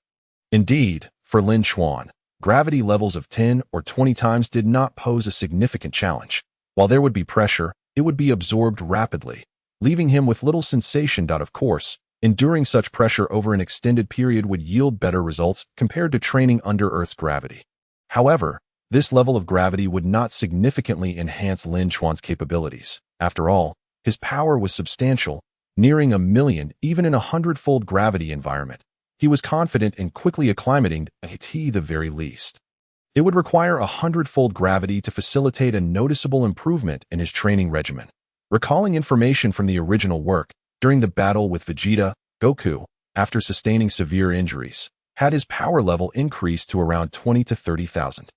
Indeed, for Lin Chuan, gravity levels of 10 or 20 times did not pose a significant challenge. While there would be pressure, it would be absorbed rapidly, leaving him with little sensation. Of course, enduring such pressure over an extended period would yield better results compared to training under Earth's gravity. However, this level of gravity would not significantly enhance Lin Chuan's capabilities. After all, his power was substantial, nearing 1,000,000 even in a 100-fold gravity environment. He was confident in quickly acclimating to the very least. It would require 100-fold gravity to facilitate a noticeable improvement in his training regimen. Recalling information from the original work, during the battle with Vegeta, Goku, after sustaining severe injuries, had his power level increased to around 20 to 30,000.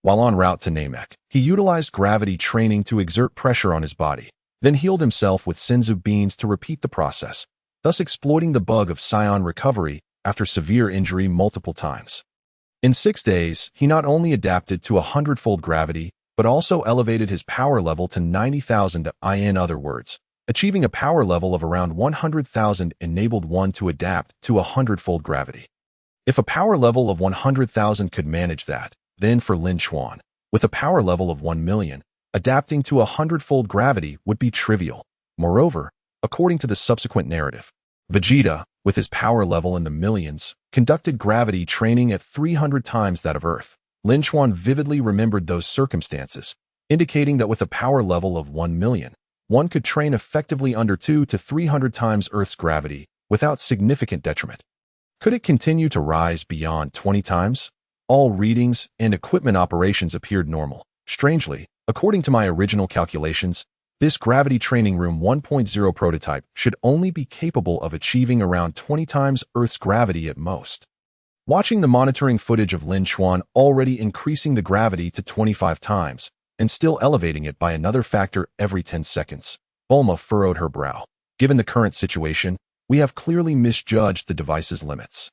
While en route to Namek, he utilized gravity training to exert pressure on his body, then healed himself with senzu beans to repeat the process, thus exploiting the bug of Saiyan recovery after severe injury multiple times. In 6 days, he not only adapted to 100-fold gravity, but also elevated his power level to 90,000. In other words, achieving a power level of around 100,000 enabled one to adapt to 100-fold gravity. If a power level of 100,000 could manage that, then for Lin Chuan, with a power level of 1 million, adapting to 100-fold gravity would be trivial. Moreover, according to the subsequent narrative, Vegeta, with his power level in the millions, conducted gravity training at 300 times that of Earth. Lin Chuan vividly remembered those circumstances, indicating that with a power level of 1 million, one could train effectively under 200 to 300 times Earth's gravity without significant detriment. Could it continue to rise beyond 20 times? All readings and equipment operations appeared normal. Strangely, according to my original calculations, this Gravity Training Room 1.0 prototype should only be capable of achieving around 20 times Earth's gravity at most. Watching the monitoring footage of Lin Chuan already increasing the gravity to 25 times and still elevating it by another factor every 10 seconds, Bulma furrowed her brow. Given the current situation, we have clearly misjudged the device's limits.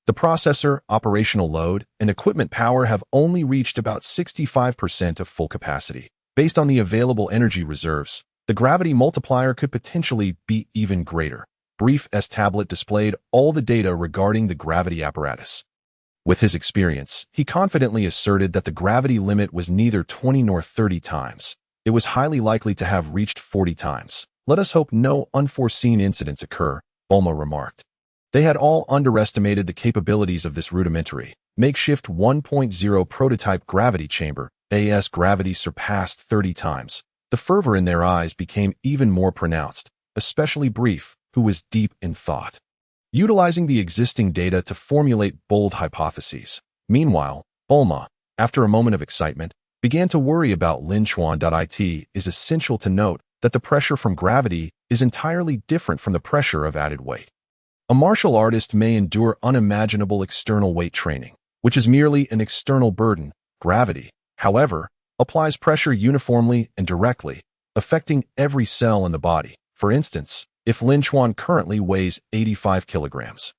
The processor, operational load, and equipment power have only reached about 65% of full capacity. Based on the available energy reserves, the gravity multiplier could potentially be even greater. Brief S-tablet displayed all the data regarding the gravity apparatus. With his experience, he confidently asserted that the gravity limit was neither 20 nor 30 times. It was highly likely to have reached 40 times. Let us hope no unforeseen incidents occur, Bulma remarked. They had all underestimated the capabilities of this rudimentary, makeshift 1.0 prototype gravity chamber. As gravity surpassed 30 times, the fervor in their eyes became even more pronounced, especially Brief, who was deep in thought, utilizing the existing data to formulate bold hypotheses. Meanwhile, Bulma, after a moment of excitement, began to worry about Lin Chuan. It is essential to note that the pressure from gravity is entirely different from the pressure of added weight. A martial artist may endure unimaginable external weight training, which is merely an external burden. Gravity, however, applies pressure uniformly and directly, affecting every cell in the body. For instance, if Lin Chuan currently weighs 85 kilograms,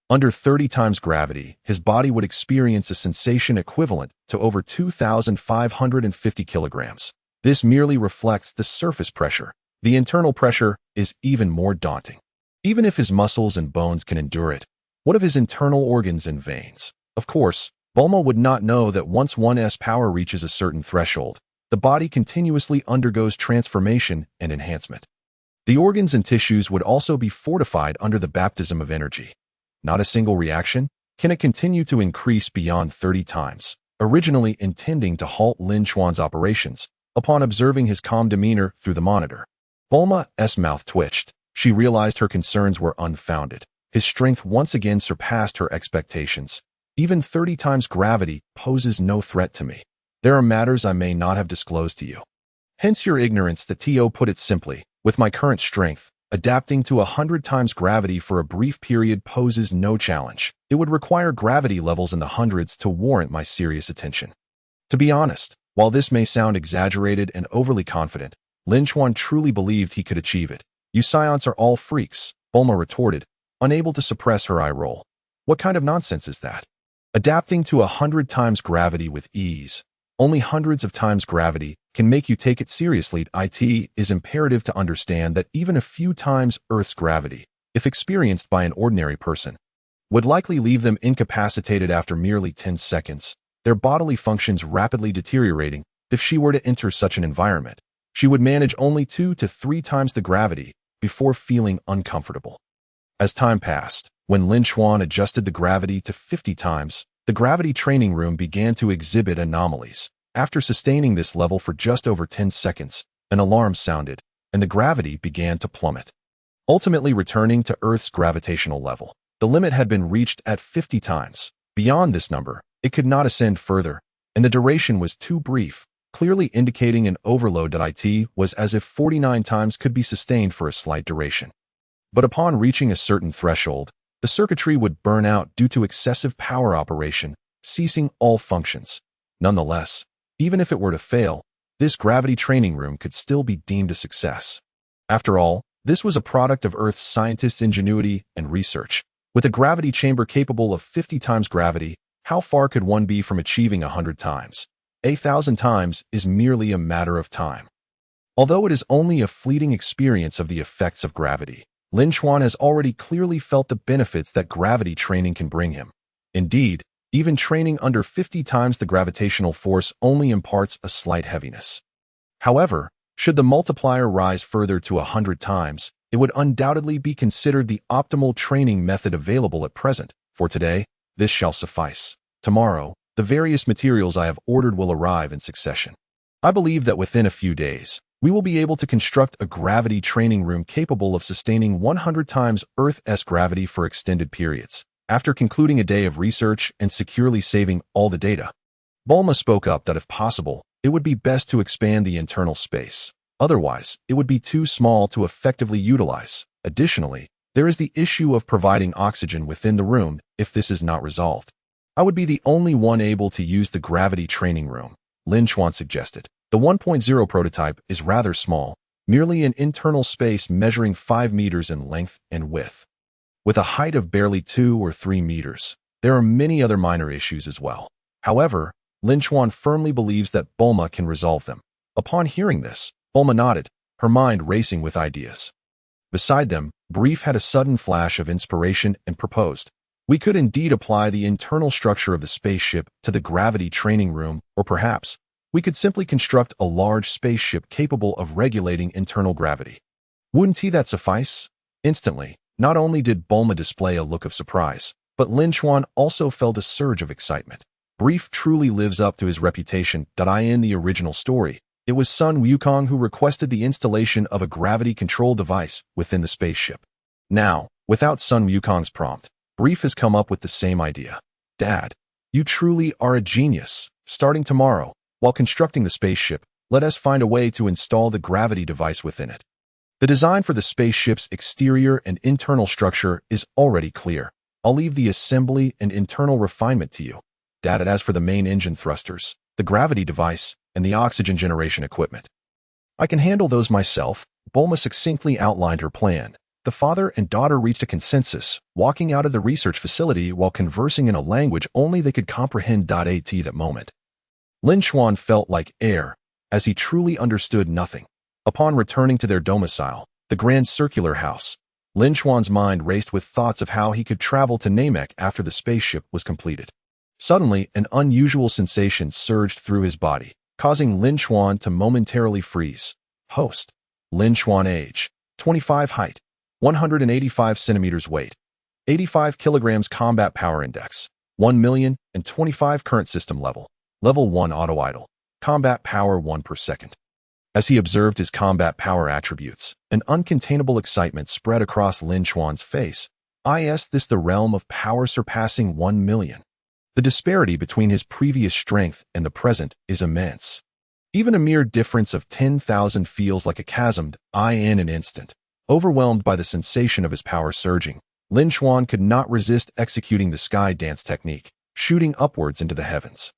under 30 times gravity, his body would experience a sensation equivalent to over 2,550 kilograms. This merely reflects the surface pressure. The internal pressure is even more daunting. Even if his muscles and bones can endure it, what of his internal organs and veins? Of course, Bulma would not know that once one's power reaches a certain threshold, the body continuously undergoes transformation and enhancement. The organs and tissues would also be fortified under the baptism of energy. Not a single reaction can it continue to increase beyond 30 times, originally intending to halt Lin Chuan's operations. Upon observing his calm demeanor through the monitor, Bulma's mouth twitched. She realized her concerns were unfounded. His strength once again surpassed her expectations. Even 30 times gravity poses no threat to me. There are matters I may not have disclosed to you. Hence your ignorance. The TO put it simply. With my current strength, adapting to 100 times gravity for a brief period poses no challenge. It would require gravity levels in the hundreds to warrant my serious attention. To be honest, while this may sound exaggerated and overly confident, Lin Chuan truly believed he could achieve it. You Saiyans are all freaks, Bulma retorted, unable to suppress her eye roll. What kind of nonsense is that? Adapting to 100 times gravity with ease. Only hundreds of times gravity can make you take it seriously. It is imperative to understand that even a few times Earth's gravity, if experienced by an ordinary person, would likely leave them incapacitated after merely 10 seconds, their bodily functions rapidly deteriorating. If she were to enter such an environment, she would manage only 2 to 3 times the gravity before feeling uncomfortable. As time passed, when Lin Chuan adjusted the gravity to 50 times, the gravity training room began to exhibit anomalies. After sustaining this level for just over 10 seconds, an alarm sounded, and the gravity began to plummet, ultimately returning to Earth's gravitational level. The limit had been reached at 50 times. Beyond this number, it could not ascend further, and the duration was too brief, clearly indicating an overload. It was as if 49 times could be sustained for a slight duration. But upon reaching a certain threshold, the circuitry would burn out due to excessive power operation, ceasing all functions. Nonetheless, even if it were to fail, this gravity training room could still be deemed a success. After all, this was a product of Earth's scientists' ingenuity and research. With a gravity chamber capable of 50 times gravity, How far could one be from achieving 100 times? 1,000 times is merely a matter of time. Although it is only a fleeting experience of the effects of gravity, Lin Chuan has already clearly felt the benefits that gravity training can bring him. Indeed, even training under 50 times the gravitational force only imparts a slight heaviness. However, should the multiplier rise further to 100 times, it would undoubtedly be considered the optimal training method available at present. For today, this shall suffice. Tomorrow, the various materials I have ordered will arrive in succession. I believe that within a few days, we will be able to construct a gravity training room capable of sustaining 100 times Earth's gravity for extended periods. After concluding a day of research and securely saving all the data, Bulma spoke up that if possible, it would be best to expand the internal space. Otherwise, it would be too small to effectively utilize. Additionally, there is the issue of providing oxygen within the room. If this is not resolved, I would be the only one able to use the gravity training room, Lin Chuan suggested. The 1.0 prototype is rather small, merely an internal space measuring 5 meters in length and width, with a height of barely 2 or 3 meters. There are many other minor issues as well. However, Lin Chuan firmly believes that Bulma can resolve them. Upon hearing this, Bulma nodded, her mind racing with ideas. Beside them, Brief had a sudden flash of inspiration and proposed, "We could indeed apply the internal structure of the spaceship to the gravity training room, or perhaps, we could simply construct a large spaceship capable of regulating internal gravity. Wouldn't that suffice?" Instantly, not only did Bulma display a look of surprise, but Lin Chuan also felt a surge of excitement. Brief truly lives up to his reputation. In the original story, it was Sun Wukong who requested the installation of a gravity control device within the spaceship. Now, without Sun Wukong's prompt, Brief has come up with the same idea. "Dad, you truly are a genius. Starting tomorrow, while constructing the spaceship, let us find a way to install the gravity device within it." The design for the spaceship's exterior and internal structure is already clear. I'll leave the assembly and internal refinement to you, Dad. As for the main engine thrusters, the gravity device, and the oxygen generation equipment, I can handle those myself. Bulma succinctly outlined her plan. The father and daughter reached a consensus, walking out of the research facility while conversing in a language only they could comprehend. At that moment, Lin Chuan felt like air, as he truly understood nothing. Upon returning to their domicile, the grand circular house, Lin Chuan's mind raced with thoughts of how he could travel to Namek after the spaceship was completed. Suddenly, an unusual sensation surged through his body, causing Lin Chuan to momentarily freeze. Host: Lin Chuan, age 25, height 185 centimeters, weight 85 kilograms, combat power index 1,025, current system level 1 auto idle, combat power 1 per second. As he observed his combat power attributes, an uncontainable excitement spread across Lin Chuan's face. Is this the realm of power surpassing 1 million? The disparity between his previous strength and the present is immense. Even a mere difference of 10,000 feels like a chasm. In an instant, overwhelmed by the sensation of his power surging, Lin Chuan could not resist executing the sky dance technique, shooting upwards into the heavens.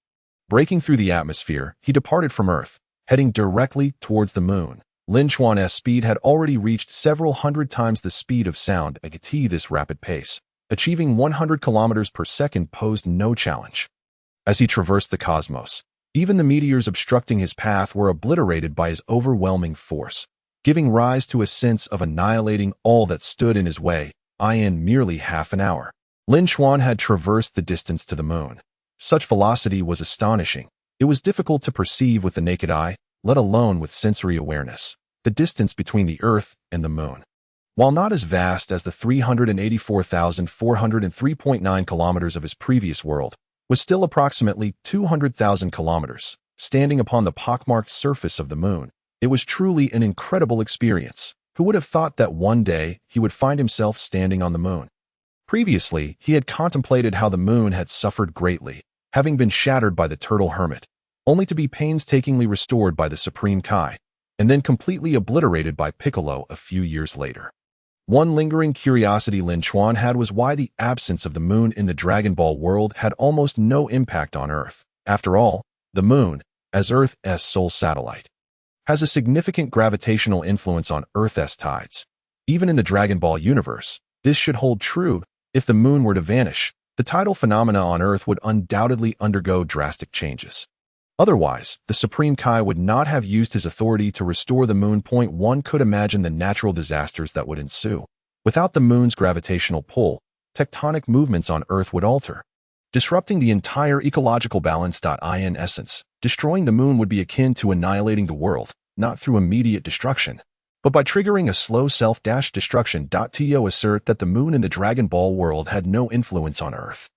Breaking through the atmosphere, he departed from Earth, heading directly towards the moon. Lin Chuan's speed had already reached several hundred times the speed of sound. This rapid pace, achieving 100 kilometers per second, posed no challenge. As he traversed the cosmos, even the meteors obstructing his path were obliterated by his overwhelming force, giving rise to a sense of annihilating all that stood in his way. In merely half an hour, Lin Chuan had traversed the distance to the moon. Such velocity was astonishing. It was difficult to perceive with the naked eye, let alone with sensory awareness, the distance between the Earth and the moon. While not as vast as the 384,403.9 kilometers of his previous world, was still approximately 200,000 kilometers. Standing upon the pockmarked surface of the moon, it was truly an incredible experience. Who would have thought that one day he would find himself standing on the moon? Previously, he had contemplated how the moon had suffered greatly, having been shattered by the turtle hermit, only to be painstakingly restored by the Supreme Kai, and then completely obliterated by Piccolo a few years later. One lingering curiosity Lin Chuan had was why the absence of the moon in the Dragon Ball world had almost no impact on Earth. After all, the moon, as Earth's sole satellite, has a significant gravitational influence on Earth's tides. Even in the Dragon Ball universe, this should hold true. If the moon were to vanish, the tidal phenomena on Earth would undoubtedly undergo drastic changes. Otherwise, the Supreme Kai would not have used his authority to restore the moon. One could imagine the natural disasters that would ensue. Without the moon's gravitational pull, tectonic movements on Earth would alter, disrupting the entire ecological balance. In essence, destroying the moon would be akin to annihilating the world, not through immediate destruction, but by triggering a slow self-destruction. To assert that the moon in the Dragon Ball world had no influence on Earth.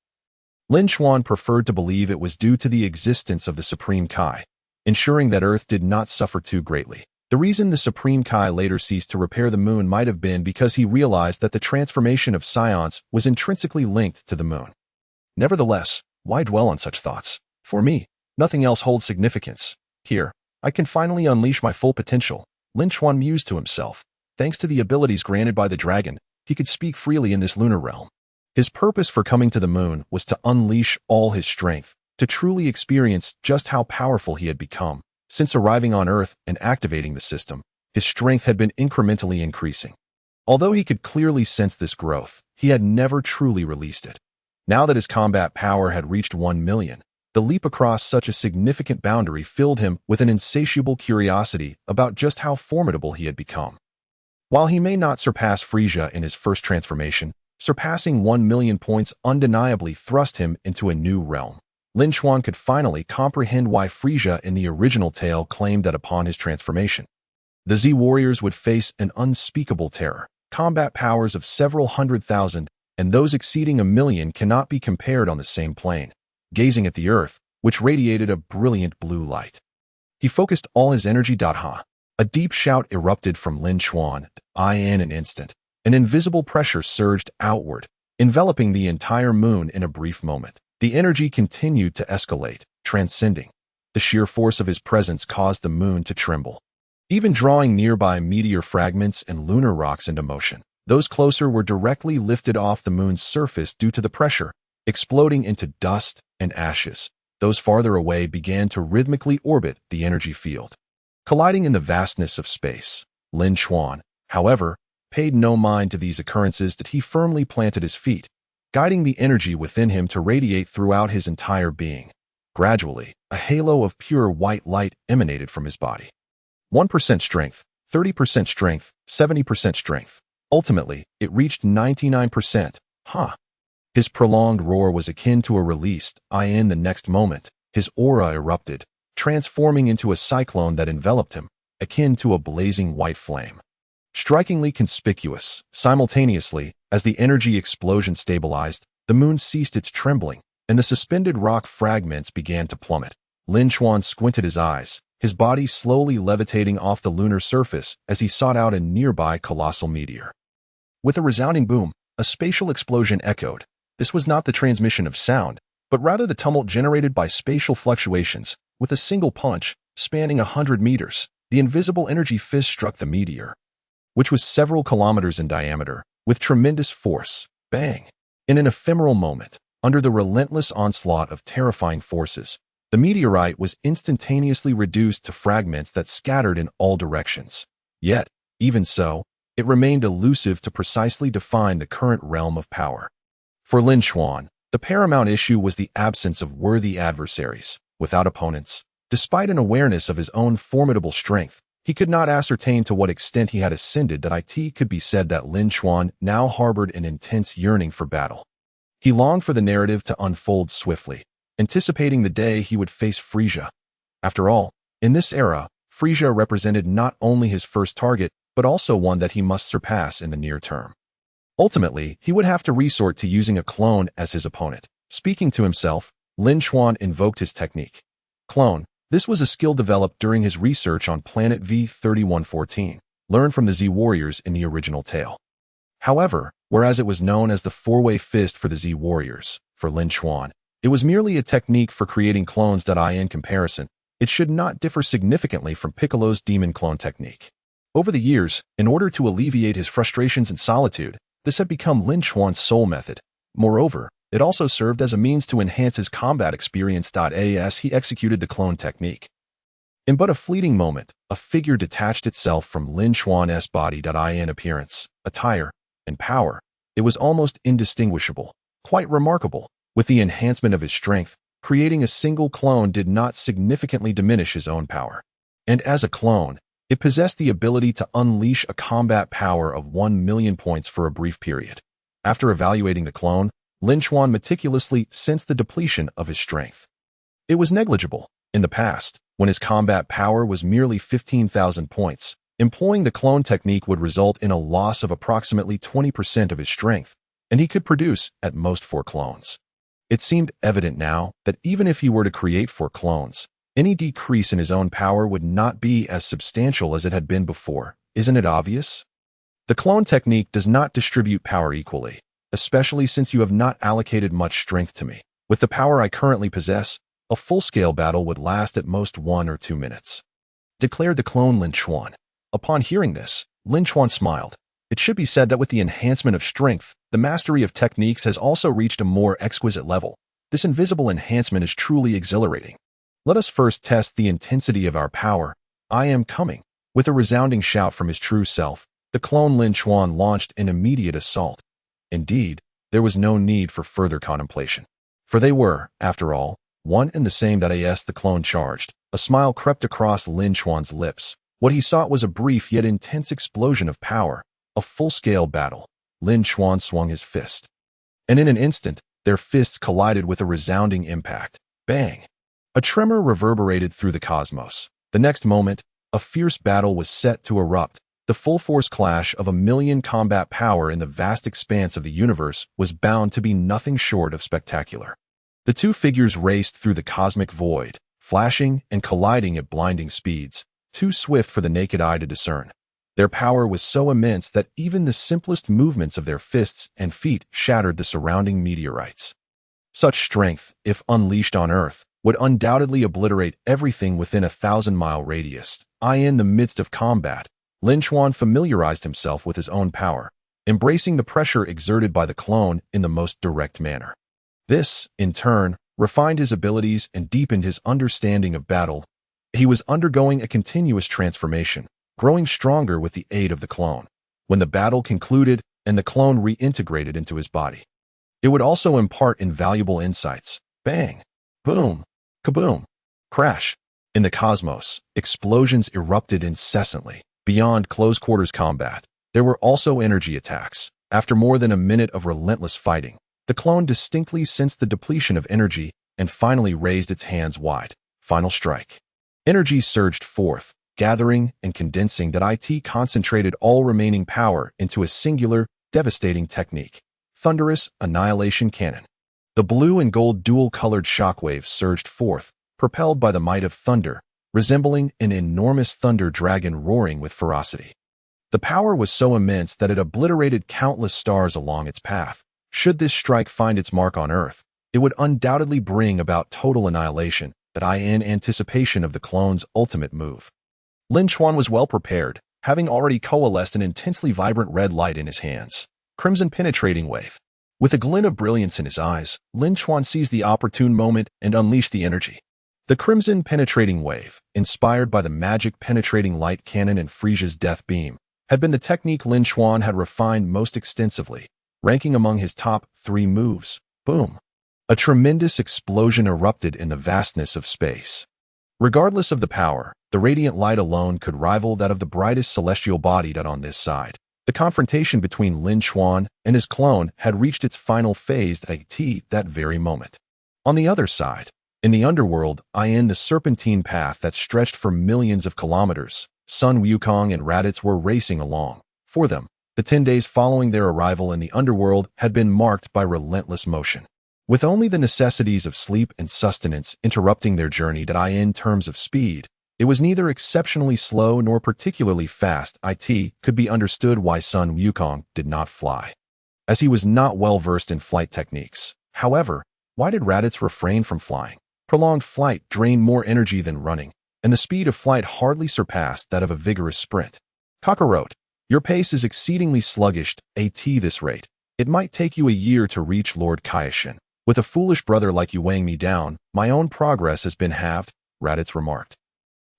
Lin Chuan preferred to believe it was due to the existence of the Supreme Kai, ensuring that Earth did not suffer too greatly. The reason the Supreme Kai later ceased to repair the moon might have been because he realized that the transformation of Saiyans was intrinsically linked to the moon. Nevertheless, why dwell on such thoughts? For me, nothing else holds significance. Here, I can finally unleash my full potential, Lin Chuan mused to himself. Thanks to the abilities granted by the dragon, he could speak freely in this lunar realm. His purpose for coming to the moon was to unleash all his strength, to truly experience just how powerful he had become. Since arriving on Earth and activating the system, his strength had been incrementally increasing. Although he could clearly sense this growth, he had never truly released it. Now that his combat power had reached 1 million, the leap across such a significant boundary filled him with an insatiable curiosity about just how formidable he had become. While he may not surpass Frieza in his first transformation, surpassing 1 million points undeniably thrust him into a new realm. Lin Chuan could finally comprehend why Frieza in the original tale claimed that upon his transformation, the Z warriors would face an unspeakable terror. Combat powers of several 100,000 and those exceeding 1 million cannot be compared on the same plane. Gazing at the Earth, which radiated a brilliant blue light, he focused all his energy. A deep shout erupted from Lin Chuan. In an instant, an invisible pressure surged outward, enveloping the entire moon in a brief moment. The energy continued to escalate, transcending. The sheer force of his presence caused the moon to tremble, even drawing nearby meteor fragments and lunar rocks into motion. Those closer were directly lifted off the moon's surface due to the pressure, exploding into dust and ashes. Those farther away began to rhythmically orbit the energy field, colliding in the vastness of space. Lin Chuan, however, paid no mind to these occurrences. That he firmly planted his feet, guiding the energy within him to radiate throughout his entire being. Gradually, a halo of pure white light emanated from his body. 1% strength, 30% strength, 70% strength. Ultimately, it reached 99%. His prolonged roar was akin to a released in the next moment, his aura erupted, transforming into a cyclone that enveloped him, akin to a blazing white flame. Strikingly conspicuous, simultaneously, as the energy explosion stabilized, the moon ceased its trembling, and the suspended rock fragments began to plummet. Lin Chuan squinted his eyes, his body slowly levitating off the lunar surface as he sought out a nearby colossal meteor. With a resounding boom, a spatial explosion echoed. This was not the transmission of sound, but rather the tumult generated by spatial fluctuations. With a single punch, spanning 100 meters, the invisible energy fist struck the meteor, which was several kilometers in diameter, with tremendous force. Bang! In an ephemeral moment, under the relentless onslaught of terrifying forces, the meteorite was instantaneously reduced to fragments that scattered in all directions. Yet, even so, it remained elusive to precisely define the current realm of power. For Lin Chuan, the paramount issue was the absence of worthy adversaries. Without opponents, despite an awareness of his own formidable strength, he could not ascertain to what extent he had ascended. It could be said that Lin Chuan now harbored an intense yearning for battle. He longed for the narrative to unfold swiftly, anticipating the day he would face Frieza. After all, in this era, Frieza represented not only his first target, but also one that he must surpass in the near term. Ultimately, he would have to resort to using a clone as his opponent. Speaking to himself, Lin Chuan invoked his technique. Clone. This was a skill developed during his research on Planet V3114, learned from the Z warriors in the original tale. However, whereas it was known as the four-way fist for the Z warriors, for Lin Chuan, it was merely a technique for creating clones. In comparison, it should not differ significantly from Piccolo's demon clone technique. Over the years, in order to alleviate his frustrations and solitude, this had become Lin Chuan's sole method. Moreover, it also served as a means to enhance his combat experience. As he executed the clone technique, in but a fleeting moment, a figure detached itself from Lin Chuan's body. In appearance, attire, and power, it was almost indistinguishable. Quite remarkable. With the enhancement of his strength, creating a single clone did not significantly diminish his own power. And as a clone, it possessed the ability to unleash a combat power of 1,000,000 points for a brief period. After evaluating the clone, Lin Chuan meticulously sensed the depletion of his strength. It was negligible. In the past, when his combat power was merely 15,000 points, employing the clone technique would result in a loss of approximately 20% of his strength, and he could produce at most 4 clones. It seemed evident now that even if he were to create 4 clones, any decrease in his own power would not be as substantial as it had been before. Isn't it obvious? The clone technique does not distribute power equally, especially since you have not allocated much strength to me. With the power I currently possess, a full-scale battle would last at most 1 or 2 minutes, declared the clone Lin Chuan. Upon hearing this, Lin Chuan smiled. It should be said that with the enhancement of strength, the mastery of techniques has also reached a more exquisite level. This invisible enhancement is truly exhilarating. Let us first test the intensity of our power. I am coming. With a resounding shout from his true self, the clone Lin Chuan launched an immediate assault. Indeed, there was no need for further contemplation. For they were, after all, one and the same. As the clone charged, a smile crept across Lin Chuan's lips. What he sought was a brief yet intense explosion of power, a full-scale battle. Lin Chuan swung his fist, and in an instant, their fists collided with a resounding impact. Bang! A tremor reverberated through the cosmos. The next moment, a fierce battle was set to erupt. The full-force clash of 1,000,000 combat power in the vast expanse of the universe was bound to be nothing short of spectacular. The two figures raced through the cosmic void, flashing and colliding at blinding speeds, too swift for the naked eye to discern. Their power was so immense that even the simplest movements of their fists and feet shattered the surrounding meteorites. Such strength, if unleashed on Earth, would undoubtedly obliterate everything within a 1,000-mile radius. In the midst of combat, Lin Chuan familiarized himself with his own power, embracing the pressure exerted by the clone in the most direct manner. This, in turn, refined his abilities and deepened his understanding of battle. He was undergoing a continuous transformation, growing stronger with the aid of the clone. When the battle concluded and the clone reintegrated into his body, it would also impart invaluable insights. Bang! Boom! Kaboom! Crash! In the cosmos, explosions erupted incessantly. Beyond close-quarters combat, there were also energy attacks. After more than a minute of relentless fighting, the clone distinctly sensed the depletion of energy and finally raised its hands wide. Final strike. Energy surged forth, gathering and condensing. It concentrated all remaining power into a singular, devastating technique. Thunderous Annihilation Cannon. The blue and gold dual-colored shockwaves surged forth, propelled by the might of thunder, resembling an enormous thunder dragon roaring with ferocity. The power was so immense that it obliterated countless stars along its path. Should this strike find its mark on Earth, it would undoubtedly bring about total annihilation. In anticipation of the clone's ultimate move, Lin Chuan was well prepared, having already coalesced an intensely vibrant red light in his hands. Crimson Penetrating Wave. With a glint of brilliance in his eyes, Lin Chuan seized the opportune moment and unleashed the energy. The Crimson Penetrating Wave, inspired by the magic penetrating light cannon and Frieza's death beam, had been the technique Lin Chuan had refined most extensively, ranking among his top 3 moves. Boom! A tremendous explosion erupted in the vastness of space. Regardless of the power, the radiant light alone could rival that of the brightest celestial body. On this side, the confrontation between Lin Chuan and his clone had reached its final phase at that very moment. On the other side, in the underworld, the serpentine path that stretched for millions of kilometers, Sun Wukong and Raditz were racing along. For them, the 10 days following their arrival in the underworld had been marked by relentless motion. With only the necessities of sleep and sustenance interrupting their journey. In terms of speed, it was neither exceptionally slow nor particularly fast. It could be understood why Sun Wukong did not fly, as he was not well versed in flight techniques. However, why did Raditz refrain from flying? Prolonged flight drained more energy than running, and the speed of flight hardly surpassed that of a vigorous sprint. Kakarot, your pace is exceedingly sluggish. At this rate, it might take you a year to reach Lord Kaioshin. With a foolish brother like you weighing me down, my own progress has been halved, Raditz remarked,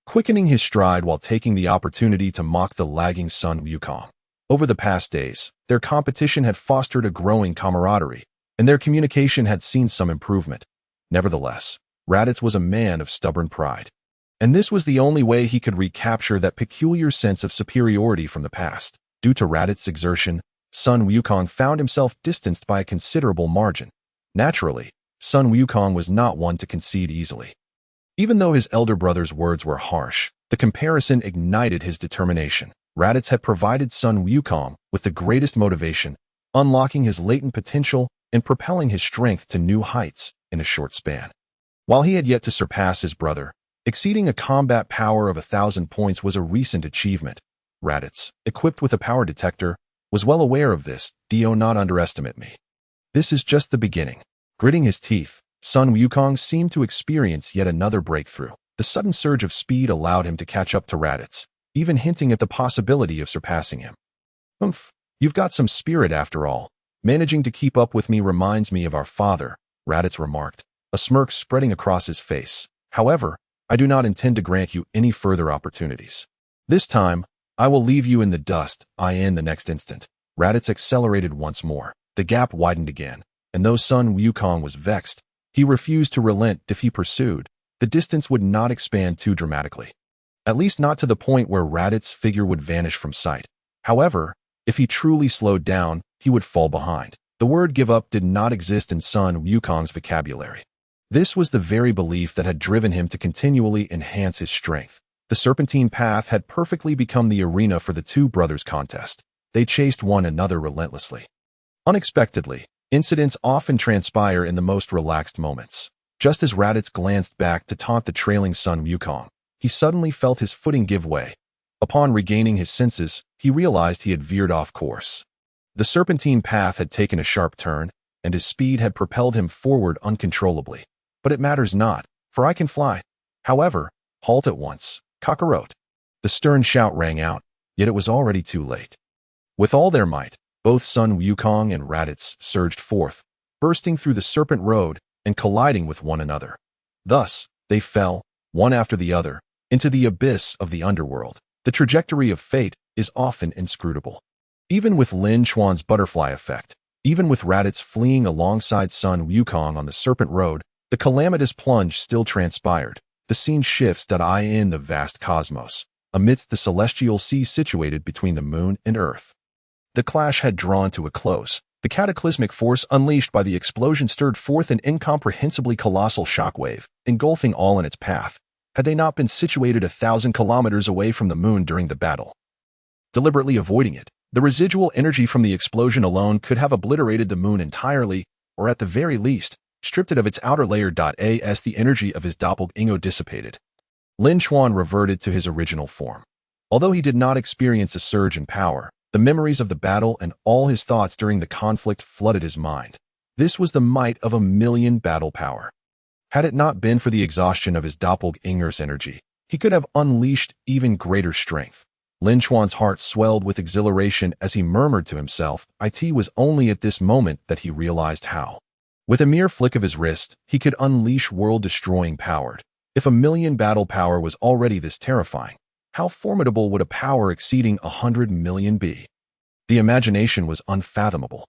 quickening his stride while taking the opportunity to mock the lagging Sun Wukong. Over the past days, their competition had fostered a growing camaraderie, and their communication had seen some improvement. Nevertheless, Raditz was a man of stubborn pride, and this was the only way he could recapture that peculiar sense of superiority from the past. Due to Raditz's exertion, Sun Wukong found himself distanced by a considerable margin. Naturally, Sun Wukong was not one to concede easily. Even though his elder brother's words were harsh, the comparison ignited his determination. Raditz had provided Sun Wukong with the greatest motivation, unlocking his latent potential and propelling his strength to new heights in a short span. While he had yet to surpass his brother, exceeding a combat power of 1,000 points was a recent achievement. Raditz, equipped with a power detector, was well aware of this. Do not underestimate me. This is just the beginning. Gritting his teeth, Sun Wukong seemed to experience yet another breakthrough. The sudden surge of speed allowed him to catch up to Raditz, even hinting at the possibility of surpassing him. You've got some spirit after all. Managing to keep up with me reminds me of our father, Raditz remarked, a smirk spreading across his face. However, I do not intend to grant you any further opportunities. This time, I will leave you in the dust. In the next instant, Raditz accelerated once more. The gap widened again, and though Sun Wukong was vexed, he refused to relent. If he pursued, the distance would not expand too dramatically. At least not to the point where Raditz's figure would vanish from sight. However, if he truly slowed down, he would fall behind. The word give up did not exist in Sun Wukong's vocabulary. This was the very belief that had driven him to continually enhance his strength. The serpentine path had perfectly become the arena for the two brothers' contest. They chased one another relentlessly. Unexpectedly, incidents often transpire in the most relaxed moments. Just as Raditz glanced back to taunt the trailing Sun Wukong, he suddenly felt his footing give way. Upon regaining his senses, he realized he had veered off course. The serpentine path had taken a sharp turn, and his speed had propelled him forward uncontrollably. But it matters not, for I can fly. However, halt at once, cockroach. The stern shout rang out, yet it was already too late. With all their might, both Sun Wukong and Raditz surged forth, bursting through the serpent road and colliding with one another. Thus, they fell, one after the other, into the abyss of the underworld. The trajectory of fate is often inscrutable. Even with Lin Chuan's butterfly effect, even with Raditz fleeing alongside Sun Wukong on the serpent road, the calamitous plunge still transpired. The scene shifts in the vast cosmos, amidst the celestial sea situated between the moon and earth. The clash had drawn to a close. The cataclysmic force unleashed by the explosion stirred forth an incomprehensibly colossal shockwave, engulfing all in its path. Had they not been situated 1,000 kilometers away from the moon during the battle, deliberately avoiding it, the residual energy from the explosion alone could have obliterated the moon entirely, or at the very least, stripped it of its outer layer. As the energy of his doppelganger dissipated, Lin Chuan reverted to his original form. Although he did not experience a surge in power, the memories of the battle and all his thoughts during the conflict flooded his mind. This was the might of 1,000,000 battle power. Had it not been for the exhaustion of his doppelganger's energy, he could have unleashed even greater strength. Lin Chuan's heart swelled with exhilaration as he murmured to himself. It was only at this moment that he realized how. With a mere flick of his wrist, he could unleash world-destroying power. If 1,000,000 battle power was already this terrifying, how formidable would a power exceeding 100,000,000 be? The imagination was unfathomable.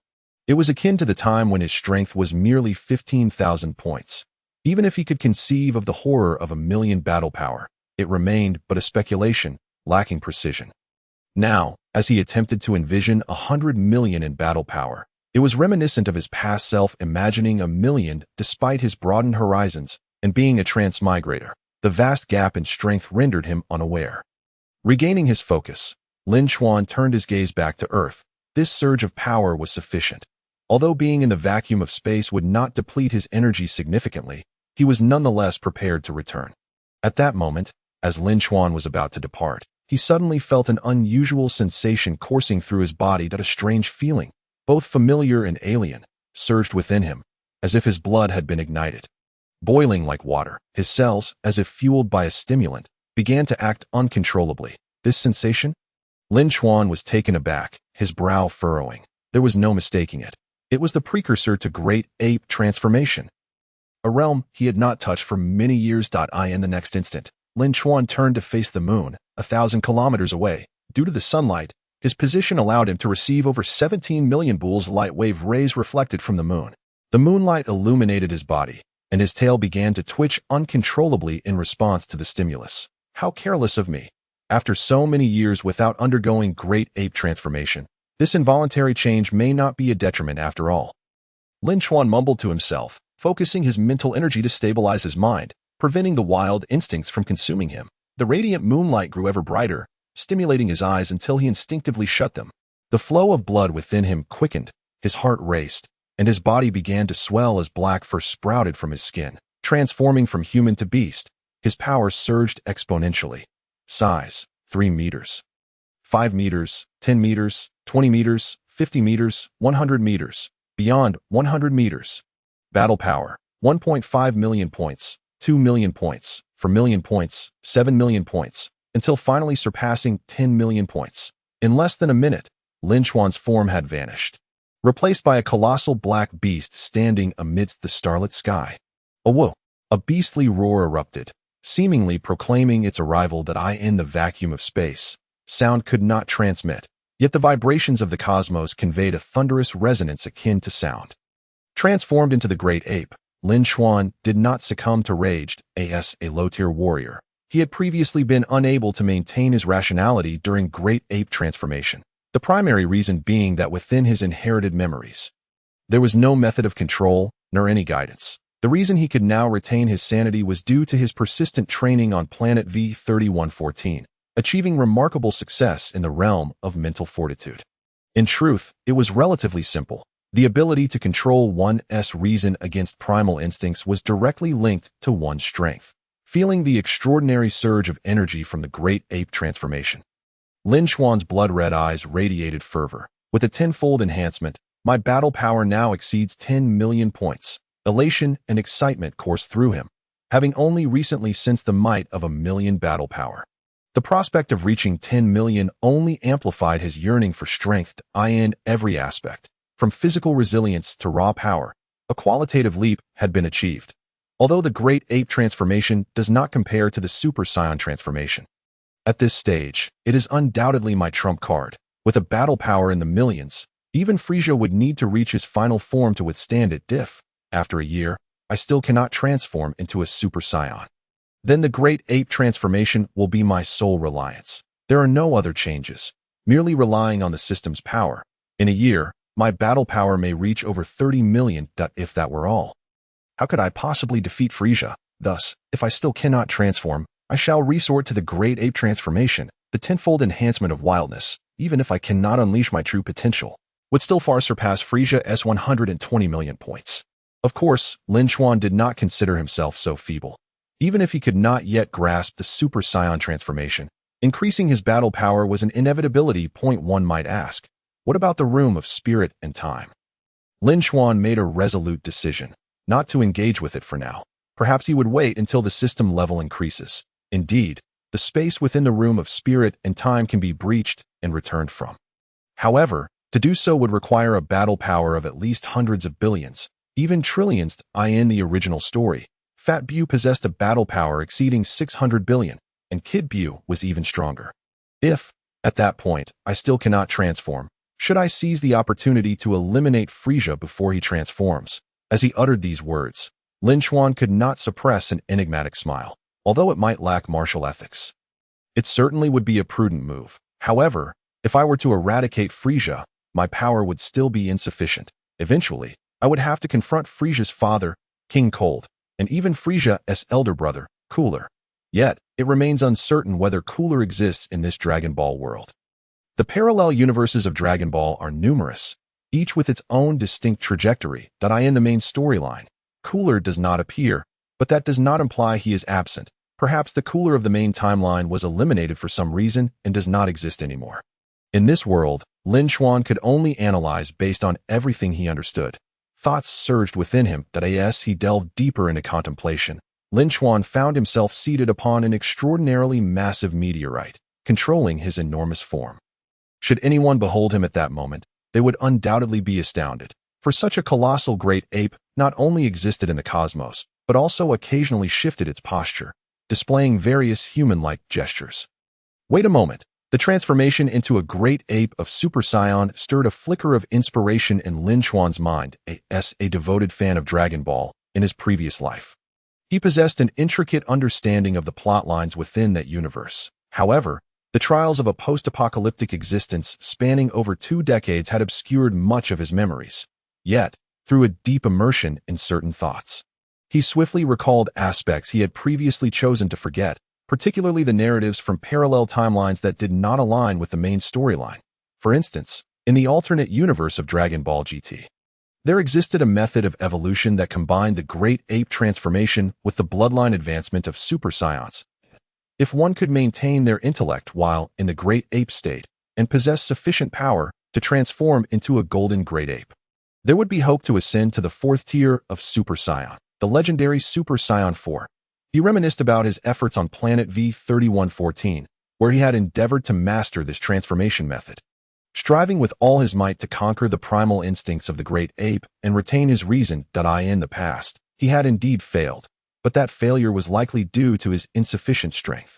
It was akin to the time when his strength was merely 15,000 points. Even if he could conceive of the horror of 1,000,000 battle power, it remained but a speculation, lacking precision. Now, as he attempted to envision 100,000,000 in battle power, it was reminiscent of his past self imagining 1,000,000 despite his broadened horizons and being a transmigrator. The vast gap in strength rendered him unaware. Regaining his focus, Lin Chuan turned his gaze back to Earth. This surge of power was sufficient. Although being in the vacuum of space would not deplete his energy significantly, he was nonetheless prepared to return. At that moment, as Lin Chuan was about to depart, he suddenly felt an unusual sensation coursing through his body. That a strange feeling, both familiar and alien, surged within him, as if his blood had been ignited. Boiling like water, his cells, as if fueled by a stimulant, began to act uncontrollably. This sensation? Lin Chuan was taken aback, his brow furrowing. There was no mistaking it. It was the precursor to great ape transformation, a realm he had not touched for many years. In the next instant, Lin Chuan turned to face the moon, 1,000 kilometers away. Due to the sunlight, his position allowed him to receive over 17 million Bull's light wave rays reflected from the moon. The moonlight illuminated his body, and his tail began to twitch uncontrollably in response to the stimulus. How careless of me. After so many years without undergoing great ape transformation, this involuntary change may not be a detriment after all. Lin Chuan mumbled to himself, focusing his mental energy to stabilize his mind, preventing the wild instincts from consuming him. The radiant moonlight grew ever brighter, stimulating his eyes until he instinctively shut them. The flow of blood within him quickened, his heart raced, and his body began to swell as black fur sprouted from his skin. Transforming from human to beast, his power surged exponentially. Size, 3 meters. 5 meters, 10 meters, 20 meters, 50 meters, 100 meters. Beyond 100 meters. Battle power, 1.5 million points, 2 million points, 4 million points, 7 million points, until finally surpassing 10 million points. In less than a minute, Lin Chuan's form had vanished, replaced by a colossal black beast standing amidst the starlit sky. Whoa! A beastly roar erupted, seemingly proclaiming its arrival that in the vacuum of space. Sound could not transmit, yet the vibrations of the cosmos conveyed a thunderous resonance akin to sound. Transformed into the great ape, Lin Chuan did not succumb to rage as a low-tier warrior. He had previously been unable to maintain his rationality during great ape transformation, the primary reason being that within his inherited memories, there was no method of control nor any guidance. The reason he could now retain his sanity was due to his persistent training on Planet V3114, achieving remarkable success in the realm of mental fortitude. In truth, it was relatively simple. The ability to control one's reason against primal instincts was directly linked to one's strength. Feeling the extraordinary surge of energy from the great ape transformation, Lin Chuan's blood-red eyes radiated fervor. With a tenfold enhancement, my battle power now exceeds 10 million points. Elation and excitement coursed through him, having only recently sensed the might of 1 million battle power. The prospect of reaching 10 million only amplified his yearning for strength in every aspect. From physical resilience to raw power, a qualitative leap had been achieved. Although the great ape transformation does not compare to the Super Saiyan transformation. At this stage, it is undoubtedly my trump card. With a battle power in the millions, even Frieza would need to reach his final form to withstand it. After a year, I still cannot transform into a Super Saiyan. Then the great ape transformation will be my sole reliance. There are no other changes, merely relying on the system's power. In a year, my battle power may reach over 30 million. If that were all, how could I possibly defeat Frieza? Thus, if I still cannot transform, I shall resort to the great ape transformation, the tenfold enhancement of wildness. Even if I cannot unleash my true potential, would still far surpass Frieza's 120 million points. Of course, Lin Chuan did not consider himself so feeble. Even if he could not yet grasp the Super Saiyan transformation, increasing his battle power was an inevitability. One might ask, what about the room of spirit and time? Lin Chuan made a resolute decision, not to engage with it for now. Perhaps he would wait until the system level increases. Indeed, the space within the room of spirit and time can be breached and returned from. However, to do so would require a battle power of at least hundreds of billions, even trillions. In the original story, Fat Bu possessed a battle power exceeding 600 billion, and Kid Bu was even stronger. If, at that point, I still cannot transform, should I seize the opportunity to eliminate Frieza before he transforms? As he uttered these words, Lin Chuan could not suppress an enigmatic smile, although it might lack martial ethics. It certainly would be a prudent move. However, if I were to eradicate Frieza, my power would still be insufficient. Eventually, I would have to confront Frieza's father, King Cold, and even Frieza's elder brother, Cooler. Yet, it remains uncertain whether Cooler exists in this Dragon Ball world. The parallel universes of Dragon Ball are numerous, each with its own distinct trajectory. In the main storyline, Cooler does not appear, but that does not imply he is absent. Perhaps the Cooler of the main timeline was eliminated for some reason and does not exist anymore. In this world, Lin Chuan could only analyze based on everything he understood. Thoughts surged within him as he delved deeper into contemplation. Lin Chuan found himself seated upon an extraordinarily massive meteorite, controlling his enormous form. Should anyone behold him at that moment, they would undoubtedly be astounded, for such a colossal great ape not only existed in the cosmos, but also occasionally shifted its posture, displaying various human-like gestures. Wait a moment, The transformation into a great ape of Super Saiyan stirred a flicker of inspiration in Lin Chuan's mind, a devoted fan of Dragon Ball, in his previous life. He possessed an intricate understanding of the plotlines within that universe. However, the trials of a post-apocalyptic existence spanning over 2 decades had obscured much of his memories. Yet, through a deep immersion in certain thoughts, he swiftly recalled aspects he had previously chosen to forget, particularly the narratives from parallel timelines that did not align with the main storyline. For instance, in the alternate universe of Dragon Ball GT, there existed a method of evolution that combined the Great Ape transformation with the bloodline advancement of Super Saiyans. If one could maintain their intellect while in the Great Ape state and possess sufficient power to transform into a golden Great Ape, there would be hope to ascend to the 4th tier of Super Saiyan, the legendary Super Saiyan 4. He reminisced about his efforts on Planet V3114, where he had endeavored to master this transformation method. Striving with all his might to conquer the primal instincts of the Great Ape and retain his reason. In the past, he had indeed failed, but that failure was likely due to his insufficient strength.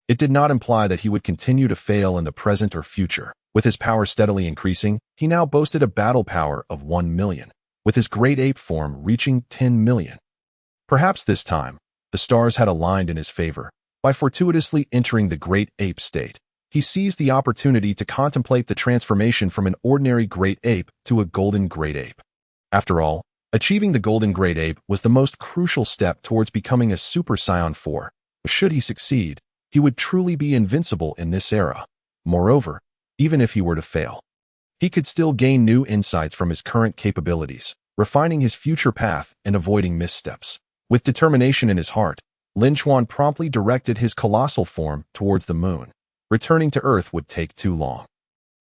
It did not imply that he would continue to fail in the present or future. With his power steadily increasing, he now boasted a battle power of 1 million, with his Great Ape form reaching 10 million. Perhaps this time, the stars had aligned in his favor. By fortuitously entering the Great Ape state, he seized the opportunity to contemplate the transformation from an ordinary Great Ape to a golden Great Ape. After all, achieving the golden Great Ape was the most crucial step towards becoming a Super Saiyan 4. Should he succeed, he would truly be invincible in this era. Moreover, even if he were to fail, he could still gain new insights from his current capabilities, refining his future path and avoiding missteps. With determination in his heart, Lin Chuan promptly directed his colossal form towards the moon. Returning to Earth would take too long.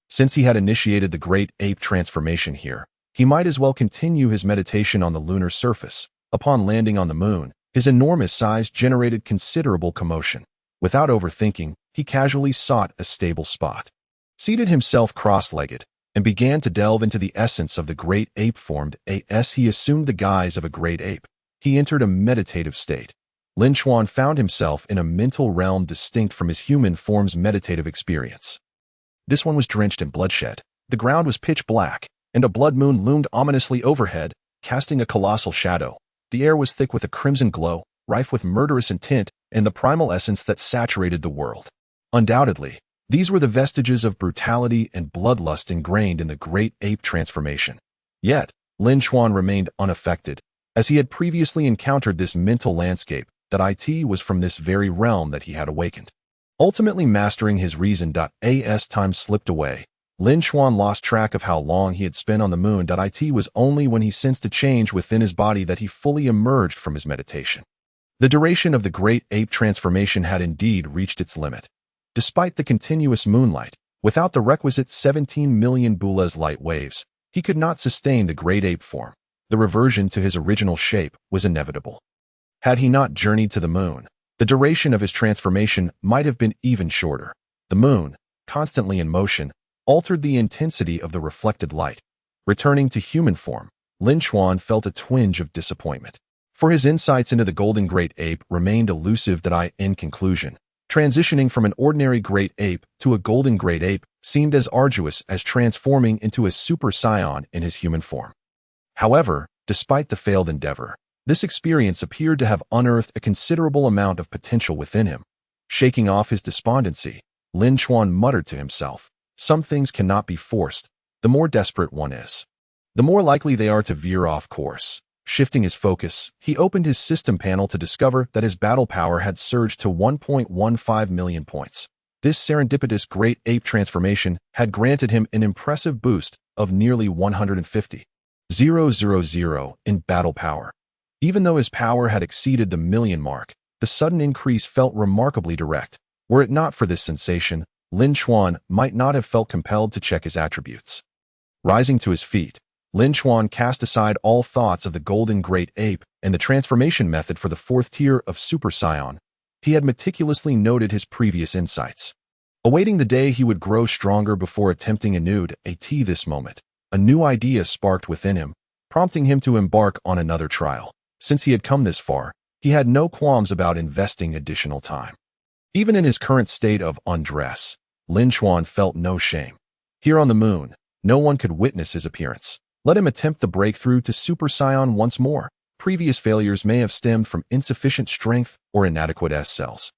Since he had initiated the Great Ape transformation here, he might as well continue his meditation on the lunar surface. Upon landing on the moon, his enormous size generated considerable commotion. Without overthinking, he casually sought a stable spot, seated himself cross-legged, and began to delve into the essence of the Great Ape formed. As he assumed the guise of a Great Ape, he entered a meditative state. Lin Chuan found himself in a mental realm distinct from his human form's meditative experience. This one was drenched in bloodshed. The ground was pitch black, and a blood moon loomed ominously overhead, casting a colossal shadow. The air was thick with a crimson glow, rife with murderous intent and the primal essence that saturated the world. Undoubtedly, these were the vestiges of brutality and bloodlust ingrained in the Great Ape transformation. Yet, Lin Chuan remained unaffected, as he had previously encountered this mental landscape. It was from this very realm that he had awakened. Ultimately mastering his reason. As time slipped away, Lin Chuan lost track of how long he had spent on the moon. It was only when he sensed a change within his body that he fully emerged from his meditation. The duration of the Great Ape transformation had indeed reached its limit. Despite the continuous moonlight, without the requisite 17 million Boolez light waves, he could not sustain the Great Ape form. The reversion to his original shape was inevitable. Had he not journeyed to the moon, the duration of his transformation might have been even shorter. The moon, constantly in motion, altered the intensity of the reflected light. Returning to human form, Lin Chuan felt a twinge of disappointment. For his insights into the golden Great Ape remained elusive. In conclusion, transitioning from an ordinary Great Ape to a golden Great Ape seemed as arduous as transforming into a Super Saiyan in his human form. However, despite the failed endeavor, this experience appeared to have unearthed a considerable amount of potential within him. Shaking off his despondency, Lin Chuan muttered to himself, "Some things cannot be forced. The more desperate one is, the more likely they are to veer off course." Shifting his focus, he opened his system panel to discover that his battle power had surged to 1.15 million points. This serendipitous Great Ape transformation had granted him an impressive boost of nearly 150,000 in battle power. Even though his power had exceeded the million mark, the sudden increase felt remarkably direct. Were it not for this sensation, Lin Chuan might not have felt compelled to check his attributes. Rising to his feet, Lin Chuan cast aside all thoughts of the golden Great Ape and the transformation method for the 4th tier of Super Saiyan. He had meticulously noted his previous insights, awaiting the day he would grow stronger before attempting anew. This moment, a new idea sparked within him, prompting him to embark on another trial. Since he had come this far, he had no qualms about investing additional time. Even in his current state of undress, Lin Chuan felt no shame. Here on the moon, no one could witness his appearance. Let him attempt the breakthrough to Super Saiyan once more. Previous failures may have stemmed from insufficient strength or inadequate S cells.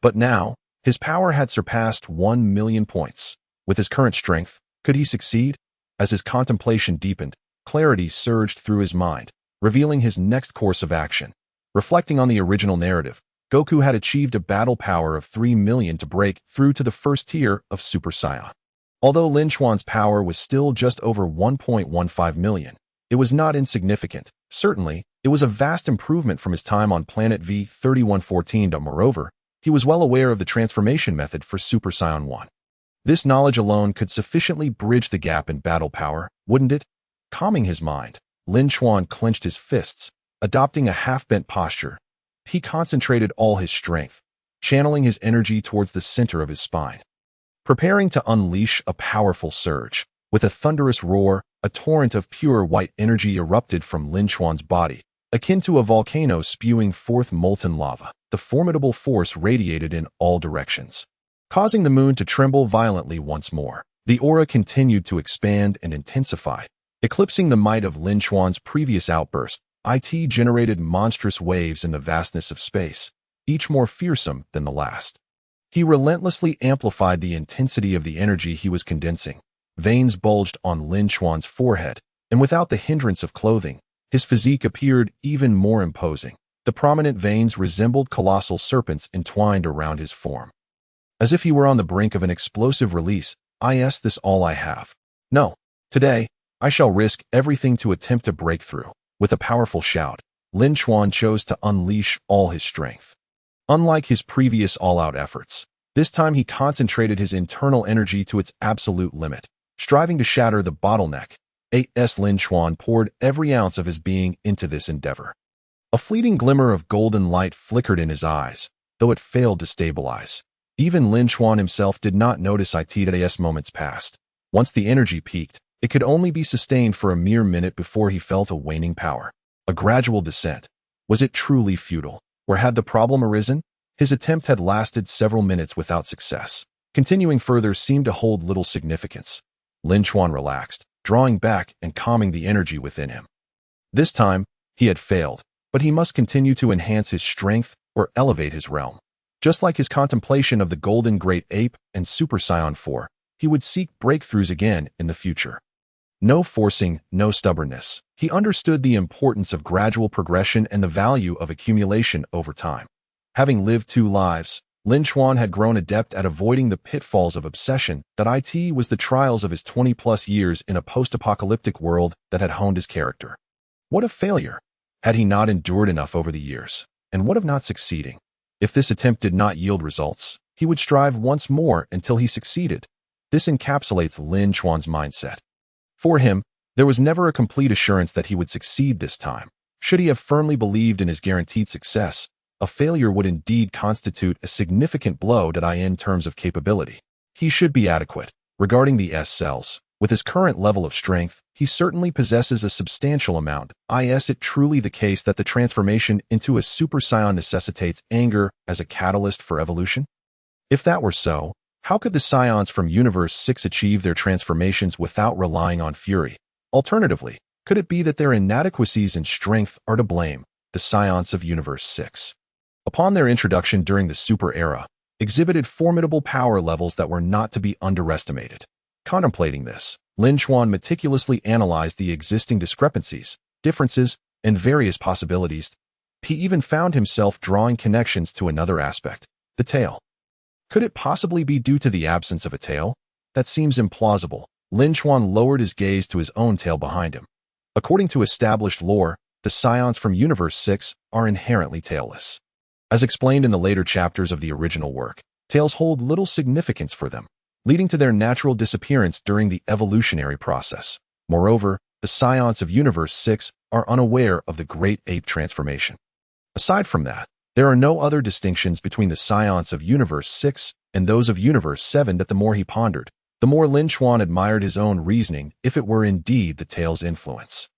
But now, his power had surpassed 1 million points. With his current strength, could he succeed? As his contemplation deepened, clarity surged through his mind, revealing his next course of action. Reflecting on the original narrative, Goku had achieved a battle power of 3 million to break through to the first tier of Super Saiyan. Although Lin Chuan's power was still just over 1.15 million, it was not insignificant. Certainly, it was a vast improvement from his time on Planet V3114. Moreover, he was well aware of the transformation method for Super Saiyan 1. This knowledge alone could sufficiently bridge the gap in battle power, wouldn't it? Calming his mind, Lin Chuan clenched his fists, adopting a half-bent posture. He concentrated all his strength, channeling his energy towards the center of his spine. Preparing to unleash a powerful surge, with a thunderous roar, a torrent of pure white energy erupted from Lin Chuan's body, akin to a volcano spewing forth molten lava. The formidable force radiated in all directions, causing the moon to tremble violently once more. The aura continued to expand and intensify, eclipsing the might of Lin Chuan's previous outburst. It generated monstrous waves in the vastness of space, each more fearsome than the last. He relentlessly amplified the intensity of the energy he was condensing. Veins bulged on Lin Chuan's forehead, and without the hindrance of clothing, his physique appeared even more imposing. The prominent veins resembled colossal serpents entwined around his form. As if he were on the brink of an explosive release, this all I have. No, today, I shall risk everything to attempt to break through. With a powerful shout, Lin Chuan chose to unleash all his strength. Unlike his previous all-out efforts, this time he concentrated his internal energy to its absolute limit, striving to shatter the bottleneck. Lin Chuan poured every ounce of his being into this endeavor. A fleeting glimmer of golden light flickered in his eyes, though it failed to stabilize. Even Lin Chuan himself did not notice it as moments passed. Once the energy peaked, it could only be sustained for a mere minute before he felt a waning power. A gradual descent. Was it truly futile? Or had the problem arisen? His attempt had lasted several minutes without success. Continuing further seemed to hold little significance. Lin Chuan relaxed, drawing back and calming the energy within him. This time, he had failed, but he must continue to enhance his strength or elevate his realm. Just like his contemplation of the Golden Great Ape and Super Saiyan 4, he would seek breakthroughs again in the future. No forcing, no stubbornness. He understood the importance of gradual progression and the value of accumulation over time. Having lived 2 lives, Lin Chuan had grown adept at avoiding the pitfalls of obsession. It was the trials of his 20-plus years in a post-apocalyptic world that had honed his character. What of failure? Had he not endured enough over the years? And what of not succeeding? If this attempt did not yield results, he would strive once more until he succeeded. This encapsulates Lin Chuan's mindset. For him, there was never a complete assurance that he would succeed this time. Should he have firmly believed in his guaranteed success, a failure would indeed constitute a significant blow in terms of capability. He should be adequate. Regarding the S cells, with his current level of strength, he certainly possesses a substantial amount. Is it truly the case that the transformation into a Super Saiyan necessitates anger as a catalyst for evolution? If that were so, how could the Saiyans from Universe 6 achieve their transformations without relying on fury? Alternatively, could it be that their inadequacies in strength are to blame? The Saiyans of Universe 6, upon their introduction during the Super Era, exhibited formidable power levels that were not to be underestimated. Contemplating this, Lin Chuan meticulously analyzed the existing discrepancies, differences, and various possibilities. He even found himself drawing connections to another aspect, the tail. Could it possibly be due to the absence of a tail? That seems implausible. Lin Chuan lowered his gaze to his own tail behind him. According to established lore, the Saiyans from Universe 6 are inherently tailless. As explained in the later chapters of the original work, tails hold little significance for them, leading to their natural disappearance during the evolutionary process. Moreover, the Saiyans of Universe 6 are unaware of the Great Ape transformation. Aside from that, there are no other distinctions between the Saiyans of Universe 6 and those of Universe 7. The more he pondered, the more Lin Chuan admired his own reasoning if it were indeed the tail's influence.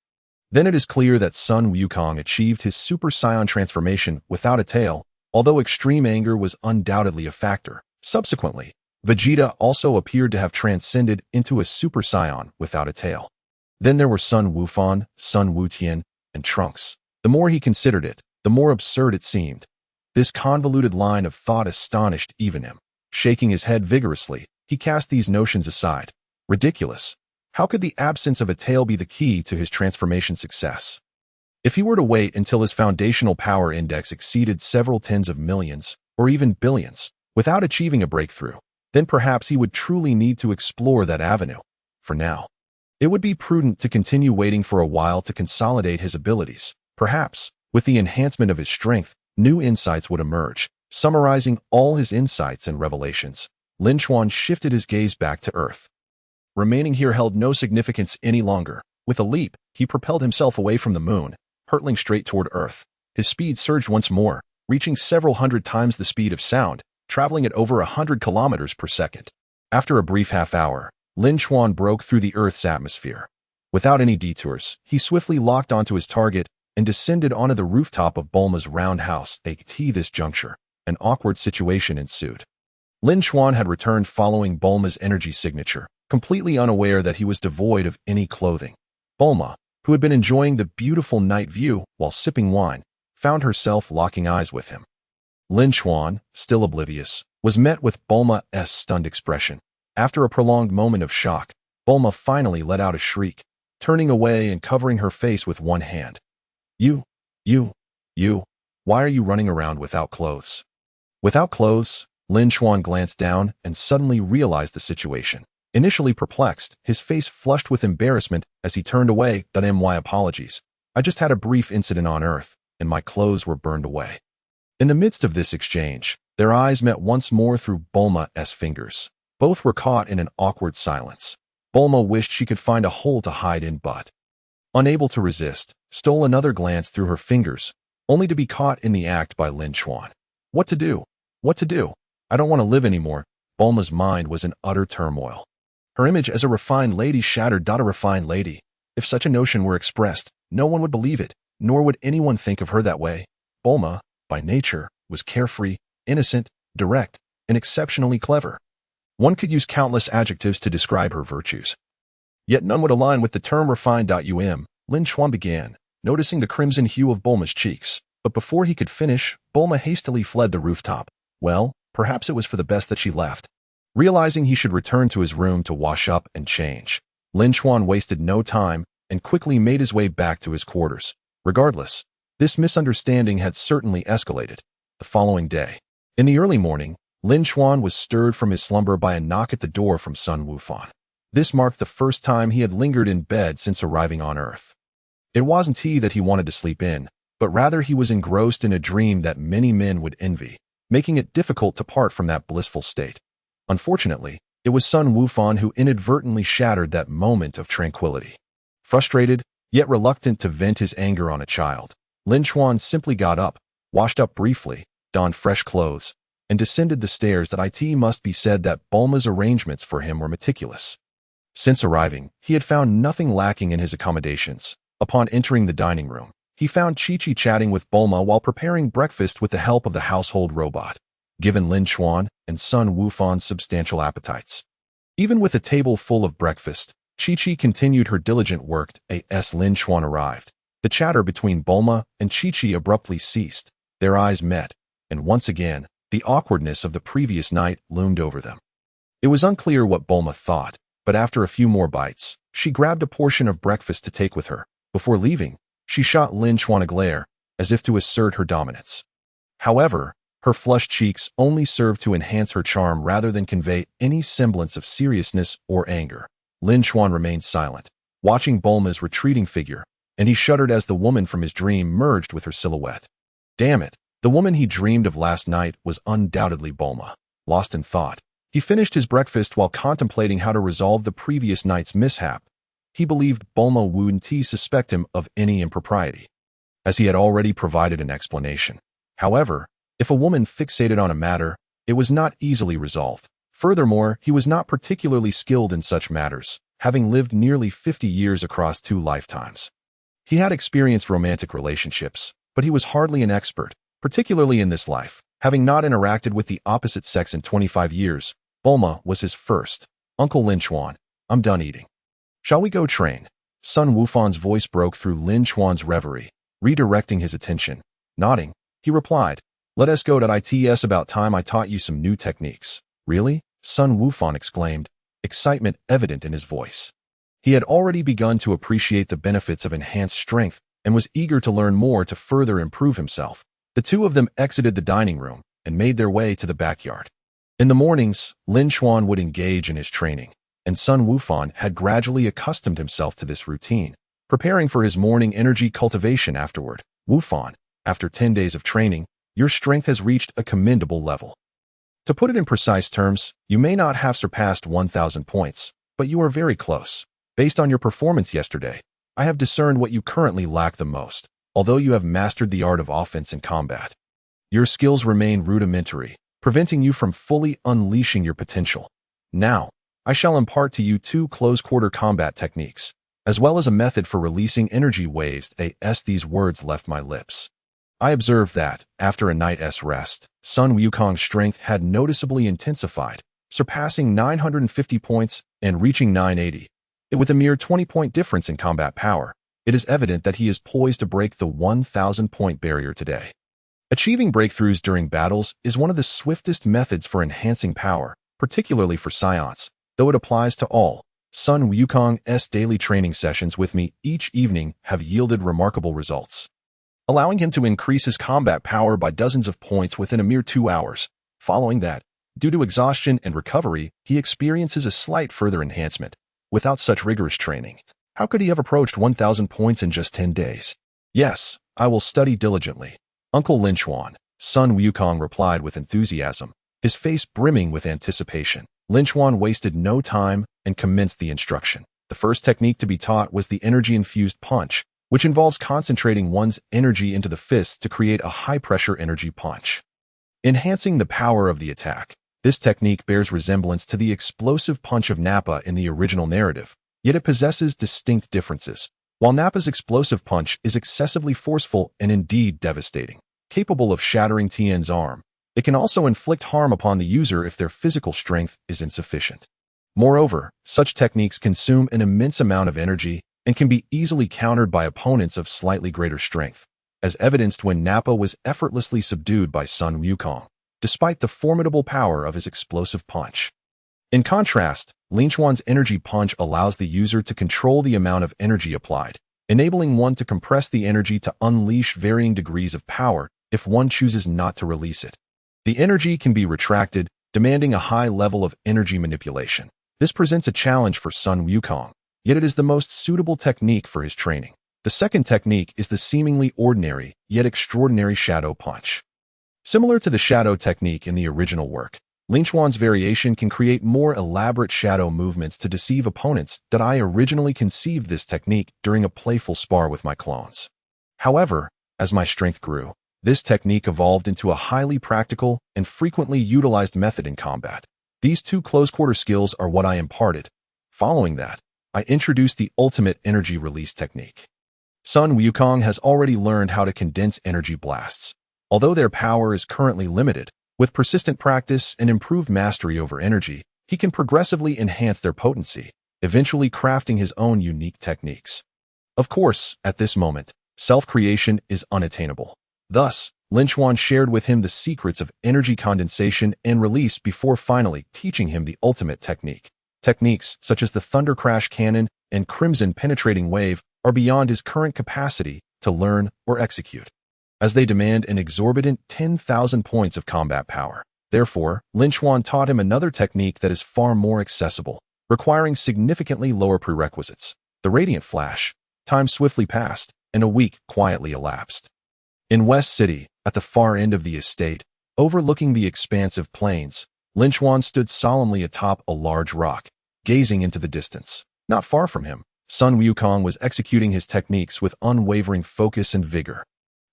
Then it is clear that Sun Wukong achieved his Super Saiyan transformation without a tail, although extreme anger was undoubtedly a factor. Subsequently, Vegeta also appeared to have transcended into a Super Saiyan without a tail. Then there were Sun Wufan, Sun Wutian, and Trunks. The more he considered it, the more absurd it seemed. This convoluted line of thought astonished even him. Shaking his head vigorously, he cast these notions aside. Ridiculous. How could the absence of a tail be the key to his transformation success? If he were to wait until his foundational power index exceeded several tens of millions, or even billions, without achieving a breakthrough, then perhaps he would truly need to explore that avenue. For now, it would be prudent to continue waiting for a while to consolidate his abilities. Perhaps, with the enhancement of his strength, new insights would emerge. Summarizing all his insights and revelations, Lin Chuan shifted his gaze back to Earth. Remaining here held no significance any longer. With a leap, he propelled himself away from the moon, hurtling straight toward Earth. His speed surged once more, reaching several hundred times the speed of sound, traveling at over 100 kilometers per second. After a brief half-hour, Lin Chuan broke through the Earth's atmosphere. Without any detours, he swiftly locked onto his target and descended onto the rooftop of Bulma's roundhouse. At this juncture, an awkward situation ensued. Lin Chuan had returned following Bulma's energy signature, completely unaware that he was devoid of any clothing. Bulma, who had been enjoying the beautiful night view while sipping wine, found herself locking eyes with him. Lin Chuan, still oblivious, was met with Bulma's stunned expression. After a prolonged moment of shock, Bulma finally let out a shriek, turning away and covering her face with one hand. You, why are you running around without clothes? Without clothes? Lin Chuan glanced down and suddenly realized the situation. Initially perplexed, his face flushed with embarrassment as he turned away. My apologies. I just had a brief incident on Earth, and my clothes were burned away. In the midst of this exchange, their eyes met once more through Bulma's fingers. Both were caught in an awkward silence. Bulma wished she could find a hole to hide in but, unable to resist, stole another glance through her fingers, only to be caught in the act by Lin Chuan. What to do? What to do? I don't want to live anymore. Bulma's mind was in utter turmoil. Her image as a refined lady shattered. A refined lady. If such a notion were expressed, no one would believe it, nor would anyone think of her that way. Bulma, by nature, was carefree, innocent, direct, and exceptionally clever. One could use countless adjectives to describe her virtues. Yet none would align with the term refined. Lin Chuan began, noticing the crimson hue of Bulma's cheeks, but before he could finish, Bulma hastily fled the rooftop. Well, perhaps it was for the best that she left. Realizing he should return to his room to wash up and change, Lin Chuan wasted no time and quickly made his way back to his quarters. Regardless, this misunderstanding had certainly escalated. The following day, in the early morning, Lin Chuan was stirred from his slumber by a knock at the door from Sun Wufan. This marked the first time he had lingered in bed since arriving on Earth. It wasn't he that he wanted to sleep in, but rather he was engrossed in a dream that many men would envy, making it difficult to part from that blissful state. Unfortunately, it was Sun Wufan who inadvertently shattered that moment of tranquility. Frustrated, yet reluctant to vent his anger on a child, Lin Chuan simply got up, washed up briefly, donned fresh clothes, and descended the stairs. It must be said that Bulma's arrangements for him were meticulous. Since arriving, he had found nothing lacking in his accommodations. Upon entering the dining room, he found Chi-Chi chatting with Bulma while preparing breakfast with the help of the household robot. Given Lin Chuan and Sun Wufan's substantial appetites, even with a table full of breakfast, Chi-Chi continued her diligent work. As Lin Chuan arrived, the chatter between Bulma and Chi-Chi abruptly ceased. Their eyes met, and once again, the awkwardness of the previous night loomed over them. It was unclear what Bulma thought, but after a few more bites, she grabbed a portion of breakfast to take with her. Before leaving, she shot Lin Chuan a glare, as if to assert her dominance. However, her flushed cheeks only served to enhance her charm rather than convey any semblance of seriousness or anger. Lin Chuan remained silent, watching Bulma's retreating figure, and he shuddered as the woman from his dream merged with her silhouette. Damn it, the woman he dreamed of last night was undoubtedly Bulma. Lost in thought, he finished his breakfast while contemplating how to resolve the previous night's mishap. He believed Bulma wouldn't suspect him of any impropriety, as he had already provided an explanation. However, if a woman fixated on a matter, it was not easily resolved. Furthermore, he was not particularly skilled in such matters, having lived nearly 50 years across 2 lifetimes. He had experienced romantic relationships, but he was hardly an expert, particularly in this life, having not interacted with the opposite sex in 25 years. Bulma was his first. Uncle Lin Chuan, I'm done eating. Shall we go train? Sun Wufan's voice broke through Lin Chuan's reverie, redirecting his attention. Nodding, he replied, let us go. It's about time I taught you some new techniques. Really? Sun Wufan exclaimed, excitement evident in his voice. He had already begun to appreciate the benefits of enhanced strength and was eager to learn more to further improve himself. The two of them exited the dining room and made their way to the backyard. In the mornings, Lin Chuan would engage in his training, and Sun Wufan had gradually accustomed himself to this routine, preparing for his morning energy cultivation afterward. Wufan, after 10 days of training, your strength has reached a commendable level. To put it in precise terms, you may not have surpassed 1,000 points, but you are very close. Based on your performance yesterday, I have discerned what you currently lack the most, although you have mastered the art of offense and combat. Your skills remain rudimentary, preventing you from fully unleashing your potential. Now, I shall impart to you 2 close-quarter combat techniques, as well as a method for releasing energy waves. As these words left my lips, I observed that, after a night's rest, Sun Wukong's strength had noticeably intensified, surpassing 950 points and reaching 980. With a mere 20-point difference in combat power, it is evident that he is poised to break the 1,000-point barrier today. Achieving breakthroughs during battles is one of the swiftest methods for enhancing power, particularly for Saiyans, though it applies to all. Sun Wukong's daily training sessions with me each evening have yielded remarkable results, allowing him to increase his combat power by dozens of points within a mere 2 hours. Following that, due to exhaustion and recovery, he experiences a slight further enhancement. Without such rigorous training, how could he have approached 1,000 points in just 10 days? Yes, I will study diligently. Uncle Lin Chuan, Sun Wukong replied with enthusiasm, his face brimming with anticipation. Lin Chuan wasted no time and commenced the instruction. The first technique to be taught was the energy-infused punch, which involves concentrating one's energy into the fist to create a high-pressure energy punch, enhancing the power of the attack. This technique bears resemblance to the explosive punch of Nappa in the original narrative, yet it possesses distinct differences. While Nappa's explosive punch is excessively forceful and indeed devastating, capable of shattering Tien's arm, it can also inflict harm upon the user if their physical strength is insufficient. Moreover, such techniques consume an immense amount of energy and can be easily countered by opponents of slightly greater strength, as evidenced when Nappa was effortlessly subdued by Sun Wukong, despite the formidable power of his explosive punch. In contrast, Lin Chuan's energy punch allows the user to control the amount of energy applied, enabling one to compress the energy to unleash varying degrees of power if one chooses not to release it. The energy can be retracted, demanding a high level of energy manipulation. This presents a challenge for Sun Wukong, yet it is the most suitable technique for his training. The second technique is the seemingly ordinary, yet extraordinary shadow punch. Similar to the shadow technique in the original work, Lin Chuan's variation can create more elaborate shadow movements to deceive opponents. I originally conceived this technique during a playful spar with my clones. However, as my strength grew, this technique evolved into a highly practical and frequently utilized method in combat. These 2 close-quarter skills are what I imparted. Following that, I introduced the ultimate energy release technique. Sun Wukong has already learned how to condense energy blasts. Although their power is currently limited, with persistent practice and improved mastery over energy, he can progressively enhance their potency, eventually crafting his own unique techniques. Of course, at this moment, self-creation is unattainable. Thus, Lin Chuan shared with him the secrets of energy condensation and release before finally teaching him the ultimate technique. Techniques such as the Thunder Crash Cannon and Crimson Penetrating Wave are beyond his current capacity to learn or execute, as they demand an exorbitant 10,000 points of combat power. Therefore, Lin Chuan taught him another technique that is far more accessible, requiring significantly lower prerequisites. The Radiant Flash. Time swiftly passed, and a week quietly elapsed. In West City, at the far end of the estate, overlooking the expansive plains, Lin Chuan stood solemnly atop a large rock, gazing into the distance. Not far from him, Sun Wukong was executing his techniques with unwavering focus and vigor.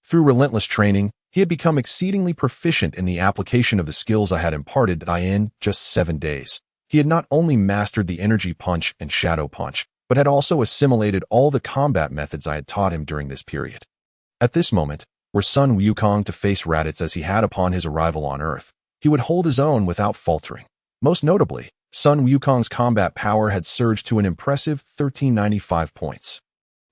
Through relentless training, he had become exceedingly proficient in the application of the skills I had imparted in just 7 days. He had not only mastered the energy punch and shadow punch, but had also assimilated all the combat methods I had taught him during this period. At this moment, were Sun Wukong to face Raditz as he had upon his arrival on Earth, he would hold his own without faltering. Most notably, Sun Wukong's combat power had surged to an impressive 1395 points.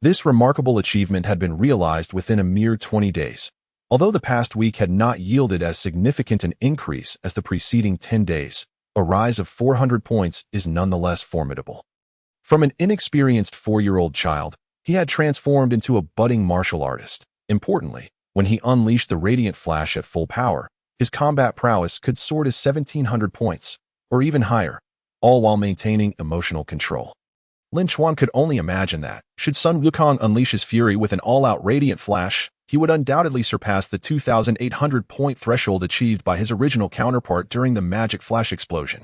This remarkable achievement had been realized within a mere 20 days. Although the past week had not yielded as significant an increase as the preceding 10 days, a rise of 400 points is nonetheless formidable. From an inexperienced 4-year-old child, he had transformed into a budding martial artist. Importantly, when he unleashed the Radiant Flash at full power, his combat prowess could soar to 1700 points, or even higher, all while maintaining emotional control. Lin Chuan could only imagine that, should Sun Wukong unleash his fury with an all-out Radiant Flash, he would undoubtedly surpass the 2,800-point threshold achieved by his original counterpart during the Magic Flash explosion.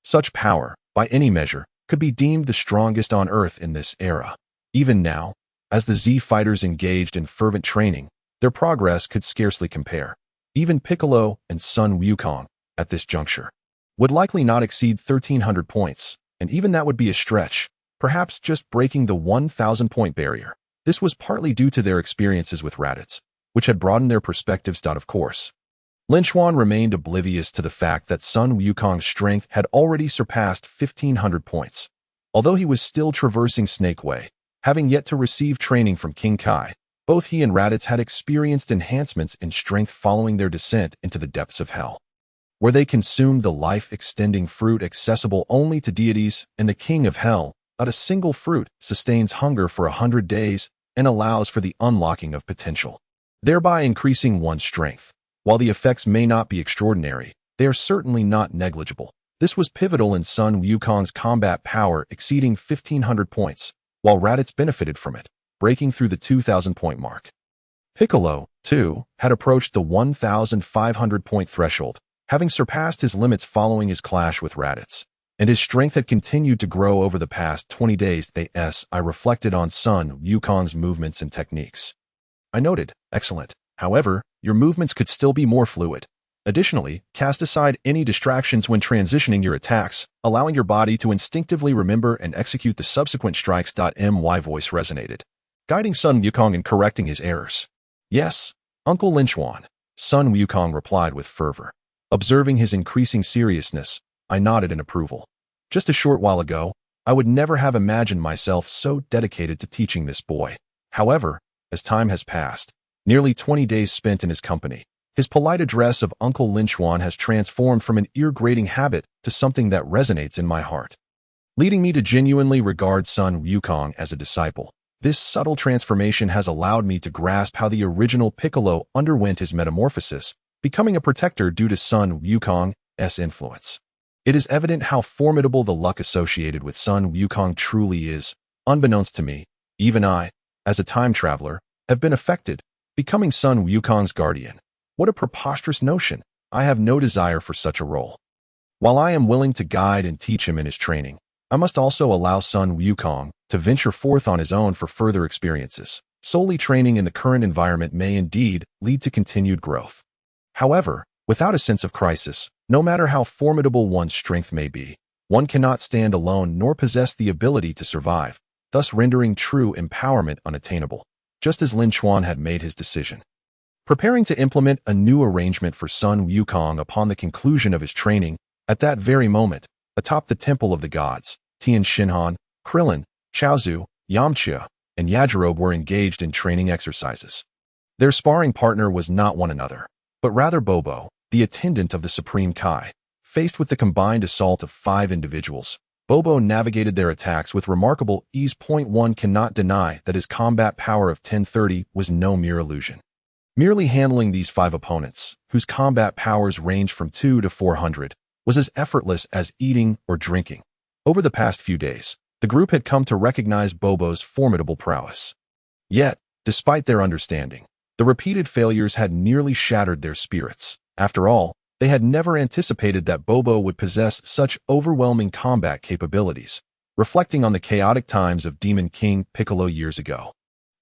Such power, by any measure, could be deemed the strongest on Earth in this era. Even now, as the Z fighters engaged in fervent training, their progress could scarcely compare. Even Piccolo and Sun Wukong, at this juncture, would likely not exceed 1,300 points, and even that would be a stretch, perhaps just breaking the 1,000-point barrier. This was partly due to their experiences with Raditz, which had broadened their perspectives. Of course, Lin Chuan remained oblivious to the fact that Sun Wukong's strength had already surpassed 1,500 points. Although he was still traversing Snake Way, having yet to receive training from King Kai, both he and Raditz had experienced enhancements in strength following their descent into the depths of hell, where they consumed the life-extending fruit accessible only to deities, and the King of Hell, not a single fruit, sustains hunger for 100 days and allows for the unlocking of potential, thereby increasing one's strength. While the effects may not be extraordinary, they are certainly not negligible. This was pivotal in Sun Wukong's combat power exceeding 1,500 points, while Raditz benefited from it, breaking through the 2,000-point mark. Piccolo, too, had approached the 1,500-point threshold, having surpassed his limits following his clash with Raditz, and his strength had continued to grow over the past 20 days. I reflected on Sun Wukong's movements and techniques. I noted, excellent. However, your movements could still be more fluid. Additionally, cast aside any distractions when transitioning your attacks, allowing your body to instinctively remember and execute the subsequent strikes. My voice resonated, guiding Sun Wukong and correcting his errors. Yes, Uncle Lin Chuan, Sun Wukong replied with fervor. Observing his increasing seriousness, I nodded in approval. Just a short while ago, I would never have imagined myself so dedicated to teaching this boy. However, as time has passed, nearly 20 days spent in his company, his polite address of Uncle Lin Chuan has transformed from an ear-grating habit to something that resonates in my heart, leading me to genuinely regard Sun Wukong as a disciple. This subtle transformation has allowed me to grasp how the original Piccolo underwent his metamorphosis, becoming a protector due to Sun Wukong's influence. It is evident how formidable the luck associated with Sun Wukong truly is. Unbeknownst to me, even I, as a time traveler, have been affected, becoming Sun Wukong's guardian. What a preposterous notion! I have no desire for such a role. While I am willing to guide and teach him in his training, I must also allow Sun Wukong to venture forth on his own for further experiences. Solely training in the current environment may indeed lead to continued growth. However, without a sense of crisis, no matter how formidable one's strength may be, one cannot stand alone nor possess the ability to survive, thus rendering true empowerment unattainable, just as Lin Chuan had made his decision. Preparing to implement a new arrangement for Sun Wukong upon the conclusion of his training, at that very moment, atop the Temple of the Gods, Tian Shinhan, Krillin, Chaozu, Yamcha, and Yajirobe were engaged in training exercises. Their sparring partner was not one another, but rather Bobo, the attendant of the Supreme Kai. Faced with the combined assault of 5 individuals, Bobo navigated their attacks with remarkable ease. One cannot deny that his combat power of 1030 was no mere illusion. Merely handling these 5 opponents, whose combat powers range from 2 to 400, was as effortless as eating or drinking. Over the past few days, the group had come to recognize Bobo's formidable prowess. Yet, despite their understanding, the repeated failures had nearly shattered their spirits. After all, they had never anticipated that Bobo would possess such overwhelming combat capabilities, reflecting on the chaotic times of Demon King Piccolo years ago.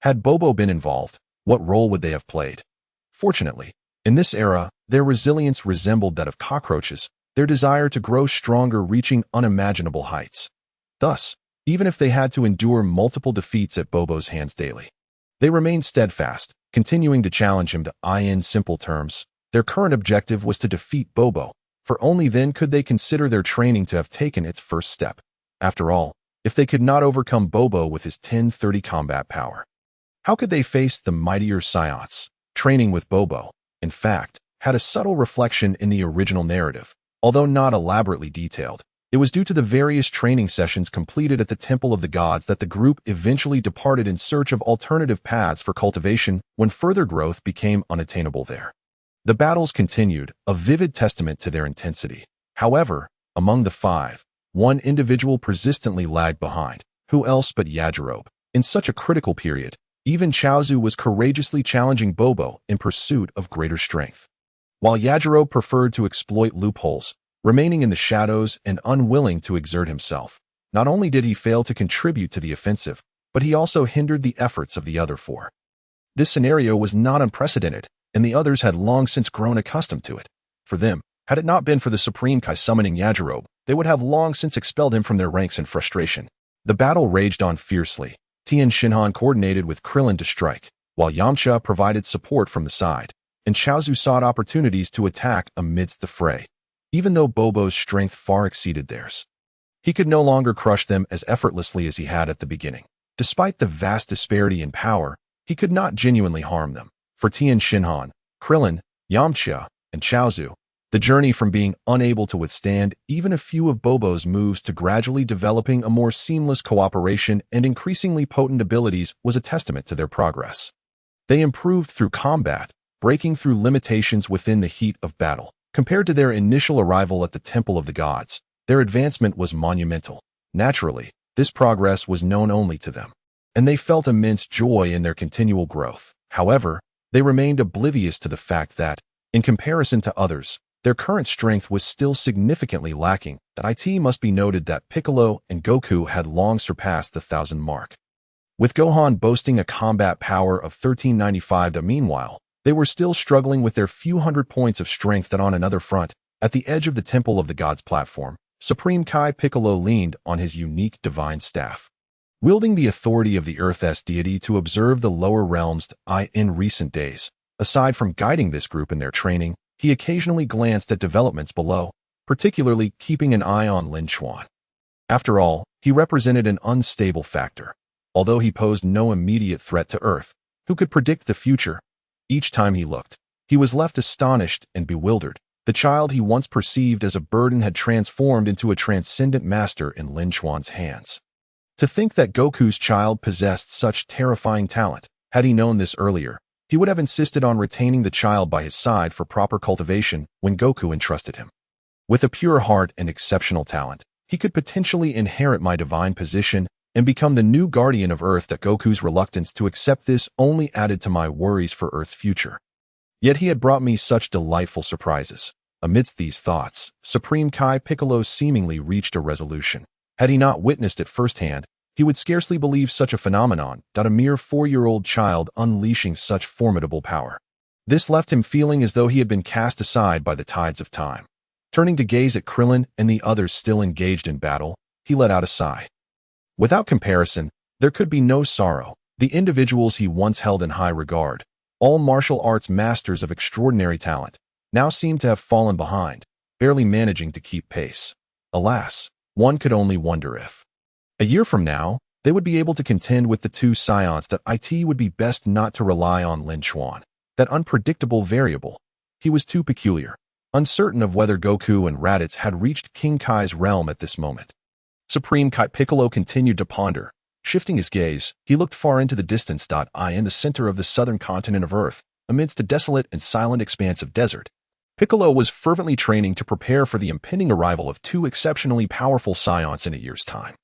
Had Bobo been involved, what role would they have played? Fortunately, in this era, their resilience resembled that of cockroaches, their desire to grow stronger reaching unimaginable heights. Thus, even if they had to endure multiple defeats at Bobo's hands daily, they remained steadfast, continuing to challenge him to. In simple terms, their current objective was to defeat Bobo, for only then could they consider their training to have taken its first step. After all, if they could not overcome Bobo with his 1030 combat power, how could they face the mightier Saiyans? Training with Bobo, in fact, had a subtle reflection in the original narrative, although not elaborately detailed. It was due to the various training sessions completed at the Temple of the Gods that the group eventually departed in search of alternative paths for cultivation when further growth became unattainable there. The battles continued, a vivid testament to their intensity. However, among the five, one individual persistently lagged behind. Who else but Yajirobe? In such a critical period, even Chaozu was courageously challenging Bobo in pursuit of greater strength. While Yajirobe preferred to exploit loopholes, remaining in the shadows and unwilling to exert himself, not only did he fail to contribute to the offensive, but he also hindered the efforts of the other four. This scenario was not unprecedented, and the others had long since grown accustomed to it. For them, had it not been for the Supreme Kai summoning Yajirobe, they would have long since expelled him from their ranks in frustration. The battle raged on fiercely. Tien Shinhan coordinated with Krillin to strike, while Yamcha provided support from the side, and Chaozu sought opportunities to attack amidst the fray. Even though Bobo's strength far exceeded theirs, he could no longer crush them as effortlessly as he had at the beginning. Despite the vast disparity in power, he could not genuinely harm them. For Tien Shinhan, Krillin, Yamcha, and Chaozu, the journey from being unable to withstand even a few of Bobo's moves to gradually developing a more seamless cooperation and increasingly potent abilities was a testament to their progress. They improved through combat, breaking through limitations within the heat of battle. Compared to their initial arrival at the Temple of the Gods, their advancement was monumental. Naturally, this progress was known only to them, and they felt immense joy in their continual growth. However, they remained oblivious to the fact that, in comparison to others, their current strength was still significantly lacking. It must be noted that Piccolo and Goku had long surpassed the 1,000 mark. With Gohan boasting a combat power of 1395, meanwhile, they were still struggling with their few hundred points of strength. That on another front, at the edge of the Temple of the Gods platform, Supreme Kai Piccolo leaned on his unique divine staff. Wielding the authority of the Earth's deity to observe the lower realms, in recent days, aside from guiding this group in their training, he occasionally glanced at developments below, particularly keeping an eye on Lin Chuan. After all, he represented an unstable factor. Although he posed no immediate threat to Earth, who could predict the future? Each time he looked, he was left astonished and bewildered. The child he once perceived as a burden had transformed into a transcendent master in Lin Chuan's hands. To think that Goku's child possessed such terrifying talent. Had he known this earlier, he would have insisted on retaining the child by his side for proper cultivation when Goku entrusted him. With a pure heart and exceptional talent, he could potentially inherit my divine position and become the new guardian of Earth. That Goku's reluctance to accept this only added to my worries for Earth's future. Yet he had brought me such delightful surprises. Amidst these thoughts, Supreme Kai Piccolo seemingly reached a resolution. Had he not witnessed it firsthand, he would scarcely believe such a phenomenon, a mere 4-year-old child unleashing such formidable power. This left him feeling as though he had been cast aside by the tides of time. Turning to gaze at Krillin and the others still engaged in battle, he let out a sigh. Without comparison, there could be no sorrow. The individuals he once held in high regard, all martial arts masters of extraordinary talent, now seemed to have fallen behind, barely managing to keep pace. Alas, one could only wonder if, a year from now, they would be able to contend with the two Saiyans. It would be best not to rely on Lin Chuan, that unpredictable variable. He was too peculiar, uncertain of whether Goku and Raditz had reached King Kai's realm at this moment. Supreme Kai Piccolo continued to ponder. Shifting his gaze, he looked far into the distance. In the center of the southern continent of Earth, amidst a desolate and silent expanse of desert, Piccolo was fervently training to prepare for the impending arrival of two exceptionally powerful Saiyans in a year's time.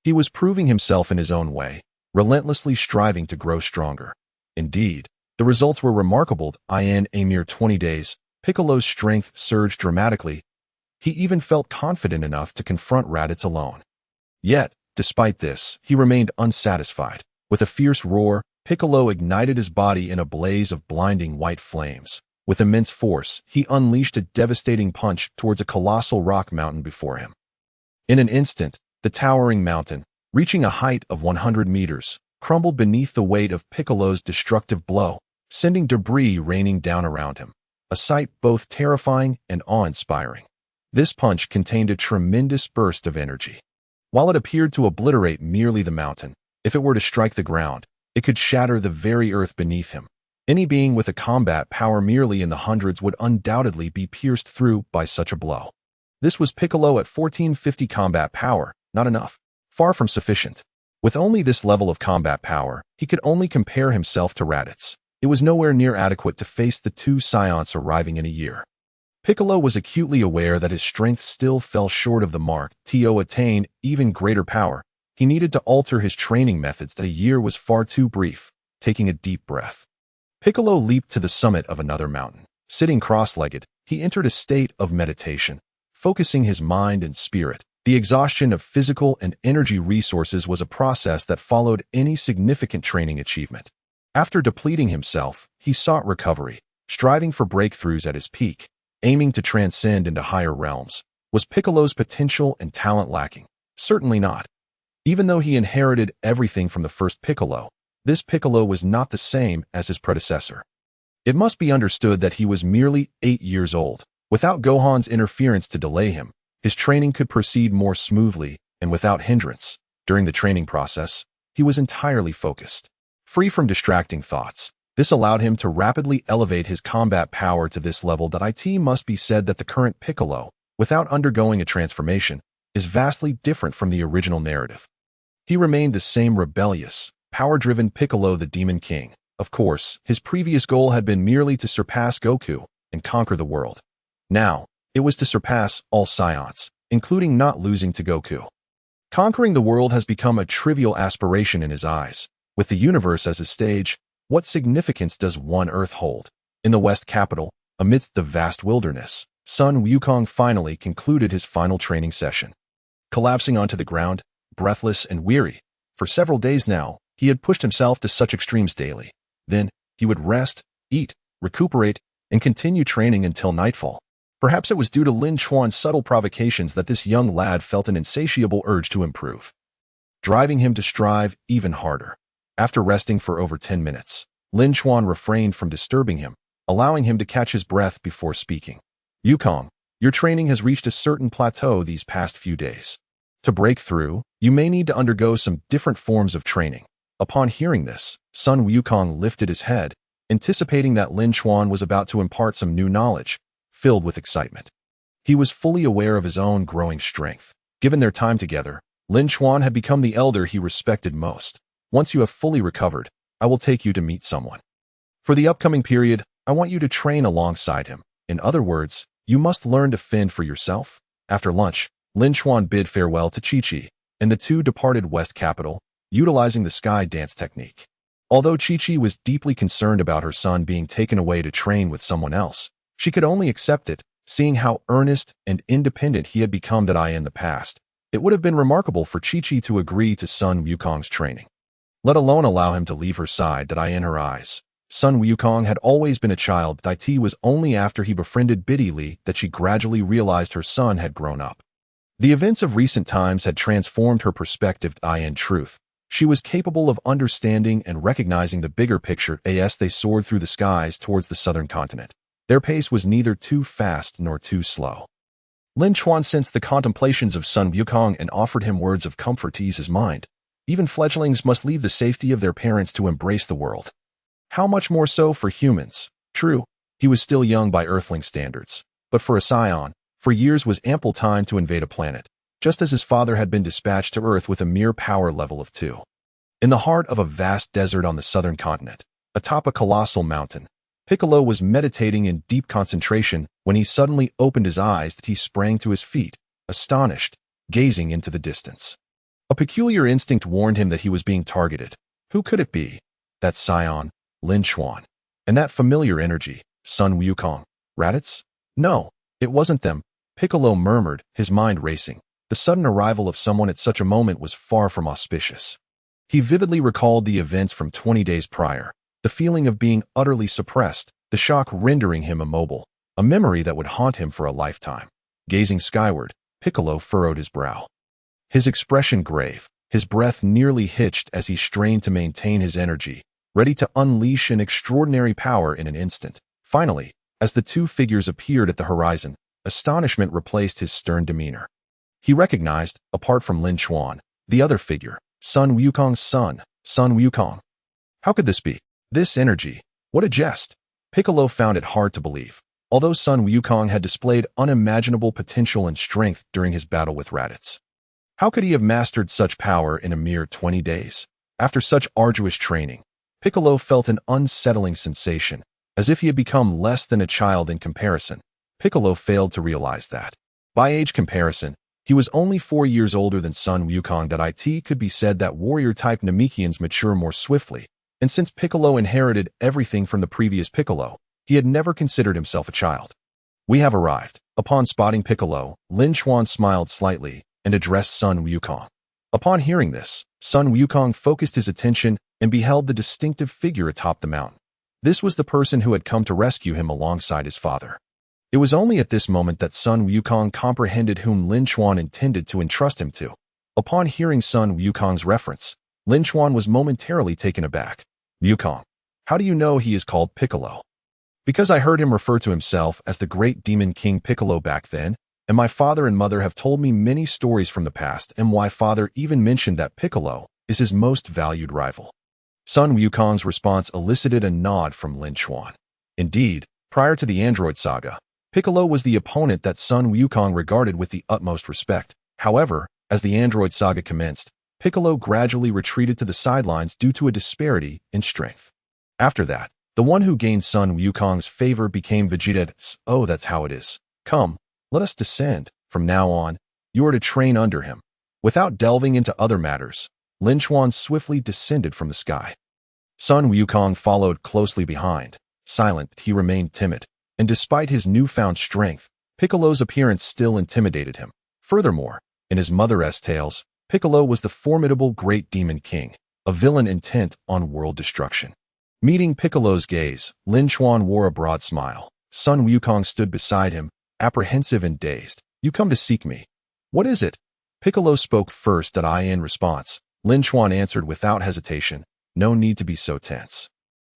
He was proving himself in his own way, relentlessly striving to grow stronger. Indeed, the results were remarkable. In a mere 20 days, Piccolo's strength surged dramatically. He even felt confident enough to confront Raditz alone. Yet, despite this, he remained unsatisfied. With a fierce roar, Piccolo ignited his body in a blaze of blinding white flames. With immense force, he unleashed a devastating punch towards a colossal rock mountain before him. In an instant, the towering mountain, reaching a height of 100 meters, crumbled beneath the weight of Piccolo's destructive blow, sending debris raining down around him, a sight both terrifying and awe-inspiring. This punch contained a tremendous burst of energy. While it appeared to obliterate merely the mountain, if it were to strike the ground, it could shatter the very earth beneath him. Any being with a combat power merely in the hundreds would undoubtedly be pierced through by such a blow. This was Piccolo at 1450 combat power, not enough. Far from sufficient. With only this level of combat power, he could only compare himself to Raditz. It was nowhere near adequate to face the two Saiyans arriving in a year. Piccolo was acutely aware that his strength still fell short of the mark. To attain even greater power, he needed to alter his training methods. That a year was far too brief. Taking a deep breath, Piccolo leaped to the summit of another mountain. Sitting cross-legged, he entered a state of meditation, focusing his mind and spirit. The exhaustion of physical and energy resources was a process that followed any significant training achievement. After depleting himself, he sought recovery, striving for breakthroughs at his peak, aiming to transcend into higher realms. Was Piccolo's potential and talent lacking? Certainly not. Even though he inherited everything from the first Piccolo, this Piccolo was not the same as his predecessor. It must be understood that he was merely 8 years old. Without Gohan's interference to delay him, his training could proceed more smoothly and without hindrance. During the training process, he was entirely focused, free from distracting thoughts. This allowed him to rapidly elevate his combat power to this level. That it must be said that the current Piccolo, without undergoing a transformation, is vastly different from the original narrative. He remained the same rebellious, power-driven Piccolo, the Demon King. Of course, his previous goal had been merely to surpass Goku and conquer the world. Now, it was to surpass all Saiyans, including not losing to Goku. Conquering the world has become a trivial aspiration in his eyes. With the universe as a stage, what significance does one Earth hold? In the West capital, amidst the vast wilderness, Sun Wukong finally concluded his final training session. Collapsing onto the ground, breathless and weary, for several days now, he had pushed himself to such extremes daily. Then, he would rest, eat, recuperate, and continue training until nightfall. Perhaps it was due to Lin Chuan's subtle provocations that this young lad felt an insatiable urge to improve, driving him to strive even harder. After resting for over 10 minutes, Lin Chuan refrained from disturbing him, allowing him to catch his breath before speaking. Wukong, your training has reached a certain plateau these past few days. To break through, you may need to undergo some different forms of training. Upon hearing this, Sun Wukong lifted his head, anticipating that Lin Chuan was about to impart some new knowledge, filled with excitement. He was fully aware of his own growing strength. Given their time together, Lin Chuan had become the elder he respected most. Once you have fully recovered, I will take you to meet someone. For the upcoming period, I want you to train alongside him. In other words, you must learn to fend for yourself. After lunch, Lin Chuan bid farewell to Chi-Chi, and the two departed West Capital, utilizing the sky dance technique. Although Chi-Chi was deeply concerned about her son being taken away to train with someone else, she could only accept it, seeing how earnest and independent he had become in the past. It would have been remarkable for Chi-Chi to agree to Sun Wukong's training, let alone allow him to leave her side. In her eyes, Sun Wukong had always been a child. It was only after he befriended Biddy that she gradually realized her son had grown up. The events of recent times had transformed her perspective. In truth, she was capable of understanding and recognizing the bigger picture. As they soared through the skies towards the southern continent, their pace was neither too fast nor too slow. Lin Chuan sensed the contemplations of Sun Wukong and offered him words of comfort to ease his mind. Even fledglings must leave the safety of their parents to embrace the world. How much more so for humans? True, he was still young by Earthling standards, but for a Saiyan, for years was ample time to invade a planet, just as his father had been dispatched to Earth with a mere power level of 2. In the heart of a vast desert on the southern continent, atop a colossal mountain, Piccolo was meditating in deep concentration when he suddenly opened his eyes. He sprang to his feet, astonished, gazing into the distance. A peculiar instinct warned him that he was being targeted. Who could it be? That Saiyan, Lin Chuan. And that familiar energy, Sun Wukong. Raditz? No, it wasn't them, Piccolo murmured, his mind racing. The sudden arrival of someone at such a moment was far from auspicious. He vividly recalled the events from 20 days prior, the feeling of being utterly suppressed, the shock rendering him immobile, a memory that would haunt him for a lifetime. Gazing skyward, Piccolo furrowed his brow. His expression grave, his breath nearly hitched as he strained to maintain his energy, ready to unleash an extraordinary power in an instant. Finally, as the two figures appeared at the horizon, astonishment replaced his stern demeanor. He recognized, apart from Lin Chuan, the other figure, Sun Wukong's son, Sun Wukong. How could this be? This energy? What a jest! Piccolo found it hard to believe. Although Sun Wukong had displayed unimaginable potential and strength during his battle with Raditz. How could he have mastered such power in a mere 20 days? After such arduous training, Piccolo felt an unsettling sensation, as if he had become less than a child in comparison. Piccolo failed to realize that. By age comparison, he was only 4 years older than Sun Wukong. It could be said that warrior-type Namekians mature more swiftly, and since Piccolo inherited everything from the previous Piccolo, he had never considered himself a child. We have arrived. Upon spotting Piccolo, Lin Chuan smiled slightly and addressed Sun Wukong. Upon hearing this, Sun Wukong focused his attention and beheld the distinctive figure atop the mountain. This was the person who had come to rescue him alongside his father. It was only at this moment that Sun Wukong comprehended whom Lin Chuan intended to entrust him to. Upon hearing Sun Wukong's reference, Lin Chuan was momentarily taken aback. Wukong, how do you know he is called Piccolo? Because I heard him refer to himself as the great demon king Piccolo back then, and my father and mother have told me many stories from the past, and my father even mentioned that Piccolo is his most valued rival. Sun Wukong's response elicited a nod from Lin Chuan. Indeed, prior to the Android saga, Piccolo was the opponent that Sun Wukong regarded with the utmost respect. However, as the Android saga commenced, Piccolo gradually retreated to the sidelines due to a disparity in strength. After that, the one who gained Sun Wukong's favor became Vegeta. Oh, that's how it is. Come, let us descend. From now on, you are to train under him. Without delving into other matters, Lin Chuan swiftly descended from the sky. Sun Wukong followed closely behind. Silent, he remained timid, and despite his newfound strength, Piccolo's appearance still intimidated him. Furthermore, in his mother's tales, Piccolo was the formidable great demon king, a villain intent on world destruction. Meeting Piccolo's gaze, Lin Chuan wore a broad smile. Sun Wukong stood beside him, apprehensive and dazed. You come to seek me. What is it? Piccolo spoke first. In response, Lin Chuan answered without hesitation. No need to be so tense.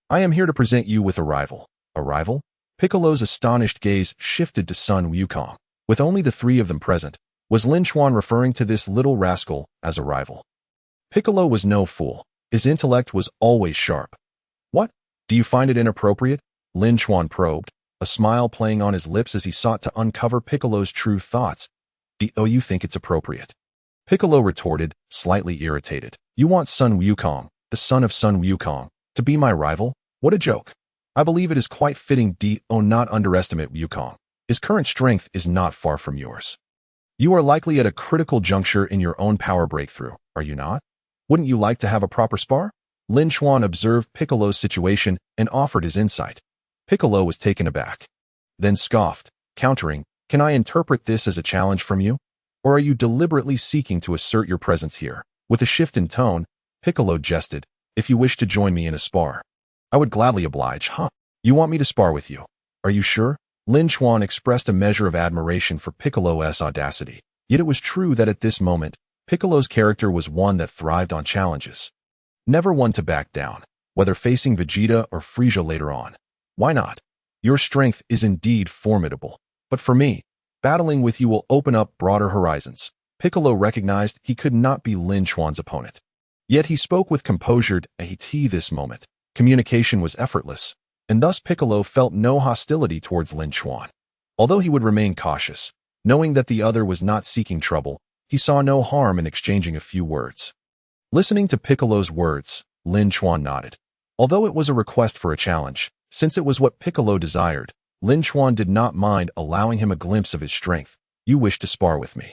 I am here to present you with a rival. A rival? Piccolo's astonished gaze shifted to Sun Wukong. With only the three of them present, was Lin Chuan referring to this little rascal as a rival? Piccolo was no fool. His intellect was always sharp. What? Do you find it inappropriate? Lin Chuan probed, a smile playing on his lips as he sought to uncover Piccolo's true thoughts. Do you think it's appropriate? Piccolo retorted, slightly irritated. You want Sun Wukong, the son of Sun Wukong, to be my rival? What a joke. I believe it is quite fitting. Do not underestimate Wukong. His current strength is not far from yours. You are likely at a critical juncture in your own power breakthrough, are you not? Wouldn't you like to have a proper spar? Lin Chuan observed Piccolo's situation and offered his insight. Piccolo was taken aback, then scoffed, countering, Can I interpret this as a challenge from you? Or are you deliberately seeking to assert your presence here? With a shift in tone, Piccolo jested, If you wish to join me in a spar, I would gladly oblige. You want me to spar with you? Are you sure? Lin Chuan expressed a measure of admiration for Piccolo's audacity. Yet it was true that at this moment, Piccolo's character was one that thrived on challenges. Never one to back down, whether facing Vegeta or Frieza later on. Why not? Your strength is indeed formidable. But for me, battling with you will open up broader horizons. Piccolo recognized he could not be Lin Chuan's opponent. Yet he spoke with composure at this moment. Communication was effortless, and thus Piccolo felt no hostility towards Lin Chuan. Although he would remain cautious, knowing that the other was not seeking trouble, he saw no harm in exchanging a few words. Listening to Piccolo's words, Lin Chuan nodded. Although it was a request for a challenge, since it was what Piccolo desired, Lin Chuan did not mind allowing him a glimpse of his strength. You wish to spar with me.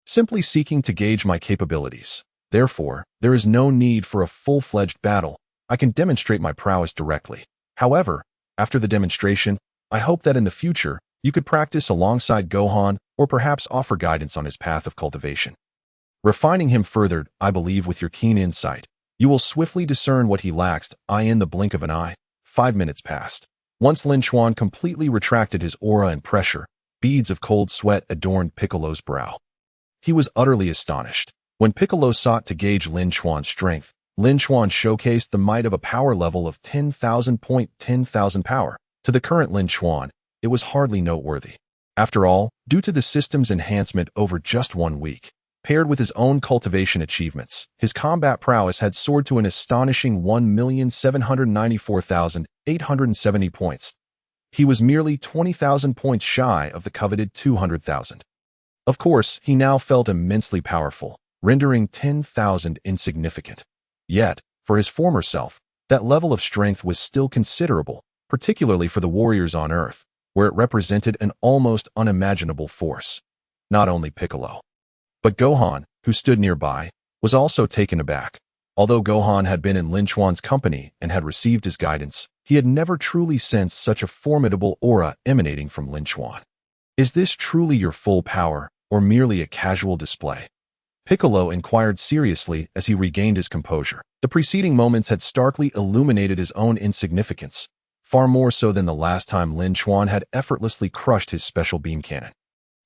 Simply seeking to gauge my capabilities. Therefore, there is no need for a full-fledged battle. I can demonstrate my prowess directly. However, after the demonstration, I hope that in the future, you could practice alongside Gohan or perhaps offer guidance on his path of cultivation. Refining him further, I believe with your keen insight, you will swiftly discern what he lacks. In the blink of an eye, 5 minutes passed. Once Lin Chuan completely retracted his aura and pressure, beads of cold sweat adorned Piccolo's brow. He was utterly astonished. When Piccolo sought to gauge Lin Chuan's strength, Lin Chuan showcased the might of a power level of 10,000 power. To the current Lin Chuan, it was hardly noteworthy. After all, due to the system's enhancement over just 1 week, paired with his own cultivation achievements, his combat prowess had soared to an astonishing 1,794,870 points. He was merely 20,000 points shy of the coveted 200,000. Of course, he now felt immensely powerful, rendering 10,000 insignificant. Yet, for his former self, that level of strength was still considerable, particularly for the warriors on Earth, where it represented an almost unimaginable force. Not only Piccolo, but Gohan, who stood nearby, was also taken aback. Although Gohan had been in Lin Chuan's company and had received his guidance, he had never truly sensed such a formidable aura emanating from Lin Chuan. Is this truly your full power, or merely a casual display? Piccolo inquired seriously as he regained his composure. The preceding moments had starkly illuminated his own insignificance, far more so than the last time Lin Chuan had effortlessly crushed his special beam cannon,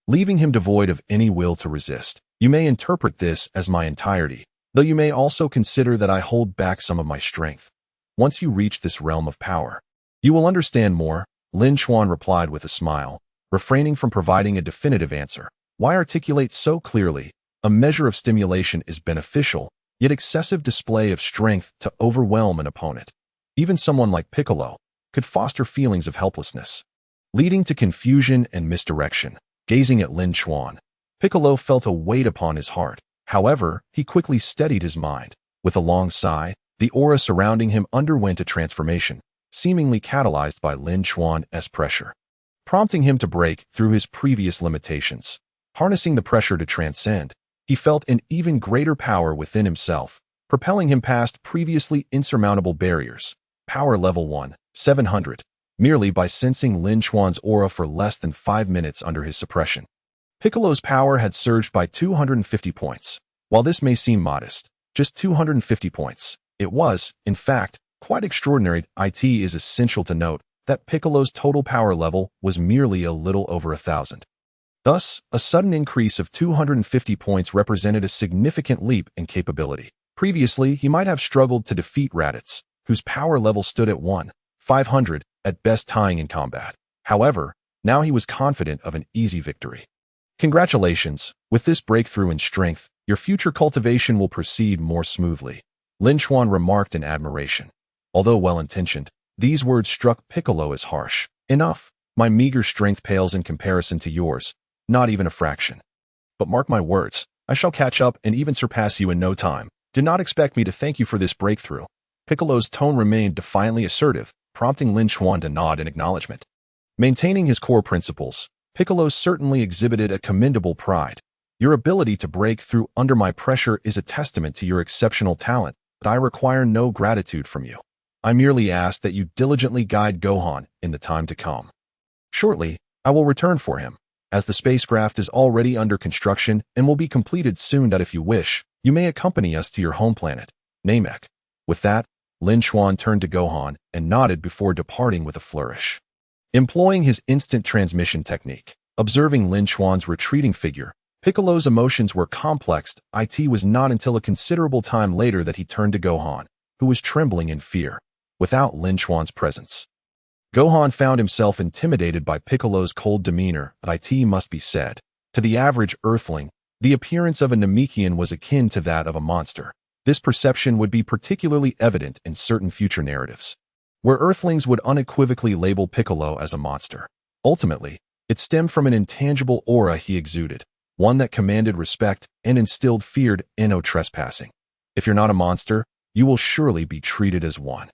leaving him devoid of any will to resist. You may interpret this as my entirety, though you may also consider that I hold back some of my strength. Once you reach this realm of power, you will understand more, Lin Chuan replied with a smile, refraining from providing a definitive answer. Why articulate so clearly? A measure of stimulation is beneficial, yet excessive display of strength to overwhelm an opponent, even someone like Piccolo, could foster feelings of helplessness, leading to confusion and misdirection. Gazing at Lin Chuan, Piccolo felt a weight upon his heart. However, he quickly steadied his mind. With a long sigh, the aura surrounding him underwent a transformation, seemingly catalyzed by Lin Chuan's pressure, prompting him to break through his previous limitations. Harnessing the pressure to transcend, he felt an even greater power within himself, propelling him past previously insurmountable barriers. Power level 1, 700, merely by sensing Lin Chuan's aura for less than 5 minutes under his suppression. Piccolo's power had surged by 250 points. While this may seem modest, just 250 points, it was, in fact, quite extraordinary. It is essential to note that Piccolo's total power level was merely a little over 1,000. Thus, a sudden increase of 250 points represented a significant leap in capability. Previously, he might have struggled to defeat Raditz, whose power level stood at 500, at best tying in combat. However, now he was confident of an easy victory. Congratulations, with this breakthrough in strength, your future cultivation will proceed more smoothly, Lin Chuan remarked in admiration. Although well-intentioned, these words struck Piccolo as harsh. Enough, my meager strength pales in comparison to yours, not even a fraction. But mark my words, I shall catch up and even surpass you in no time. Do not expect me to thank you for this breakthrough. Piccolo's tone remained defiantly assertive, prompting Lin Chuan to nod in acknowledgement. Maintaining his core principles, Piccolo certainly exhibited a commendable pride. Your ability to break through under my pressure is a testament to your exceptional talent, but I require no gratitude from you. I merely ask that you diligently guide Gohan in the time to come. Shortly, I will return for him, as the spacecraft is already under construction and will be completed soon. That if you wish, you may accompany us to your home planet, Namek. With that, Lin Chuan turned to Gohan and nodded before departing with a flourish. Employing his instant transmission technique, observing Lin Chuan's retreating figure, Piccolo's emotions were complex. It was not until a considerable time later that he turned to Gohan, who was trembling in fear, without Lin Chuan's presence. Gohan found himself intimidated by Piccolo's cold demeanor. It must be said, to the average Earthling, the appearance of a Namekian was akin to that of a monster. This perception would be particularly evident in certain future narratives, where Earthlings would unequivocally label Piccolo as a monster. Ultimately, it stemmed from an intangible aura he exuded, one that commanded respect and instilled fear. No trespassing. If you're not a monster, you will surely be treated as one.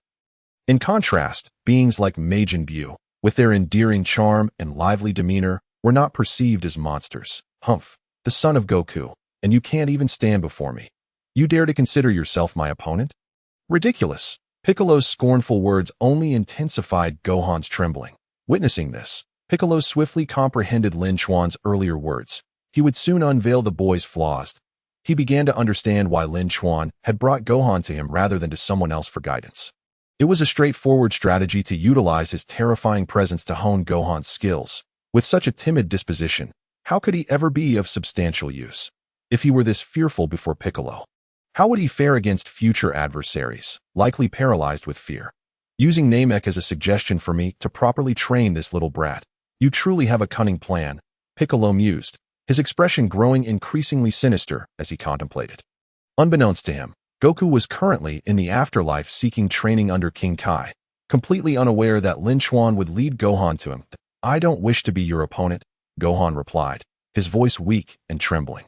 In contrast, beings like Majin Buu, with their endearing charm and lively demeanor, were not perceived as monsters. Humph, the son of Goku, and you can't even stand before me. You dare to consider yourself my opponent? Ridiculous. Piccolo's scornful words only intensified Gohan's trembling. Witnessing this, Piccolo swiftly comprehended Lin Chuan's earlier words. He would soon unveil the boy's flaws. He began to understand why Lin Chuan had brought Gohan to him rather than to someone else for guidance. It was a straightforward strategy to utilize his terrifying presence to hone Gohan's skills. With such a timid disposition, how could he ever be of substantial use? If he were this fearful before Piccolo, how would he fare against future adversaries, likely paralyzed with fear? Using Namek as a suggestion for me to properly train this little brat. You truly have a cunning plan, Piccolo mused, his expression growing increasingly sinister as he contemplated. Unbeknownst to him, Goku was currently in the afterlife seeking training under King Kai, completely unaware that Lin Chuan would lead Gohan to him. "I don't wish to be your opponent," Gohan replied, his voice weak and trembling,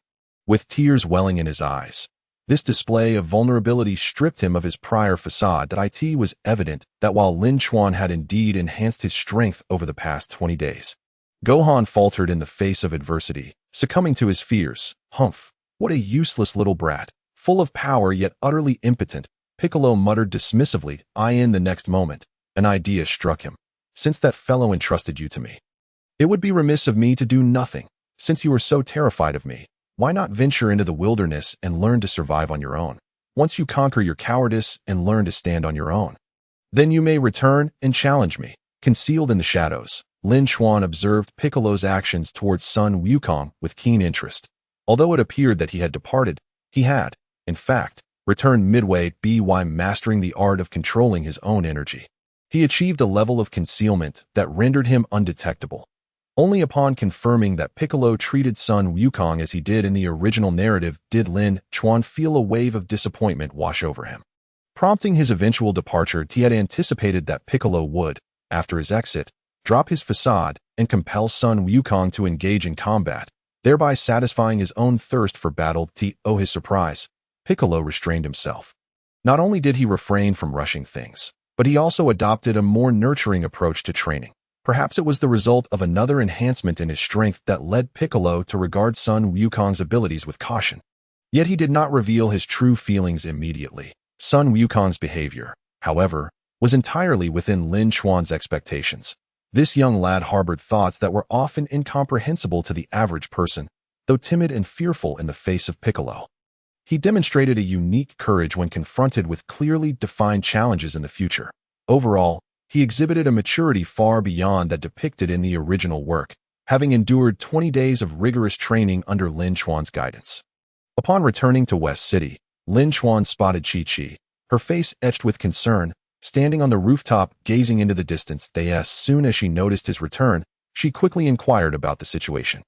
with tears welling in his eyes. This display of vulnerability stripped him of his prior facade that it was evident that while Lin Chuan had indeed enhanced his strength over the past 20 days, Gohan faltered in the face of adversity, succumbing to his fears. "Humph, what a useless little brat, full of power yet utterly impotent," Piccolo muttered dismissively. In the next moment, an idea struck him. "Since that fellow entrusted you to me, it would be remiss of me to do nothing. Since you are so terrified of me, why not venture into the wilderness and learn to survive on your own? Once you conquer your cowardice and learn to stand on your own, then you may return and challenge me." Concealed in the shadows, Lin Chuan observed Piccolo's actions towards Sun Wukong with keen interest. Although it appeared that he had departed, he had, in fact, returned midway by mastering the art of controlling his own energy. He achieved a level of concealment that rendered him undetectable. Only upon confirming that Piccolo treated Sun Wukong as he did in the original narrative did Lin Chuan feel a wave of disappointment wash over him. Prompting his eventual departure, he had anticipated that Piccolo would, after his exit, drop his facade and compel Sun Wukong to engage in combat, thereby satisfying his own thirst for battle. To his surprise, Piccolo restrained himself. Not only did he refrain from rushing things, but he also adopted a more nurturing approach to training. Perhaps it was the result of another enhancement in his strength that led Piccolo to regard Sun Wukong's abilities with caution. Yet he did not reveal his true feelings immediately. Sun Wukong's behavior, however, was entirely within Lin Chuan's expectations. This young lad harbored thoughts that were often incomprehensible to the average person, though timid and fearful in the face of Piccolo. He demonstrated a unique courage when confronted with clearly defined challenges in the future. Overall, he exhibited a maturity far beyond that depicted in the original work, having endured 20 days of rigorous training under Lin Chuan's guidance. Upon returning to West City, Lin Chuan spotted Chi-Chi, her face etched with concern, standing on the rooftop gazing into the distance. As soon as she noticed his return, she quickly inquired about the situation.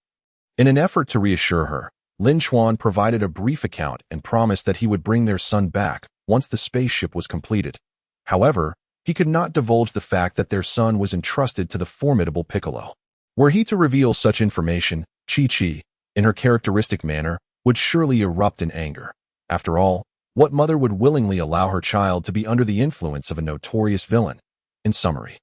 In an effort to reassure her, Lin Chuan provided a brief account and promised that he would bring their son back once the spaceship was completed. However, he could not divulge the fact that their son was entrusted to the formidable Piccolo. Were he to reveal such information, Chi-Chi, in her characteristic manner, would surely erupt in anger. After all, what mother would willingly allow her child to be under the influence of a notorious villain? In summary,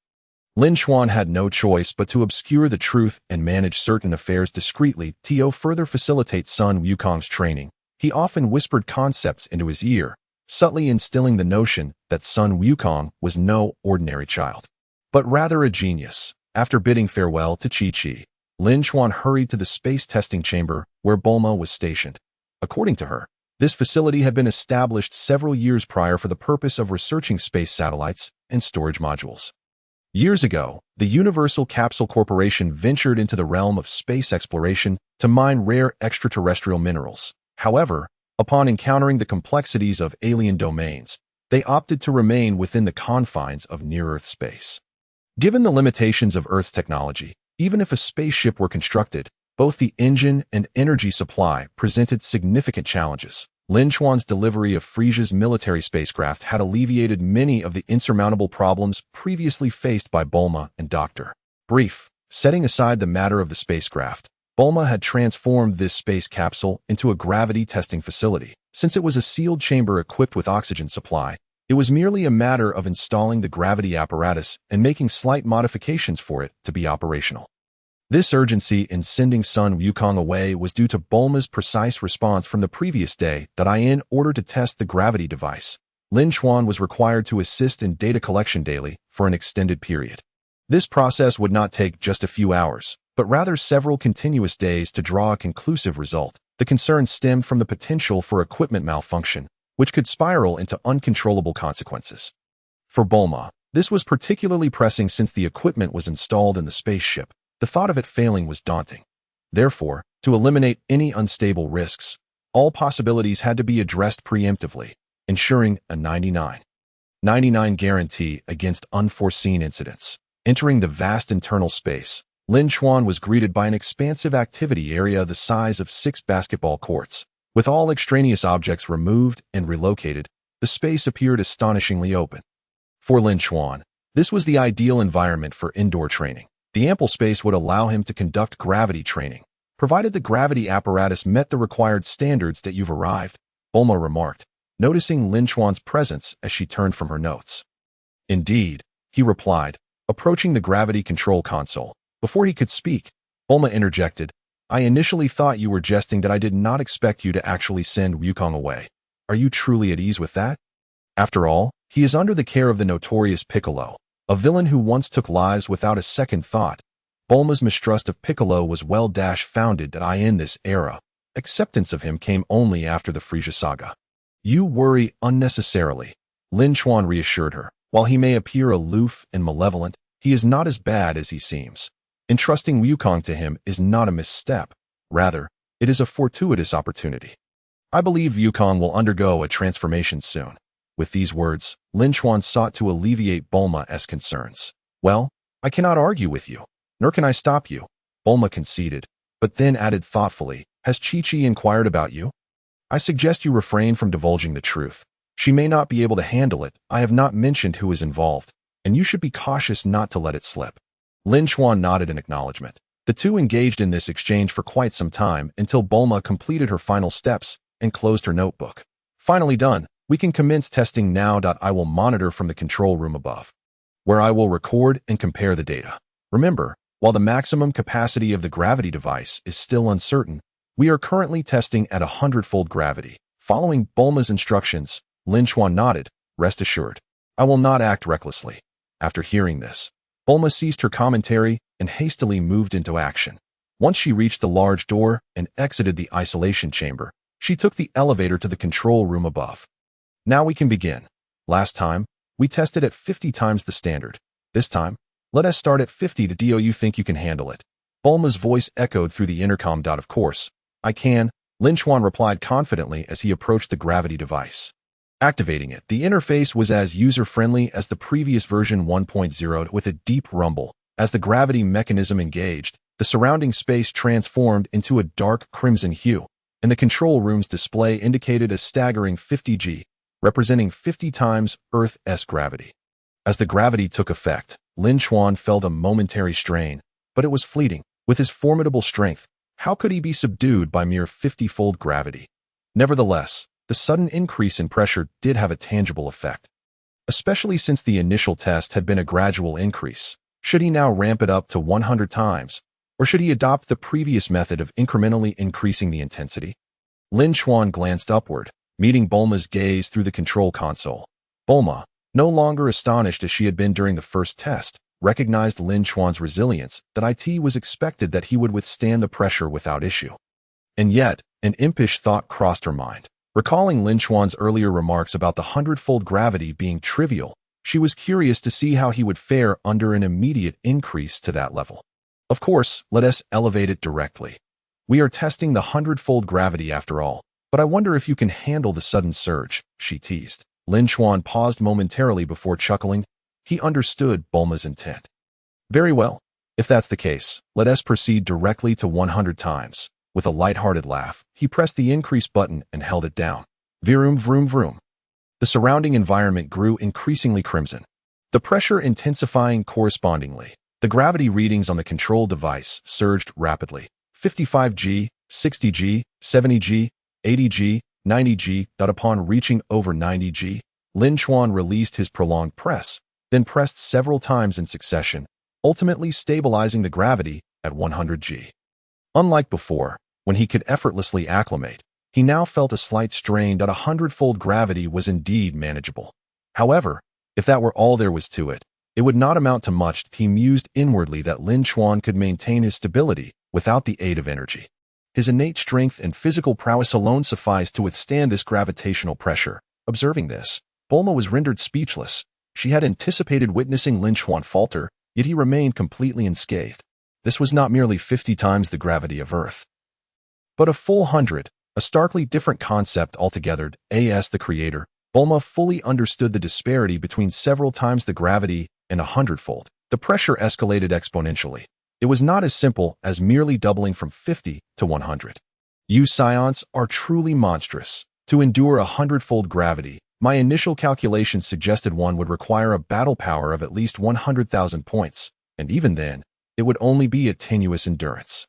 Lin Chuan had no choice but to obscure the truth and manage certain affairs discreetly. To further facilitate Sun Wukong's training, he often whispered concepts into his ear, subtly instilling the notion that Sun Wukong was no ordinary child, but rather a genius. After bidding farewell to Chi-Chi, Lin Chuan hurried to the space testing chamber where Bulma was stationed. According to her, this facility had been established several years prior for the purpose of researching space satellites and storage modules. Years ago, the Universal Capsule Corporation ventured into the realm of space exploration to mine rare extraterrestrial minerals. However, upon encountering the complexities of alien domains, they opted to remain within the confines of near-Earth space. Given the limitations of Earth's technology, even if a spaceship were constructed, both the engine and energy supply presented significant challenges. Lin Chuan's delivery of Frieza's military spacecraft had alleviated many of the insurmountable problems previously faced by Bulma and Dr. Brief. Setting aside the matter of the spacecraft, Bulma had transformed this space capsule into a gravity testing facility. Since it was a sealed chamber equipped with oxygen supply, it was merely a matter of installing the gravity apparatus and making slight modifications for it to be operational. This urgency in sending Sun Wukong away was due to Bulma's precise response from the previous day that in order to test the gravity device, Lin Chuan was required to assist in data collection daily for an extended period. This process would not take just a few hours, but rather several continuous days to draw a conclusive result. The concern stemmed from the potential for equipment malfunction, which could spiral into uncontrollable consequences. For Bulma, this was particularly pressing since the equipment was installed in the spaceship. The thought of it failing was daunting. Therefore, to eliminate any unstable risks, all possibilities had to be addressed preemptively, ensuring a 99 guarantee against unforeseen incidents. Entering the vast internal space, Lin Chuan was greeted by an expansive activity area the size of 6 basketball courts. With all extraneous objects removed and relocated, the space appeared astonishingly open. For Lin Chuan, this was the ideal environment for indoor training. The ample space would allow him to conduct gravity training, provided the gravity apparatus met the required standards. That you've arrived, Bulma remarked, noticing Lin Chuan's presence as she turned from her notes. Indeed, he replied, approaching the gravity control console. Before he could speak, Bulma interjected, I initially thought you were jesting that I did not expect you to actually send Wukong away. Are you truly at ease with that? After all, he is under the care of the notorious Piccolo, a villain who once took lives without a second thought. Bulma's mistrust of Piccolo was well-founded that in this era, acceptance of him came only after the Frieza saga. You worry unnecessarily, Lin Chuan reassured her. While he may appear aloof and malevolent, he is not as bad as he seems. Entrusting Wukong to him is not a misstep. Rather, it is a fortuitous opportunity. I believe Wukong will undergo a transformation soon. With these words, Lin Chuan sought to alleviate Bulma's concerns. Well, I cannot argue with you, nor can I stop you, Bulma conceded, but then added thoughtfully, has Chi-Chi inquired about you? I suggest you refrain from divulging the truth. She may not be able to handle it. I have not mentioned who is involved, and you should be cautious not to let it slip. Lin Chuan nodded in acknowledgement. The two engaged in this exchange for quite some time until Bulma completed her final steps and closed her notebook. Finally done, we can commence testing now. I will monitor from the control room above, where I will record and compare the data. Remember, while the maximum capacity of the gravity device is still uncertain, we are currently testing at 100-fold gravity. Following Bulma's instructions, Lin Chuan nodded, rest assured. I will not act recklessly. After hearing this, Bulma ceased her commentary and hastily moved into action. Once she reached the large door and exited the isolation chamber, she took the elevator to the control room above. Now we can begin. Last time, we tested at 50 times the standard. This time, let us start at 50. Do you think you can handle it? Bulma's voice echoed through the intercom. Of course, I can, Lin Chuan replied confidently as he approached the gravity device. Activating it, the interface was as user-friendly as the previous version 1.0 with a deep rumble. As the gravity mechanism engaged, the surrounding space transformed into a dark crimson hue, and the control room's display indicated a staggering 50 G, representing 50 times Earth's gravity. As the gravity took effect, Lin Chuan felt a momentary strain, but it was fleeting. With his formidable strength, how could he be subdued by mere 50-fold gravity? Nevertheless, the sudden increase in pressure did have a tangible effect, especially since the initial test had been a gradual increase. Should he now ramp it up to 100 times, or should he adopt the previous method of incrementally increasing the intensity? Lin Chuan glanced upward, meeting Bulma's gaze through the control console. Bulma, no longer astonished as she had been during the first test, recognized Lin Chuan's resilience, that it was expected that he would withstand the pressure without issue. And yet, an impish thought crossed her mind. Recalling Lin Chuan's earlier remarks about the 100-fold gravity being trivial, she was curious to see how he would fare under an immediate increase to that level. Of course, let us elevate it directly. We are testing the 100-fold gravity after all, but I wonder if you can handle the sudden surge, she teased. Lin Chuan paused momentarily before chuckling. He understood Bulma's intent. Very well. If that's the case, let us proceed directly to 100 times. With a light-hearted laugh, he pressed the increase button and held it down. Vroom, vroom, vroom. The surrounding environment grew increasingly crimson, the pressure intensifying correspondingly. The gravity readings on the control device surged rapidly. 55 G, 60 G, 70 G, 80 G, 90 G. Upon reaching over 90 G, Lin Chuan released his prolonged press, then pressed several times in succession, ultimately stabilizing the gravity at 100 G. Unlike before, when he could effortlessly acclimate, he now felt a slight strain. 100-fold gravity was indeed manageable. However, if that were all there was to it, it would not amount to much. He mused inwardly that Lin Chuan could maintain his stability without the aid of energy. His innate strength and physical prowess alone sufficed to withstand this gravitational pressure. Observing this, Bulma was rendered speechless. She had anticipated witnessing Lin Chuan falter, yet he remained completely unscathed. This was not merely 50 times the gravity of Earth, but a full 100, a starkly different concept altogether. As the creator, Bulma fully understood the disparity between several times the gravity and 100-fold. The pressure escalated exponentially. It was not as simple as merely doubling from 50 to 100. You Scions are truly monstrous. To endure 100-fold gravity, my initial calculations suggested one would require a battle power of at least 100,000 points, and even then, it would only be a tenuous endurance.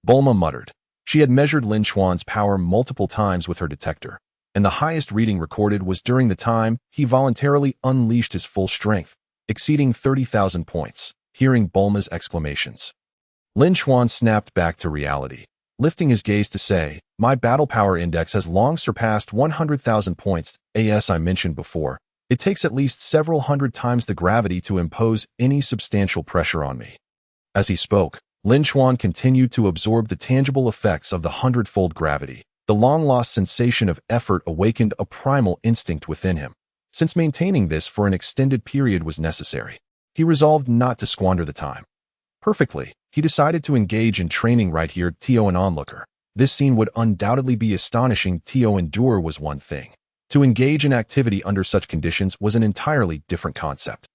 Bulma muttered. She had measured Lin Chuan's power multiple times with her detector, and the highest reading recorded was during the time he voluntarily unleashed his full strength, exceeding 30,000 points. Hearing Bulma's exclamations, Lin Chuan snapped back to reality, lifting his gaze to say, "My battle power index has long surpassed 100,000 points. As I mentioned before, it takes at least several hundred times the gravity to impose any substantial pressure on me." As he spoke, Lin Chuan continued to absorb the tangible effects of the 100-fold gravity. The long-lost sensation of effort awakened a primal instinct within him. Since maintaining this for an extended period was necessary, he resolved not to squander the time. Perfectly, he decided to engage in training right here. To an onlooker, this scene would undoubtedly be astonishing. To endure was one thing. To engage in activity under such conditions was an entirely different concept.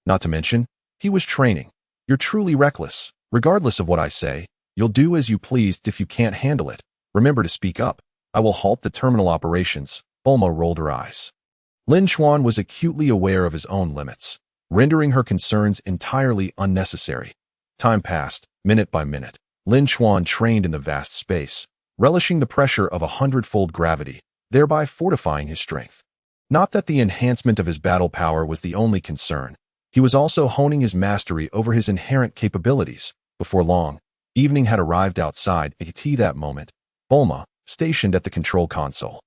Not to mention, he was training. You're truly reckless. Regardless of what I say, you'll do as you please. If you can't handle it, remember to speak up. I will halt the terminal operations. Bulma rolled her eyes. Lin Chuan was acutely aware of his own limits, rendering her concerns entirely unnecessary. Time passed, minute by minute. Lin Chuan trained in the vast space, relishing the pressure of 100-fold gravity, thereby fortifying his strength. Not that the enhancement of his battle power was the only concern. He was also honing his mastery over his inherent capabilities. Before long, evening had arrived outside. At that moment, Bulma, stationed at the control console,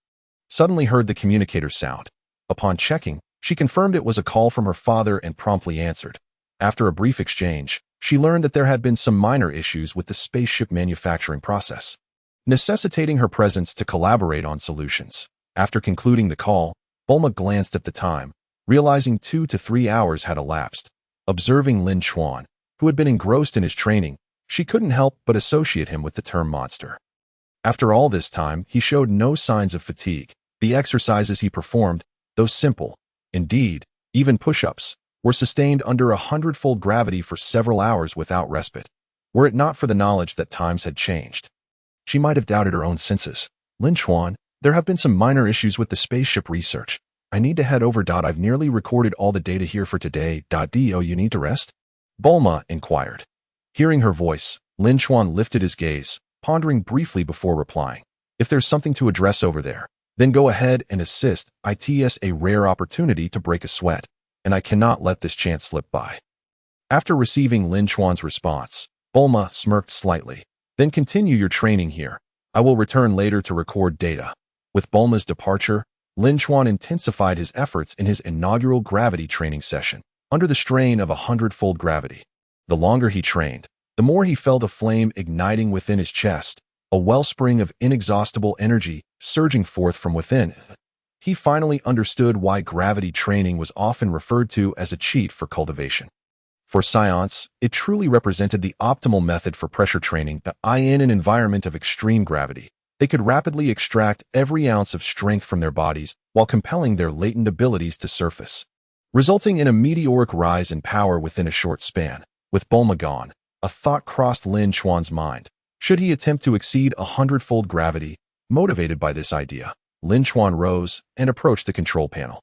suddenly heard the communicator sound. Upon checking, she confirmed it was a call from her father and promptly answered. After a brief exchange, she learned that there had been some minor issues with the spaceship manufacturing process, necessitating her presence to collaborate on solutions. After concluding the call, Bulma glanced at the time, realizing 2 to 3 hours had elapsed. Observing Lin Chuan, who had been engrossed in his training, she couldn't help but associate him with the term monster. After all this time, he showed no signs of fatigue. The exercises he performed, though simple, indeed, even push-ups, were sustained under 100-fold gravity for several hours without respite. Were it not for the knowledge that times had changed, she might have doubted her own senses. Lin Chuan, there have been some minor issues with the spaceship research. I need to head over. I've nearly recorded all the data here for today. Do you need to rest? Bulma inquired. Hearing her voice, Lin Chuan lifted his gaze, pondering briefly before replying. If there's something to address over there, then go ahead and assist. It's a rare opportunity to break a sweat, and I cannot let this chance slip by. After receiving Lin Chuan's response, Bulma smirked slightly. Then continue your training here. I will return later to record data. With Bulma's departure, Lin Chuan intensified his efforts in his inaugural gravity training session, under the strain of 100-fold gravity. The longer he trained, the more he felt a flame igniting within his chest, a wellspring of inexhaustible energy surging forth from within. He finally understood why gravity training was often referred to as a cheat for cultivation. For Science, it truly represented the optimal method for pressure training. In an environment of extreme gravity, they could rapidly extract every ounce of strength from their bodies while compelling their latent abilities to surface, resulting in a meteoric rise in power within a short span. With Bulma gone, a thought crossed Lin Chuan's mind. Should he attempt to exceed 100-fold gravity? Motivated by this idea, Lin Chuan rose and approached the control panel.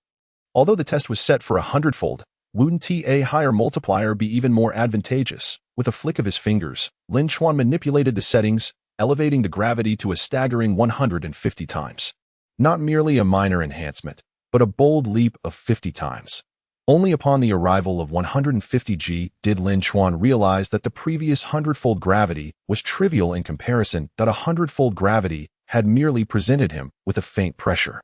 Although the test was set for 100-fold, wouldn't a higher multiplier be even more advantageous? With a flick of his fingers, Lin Chuan manipulated the settings, elevating the gravity to a staggering 150 times. Not merely a minor enhancement, but a bold leap of 50 times. Only upon the arrival of 150G did Lin Chuan realize that the previous 100-fold gravity was trivial in comparison. That 100-fold gravity had merely presented him with a faint pressure.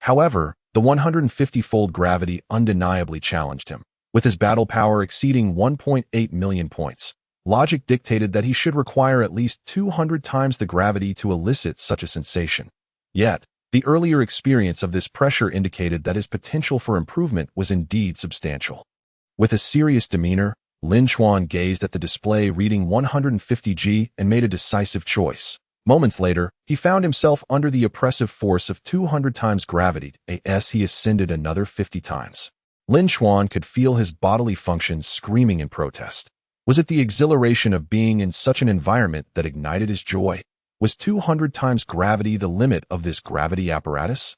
However, the 150-fold gravity undeniably challenged him. With his battle power exceeding 1.8 million points, logic dictated that he should require at least 200 times the gravity to elicit such a sensation. Yet, the earlier experience of this pressure indicated that his potential for improvement was indeed substantial. With a serious demeanor, Lin Chuan gazed at the display reading 150G and made a decisive choice. Moments later, he found himself under the oppressive force of 200 times gravity as he ascended another 50 times. Lin Chuan could feel his bodily functions screaming in protest. Was it the exhilaration of being in such an environment that ignited his joy? Was 200 times gravity the limit of this gravity apparatus?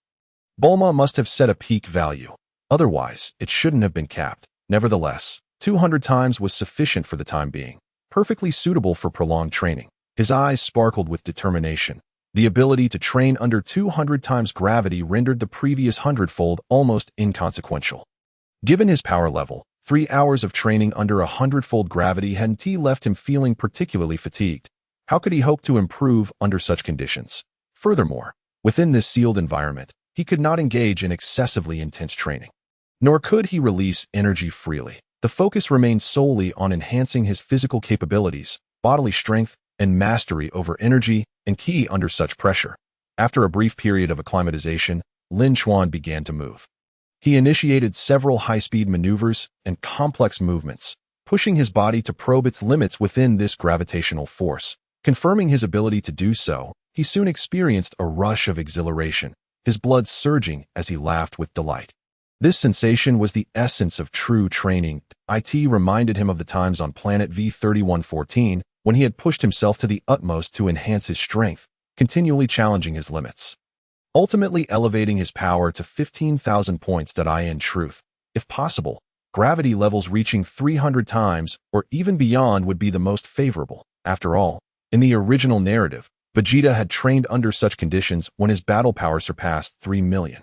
Bulma must have set a peak value. Otherwise, it shouldn't have been capped. Nevertheless, 200 times was sufficient for the time being, perfectly suitable for prolonged training. His eyes sparkled with determination. The ability to train under 200 times gravity rendered the previous hundredfold almost inconsequential. Given his power level, 3 hours of training under 100-fold gravity hadn't left him feeling particularly fatigued. How could he hope to improve under such conditions? Furthermore, within this sealed environment, he could not engage in excessively intense training. Nor could he release energy freely. The focus remained solely on enhancing his physical capabilities, bodily strength, and mastery over energy and ki under such pressure. After a brief period of acclimatization, Lin Chuan began to move. He initiated several high-speed maneuvers and complex movements, pushing his body to probe its limits within this gravitational force. Confirming his ability to do so, he soon experienced a rush of exhilaration, his blood surging as he laughed with delight. This sensation was the essence of true training. It reminded him of the times on Planet V3114 when he had pushed himself to the utmost to enhance his strength, continually challenging his limits, ultimately elevating his power to 15,000 points. In truth, if possible, gravity levels reaching 300 times or even beyond would be the most favorable. After all, in the original narrative, Vegeta had trained under such conditions when his battle power surpassed 3 million.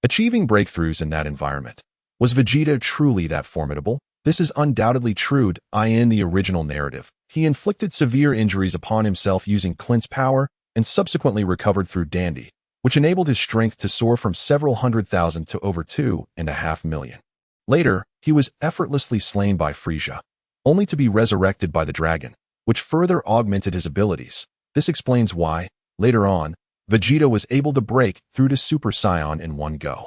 Achieving breakthroughs in that environment. Was Vegeta truly that formidable? This is undoubtedly true. In the original narrative, he inflicted severe injuries upon himself using Clint's power and subsequently recovered through Dandy, which enabled his strength to soar from several 100,000 to over 2.5 million. Later, he was effortlessly slain by Frieza, only to be resurrected by the dragon, which further augmented his abilities. This explains why, later on, Vegeta was able to break through to Super Saiyan in one go.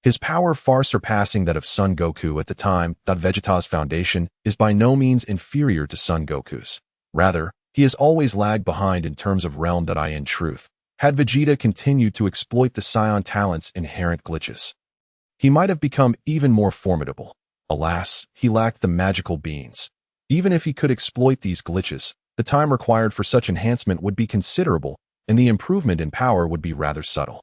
His power far surpassing that of Son Goku at the time. Vegeta's foundation is by no means inferior to Son Goku's. Rather, he has always lagged behind in terms of realm. In truth, had Vegeta continued to exploit the Saiyan talent's inherent glitches, he might have become even more formidable. Alas, he lacked the magical beans. Even if he could exploit these glitches, the time required for such enhancement would be considerable, and the improvement in power would be rather subtle.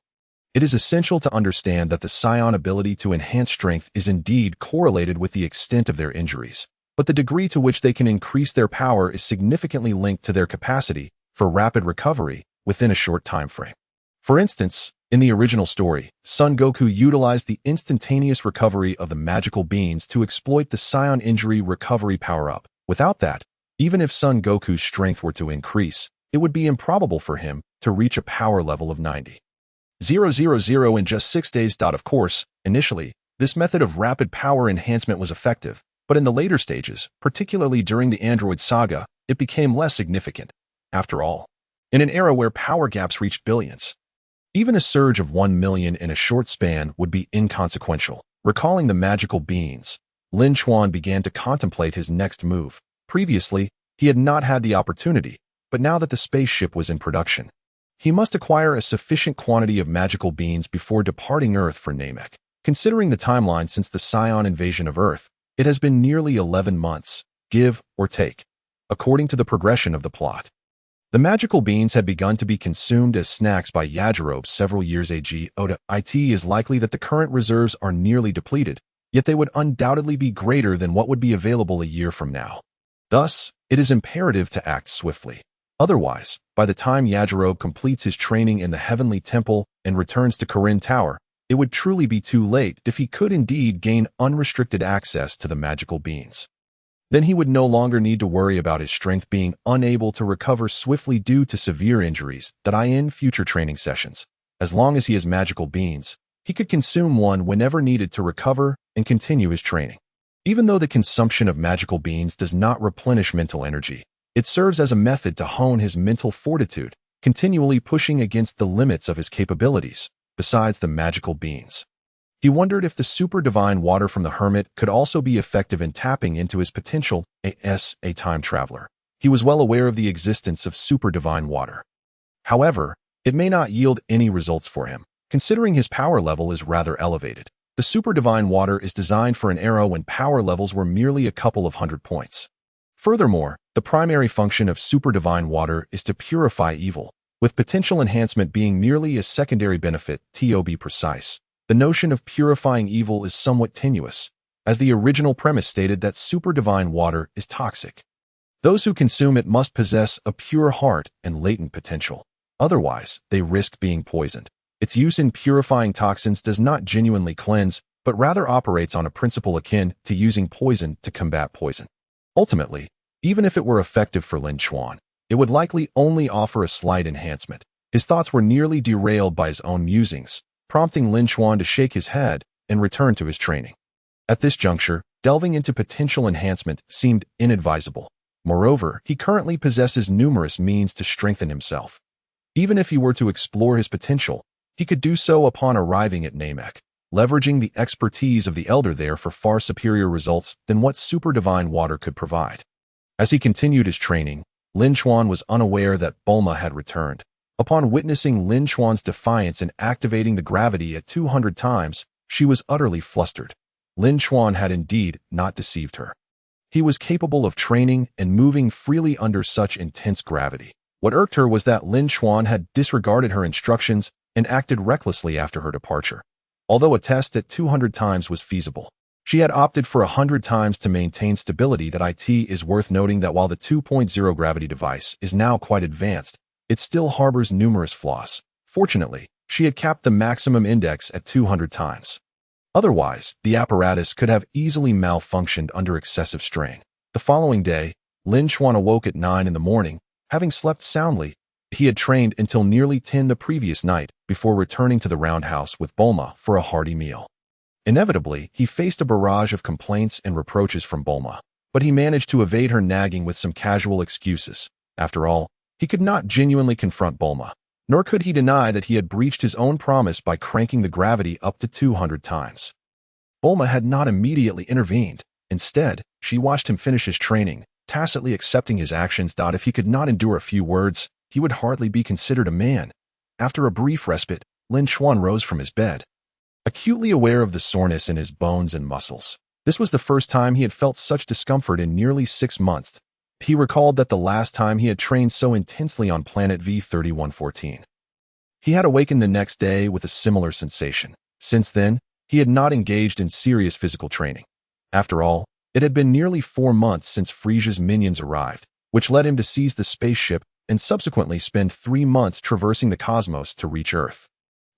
It is essential to understand that the Saiyan ability to enhance strength is indeed correlated with the extent of their injuries, but the degree to which they can increase their power is significantly linked to their capacity for rapid recovery within a short time frame. For instance, in the original story, Son Goku utilized the instantaneous recovery of the magical beans to exploit the Saiyan injury recovery power-up. Without that, even if Son Goku's strength were to increase, it would be improbable for him to reach a power level of 90,000 in just 6 days. Of course, initially, this method of rapid power enhancement was effective, but in the later stages, particularly during the Android saga, it became less significant. After all, in an era where power gaps reached billions, even a surge of 1 million in a short span would be inconsequential. Recalling the magical beans, Lin Chuan began to contemplate his next move. Previously, he had not had the opportunity, but now that the spaceship was in production, he must acquire a sufficient quantity of magical beans before departing Earth for Namek. Considering the timeline since the Saiyan invasion of Earth, it has been nearly 11 months, give or take, according to the progression of the plot. The magical beans had begun to be consumed as snacks by Yajirobe several years ago. It is likely that the current reserves are nearly depleted, yet they would undoubtedly be greater than what would be available a year from now. Thus, it is imperative to act swiftly. Otherwise, by the time Yajirobe completes his training in the Heavenly Temple and returns to Karin Tower, it would truly be too late if he could indeed gain unrestricted access to the magical beans. Then he would no longer need to worry about his strength being unable to recover swiftly due to severe injuries. In future training sessions, as long as he has magical beans, he could consume one whenever needed to recover and continue his training. Even though the consumption of magical beans does not replenish mental energy, it serves as a method to hone his mental fortitude, continually pushing against the limits of his capabilities. Besides the magical beans, he wondered if the super divine water from the hermit could also be effective in tapping into his potential as a time traveler. He was well aware of the existence of super divine water. However, it may not yield any results for him, considering his power level is rather elevated. The super divine water is designed for an era when power levels were merely a couple of 100 points. Furthermore, the primary function of super divine water is to purify evil, with potential enhancement being merely a secondary benefit. To be precise, the notion of purifying evil is somewhat tenuous, as the original premise stated that super divine water is toxic. Those who consume it must possess a pure heart and latent potential. Otherwise, they risk being poisoned. Its use in purifying toxins does not genuinely cleanse, but rather operates on a principle akin to using poison to combat poison. Ultimately, even if it were effective for Lin Chuan, it would likely only offer a slight enhancement. His thoughts were nearly derailed by his own musings, prompting Lin Chuan to shake his head and return to his training. At this juncture, delving into potential enhancement seemed inadvisable. Moreover, he currently possesses numerous means to strengthen himself. Even if he were to explore his potential, he could do so upon arriving at Namek, leveraging the expertise of the Elder there for far superior results than what super divine water could provide. As he continued his training, Lin Chuan was unaware that Bulma had returned. Upon witnessing Lin Chuan's defiance in activating the gravity at 200 times, she was utterly flustered. Lin Chuan had indeed not deceived her. He was capable of training and moving freely under such intense gravity. What irked her was that Lin Chuan had disregarded her instructions and acted recklessly after her departure. Although a test at 200 times was feasible, she had opted for 100 times to maintain stability. It is worth noting that while the 2.0 gravity device is now quite advanced, it still harbors numerous flaws. Fortunately, she had capped the maximum index at 200 times. Otherwise, the apparatus could have easily malfunctioned under excessive strain. The following day, Lin Chuan awoke at 9 in the morning, having slept soundly. He had trained until nearly 10 the previous night before returning to the roundhouse with Bulma for a hearty meal. Inevitably, he faced a barrage of complaints and reproaches from Bulma, but he managed to evade her nagging with some casual excuses. After all, he could not genuinely confront Bulma, nor could he deny that he had breached his own promise by cranking the gravity up to 200 times. Bulma had not immediately intervened. Instead, she watched him finish his training, tacitly accepting his actions. If he could not endure a few words, he would hardly be considered a man. After a brief respite, Lin Chuan rose from his bed, acutely aware of the soreness in his bones and muscles. This was the first time he had felt such discomfort in nearly 6 months. He recalled that the last time he had trained so intensely on Planet V3114. He had awakened the next day with a similar sensation. Since then, he had not engaged in serious physical training. After all, it had been nearly 4 months since Frieza's minions arrived, which led him to seize the spaceship and subsequently spend 3 months traversing the cosmos to reach Earth.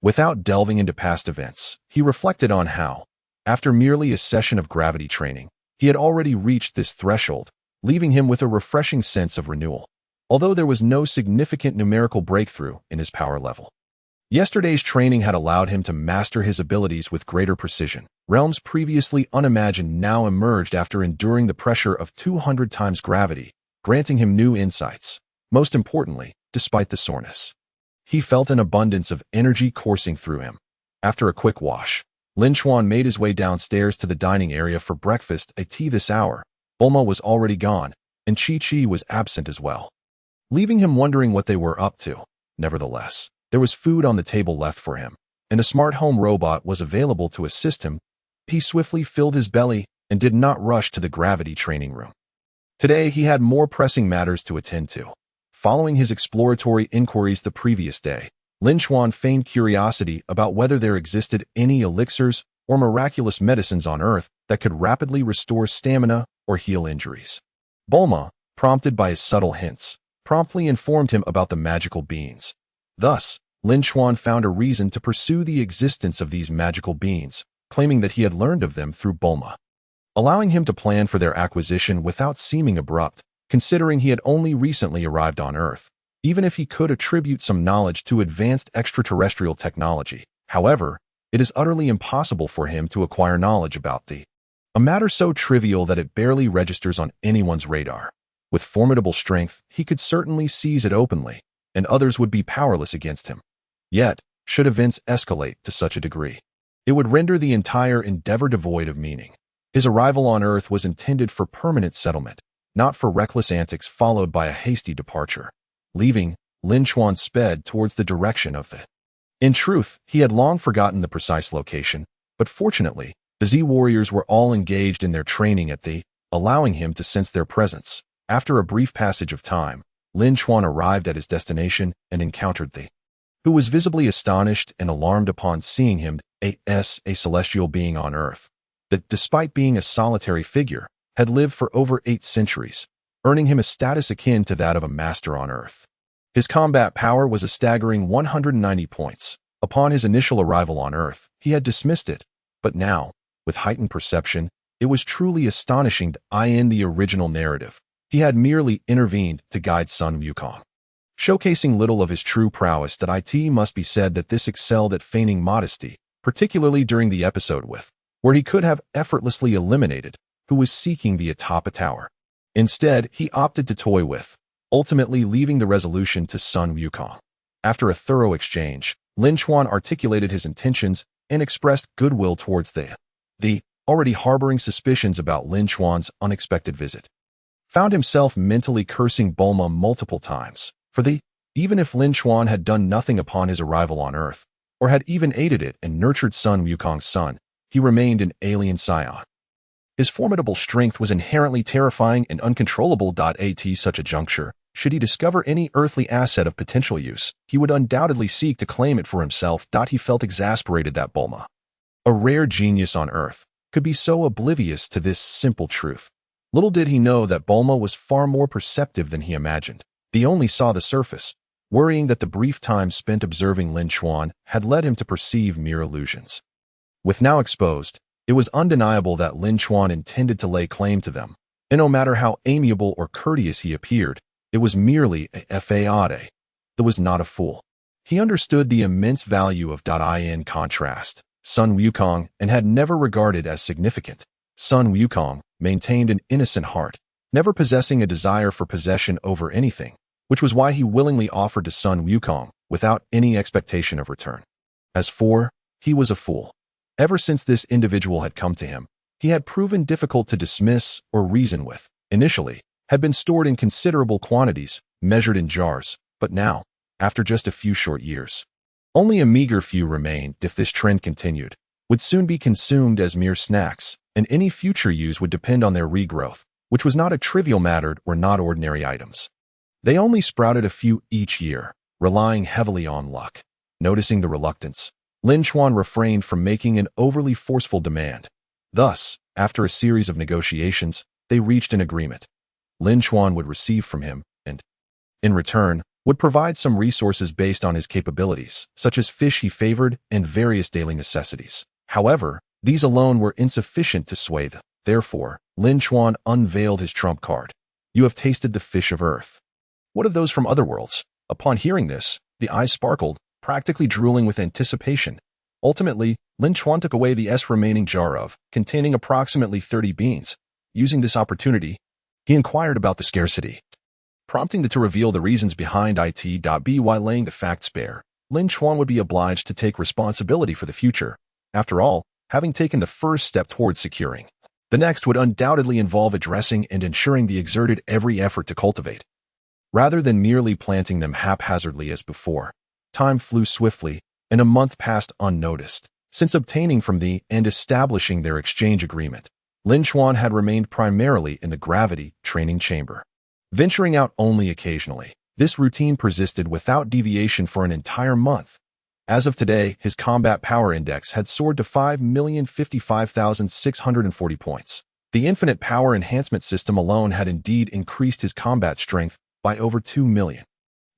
Without delving into past events, he reflected on how, after merely a session of gravity training, he had already reached this threshold, leaving him with a refreshing sense of renewal, although there was no significant numerical breakthrough in his power level. Yesterday's training had allowed him to master his abilities with greater precision. Realms previously unimagined now emerged after enduring the pressure of 200 times gravity, granting him new insights. Most importantly, despite the soreness, he felt an abundance of energy coursing through him. After a quick wash, Lin Chuan made his way downstairs to the dining area for breakfast. At this hour, Bulma was already gone, and Chi-Chi was absent as well, leaving him wondering what they were up to. Nevertheless, there was food on the table left for him, and a smart home robot was available to assist him. He swiftly filled his belly and did not rush to the gravity training room. Today, he had more pressing matters to attend to. Following his exploratory inquiries the previous day, Lin Chuan feigned curiosity about whether there existed any elixirs or miraculous medicines on Earth that could rapidly restore stamina or heal injuries. Bulma, prompted by his subtle hints, promptly informed him about the magical beans. Thus, Lin Chuan found a reason to pursue the existence of these magical beans, claiming that he had learned of them through Bulma, allowing him to plan for their acquisition without seeming abrupt, considering he had only recently arrived on Earth, even if he could attribute some knowledge to advanced extraterrestrial technology. However, it is utterly impossible for him to acquire knowledge about a matter so trivial that it barely registers on anyone's radar. With formidable strength, he could certainly seize it openly, and others would be powerless against him. Yet, should events escalate to such a degree, it would render the entire endeavor devoid of meaning. His arrival on Earth was intended for permanent settlement, not for reckless antics followed by a hasty departure. Leaving, Lin Chuan sped towards the direction of the. In truth, he had long forgotten the precise location, but fortunately, the Z warriors were all engaged in their training at allowing him to sense their presence. After a brief passage of time, Lin Chuan arrived at his destination and encountered the who was visibly astonished and alarmed upon seeing him as a celestial being on Earth, that despite being a solitary figure, had lived for over 8 centuries, earning him a status akin to that of a master on Earth. His combat power was a staggering 190 points. Upon his initial arrival on Earth, he had dismissed it, but now, with heightened perception, it was truly astonishing. In the original narrative, he had merely intervened to guide Sun Wukong, showcasing little of his true prowess. It must be said that this excelled at feigning modesty, particularly during the episode where he could have effortlessly eliminated who was seeking the atop a tower. Instead, he opted to toy with, ultimately leaving the resolution to Sun Wukong. After a thorough exchange, Lin Chuan articulated his intentions and expressed goodwill towards the already harboring suspicions about Lin Chuan's unexpected visit. Found himself mentally cursing Bulma multiple times for even if Lin Chuan had done nothing upon his arrival on Earth, or had even aided it and nurtured Sun Wukong's son, he remained an alien Saiyan. His formidable strength was inherently terrifying and uncontrollable. At such a juncture, should he discover any earthly asset of potential use, he would undoubtedly seek to claim it for himself. He felt exasperated that Bulma, a rare genius on Earth, could be so oblivious to this simple truth. Little did he know that Bulma was far more perceptive than he imagined. He only saw the surface, worrying that the brief time spent observing Lin Chuan had led him to perceive mere illusions. With now exposed, it was undeniable that Lin Chuan intended to lay claim to them, and no matter how amiable or courteous he appeared, it was merely a fade. That was not a fool. He understood the immense value of in contrast, Sun Wukong, and had never regarded as significant. Sun Wukong maintained an innocent heart, never possessing a desire for possession over anything, which was why he willingly offered to Sun Wukong without any expectation of return. As for, he was a fool. Ever since this individual had come to him, he had proven difficult to dismiss or reason with. Initially, had been stored in considerable quantities, measured in jars, but now, after just a few short years, only a meager few remained. If this trend continued, would soon be consumed as mere snacks, and any future use would depend on their regrowth, which was not a trivial matter or not ordinary items. They only sprouted a few each year, relying heavily on luck. Noticing the reluctance, Lin Chuan refrained from making an overly forceful demand. Thus, after a series of negotiations, they reached an agreement. Lin Chuan would receive from him, and, in return, would provide some resources based on his capabilities, such as fish he favored and various daily necessities. However, these alone were insufficient to sway them. Therefore, Lin Chuan unveiled his trump card. You have tasted the fish of Earth. What of those from other worlds? Upon hearing this, the eyes sparkled, practically drooling with anticipation. Ultimately, Lin Chuan took away the remaining jar containing approximately 30 beans. Using this opportunity, he inquired about the scarcity, prompting to reveal the reasons behind it. By laying the facts bare, Lin Chuan would be obliged to take responsibility for the future. After all, having taken the first step towards securing, the next would undoubtedly involve addressing and ensuring the exerted every effort to cultivate. Rather than merely planting them haphazardly as before, time flew swiftly, and a month passed unnoticed. Since obtaining from and establishing their exchange agreement, Lin Chuan had remained primarily in the gravity training chamber, venturing out only occasionally. This routine persisted without deviation for an entire month. As of today, his combat power index had soared to 5,055,640 points. The infinite power enhancement system alone had indeed increased his combat strength by over 2 million.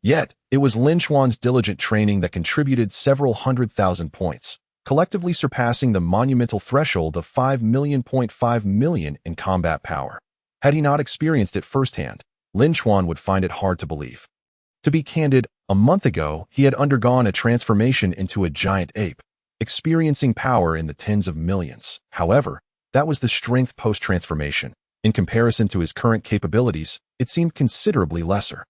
Yet, it was Lin Chuan's diligent training that contributed several 100,000 points, collectively surpassing the monumental threshold of 5 million in combat power. Had he not experienced it firsthand, Lin Chuan would find it hard to believe. To be candid, a month ago, he had undergone a transformation into a giant ape, experiencing power in the tens of millions. However, that was the strength post-transformation. In comparison to his current capabilities, it seemed considerably lesser,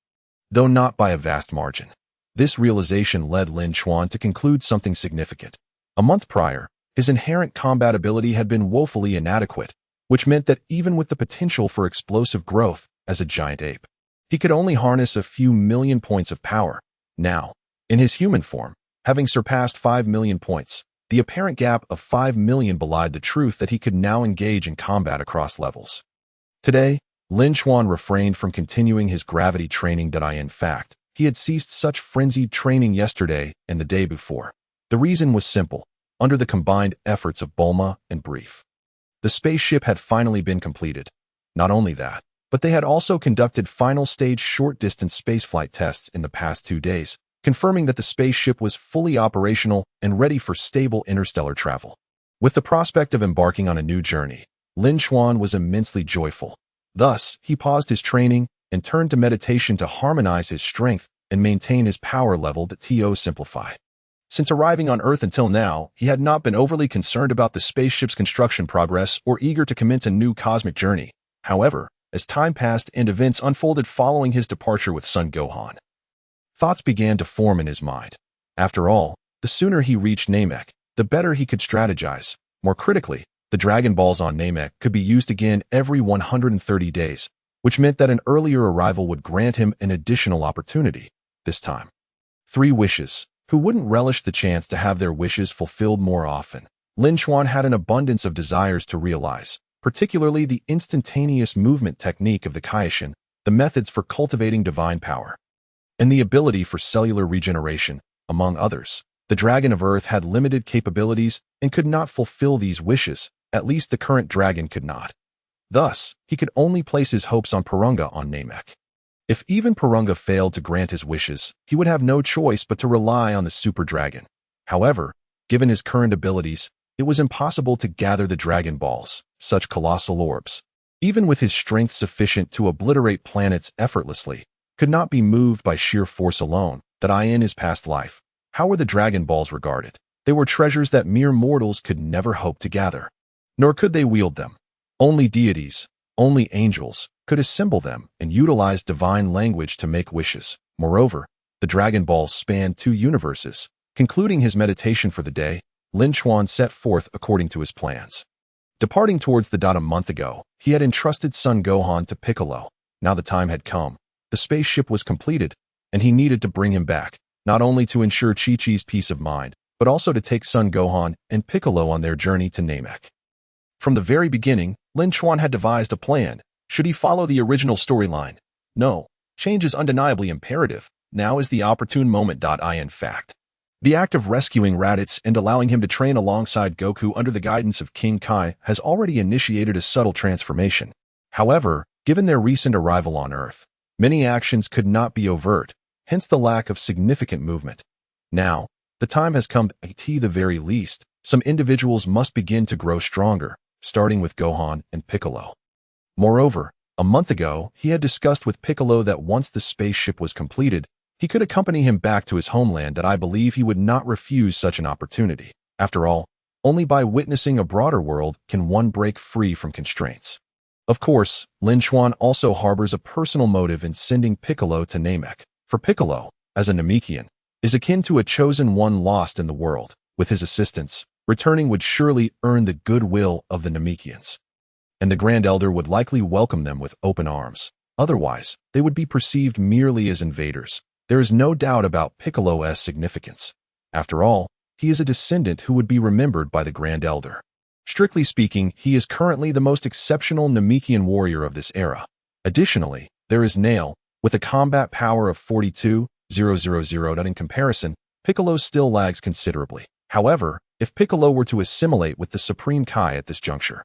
though not by a vast margin. This realization led Lin Chuan to conclude something significant. A month prior, his inherent combat ability had been woefully inadequate, which meant that even with the potential for explosive growth as a giant ape, he could only harness a few million points of power. Now, in his human form, having surpassed 5 million points, the apparent gap of 5 million belied the truth that he could now engage in combat across levels. Today, Lin Chuan refrained from continuing his gravity training. In fact, he had ceased such frenzied training yesterday and the day before. The reason was simple. Under the combined efforts of Bulma and Brief, the spaceship had finally been completed. Not only that, but they had also conducted final stage short-distance spaceflight tests in the past 2 days, confirming that the spaceship was fully operational and ready for stable interstellar travel. With the prospect of embarking on a new journey, Lin Chuan was immensely joyful. Thus, he paused his training and turned to meditation to harmonize his strength and maintain his power level to simplify. Since arriving on Earth until now, he had not been overly concerned about the spaceship's construction progress or eager to commence a new cosmic journey. However, as time passed and events unfolded following his departure with Son Gohan, thoughts began to form in his mind. After all, the sooner he reached Namek, the better he could strategize. More critically, the Dragon Balls on Namek could be used again every 130 days, which meant that an earlier arrival would grant him an additional opportunity. This time, 3 wishes. Who wouldn't relish the chance to have their wishes fulfilled more often? Lin Chuan had an abundance of desires to realize, particularly the instantaneous movement technique of the Kaishin, the methods for cultivating divine power, and the ability for cellular regeneration, among others. The Dragon of Earth had limited capabilities and could not fulfill these wishes, at least the current dragon could not. Thus, he could only place his hopes on Porunga on Namek. If even Porunga failed to grant his wishes, he would have no choice but to rely on the Super Dragon. However, given his current abilities, it was impossible to gather the Dragon Balls, such colossal orbs. Even with his strength sufficient to obliterate planets effortlessly, could not be moved by sheer force alone. In his past life, how were the Dragon Balls regarded? They were treasures that mere mortals could never hope to gather. Nor could they wield them. Only deities, only angels, could assemble them and utilize divine language to make wishes. Moreover, the Dragon Balls spanned 2 universes. Concluding his meditation for the day, Lin Chuan set forth according to his plans. Departing towards a month ago, he had entrusted Son Gohan to Piccolo. Now the time had come. The spaceship was completed, and he needed to bring him back, not only to ensure Chi-Chi's peace of mind, but also to take Son Gohan and Piccolo on their journey to Namek. From the very beginning, Lin Chuan had devised a plan. Should he follow the original storyline? No. Change is undeniably imperative. Now is the opportune moment. In fact, the act of rescuing Raditz and allowing him to train alongside Goku under the guidance of King Kai has already initiated a subtle transformation. However, given their recent arrival on Earth, many actions could not be overt, hence the lack of significant movement. Now, the time has come. At the very least, some individuals must begin to grow stronger, starting with Gohan and Piccolo. Moreover, a month ago, he had discussed with Piccolo that once the spaceship was completed, he could accompany him back to his homeland. I believe he would not refuse such an opportunity. After all, only by witnessing a broader world can one break free from constraints. Of course, Lin Chuan also harbors a personal motive in sending Piccolo to Namek. For Piccolo, as a Namekian, is akin to a chosen one lost in the world. With his assistance, returning would surely earn the goodwill of the Namekians, and the Grand Elder would likely welcome them with open arms. Otherwise, they would be perceived merely as invaders. There is no doubt about Piccolo's significance. After all, he is a descendant who would be remembered by the Grand Elder. Strictly speaking, he is currently the most exceptional Namekian warrior of this era. Additionally, there is Nail, with a combat power of 42,000. In comparison, Piccolo still lags considerably. However, if Piccolo were to assimilate with the Supreme Kai at this juncture,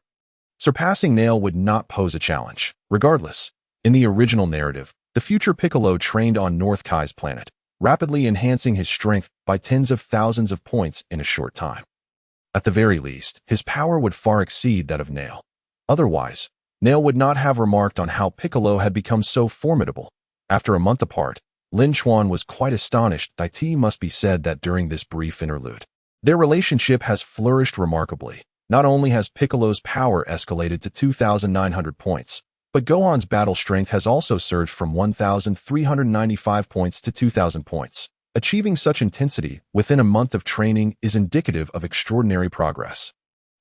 surpassing Nail would not pose a challenge. Regardless, in the original narrative, the future Piccolo trained on North Kai's planet, rapidly enhancing his strength by tens of thousands of points in a short time. At the very least, his power would far exceed that of Nail. Otherwise, Nail would not have remarked on how Piccolo had become so formidable. After a month apart, Lin Chuan was quite astonished. It must be said that during this brief interlude, their relationship has flourished remarkably. Not only has Piccolo's power escalated to 2,900 points, but Gohan's battle strength has also surged from 1,395 points to 2,000 points. Achieving such intensity within a month of training is indicative of extraordinary progress.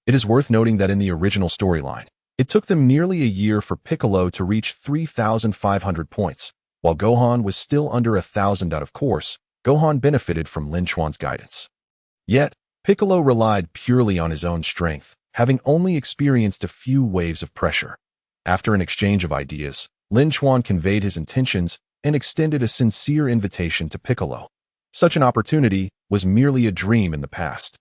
It is worth noting that in the original storyline, it took them nearly a year for Piccolo to reach 3,500 points, while Gohan was still under 1,000. Of course, Gohan benefited from Lin Chuan's guidance. Yet, Piccolo relied purely on his own strength, having only experienced a few waves of pressure. After an exchange of ideas, Lin Chuan conveyed his intentions and extended a sincere invitation to Piccolo. Such an opportunity was merely a dream in the past,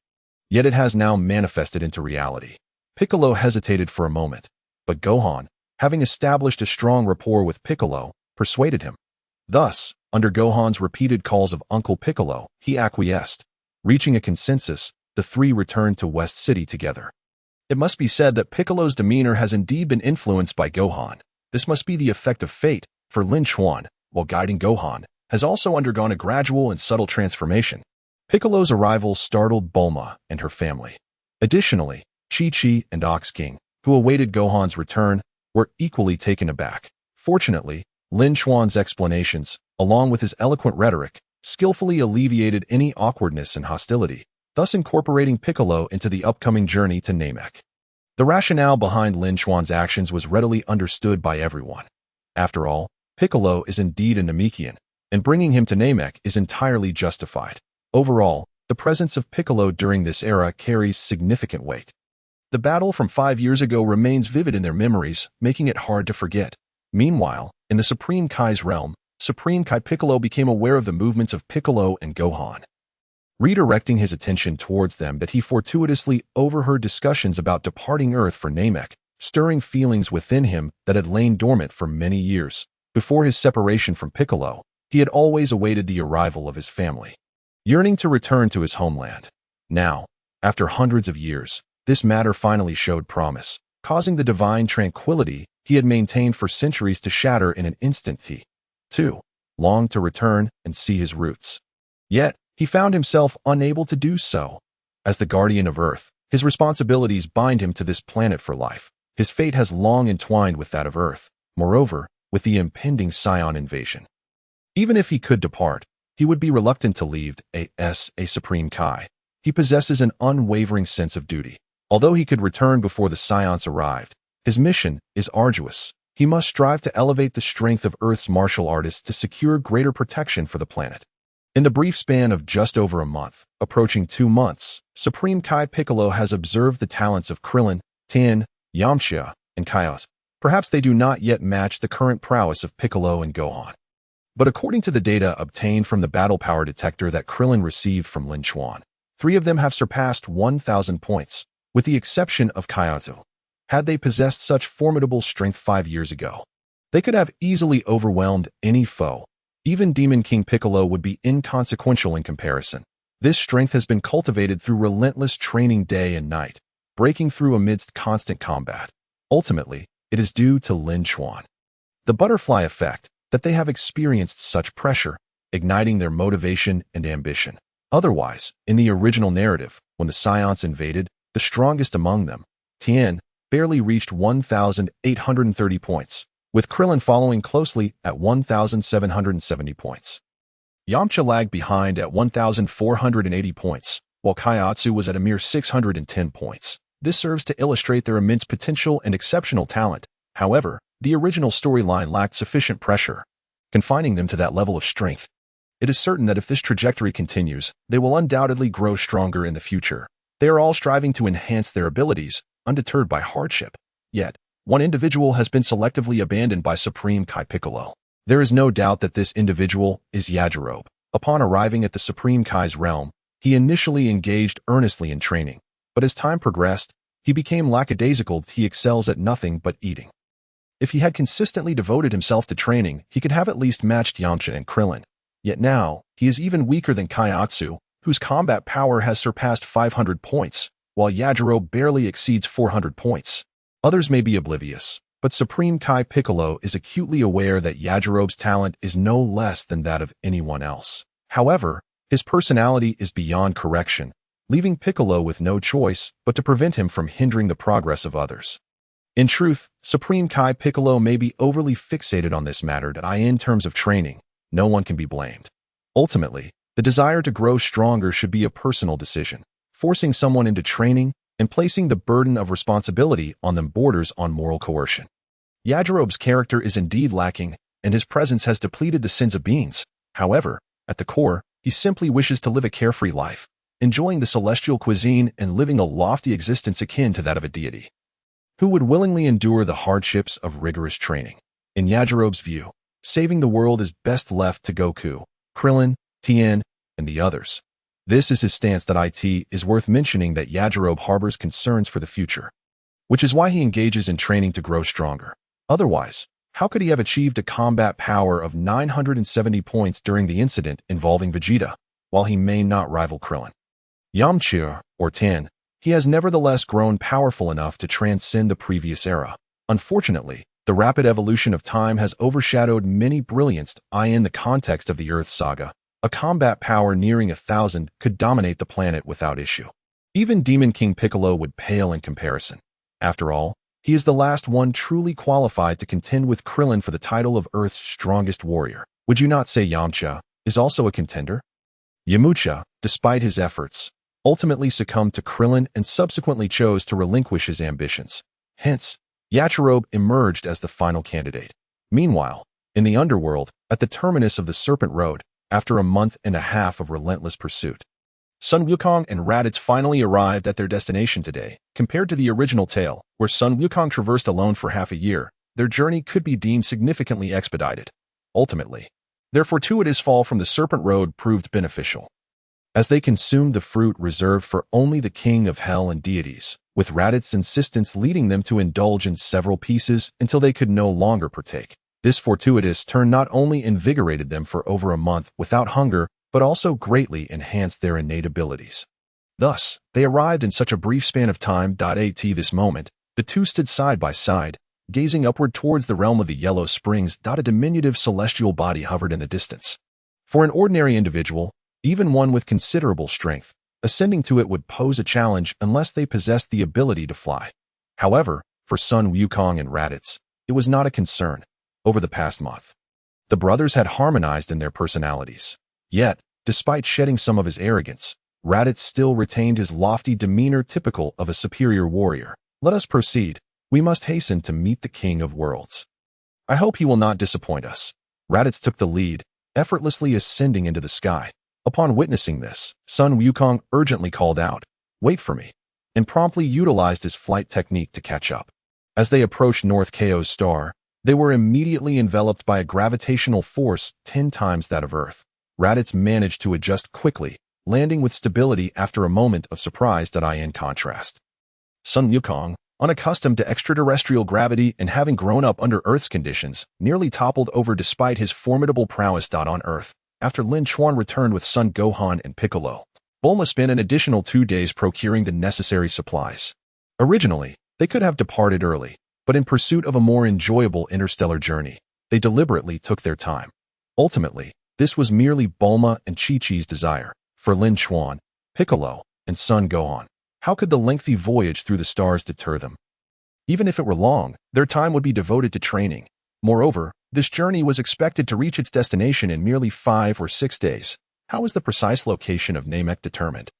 yet it has now manifested into reality. Piccolo hesitated for a moment, but Gohan, having established a strong rapport with Piccolo, persuaded him. Thus, under Gohan's repeated calls of Uncle Piccolo, he acquiesced. Reaching a consensus, the three returned to West City together. It must be said that Piccolo's demeanor has indeed been influenced by Gohan. This must be the effect of fate, for Lin Chuan, while guiding Gohan, has also undergone a gradual and subtle transformation. Piccolo's arrival startled Bulma and her family. Additionally, Chi-Chi and Ox King, who awaited Gohan's return, were equally taken aback. Fortunately, Lin Chuan's explanations, along with his eloquent rhetoric, skillfully alleviated any awkwardness and hostility, thus incorporating Piccolo into the upcoming journey to Namek. The rationale behind Lin Chuan's actions was readily understood by everyone. After all, Piccolo is indeed a Namekian, and bringing him to Namek is entirely justified. Overall, the presence of Piccolo during this era carries significant weight. The battle from 5 years ago remains vivid in their memories, making it hard to forget. Meanwhile, in the Supreme Kai's realm, Supreme Kai Piccolo became aware of the movements of Piccolo and Gohan. Redirecting his attention towards them, that he fortuitously overheard discussions about departing Earth for Namek, stirring feelings within him that had lain dormant for many years. Before his separation from Piccolo, he had always awaited the arrival of his family, yearning to return to his homeland. Now, after hundreds of years, this matter finally showed promise, causing the divine tranquility he had maintained for centuries to shatter in an instant. He, too, longed to return and see his roots. Yet, he found himself unable to do so. As the guardian of Earth, his responsibilities bind him to this planet for life. His fate has long entwined with that of Earth, moreover, with the impending Saiyan invasion. Even if he could depart, he would be reluctant to leave a Supreme Kai. He possesses an unwavering sense of duty. Although he could return before the Saiyans arrived, his mission is arduous. He must strive to elevate the strength of Earth's martial artists to secure greater protection for the planet. In the brief span of just over a month, approaching 2 months, Supreme Kai Piccolo has observed the talents of Krillin, Tien, Yamcha, and Kaios. Perhaps they do not yet match the current prowess of Piccolo and Gohan. But according to the data obtained from the battle power detector that Krillin received from Lin Chuan, 3 of them have surpassed 1,000 points, with the exception of Kaios. Had they possessed such formidable strength 5 years ago, they could have easily overwhelmed any foe. Even Demon King Piccolo would be inconsequential in comparison. This strength has been cultivated through relentless training day and night, breaking through amidst constant combat. Ultimately, it is due to Lin Chuan. The butterfly effect, that they have experienced such pressure, igniting their motivation and ambition. Otherwise, in the original narrative, when the Saiyans invaded, the strongest among them, Tien, barely reached 1,830 points, with Krillin following closely at 1,770 points. Yamcha lagged behind at 1,480 points, while Kaiotsu was at a mere 610 points. This serves to illustrate their immense potential and exceptional talent. However, the original storyline lacked sufficient pressure, confining them to that level of strength. It is certain that if this trajectory continues, they will undoubtedly grow stronger in the future. They are all striving to enhance their abilities, undeterred by hardship. Yet, one individual has been selectively abandoned by Supreme Kai Piccolo. There is no doubt that this individual is Yajirobe. Upon arriving at the Supreme Kai's realm, he initially engaged earnestly in training, but as time progressed, he became lackadaisical. He excels at nothing but eating. If he had consistently devoted himself to training, he could have at least matched Yamcha and Krillin. Yet now, he is even weaker than Kaiotsu, whose combat power has surpassed 500 points, while Yajirobe barely exceeds 400 points. Others may be oblivious, but Supreme Kai Piccolo is acutely aware that Yajirobe's talent is no less than that of anyone else. However, his personality is beyond correction, leaving Piccolo with no choice but to prevent him from hindering the progress of others. In truth, Supreme Kai Piccolo may be overly fixated on this matter that in terms of training, no one can be blamed. Ultimately, the desire to grow stronger should be a personal decision. Forcing someone into training and placing the burden of responsibility on them borders on moral coercion. Yajirobe's character is indeed lacking, and his presence has depleted the sins of beings. However, at the core, he simply wishes to live a carefree life, enjoying the celestial cuisine and living a lofty existence akin to that of a deity. who would willingly endure the hardships of rigorous training. In Yajirobe's view, saving the world is best left to Goku, Krillin, Tien, and the others. This is his stance. It is worth mentioning that Yajirobe harbors concerns for the future, which is why he engages in training to grow stronger. Otherwise, how could he have achieved a combat power of 970 points during the incident involving Vegeta, while he may not rival Krillin? Yamcha, or Tien, he has nevertheless grown powerful enough to transcend the previous era. Unfortunately, the rapid evolution of time has overshadowed many brilliance. In the context of the Earth saga, a combat power nearing 1,000 could dominate the planet without issue. Even Demon King Piccolo would pale in comparison. After all, he is the last one truly qualified to contend with Krillin for the title of Earth's strongest warrior. Would you not say Yamcha is also a contender? Yamcha, despite his efforts, ultimately succumbed to Krillin and subsequently chose to relinquish his ambitions. Hence, Yajirobe emerged as the final candidate. Meanwhile, in the underworld, at the terminus of the Serpent Road, after a month and a half of relentless pursuit, Sun Wukong and Raditz finally arrived at their destination today. Compared to the original tale, where Sun Wukong traversed alone for half a year, their journey could be deemed significantly expedited. Ultimately, their fortuitous fall from the Serpent Road proved beneficial, as they consumed the fruit reserved for only the king of hell and deities, with Raditz's insistence leading them to indulge in several pieces until they could no longer partake. This fortuitous turn not only invigorated them for over a month without hunger, but also greatly enhanced their innate abilities. Thus, they arrived in such a brief span of time. At this moment, the two stood side by side, gazing upward towards the realm of the Yellow Springs. A diminutive celestial body hovered in the distance. For an ordinary individual, even one with considerable strength, ascending to it would pose a challenge unless they possessed the ability to fly. However, for Sun Wukong and Raditz, it was not a concern. Over the past month, the brothers had harmonized in their personalities. Yet, despite shedding some of his arrogance, Raditz still retained his lofty demeanor typical of a superior warrior. Let us proceed. We must hasten to meet the King of Worlds. I hope he will not disappoint us. Raditz took the lead, effortlessly ascending into the sky. Upon witnessing this, Sun Wukong urgently called out, "Wait for me," and promptly utilized his flight technique to catch up. As they approached North Chaos Star, they were immediately enveloped by a gravitational force 10 times that of Earth. Raditz managed to adjust quickly, landing with stability after a moment of surprise. In contrast, Sun Wukong, unaccustomed to extraterrestrial gravity and having grown up under Earth's conditions, nearly toppled over despite his formidable prowess. On Earth, after Lin Chuan returned with Son Gohan and Piccolo, Bulma spent an additional 2 days procuring the necessary supplies. Originally, they could have departed early, but in pursuit of a more enjoyable interstellar journey, they deliberately took their time. Ultimately, this was merely Bulma and Chi-Chi's desire. For Lin Chuan, Piccolo, and Son Gohan, how could the lengthy voyage through the stars deter them? Even if it were long, their time would be devoted to training. Moreover, this journey was expected to reach its destination in merely 5 or 6 days. How was the precise location of Namek determined?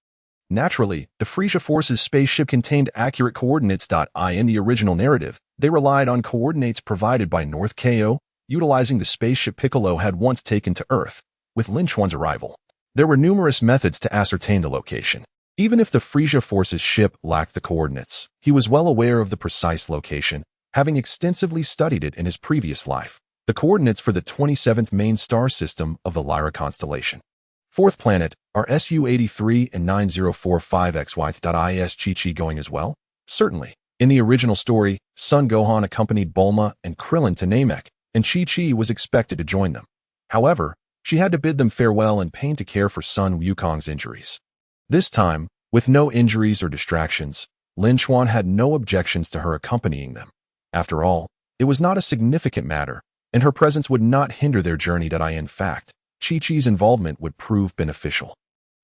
Naturally, the Frieza Force's spaceship contained accurate coordinates. In the original narrative, they relied on coordinates provided by North Ko, utilizing the spaceship Piccolo had once taken to Earth. With Lin Chuan's arrival, there were numerous methods to ascertain the location. Even if the Frieza Force's ship lacked the coordinates, he was well aware of the precise location, having extensively studied it in his previous life. The coordinates for the 27th main star system of the Lyra constellation. Fourth planet are SU-83 and 9045XY. Is Chi-Chi going as well? Certainly. In the original story, Son Gohan accompanied Bulma and Krillin to Namek, and Chi-Chi was expected to join them. However, she had to bid them farewell and pain to care for Sun Wukong's injuries. This time, with no injuries or distractions, Lin Chuan had no objections to her accompanying them. After all, it was not a significant matter, and her presence would not hinder their journey. In fact, Chi-Chi's involvement would prove beneficial,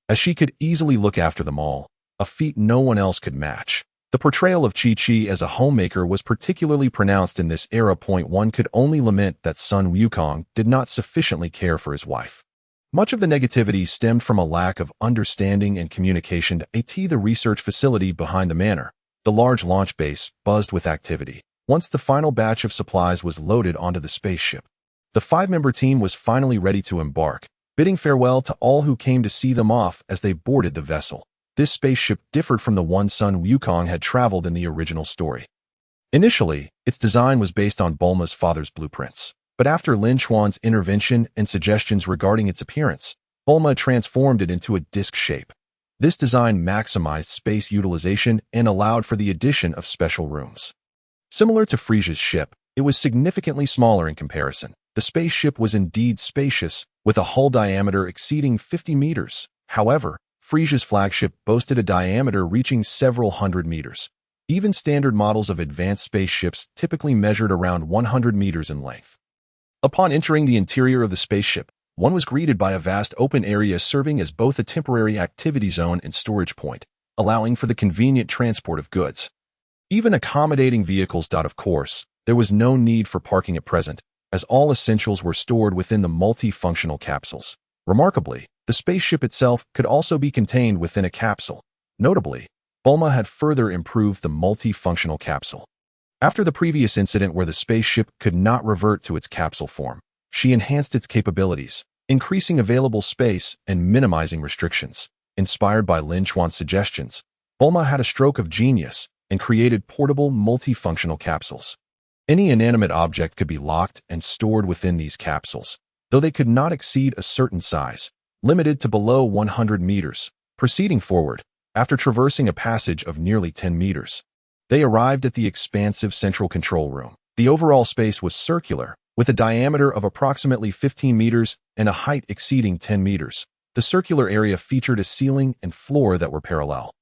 as she could easily look after them all, a feat no one else could match. The portrayal of Chi-Chi as a homemaker was particularly pronounced in this era. One could only lament that Sun Wukong did not sufficiently care for his wife. Much of the negativity stemmed from a lack of understanding and communication. The research facility behind the manor, the large launch base, buzzed with activity. Once the final batch of supplies was loaded onto the spaceship, the 5-member team was finally ready to embark, bidding farewell to all who came to see them off as they boarded the vessel. This spaceship differed from the one Sun Wukong had traveled in the original story. Initially, its design was based on Bulma's father's blueprints, but after Lin Chuan's intervention and suggestions regarding its appearance, Bulma transformed it into a disc shape. This design maximized space utilization and allowed for the addition of special rooms. Similar to Frieza's ship, it was significantly smaller in comparison. The spaceship was indeed spacious, with a hull diameter exceeding 50 meters. However, Frieza's flagship boasted a diameter reaching several hundred meters. Even standard models of advanced spaceships typically measured around 100 meters in length. Upon entering the interior of the spaceship, one was greeted by a vast open area serving as both a temporary activity zone and storage point, allowing for the convenient transport of goods. Even accommodating vehicles. Of course, there was no need for parking at present, as all essentials were stored within the multifunctional capsules. Remarkably, the spaceship itself could also be contained within a capsule. Notably, Bulma had further improved the multifunctional capsule. After the previous incident where the spaceship could not revert to its capsule form, she enhanced its capabilities, increasing available space and minimizing restrictions. Inspired by Lin Chuan's suggestions, Bulma had a stroke of genius and created portable multifunctional capsules. Any inanimate object could be locked and stored within these capsules, though they could not exceed a certain size, limited to below 100 meters. Proceeding forward, after traversing a passage of nearly 10 meters, they arrived at the expansive central control room. The overall space was circular, with a diameter of approximately 15 meters and a height exceeding 10 meters. The circular area featured a ceiling and floor that were parallel,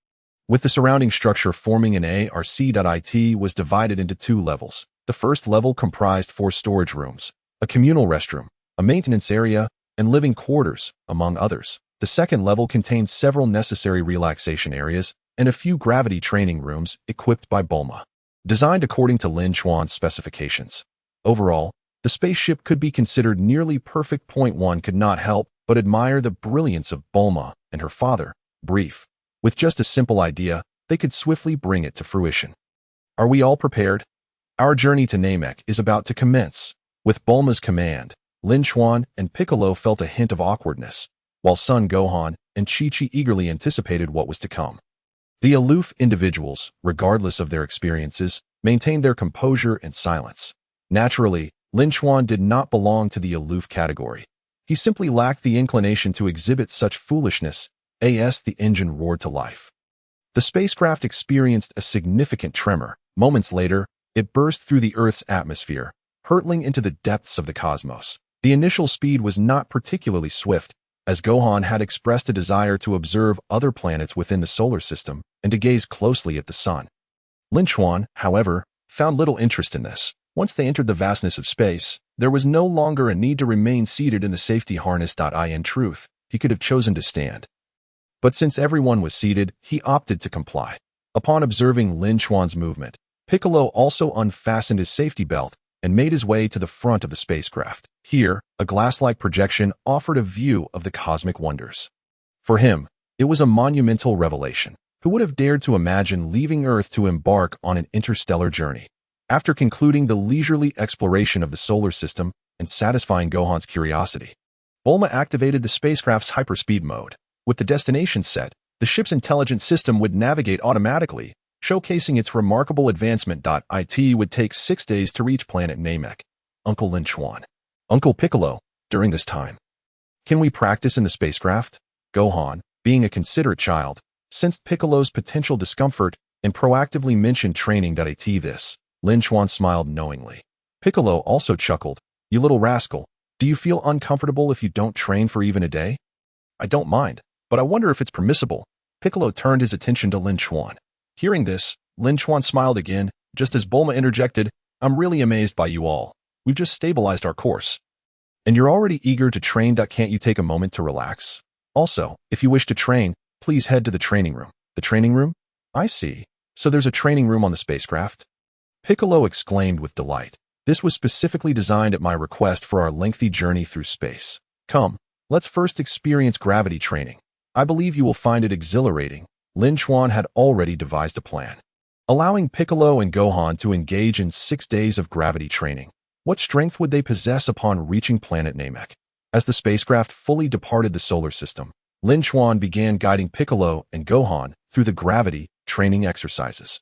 with the surrounding structure forming an ARC.IT was divided into two levels. The first level comprised 4 storage rooms, a communal restroom, a maintenance area, and living quarters, among others. The second level contained several necessary relaxation areas and a few gravity training rooms equipped by Bulma, designed according to Lin Chuan's specifications. Overall, the spaceship could be considered nearly perfect. One could not help but admire the brilliance of Bulma and her father. Brief. With just a simple idea, they could swiftly bring it to fruition. Are we all prepared? Our journey to Namek is about to commence. With Bulma's command, Lin Chuan and Piccolo felt a hint of awkwardness, while Son Gohan and Chi-Chi eagerly anticipated what was to come. The aloof individuals, regardless of their experiences, maintained their composure and silence. Naturally, Lin Chuan did not belong to the aloof category. He simply lacked the inclination to exhibit such foolishness. As the engine roared to life, the spacecraft experienced a significant tremor. Moments later, it burst through the Earth's atmosphere, hurtling into the depths of the cosmos. The initial speed was not particularly swift, as Gohan had expressed a desire to observe other planets within the solar system and to gaze closely at the sun. Lin Chuan, however, found little interest in this. Once they entered the vastness of space, there was no longer a need to remain seated in the safety harness. In truth, he could have chosen to stand. But since everyone was seated, he opted to comply. Upon observing Lin Chuan's movement, Piccolo also unfastened his safety belt and made his way to the front of the spacecraft. Here, a glass-like projection offered a view of the cosmic wonders. For him, it was a monumental revelation. Who would have dared to imagine leaving Earth to embark on an interstellar journey? After concluding the leisurely exploration of the solar system and satisfying Gohan's curiosity, Bulma activated the spacecraft's hyperspeed mode. With the destination set, the ship's intelligent system would navigate automatically, showcasing its remarkable advancement. It would take 6 days to reach planet Namek. Uncle Lin Chuan. Uncle Piccolo, during this time, can we practice in the spacecraft? Gohan, being a considerate child, sensed Piccolo's potential discomfort and proactively mentioned training. This, Lin Chuan smiled knowingly. Piccolo also chuckled. You little rascal, do you feel uncomfortable if you don't train for even a day? I don't mind, but I wonder if it's permissible. Piccolo turned his attention to Lin Chuan. Hearing this, Lin Chuan smiled again, just as Bulma interjected, I'm really amazed by you all. We've just stabilized our course. And you're already eager to train. Can't you take a moment to relax? Also, if you wish to train, please head to the training room. The training room? I see. So there's a training room on the spacecraft? Piccolo exclaimed with delight. This was specifically designed at my request for our lengthy journey through space. Come, let's first experience gravity training. I believe you will find it exhilarating. Lin Chuan had already devised a plan, allowing Piccolo and Gohan to engage in 6 days of gravity training. What strength would they possess upon reaching planet Namek? As the spacecraft fully departed the solar system, Lin Chuan began guiding Piccolo and Gohan through the gravity training exercises.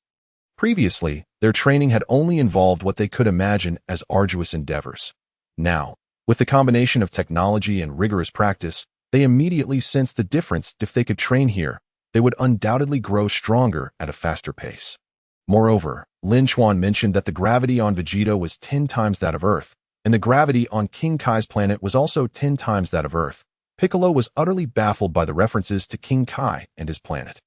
Previously, their training had only involved what they could imagine as arduous endeavors. Now, with the combination of technology and rigorous practice, they immediately sensed the difference. If they could train here, they would undoubtedly grow stronger at a faster pace. Moreover, Lin Chuan mentioned that the gravity on Vegeta was 10 times that of Earth, and the gravity on King Kai's planet was also 10 times that of Earth. Piccolo was utterly baffled by the references to King Kai and his planet.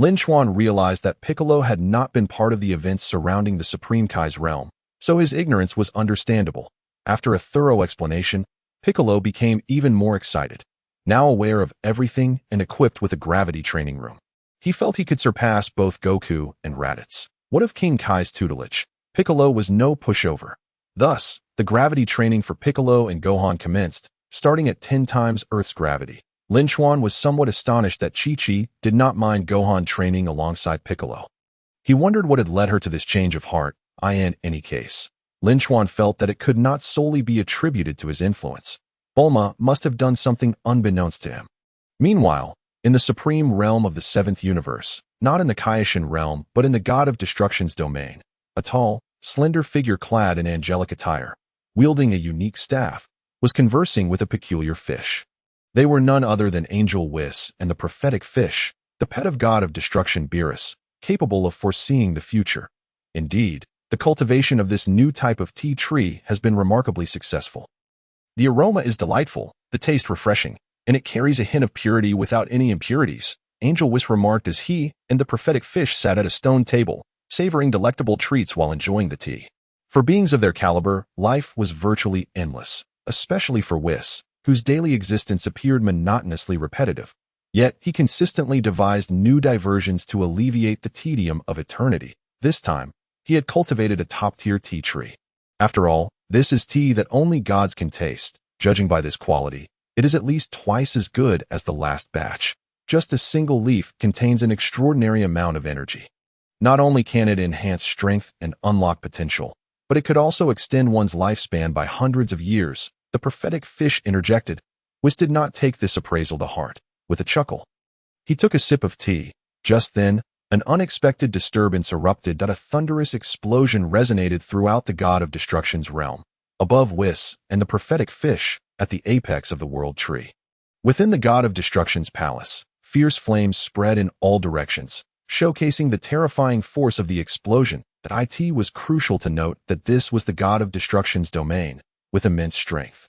Lin Chuan realized that Piccolo had not been part of the events surrounding the Supreme Kai's realm, so his ignorance was understandable. After a thorough explanation, Piccolo became even more excited. Now aware of everything and equipped with a gravity training room, he felt he could surpass both Goku and Raditz. What of King Kai's tutelage? Piccolo was no pushover. Thus, the gravity training for Piccolo and Gohan commenced, starting at 10 times Earth's gravity. Lin Chuan was somewhat astonished that Chi-Chi did not mind Gohan training alongside Piccolo. He wondered what had led her to this change of heart. In any case, Lin Chuan felt that it could not solely be attributed to his influence. Bulma must have done something unbeknownst to him. Meanwhile, in the supreme realm of the seventh universe, not in the Kaioshin realm but in the God of Destruction's domain, a tall, slender figure clad in angelic attire, wielding a unique staff, was conversing with a peculiar fish. They were none other than Angel Whis and the prophetic fish, the pet of God of Destruction Beerus, capable of foreseeing the future. Indeed, the cultivation of this new type of tea tree has been remarkably successful. The aroma is delightful, the taste refreshing, and it carries a hint of purity without any impurities, Angel Whis remarked as he and the prophetic fish sat at a stone table, savoring delectable treats while enjoying the tea. For beings of their caliber, life was virtually endless, especially for Whis, whose daily existence appeared monotonously repetitive. Yet he consistently devised new diversions to alleviate the tedium of eternity. This time, he had cultivated a top-tier tea tree. After all, this is tea that only gods can taste. Judging by this quality, it is at least twice as good as the last batch. Just a single leaf contains an extraordinary amount of energy. Not only can it enhance strength and unlock potential, but it could also extend one's lifespan by hundreds of years, the prophetic fish interjected. Whis did not take this appraisal to heart. With a chuckle, he took a sip of tea. Just then, an unexpected disturbance erupted. A thunderous explosion resonated throughout the God of Destruction's realm, above Whis and the prophetic fish, at the apex of the world tree. Within the God of Destruction's palace, fierce flames spread in all directions, showcasing the terrifying force of the explosion. It was crucial to note that this was the God of Destruction's domain, with immense strength.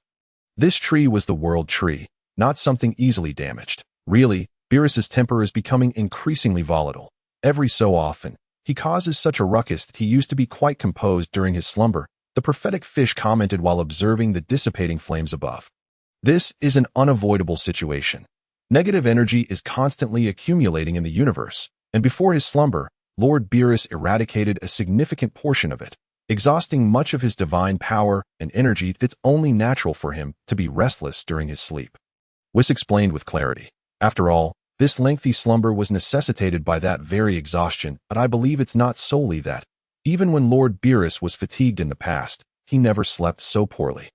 This tree was the world tree, not something easily damaged. Really, Beerus's temper is becoming increasingly volatile. Every so often, he causes such a ruckus that he used to be quite composed during his slumber, the prophetic fish commented while observing the dissipating flames above. This is an unavoidable situation. Negative energy is constantly accumulating in the universe, and before his slumber, Lord Beerus eradicated a significant portion of it, exhausting much of his divine power and energy. It's only natural for him to be restless during his sleep. Whis explained with clarity. After all, this lengthy slumber was necessitated by that very exhaustion, but I believe it's not solely that. Even when Lord Beerus was fatigued in the past, he never slept so poorly.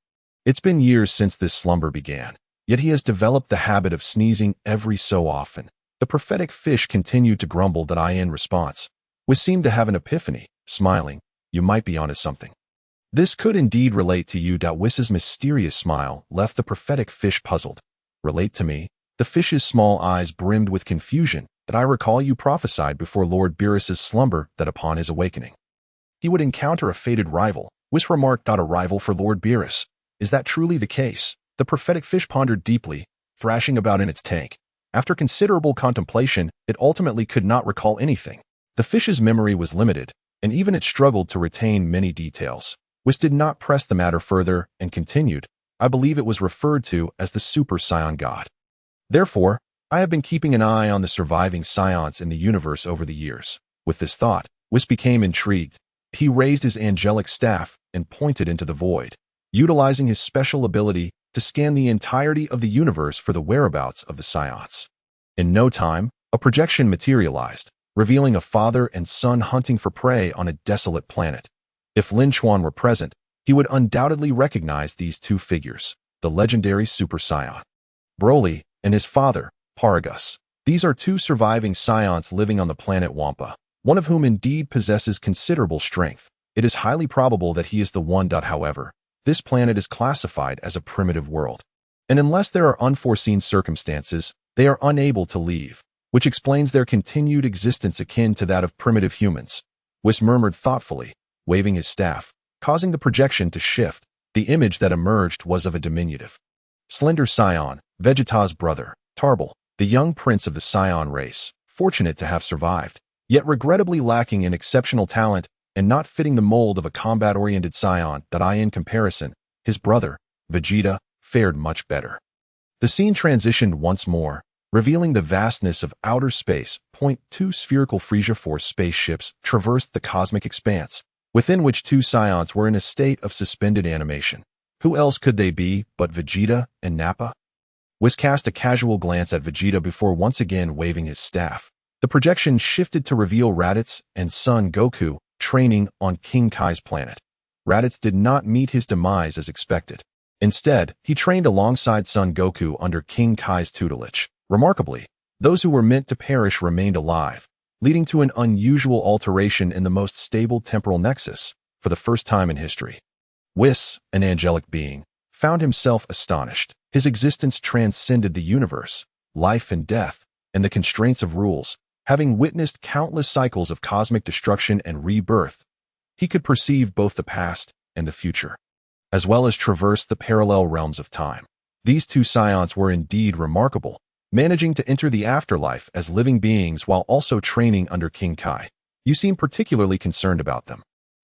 It's been years since this slumber began, yet he has developed the habit of sneezing every so often. The prophetic fish continued to grumble. In response, Whis seemed to have an epiphany, smiling. You might be onto something. This could indeed relate to you. Wis's mysterious smile left the prophetic fish puzzled. Relate to me? The fish's small eyes brimmed with confusion. I recall you prophesied before Lord Beerus's slumber that upon his awakening, he would encounter a fated rival. Whis remarked. A rival for Lord Beerus. Is that truly the case? The prophetic fish pondered deeply, thrashing about in its tank. After considerable contemplation, it ultimately could not recall anything. The fish's memory was limited, and even it struggled to retain many details. Whis did not press the matter further and continued. I believe it was referred to as the Super Saiyan God. Therefore, I have been keeping an eye on the surviving Saiyans in the universe over the years. With this thought, Whis became intrigued. He raised his angelic staff and pointed into the void, utilizing his special ability to scan the entirety of the universe for the whereabouts of the Saiyans. In no time, a projection materialized, revealing a father and son hunting for prey on a desolate planet. If Lin Chuan were present, he would undoubtedly recognize these two figures, the legendary Super Saiyan Broly and his father, Paragus. These are two surviving Saiyans living on the planet Wampa. one of whom indeed possesses considerable strength. It is highly probable that he is the one. However, this planet is classified as a primitive world, and unless there are unforeseen circumstances, they are unable to leave, which explains their continued existence akin to that of primitive humans. Whis murmured thoughtfully, waving his staff, causing the projection to shift. The image that emerged was of a diminutive, slender Saiyan, Vegeta's brother, Tarbal, the young prince of the Saiyan race, fortunate to have survived, yet regrettably lacking in exceptional talent and not fitting the mold of a combat-oriented Saiyan. In comparison, his brother, Vegeta, fared much better. The scene transitioned once more, revealing the vastness of outer space. Two spherical Frieza Force spaceships traversed the cosmic expanse, within which two Saiyans were in a state of suspended animation. Who else could they be but Vegeta and Nappa? Whis cast a casual glance at Vegeta before once again waving his staff. The projection shifted to reveal Raditz and Son Goku training on King Kai's planet. Raditz did not meet his demise as expected. Instead, he trained alongside Son Goku under King Kai's tutelage. Remarkably, those who were meant to perish remained alive, leading to an unusual alteration in the most stable temporal nexus for the first time in history. Whis, an angelic being, found himself astonished. His existence transcended the universe, life and death, and the constraints of rules. Having witnessed countless cycles of cosmic destruction and rebirth, he could perceive both the past and the future, as well as traverse the parallel realms of time. These two Saiyans were indeed remarkable, managing to enter the afterlife as living beings while also training under King Kai. You seem particularly concerned about them.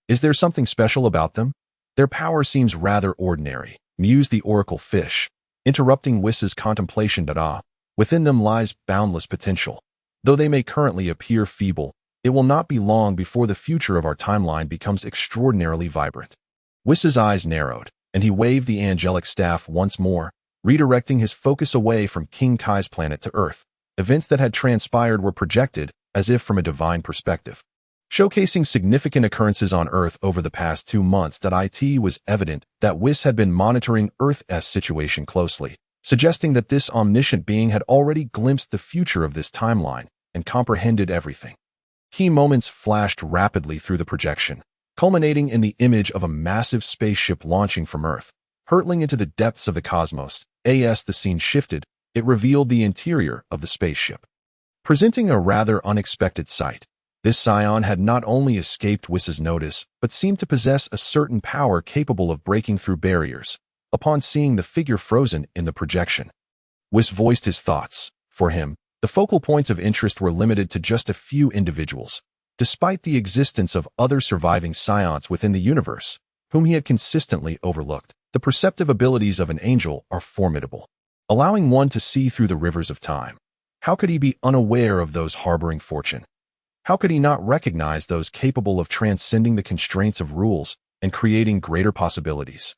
Is there something special about them? Their power seems rather ordinary, mused the oracle fish, interrupting Whis's contemplation. Within them lies boundless potential. Though they may currently appear feeble, it will not be long before the future of our timeline becomes extraordinarily vibrant. Whis's eyes narrowed, and he waved the angelic staff once more, redirecting his focus away from King Kai's planet to Earth. Events that had transpired were projected, as if from a divine perspective, showcasing significant occurrences on Earth over the past 2 months. It was evident that Whis had been monitoring Earth's situation closely, suggesting that this omniscient being had already glimpsed the future of this timeline and comprehended everything. Key moments flashed rapidly through the projection, culminating in the image of a massive spaceship launching from Earth, hurtling into the depths of the cosmos. As the scene shifted, it revealed the interior of the spaceship, presenting a rather unexpected sight. This Saiyan had not only escaped Whis's notice, but seemed to possess a certain power capable of breaking through barriers. Upon seeing the figure frozen in the projection, Whis voiced his thoughts. For him, the focal points of interest were limited to just a few individuals, despite the existence of other surviving Saiyans within the universe, whom he had consistently overlooked. The perceptive abilities of an angel are formidable, allowing one to see through the rivers of time. How could he be unaware of those harboring fortune? How could he not recognize those capable of transcending the constraints of rules and creating greater possibilities?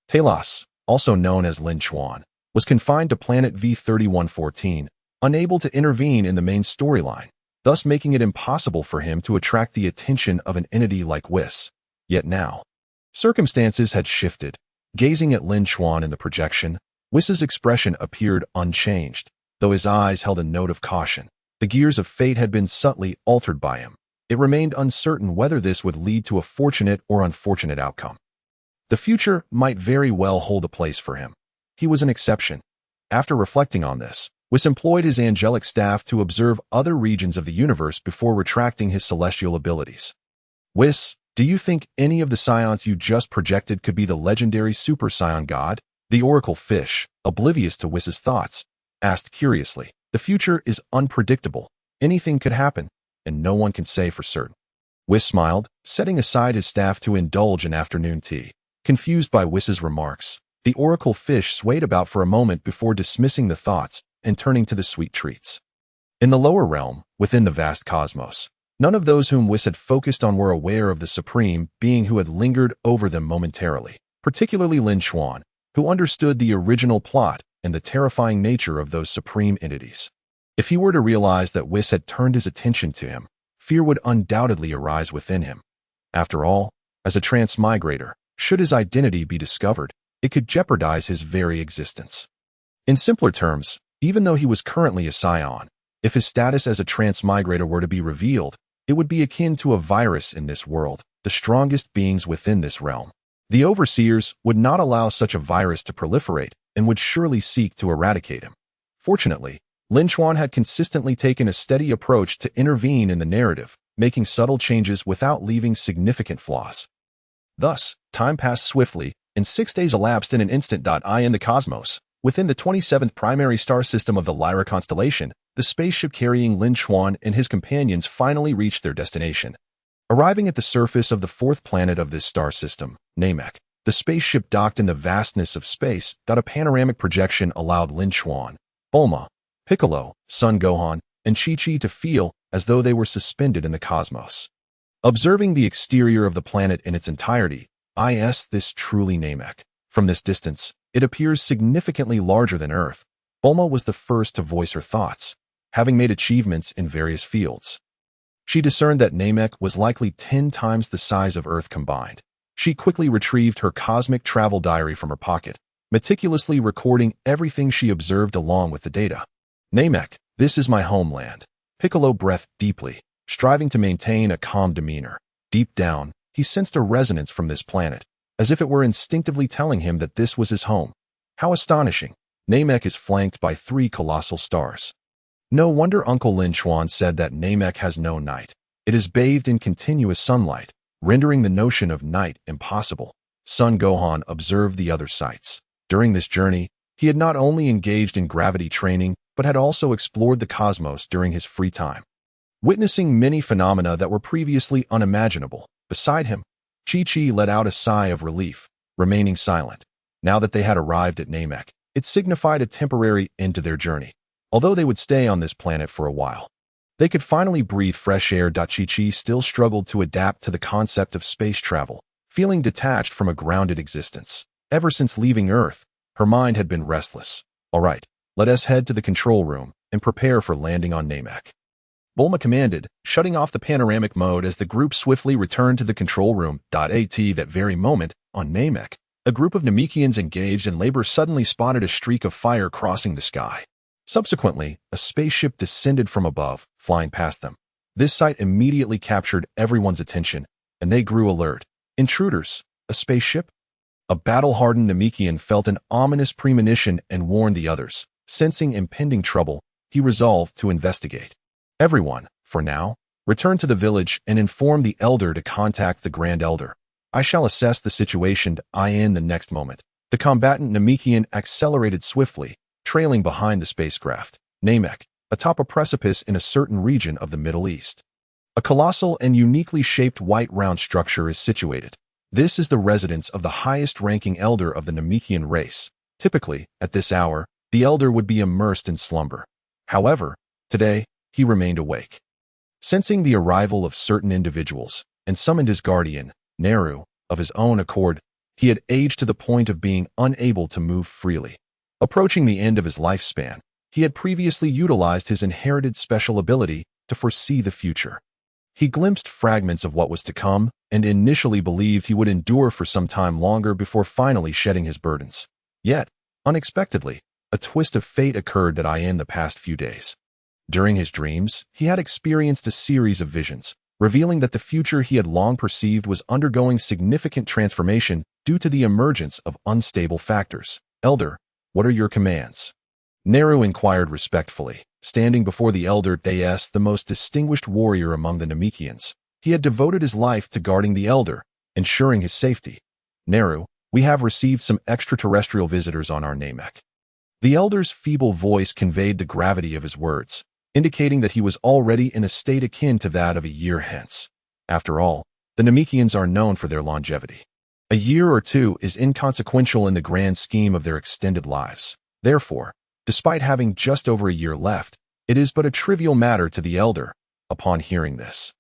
Talos, also known as Lin Chuan, was confined to Planet V3114, unable to intervene in the main storyline, thus making it impossible for him to attract the attention of an entity like Whis. Yet now, circumstances had shifted. Gazing at Lin Chuan in the projection, Whis's expression appeared unchanged, though his eyes held a note of caution. The gears of fate had been subtly altered by him. It remained uncertain whether this would lead to a fortunate or unfortunate outcome. The future might very well hold a place for him. He was an exception. After reflecting on this, Whis employed his angelic staff to observe other regions of the universe before retracting his celestial abilities. Whis, do you think any of the Saiyans you just projected could be the legendary Super Saiyan God? The oracle fish, oblivious to Whis's thoughts, asked curiously. The future is unpredictable. Anything could happen, and no one can say for certain. Whis smiled, setting aside his staff to indulge in afternoon tea. Confused by Whis's remarks, the oracle fish swayed about for a moment before dismissing the thoughts and turning to the sweet treats. In the lower realm, within the vast cosmos, none of those whom Whis had focused on were aware of the supreme being who had lingered over them momentarily, particularly Lin Chuan, who understood the original plot and the terrifying nature of those supreme entities. If he were to realize that Whis had turned his attention to him, fear would undoubtedly arise within him. After all, as a transmigrator, should his identity be discovered, it could jeopardize his very existence. In simpler terms, even though he was currently a Saiyan, if his status as a transmigrator were to be revealed, It would be akin to a virus in this world, the strongest beings within this realm. The overseers would not allow such a virus to proliferate and would surely seek to eradicate him. Fortunately, Lin Chuan had consistently taken a steady approach to intervene in the narrative, making subtle changes without leaving significant flaws. Thus, time passed swiftly, and 6 days elapsed in an instant. In the cosmos, within the 27th primary star system of the Lyra constellation, the spaceship carrying Lin Chuan and his companions finally reached their destination. Arriving at the surface of the fourth planet of this star system, Namek, the spaceship docked in the vastness of space. A panoramic projection allowed Lin Chuan, Bulma, Piccolo, Son Gohan, and Chi-Chi to feel as though they were suspended in the cosmos. Observing the exterior of the planet in its entirety, is this truly Namek? From this distance, it appears significantly larger than Earth. Bulma was the first to voice her thoughts, having made achievements in various fields. She discerned that Namek was likely 10 times the size of Earth combined. She quickly retrieved her cosmic travel diary from her pocket, meticulously recording everything she observed along with the data. Namek, this is my homeland. Piccolo breathed deeply, striving to maintain a calm demeanor. Deep down, he sensed a resonance from this planet, as if it were instinctively telling him that this was his home. How astonishing! Namek is flanked by 3 colossal stars. No wonder Uncle Lin Chuan said that Namek has no night. It is bathed in continuous sunlight, rendering the notion of night impossible. Son Gohan observed the other sights. During this journey, he had not only engaged in gravity training, but had also explored the cosmos during his free time, witnessing many phenomena that were previously unimaginable. Beside him, Chi-Chi let out a sigh of relief, remaining silent. Now that they had arrived at Namek, it signified a temporary end to their journey. Although they would stay on this planet for a while, they could finally breathe fresh air. Chi-Chi still struggled to adapt to the concept of space travel, feeling detached from a grounded existence. Ever since leaving Earth, her mind had been restless. All right, let us head to the control room and prepare for landing on Namek. Bulma commanded, shutting off the panoramic mode as the group swiftly returned to the control room. At that very moment, on Namek, a group of Namekians engaged in labor suddenly spotted a streak of fire crossing the sky. Subsequently, a spaceship descended from above, flying past them. This sight immediately captured everyone's attention, and they grew alert. Intruders, a spaceship? A battle-hardened Namekian felt an ominous premonition and warned the others. Sensing impending trouble, he resolved to investigate. Everyone, for now, return to the village and inform the elder to contact the Grand Elder. I shall assess the situation in the next moment. The combatant Namekian accelerated swiftly, trailing behind the spacecraft. Namek, atop a precipice in a certain region of the Middle East. A colossal and uniquely shaped white round structure is situated. This is the residence of the highest-ranking elder of the Namekian race. Typically, at this hour, the elder would be immersed in slumber. However, today, he remained awake. Sensing the arrival of certain individuals, and summoned his guardian, Neru, of his own accord, he had aged to the point of being unable to move freely. Approaching the end of his lifespan, he had previously utilized his inherited special ability to foresee the future. He glimpsed fragments of what was to come, and initially believed he would endure for some time longer before finally shedding his burdens. Yet, unexpectedly, a twist of fate occurred in the past few days. During his dreams, he had experienced a series of visions, revealing that the future he had long perceived was undergoing significant transformation due to the emergence of unstable factors. Elder, what are your commands? Neru inquired respectfully, standing before the elder Deus, the most distinguished warrior among the Namekians. He had devoted his life to guarding the elder, ensuring his safety. Neru, we have received some extraterrestrial visitors on our Namek. The elder's feeble voice conveyed the gravity of his words, indicating that he was already in a state akin to that of a year hence. After all, the Namekians are known for their longevity. A year or two is inconsequential in the grand scheme of their extended lives. Therefore, despite having just over a year left, it is but a trivial matter to the elder. Upon hearing this,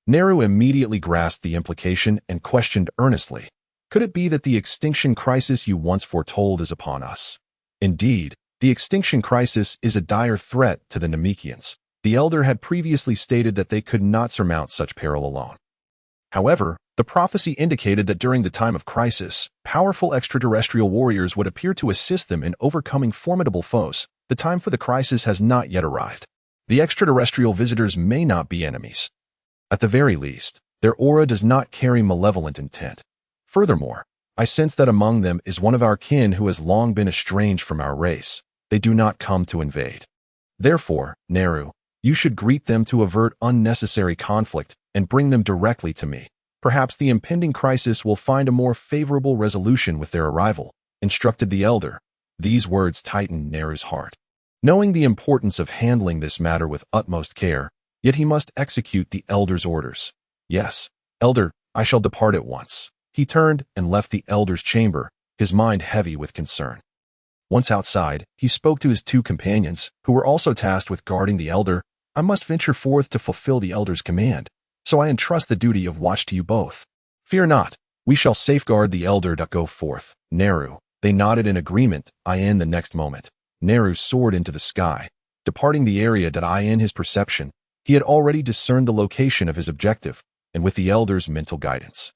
Neru immediately grasped the implication and questioned earnestly, could it be that the extinction crisis you once foretold is upon us? Indeed, the extinction crisis is a dire threat to the Namekians. The elder had previously stated that they could not surmount such peril alone. However, the prophecy indicated that during the time of crisis, powerful extraterrestrial warriors would appear to assist them in overcoming formidable foes. The time for the crisis has not yet arrived. The extraterrestrial visitors may not be enemies. At the very least, their aura does not carry malevolent intent. Furthermore, I sense that among them is one of our kin who has long been estranged from our race. They do not come to invade. Therefore, Neru, you should greet them to avert unnecessary conflict and bring them directly to me. Perhaps the impending crisis will find a more favorable resolution with their arrival, instructed the elder. These words tightened Neru's heart. Knowing the importance of handling this matter with utmost care, yet he must execute the elder's orders. Yes, elder, I shall depart at once. He turned and left the elder's chamber, his mind heavy with concern. Once outside, he spoke to his two companions, who were also tasked with guarding the elder. I must venture forth to fulfill the elder's command, so I entrust the duty of watch to you both. Fear not, we shall safeguard the elder. Go forth, Neru. They nodded in agreement. In the next moment, Neru soared into the sky, departing the area. In his perception, he had already discerned the location of his objective, and with the elder's mental guidance,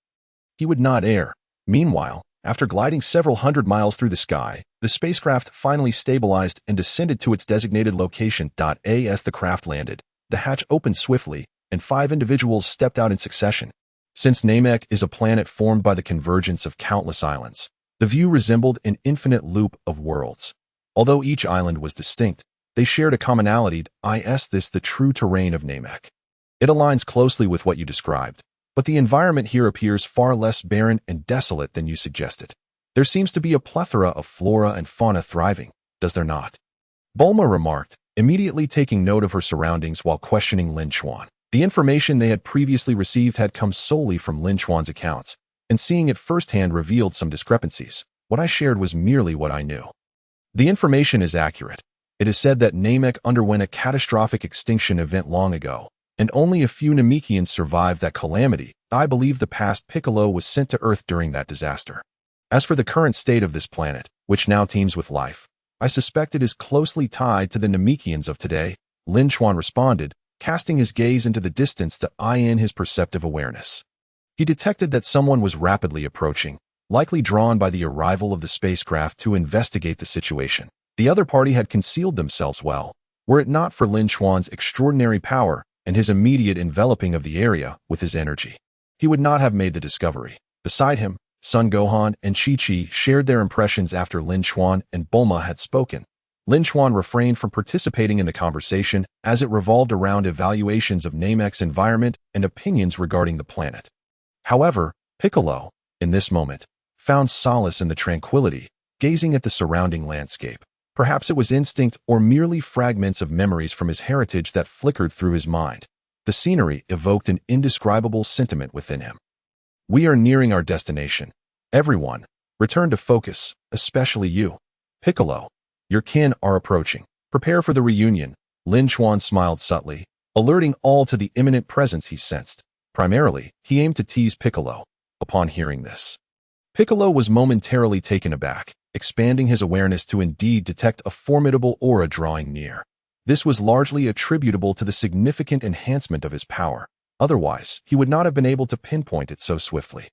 he would not err. Meanwhile, after gliding several hundred miles through the sky, the spacecraft finally stabilized and descended to its designated location. As the craft landed, the hatch opened swiftly, and 5 individuals stepped out in succession. Since Namek is a planet formed by the convergence of countless islands, the view resembled an infinite loop of worlds. Although each island was distinct, they shared a commonality. This the true terrain of Namek. It aligns closely with what you described, but the environment here appears far less barren and desolate than you suggested. There seems to be a plethora of flora and fauna thriving, does there not? Bulma remarked, immediately taking note of her surroundings while questioning Lin Chuan. The information they had previously received had come solely from Lin Chuan's accounts, and seeing it firsthand revealed some discrepancies. What I shared was merely what I knew. The information is accurate. It is said that Namek underwent a catastrophic extinction event long ago, and only a few Namekians survived that calamity. I believe the past Piccolo was sent to Earth during that disaster. As for the current state of this planet, which now teems with life, I suspect it is closely tied to the Namekians of today, Lin Chuan responded, casting his gaze into the distance in his perceptive awareness. He detected that someone was rapidly approaching, likely drawn by the arrival of the spacecraft to investigate the situation. The other party had concealed themselves well, were it not for Lin Chuan's extraordinary power and his immediate enveloping of the area with his energy. He would not have made the discovery. Beside him, Son Gohan and Chi-Chi shared their impressions after Lin Chuan and Bulma had spoken. Lin Chuan refrained from participating in the conversation as it revolved around evaluations of Namek's environment and opinions regarding the planet. However, Piccolo, in this moment, found solace in the tranquility, gazing at the surrounding landscape. Perhaps it was instinct or merely fragments of memories from his heritage that flickered through his mind. The scenery evoked an indescribable sentiment within him. We are nearing our destination. Everyone, return to focus, especially you. Piccolo, your kin are approaching. Prepare for the reunion. Lin Chuan smiled subtly, alerting all to the imminent presence he sensed. Primarily, he aimed to tease Piccolo. Upon hearing this, Piccolo was momentarily taken aback, expanding his awareness to indeed detect a formidable aura drawing near. This was largely attributable to the significant enhancement of his power. Otherwise, he would not have been able to pinpoint it so swiftly.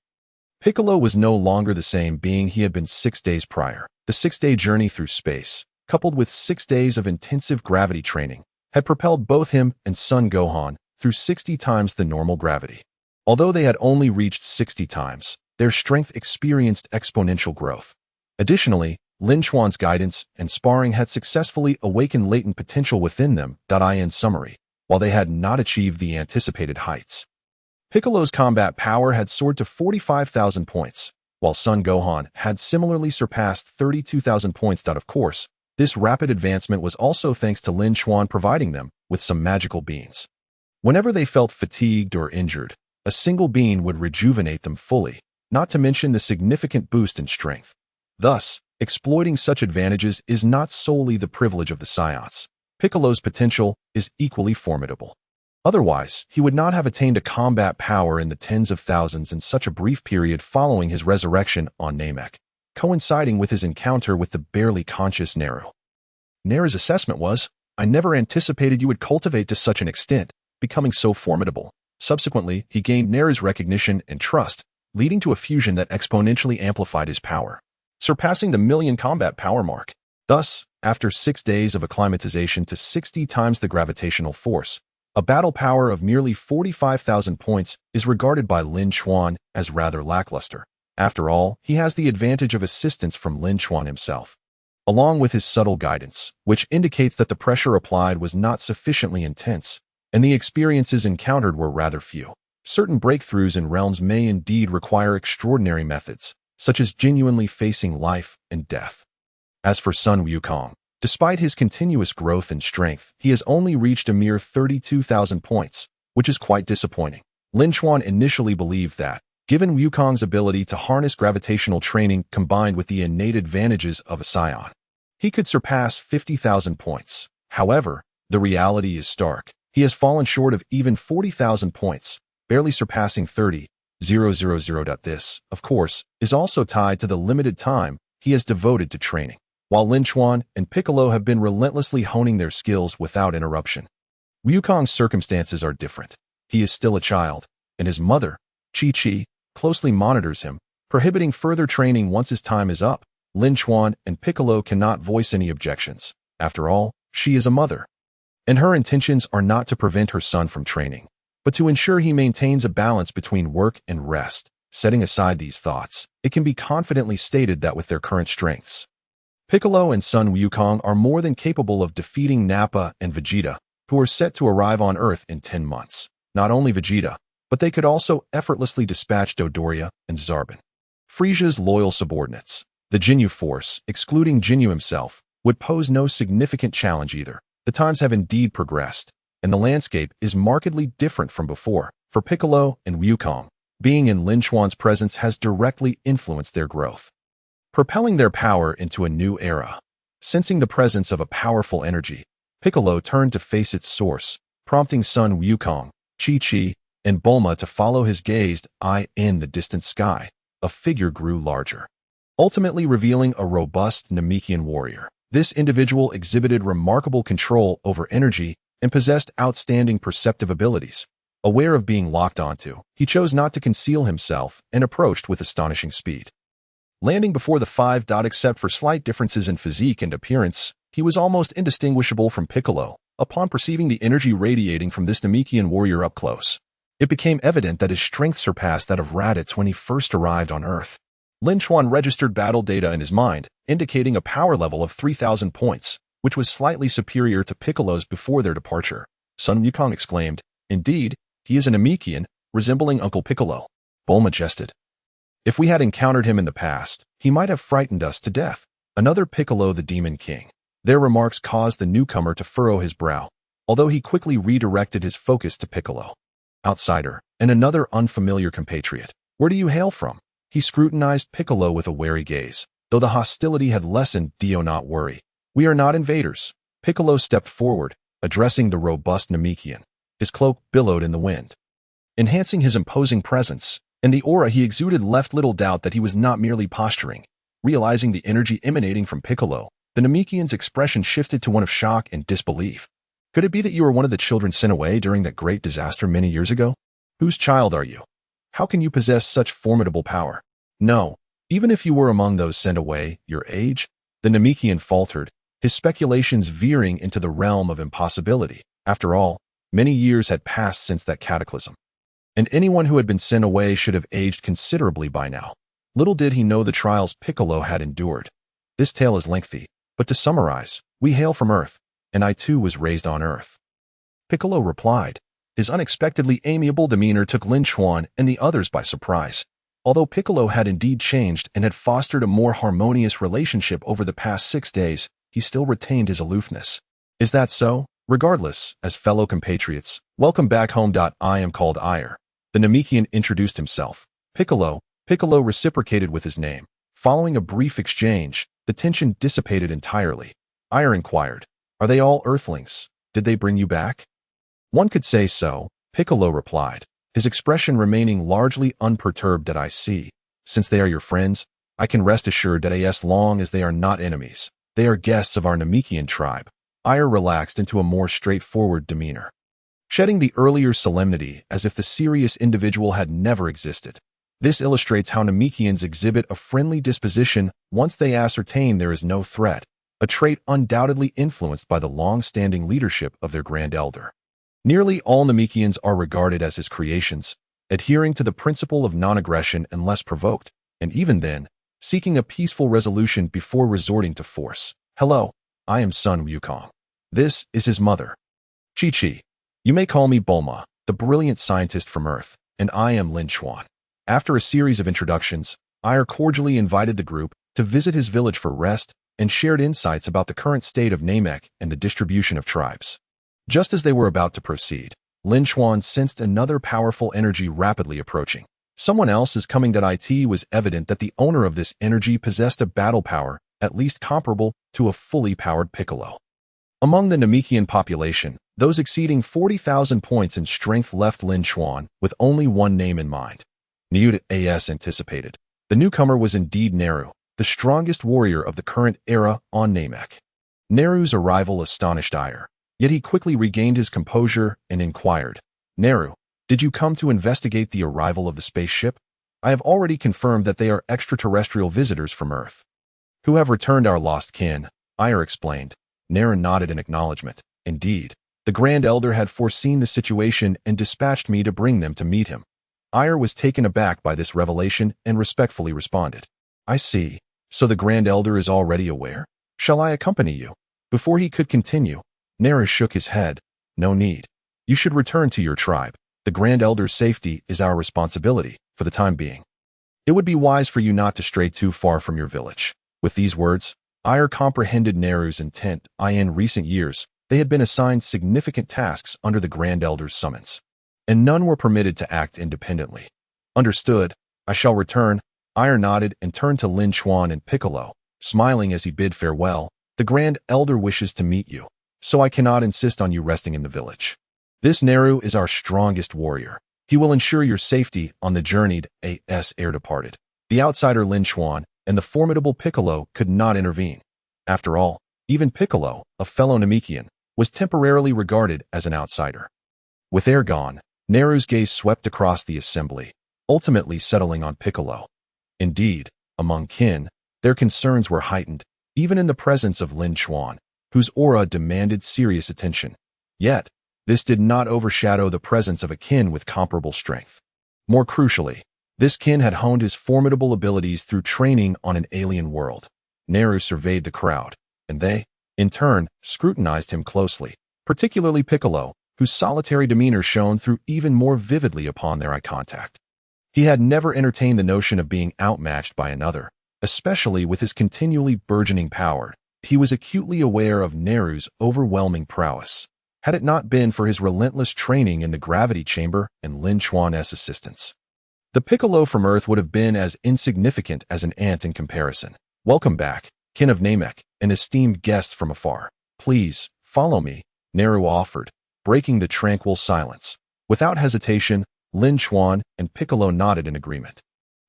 Piccolo was no longer the same being he had been 6 days prior. The 6-day journey through space, coupled with 6 days of intensive gravity training, had propelled both him and Son Gohan through 60 times the normal gravity. Although they had only reached 60 times, their strength experienced exponential growth. Additionally, Lin Chuan's guidance and sparring had successfully awakened latent potential within them. In summary, while they had not achieved the anticipated heights, Piccolo's combat power had soared to 45,000 points, while Son Gohan had similarly surpassed 32,000 points. Of course, this rapid advancement was also thanks to Lin Chuan providing them with some magical beans. Whenever they felt fatigued or injured, a single bean would rejuvenate them fully, not to mention the significant boost in strength. Thus, exploiting such advantages is not solely the privilege of the Saiyans. Piccolo's potential is equally formidable. Otherwise, he would not have attained a combat power in the tens of thousands in such a brief period following his resurrection on Namek, coinciding with his encounter with the barely conscious Neru. Neru's assessment was, "I never anticipated you would cultivate to such an extent, becoming so formidable." Subsequently, he gained Neru's recognition and trust, leading to a fusion that exponentially amplified his power, surpassing the million combat power mark. Thus, after 6 days of acclimatization to 60 times the gravitational force, A battle power of merely 45,000 points is regarded by Lin Chuan as rather lackluster. After all, he has the advantage of assistance from Lin Chuan himself, along with his subtle guidance, which indicates that the pressure applied was not sufficiently intense, and the experiences encountered were rather few. Certain breakthroughs in realms may indeed require extraordinary methods, such as genuinely facing life and death. As for Sun Wukong, despite his continuous growth and strength, he has only reached a mere 32,000 points, which is quite disappointing. Lin Chuan initially believed that, given Wukong's ability to harness gravitational training combined with the innate advantages of a Saiyan, he could surpass 50,000 points. However, the reality is stark. He has fallen short of even 40,000 points, barely surpassing 30,000. This, of course, is also tied to the limited time he has devoted to training, while Lin Chuan and Piccolo have been relentlessly honing their skills without interruption. Wukong's circumstances are different. He is still a child, and his mother, Chi-Chi, closely monitors him, prohibiting further training once his time is up. Lin Chuan and Piccolo cannot voice any objections. After all, she is a mother, and her intentions are not to prevent her son from training, but to ensure he maintains a balance between work and rest. Setting aside these thoughts, it can be confidently stated that with their current strengths, Piccolo and Sun Wukong are more than capable of defeating Nappa and Vegeta, who are set to arrive on Earth in 10 months. Not only Vegeta, but they could also effortlessly dispatch Dodoria and Zarbon, Frieza's loyal subordinates. The Ginyu Force, excluding Ginyu himself, would pose no significant challenge either. The times have indeed progressed, and the landscape is markedly different from before. For Piccolo and Wukong, being in Lin Chuan's presence has directly influenced their growth, propelling their power into a new era. Sensing the presence of a powerful energy, Piccolo turned to face its source, prompting Sun Wukong, Chi-Chi, and Bulma to follow his gazed eye. In the distant sky, a figure grew larger, ultimately revealing a robust Namekian warrior. This individual exhibited remarkable control over energy and possessed outstanding perceptive abilities. Aware of being locked onto, he chose not to conceal himself and approached with astonishing speed. Landing before the five. Except for slight differences in physique and appearance, he was almost indistinguishable from Piccolo. Upon perceiving the energy radiating from this Namekian warrior up close, it became evident that his strength surpassed that of Raditz when he first arrived on Earth. Lin Chuan registered battle data in his mind, indicating a power level of 3,000 points, which was slightly superior to Piccolo's before their departure. Sun Wukong exclaimed, "Indeed, he is a Namekian, resembling Uncle Piccolo." Bulma jested, "If we had encountered him in the past, he might have frightened us to death." Another Piccolo the Demon King. Their remarks caused the newcomer to furrow his brow, although he quickly redirected his focus to Piccolo. "Outsider, and another unfamiliar compatriot. Where do you hail from?" He scrutinized Piccolo with a wary gaze. Though the hostility had lessened, "Do not worry. We are not invaders." Piccolo stepped forward, addressing the robust Namekian. His cloak billowed in the wind, enhancing his imposing presence, and the aura he exuded left little doubt that he was not merely posturing. Realizing the energy emanating from Piccolo, the Namekian's expression shifted to one of shock and disbelief. "Could it be that you are one of the children sent away during that great disaster many years ago? Whose child are you? How can you possess such formidable power?" "No, even if you were among those sent away, your age?" The Namekian faltered, his speculations veering into the realm of impossibility. After all, many years had passed since that cataclysm, and anyone who had been sent away should have aged considerably by now. Little did he know the trials Piccolo had endured. This tale is lengthy, but to summarize, we hail from Earth, and I too was raised on Earth, Piccolo replied. His unexpectedly amiable demeanor took Lin Chuan and the others by surprise. Although Piccolo had indeed changed and had fostered a more harmonious relationship over the past 6 days, he still retained his aloofness. "Is that so? Regardless, as fellow compatriots, welcome back home. I am called Ire." The Namekian introduced himself. Piccolo reciprocated with his name. Following a brief exchange, the tension dissipated entirely. Ire inquired, "Are they all Earthlings? Did they bring you back?" "One could say so," Piccolo replied, his expression remaining largely unperturbed. "I see. Since they are your friends, I can rest assured that as long as they are not enemies, they are guests of our Namekian tribe." Ire relaxed into a more straightforward demeanor, shedding the earlier solemnity as if the serious individual had never existed. This illustrates how Namekians exhibit a friendly disposition once they ascertain there is no threat, a trait undoubtedly influenced by the long-standing leadership of their Grand Elder. Nearly all Namekians are regarded as his creations, adhering to the principle of non-aggression unless provoked, and even then, seeking a peaceful resolution before resorting to force. Hello, I am Sun Wukong. This is his mother. Chi-Chi. You may call me Bulma, the brilliant scientist from Earth, and I am Lin Chuan. After a series of introductions, Ayr cordially invited the group to visit his village for rest and shared insights about the current state of Namek and the distribution of tribes. Just as they were about to proceed, Lin Chuan sensed another powerful energy rapidly approaching. Someone else is coming. It was evident that the owner of this energy possessed a battle power at least comparable to a fully powered Piccolo. Among the Namekian population, those exceeding 40,000 points in strength left Lin Chuan with only one name in mind. Nyut as anticipated. The newcomer was indeed Neru, the strongest warrior of the current era on Namek. Neru's arrival astonished Ayr, yet he quickly regained his composure and inquired, Neru, did you come to investigate the arrival of the spaceship? I have already confirmed that they are extraterrestrial visitors from Earth, who have returned our lost kin, Ayr explained. Neru nodded in acknowledgement. Indeed, the Grand Elder had foreseen the situation and dispatched me to bring them to meet him. Ayr was taken aback by this revelation and respectfully responded. I see. So the Grand Elder is already aware? Shall I accompany you? Before he could continue, Neru shook his head. No need. You should return to your tribe. The Grand Elder's safety is our responsibility, for the time being. It would be wise for you not to stray too far from your village. With these words, Ayr comprehended Neru's intent. In recent years, they had been assigned significant tasks under the Grand Elder's summons, and none were permitted to act independently. Understood. I shall return. Ayr nodded and turned to Lin Chuan and Piccolo, smiling as he bid farewell. The Grand Elder wishes to meet you, so I cannot insist on you resting in the village. This Neru is our strongest warrior. He will ensure your safety on the journey. As Ayr departed, the outsider Lin Chuan and the formidable Piccolo could not intervene. After all, even Piccolo, a fellow Namekian, was temporarily regarded as an outsider. With Ayr gone, Neru's gaze swept across the assembly, ultimately settling on Piccolo. Indeed, among kin, their concerns were heightened, even in the presence of Lin Chuan, whose aura demanded serious attention. Yet, this did not overshadow the presence of a kin with comparable strength. More crucially, this kin had honed his formidable abilities through training on an alien world. Neru surveyed the crowd, and they, in turn, scrutinized him closely, particularly Piccolo, whose solitary demeanor shone through even more vividly upon their eye contact. He had never entertained the notion of being outmatched by another, especially with his continually burgeoning power. He was acutely aware of Neru's overwhelming prowess, had it not been for his relentless training in the gravity chamber and Lin Chuan's assistance. The Piccolo from Earth would have been as insignificant as an ant in comparison. Welcome back, kin of Namek, and esteemed guests from afar. Please, follow me, Neru offered, breaking the tranquil silence. Without hesitation, Lin Chuan and Piccolo nodded in agreement,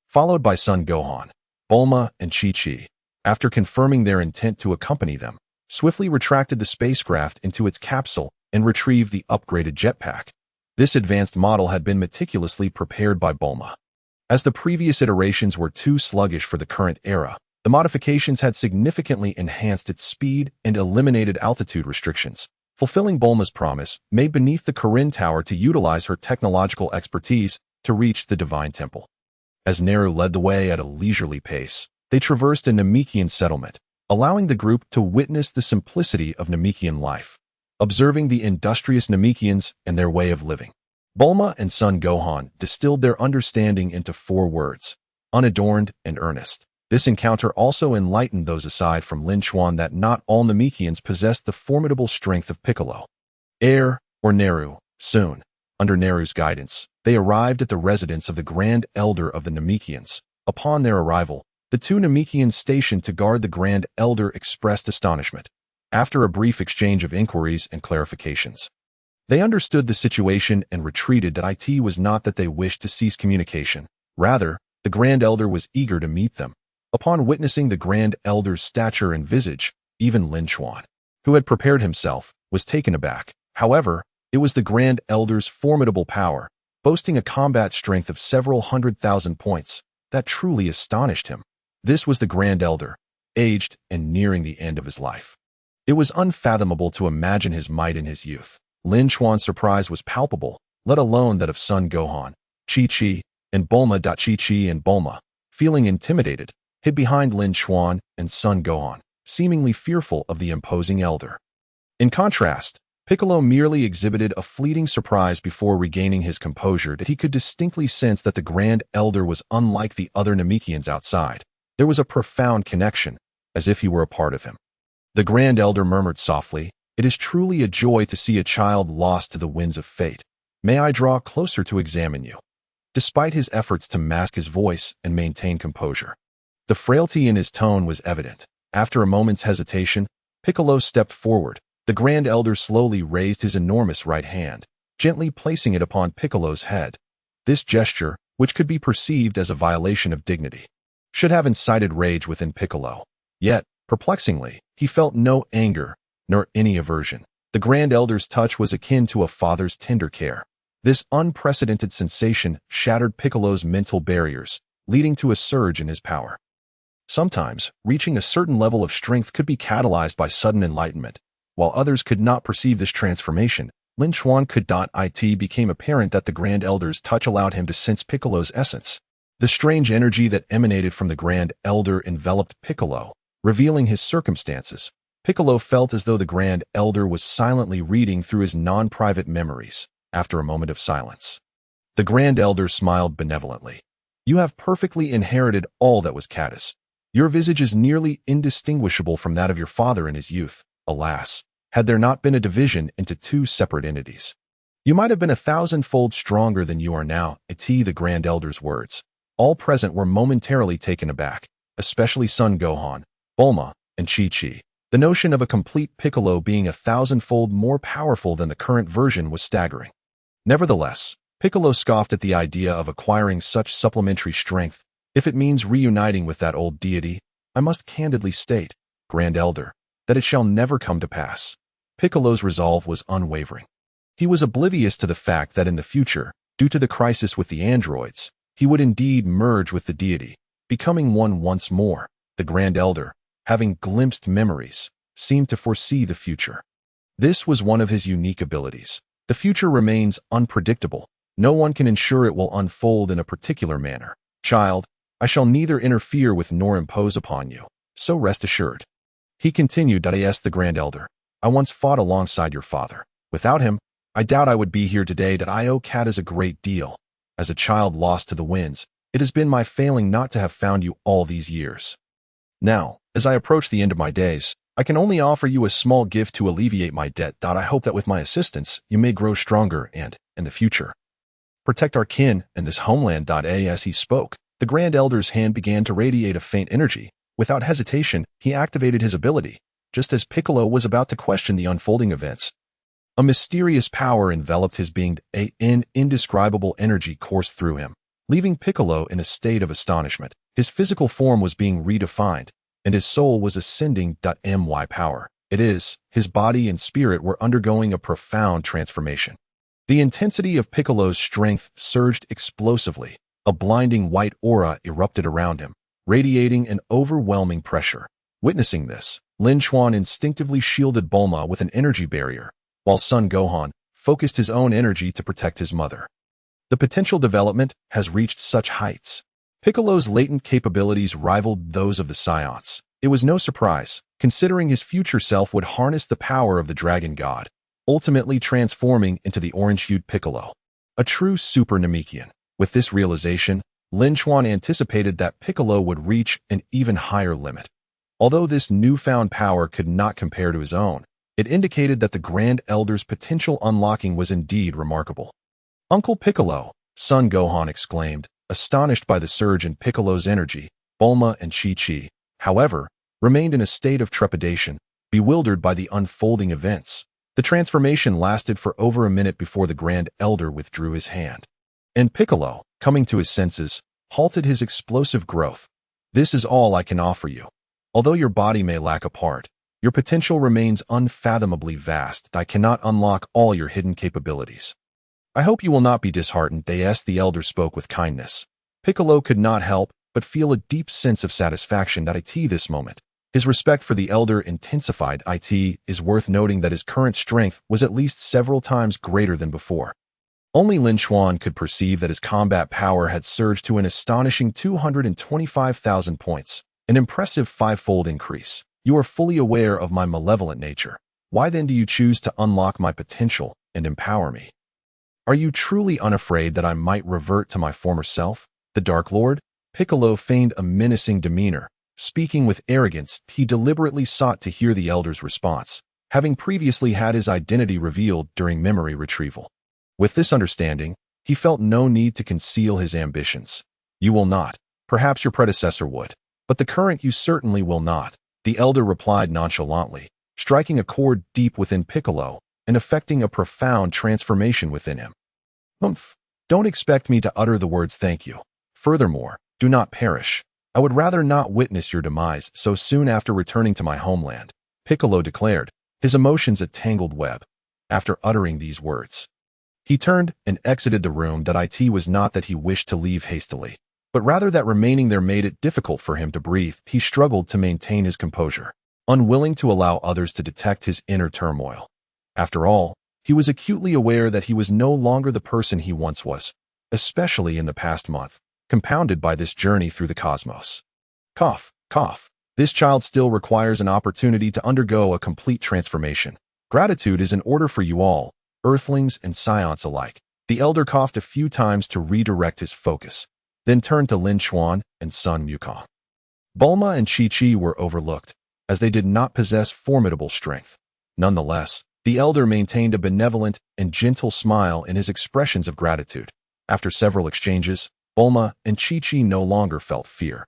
followed by son Gohan, Bulma, and Chi-Chi. After confirming their intent to accompany them, swiftly retracted the spacecraft into its capsule and retrieved the upgraded jetpack. This advanced model had been meticulously prepared by Bulma. As the previous iterations were too sluggish for the current era, the modifications had significantly enhanced its speed and eliminated altitude restrictions, fulfilling Bulma's promise made beneath the Karin Tower to utilize her technological expertise to reach the Divine Temple. As Neru led the way at a leisurely pace, they traversed a Namekian settlement, allowing the group to witness the simplicity of Namekian life, observing the industrious Namekians and their way of living. Bulma and son Gohan distilled their understanding into 4 words: unadorned and earnest. This encounter also enlightened those aside from Lin Chuan that not all Namekians possessed the formidable strength of Piccolo. Ayr, or Neru, soon, under Neru's guidance, they arrived at the residence of the Grand Elder of the Namekians. Upon their arrival, the 2 Namekians stationed to guard the Grand Elder expressed astonishment. After a brief exchange of inquiries and clarifications, they understood the situation and retreated. It was not that they wished to cease communication. Rather, the Grand Elder was eager to meet them. Upon witnessing the Grand Elder's stature and visage, even Lin Chuan, who had prepared himself, was taken aback. However, it was the Grand Elder's formidable power, boasting a combat strength of several 100,000 points, that truly astonished him. This was the Grand Elder, aged and nearing the end of his life. It was unfathomable to imagine his might in his youth. Lin Chuan's surprise was palpable, let alone that of son Gohan, Chi-Chi, and Bulma. Chi-Chi and Bulma, feeling intimidated, hid behind Lin Chuan and son Gohan, seemingly fearful of the imposing elder. In contrast, Piccolo merely exhibited a fleeting surprise before regaining his composure that he could distinctly sense that the Grand Elder was unlike the other Namekians outside. There was a profound connection, as if he were a part of him. The Grand Elder murmured softly, "It is truly a joy to see a child lost to the winds of fate. May I draw closer to examine you?" Despite his efforts to mask his voice and maintain composure, the frailty in his tone was evident. After a moment's hesitation, Piccolo stepped forward. The Grand Elder slowly raised his enormous right hand, gently placing it upon Piccolo's head. This gesture, which could be perceived as a violation of dignity, should have incited rage within Piccolo. Yet, perplexingly, he felt no anger, nor any aversion. The Grand Elder's touch was akin to a father's tender care. This unprecedented sensation shattered Piccolo's mental barriers, leading to a surge in his power. Sometimes, reaching a certain level of strength could be catalyzed by sudden enlightenment. While others could not perceive this transformation, Lin Chuan could. It became apparent that the Grand Elder's touch allowed him to sense Piccolo's essence. The strange energy that emanated from the Grand Elder enveloped Piccolo, revealing his circumstances. Piccolo felt as though the Grand Elder was silently reading through his non-private memories. After a moment of silence, the Grand Elder smiled benevolently. "You have perfectly inherited all that was Catus. Your visage is nearly indistinguishable from that of your father in his youth. Alas, had there not been a division into two separate entities, you might have been 1,000-fold stronger than you are now." The Grand Elder's words. All present were momentarily taken aback, especially son Gohan, Bulma, and Chi-Chi. The notion of a complete Piccolo being 1,000-fold more powerful than the current version was staggering. Nevertheless, Piccolo scoffed at the idea of acquiring such supplementary strength. "If it means reuniting with that old deity, I must candidly state, Grand Elder, that it shall never come to pass." Piccolo's resolve was unwavering. He was oblivious to the fact that in the future, due to the crisis with the androids, he would indeed merge with the deity, becoming one once more. The Grand Elder, having glimpsed memories, seemed to foresee the future. This was one of his unique abilities. The future remains unpredictable. No one can ensure it will unfold in a particular manner. "Child, I shall neither interfere with nor impose upon you, so rest assured." He continued. The Grand Elder, "I once fought alongside your father. Without him, I doubt I would be here today. I owe Catus a great deal. As a child lost to the winds, it has been my failing not to have found you all these years. Now, as I approach the end of my days, I can only offer you a small gift to alleviate my debt. I hope that with my assistance, you may grow stronger and, in the future, protect our kin and this homeland." As he spoke, the Grand Elder's hand began to radiate a faint energy. Without hesitation, he activated his ability, just as Piccolo was about to question the unfolding events. A mysterious power enveloped his being. An indescribable energy coursed through him, leaving Piccolo in a state of astonishment. His physical form was being redefined, and his soul was ascending. My power. It is, his body and spirit were undergoing a profound transformation. The intensity of Piccolo's strength surged explosively. A blinding white aura erupted around him, radiating an overwhelming pressure. Witnessing this, Lin Chuan instinctively shielded Bulma with an energy barrier, while son Gohan focused his own energy to protect his mother. The potential development has reached such heights. Piccolo's latent capabilities rivaled those of the Saiyans. It was no surprise, considering his future self would harness the power of the Dragon God, ultimately transforming into the orange-hued Piccolo, a true Super Namekian. With this realization, Lin Chuan anticipated that Piccolo would reach an even higher limit. Although this newfound power could not compare to his own, it indicated that the Grand Elder's potential unlocking was indeed remarkable. "Uncle Piccolo," son Gohan exclaimed, astonished by the surge in Piccolo's energy. Bulma and Chi-Chi, however, remained in a state of trepidation, bewildered by the unfolding events. The transformation lasted for over a minute before the Grand Elder withdrew his hand. And Piccolo, coming to his senses, halted his explosive growth. "This is all I can offer you. Although your body may lack a part, your potential remains unfathomably vast. I cannot unlock all your hidden capabilities. I hope you will not be disheartened." The elder spoke with kindness. Piccolo could not help but feel a deep sense of satisfaction at this moment. His respect for the elder intensified. It is worth noting that his current strength was at least several times greater than before. Only Lin Chuan could perceive that his combat power had surged to an astonishing 225,000 points, an impressive five-fold increase. You are fully aware of my malevolent nature. Why then do you choose to unlock my potential and empower me? Are you truly unafraid that I might revert to my former self, the Dark Lord? Piccolo feigned a menacing demeanor. Speaking with arrogance, he deliberately sought to hear the elder's response, having previously had his identity revealed during memory retrieval. With this understanding, he felt no need to conceal his ambitions. You will not. Perhaps your predecessor would. But the current you certainly will not, the elder replied nonchalantly, striking a chord deep within Piccolo and effecting a profound transformation within him. Don't expect me to utter the words thank you. Furthermore, do not perish. I would rather not witness your demise so soon after returning to my homeland, Piccolo declared, his emotions a tangled web. After uttering these words, he turned and exited the room. It was not that he wished to leave hastily, but rather that remaining there made it difficult for him to breathe. He struggled to maintain his composure, unwilling to allow others to detect his inner turmoil. After all, he was acutely aware that he was no longer the person he once was, especially in the past month, compounded by this journey through the cosmos. Cough, cough. This child still requires an opportunity to undergo a complete transformation. Gratitude is in order for you all, Earthlings and Saiyans alike. The elder coughed a few times to redirect his focus, then turned to Lin Chuan and Sun Wukong. Bulma and Chi-Chi were overlooked, as they did not possess formidable strength. Nonetheless, the elder maintained a benevolent and gentle smile in his expressions of gratitude. After several exchanges, Bulma and Chi-Chi no longer felt fear.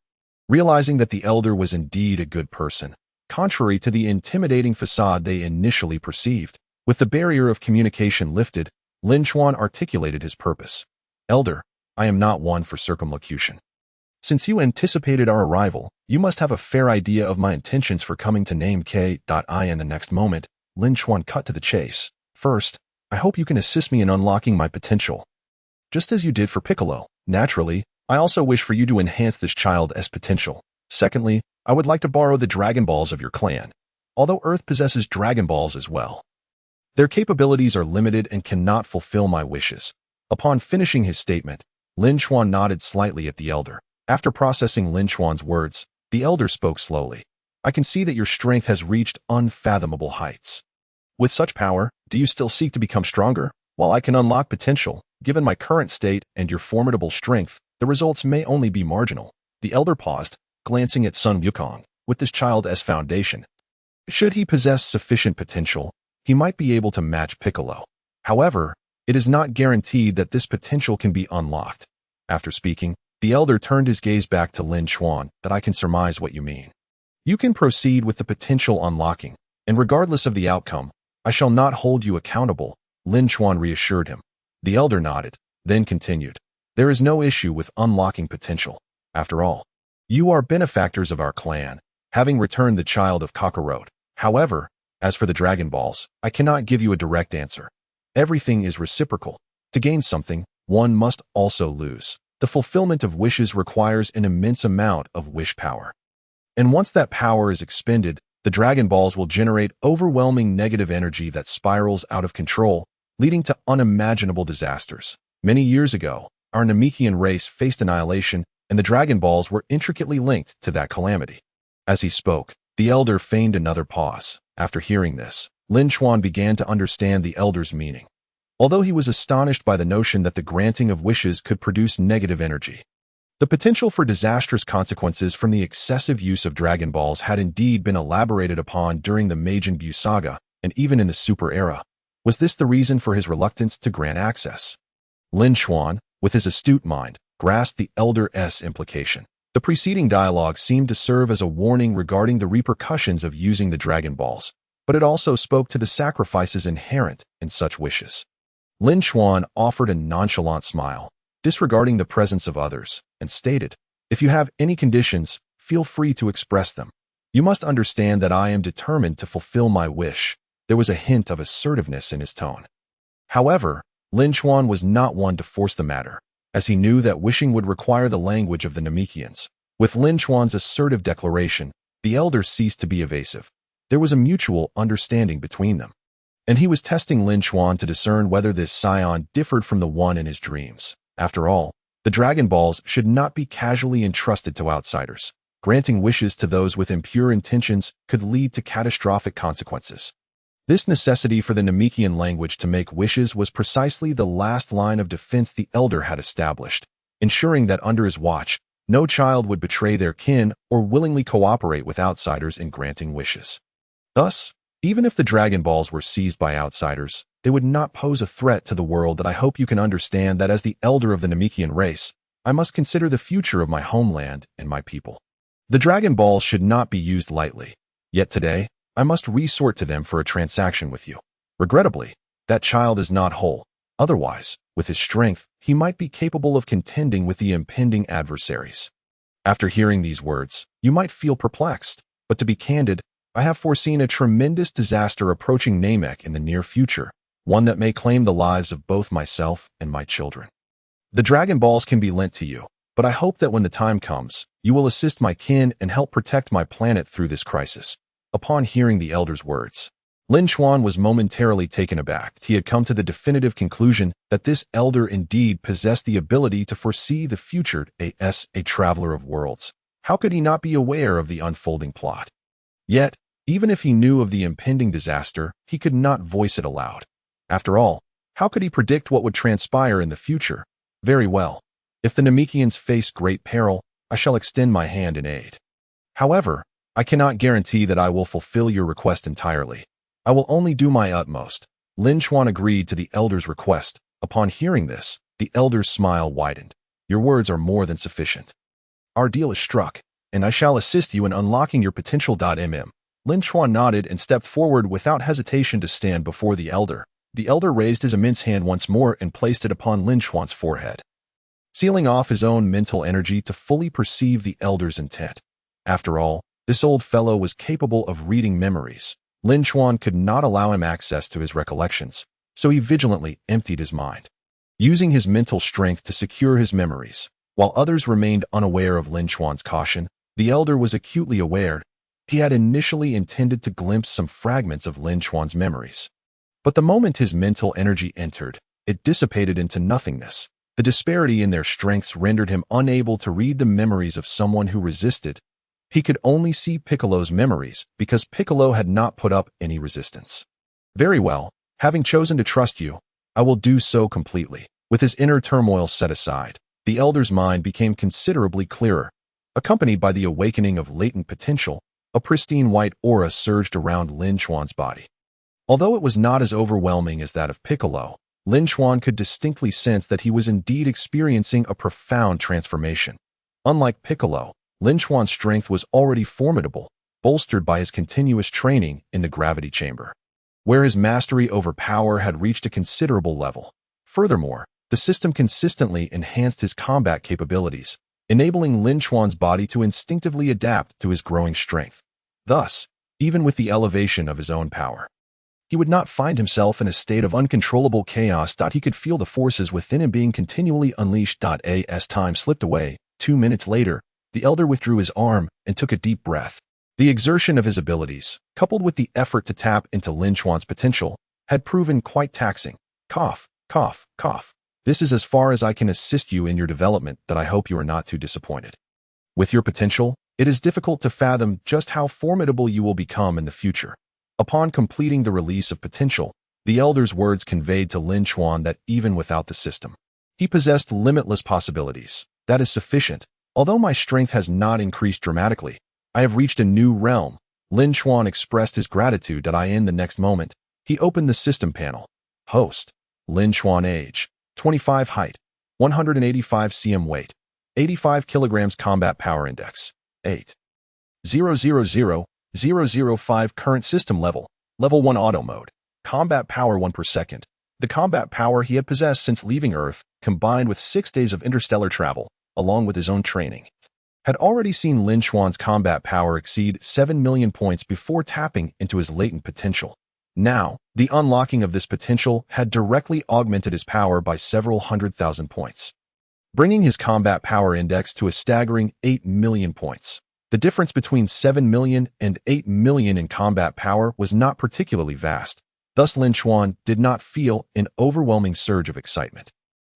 Realizing that the elder was indeed a good person, contrary to the intimidating facade they initially perceived, with the barrier of communication lifted, Lin Chuan articulated his purpose. Elder, I am not one for circumlocution. Since you anticipated our arrival, you must have a fair idea of my intentions for coming to Namek. In the next moment, Lin Chuan cut to the chase. First, I hope you can assist me in unlocking my potential. Just as you did for Piccolo, naturally, I also wish for you to enhance this child's potential. Secondly, I would like to borrow the Dragon Balls of your clan, although Earth possesses Dragon Balls as well. Their capabilities are limited and cannot fulfill my wishes. Upon finishing his statement, Lin Chuan nodded slightly at the elder. After processing Lin Chuan's words, the elder spoke slowly. I can see that your strength has reached unfathomable heights. With such power, do you still seek to become stronger? While I can unlock potential, given my current state and your formidable strength, the results may only be marginal. The elder paused, glancing at Sun Wukong, with this child as foundation. Should he possess sufficient potential, he might be able to match Piccolo. However, it is not guaranteed that this potential can be unlocked. After speaking, the elder turned his gaze back to Lin Chuan. That I can surmise what you mean. You can proceed with the potential unlocking, and regardless of the outcome, I shall not hold you accountable, Lin Chuan reassured him. The elder nodded, then continued. There is no issue with unlocking potential. After all, you are benefactors of our clan, having returned the child of Kakarot. However, as for the Dragon Balls, I cannot give you a direct answer. Everything is reciprocal. To gain something, one must also lose. The fulfillment of wishes requires an immense amount of wish power. And once that power is expended, the Dragon Balls will generate overwhelming negative energy that spirals out of control, leading to unimaginable disasters. Many years ago, our Namekian race faced annihilation, and the Dragon Balls were intricately linked to that calamity. As he spoke, the elder feigned another pause. After hearing this, Lin Chuan began to understand the elder's meaning. Although he was astonished by the notion that the granting of wishes could produce negative energy, the potential for disastrous consequences from the excessive use of Dragon Balls had indeed been elaborated upon during the Majin Buu saga and even in the Super Era. Was this the reason for his reluctance to grant access? Lin Chuan, with his astute mind, grasped the elder's implication. The preceding dialogue seemed to serve as a warning regarding the repercussions of using the Dragon Balls, but it also spoke to the sacrifices inherent in such wishes. Lin Chuan offered a nonchalant smile, disregarding the presence of others, and stated, "If you have any conditions, feel free to express them. You must understand that I am determined to fulfill my wish." There was a hint of assertiveness in his tone. However, Lin Chuan was not one to force the matter, as he knew that wishing would require the language of the Namekians. With Lin Chuan's assertive declaration, the elder ceased to be evasive. There was a mutual understanding between them. And he was testing Lin Chuan to discern whether this Saiyan differed from the one in his dreams. After all, the Dragon Balls should not be casually entrusted to outsiders. Granting wishes to those with impure intentions could lead to catastrophic consequences. This necessity for the Namekian language to make wishes was precisely the last line of defense the elder had established, ensuring that under his watch, no child would betray their kin or willingly cooperate with outsiders in granting wishes. Thus, even if the Dragon Balls were seized by outsiders, they would not pose a threat to the world. That I hope you can understand that as the elder of the Namekian race, I must consider the future of my homeland and my people. The Dragon Balls should not be used lightly, yet today, I must resort to them for a transaction with you. Regrettably, that child is not whole. Otherwise, with his strength, he might be capable of contending with the impending adversaries. After hearing these words, you might feel perplexed, but to be candid, I have foreseen a tremendous disaster approaching Namek in the near future, one that may claim the lives of both myself and my children. The Dragon Balls can be lent to you, but I hope that when the time comes, you will assist my kin and help protect my planet through this crisis. Upon hearing the elder's words, Lin Chuan was momentarily taken aback. He had come to the definitive conclusion that this elder indeed possessed the ability to foresee the future, a traveler of worlds. How could he not be aware of the unfolding plot? Yet, even if he knew of the impending disaster, he could not voice it aloud. After all, how could he predict what would transpire in the future? Very well. If the Namekians face great peril, I shall extend my hand in aid. However, I cannot guarantee that I will fulfill your request entirely. I will only do my utmost. Lin Chuan agreed to the elder's request. Upon hearing this, the elder's smile widened. Your words are more than sufficient. Our deal is struck, and I shall assist you in unlocking your potential. Lin Chuan nodded and stepped forward without hesitation to stand before the elder. The elder raised his immense hand once more and placed it upon Lin Chuan's forehead, sealing off his own mental energy to fully perceive the elder's intent. After all, this old fellow was capable of reading memories. Lin Chuan could not allow him access to his recollections, so he vigilantly emptied his mind, using his mental strength to secure his memories. While others remained unaware of Lin Chuan's caution, the elder was acutely aware. He had initially intended to glimpse some fragments of Lin Chuan's memories. But the moment his mental energy entered, it dissipated into nothingness. The disparity in their strengths rendered him unable to read the memories of someone who resisted. He could only see Piccolo's memories because Piccolo had not put up any resistance. Very well, having chosen to trust you, I will do so completely. With his inner turmoil set aside, the elder's mind became considerably clearer. Accompanied by the awakening of latent potential, a pristine white aura surged around Lin Chuan's body. Although it was not as overwhelming as that of Piccolo, Lin Chuan could distinctly sense that he was indeed experiencing a profound transformation. Unlike Piccolo, Lin Chuan's strength was already formidable, bolstered by his continuous training in the gravity chamber, where his mastery over power had reached a considerable level. Furthermore, the system consistently enhanced his combat capabilities, enabling Lin Chuan's body to instinctively adapt to his growing strength. Thus, even with the elevation of his own power, he would not find himself in a state of uncontrollable chaos. He could feel the forces within him being continually unleashed. As time slipped away, 2 minutes later, the elder withdrew his arm and took a deep breath. The exertion of his abilities, coupled with the effort to tap into Lin Chuan's potential, had proven quite taxing. Cough, cough, cough. This is as far as I can assist you in your development. I hope you are not too disappointed. With your potential, it is difficult to fathom just how formidable you will become in the future. Upon completing the release of potential, the elder's words conveyed to Lin Chuan that even without the system, he possessed limitless possibilities. That is sufficient. Although my strength has not increased dramatically, I have reached a new realm. Lin Chuan expressed his gratitude. In the next moment, he opened the system panel. Host: Lin Chuan, age 25, height 185 cm, weight 85 kilograms, combat power index 8.000.005, current system level 1 auto mode, combat power 1 per second. The combat power he had possessed since leaving Earth, combined with 6 days of interstellar travel, along with his own training, had already seen Lin Chuan's combat power exceed 7 million points before tapping into his latent potential. Now, the unlocking of this potential had directly augmented his power by several 100,000 points, bringing his combat power index to a staggering 8 million points. The difference between 7 million and 8 million in combat power was not particularly vast. Thus, Lin Chuan did not feel an overwhelming surge of excitement.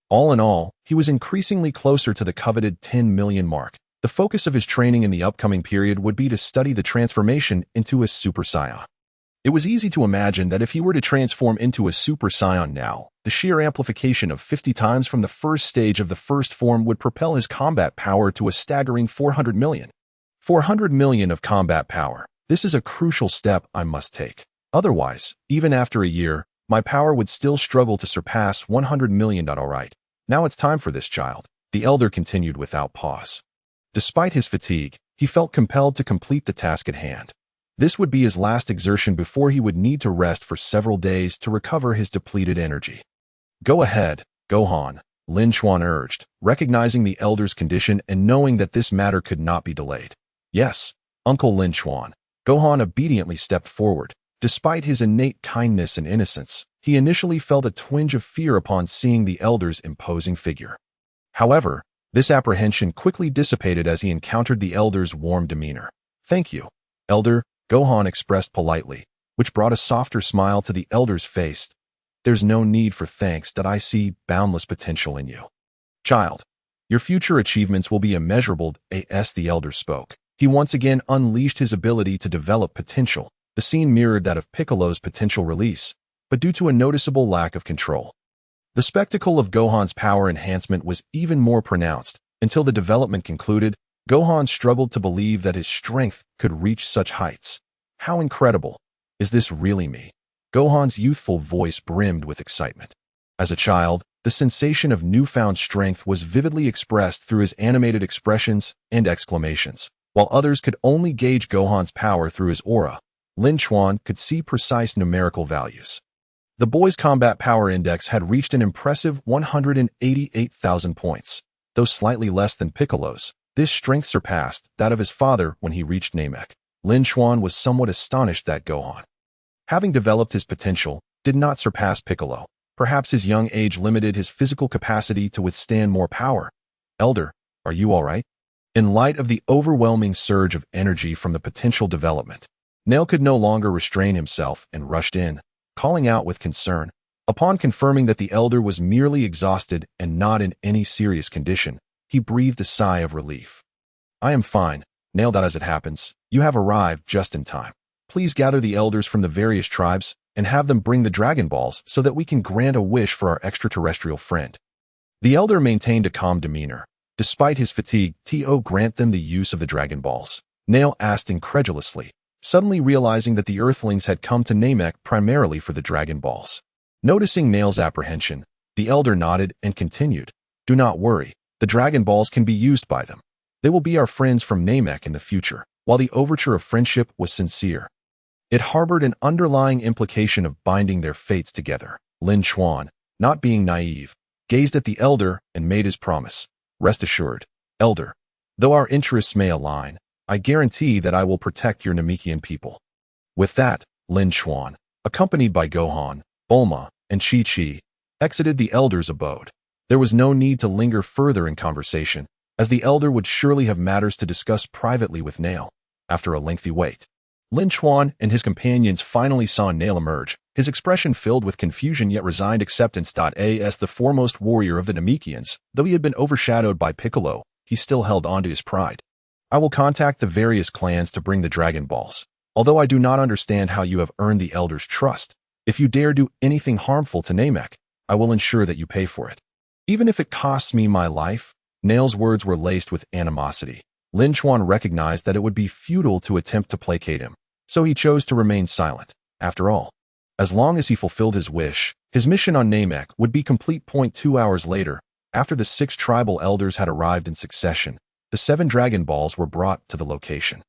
All in all, he was increasingly closer to the coveted 10 million mark. The focus of his training in the upcoming period would be to study the transformation into a Super Saiyan. It was easy to imagine that if he were to transform into a Super Saiyan now, the sheer amplification of 50 times from the first stage of the first form would propel his combat power to a staggering 400 million. 400 million of combat power. This is a crucial step I must take. Otherwise, even after a year, my power would still struggle to surpass 100 million. Alright, now it's time for this, child, the elder continued without pause. Despite his fatigue, he felt compelled to complete the task at hand. This would be his last exertion before he would need to rest for several days to recover his depleted energy. Go ahead, Gohan, Lin Chuan urged, recognizing the elder's condition and knowing that this matter could not be delayed. Yes, Uncle Lin Chuan. Gohan obediently stepped forward. Despite his innate kindness and innocence, he initially felt a twinge of fear upon seeing the elder's imposing figure. However, this apprehension quickly dissipated as he encountered the elder's warm demeanor. Thank you, Elder, Gohan expressed politely, which brought a softer smile to the elder's face. There's no need for thanks, that I see boundless potential in you. Child, your future achievements will be immeasurable, as the elder spoke. He once again unleashed his ability to develop potential. The scene mirrored that of Piccolo's potential release, but due to a noticeable lack of control. The spectacle of Gohan's power enhancement was even more pronounced. Until the development concluded, Gohan struggled to believe that his strength could reach such heights. How incredible! Is this really me? Gohan's youthful voice brimmed with excitement. As a child, the sensation of newfound strength was vividly expressed through his animated expressions and exclamations. While others could only gauge Gohan's power through his aura, Lin Chuan could see precise numerical values. The boy's combat power index had reached an impressive 188,000 points. Though slightly less than Piccolo's, this strength surpassed that of his father when he reached Namek. Lin Chuan was somewhat astonished that Gohan, having developed his potential, did not surpass Piccolo. Perhaps his young age limited his physical capacity to withstand more power. Elder, are you all right? In light of the overwhelming surge of energy from the potential development, Nail could no longer restrain himself and rushed in, calling out with concern. Upon confirming that the elder was merely exhausted and not in any serious condition, he breathed a sigh of relief. I am fine, Nail. That as it happens, you have arrived just in time. Please gather the elders from the various tribes and have them bring the Dragon Balls so that we can grant a wish for our extraterrestrial friend. The elder maintained a calm demeanor. Despite his fatigue, grant them the use of the Dragon Balls? Nail asked incredulously, suddenly realizing that the Earthlings had come to Namek primarily for the Dragon Balls. Noticing Nail's apprehension, the elder nodded and continued, do not worry, the Dragon Balls can be used by them. They will be our friends from Namek in the future. While the overture of friendship was sincere, it harbored an underlying implication of binding their fates together. Lin Chuan, not being naive, gazed at the elder and made his promise. Rest assured, Elder, though our interests may align, I guarantee that I will protect your Namekian people. With that, Lin Chuan, accompanied by Gohan, Bulma, and Chi-Chi, exited the elder's abode. There was no need to linger further in conversation, as the elder would surely have matters to discuss privately with Nail. After a lengthy wait, Lin Chuan and his companions finally saw Nail emerge, his expression filled with confusion yet resigned acceptance. As the foremost warrior of the Namekians, though he had been overshadowed by Piccolo, he still held on to his pride. I will contact the various clans to bring the Dragon Balls. Although I do not understand how you have earned the elder's trust, if you dare do anything harmful to Namek, I will ensure that you pay for it. Even if it costs me my life. Nail's words were laced with animosity. Lin Chuan recognized that it would be futile to attempt to placate him, so he chose to remain silent. After all, as long as he fulfilled his wish, his mission on Namek would be complete. 2 hours later, after the 6 tribal elders had arrived in succession, the 7 Dragon Balls were brought to the location.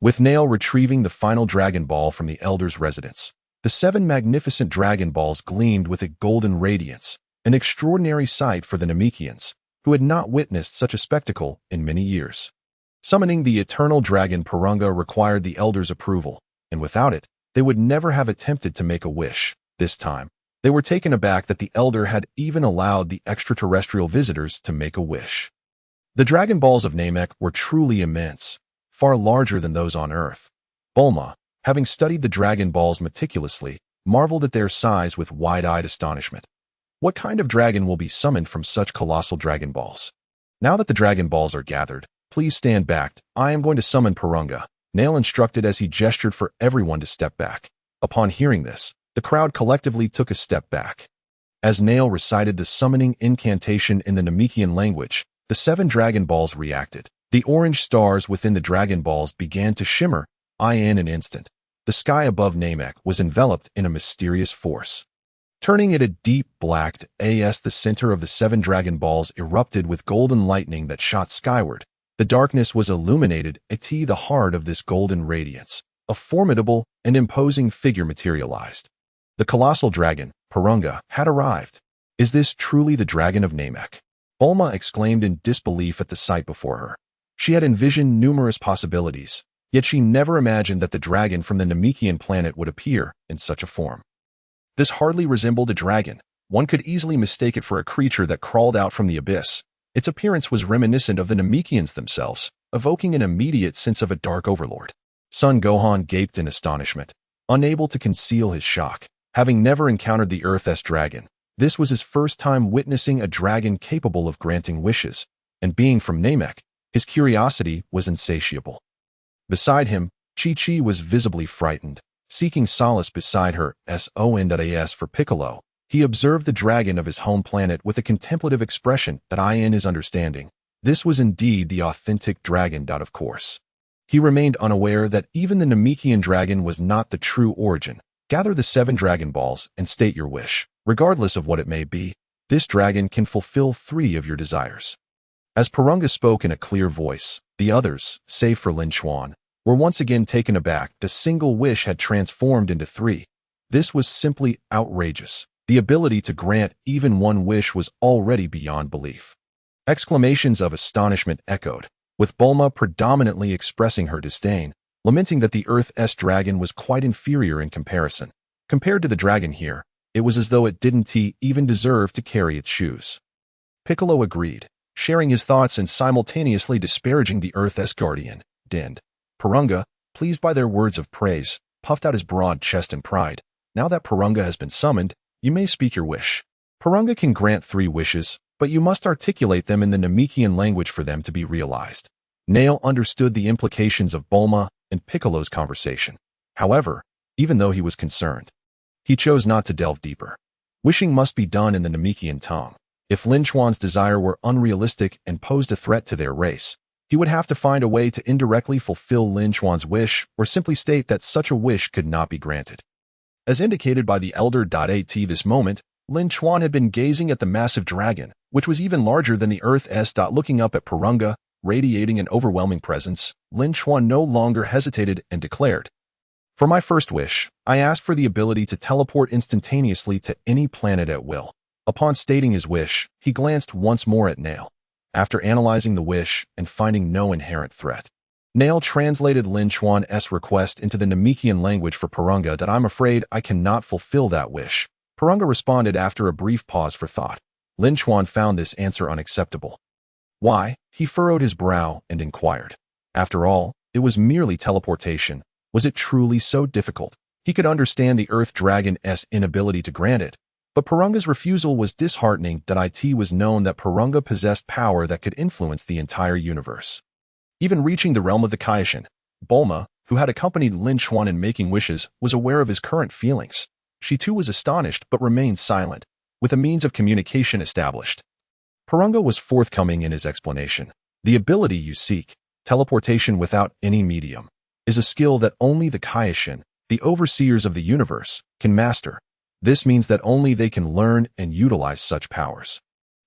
With Nail retrieving the final Dragon Ball from the elder's residence, the 7 magnificent Dragon Balls gleamed with a golden radiance, an extraordinary sight for the Namekians, who had not witnessed such a spectacle in many years. Summoning the eternal dragon Porunga required the elder's approval, and without it, they would never have attempted to make a wish. This time, they were taken aback that the elder had even allowed the extraterrestrial visitors to make a wish. The Dragon Balls of Namek were truly immense. far larger than those on Earth. Bulma, having studied the Dragon Balls meticulously, marveled at their size with wide-eyed astonishment. What kind of dragon will be summoned from such colossal Dragon Balls? Now that the Dragon Balls are gathered, please stand back. I am going to summon Porunga, Nail instructed as he gestured for everyone to step back. Upon hearing this, the crowd collectively took a step back. As Nail recited the summoning incantation in the Namekian language, the 7 Dragon Balls reacted. The orange stars within the Dragon Balls began to shimmer. In an instant, the sky above Namek was enveloped in a mysterious force. Turning it a deep black, the center of the 7 Dragon Balls erupted with golden lightning that shot skyward. The darkness was illuminated. The heart of this golden radiance, a formidable and imposing figure materialized. The colossal dragon, Porunga, had arrived. Is this truly the dragon of Namek? Bulma exclaimed in disbelief at the sight before her. She had envisioned numerous possibilities, yet she never imagined that the dragon from the Namekian planet would appear in such a form. This hardly resembled a dragon. One could easily mistake it for a creature that crawled out from the abyss. Its appearance was reminiscent of the Namekians themselves, evoking an immediate sense of a dark overlord. Son Gohan gaped in astonishment, unable to conceal his shock. Having never encountered the Earth's dragon, this was his first time witnessing a dragon capable of granting wishes, and being from Namek, his curiosity was insatiable. Beside him, Chi-Chi was visibly frightened. Seeking solace beside her SON.AS for Piccolo, he observed the dragon of his home planet with a contemplative expression that in his understanding. This was indeed the authentic dragon. Of course. He remained unaware that even the Namekian dragon was not the true origin. Gather the 7 Dragon Balls and state your wish. Regardless of what it may be, this dragon can fulfill 3 of your desires. As Porunga spoke in a clear voice, the others, save for Lin Chuan, were once again taken aback. The single wish had transformed into 3. This was simply outrageous. The ability to grant even one wish was already beyond belief. Exclamations of astonishment echoed, with Bulma predominantly expressing her disdain, lamenting that the Earth's dragon was quite inferior in comparison. Compared to the dragon here, it was as though it didn't even deserve to carry its shoes. Piccolo agreed, sharing his thoughts and simultaneously disparaging the Earth's guardian, Din. Porunga, pleased by their words of praise, puffed out his broad chest in pride. Now that Porunga has been summoned, you may speak your wish. Porunga can grant 3 wishes, but you must articulate them in the Namekian language for them to be realized. Nail understood the implications of Bulma and Piccolo's conversation. However, even though he was concerned, he chose not to delve deeper. Wishing must be done in the Namekian tongue. If Lin Chuan's desire were unrealistic and posed a threat to their race, he would have to find a way to indirectly fulfill Lin Chuan's wish or simply state that such a wish could not be granted. As indicated by the elder. At this moment, Lin Chuan had been gazing at the massive dragon, which was even larger than the Earth's. Looking up at Porunga, radiating an overwhelming presence, Lin Chuan no longer hesitated and declared, "For my first wish, I ask for the ability to teleport instantaneously to any planet at will." Upon stating his wish, he glanced once more at Nail. After analyzing the wish and finding no inherent threat, Nail translated Lin Chuan's request into the Namekian language for Porunga. "I'm afraid I cannot fulfill that wish." Porunga responded after a brief pause for thought. Lin Chuan found this answer unacceptable. Why? He furrowed his brow and inquired. After all, it was merely teleportation. Was it truly so difficult? He could understand the Earth Dragon's inability to grant it, but Porunga's refusal was disheartening. It was known that Porunga possessed power that could influence the entire universe, even reaching the realm of the Kaishin. Bulma, who had accompanied Lin Chuan in making wishes, was aware of his current feelings. She too was astonished but remained silent, with a means of communication established. Porunga was forthcoming in his explanation. The ability you seek, teleportation without any medium, is a skill that only the Kaishin, the overseers of the universe, can master. This means that only they can learn and utilize such powers.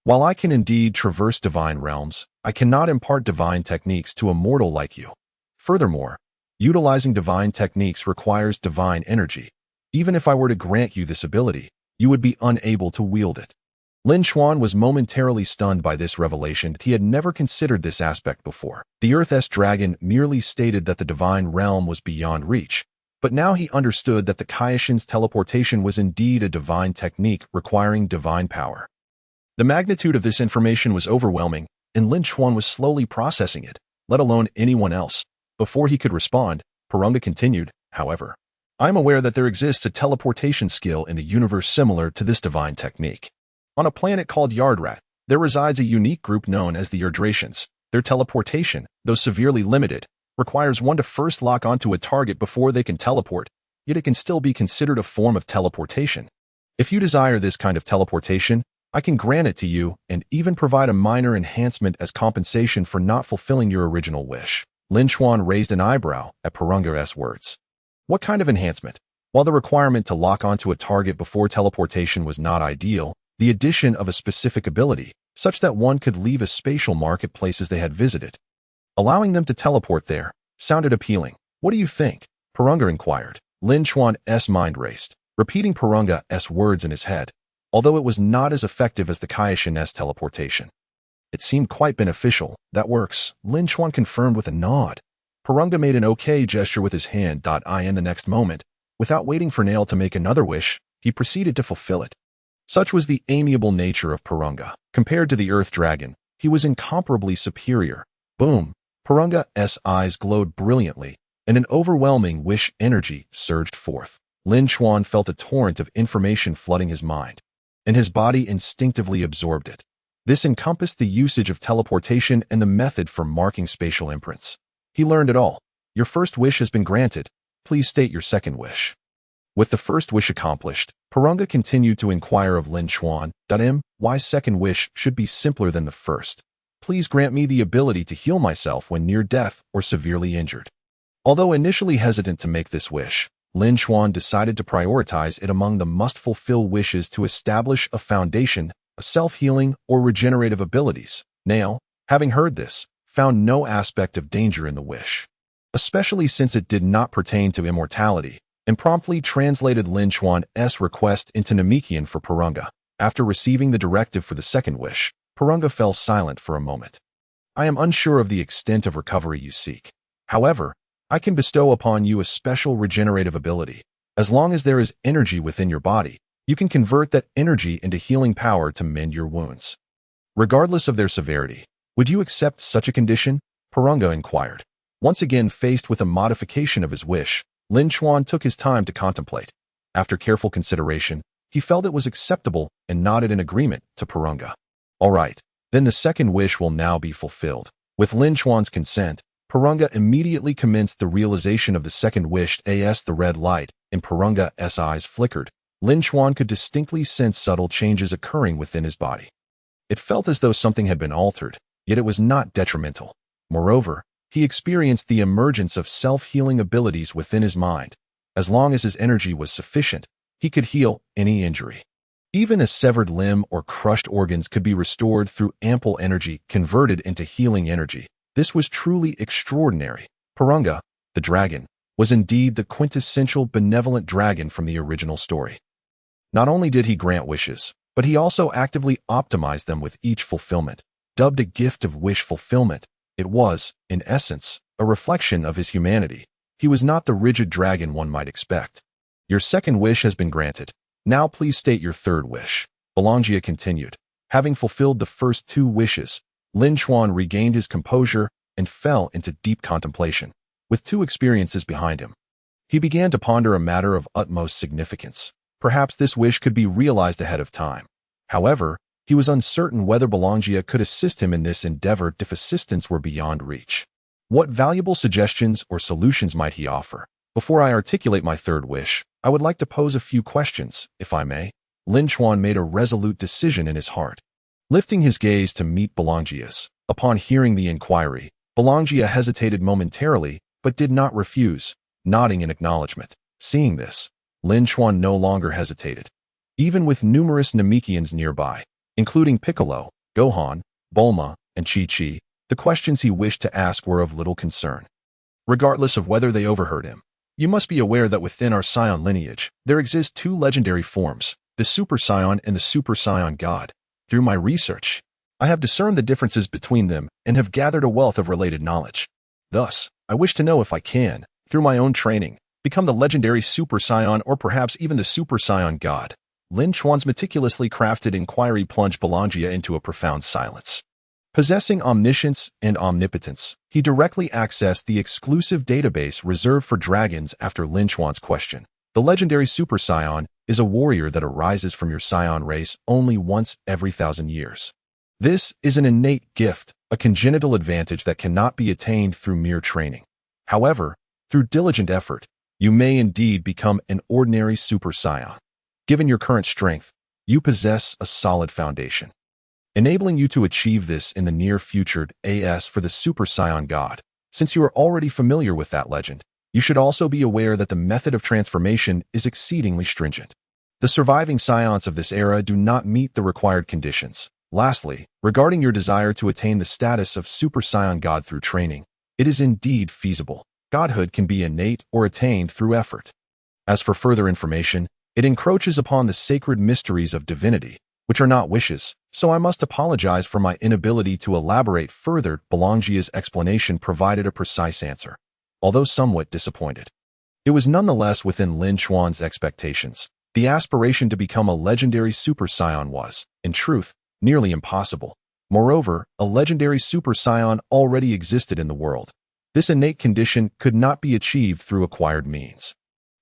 While I can indeed traverse divine realms, I cannot impart divine techniques to a mortal like you. Furthermore, utilizing divine techniques requires divine energy. Even if I were to grant you this ability, you would be unable to wield it. Lin Chuan was momentarily stunned by this revelation. He had never considered this aspect before. The Earth's dragon merely stated that the divine realm was beyond reach, but now he understood that the Kaishin's teleportation was indeed a divine technique requiring divine power. The magnitude of this information was overwhelming, and Lin Chuan was slowly processing it, let alone anyone else. Before he could respond, Porunga continued, however, I am aware that there exists a teleportation skill in the universe similar to this divine technique. On a planet called Yardrat, there resides a unique group known as the Yardratians. Their teleportation, though severely limited, requires one to first lock onto a target before they can teleport, yet it can still be considered a form of teleportation. If you desire this kind of teleportation, I can grant it to you and even provide a minor enhancement as compensation for not fulfilling your original wish. Lin Chuan raised an eyebrow at Porunga's words. What kind of enhancement? While the requirement to lock onto a target before teleportation was not ideal, the addition of a specific ability, such that one could leave a spatial mark at places they had visited, allowing them to teleport there, sounded appealing. What do you think? Porunga inquired. Lin Chuan's mind raced, repeating Porunga's words in his head, although it was not as effective as the Kaioshin's teleportation. It seemed quite beneficial. That works, Lin Chuan confirmed with a nod. Porunga made an okay gesture with his hand. In the next moment, without waiting for Nail to make another wish, he proceeded to fulfill it. Such was the amiable nature of Porunga. Compared to the Earth Dragon, he was incomparably superior. Boom! Porunga's eyes glowed brilliantly, and an overwhelming wish energy surged forth. Lin Chuan felt a torrent of information flooding his mind, and his body instinctively absorbed it. This encompassed the usage of teleportation and the method for marking spatial imprints. He learned it all. Your first wish has been granted. Please state your second wish. With the first wish accomplished, Porunga continued to inquire of Lin Chuan, why second wish should be simpler than the first. Please grant me the ability to heal myself when near death or severely injured. Although initially hesitant to make this wish, Lin Chuan decided to prioritize it among the must-fulfill wishes to establish a foundation of self-healing or regenerative abilities. Nail, having heard this, found no aspect of danger in the wish, especially since it did not pertain to immortality, and promptly translated Lin Chuan's request into Namekian for Porunga. After receiving the directive for the second wish, Porunga fell silent for a moment. I am unsure of the extent of recovery you seek. However, I can bestow upon you a special regenerative ability. As long as there is energy within your body, you can convert that energy into healing power to mend your wounds. Regardless of their severity, would you accept such a condition? Porunga inquired. Once again faced with a modification of his wish, Lin Chuan took his time to contemplate. After careful consideration, he felt it was acceptable and nodded in agreement to Porunga. All right, then the second wish will now be fulfilled. With Lin Chuan's consent, Porunga immediately commenced the realization of the second wish. As the red light in Porunga's eyes flickered, Lin Chuan could distinctly sense subtle changes occurring within his body. It felt as though something had been altered, yet it was not detrimental. Moreover, he experienced the emergence of self-healing abilities within his mind. As long as his energy was sufficient, he could heal any injury. Even a severed limb or crushed organs could be restored through ample energy converted into healing energy. This was truly extraordinary. Porunga, the dragon, was indeed the quintessential benevolent dragon from the original story. Not only did he grant wishes, but he also actively optimized them with each fulfillment. Dubbed a gift of wish fulfillment, it was, in essence, a reflection of his humanity. He was not the rigid dragon one might expect. Your second wish has been granted. Now please state your third wish. Bolongia continued. Having fulfilled the first two wishes, Lin Chuan regained his composure and fell into deep contemplation. With two experiences behind him, he began to ponder a matter of utmost significance. Perhaps this wish could be realized ahead of time. However, he was uncertain whether Bolongia could assist him in this endeavor if assistance were beyond reach. What valuable suggestions or solutions might he offer? Before I articulate my third wish, I would like to pose a few questions, if I may. Lin Chuan made a resolute decision in his heart. Lifting his gaze to meet Bolongia's, upon hearing the inquiry, Bolongia hesitated momentarily, but did not refuse, nodding in acknowledgement. Seeing this, Lin Chuan no longer hesitated. Even with numerous Namekians nearby, including Piccolo, Gohan, Bulma, and Chi-Chi, the questions he wished to ask were of little concern. Regardless of whether they overheard him, you must be aware that within our Saiyan lineage, there exist two legendary forms, the Super Saiyan and the Super Saiyan God. Through my research, I have discerned the differences between them and have gathered a wealth of related knowledge. Thus, I wish to know if I can, through my own training, become the legendary Super Saiyan or perhaps even the Super Saiyan God. Lin Chuan's meticulously crafted inquiry plunged Bolongia into a profound silence. Possessing omniscience and omnipotence, he directly accessed the exclusive database reserved for dragons after Lin Chuan's question. The legendary Super Saiyan is a warrior that arises from your Saiyan race only once every 1,000 years. This is an innate gift, a congenital advantage that cannot be attained through mere training. However, through diligent effort, you may indeed become an ordinary Super Saiyan. Given your current strength, you possess a solid foundation, enabling you to achieve this in the near future. As for the Super Saiyan God, since you are already familiar with that legend, you should also be aware that the method of transformation is exceedingly stringent. The surviving Saiyans of this era do not meet the required conditions. Lastly, regarding your desire to attain the status of Super Saiyan God through training, it is indeed feasible. Godhood can be innate or attained through effort. As for further information, it encroaches upon the sacred mysteries of divinity, which are not wishes, so I must apologize for my inability to elaborate further. Bolongia's explanation provided a precise answer, although somewhat disappointed. It was nonetheless within Lin Chuan's expectations. The aspiration to become a legendary Super Saiyan was, in truth, nearly impossible. Moreover, a legendary Super Saiyan already existed in the world. This innate condition could not be achieved through acquired means.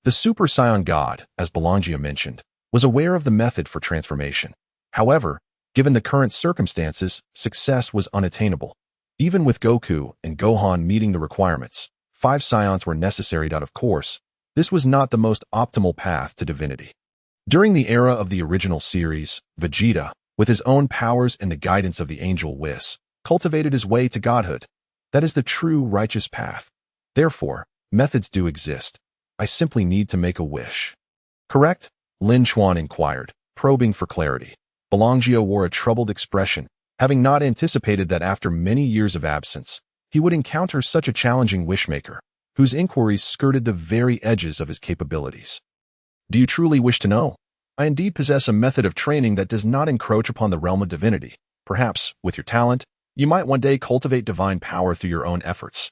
The Super Saiyan God, as Bolongia mentioned, was aware of the method for transformation. However, given the current circumstances, success was unattainable. Even with Goku and Gohan meeting the requirements, 5 Saiyans were necessary. Of course, this was not the most optimal path to divinity. During the era of the original series, Vegeta, with his own powers and the guidance of the angel Whis, cultivated his way to godhood. That is the true righteous path. Therefore, methods do exist. I simply need to make a wish. Correct? Lin Chuan inquired, probing for clarity. Bolongia wore a troubled expression, having not anticipated that after many years of absence, he would encounter such a challenging wishmaker, whose inquiries skirted the very edges of his capabilities. Do you truly wish to know? I indeed possess a method of training that does not encroach upon the realm of divinity. Perhaps, with your talent, you might one day cultivate divine power through your own efforts.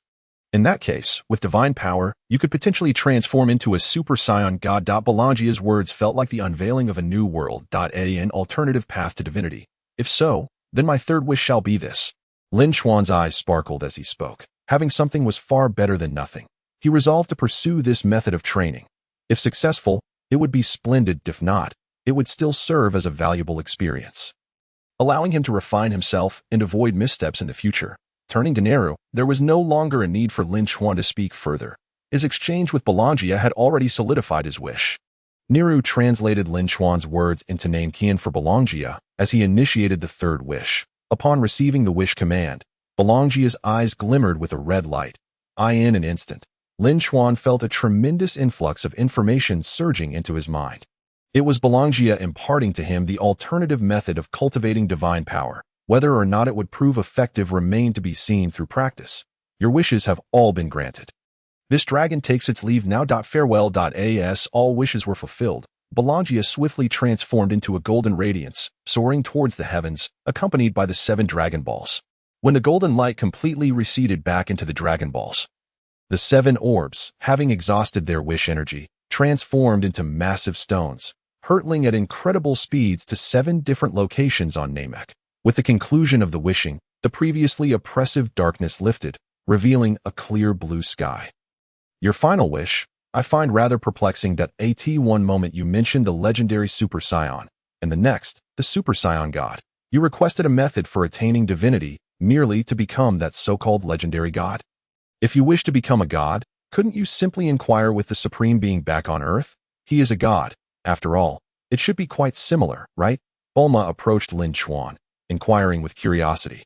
In that case, with divine power, you could potentially transform into a Super Saiyan God. Bolongia's words felt like the unveiling of a new world. An alternative path to divinity. If so, then my third wish shall be this. Lin Chuan's eyes sparkled as he spoke. Having something was far better than nothing. He resolved to pursue this method of training. If successful, it would be splendid. If not, it would still serve as a valuable experience, allowing him to refine himself and avoid missteps in the future. Turning to Neru, there was no longer a need for Lin Chuan to speak further. His exchange with Bolongia had already solidified his wish. Neru translated Lin Chuan's words into Namekian for Bolongia as he initiated the third wish. Upon receiving the wish command, Bolongia's eyes glimmered with a red light. In an instant, Lin Chuan felt a tremendous influx of information surging into his mind. It was Bolongia imparting to him the alternative method of cultivating divine power. Whether or not it would prove effective remained to be seen through practice. Your wishes have all been granted. This dragon takes its leave now. Farewell. As all wishes were fulfilled, Bolongia swiftly transformed into a golden radiance, soaring towards the heavens, accompanied by the 7 Dragon Balls. When the golden light completely receded back into the Dragon Balls, the 7 orbs, having exhausted their wish energy, transformed into massive stones, hurtling at incredible speeds to 7 different locations on Namek. With the conclusion of the wishing, the previously oppressive darkness lifted, revealing a clear blue sky. Your final wish, I find rather perplexing. One moment you mentioned the legendary Super Saiyan, and the next, the Super Saiyan God. You requested a method for attaining divinity merely to become that so-called legendary God. If you wish to become a god, couldn't you simply inquire with the Supreme Being back on Earth? He is a god. After all, it should be quite similar, right? Bulma approached Lin Chuan, inquiring with curiosity.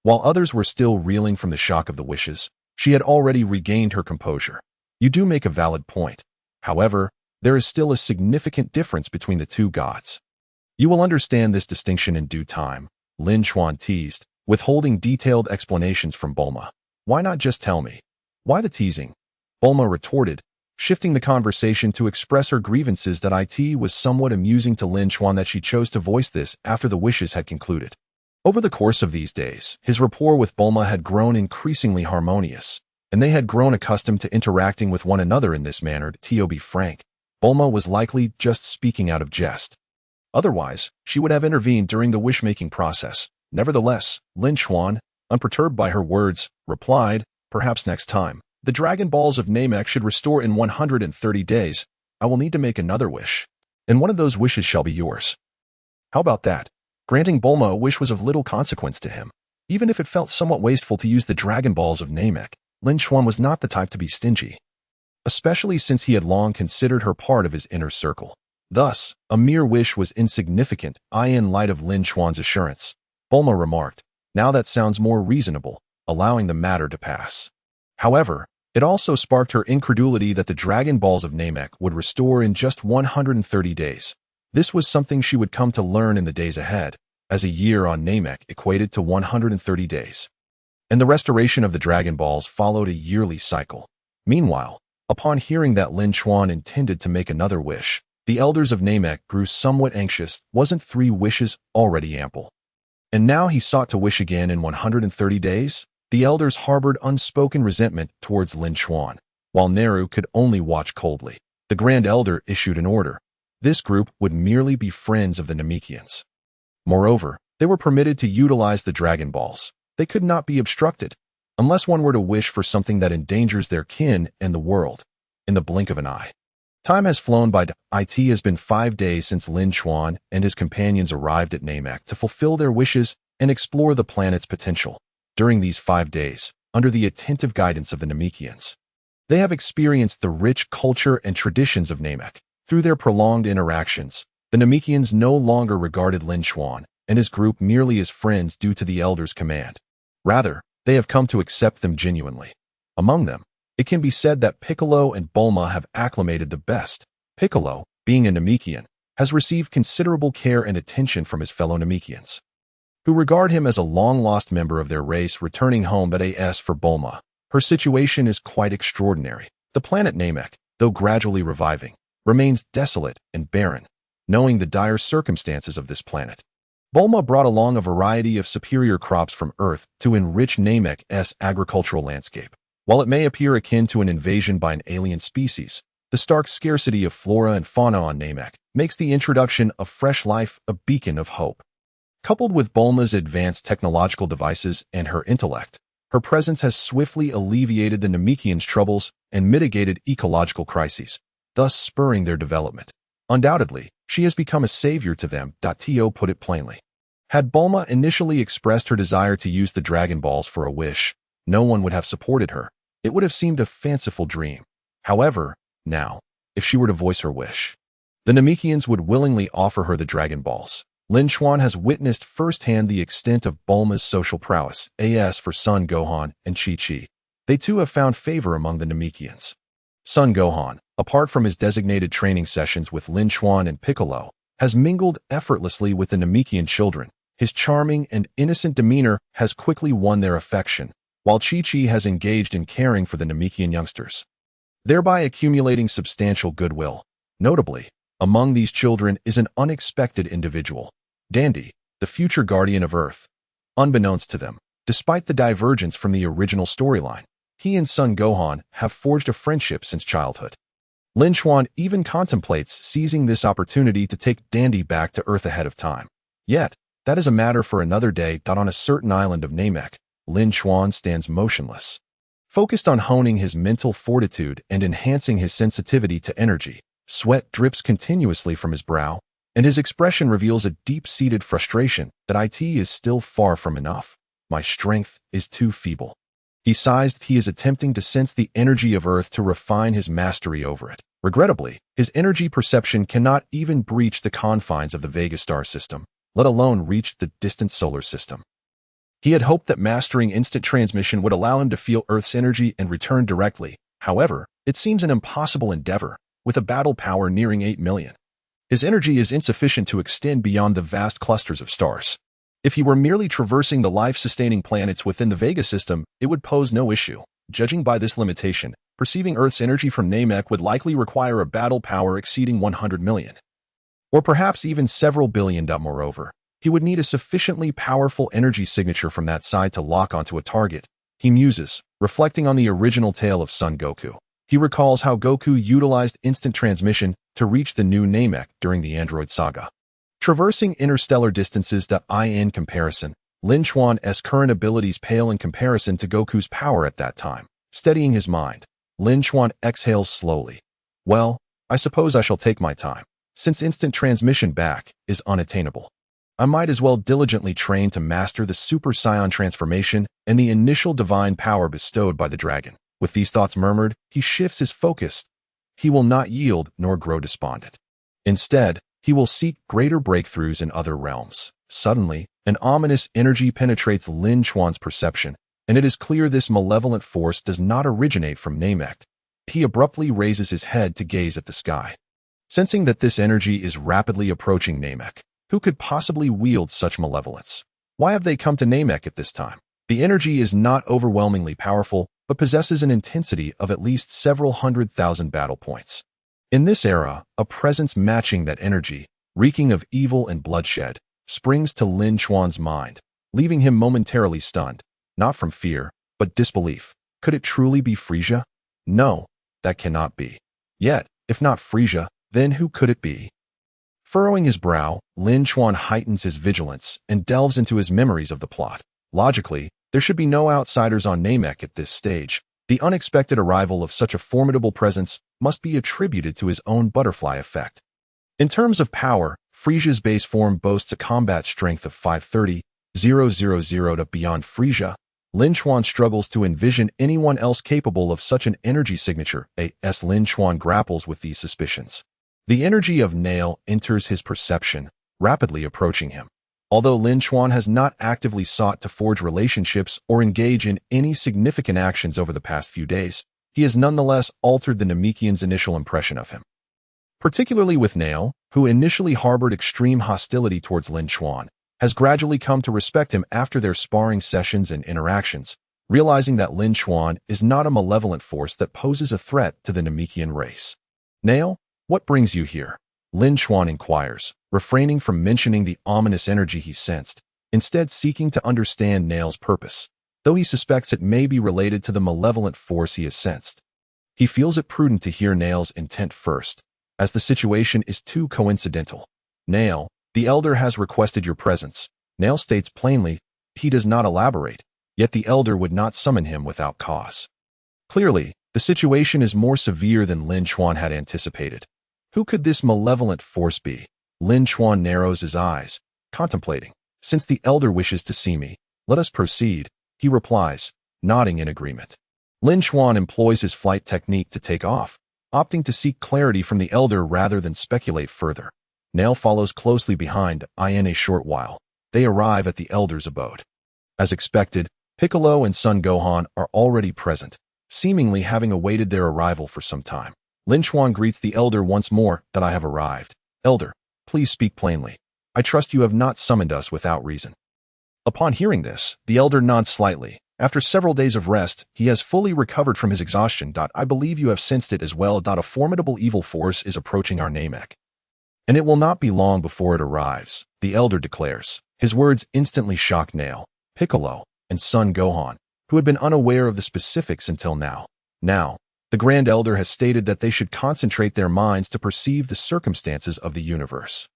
While others were still reeling from the shock of the wishes, she had already regained her composure. You do make a valid point. However, there is still a significant difference between the two gods. You will understand this distinction in due time, Lin Chuan teased, withholding detailed explanations from Bulma. Why not just tell me? Why the teasing? Bulma retorted, shifting the conversation to express her grievances. It was somewhat amusing to Lin Chuan that she chose to voice this after the wishes had concluded. Over the course of these days, his rapport with Bulma had grown increasingly harmonious, and they had grown accustomed to interacting with one another in this manner. To be frank, Bulma was likely just speaking out of jest. Otherwise, she would have intervened during the wish-making process, Nevertheless, Lin Chuan, unperturbed by her words, replied, "Perhaps next time. The Dragon Balls of Namek should restore in 130 days. I will need to make another wish. And one of those wishes shall be yours." How about that? Granting Bulma a wish was of little consequence to him. Even if it felt somewhat wasteful to use the Dragon Balls of Namek, Lin Chuan was not the type to be stingy, especially since he had long considered her part of his inner circle. Thus, a mere wish was insignificant, in light of Lin Chuan's assurance. Bulma remarked, "Now that sounds more reasonable," allowing the matter to pass. However, it also sparked her incredulity that the Dragon Balls of Namek would restore in just 130 days. This was something she would come to learn in the days ahead, as a year on Namek equated to 130 days. And the restoration of the Dragon Balls followed a yearly cycle. Meanwhile, upon hearing that Lin Chuan intended to make another wish, the elders of Namek grew somewhat anxious. Wasn't 3 wishes already ample? And now he sought to wish again in 130 days? The elders harbored unspoken resentment towards Lin Chuan, while Nehru could only watch coldly. The Grand Elder issued an order. This group would merely be friends of the Namekians. Moreover, they were permitted to utilize the Dragon Balls. They could not be obstructed, unless one were to wish for something that endangers their kin and the world, in the blink of an eye. Time has flown by. It has been 5 days since Lin Chuan and his companions arrived at Namek to fulfill their wishes and explore the planet's potential. During these 5 days, under the attentive guidance of the Namekians, they have experienced the rich culture and traditions of Namek. Through their prolonged interactions, the Namekians no longer regarded Lin Chuan and his group merely as friends due to the elders' command. Rather, they have come to accept them genuinely. Among them, it can be said that Piccolo and Bulma have acclimated the best. Piccolo, being a Namekian, has received considerable care and attention from his fellow Namekians, who regard him as a long-lost member of their race returning home. But as for Bulma, her situation is quite extraordinary. The planet Namek, though gradually reviving, remains desolate and barren. Knowing the dire circumstances of this planet, Bulma brought along a variety of superior crops from Earth to enrich Namek's agricultural landscape. While it may appear akin to an invasion by an alien species, the stark scarcity of flora and fauna on Namek makes the introduction of fresh life a beacon of hope. Coupled with Bulma's advanced technological devices and her intellect, her presence has swiftly alleviated the Namekians' troubles and mitigated ecological crises, thus spurring their development. Undoubtedly, she has become a savior to them. To put it plainly, had Bulma initially expressed her desire to use the Dragon Balls for a wish, no one would have supported her. It would have seemed a fanciful dream. However, now, if she were to voice her wish, the Namekians would willingly offer her the Dragon Balls. Lin Chuan has witnessed firsthand the extent of Bulma's social prowess. As for Son Gohan and Chi-Chi, they too have found favor among the Namekians. Son Gohan, apart from his designated training sessions with Lin Chuan and Piccolo, has mingled effortlessly with the Namekian children. His charming and innocent demeanor has quickly won their affection, while Chi-Chi has engaged in caring for the Namekian youngsters, thereby accumulating substantial goodwill. Notably, among these children is an unexpected individual, Dandy, the future guardian of Earth. Unbeknownst to them, despite the divergence from the original storyline, he and Son Gohan have forged a friendship since childhood. Lin Chuan even contemplates seizing this opportunity to take Dandy back to Earth ahead of time. Yet, that is a matter for another day. On a certain island of Namek, Lin Chuan stands motionless, focused on honing his mental fortitude and enhancing his sensitivity to energy. Sweat drips continuously from his brow, and his expression reveals a deep-seated frustration that it is still far from enough. My strength is too feeble. He sighs that he is attempting to sense the energy of Earth to refine his mastery over it. Regrettably, his energy perception cannot even breach the confines of the Vega star system, let alone reach the distant solar system. He had hoped that mastering instant transmission would allow him to feel Earth's energy and return directly. However, it seems an impossible endeavor, with a battle power nearing 8 million. His energy is insufficient to extend beyond the vast clusters of stars. If he were merely traversing the life-sustaining planets within the Vega system, it would pose no issue. Judging by this limitation, perceiving Earth's energy from Namek would likely require a battle power exceeding 100 million. Or perhaps even several billion. Moreover, he would need a sufficiently powerful energy signature from that side to lock onto a target. He muses, reflecting on the original tale of Son Goku. He recalls how Goku utilized instant transmission to reach the new Namek during the Android saga. Traversing interstellar distances. In comparison, Lin Chuan's current abilities pale in comparison to Goku's power at that time. Steadying his mind, Lin Chuan exhales slowly. Well, I suppose I shall take my time, since instant transmission back is unattainable. I might as well diligently train to master the Super Saiyan transformation and the initial divine power bestowed by the dragon. With these thoughts murmured, he shifts his focus. He will not yield nor grow despondent. Instead, he will seek greater breakthroughs in other realms. Suddenly, an ominous energy penetrates Lin Chuan's perception, and it is clear this malevolent force does not originate from Namek. He abruptly raises his head to gaze at the sky. Sensing that this energy is rapidly approaching Namek, who could possibly wield such malevolence? Why have they come to Namek at this time? The energy is not overwhelmingly powerful, but possesses an intensity of at least several 100,000 battle points. In this era, a presence matching that energy, reeking of evil and bloodshed, springs to Lin Chuan's mind, leaving him momentarily stunned, not from fear, but disbelief. Could it truly be Frieza? No, that cannot be. Yet, if not Frieza, then who could it be? Furrowing his brow, Lin Chuan heightens his vigilance and delves into his memories of the plot. Logically, there should be no outsiders on Namek at this stage. The unexpected arrival of such a formidable presence must be attributed to his own butterfly effect. In terms of power, Frieza's base form boasts a combat strength of 530,000 to beyond Frieza. Lin Chuan struggles to envision anyone else capable of such an energy signature. As Lin Chuan grapples with these suspicions, the energy of Nail enters his perception, rapidly approaching him. Although Lin Chuan has not actively sought to forge relationships or engage in any significant actions over the past few days, he has nonetheless altered the Namekians' initial impression of him. Particularly with Nail, who initially harbored extreme hostility towards Lin Chuan, has gradually come to respect him after their sparring sessions and interactions, realizing that Lin Chuan is not a malevolent force that poses a threat to the Namekian race. Nail, what brings you here? Lin Chuan inquires, refraining from mentioning the ominous energy he sensed, instead seeking to understand Nail's purpose, though he suspects it may be related to the malevolent force he has sensed. He feels it prudent to hear Nail's intent first, as the situation is too coincidental. Nail, the Elder has requested your presence. Nail states plainly. He does not elaborate, yet the Elder would not summon him without cause. Clearly, the situation is more severe than Lin Chuan had anticipated. Who could this malevolent force be? Lin Chuan narrows his eyes, contemplating. Since the Elder wishes to see me, let us proceed, he replies, nodding in agreement. Lin Chuan employs his flight technique to take off, opting to seek clarity from the Elder rather than speculate further. Nail follows closely behind. In a short while, they arrive at the Elder's abode. As expected, Piccolo and Son Gohan are already present, seemingly having awaited their arrival for some time. Lin Chuan greets the Elder once more. That I have arrived. Elder, please speak plainly. I trust you have not summoned us without reason. Upon hearing this, the Elder nods slightly. After several days of rest, he has fully recovered from his exhaustion. I believe you have sensed it as well. A formidable evil force is approaching our Namek, and it will not be long before it arrives, the Elder declares. His words instantly shock Nail, Piccolo, and Son Gohan, who had been unaware of the specifics until now. Now, the Grand Elder has stated that they should concentrate their minds to perceive the circumstances of the universe.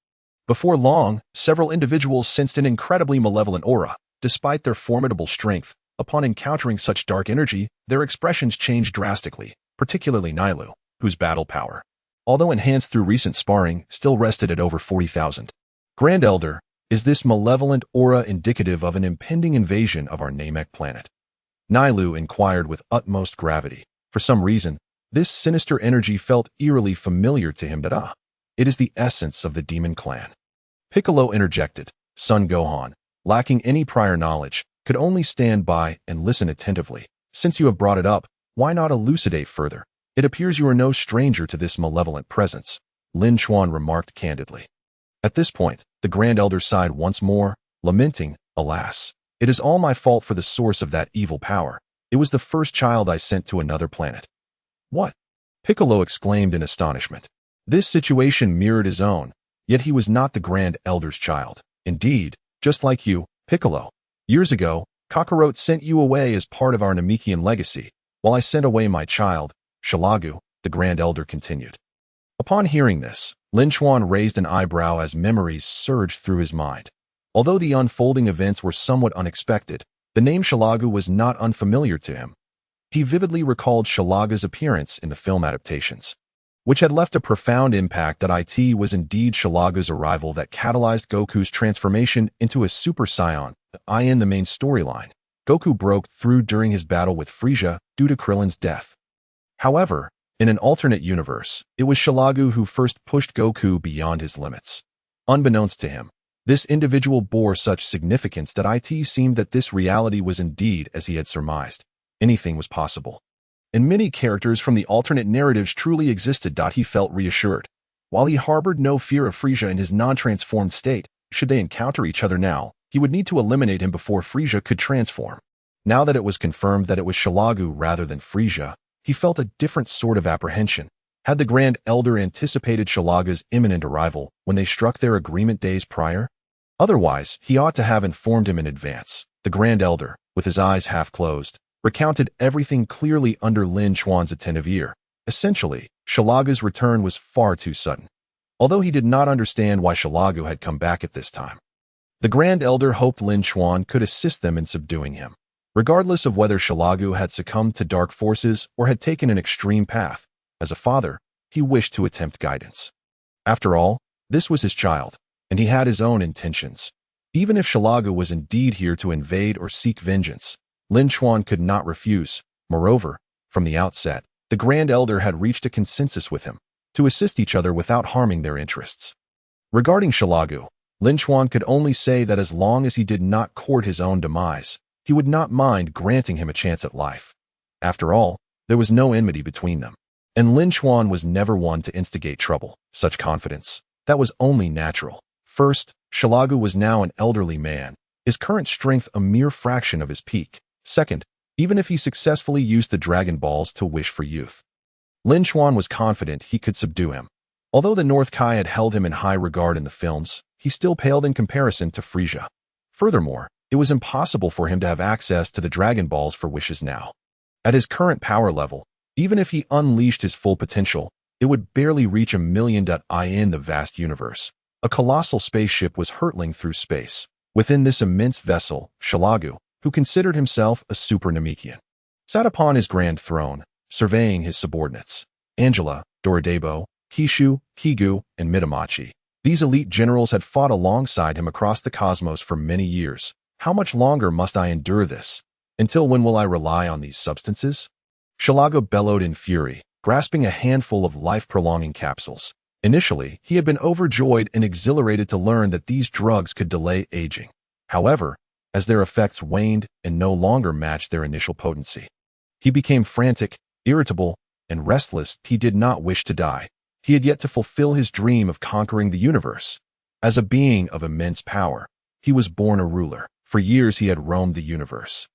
Before long, several individuals sensed an incredibly malevolent aura. Despite their formidable strength, upon encountering such dark energy, their expressions changed drastically, particularly Nailu, whose battle power, although enhanced through recent sparring, still rested at over 40,000. Grand Elder, is this malevolent aura indicative of an impending invasion of our Namek planet? Nailu inquired with utmost gravity. For some reason, this sinister energy felt eerily familiar to him. It is the essence of the demon clan. Piccolo interjected. Son Gohan, lacking any prior knowledge, could only stand by and listen attentively. Since you have brought it up, why not elucidate further? It appears you are no stranger to this malevolent presence, Lin Chuan remarked candidly. At this point, the Grand Elder sighed once more, lamenting, alas, it is all my fault for the source of that evil power. It was the first child I sent to another planet. What? Piccolo exclaimed in astonishment. This situation mirrored his own, yet he was not the Grand Elder's child. Indeed, just like you, Piccolo. Years ago, Kakarot sent you away as part of our Namekian legacy, while I sent away my child, Shalagu, the Grand Elder continued. Upon hearing this, Lin Chuan raised an eyebrow as memories surged through his mind. Although the unfolding events were somewhat unexpected, the name Shalagu was not unfamiliar to him. He vividly recalled Shalaga's appearance in the film adaptations, which had left a profound impact. That it was indeed Shalaga's arrival that catalyzed Goku's transformation into a Super Saiyan. In the main storyline, Goku broke through during his battle with Frieza due to Krillin's death. However, in an alternate universe, it was Shalagu who first pushed Goku beyond his limits. Unbeknownst to him, this individual bore such significance that it seemed that this reality was indeed as he had surmised. Anything was possible. And many characters from the alternate narratives truly existed. He felt reassured. While he harbored no fear of Frieza in his non-transformed state, should they encounter each other now, he would need to eliminate him before Frieza could transform. Now that it was confirmed that it was Shalagu rather than Frieza, he felt a different sort of apprehension. Had the Grand Elder anticipated Shalaga's imminent arrival when they struck their agreement days prior? Otherwise, he ought to have informed him in advance. The Grand Elder, with his eyes half closed, recounted everything clearly under Lin Chuan's attentive ear. Essentially, Shalaga's return was far too sudden. Although he did not understand why Shalagu had come back at this time, the Grand Elder hoped Lin Chuan could assist them in subduing him. Regardless of whether Shalagu had succumbed to dark forces or had taken an extreme path, as a father, he wished to attempt guidance. After all, this was his child, and he had his own intentions. Even if Shalagu was indeed here to invade or seek vengeance, Lin Chuan could not refuse. Moreover, from the outset, the Grand Elder had reached a consensus with him to assist each other without harming their interests. Regarding Shalagu, Lin Chuan could only say that as long as he did not court his own demise, he would not mind granting him a chance at life. After all, there was no enmity between them, and Lin Chuan was never one to instigate trouble. Such confidence, that was only natural. First, Shalagu was now an elderly man, his current strength a mere fraction of his peak. Second, even if he successfully used the Dragon Balls to wish for youth, Lin Chuan was confident he could subdue him. Although the North Kai had held him in high regard in the films, he still paled in comparison to Frieza. Furthermore, it was impossible for him to have access to the Dragon Balls for wishes now. At his current power level, even if he unleashed his full potential, it would barely reach 1,000,000. In the vast universe, a colossal spaceship was hurtling through space. Within this immense vessel, Shalagu, who considered himself a super Namekian, sat upon his grand throne, surveying his subordinates. Angela, Doradebo, Kishu, Kigu, and Mitamachi. These elite generals had fought alongside him across the cosmos for many years. How much longer must I endure this? Until when will I rely on these substances? Shalagu bellowed in fury, grasping a handful of life-prolonging capsules. Initially, he had been overjoyed and exhilarated to learn that these drugs could delay aging. However, as their effects waned and no longer matched their initial potency, he became frantic, irritable, and restless. He did not wish to die. He had yet to fulfill his dream of conquering the universe. As a being of immense power, he was born a ruler. For years he had roamed the universe,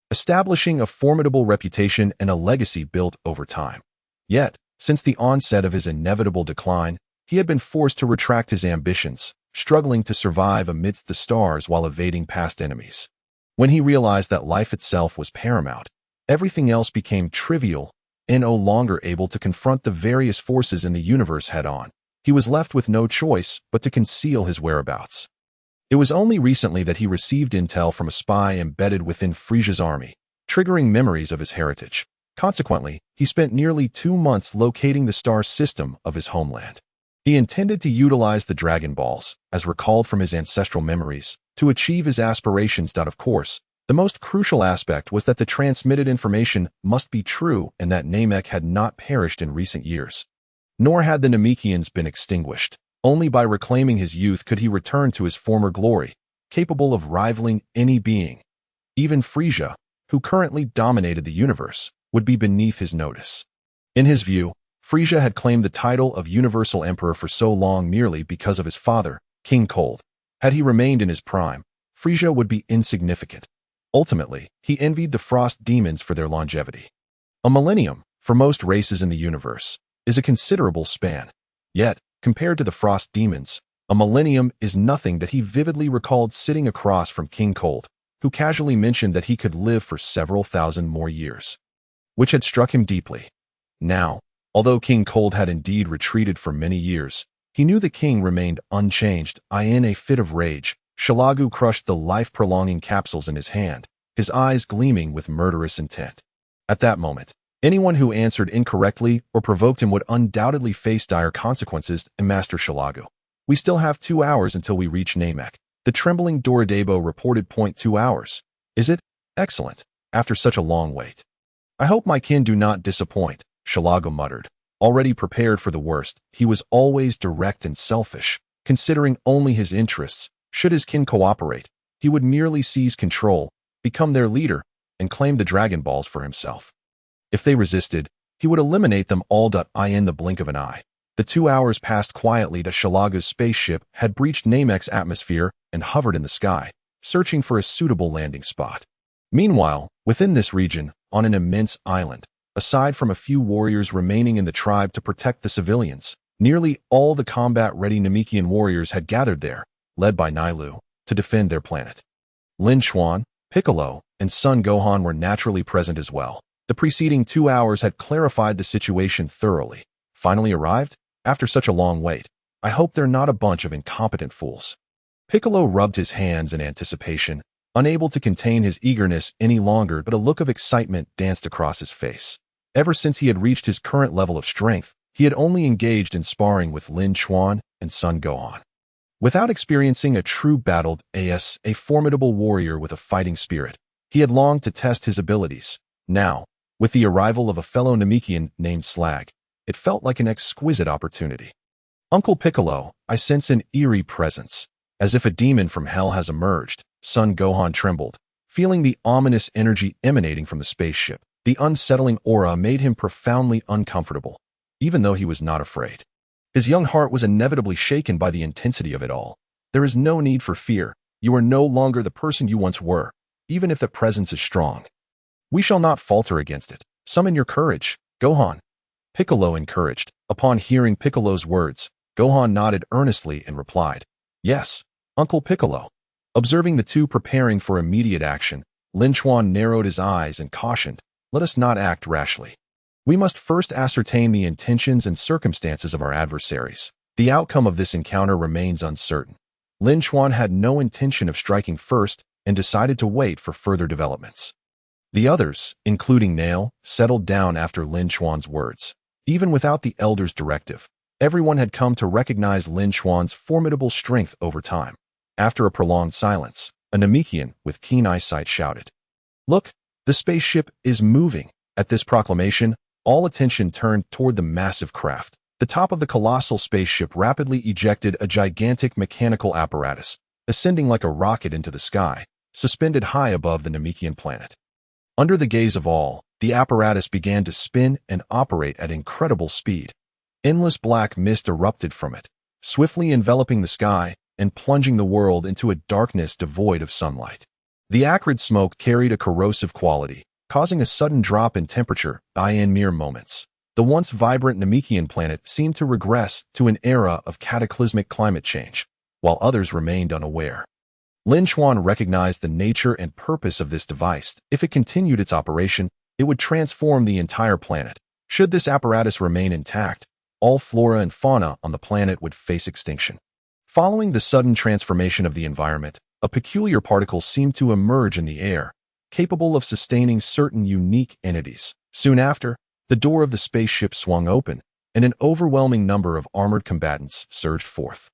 establishing a formidable reputation and a legacy built over time. Yet, since the onset of his inevitable decline, he had been forced to retract his ambitions, struggling to survive amidst the stars while evading past enemies. When he realized that life itself was paramount, everything else became trivial, and no longer able to confront the various forces in the universe head-on. He was left with no choice but to conceal his whereabouts. It was only recently that he received intel from a spy embedded within Frieza's army, triggering memories of his heritage. Consequently, he spent nearly 2 months locating the star system of his homeland. He intended to utilize the Dragon Balls, as recalled from his ancestral memories, to achieve his aspirations. Of course, the most crucial aspect was that the transmitted information must be true and that Namek had not perished in recent years. Nor had the Namekians been extinguished. Only by reclaiming his youth could he return to his former glory, capable of rivaling any being. Even Frieza, who currently dominated the universe, would be beneath his notice. In his view, Frieza had claimed the title of Universal Emperor for so long merely because of his father, King Cold. Had he remained in his prime, Frieza would be insignificant. Ultimately, he envied the Frost Demons for their longevity. A millennium, for most races in the universe, is a considerable span. Yet, compared to the Frost Demons, a millennium is nothing. That he vividly recalled sitting across from King Cold, who casually mentioned that he could live for several thousand more years, which had struck him deeply. Now, although King Cold had indeed retreated for many years, he knew the king remained unchanged. In a fit of rage, Shalagu crushed the life-prolonging capsules in his hand, his eyes gleaming with murderous intent. At that moment, anyone who answered incorrectly or provoked him would undoubtedly face dire consequences, and Master Shalagu. We still have 2 hours until we reach Namek. The trembling Doradebo reported 0.2 hours. Is it? Excellent. After such a long wait. I hope my kin do not disappoint, Shalagu muttered. Already prepared for the worst, he was always direct and selfish, considering only his interests. Should his kin cooperate, he would merely seize control, become their leader, and claim the Dragon Balls for himself. If they resisted, he would eliminate them all in the blink of an eye. The 2 hours passed quietly as Shalagu's spaceship had breached Namek's atmosphere and hovered in the sky, searching for a suitable landing spot. Meanwhile, within this region, on an immense island, aside from a few warriors remaining in the tribe to protect the civilians, nearly all the combat-ready Namekian warriors had gathered there, led by Nailu, to defend their planet. Lin Chuan, Piccolo, and Son Gohan were naturally present as well. The preceding 2 hours had clarified the situation thoroughly. Finally arrived? After such a long wait, I hope they're not a bunch of incompetent fools. Piccolo rubbed his hands in anticipation, unable to contain his eagerness any longer, but a look of excitement danced across his face. Ever since he had reached his current level of strength, he had only engaged in sparring with Lin Chuan and Son Gohan. Without experiencing a true battle as a formidable warrior with a fighting spirit, he had longed to test his abilities. Now, with the arrival of a fellow Namekian named Slag, it felt like an exquisite opportunity. Uncle Piccolo, I sense an eerie presence. As if a demon from hell has emerged, Son Gohan trembled, feeling the ominous energy emanating from the spaceship. The unsettling aura made him profoundly uncomfortable, even though he was not afraid. His young heart was inevitably shaken by the intensity of it all. There is no need for fear. You are no longer the person you once were, even if the presence is strong. We shall not falter against it. Summon your courage, Gohan. Piccolo encouraged. Upon hearing Piccolo's words, Gohan nodded earnestly and replied, Yes, Uncle Piccolo. Observing the two preparing for immediate action, Lin Chuan narrowed his eyes and cautioned, Let us not act rashly. We must first ascertain the intentions and circumstances of our adversaries. The outcome of this encounter remains uncertain. Lin Chuan had no intention of striking first and decided to wait for further developments. The others, including Nail, settled down after Lin Chuan's words. Even without the Elder's directive, everyone had come to recognize Lin Chuan's formidable strength over time. After a prolonged silence, a Namekian with keen eyesight shouted, Look, the spaceship is moving. At this proclamation, all attention turned toward the massive craft. The top of the colossal spaceship rapidly ejected a gigantic mechanical apparatus, ascending like a rocket into the sky, suspended high above the Namekian planet. Under the gaze of all, the apparatus began to spin and operate at incredible speed. Endless black mist erupted from it, swiftly enveloping the sky and plunging the world into a darkness devoid of sunlight. The acrid smoke carried a corrosive quality, causing a sudden drop in temperature in mere moments. The once vibrant Namekian planet seemed to regress to an era of cataclysmic climate change, while others remained unaware. Lin Chuan recognized the nature and purpose of this device. If it continued its operation, it would transform the entire planet. Should this apparatus remain intact, all flora and fauna on the planet would face extinction. Following the sudden transformation of the environment, a peculiar particle seemed to emerge in the air, capable of sustaining certain unique entities. Soon after, the door of the spaceship swung open, and an overwhelming number of armored combatants surged forth.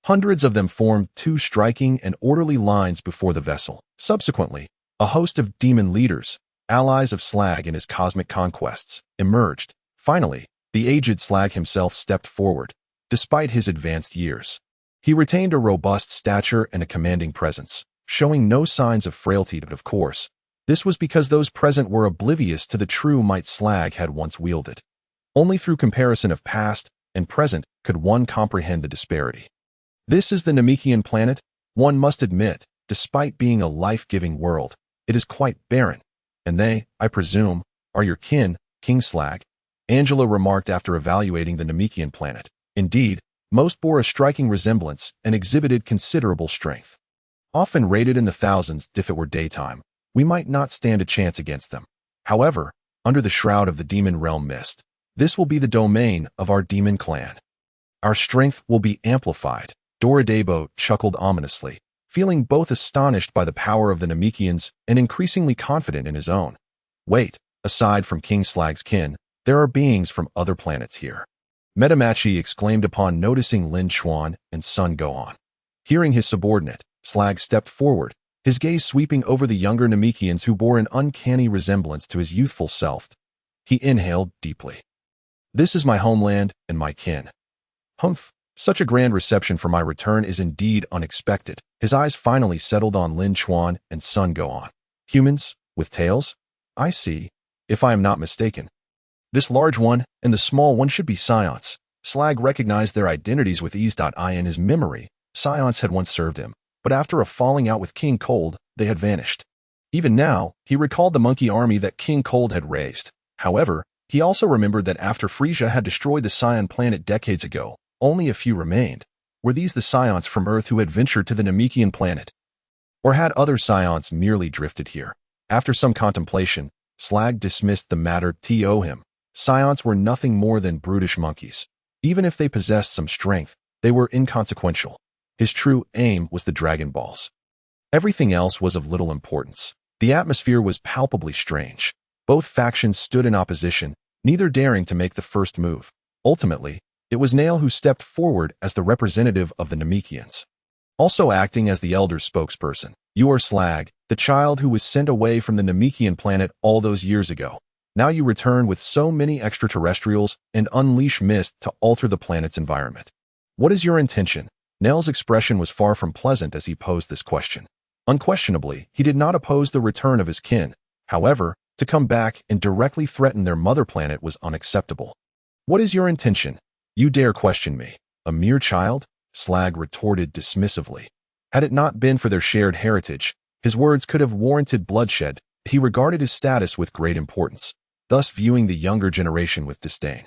Hundreds of them formed two striking and orderly lines before the vessel. Subsequently, a host of demon leaders, allies of Slag in his cosmic conquests, emerged. Finally, the aged Slag himself stepped forward. Despite his advanced years, he retained a robust stature and a commanding presence, showing no signs of frailty, but of course, this was because those present were oblivious to the true might Slag had once wielded. Only through comparison of past and present could one comprehend the disparity. This is the Namekian planet. One must admit, despite being a life-giving world, it is quite barren. And they, I presume, are your kin, King Slag, Angela remarked after evaluating the Namekian planet. Indeed, most bore a striking resemblance and exhibited considerable strength. Often rated in the thousands, if it were daytime, we might not stand a chance against them. However, under the shroud of the demon realm mist, this will be the domain of our demon clan. Our strength will be amplified. Doradebo chuckled ominously, feeling both astonished by the power of the Namekians and increasingly confident in his own. Wait, aside from King Slag's kin, there are beings from other planets here. Metamachi exclaimed upon noticing Lin Chuan and son Gohan. Hearing his subordinate, Slag stepped forward, his gaze sweeping over the younger Namekians who bore an uncanny resemblance to his youthful self. He inhaled deeply. This is my homeland and my kin. Humph, such a grand reception for my return is indeed unexpected. His eyes finally settled on Lin Chuan and son Gohan. Humans, with tails? I see, if I am not mistaken. This large one and the small one should be Saiyans. Slag recognized their identities with ease. In his memory, Saiyans had once served him, but after a falling out with King Cold, they had vanished. Even now, he recalled the monkey army that King Cold had raised. However, he also remembered that after Frieza had destroyed the Saiyan planet decades ago, only a few remained. Were these the Saiyans from Earth who had ventured to the Namekian planet? Or had other Saiyans merely drifted here? After some contemplation, Slag dismissed the matter to him. Saiyans were nothing more than brutish monkeys. Even if they possessed some strength, they were inconsequential. His true aim was the Dragon Balls. Everything else was of little importance. The atmosphere was palpably strange. Both factions stood in opposition, neither daring to make the first move. Ultimately, it was Nail who stepped forward as the representative of the Namekians. Also acting as the Elder's spokesperson, you are Slag, the child who was sent away from the Namekian planet all those years ago. Now you return with so many extraterrestrials and unleash mist to alter the planet's environment. What is your intention? Nail's expression was far from pleasant as he posed this question. Unquestionably, he did not oppose the return of his kin. However, to come back and directly threaten their mother planet was unacceptable. What is your intention? You dare question me? A mere child? Slag retorted dismissively. Had it not been for their shared heritage, his words could have warranted bloodshed. He regarded his status with great importance, thus viewing the younger generation with disdain.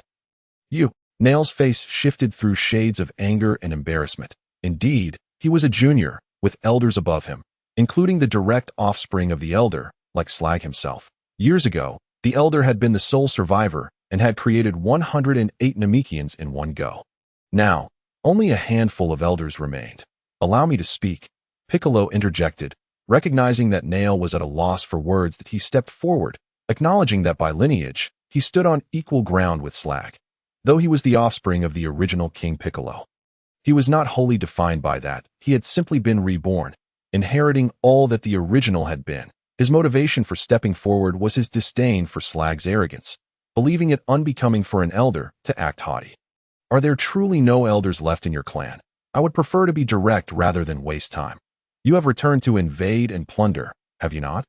You. Nail's face shifted through shades of anger and embarrassment. Indeed, he was a junior, with elders above him, including the direct offspring of the elder, like Slag himself. Years ago, the elder had been the sole survivor and had created 108 Namekians in one go. Now, only a handful of elders remained. Allow me to speak, Piccolo interjected, recognizing that Nail was at a loss for words that he stepped forward, acknowledging that by lineage, he stood on equal ground with Slag. Though he was the offspring of the original King Piccolo, he was not wholly defined by that. He had simply been reborn, inheriting all that the original had been. His motivation for stepping forward was his disdain for Slag's arrogance, believing it unbecoming for an elder to act haughty. Are there truly no elders left in your clan? I would prefer to be direct rather than waste time. You have returned to invade and plunder, have you not?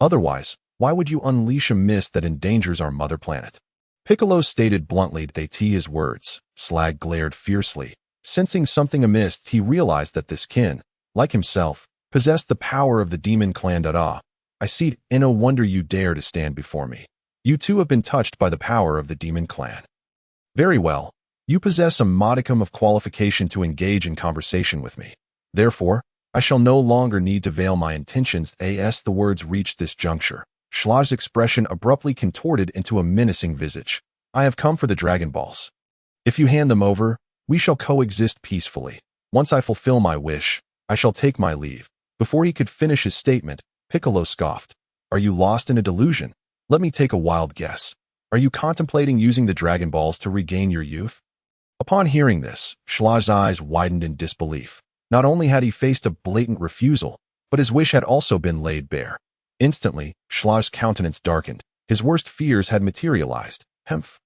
Otherwise, why would you unleash a mist that endangers our mother planet? Piccolo stated bluntly to his words. Slag glared fiercely. Sensing something amiss, he realized that this kin, like himself, possessed the power of the demon clan. I see it, and no wonder you dare to stand before me. You too have been touched by the power of the demon clan. Very well. You possess a modicum of qualification to engage in conversation with me. Therefore, I shall no longer need to veil my intentions as the words reached this juncture. Slag's expression abruptly contorted into a menacing visage. I have come for the Dragon Balls. If you hand them over, we shall coexist peacefully. Once I fulfill my wish, I shall take my leave. Before he could finish his statement, Piccolo scoffed. Are you lost in a delusion? Let me take a wild guess. Are you contemplating using the Dragon Balls to regain your youth? Upon hearing this, Slag's eyes widened in disbelief. Not only had he faced a blatant refusal, but his wish had also been laid bare. Instantly, Slag's countenance darkened. His worst fears had materialized. Hemph.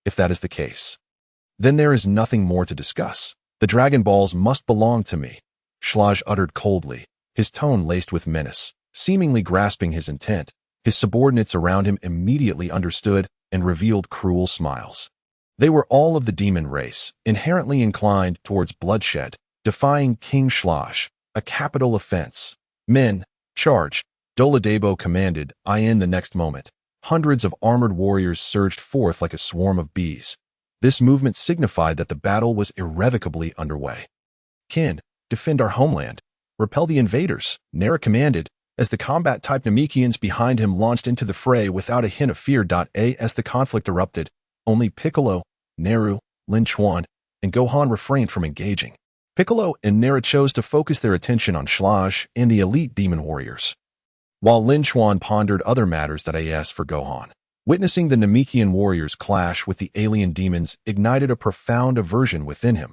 If that is the case, then there is nothing more to discuss. The Dragon Balls must belong to me. Slag uttered coldly, his tone laced with menace, seemingly grasping his intent. His subordinates around him immediately understood and revealed cruel smiles. They were all of the demon race, inherently inclined towards bloodshed, defying King Slag, a capital offense. Men, charge. Doladebo commanded. In the next moment, hundreds of armored warriors surged forth like a swarm of bees. This movement signified that the battle was irrevocably underway. Kin, defend our homeland. Repel the invaders, Nara commanded, as the combat-type Namekians behind him launched into the fray without a hint of fear. As the conflict erupted, only Piccolo, Naru, Lin Chuan, and Gohan refrained from engaging. Piccolo and Nera chose to focus their attention on Slag and the elite demon warriors, while Lin Chuan pondered other matters that AS for Gohan. Witnessing the Namekian warriors clash with the alien demons ignited a profound aversion within him,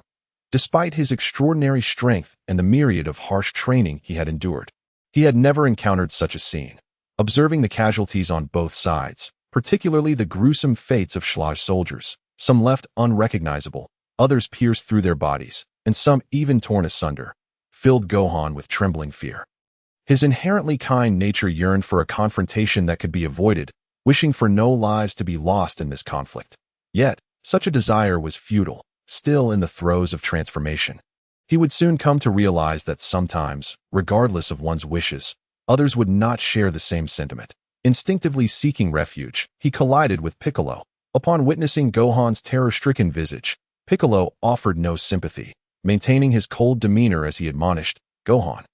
despite his extraordinary strength and the myriad of harsh training he had endured. He had never encountered such a scene. Observing the casualties on both sides, particularly the gruesome fates of Slag soldiers, some left unrecognizable, others pierced through their bodies, and some even torn asunder, filled Gohan with trembling fear. His inherently kind nature yearned for a confrontation that could be avoided, wishing for no lives to be lost in this conflict. Yet, such a desire was futile, still in the throes of transformation. He would soon come to realize that sometimes, regardless of one's wishes, others would not share the same sentiment. Instinctively seeking refuge, he collided with Piccolo. Upon witnessing Gohan's terror-stricken visage, Piccolo offered no sympathy, maintaining his cold demeanor as he admonished, "Gohan,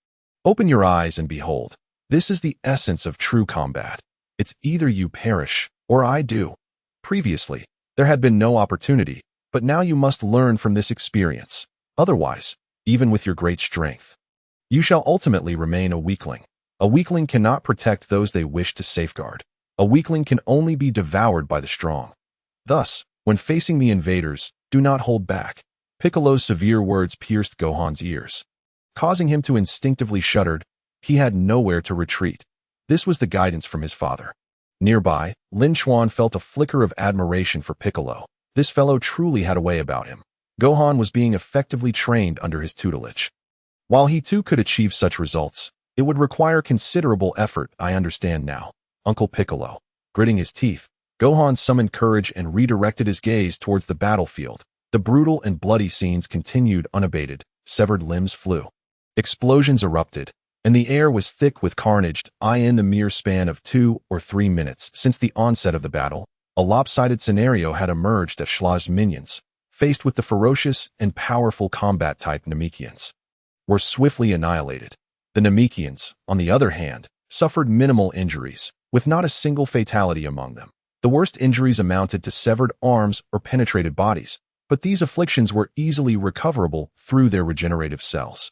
open your eyes and behold. This is the essence of true combat. It's either you perish, or I do." Previously, there had been no opportunity, but now you must learn from this experience. Otherwise, even with your great strength, you shall ultimately remain a weakling. A weakling cannot protect those they wish to safeguard. A weakling can only be devoured by the strong. Thus, when facing the invaders, do not hold back. Piccolo's severe words pierced Gohan's ears, causing him to instinctively shudder. He had nowhere to retreat. This was the guidance from his father. Nearby, Lin Chuan felt a flicker of admiration for Piccolo. This fellow truly had a way about him. Gohan was being effectively trained under his tutelage. While he too could achieve such results, it would require considerable effort. I understand now, Uncle Piccolo. Gritting his teeth, Gohan summoned courage and redirected his gaze towards the battlefield. The brutal and bloody scenes continued unabated. Severed limbs flew. Explosions erupted, and the air was thick with carnage. In the mere span of 2 or 3 minutes since the onset of the battle, a lopsided scenario had emerged as Slag's minions, faced with the ferocious and powerful combat-type Namekians, were swiftly annihilated. The Namekians, on the other hand, suffered minimal injuries, with not a single fatality among them. The worst injuries amounted to severed arms or penetrated bodies, but these afflictions were easily recoverable through their regenerative cells.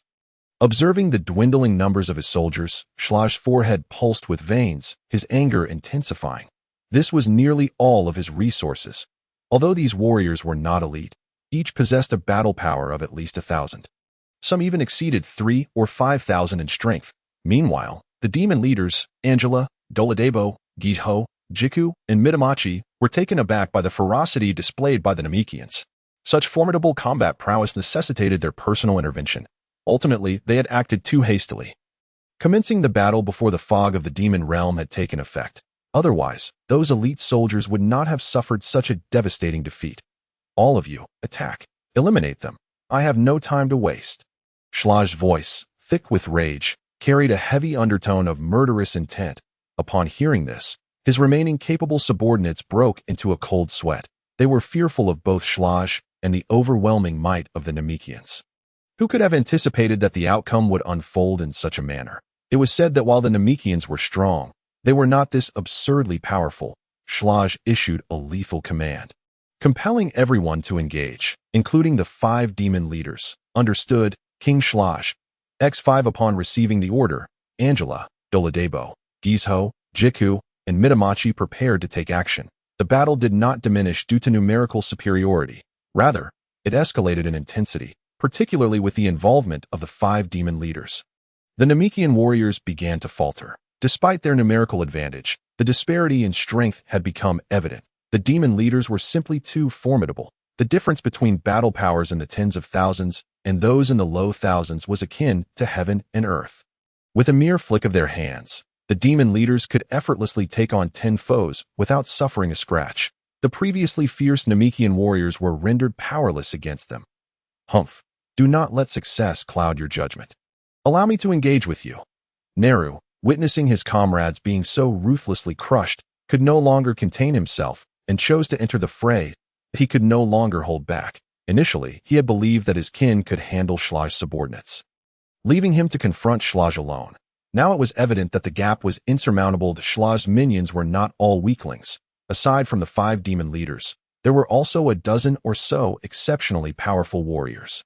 Observing the dwindling numbers of his soldiers, Slag's forehead pulsed with veins, his anger intensifying. This was nearly all of his resources. Although these warriors were not elite, each possessed a battle power of at least 1,000. Some even exceeded 3,000 or 5,000 in strength. Meanwhile, the demon leaders, Angela, Doladebo, Giho, Jiku, and Mitamachi, were taken aback by the ferocity displayed by the Namekians. Such formidable combat prowess necessitated their personal intervention. Ultimately, they had acted too hastily, commencing the battle before the fog of the demon realm had taken effect. Otherwise, those elite soldiers would not have suffered such a devastating defeat. All of you, attack. Eliminate them. I have no time to waste. Slag's voice, thick with rage, carried a heavy undertone of murderous intent. Upon hearing this, his remaining capable subordinates broke into a cold sweat. They were fearful of both Slag and the overwhelming might of the Namekians. Who could have anticipated that the outcome would unfold in such a manner? It was said that while the Namekians were strong, they were not this absurdly powerful. Slag issued a lethal command, compelling everyone to engage, including the 5 demon leaders. Understood, King Slag. X5. Upon receiving the order, Angela, Doladebo, Giho, Jiku, and Mitamachi prepared to take action. The battle did not diminish due to numerical superiority. Rather, it escalated in intensity, particularly with the involvement of the 5 demon leaders. The Namekian warriors began to falter. Despite their numerical advantage, the disparity in strength had become evident. The demon leaders were simply too formidable. The difference between battle powers in the tens of thousands and those in the low thousands was akin to heaven and earth. With a mere flick of their hands, the demon leaders could effortlessly take on 10 foes without suffering a scratch. The previously fierce Namekian warriors were rendered powerless against them. Humph! Do not let success cloud your judgment. Allow me to engage with you. Neru, witnessing his comrades being so ruthlessly crushed, could no longer contain himself and chose to enter the fray. He could no longer hold back. Initially, he had believed that his kin could handle Slag's subordinates, leaving him to confront Slag alone. Now it was evident that the gap was insurmountable. Slag's minions were not all weaklings. Aside from the 5 demon leaders, there were also a dozen or so exceptionally powerful warriors.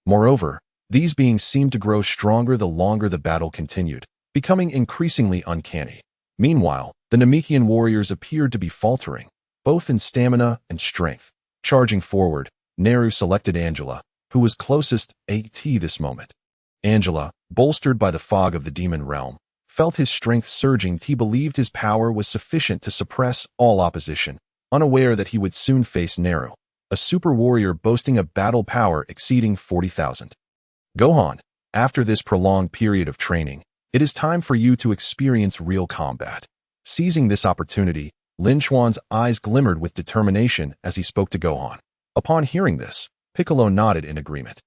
Moreover, These beings seemed to grow stronger the longer the battle continued, becoming increasingly uncanny. Meanwhile, the Namekian warriors appeared to be faltering, both in stamina and strength. Charging forward, Neru selected Angela, who was closest AT this moment. Angela, bolstered by the fog of the demon realm, felt his strength surging. He believed his power was sufficient to suppress all opposition, unaware that he would soon face Neru, a super warrior boasting a battle power exceeding 40,000. Gohan, after this prolonged period of training, it is time for you to experience real combat. Seizing this opportunity, Lin Chuan's eyes glimmered with determination as he spoke to Gohan. Upon hearing this, Piccolo nodded in agreement.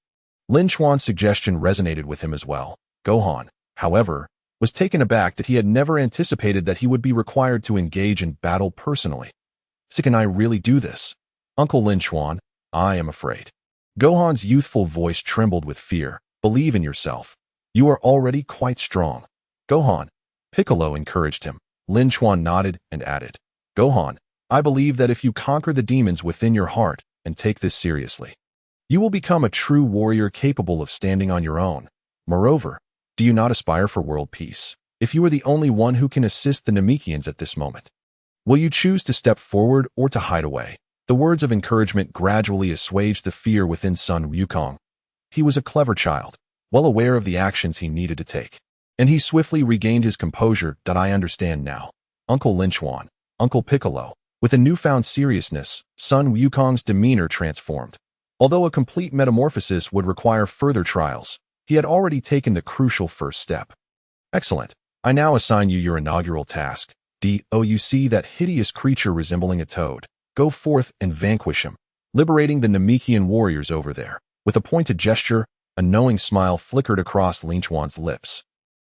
Lin Chuan's suggestion resonated with him as well. Gohan, however, was taken aback that he had never anticipated that he would be required to engage in battle personally. Can I really do this? Uncle Lin Chuan, I am afraid. Gohan's youthful voice trembled with fear. Believe in yourself. You are already quite strong. Gohan, Piccolo encouraged him. Lin Chuan nodded and added, Gohan, I believe that if you conquer the demons within your heart and take this seriously, you will become a true warrior capable of standing on your own. Moreover, do you not aspire for world peace? If you are the only one who can assist the Namekians at this moment, will you choose to step forward or to hide away? The words of encouragement gradually assuaged the fear within Sun Wukong. He was a clever child, well aware of the actions he needed to take, and he swiftly regained his composure. I understand now. Uncle Lin Chuan, Uncle Piccolo. With a newfound seriousness, Sun Wukong's demeanor transformed. Although a complete metamorphosis would require further trials, he had already taken the crucial first step. Excellent. I now assign you your inaugural task. You see that hideous creature resembling a toad. Go forth and vanquish him, liberating the Namekian warriors over there. With a pointed gesture, a knowing smile flickered across Lin Chuan's lips.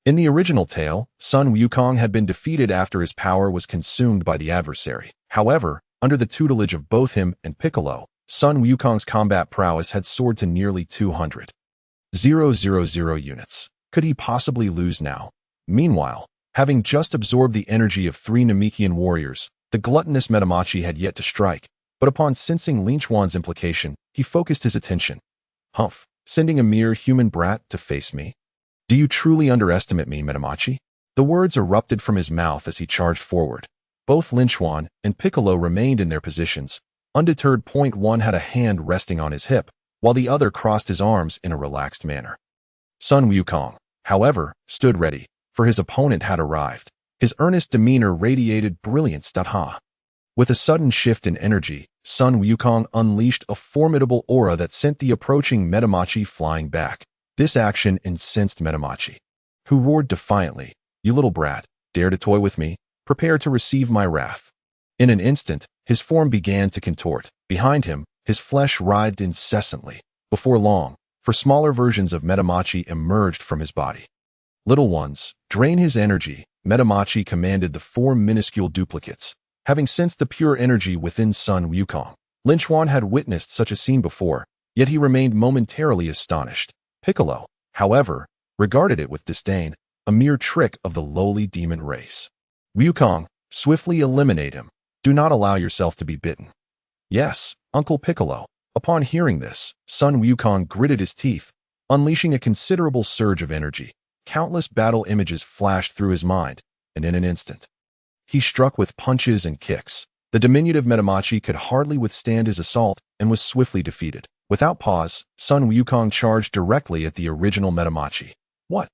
In the original tale, Sun Wukong had been defeated after his power was consumed by the adversary. However, under the tutelage of both him and Piccolo, Sun Wukong's combat prowess had soared to nearly 200,000 units. Could he possibly lose now? Meanwhile, having just absorbed the energy of 3 Namekian warriors, the gluttonous Metamachi had yet to strike, but upon sensing Lin Chuan's implication, he focused his attention. Humph, sending a mere human brat to face me? Do you truly underestimate me, Metamachi? The words erupted from his mouth as he charged forward. Both Lin Chuan and Piccolo remained in their positions. Undeterred, Point One had a hand resting on his hip, while the other crossed his arms in a relaxed manner. Sun Wukong, however, stood ready, for his opponent had arrived. His earnest demeanor radiated brilliance. With a sudden shift in energy, Sun Wukong unleashed a formidable aura that sent the approaching Metamachi flying back. This action incensed Metamachi, who roared defiantly, You little brat, dare to toy with me? Prepare to receive my wrath. In an instant, his form began to contort. Behind him, his flesh writhed incessantly. Before long, smaller versions of Metamachi emerged from his body. Little ones, drain his energy, Metamachi commanded the 4 minuscule duplicates. Having sensed the pure energy within Sun Wukong, Lin Chuan had witnessed such a scene before, yet he remained momentarily astonished. Piccolo, however, regarded it with disdain, a mere trick of the lowly demon race. Wukong, swiftly eliminate him. Do not allow yourself to be bitten. Yes, Uncle Piccolo. Upon hearing this, Sun Wukong gritted his teeth, unleashing a considerable surge of energy. Countless battle images flashed through his mind, and in an instant, he struck with punches and kicks. The diminutive Metamachi could hardly withstand his assault and was swiftly defeated. Without pause, Sun Wukong charged directly at the original Metamachi. What?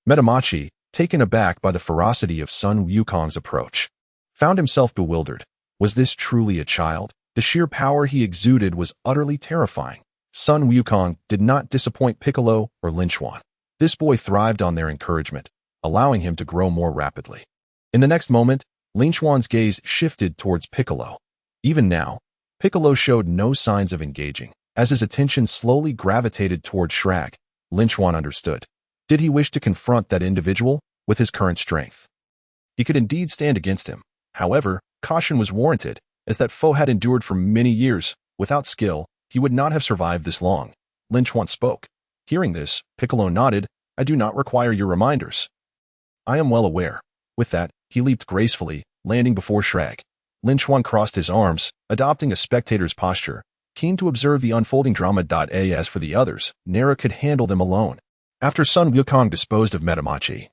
Metamachi, taken aback by the ferocity of Sun Wukong's approach, found himself bewildered. Was this truly a child? The sheer power he exuded was utterly terrifying. Sun Wukong did not disappoint Piccolo or Lin Chuan. This boy thrived on their encouragement, allowing him to grow more rapidly. In the next moment, Lin Chuan's gaze shifted towards Piccolo. Even now, Piccolo showed no signs of engaging. As his attention slowly gravitated toward Slag, Lin Chuan understood. Did he wish to confront that individual with his current strength? He could indeed stand against him. However, caution was warranted, as that foe had endured for many years. Without skill, he would not have survived this long. Lin Chuan spoke. Hearing this, Piccolo nodded. I do not require your reminders. I am well aware. With that, he leaped gracefully, landing before Slag. Lin Chuan crossed his arms, adopting a spectator's posture. Keen to observe the unfolding drama. As for the others, Nera could handle them alone. After Sun Wukong disposed of Metamachi,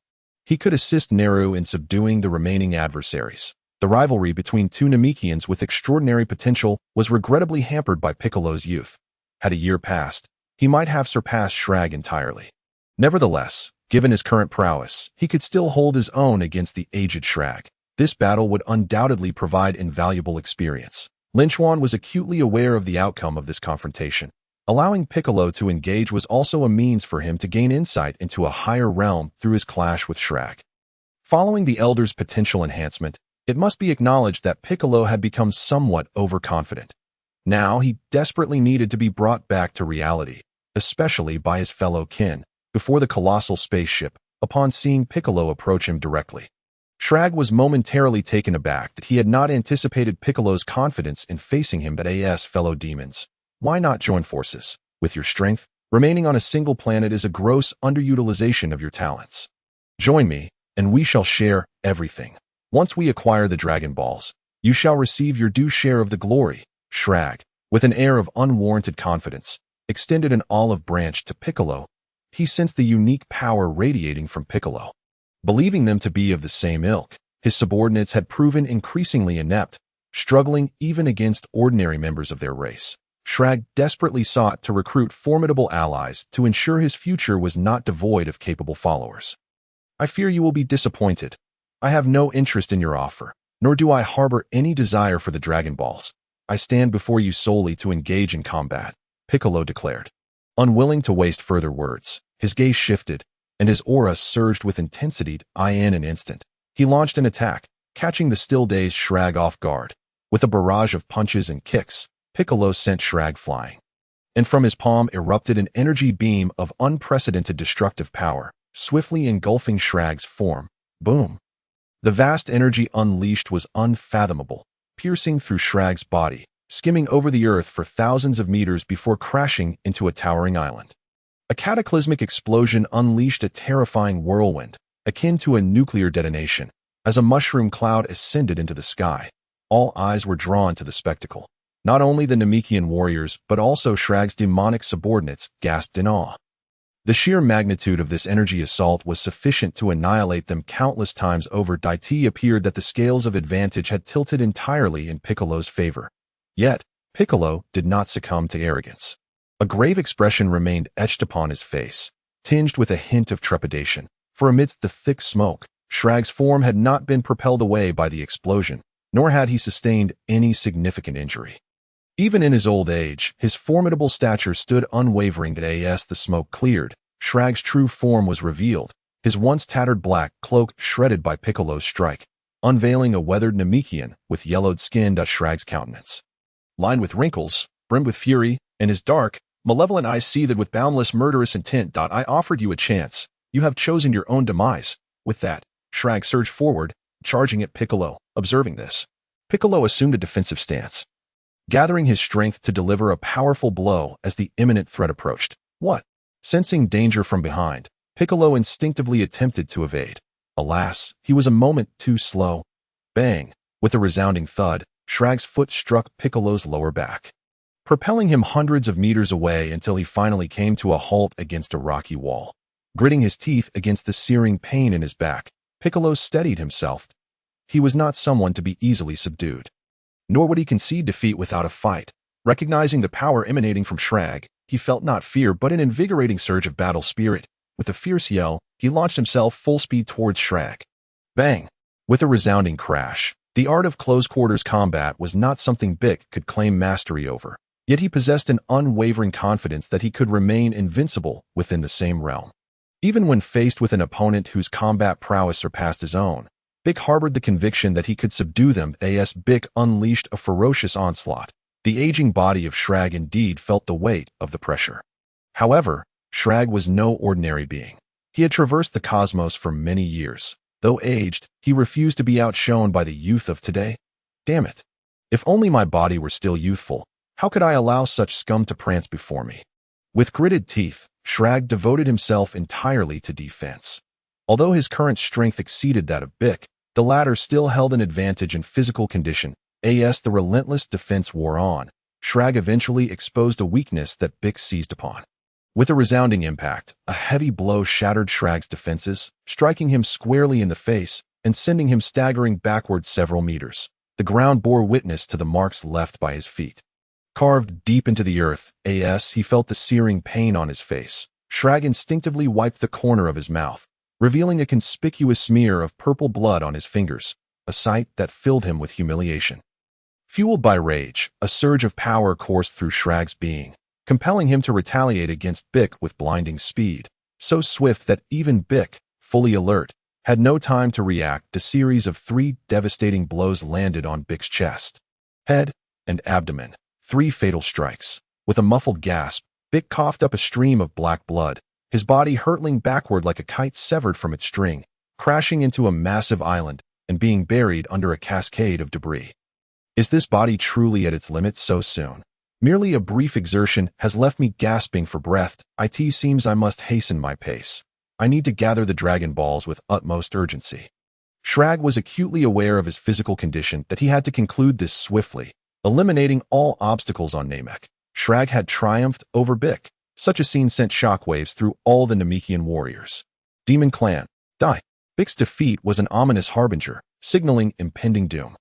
he could assist Neru in subduing the remaining adversaries. The rivalry between two Namekians with extraordinary potential was regrettably hampered by Piccolo's youth. Had a year passed, he might have surpassed Shrag entirely. Nevertheless, given his current prowess, he could still hold his own against the aged Shrag. This battle would undoubtedly provide invaluable experience. Lin Chuan was acutely aware of the outcome of this confrontation. Allowing Piccolo to engage was also a means for him to gain insight into a higher realm through his clash with Shrag. Following the Elder's potential enhancement, it must be acknowledged that Piccolo had become somewhat overconfident. Now he desperately needed to be brought back to reality, especially by his fellow kin, before the colossal spaceship, upon seeing Piccolo approach him directly. Shrag was momentarily taken aback that he had not anticipated Piccolo's confidence in facing him. But fellow demons, why not join forces? With your strength, remaining on a single planet is a gross underutilization of your talents. Join me, and we shall share everything. Once we acquire the Dragon Balls, you shall receive your due share of the glory. Shrag, with an air of unwarranted confidence, extended an olive branch to Piccolo. He sensed the unique power radiating from Piccolo. Believing them to be of the same ilk, his subordinates had proven increasingly inept, struggling even against ordinary members of their race. Shrag desperately sought to recruit formidable allies to ensure his future was not devoid of capable followers. I fear you will be disappointed. I have no interest in your offer, nor do I harbor any desire for the Dragon Balls. I stand before you solely to engage in combat, Piccolo declared. Unwilling to waste further words, his gaze shifted, and his aura surged with intensity. In an instant, he launched an attack, catching the still-dazed Shrag off guard. With a barrage of punches and kicks, Piccolo sent Shrag flying. And from his palm erupted an energy beam of unprecedented destructive power, swiftly engulfing Shrag's form. Boom! The vast energy unleashed was unfathomable, piercing through Shrag's body, skimming over the earth for thousands of meters before crashing into a towering island. A cataclysmic explosion unleashed a terrifying whirlwind, akin to a nuclear detonation. As a mushroom cloud ascended into the sky, all eyes were drawn to the spectacle. Not only the Namekian warriors, but also Shrag's demonic subordinates gasped in awe. The sheer magnitude of this energy assault was sufficient to annihilate them countless times over. It appeared that the scales of advantage had tilted entirely in Piccolo's favor. Yet, Piccolo did not succumb to arrogance. A grave expression remained etched upon his face, tinged with a hint of trepidation, for amidst the thick smoke, Shrag's form had not been propelled away by the explosion, nor had he sustained any significant injury. Even in his old age, his formidable stature stood unwavering. As the smoke cleared, Shrag's true form was revealed, his once tattered black cloak shredded by Piccolo's strike, unveiling a weathered Namekian with yellowed skin. Shrag's countenance, lined with wrinkles, brimmed with fury, and his dark, malevolent eyes seethed with boundless murderous intent. I offered you a chance. You have chosen your own demise. With that, Shrag surged forward, charging at Piccolo. Observing this, Piccolo assumed a defensive stance, gathering his strength to deliver a powerful blow as the imminent threat approached. What? Sensing danger from behind, Piccolo instinctively attempted to evade. Alas, he was a moment too slow. Bang! With a resounding thud, Shrag's foot struck Piccolo's lower back, propelling him hundreds of meters away until he finally came to a halt against a rocky wall. Gritting his teeth against the searing pain in his back, Piccolo steadied himself. He was not someone to be easily subdued, nor would he concede defeat without a fight. Recognizing the power emanating from Shrag, he felt not fear but an invigorating surge of battle spirit. With a fierce yell, he launched himself full speed towards Shrag. Bang! With a resounding crash, the art of close-quarters combat was not something Bick could claim mastery over. Yet he possessed an unwavering confidence that he could remain invincible within the same realm. Even when faced with an opponent whose combat prowess surpassed his own, Bick harbored the conviction that he could subdue them. Bick unleashed a ferocious onslaught. The aging body of Shrag indeed felt the weight of the pressure. However, Shrag was no ordinary being. He had traversed the cosmos for many years. Though aged, he refused to be outshone by the youth of today. Damn it! If only my body were still youthful, how could I allow such scum to prance before me? With gritted teeth, Shrag devoted himself entirely to defense. Although his current strength exceeded that of Bick, the latter still held an advantage in physical condition. The relentless defense wore on, Shrag eventually exposed a weakness that Bix seized upon. With a resounding impact, a heavy blow shattered Shrag's defenses, striking him squarely in the face and sending him staggering backward several meters. The ground bore witness to the marks left by his feet. Carved deep into the earth, he felt the searing pain on his face. Shrag instinctively wiped the corner of his mouth, revealing a conspicuous smear of purple blood on his fingers, a sight that filled him with humiliation. Fueled by rage, a surge of power coursed through Shrag's being, compelling him to retaliate against Bick with blinding speed, so swift that even Bick, fully alert, had no time to react. A series of 3 devastating blows landed on Bick's chest, head, and abdomen. 3 fatal strikes. With a muffled gasp, Bick coughed up a stream of black blood, his body hurtling backward like a kite severed from its string, crashing into a massive island and being buried under a cascade of debris. Is this body truly at its limit so soon? Merely a brief exertion has left me gasping for breath. It seems I must hasten my pace. I need to gather the Dragon Balls with utmost urgency. Shrag was acutely aware of his physical condition, that he had to conclude this swiftly, eliminating all obstacles on Namek. Shrag had triumphed over Bick. Such a scene sent shockwaves through all the Namekian warriors. Demon Clan, die. Bick's defeat was an ominous harbinger, signaling impending doom.